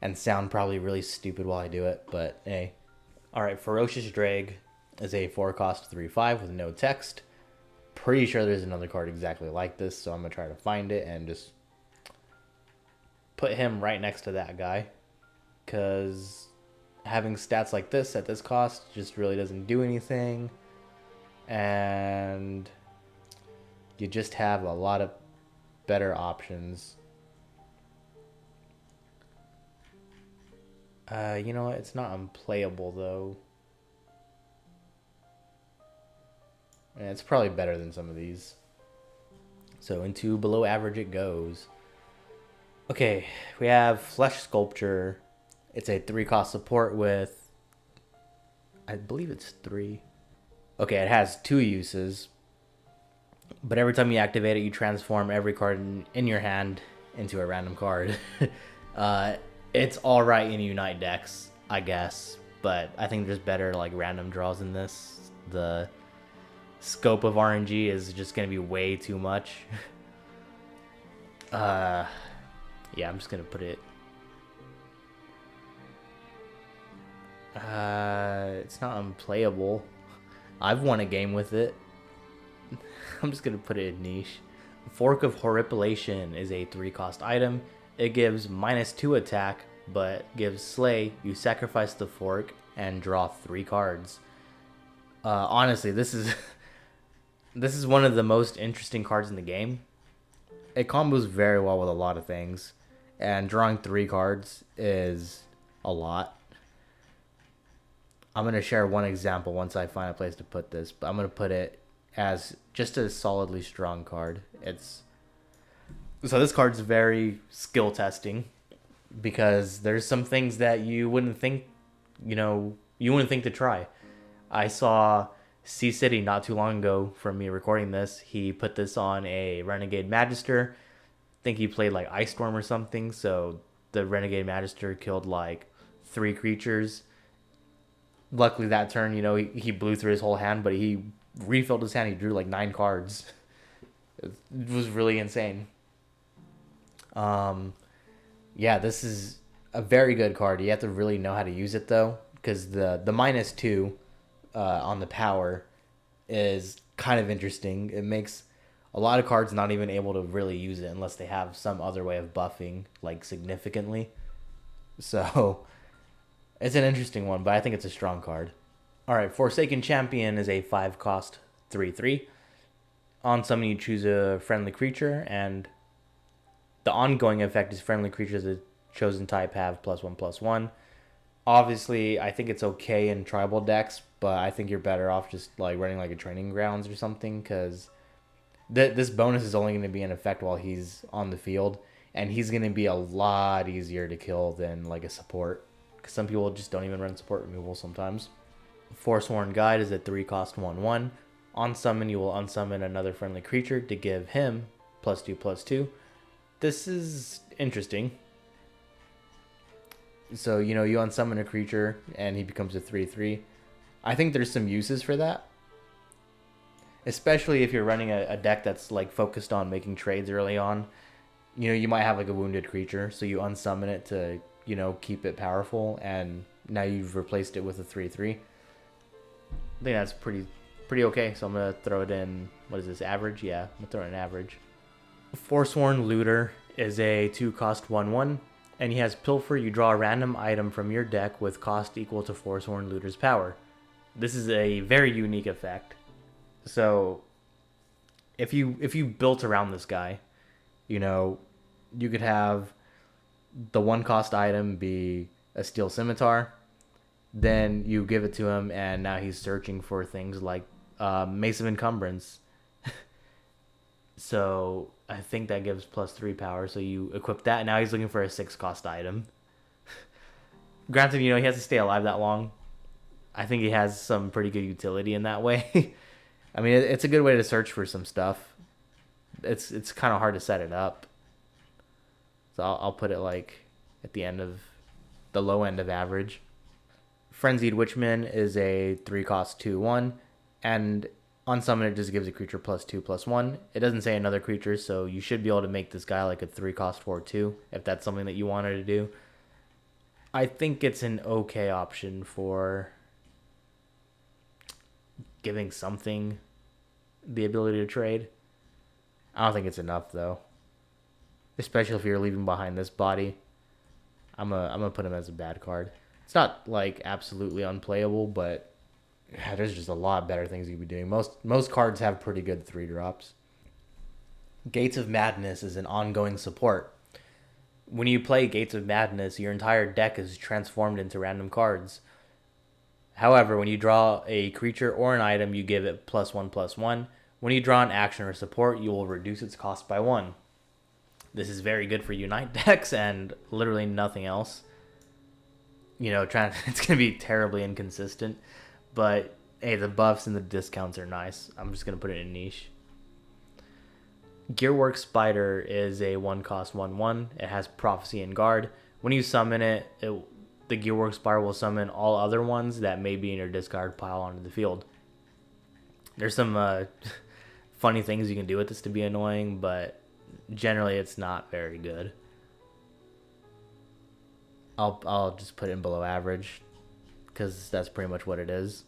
and sound probably really stupid while I do it, but hey. Alright, Ferocious Drag is a 4-cost 3/5 with no text. Pretty sure there's another card exactly like this, so I'm gonna try to find it and just put him right next to that guy. Because having stats like this at this cost just really doesn't do anything. And you just have a lot of better options. You know what? It's not unplayable though. And it's probably better than some of these. So into below average it goes. Okay, we have Flesh Sculpture. It's a 3-cost support with I believe it's 3. Okay, it has 2 uses, but every time you activate it, you transform every card in your hand into a random card. uh, it's all right in Unite decks, I guess, but I think there's better like random draws in this. The scope of RNG is just gonna be way too much. Yeah, I'm just gonna put it. It's not unplayable. I've won a game with it. I'm just gonna put it in niche. Fork of Horripilation is a 3-cost item. It gives -2 attack, but gives Slay. You sacrifice the fork and draw 3 cards. Honestly, this is this is one of the most interesting cards in the game. It combos very well with a lot of things, and drawing 3 cards is a lot. I'm gonna share one example once I find a place to put this, but I'm gonna put it as just a solidly strong card. So this card's very skill testing because there's some things that you wouldn't think, you wouldn't think to try. I saw Sea City not too long ago from me recording this. He put this on a Renegade Magister. I think he played like Ice Storm or something. So the Renegade Magister killed like 3 creatures. Luckily that turn, he blew through his whole hand, but he refilled his hand. He drew like 9 cards. It was really insane. Yeah, this is a very good card. You have to really know how to use it though, because the -2 on the power is kind of interesting. It makes a lot of cards not even able to really use it unless they have some other way of buffing like significantly. So it's an interesting one, but I think it's a strong card. Alright, Forsaken Champion is a 5-cost 3/3. On summon, you choose a friendly creature, and the ongoing effect is friendly creatures of the chosen type have +1/+1. Obviously, I think it's okay in tribal decks, but I think you're better off just like running like a training grounds or something, because this bonus is only going to be in effect while he's on the field, and he's going to be a lot easier to kill than like a support, because some people just don't even run support removal sometimes. Forsworn Guide is a 3-cost 1/1. On summon, you will unsummon another friendly creature to give him +2/+2. This is interesting. So, you unsummon a creature and he becomes a 3/3. I think there's some uses for that. Especially if you're running a deck that's like focused on making trades early on. You might have like a wounded creature, so you unsummon it to, keep it powerful, and now you've replaced it with a 3/3. I think that's pretty okay, so I'm going to throw it in, what is this, average? Yeah, I'm going to throw it in average. Forsworn Looter is a 2-cost 1/1, and he has Pilfer. You draw a random item from your deck with cost equal to Forsworn Looter's power. This is a very unique effect. So if you built around this guy, you could have the 1-cost item be a Steel Scimitar. Then you give it to him, and now he's searching for things like Mace of Encumbrance. So I think that gives +3 power. So you equip that, and now he's looking for a 6-cost item. Granted, he has to stay alive that long. I think he has some pretty good utility in that way. I mean, it's a good way to search for some stuff. It's kind of hard to set it up. So I'll put it like at the end of the low end of average. Frenzied Witchman is a 3-cost 2/1, and on summon it just gives a creature +2/+1. It doesn't say another creature, so you should be able to make this guy like a 3-cost 4/2 if that's something that you wanted to do. I think it's an okay option for giving something the ability to trade. I don't think it's enough though, especially if you're leaving behind this body. I'm gonna put him as a bad card. It's not like absolutely unplayable, but there's just a lot better things you could be doing. Most cards have pretty good 3-drops. Gates of Madness is an ongoing support. When you play Gates of Madness, your entire deck is transformed into random cards. However, when you draw a creature or an item, you give it +1/+1. When you draw an action or support, you will reduce its cost by 1. This is very good for Unite decks and literally nothing else. It's going to be terribly inconsistent. But hey, the buffs and the discounts are nice. I'm just gonna put it in niche. Gearworks Spider is a 1-cost 1/1. It has Prophecy and Guard. When you summon it, the Gearworks Spider will summon all other ones that may be in your discard pile onto the field. There's some funny things you can do with this to be annoying, but generally it's not very good. I'll just put it in below average because that's pretty much what it is.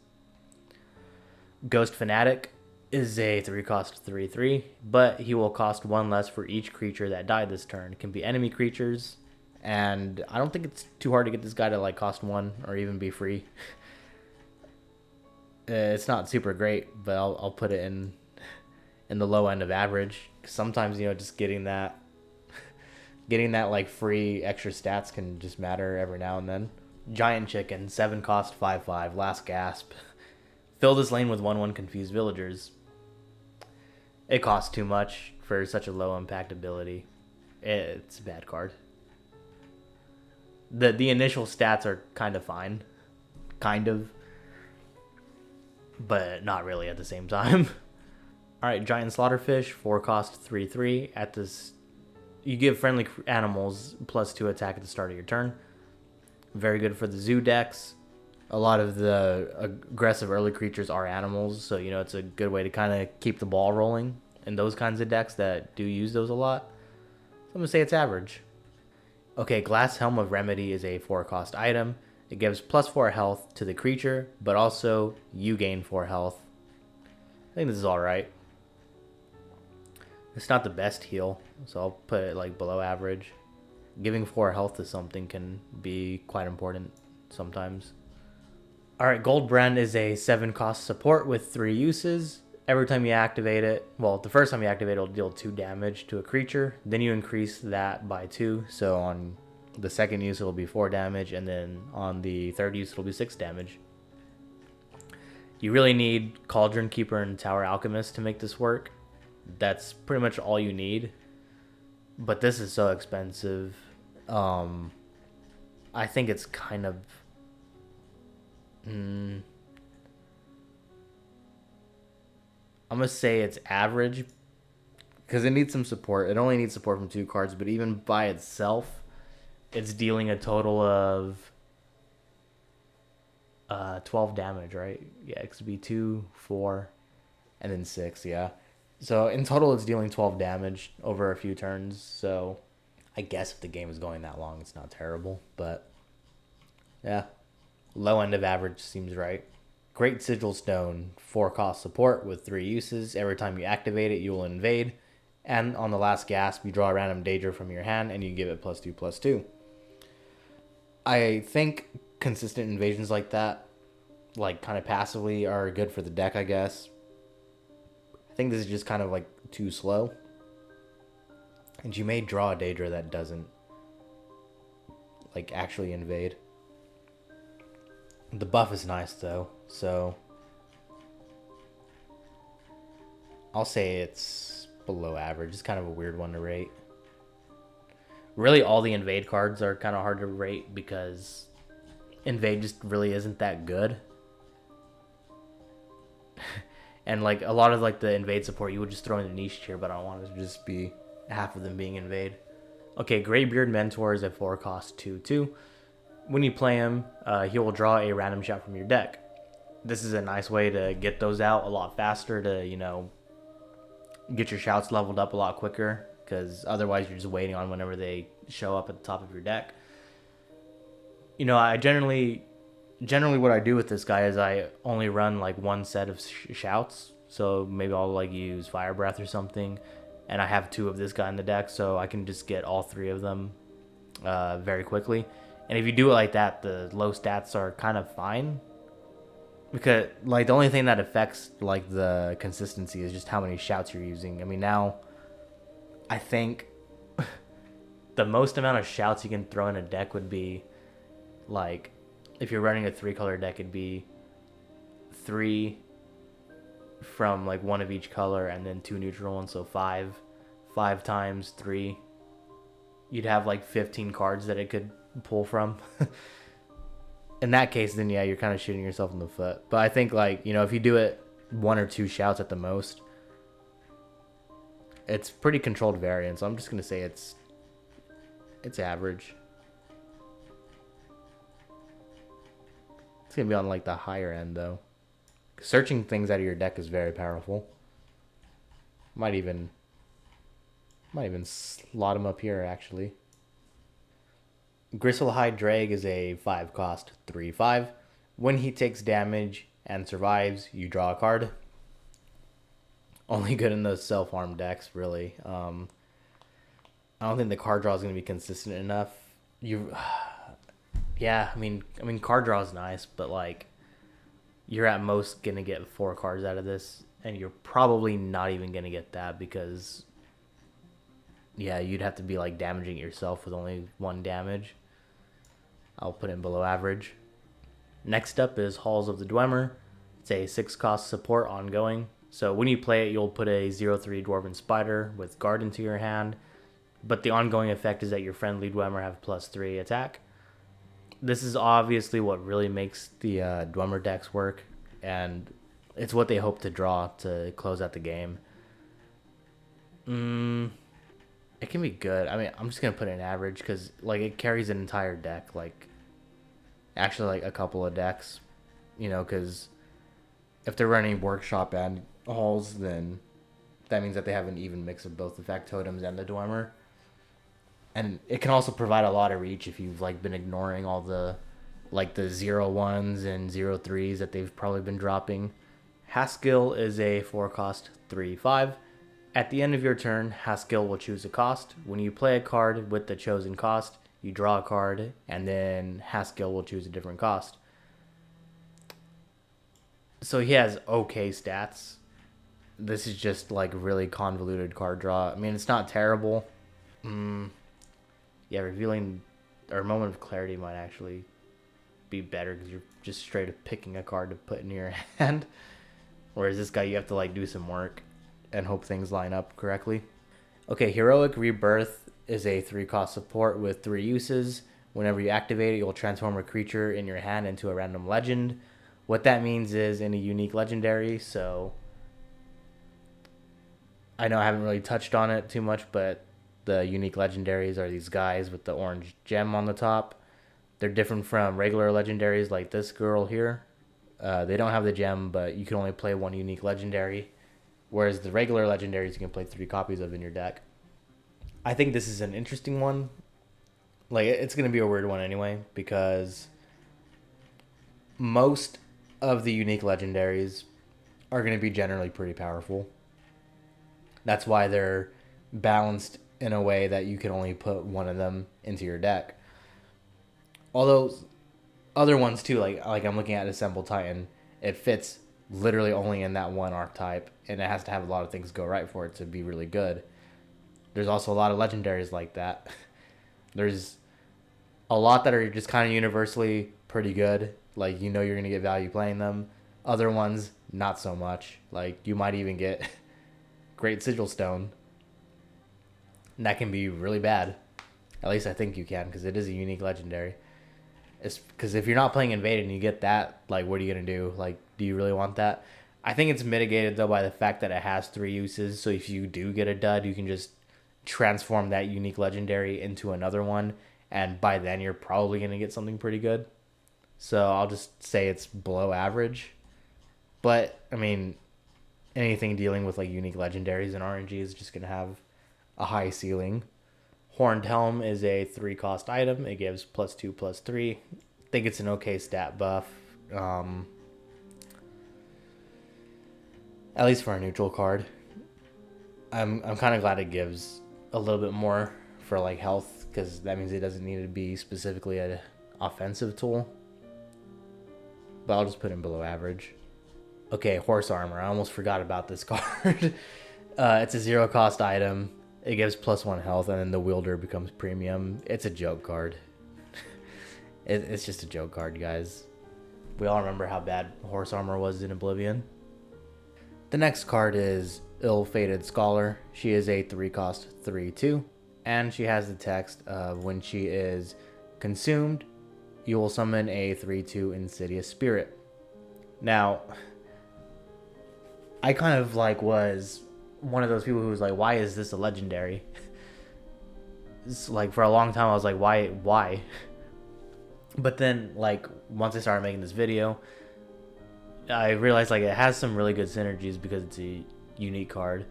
Ghost Fanatic is a 3-cost 3/3, but he will cost 1 less for each creature that died this turn. It can be enemy creatures, and I don't think it's too hard to get this guy to like cost 1 or even be free. It's not super great, but I'll put it in the low end of average. Sometimes just getting that like free extra stats can just matter every now and then. Giant Chicken, 7-cost 5/5, last gasp. Fill this lane with 1/1 confused villagers. It costs too much for such a low impact ability. It's a bad card. The initial stats are kind of fine. Kind of. But not really at the same time. Alright, Giant Slaughterfish, 4-cost 3/3. At this, you give friendly animals +2 attack at the start of your turn. Very good for the zoo decks. A lot of the aggressive early creatures are animals, so it's a good way to kind of keep the ball rolling in those kinds of decks that do use those a lot. So I'm going to say it's average. Okay, Glass Helm of Remedy is a 4-cost item. It gives +4 health to the creature, but also you gain 4 health. I think this is alright. It's not the best heal, so I'll put it like below average. Giving 4 health to something can be quite important sometimes. Alright, Goldbrand is a 7-cost support with 3 uses. Every time you activate it, well, the first time you activate it, it'll deal 2 damage to a creature. Then you increase that by 2, so on the second use it'll be 4 damage, and then on the third use it'll be 6 damage. You really need Cauldron Keeper and Tower Alchemist to make this work. That's pretty much all you need. But this is so expensive. I think it's kind of... I'm going to say it's average. Because it needs some support. It only needs support from 2 cards. But even by itself, it's dealing a total of 12 damage, right? Yeah, it could be 2, 4, and then 6, yeah. So in total, it's dealing 12 damage over a few turns. So I guess if the game is going that long, it's not terrible. But yeah, low end of average seems right. Great Sigil Stone, 4-cost support with 3 uses. Every time you activate it, you will invade. And on the last gasp, you draw a random Daedra from your hand and you give it +2/+2. I think consistent invasions like that, like kind of passively, are good for the deck, I guess. I think this is just kind of like too slow. And you may draw a Daedra that doesn't like actually invade. The buff is nice though, so I'll say it's below average. It's kind of a weird one to rate. Really, all the invade cards are kind of hard to rate because invade just really isn't that good. And like a lot of like the invade support you would just throw in the niche tier, but I don't want it to just be half of them being invade. Okay, Greybeard Mentor is a 4-cost 2/2. When you play him, he will draw a random shout from your deck. This is a nice way to get those out a lot faster to, get your shouts leveled up a lot quicker, because otherwise you're just waiting on whenever they show up at the top of your deck. I generally what I do with this guy is I only run like one set of shouts. So maybe I'll like use Fire Breath or something, and I have 2 of this guy in the deck, so I can just get all 3 of them very quickly. And if you do it like that, the low stats are kind of fine, because like the only thing that affects like the consistency is just how many shouts you're using. I mean, now I think the most amount of shouts you can throw in a deck would be like, if you're running a 3-color deck, it'd be 3 from like 1 of each color and then 2 neutral ones, so 5 times 3, you'd have like 15 cards that it could pull from. in that case, then yeah, you're kind of shooting yourself in the foot. But I think, like, you know, if you do it 1 or 2 shouts at the most, it's pretty controlled variance. So I'm just gonna say it's average. It's gonna be on like the higher end though. Searching things out of your deck is very powerful. Might even slot him up here actually. Gristlehide Drag is a 5 cost 3/5. When he takes damage and survives, you draw a card. Only good in those self-harm decks, really. I don't think the card draw is going to be consistent enough. Yeah, I mean, card draw is nice, but like, you're at most going to get 4 cards out of this, and you're probably not even going to get that because, yeah, you'd have to be like damaging yourself with only 1 damage. I'll put in below average. Next up is Halls of the Dwemer. It's a 6 cost support ongoing. So when you play it, you'll put a 0/3 Dwarven Spider with Guard into your hand. But the ongoing effect is that your friendly Dwemer have +3 attack. This is obviously what really makes the Dwemer decks work. And it's what they hope to draw to close out the game. It can be good. I mean, I'm just going to put in average because like it carries an entire deck. Like, actually like a couple of decks, you know, because if they're running workshop and halls, then that means that they have an even mix of both the factotums and the Dwemer. And it can also provide a lot of reach if you've like been ignoring all the like the 0/1s and 0/3s that they've probably been dropping. Haskill is a 4 cost 3/5. At the end of your turn, Haskill will choose a cost. When you play a card with the chosen cost, you draw a card, and then Haskill will choose a different cost. So he has okay stats. This is just like really convoluted card draw. I mean, it's not terrible. Yeah, revealing or Moment of Clarity might actually be better because you're just straight up picking a card to put in your hand. Whereas this guy, you have to like do some work and hope things line up correctly. Okay, Heroic Rebirth is a 3 cost support with 3 uses. Whenever you activate it, you'll transform a creature in your hand into a random legend. What that means is in a unique legendary, so I know I haven't really touched on it too much, but the unique legendaries are these guys with the orange gem on the top. They're different from regular legendaries like this girl here. They don't have the gem, but you can only play 1 unique legendary. Whereas the regular legendaries you can play 3 copies of in your deck. I think this is an interesting one. Like, it's going to be a weird one anyway, because most of the unique legendaries are going to be generally pretty powerful. That's why they're balanced in a way that you can only put 1 of them into your deck. Although other ones too, like I'm looking at Assemble Titan, it fits literally only in that 1 archetype, and it has to have a lot of things go right for it to be really good. There's also a lot of legendaries like that. There's a lot that are just kind of universally pretty good. Like, you know you're going to get value playing them. Other ones, not so much. Like, you might even get Great Sigil Stone. And that can be really bad. At least I think you can, because it is a unique legendary. Because if you're not playing Invade and you get that, like, what are you going to do? Like, do you really want that? I think it's mitigated, though, by the fact that it has 3 uses. So if you do get a dud, you can just transform that unique legendary into another one. And by then, you're probably going to get something pretty good. So I'll just say it's below average. But, I mean, anything dealing with, like, unique legendaries and RNG is just going to have a high ceiling. Horned Helm is a 3 cost item. It gives +2/+3. I think it's an okay stat buff. At least for a neutral card. I'm kind of glad it gives a little bit more for like health, because that means it doesn't need to be specifically an offensive tool. But I'll just put in below average. Okay, Horse Armor. I almost forgot about this card. It's a 0 cost item. It gives +1 health, and then the wielder becomes premium. It's a joke card. It's just a joke card, guys. We all remember how bad Horse Armor was in Oblivion. The next card is Ill-Fated Scholar. She is a 3 cost 3/2, and she has the text of when she is consumed, you will summon a 3/2 Insidious Spirit. Now, I kind of like was one of those people who was like, why is this a legendary? It's like for a long time I was like, why? But then like once I started making this video, I realized like it has some really good synergies because it's a unique card.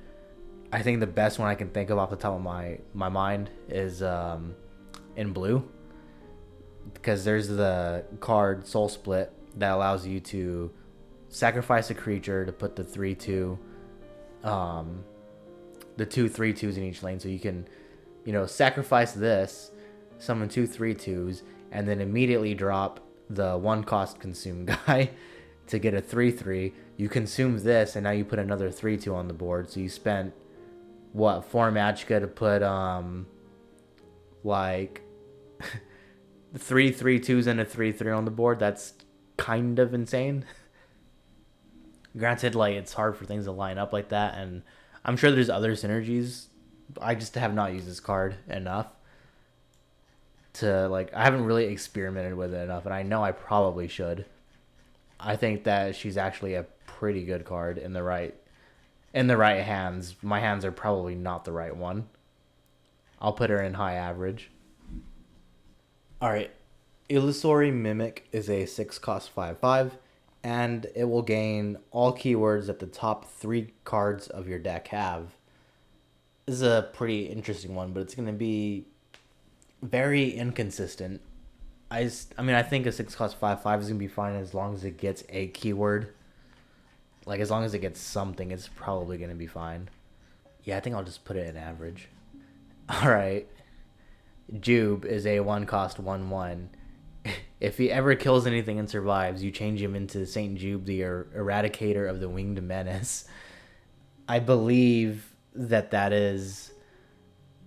I think the best one I can think of off the top of my mind is in blue, because there's the card Soul Split that allows you to sacrifice a creature to put the 3/2 the 2 3/2s in each lane, so you can, you know, sacrifice this, summon 2 3/2s, and then immediately drop the 1-cost consume guy to get a 3/3. You consume this, and now you put another 3/2 on the board. So you spent what, 4 magicka to put like 3 3/2s and a 3/3 on the board. That's kind of insane. Granted, like it's hard for things to line up like that, and I'm sure there's other synergies. I just have not used this card enough to like. I haven't really experimented with it enough, and I know I probably should. I think that she's actually a pretty good card in the right hands. My hands are probably not the right one. I'll put her in high average. All right, Illusory Mimic is a 6-cost 5/5, and it will gain all keywords that the top 3 cards of your deck have. This is a pretty interesting one, but it's going to be very inconsistent. I mean, I think a 6-cost 5/5 is going to be fine as long as it gets a keyword. Like, as long as it gets something, it's probably going to be fine. Yeah, I think I'll just put it in average. All right. Jube is a 1-cost 1/1. If he ever kills anything and survives, you change him into Saint Jube, the Eradicator of the Winged Menace. I believe that is...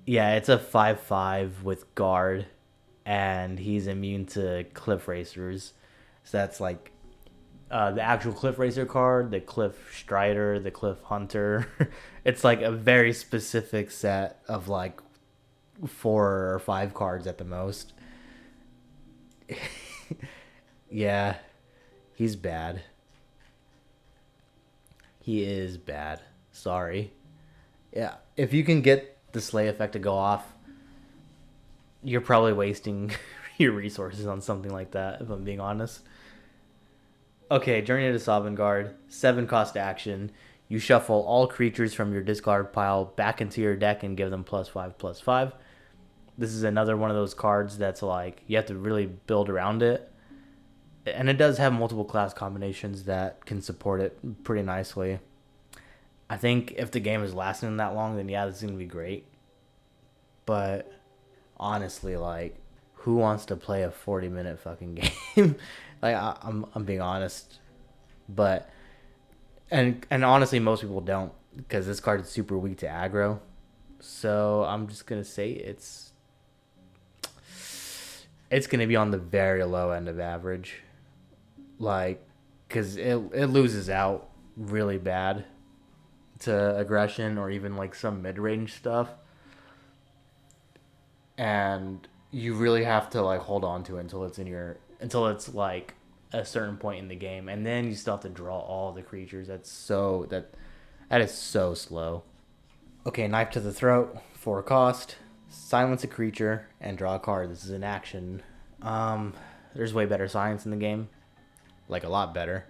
Yeah, it's a 5/5 with guard, and he's immune to Cliff Racers. So that's like the actual Cliff Racer card, the Cliff Strider, the Cliff Hunter. It's like a very specific set of like 4 or 5 cards at the most. Yeah, he's bad. He is bad. Sorry. Yeah, if you can get the Slay effect to go off, you're probably wasting your resources on something like that, if I'm being honest. Okay, Journey to Sovngarde, 7-cost action. You shuffle all creatures from your discard pile back into your deck and give them +5/+5. This is another one of those cards that's like, you have to really build around it. And it does have multiple class combinations that can support it pretty nicely. I think if the game is lasting that long, then yeah, this is going to be great. But honestly, like, who wants to play a 40-minute fucking game? Like, I'm being honest. But, and honestly, most people don't, because this card is super weak to aggro. So I'm just going to say it's going to be on the very low end of average. Like, because it loses out really bad to aggression or even like some mid-range stuff. And you really have to like hold on to it until it's like a certain point in the game, and then you still have to draw all the creatures. That is so slow. Okay, Knife to the Throat, 4 cost, silence a creature and draw a card. This is an action. There's way better science in the game, like a lot better.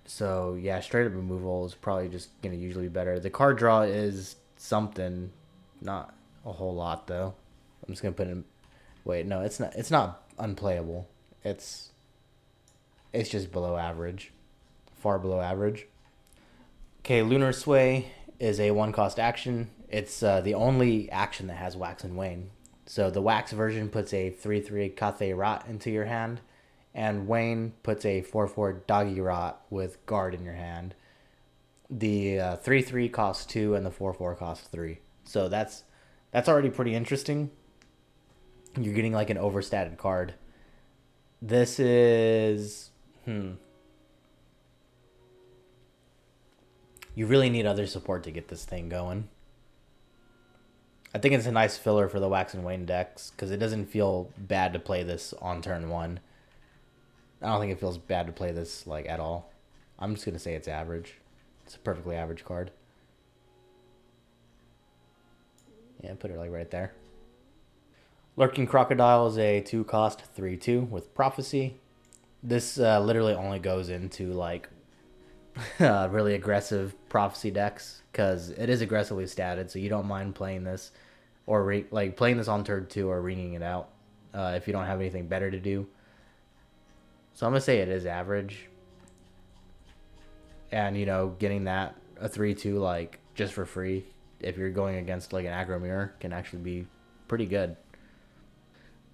So yeah, straight up removal is probably just gonna usually be better. The card draw is something, not a whole lot though. I'm just gonna put in. Wait, no, it's not. It's not unplayable. It's just below average, far below average. Okay, Lunar Sway is a 1-cost action. It's the only action that has Wax and Wane. So the Wax version puts a 3/3 Cathay Rot into your hand, and Wane puts a 4/4 Doggy Rot with Guard in your hand. The 3/3 costs 2, and the 4/4 costs 3. So that's already pretty interesting. You're getting like an overstated card. This is... You really need other support to get this thing going. I think it's a nice filler for the Wax and Wane decks because it doesn't feel bad to play this on turn 1. I don't think it feels bad to play this like at all. I'm just going to say it's average. It's a perfectly average card. Yeah, put it like right there. Lurking Crocodile is a 2-cost 3/2 with Prophecy. This literally only goes into like really aggressive Prophecy decks because it is aggressively statted, so you don't mind playing this or like playing this on turn 2 or reading it out if you don't have anything better to do. So I'm gonna say it is average, and you know, getting that a 3/2 like just for free if you're going against like an aggro mirror can actually be pretty good.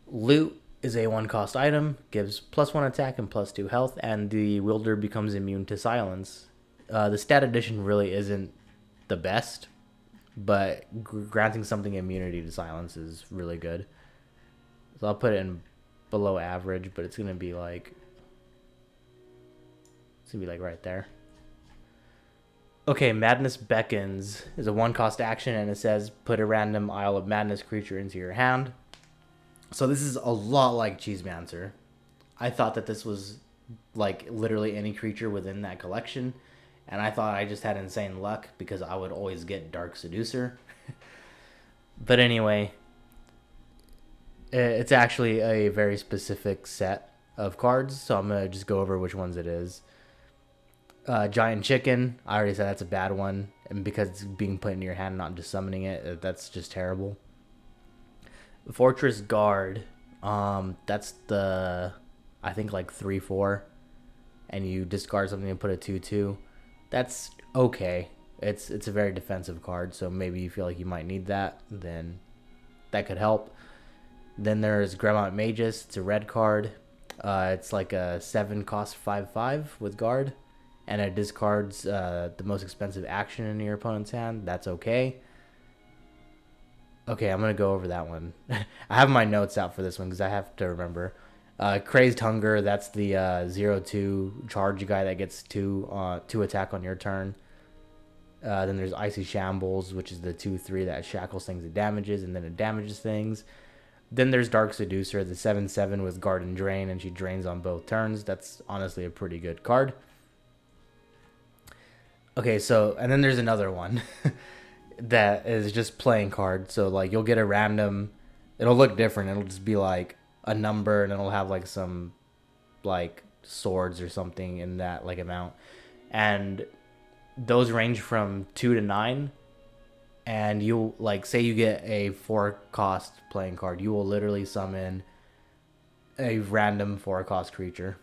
Loot is a 1-cost item, gives +1 attack and +2 health, and the wielder becomes immune to silence. The stat addition really isn't the best, but granting something immunity to silence is really good. So I'll put it in below average, but it's gonna be like right there. Okay, Madness Beckons is a 1-cost action, and it says put a random Isle of Madness creature into your hand. So this is a lot like Cheesemancer. I thought that this was like literally any creature within that collection, and I thought I just had insane luck because I would always get Dark Seducer. But anyway, it's actually a very specific set of cards, so I'm gonna just go over which ones it is. Giant Chicken, I already said that's a bad one, and because it's being put in your hand, not just summoning it, that's just terrible. Fortress Guard, that's the, I think like 3/4, and you discard something and put a 2/2. That's okay. It's a very defensive card, so maybe you feel like you might need that, then that could help. Then there's Gremont Magus, it's a red card. It's like a 7-cost 5/5 with guard, and it discards the most expensive action in your opponent's hand. That's okay. Okay, I'm going to go over that one. I have my notes out for this one because I have to remember. Crazed Hunger, that's the 0/2 charge guy that gets 2 attack on your turn. Then there's Icy Shambles, which is the 2/3 that shackles things and damages, and then it damages things. Then there's Dark Seducer, the 7/7 with Guard and Drain, and she drains on both turns. That's honestly a pretty good card. Okay, so, and then there's another one. That is just playing card. So like you'll get a random, it'll look different. It'll just be like a number, and it'll have like some like swords or something in that like amount. And those range from 2 to 9. And you'll like say you get a 4-cost playing card, you will literally summon a random 4-cost creature.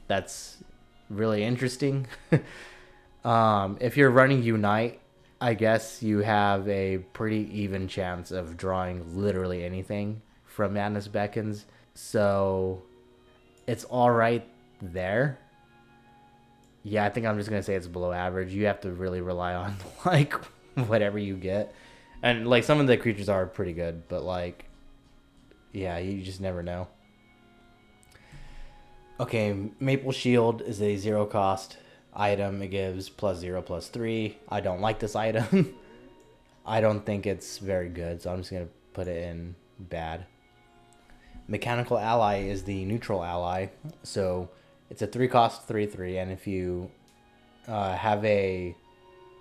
That's really interesting. If you're running Unite, I guess you have a pretty even chance of drawing literally anything from Madness Beckons. So it's all right there. Yeah, I think I'm just going to say it's below average. You have to really rely on like whatever you get. And like some of the creatures are pretty good, but like, yeah, you just never know. Okay, Maple Shield is a 0-cost item. It gives +0/+3. I don't like this item. I don't think it's very good, so I'm just gonna put it in bad. Mechanical Ally is the neutral ally, so it's a 3-cost 3/3, and if you have a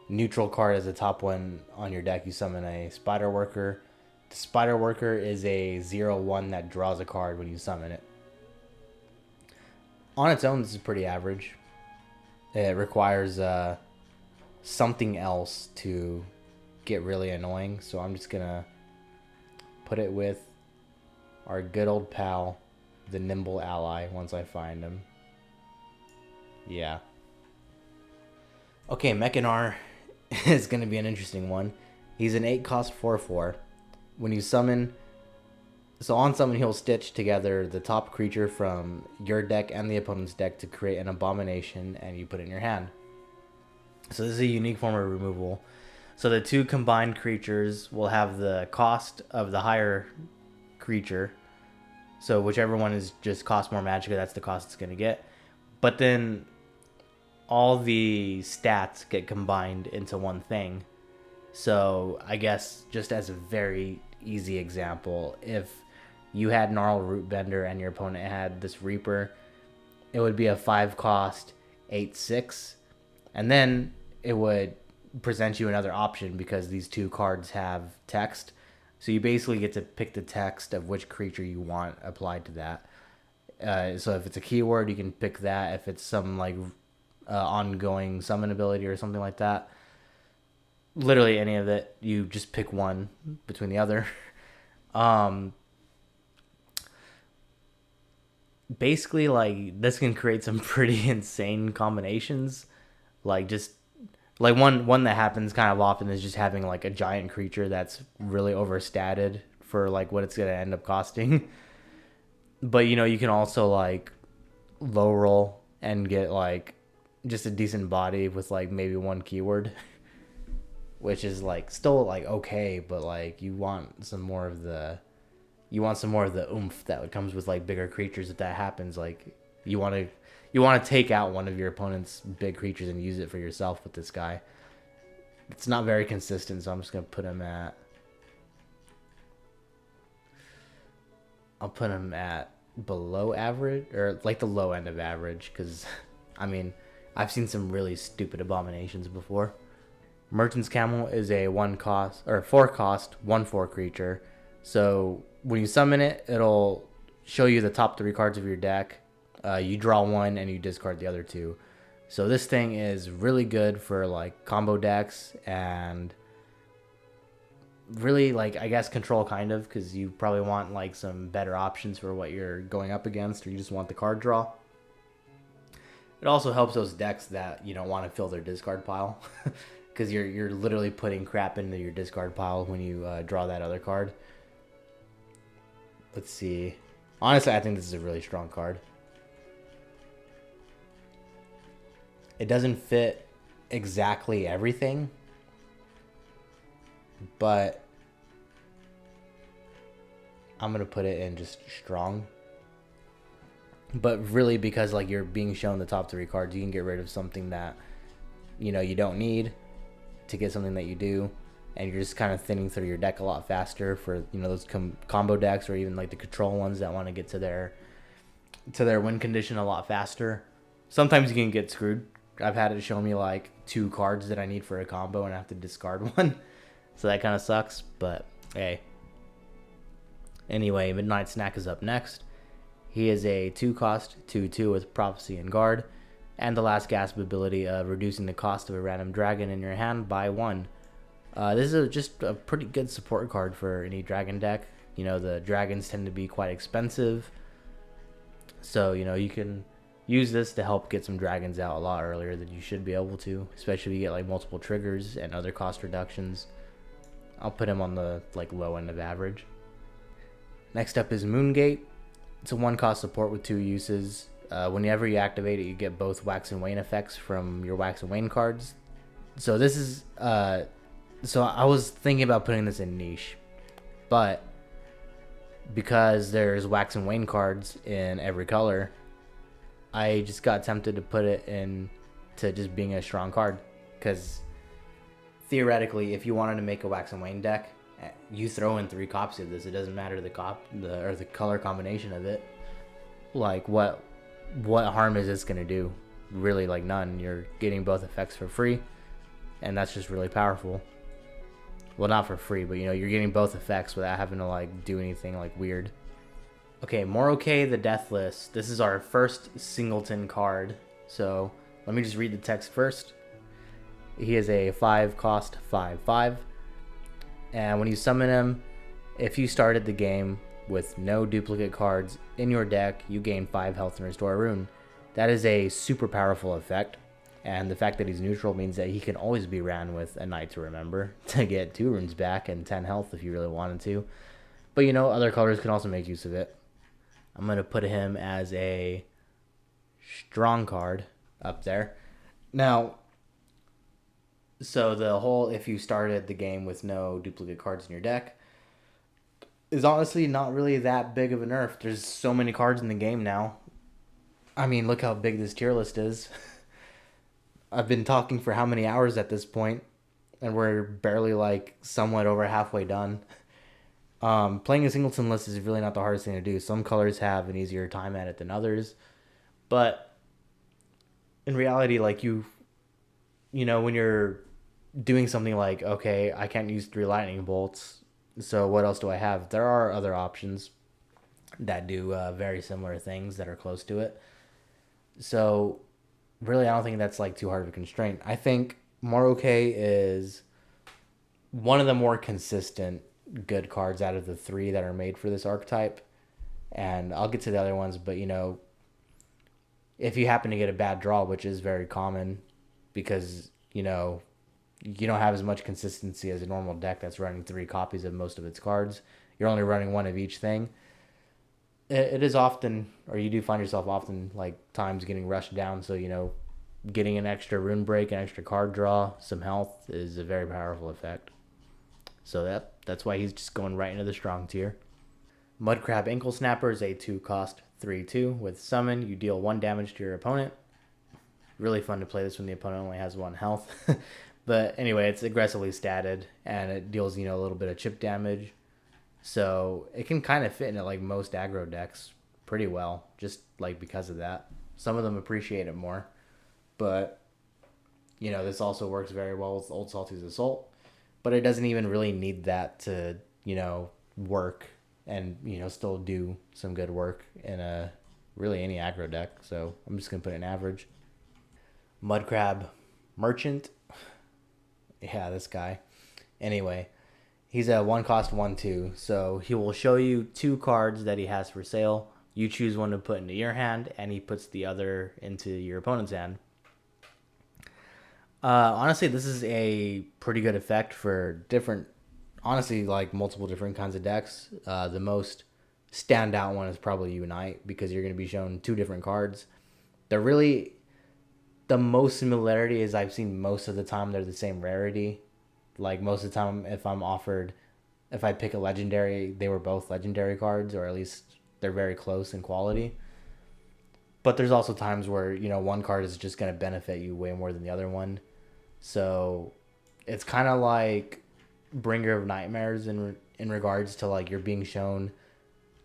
neutral card as the top one on your deck, you summon a Spider Worker. The Spider Worker is a 0/1 that draws a card when you summon it. On its own, this is pretty average. It requires something else to get really annoying, so I'm just gonna put it with our good old pal, the Nimble Ally, once I find him. Yeah. Okay, Mechanar is gonna be an interesting one. He's an 8-cost 4/4. When you summon, so on summon, he'll stitch together the top creature from your deck and the opponent's deck to create an abomination, and you put it in your hand. So this is a unique form of removal. So the 2 combined creatures will have the cost of the higher creature. So whichever one is just cost more magicka, that's the cost it's going to get. But then all the stats get combined into one thing. So I guess just as a very easy example, if you had Gnarl Rootbender and your opponent had this Reaper, it would be a 5 cost 8/6, and then it would present you another option because these two cards have text. So you basically get to pick the text of which creature you want applied to that. So if it's a keyword, you can pick that. If it's some like ongoing summon ability or something like that, literally any of it, you just pick one between the other. um, Basically, like this can create some pretty insane combinations. Like just like one that happens kind of often is just having like a giant creature that's really overstated for like what it's gonna end up costing. But you can also like low roll and get like just a decent body with like maybe one keyword, which is like still like okay, but like you want some more of the oomph that comes with like bigger creatures. If that happens, like you want to take out one of your opponent's big creatures and use it for yourself with this guy. It's not very consistent, so I'm just gonna put him at. I'll put him at below average or like the low end of average, because I mean I've seen some really stupid abominations before. Merchant's Camel is a 1 cost or 4 cost 1/4 creature. So when you summon it, it'll show you the top 3 cards of your deck. You draw one and you discard the other 2. So this thing is really good for like combo decks and really like I guess control kind of, because you probably want like some better options for what you're going up against, or you just want the card draw. It also helps those decks that you don't want to fill their discard pile, because you're literally putting crap into your discard pile when you draw that other card. Let's see. Honestly, I think this is a really strong card. It doesn't fit exactly everything, but I'm going to put it in just strong. But really, because like you're being shown the top 3 cards, you can get rid of something that you don't need to get something that you do, and you're just kind of thinning through your deck a lot faster for those combo decks, or even like the control ones that want to get to their win condition a lot faster. Sometimes you can get screwed. I've had it show me like 2 cards that I need for a combo and I have to discard one, so that kind of sucks. But hey, anyway, Midnight Snack is up next. He is a 2-cost 2/2 with Prophecy and Guard, and the last gasp ability of reducing the cost of a random dragon in your hand by 1. This is just a pretty good support card for any dragon deck. The dragons tend to be quite expensive, so you can use this to help get some dragons out a lot earlier than you should be able to, especially if you get like multiple triggers and other cost reductions. I'll put him on the like low end of average. Next up is Moongate. It's a 1-cost support with 2 uses. Whenever you activate it, you get both Wax and Wane effects from your Wax and Wane cards. So this is so I was thinking about putting this in niche, but because there's Wax and Wane cards in every color, I just got tempted to put it in to just being a strong card. Because theoretically, if you wanted to make a Wax and Wane deck, you throw in 3 copies of this. It doesn't matter the color combination of it. Like what harm is this gonna do? Really, like none. You're getting both effects for free, and that's just really powerful. Well, not for free, but you're getting both effects without having to like do anything like weird. Okay, Moroke the Deathless. This is our first singleton card. So let me just read the text first. He is a 5-cost 5/5. And when you summon him, if you started the game with no duplicate cards in your deck, you gain 5 health and restore a rune. That is a super powerful effect. And the fact that he's neutral means that he can always be ran with a Night to Remember to get 2 runes back and 10 health if you really wanted to. But other colors can also make use of it. I'm going to put him as a strong card up there. Now, so the whole if you started the game with no duplicate cards in your deck is honestly not really that big of a nerf. There's so many cards in the game now. I mean, look how big this tier list is. I've been talking for how many hours at this point, and we're barely like somewhat over halfway done. Playing a singleton list is really not the hardest thing to do. Some colors have an easier time at it than others, but in reality, like when you're doing something like, okay, I can't use 3 lightning bolts, so what else do I have? There are other options that do very similar things that are close to it. So really, I don't think that's like too hard of a constraint. I think Maroke is one of the more consistent good cards out of the 3 that are made for this archetype. And I'll get to the other ones, but if you happen to get a bad draw, which is very common because, you don't have as much consistency as a normal deck that's running 3 copies of most of its cards. You're only running one of each thing. It is often, or you do find yourself often, like, times getting rushed down. So, getting an extra rune break, an extra card draw, some health is a very powerful effect. So that's why he's just going right into the strong tier. Mudcrab Ankle Snapper is a 2-cost 3/2 with summon. You deal 1 damage to your opponent. Really fun to play this when the opponent only has 1 health. But anyway, it's aggressively statted and it deals a little bit of chip damage. So it can kind of fit into like most aggro decks pretty well, just like because of that. Some of them appreciate it more, but this also works very well with Old Salty's Assault. But it doesn't even really need that to work and still do some good work in a really any aggro deck. So I'm just gonna put an average. Mudcrab Merchant. Yeah, this guy. Anyway, he's a 1-cost 1/2, so he will show you 2 cards that he has for sale. You choose one to put into your hand, and he puts the other into your opponent's hand. Honestly, this is a pretty good effect for different, honestly, like multiple different kinds of decks. The most standout one is probably Unite because you're going to be shown 2 different cards. They're really the most similarity is I've seen most of the time they're the same rarity. Like most of the time, if I pick a legendary, they were both legendary cards, or at least they're very close in quality. But there's also times where one card is just gonna benefit you way more than the other one. So it's kind of like Bringer of Nightmares in regards to like you're being shown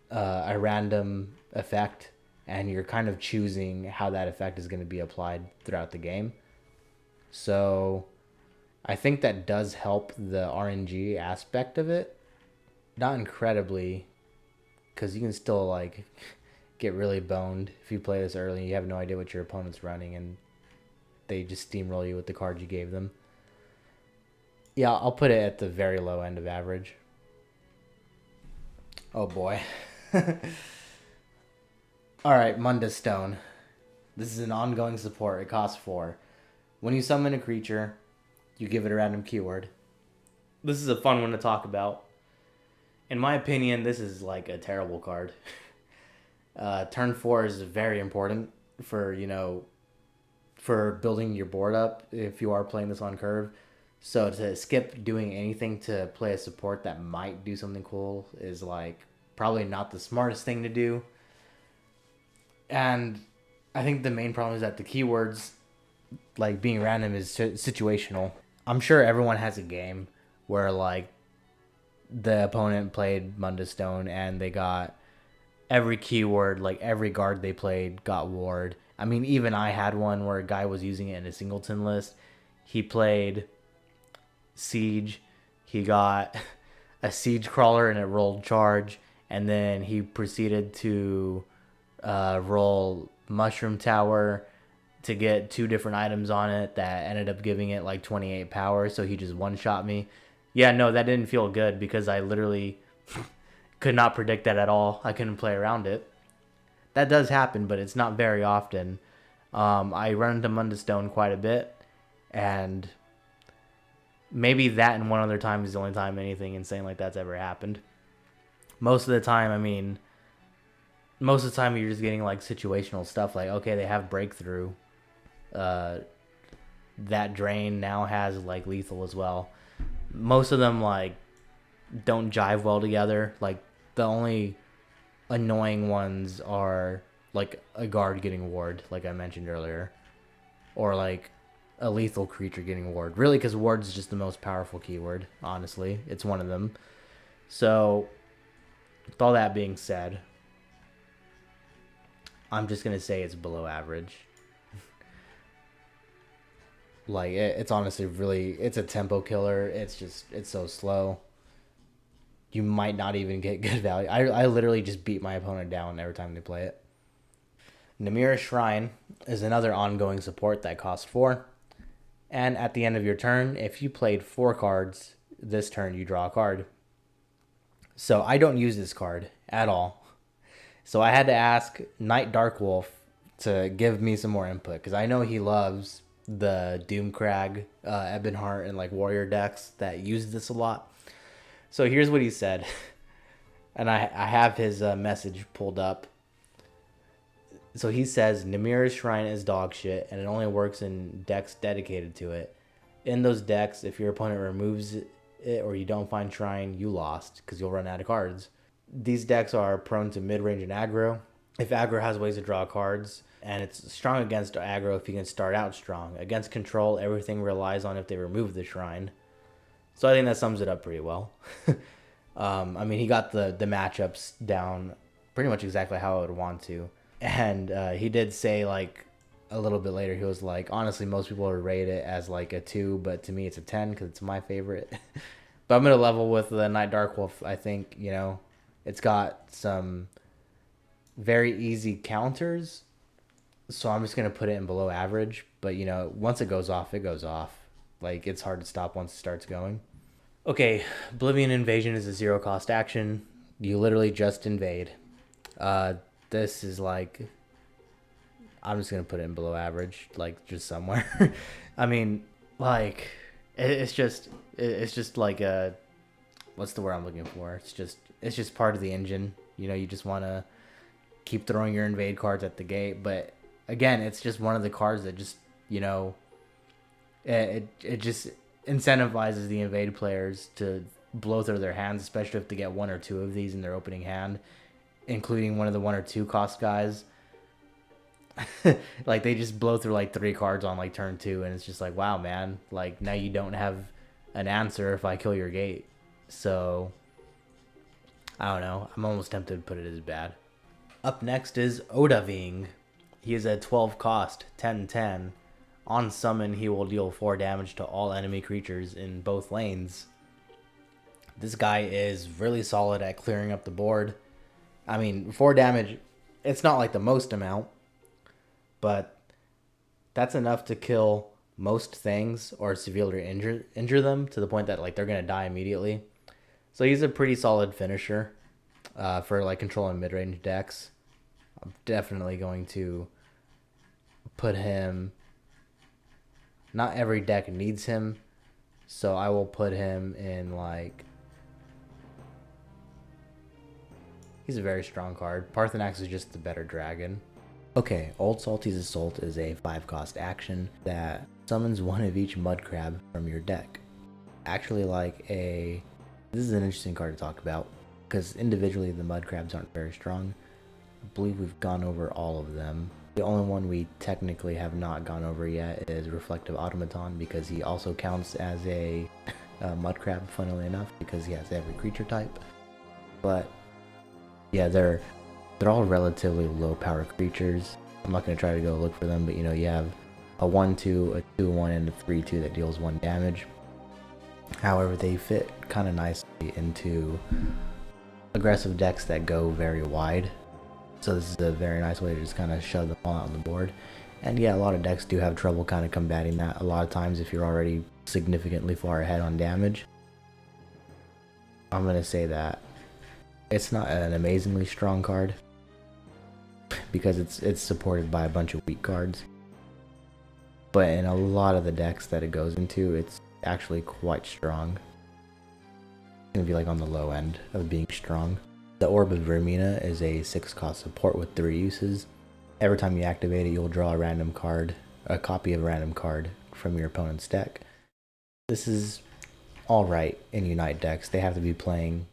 a random effect and you're kind of choosing how that effect is going to be applied throughout the game. So I think that does help the RNG aspect of it. Not incredibly, because you can still like get really boned if you play this early and you have no idea what your opponent's running and they just steamroll you with the cards you gave them. Yeah, I'll put it at the very low end of average. Oh boy. Alright, Mundus Stone. This is an ongoing support. It costs 4. When you summon a creature, you give it a random keyword. This is a fun one to talk about. In my opinion, this is like a terrible card. Turn 4 is very important for, for building your board up if you are playing this on curve. So to skip doing anything to play a support that might do something cool is like probably not the smartest thing to do. And I think the main problem is that the keywords, like being random, is situational. I'm sure everyone has a game where like the opponent played Mundus Stone and they got every keyword, like every guard they played got ward. I mean, even I had one where a guy was using it in a singleton list. He played Siege. He got a Siege Crawler and it rolled Charge. And then he proceeded to roll Mushroom Tower to get 2 different items on it that ended up giving it like 28 power. So he just one-shot me. Yeah, no, that didn't feel good because I literally could not predict that at all. I couldn't play around it. That does happen, but it's not very often. I run into Mundus Stone quite a bit, and maybe that and one other time is the only time anything insane like that's ever happened. Most of the time, you're just getting like situational stuff. Like, okay, they have Breakthrough. That Drain now has like Lethal as well. Most of them like don't jive well together. Like the only annoying ones are like a guard getting ward, like I mentioned earlier, or like a lethal creature getting ward. Really, because ward is just the most powerful keyword, honestly. It's one of them. So, with all that being said, I'm just going to say it's below average. Like, it's honestly really, it's a tempo killer. It's so slow. You might not even get good value. I literally just beat my opponent down every time they play it. Namira's Shrine is another ongoing support that costs 4. And at the end of your turn, if you played 4 cards, this turn you draw a card. So I don't use this card at all. So I had to ask Knight Darkwolf to give me some more input because I know he loves the Doomcrag, Ebonheart, and like Warrior decks that use this a lot. So here's what he said, and I have his message pulled up. So he says Namira's Shrine is dog shit, and it only works in decks dedicated to it. In those decks, if your opponent removes it or you don't find Shrine, you lost because you'll run out of cards. These decks are prone to mid-range and aggro. If aggro has ways to draw cards, and it's strong against aggro if you can start out strong. Against control, everything relies on if they remove the Shrine. So I think that sums it up pretty well. I mean, he got the matchups down pretty much exactly how I would want to. And he did say, like, a little bit later, he was like, honestly, most people would rate it as, like, a 2, but to me it's a 10 because it's my favorite. But I'm going to level with the Night Darkwolf. I think, you know, it's got some very easy counters. So I'm just going to put it in below average. But, you know, once it goes off, it goes off. Like, it's hard to stop once it starts going. Okay, Oblivion Invasion is a 0-cost action. You literally just invade. This is like, I'm just gonna put it in below average, like just somewhere. I mean, like, it's just like a, what's the word I'm looking for? It's just part of the engine. You know, you just want to keep throwing your invade cards at the gate, but again, it's just one of the cards that just, you know, it just incentivizes the invade players to blow through their hands, especially if they get 1 or 2 of these in their opening hand, including one of the 1 or 2 cost guys. Like, they just blow through like 3 cards on like turn 2, and it's just like, wow, man, like now you don't have an answer if I kill your gate. So I don't know, I'm almost tempted to put it as bad. Up next is Odaving. He is a 12 cost 10/10. On summon, he will deal 4 damage to all enemy creatures in both lanes. This guy is really solid at clearing up the board. I mean, 4 damage, it's not like the most amount, but that's enough to kill most things or severely injure them to the point that like they're going to die immediately. So he's a pretty solid finisher for like control and mid-range decks. I'm definitely going to put him... Not every deck needs him, so I will put him in like... He's a very strong card. Parthenax is just the better dragon. Okay, Old Salty's Assault is a 5-cost action that summons 1 of each mud crab from your deck. Actually, this is an interesting card to talk about, because individually the mud crabs aren't very strong. I believe we've gone over all of them. The only one we technically have not gone over yet is Reflective Automaton, because he also counts as a mud crab, funnily enough, because he has every creature type. But yeah, they're all relatively low power creatures. I'm not going to try to go look for them, but you know, you have a 1/2, a 2/1, and a 3/2 that deals 1 damage. However, they fit kind of nicely into aggressive decks that go very wide. So this is a very nice way to just kind of shove them all out on the board. And yeah, a lot of decks do have trouble kind of combating that a lot of times if you're already significantly far ahead on damage. I'm going to say that it's not an amazingly strong card because it's supported by a bunch of weak cards. But in a lot of the decks that it goes into, it's actually quite strong. It's going to be like on the low end of being strong. The Orb of Vermina is a 6-cost support with 3 uses. Every time you activate it, you'll draw a random card, a copy of a random card from your opponent's deck. This is alright in Unite decks. They have to be playing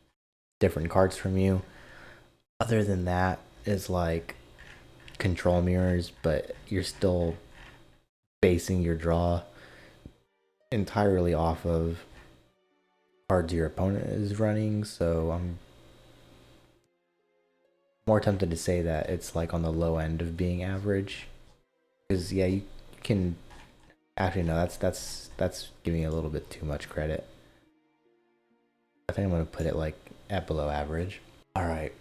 different cards from you. Other than that is like control mirrors, but you're still basing your draw entirely off of cards your opponent is running, so I'm more tempted to say that it's like on the low end of being average. Because yeah, you can actually no, that's giving it a little bit too much credit. I think I'm gonna put it like at below average. All right,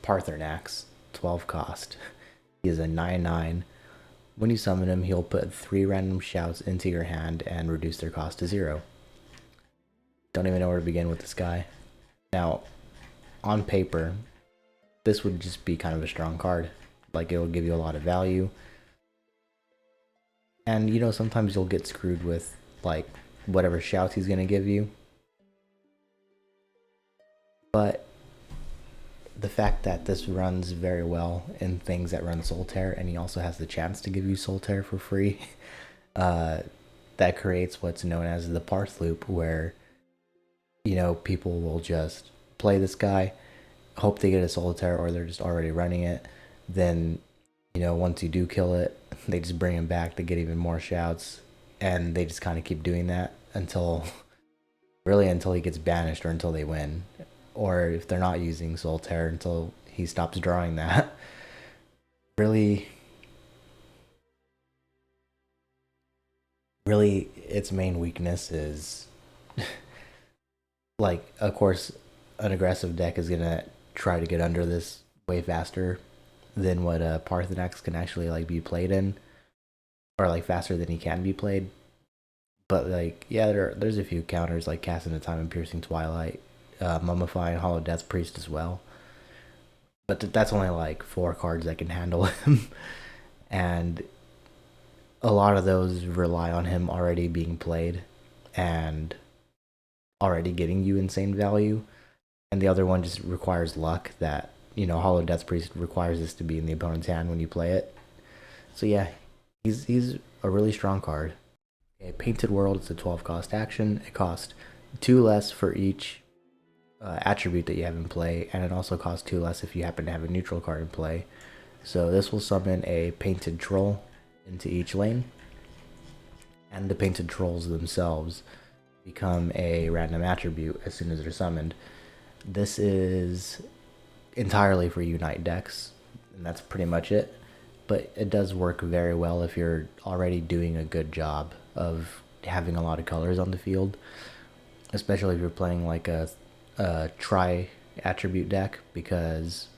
Parthenax, 12 cost. He is a 9/9. When you summon him, he'll put 3 random shouts into your hand and reduce their cost to 0. Don't even know where to begin with this guy. Now, on paper, this would just be kind of a strong card. Like, it'll give you a lot of value. And, you know, sometimes you'll get screwed with, like, whatever shouts he's going to give you. But the fact that this runs very well in things that run Solitaire, and he also has the chance to give you Solitaire for free, that creates what's known as the Parth loop, where, you know, people will just play this guy, hope they get a Solitaire, or they're just already running it. Then, you know, once you do kill it, they just bring him back to get even more shouts, and they just kind of keep doing that until, really until he gets banished or until they win. Or if they're not using Solitaire, until he stops drawing that. Really, its main weakness is, like, of course, an aggressive deck is gonna try to get under this way faster than what Parthenax can actually like be played in, or like faster than he can be played. But like, yeah, there's a few counters like Casting the Time and Piercing Twilight, Mummify and Hollow Death Priest as well. But that's only like 4 cards that can handle him, and a lot of those rely on him already being played and already getting you insane value. And the other one just requires luck that, you know, Hollow Death Priest requires this to be in the opponent's hand when you play it. So yeah, he's a really strong card. Okay, Painted World is a 12 cost action. It costs 2 less for each attribute that you have in play, and it also costs 2 less if you happen to have a neutral card in play. So this will summon a Painted Troll into each lane, and the Painted Trolls themselves become a random attribute as soon as they're summoned. This is entirely for Unite decks, and that's pretty much it. But it does work very well if you're already doing a good job of having a lot of colors on the field, especially if you're playing like a tri-attribute deck, because,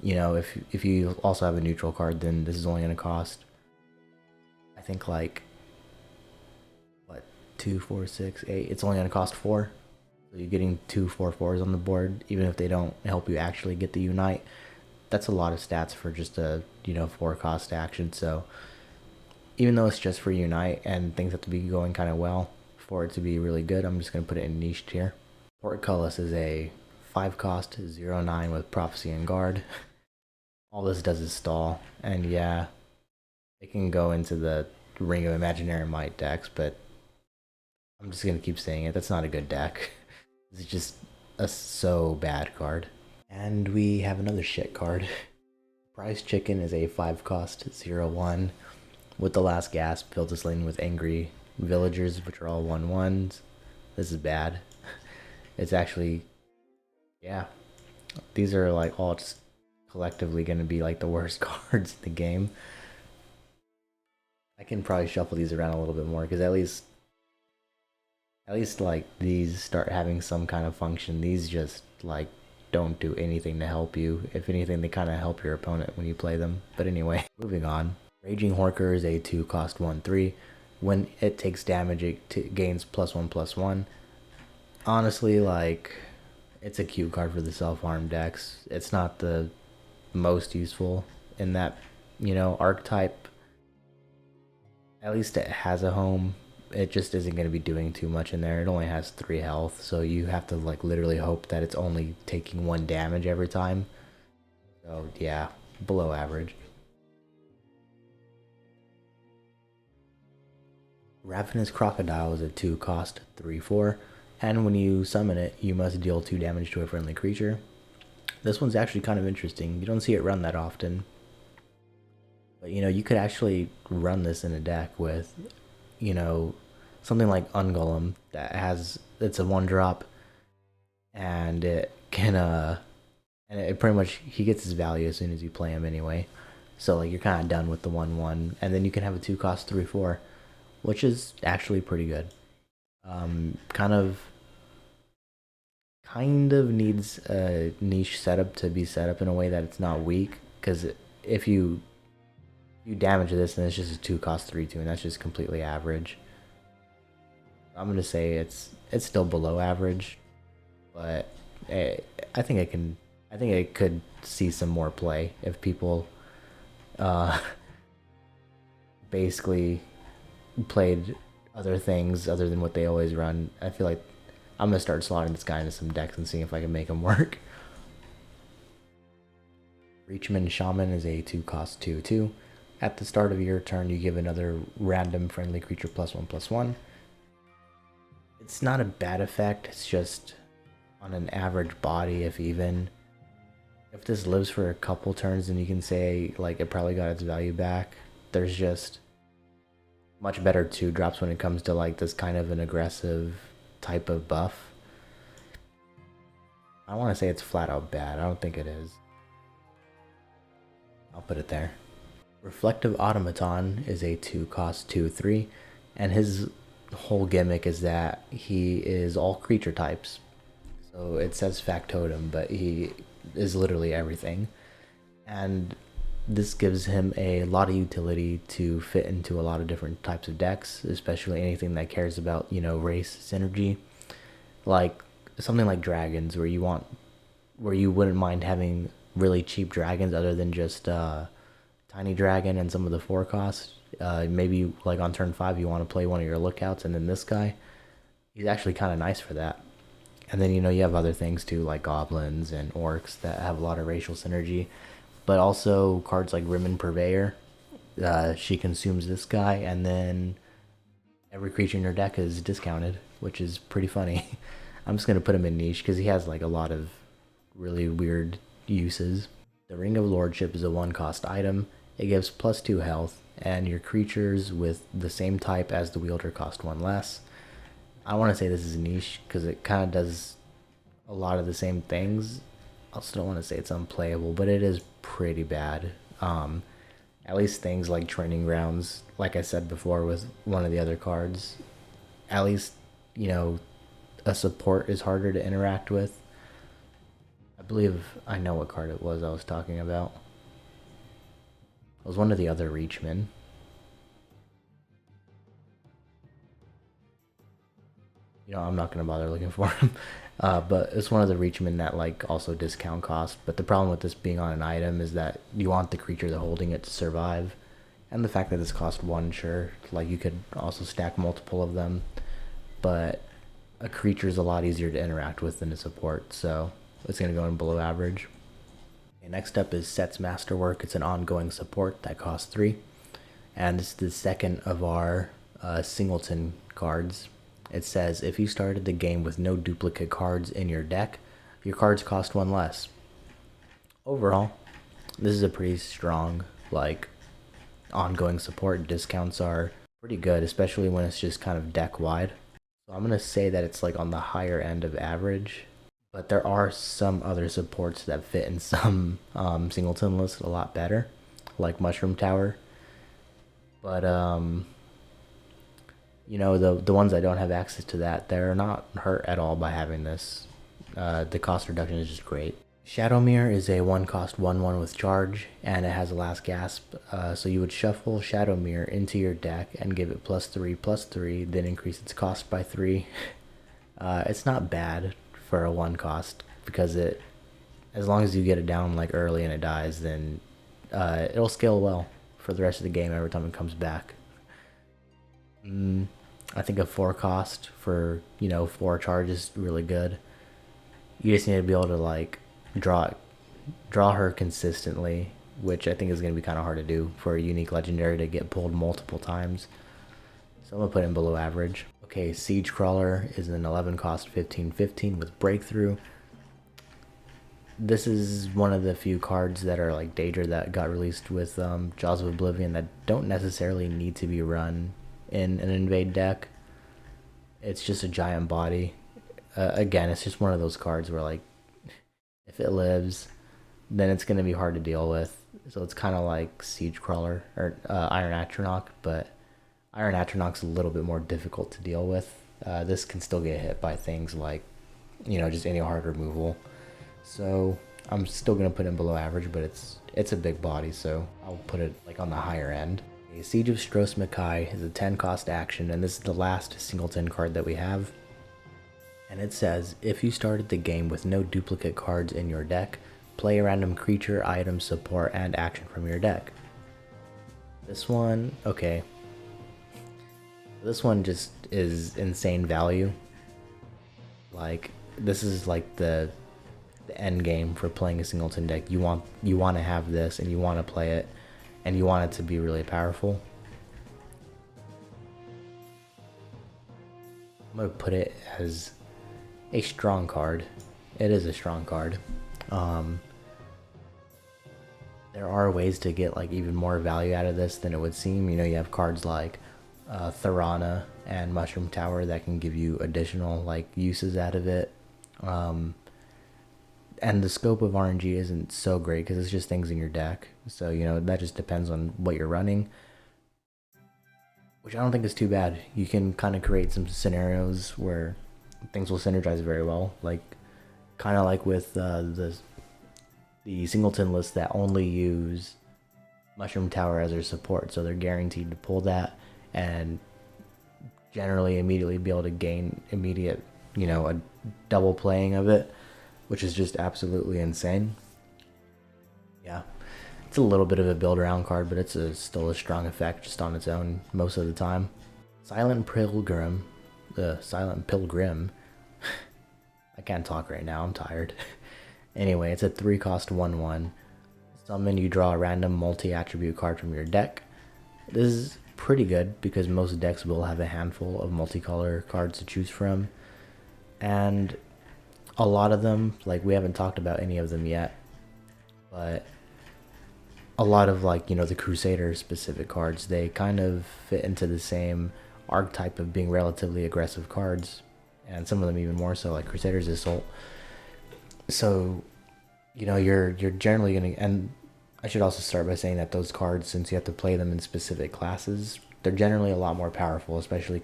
you know, if you also have a neutral card, then this is only going to cost, I think, like, what, 2, 4, 6, 8, it's only going to cost 4. So you're getting 2 4/4s on the board, even if they don't help you actually get the Unite. That's a lot of stats for just a, you know, 4 cost action. So even though it's just for Unite and things have to be going kind of well for it to be really good, I'm just going to put it in niche tier. Portcullis is a 5 cost 0/9 with Prophecy and Guard. All this does is stall, and yeah, it can go into the Ring of Imaginary Might decks, but I'm just going to keep saying it. That's not a good deck. It's just a so bad card. And we have another shit card. Prize Chicken is a 5 cost 0/1 with the last gasp. Fill this lane with angry villagers, which are all 1/1s. This is bad. It's actually, yeah, these are like all just collectively going to be like the worst cards in the game. I can probably shuffle these around a little bit more, because at least like these start having some kind of function. These just like don't do anything to help you. If anything, they kind of help your opponent when you play them. But anyway, moving on. Raging Horker is a 2 cost 1/3. When it takes damage, it gains +1/+1. Honestly, like, it's a cute card for the self-harm decks. It's not the most useful in that, you know, archetype. At least it has a home. It just isn't going to be doing too much in there. It only has 3 health, so you have to like literally hope that it's only taking 1 damage every time. So yeah, below average. Ravenous Crocodile is a 2 cost 3/4, and when you summon it, you must deal 2 damage to a friendly creature. This one's actually kind of interesting. You don't see it run that often. But, you know, you could actually run this in a deck with, you know, something like Ungolem that it's a one drop, and it can and it pretty much he gets his value as soon as you play him anyway. So like you're kind of done with the 1/1, and then you can have a 2 cost 3/4, which is actually pretty good. Um, kind of kind of needs a niche setup to be set up in a way that it's not weak. Because if you damage this, then it's just a 2 cost 3/2, and that's just completely average. I'm gonna say it's still below average, but I think it can. I think it could see some more play if people uh, basically played other things other than what they always run. I feel like I'm gonna start slotting this guy into some decks and seeing if I can make him work. Reachman Shaman is a 2 cost 2/2. At the start of your turn, you give another random friendly creature +1/+1. It's not a bad effect, it's just on an average body, if even. If this lives for a couple turns, then you can say like it probably got its value back. There's just much better 2 drops when it comes to like this kind of an aggressive type of buff. I want to say it's flat out bad. I don't think it is. I'll put it there. Reflective Automaton is a 2 cost 2/3, and his whole gimmick is that he is all creature types. So it says Factotum, but he is literally everything. And this gives him a lot of utility to fit into a lot of different types of decks, especially anything that cares about, race synergy. Like something like dragons, where you wouldn't mind having really cheap dragons other than just tiny dragon and some of the 4 costs. Maybe like on turn 5 you want to play one of your lookouts, and then this guy, he's actually kind of nice for that. And then you have other things too, like goblins and orcs that have a lot of racial synergy, but also cards like Rimmen Purveyor. She consumes this guy, and then every creature in your deck is discounted, which is pretty funny. I'm just gonna put him in niche because he has like a lot of really weird uses. The Ring of Lordship is a 1 cost item. It gives +2 health, and your creatures with the same type as the wielder cost 1 less. I want to say this is niche because it kind of does a lot of the same things. I also don't want to say it's unplayable, but it is pretty bad. At least things like Training Grounds, like I said before with one of the other cards, at least, a support is harder to interact with. I believe I know what card it was I was talking about. It was one of the other Reachmen. I'm not gonna bother looking for him. But it's one of the Reachmen that like also discount cost. But the problem with this being on an item is that you want the creature that's holding it to survive, and the fact that this cost 1, sure, like you could also stack multiple of them, but a creature is a lot easier to interact with than a support, so it's gonna go in below average. Okay, next up is Set's Masterwork. It's an ongoing support that costs 3, and this is the second of our singleton cards. It says if you started the game with no duplicate cards in your deck, your cards cost 1 less. Overall, this is a pretty strong, like, ongoing support. Discounts are pretty good, especially when it's just kind of deck wide. So I'm going to say that it's like on the higher end of average, but there are some other supports that fit in some singleton lists a lot better, like Mushroom Tower. But the ones that don't have access to that, they're not hurt at all by having this. The cost reduction is just great. Shadowmere is a 1 cost 1/1 with charge, and it has a last gasp. So you would shuffle Shadowmere into your deck and give it +3/+3, then increase its cost by 3. It's not bad for a 1 cost because as long as you get it down like early and it dies, then it'll scale well for the rest of the game every time it comes back. I think a 4 cost for 4 charge is really good. You just need to be able to like draw her consistently, which I think is going to be kind of hard to do for a unique legendary to get pulled multiple times. So I'm gonna put in below average. Okay, Siege Crawler is an 11 cost 15/15 with Breakthrough. This is one of the few cards that are like Daedra that got released with Jaws of Oblivion that don't necessarily need to be run in an invade deck. It's just a giant body. Again, it's just one of those cards where like if it lives, then it's gonna be hard to deal with. So it's kind of like Siege Crawler or Iron Atronach, but Iron Atronach's a little bit more difficult to deal with. This can still get hit by things like, just any hard removal. So I'm still gonna put him below average, but it's a big body, so I'll put it like on the higher end. Okay, Siege of Stros Mackay is a 10 cost action, and this is the last singleton card that we have. And it says, if you started the game with no duplicate cards in your deck, play a random creature, item, support, and action from your deck. This one, okay. This one just is insane value. Like, this is like the end game for playing a singleton deck. You want to have this, and you want to play it, and you want it to be really powerful. I'm gonna put it as a strong card. It is a strong card. There are ways to get like even more value out of this than it would seem. You have cards like Tharana and Mushroom Tower that can give you additional like uses out of it. And the scope of RNG isn't so great because it's just things in your deck. So, that just depends on what you're running, which I don't think is too bad. You can kind of create some scenarios where things will synergize very well. Like, kind of like with the singleton list that only use Mushroom Tower as their support. So they're guaranteed to pull that and generally immediately be able to gain immediate, a double playing of it, which is just absolutely insane. Yeah, it's a little bit of a build around card, but it's still a strong effect just on its own most of the time. Silent Pilgrim. I can't talk right now, I'm tired. Anyway, it's a 3 cost 1/1. Summon, you draw a random multi-attribute card from your deck. This is pretty good because most decks will have a handful of multicolor cards to choose from. And a lot of them, like, we haven't talked about any of them yet, but a lot of, like, the Crusader specific cards, they kind of fit into the same archetype of being relatively aggressive cards, and some of them even more so, like Crusader's Assault. So, you're generally gonna, and I should also start by saying that those cards, since you have to play them in specific classes, they're generally a lot more powerful, especially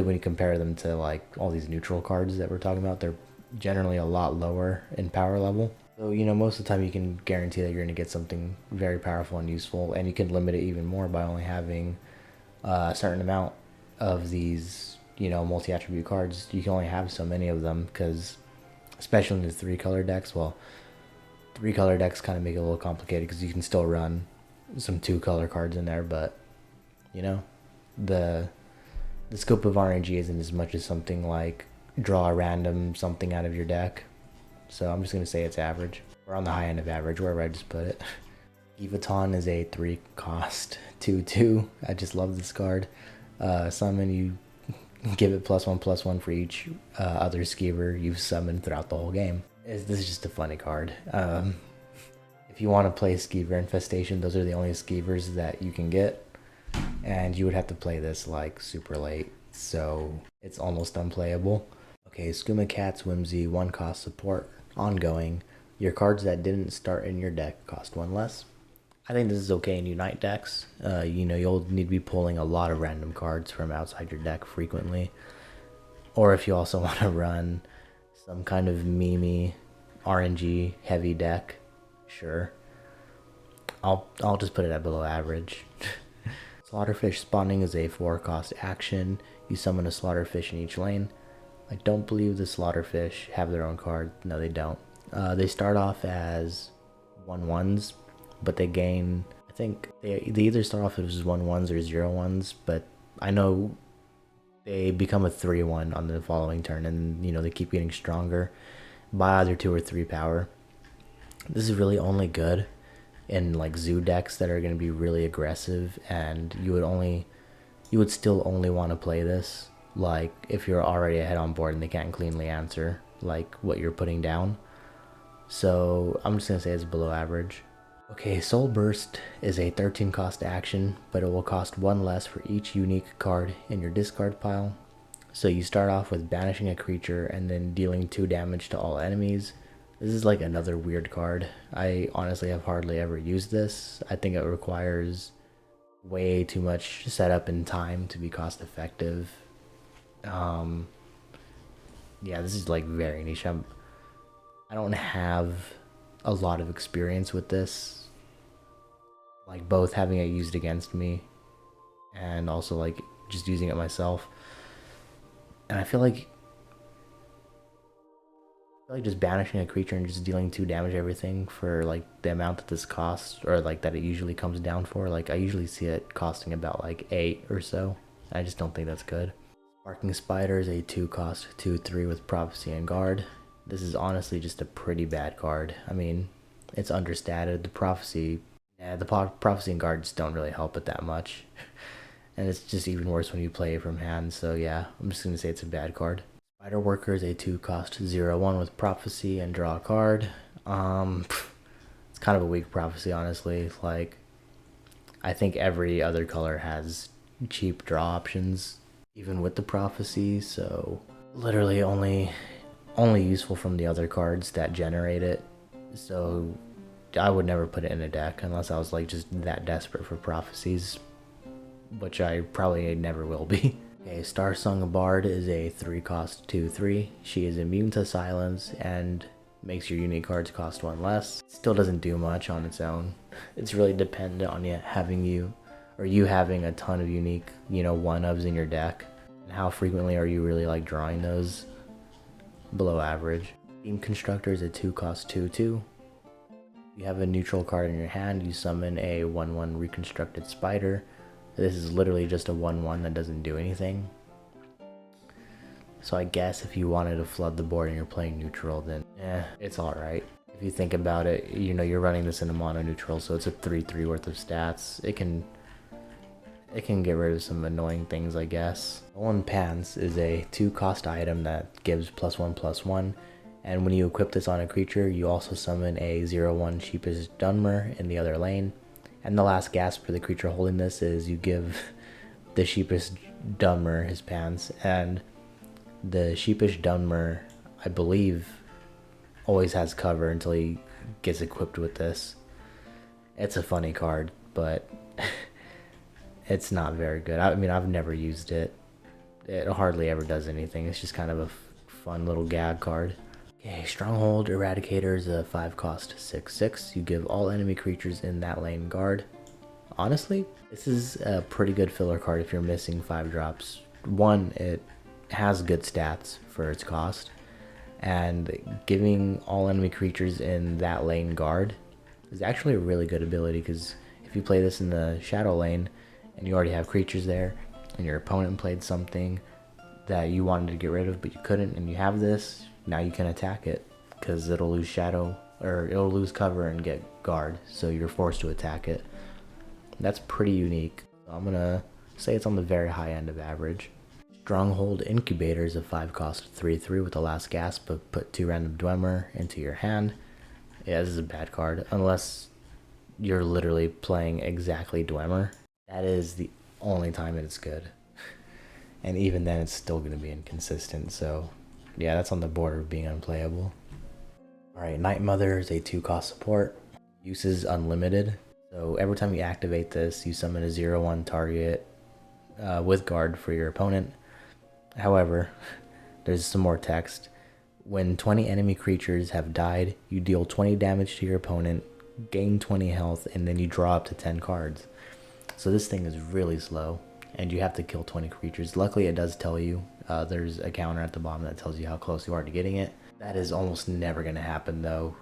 when you compare them to like all these neutral cards that we're talking about. They're generally a lot lower in power level. So, most of the time you can guarantee that you're going to get something very powerful and useful, and you can limit it even more by only having a certain amount of these, multi-attribute cards. You can only have so many of them because, especially in the 3-color decks, 3-color decks kind of make it a little complicated because you can still run some 2-color cards in there, but, the scope of RNG isn't as much as something like draw a random something out of your deck. So I'm just going to say it's average. Or on the high end of average, wherever I just put it. Evaton is a 3 cost 2/2. I just love this card. Summon, you give it +1/+1 for each other skeever you've summoned throughout the whole game. This is just a funny card. If you want to play Skeever Infestation, those are the only Skeevers that you can get. And you would have to play this like super late, so it's almost unplayable. Okay, Skooma Cat's Whimsy, 1 cost support, ongoing. Your cards that didn't start in your deck cost 1 less. I think this is okay in Unite decks. You'll need to be pulling a lot of random cards from outside your deck frequently. Or if you also want to run some kind of memey RNG heavy deck, sure. I'll just put it at below average. Slaughterfish spawning is a 4 cost action. You summon a Slaughterfish in each lane. I don't believe the Slaughterfish have their own card. No, they don't. They start off as 1/1s, but they gain, I think, they either start off as 1/1s or 0/1s, but I know they become a 3/1 on the following turn, and they keep getting stronger by either 2 or 3 power. This is really only good in like zoo decks that are going to be really aggressive, and you would still only want to play this like if you're already ahead on board and they can't cleanly answer like what you're putting down. So I'm just gonna say it's below average. Okay, Soul Burst is a 13 cost action, but it will cost 1 less for each unique card in your discard pile. So you start off with banishing a creature and then dealing 2 damage to all enemies. This is like another weird card. I honestly have hardly ever used this. I think it requires way too much setup and time to be cost effective. Um, yeah, this is like very niche. I don't have a lot of experience with this, like both having it used against me and also like just using it myself. And I feel like just banishing a creature and just dealing 2 damage everything for like the amount that this costs, or like that it usually comes down for. Like I usually see it costing about like 8 or so. I just don't think that's good. Sparking Spider is a 2 cost 2/3 with Prophecy and Guard. This is honestly just a pretty bad card. I mean, it's understated. The Prophecy and Guard just don't really help it that much. And it's just even worse when you play it from hand. So yeah, I'm just gonna say it's a bad card. Spider Worker is a 2 cost 0/1 with Prophecy and draw a card. It's kind of a weak Prophecy, honestly. Like, I think every other color has cheap draw options, even with the Prophecy. So literally only useful from the other cards that generate it. So I would never put it in a deck unless I was like just that desperate for Prophecies, which I probably never will be. Okay, Starsung Bard is a 3 cost 2/3. She is immune to silence and makes your unique cards cost 1 less. Still doesn't do much on its own. It's really dependent on you having a ton of unique, 1-ofs in your deck. And how frequently are you really like drawing those? Below average. Team Constructor is a 2 cost 2/2. You have a neutral card in your hand, you summon a 1/1 Reconstructed Spider. This is literally just a 1/1 that doesn't do anything. So I guess if you wanted to flood the board and you're playing neutral, then it's alright. If you think about it, you're running this in a mono neutral, so it's a 3/3 worth of stats. It can get rid of some annoying things, I guess. Stolen Pants is a 2 cost item that gives +1/+1. And when you equip this on a creature, you also summon a 0/1 Sheepish Dunmer in the other lane. And the last gasp for the creature holding this is you give the Sheepish Dunmer his pants. And the Sheepish Dunmer, I believe, always has cover until he gets equipped with this. It's a funny card, but it's not very good. I mean, I've never used it. It hardly ever does anything. It's just kind of a fun little gag card. Okay, Stronghold Eradicator is a 5 cost 6/6. You give all enemy creatures in that lane guard. Honestly, this is a pretty good filler card if you're missing 5 drops. One, it has good stats for its cost, and giving all enemy creatures in that lane guard is actually a really good ability, because if you play this in the shadow lane and you already have creatures there and your opponent played something that you wanted to get rid of but you couldn't, and you have this, now you can attack it because it'll lose shadow, or it'll lose cover and get guard, so you're forced to attack it. That's pretty unique. I'm gonna say it's on the very high end of average. Stronghold Incubator is a 5 cost 3/3 with the last gasp, but put 2 random Dwemer into your hand. Yeah, this is a bad card unless you're literally playing exactly Dwemer. That is the only time it's good. And even then it's still going to be inconsistent, so yeah, that's on the border of being unplayable. Alright, Night Mother is a 2 cost support. Use is unlimited, so every time you activate this, you summon a 0/1 target with guard for your opponent. However, there's some more text. When 20 enemy creatures have died, you deal 20 damage to your opponent, gain 20 health, and then you draw up to 10 cards. So this thing is really slow, and you have to kill 20 creatures. Luckily, it does tell you. There's a counter at the bottom that tells you how close you are to getting it. That is almost never going to happen, though.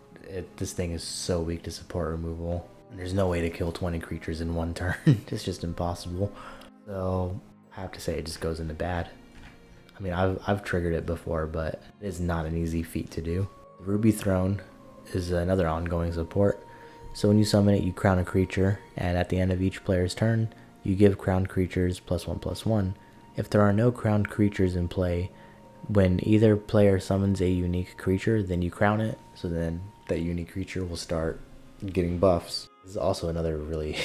This thing is so weak to support removal. And there's no way to kill 20 creatures in one turn. It's just impossible. So I have to say it just goes into bad. I mean, I've triggered it before, but it is not an easy feat to do. Ruby Throne is another ongoing support. So when you summon it, you crown a creature, and at the end of each player's turn, you give crowned creatures +1/+1. If there are no crowned creatures in play, when either player summons a unique creature, then you crown it, so then that unique creature will start getting buffs. This is also another really,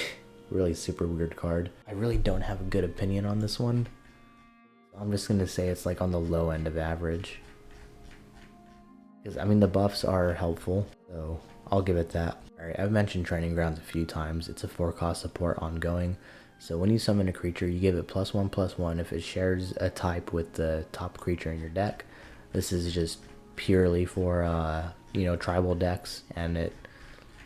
really super weird card. I really don't have a good opinion on this one. I'm just gonna say it's like on the low end of average. Because, I mean, the buffs are helpful, so I'll give it that. Alright, I've mentioned Training Grounds a few times. It's a 4-cost support ongoing. So when you summon a creature, you give it +1/+1 if it shares a type with the top creature in your deck. This is just purely for, tribal decks, and it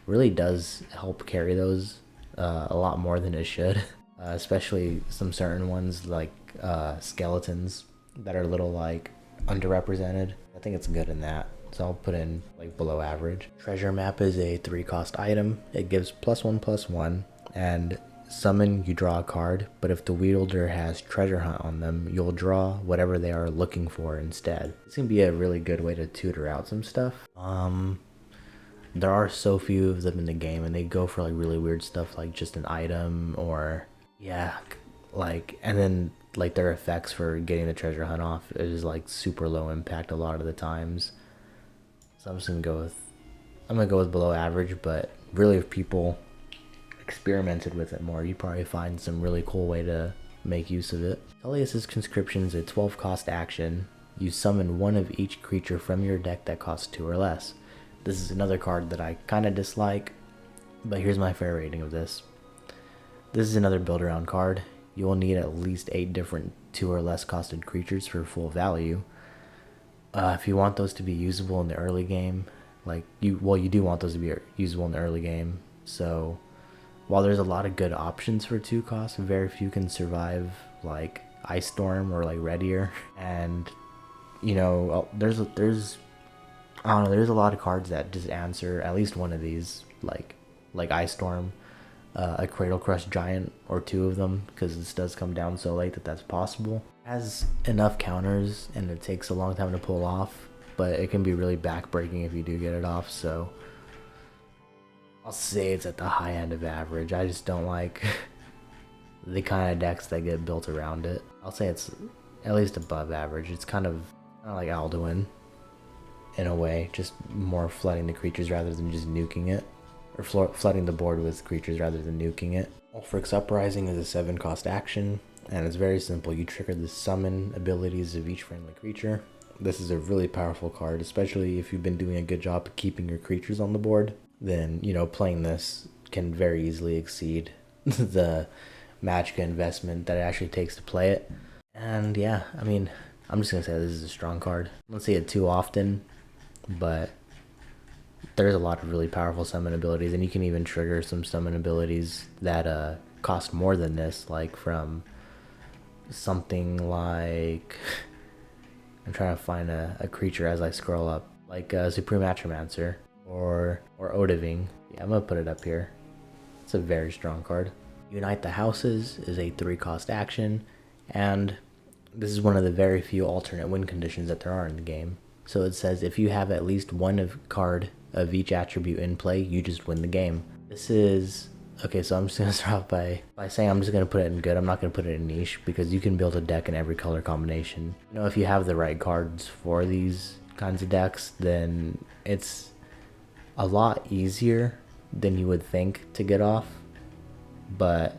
really does help carry those a lot more than it should. Especially some certain ones like skeletons that are a little like underrepresented. I think it's good in that. So I'll put in like below average. Treasure Map is a 3-cost item. It gives +1/+1, and summon, you draw a card, but if the wielder has Treasure Hunt on them, you'll draw whatever they are looking for instead. It's gonna be a really good way to tutor out some stuff. There are so few of them in the game, and they go for like really weird stuff, like just an item, or and then like their effects for getting the Treasure Hunt off is like super low impact a lot of the times. So I'm gonna go with below average, but really if people experimented with it more, you'd probably find some really cool way to make use of it. Tullius's Conscription is a 12-cost action. You summon one of each creature from your deck that costs 2 or less. This is another card that I kind of dislike, but here's my fair rating of this. This is another build around card. You will need at least 8 different 2 or less costed creatures for full value. If you want those to be usable in the early game, you do want those to be usable in the early game. So while there's a lot of good options for 2 costs, very few can survive like Ice Storm or like Red Ear. And there's a lot of cards that just answer at least one of these, like Ice Storm, a Cradle Crush Giant, or 2 of them, because this does come down so late that that's possible. It has enough counters, and it takes a long time to pull off, but it can be really backbreaking if you do get it off, so I'll say it's at the high end of average. I just don't like the kind of decks that get built around it. I'll say it's at least above average. It's kind of like Alduin in a way, just more flooding the creatures rather than just nuking it, or flooding the board with creatures rather than nuking it. Ulfric's Uprising is a 7-cost action, and it's very simple. You trigger the summon abilities of each friendly creature. This is a really powerful card, especially if you've been doing a good job of keeping your creatures on the board. Then, playing this can very easily exceed the magic investment that it actually takes to play it. And yeah, I mean, I'm just gonna say this is a strong card. I don't see it too often, but there's a lot of really powerful summon abilities, and you can even trigger some summon abilities that cost more than this, like from something like I'm trying to find a creature as I scroll up, like Supreme Atromancer or Odiving. Yeah, I'm gonna put it up here. It's a very strong card. Unite the Houses is a 3-cost action, and this is one of the very few alternate win conditions that there are in the game. So it says if you have at least one card of each attribute in play, you just win the game. This is okay. So I'm just gonna start off by saying I'm just gonna put it in good. I'm not gonna put it in niche, because you can build a deck in every color combination. If you have the right cards for these kinds of decks, then it's a lot easier than you would think to get off, but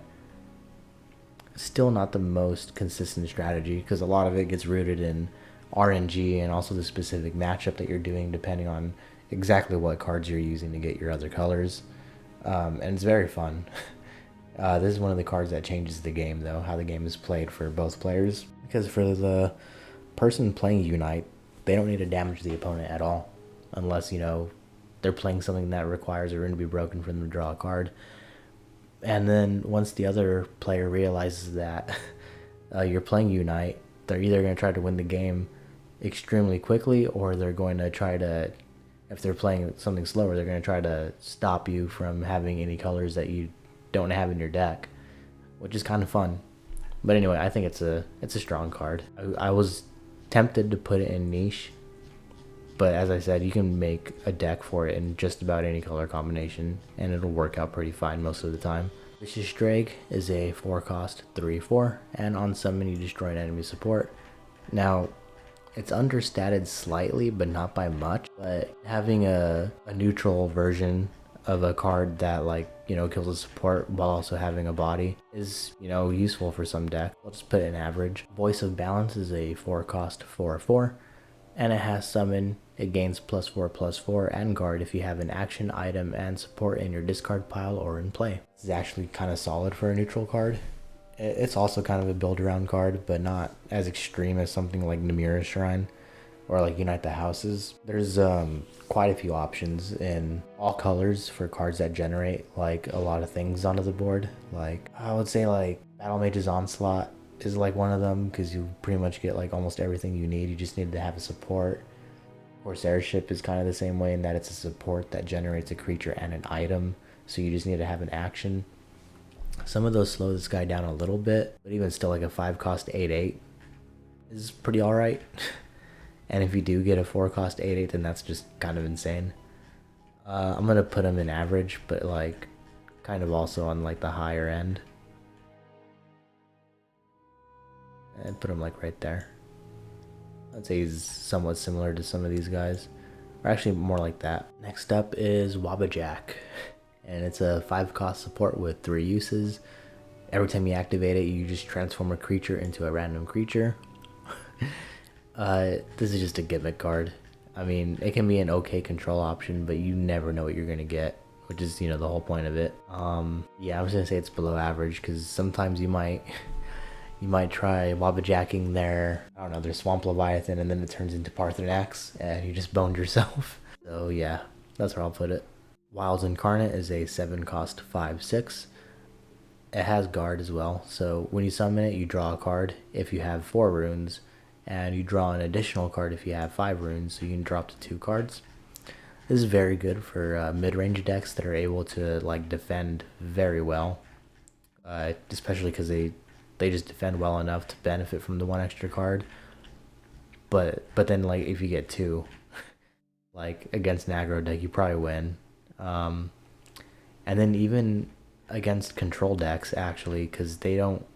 still not the most consistent strategy, because a lot of it gets rooted in RNG and also the specific matchup that you're doing, depending on exactly what cards you're using to get your other colors. And it's very fun. This is one of the cards that changes the game, though, how the game is played for both players, because for the person playing Unite, they don't need to damage the opponent at all, unless they're playing something that requires a rune to be broken for them to draw a card. And then once the other player realizes that you're playing Unite, they're either going to try to win the game extremely quickly, or they're going to try to, if they're playing something slower, they're going to try to stop you from having any colors that you don't have in your deck, which is kind of fun. But anyway, I think it's a strong card. I was tempted to put it in niche, but as I said, you can make a deck for it in just about any color combination, and it'll work out pretty fine most of the time. Vicious Drake is a 4-cost 3/4, and on summon you destroy an enemy support. Now, it's understated slightly, but not by much. But having a neutral version of a card that like, kills a support while also having a body is, useful for some deck. I'll just put it in average. Voice of Balance is a 4-cost 4/4, and it has summon. It gains +4/+4 and guard if you have an action, item, and support in your discard pile or in play. This is actually kind of solid for a neutral card. It's also kind of a build around card, but not as extreme as something like Namira's Shrine or like Unite the Houses. There's quite a few options in all colors for cards that generate like a lot of things onto the board. Like I would say like Battle Mage's Onslaught is like one of them, because you pretty much get like almost everything you need. You just need to have a support. Corsair Ship is kind of the same way in that it's a support that generates a creature and an item, so you just need to have an action. Some of those slow this guy down a little bit, but even still, like a 5-cost 8/8 is pretty alright. And if you do get a 4-cost 8/8, then that's just kind of insane. I'm gonna put him in average, but like kind of also on like the higher end. And put him like right there. I'd say he's somewhat similar to some of these guys, or actually more like that. Next up is Wabbajack, and it's a 5-cost support with 3 uses. Every time you activate it, you just transform a creature into a random creature. This is just a gimmick card. I mean, it can be an okay control option, but you never know what you're gonna get, which is, the whole point of it. Yeah, I was gonna say it's below average, because sometimes you might try Wabbajacking their, I don't know, their Swamp Leviathan, and then it turns into Parthenax, and you just boned yourself. So yeah, that's where I'll put it. Wilds Incarnate is a 7-cost 5/6. It has guard as well, so when you summon it, you draw a card if you have 4 runes, and you draw an additional card if you have 5 runes, so you can drop to 2 cards. This is very good for mid-range decks that are able to like defend very well, especially because they just defend well enough to benefit from the 1 extra card. But then like if you get 2, like against an aggro deck, you probably win. And then even against control decks, actually, because they don't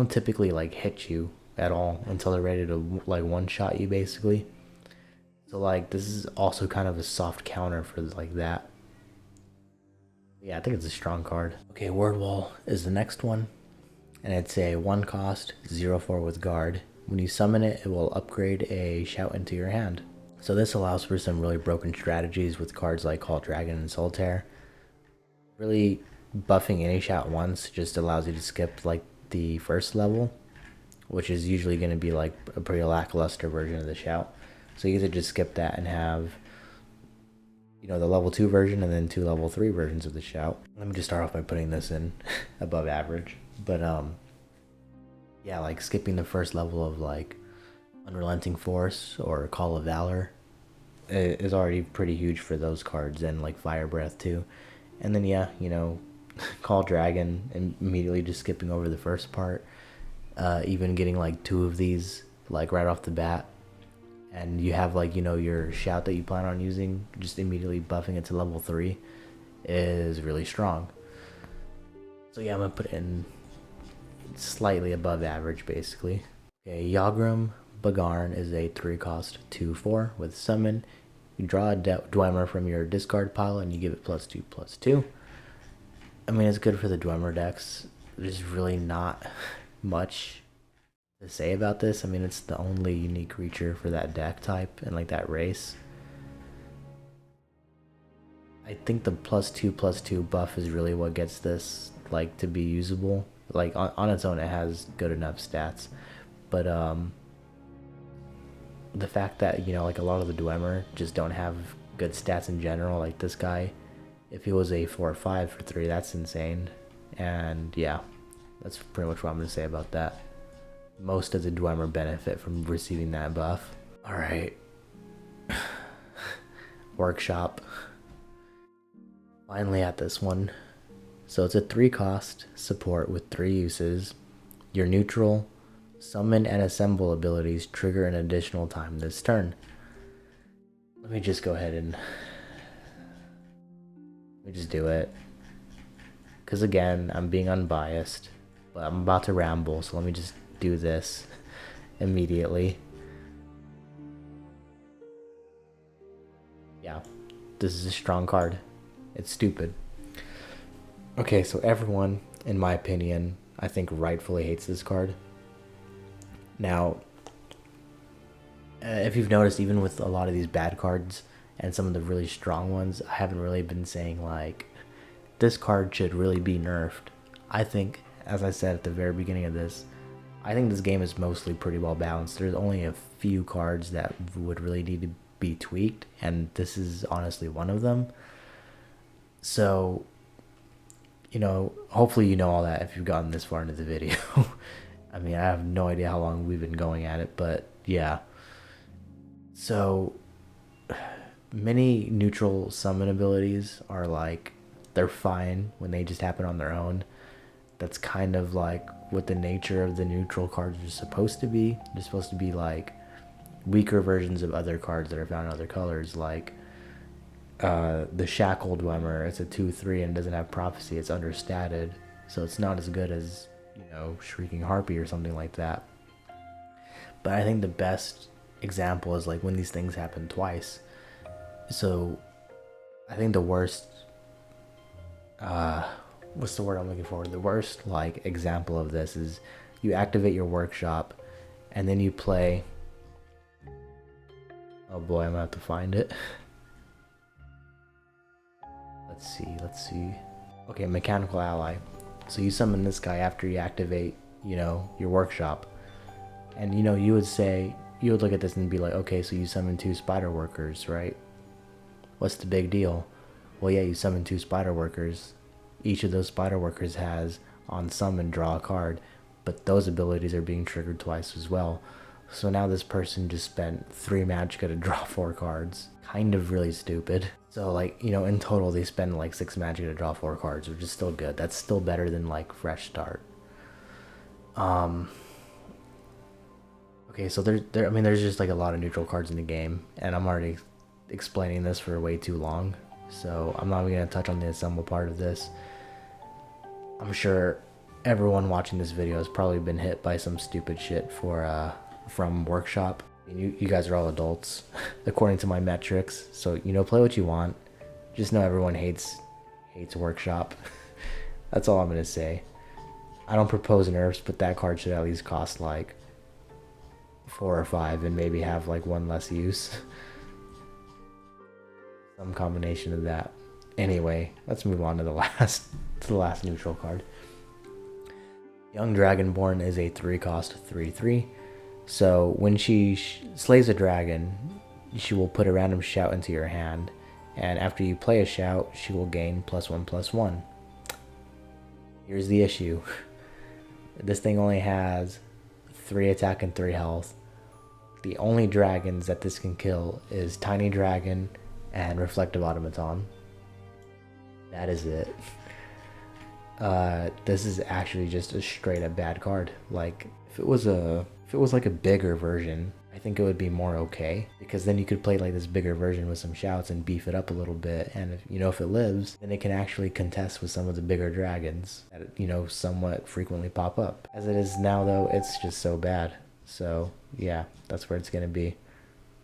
typically like hit you at all until they're ready to like one-shot you, basically. So like this is also kind of a soft counter for like that. Yeah, I think it's a strong card. Okay, Word Wall is the next one, and it's a 1-cost 0/4 with guard. When you summon it, it will upgrade a shout into your hand. So this allows for some really broken strategies with cards like Call Dragon and Solitaire. Really, buffing any shout once just allows you to skip like the first level, which is usually going to be like a pretty lackluster version of the shout. So you either just skip that and have, the level 2 version and then 2 level 3 versions of the shout. Let me just start off by putting this in above average. But yeah, like skipping the first level of like Unrelenting Force or Call of Valor is already pretty huge for those cards, and like Fire Breath too. And then yeah, Call Dragon, and immediately just skipping over the first part. Even getting like 2 of these like right off the bat, and you have like your shout that you plan on using, just immediately buffing it to level 3 is really strong. So yeah, I'm gonna put it in slightly above average, basically. Okay, Yagrum Bagarn is a 3-cost 2/4 with summon. You draw a Dwemer from your discard pile and you give it +2/+2. I mean, it's good for the Dwemer decks. There's really not much to say about this. I mean, it's the only unique creature for that deck type and like that race. I think the +2/+2 buff is really what gets this like to be usable. Like on its own, it has good enough stats, but the fact that like a lot of the Dwemer just don't have good stats in general. Like this guy, if he was a 4/5 for 3, that's insane. And yeah, that's pretty much what I'm gonna say about that. Most of the Dwemer benefit from receiving that buff. Alright. Workshop. Finally at this one. So it's a 3-cost support with 3 uses. Your neutral, summon, and assemble abilities trigger an additional time this turn. Let me just go ahead and do it. Because again, I'm being unbiased, but I'm about to ramble, so let me just do this immediately. Yeah, this is a strong card. It's stupid. Okay, so everyone, in my opinion, I think rightfully hates this card. Now, if you've noticed, even with a lot of these bad cards and some of the really strong ones, I haven't really been saying like, this card should really be nerfed. I think, as I said at the very beginning of this, I think this game is mostly pretty well balanced. There's only a few cards that would really need to be tweaked, and this is honestly one of them. So, hopefully you know all that if you've gotten this far into the video. I mean, I have no idea how long we've been going at it, but yeah. So, many neutral summon abilities are like, they're fine when they just happen on their own. That's kind of like what the nature of the neutral cards are supposed to be. They're supposed to be like weaker versions of other cards that are found in other colors, like the Shackled Dwemer. It's a 2/3 and doesn't have prophecy. It's understated, so it's not as good as Shrieking Harpy or something like that. But I think the best example is like when these things happen twice. So I think the worst what's the word I'm looking for? The worst like example of this is you activate your workshop and then you play. Oh boy, I'm gonna have to find it. Let's see. Okay, Mechanical Ally. So you summon this guy after you activate, your workshop. And you would look at this and be like, okay, so you summon 2 spider workers, right? What's the big deal? Well, yeah, you summon 2 spider workers. Each of those spider workers has on summon draw a card, but those abilities are being triggered twice as well. So now this person just spent 3 magicka to draw 4 cards. Kind of really stupid. So like, in total they spend like 6 magicka to draw 4 cards, which is still good. That's still better than like fresh start. Okay, so there's just like a lot of neutral cards in the game, and I'm already explaining this for way too long, so I'm not even gonna touch on the assemble part of this. I'm sure everyone watching this video has probably been hit by some stupid shit from workshop. You guys are all adults, according to my metrics, so play what you want. Just know everyone hates workshop. That's all I'm gonna say. I don't propose nerfs, but that card should at least cost like 4 or 5 and maybe have like 1 less use. Some combination of that. Anyway, let's move on to the last neutral card. Young Dragonborn is a 3-cost 3/3. So when she slays a dragon, she will put a random shout into your hand, and after you play a shout, she will gain +1/+1. Here's the issue. This thing only has 3 attack and 3 health. The only dragons that this can kill is Tiny Dragon and Reflective Automaton. That is it. This is actually just a straight up bad card. Like if it was like a bigger version, I think it would be more okay, because then you could play like this bigger version with some shouts and beef it up a little bit, and if it lives, then it can actually contest with some of the bigger dragons that somewhat frequently pop up. As it is now though, it's just so bad. So yeah, that's where it's gonna be.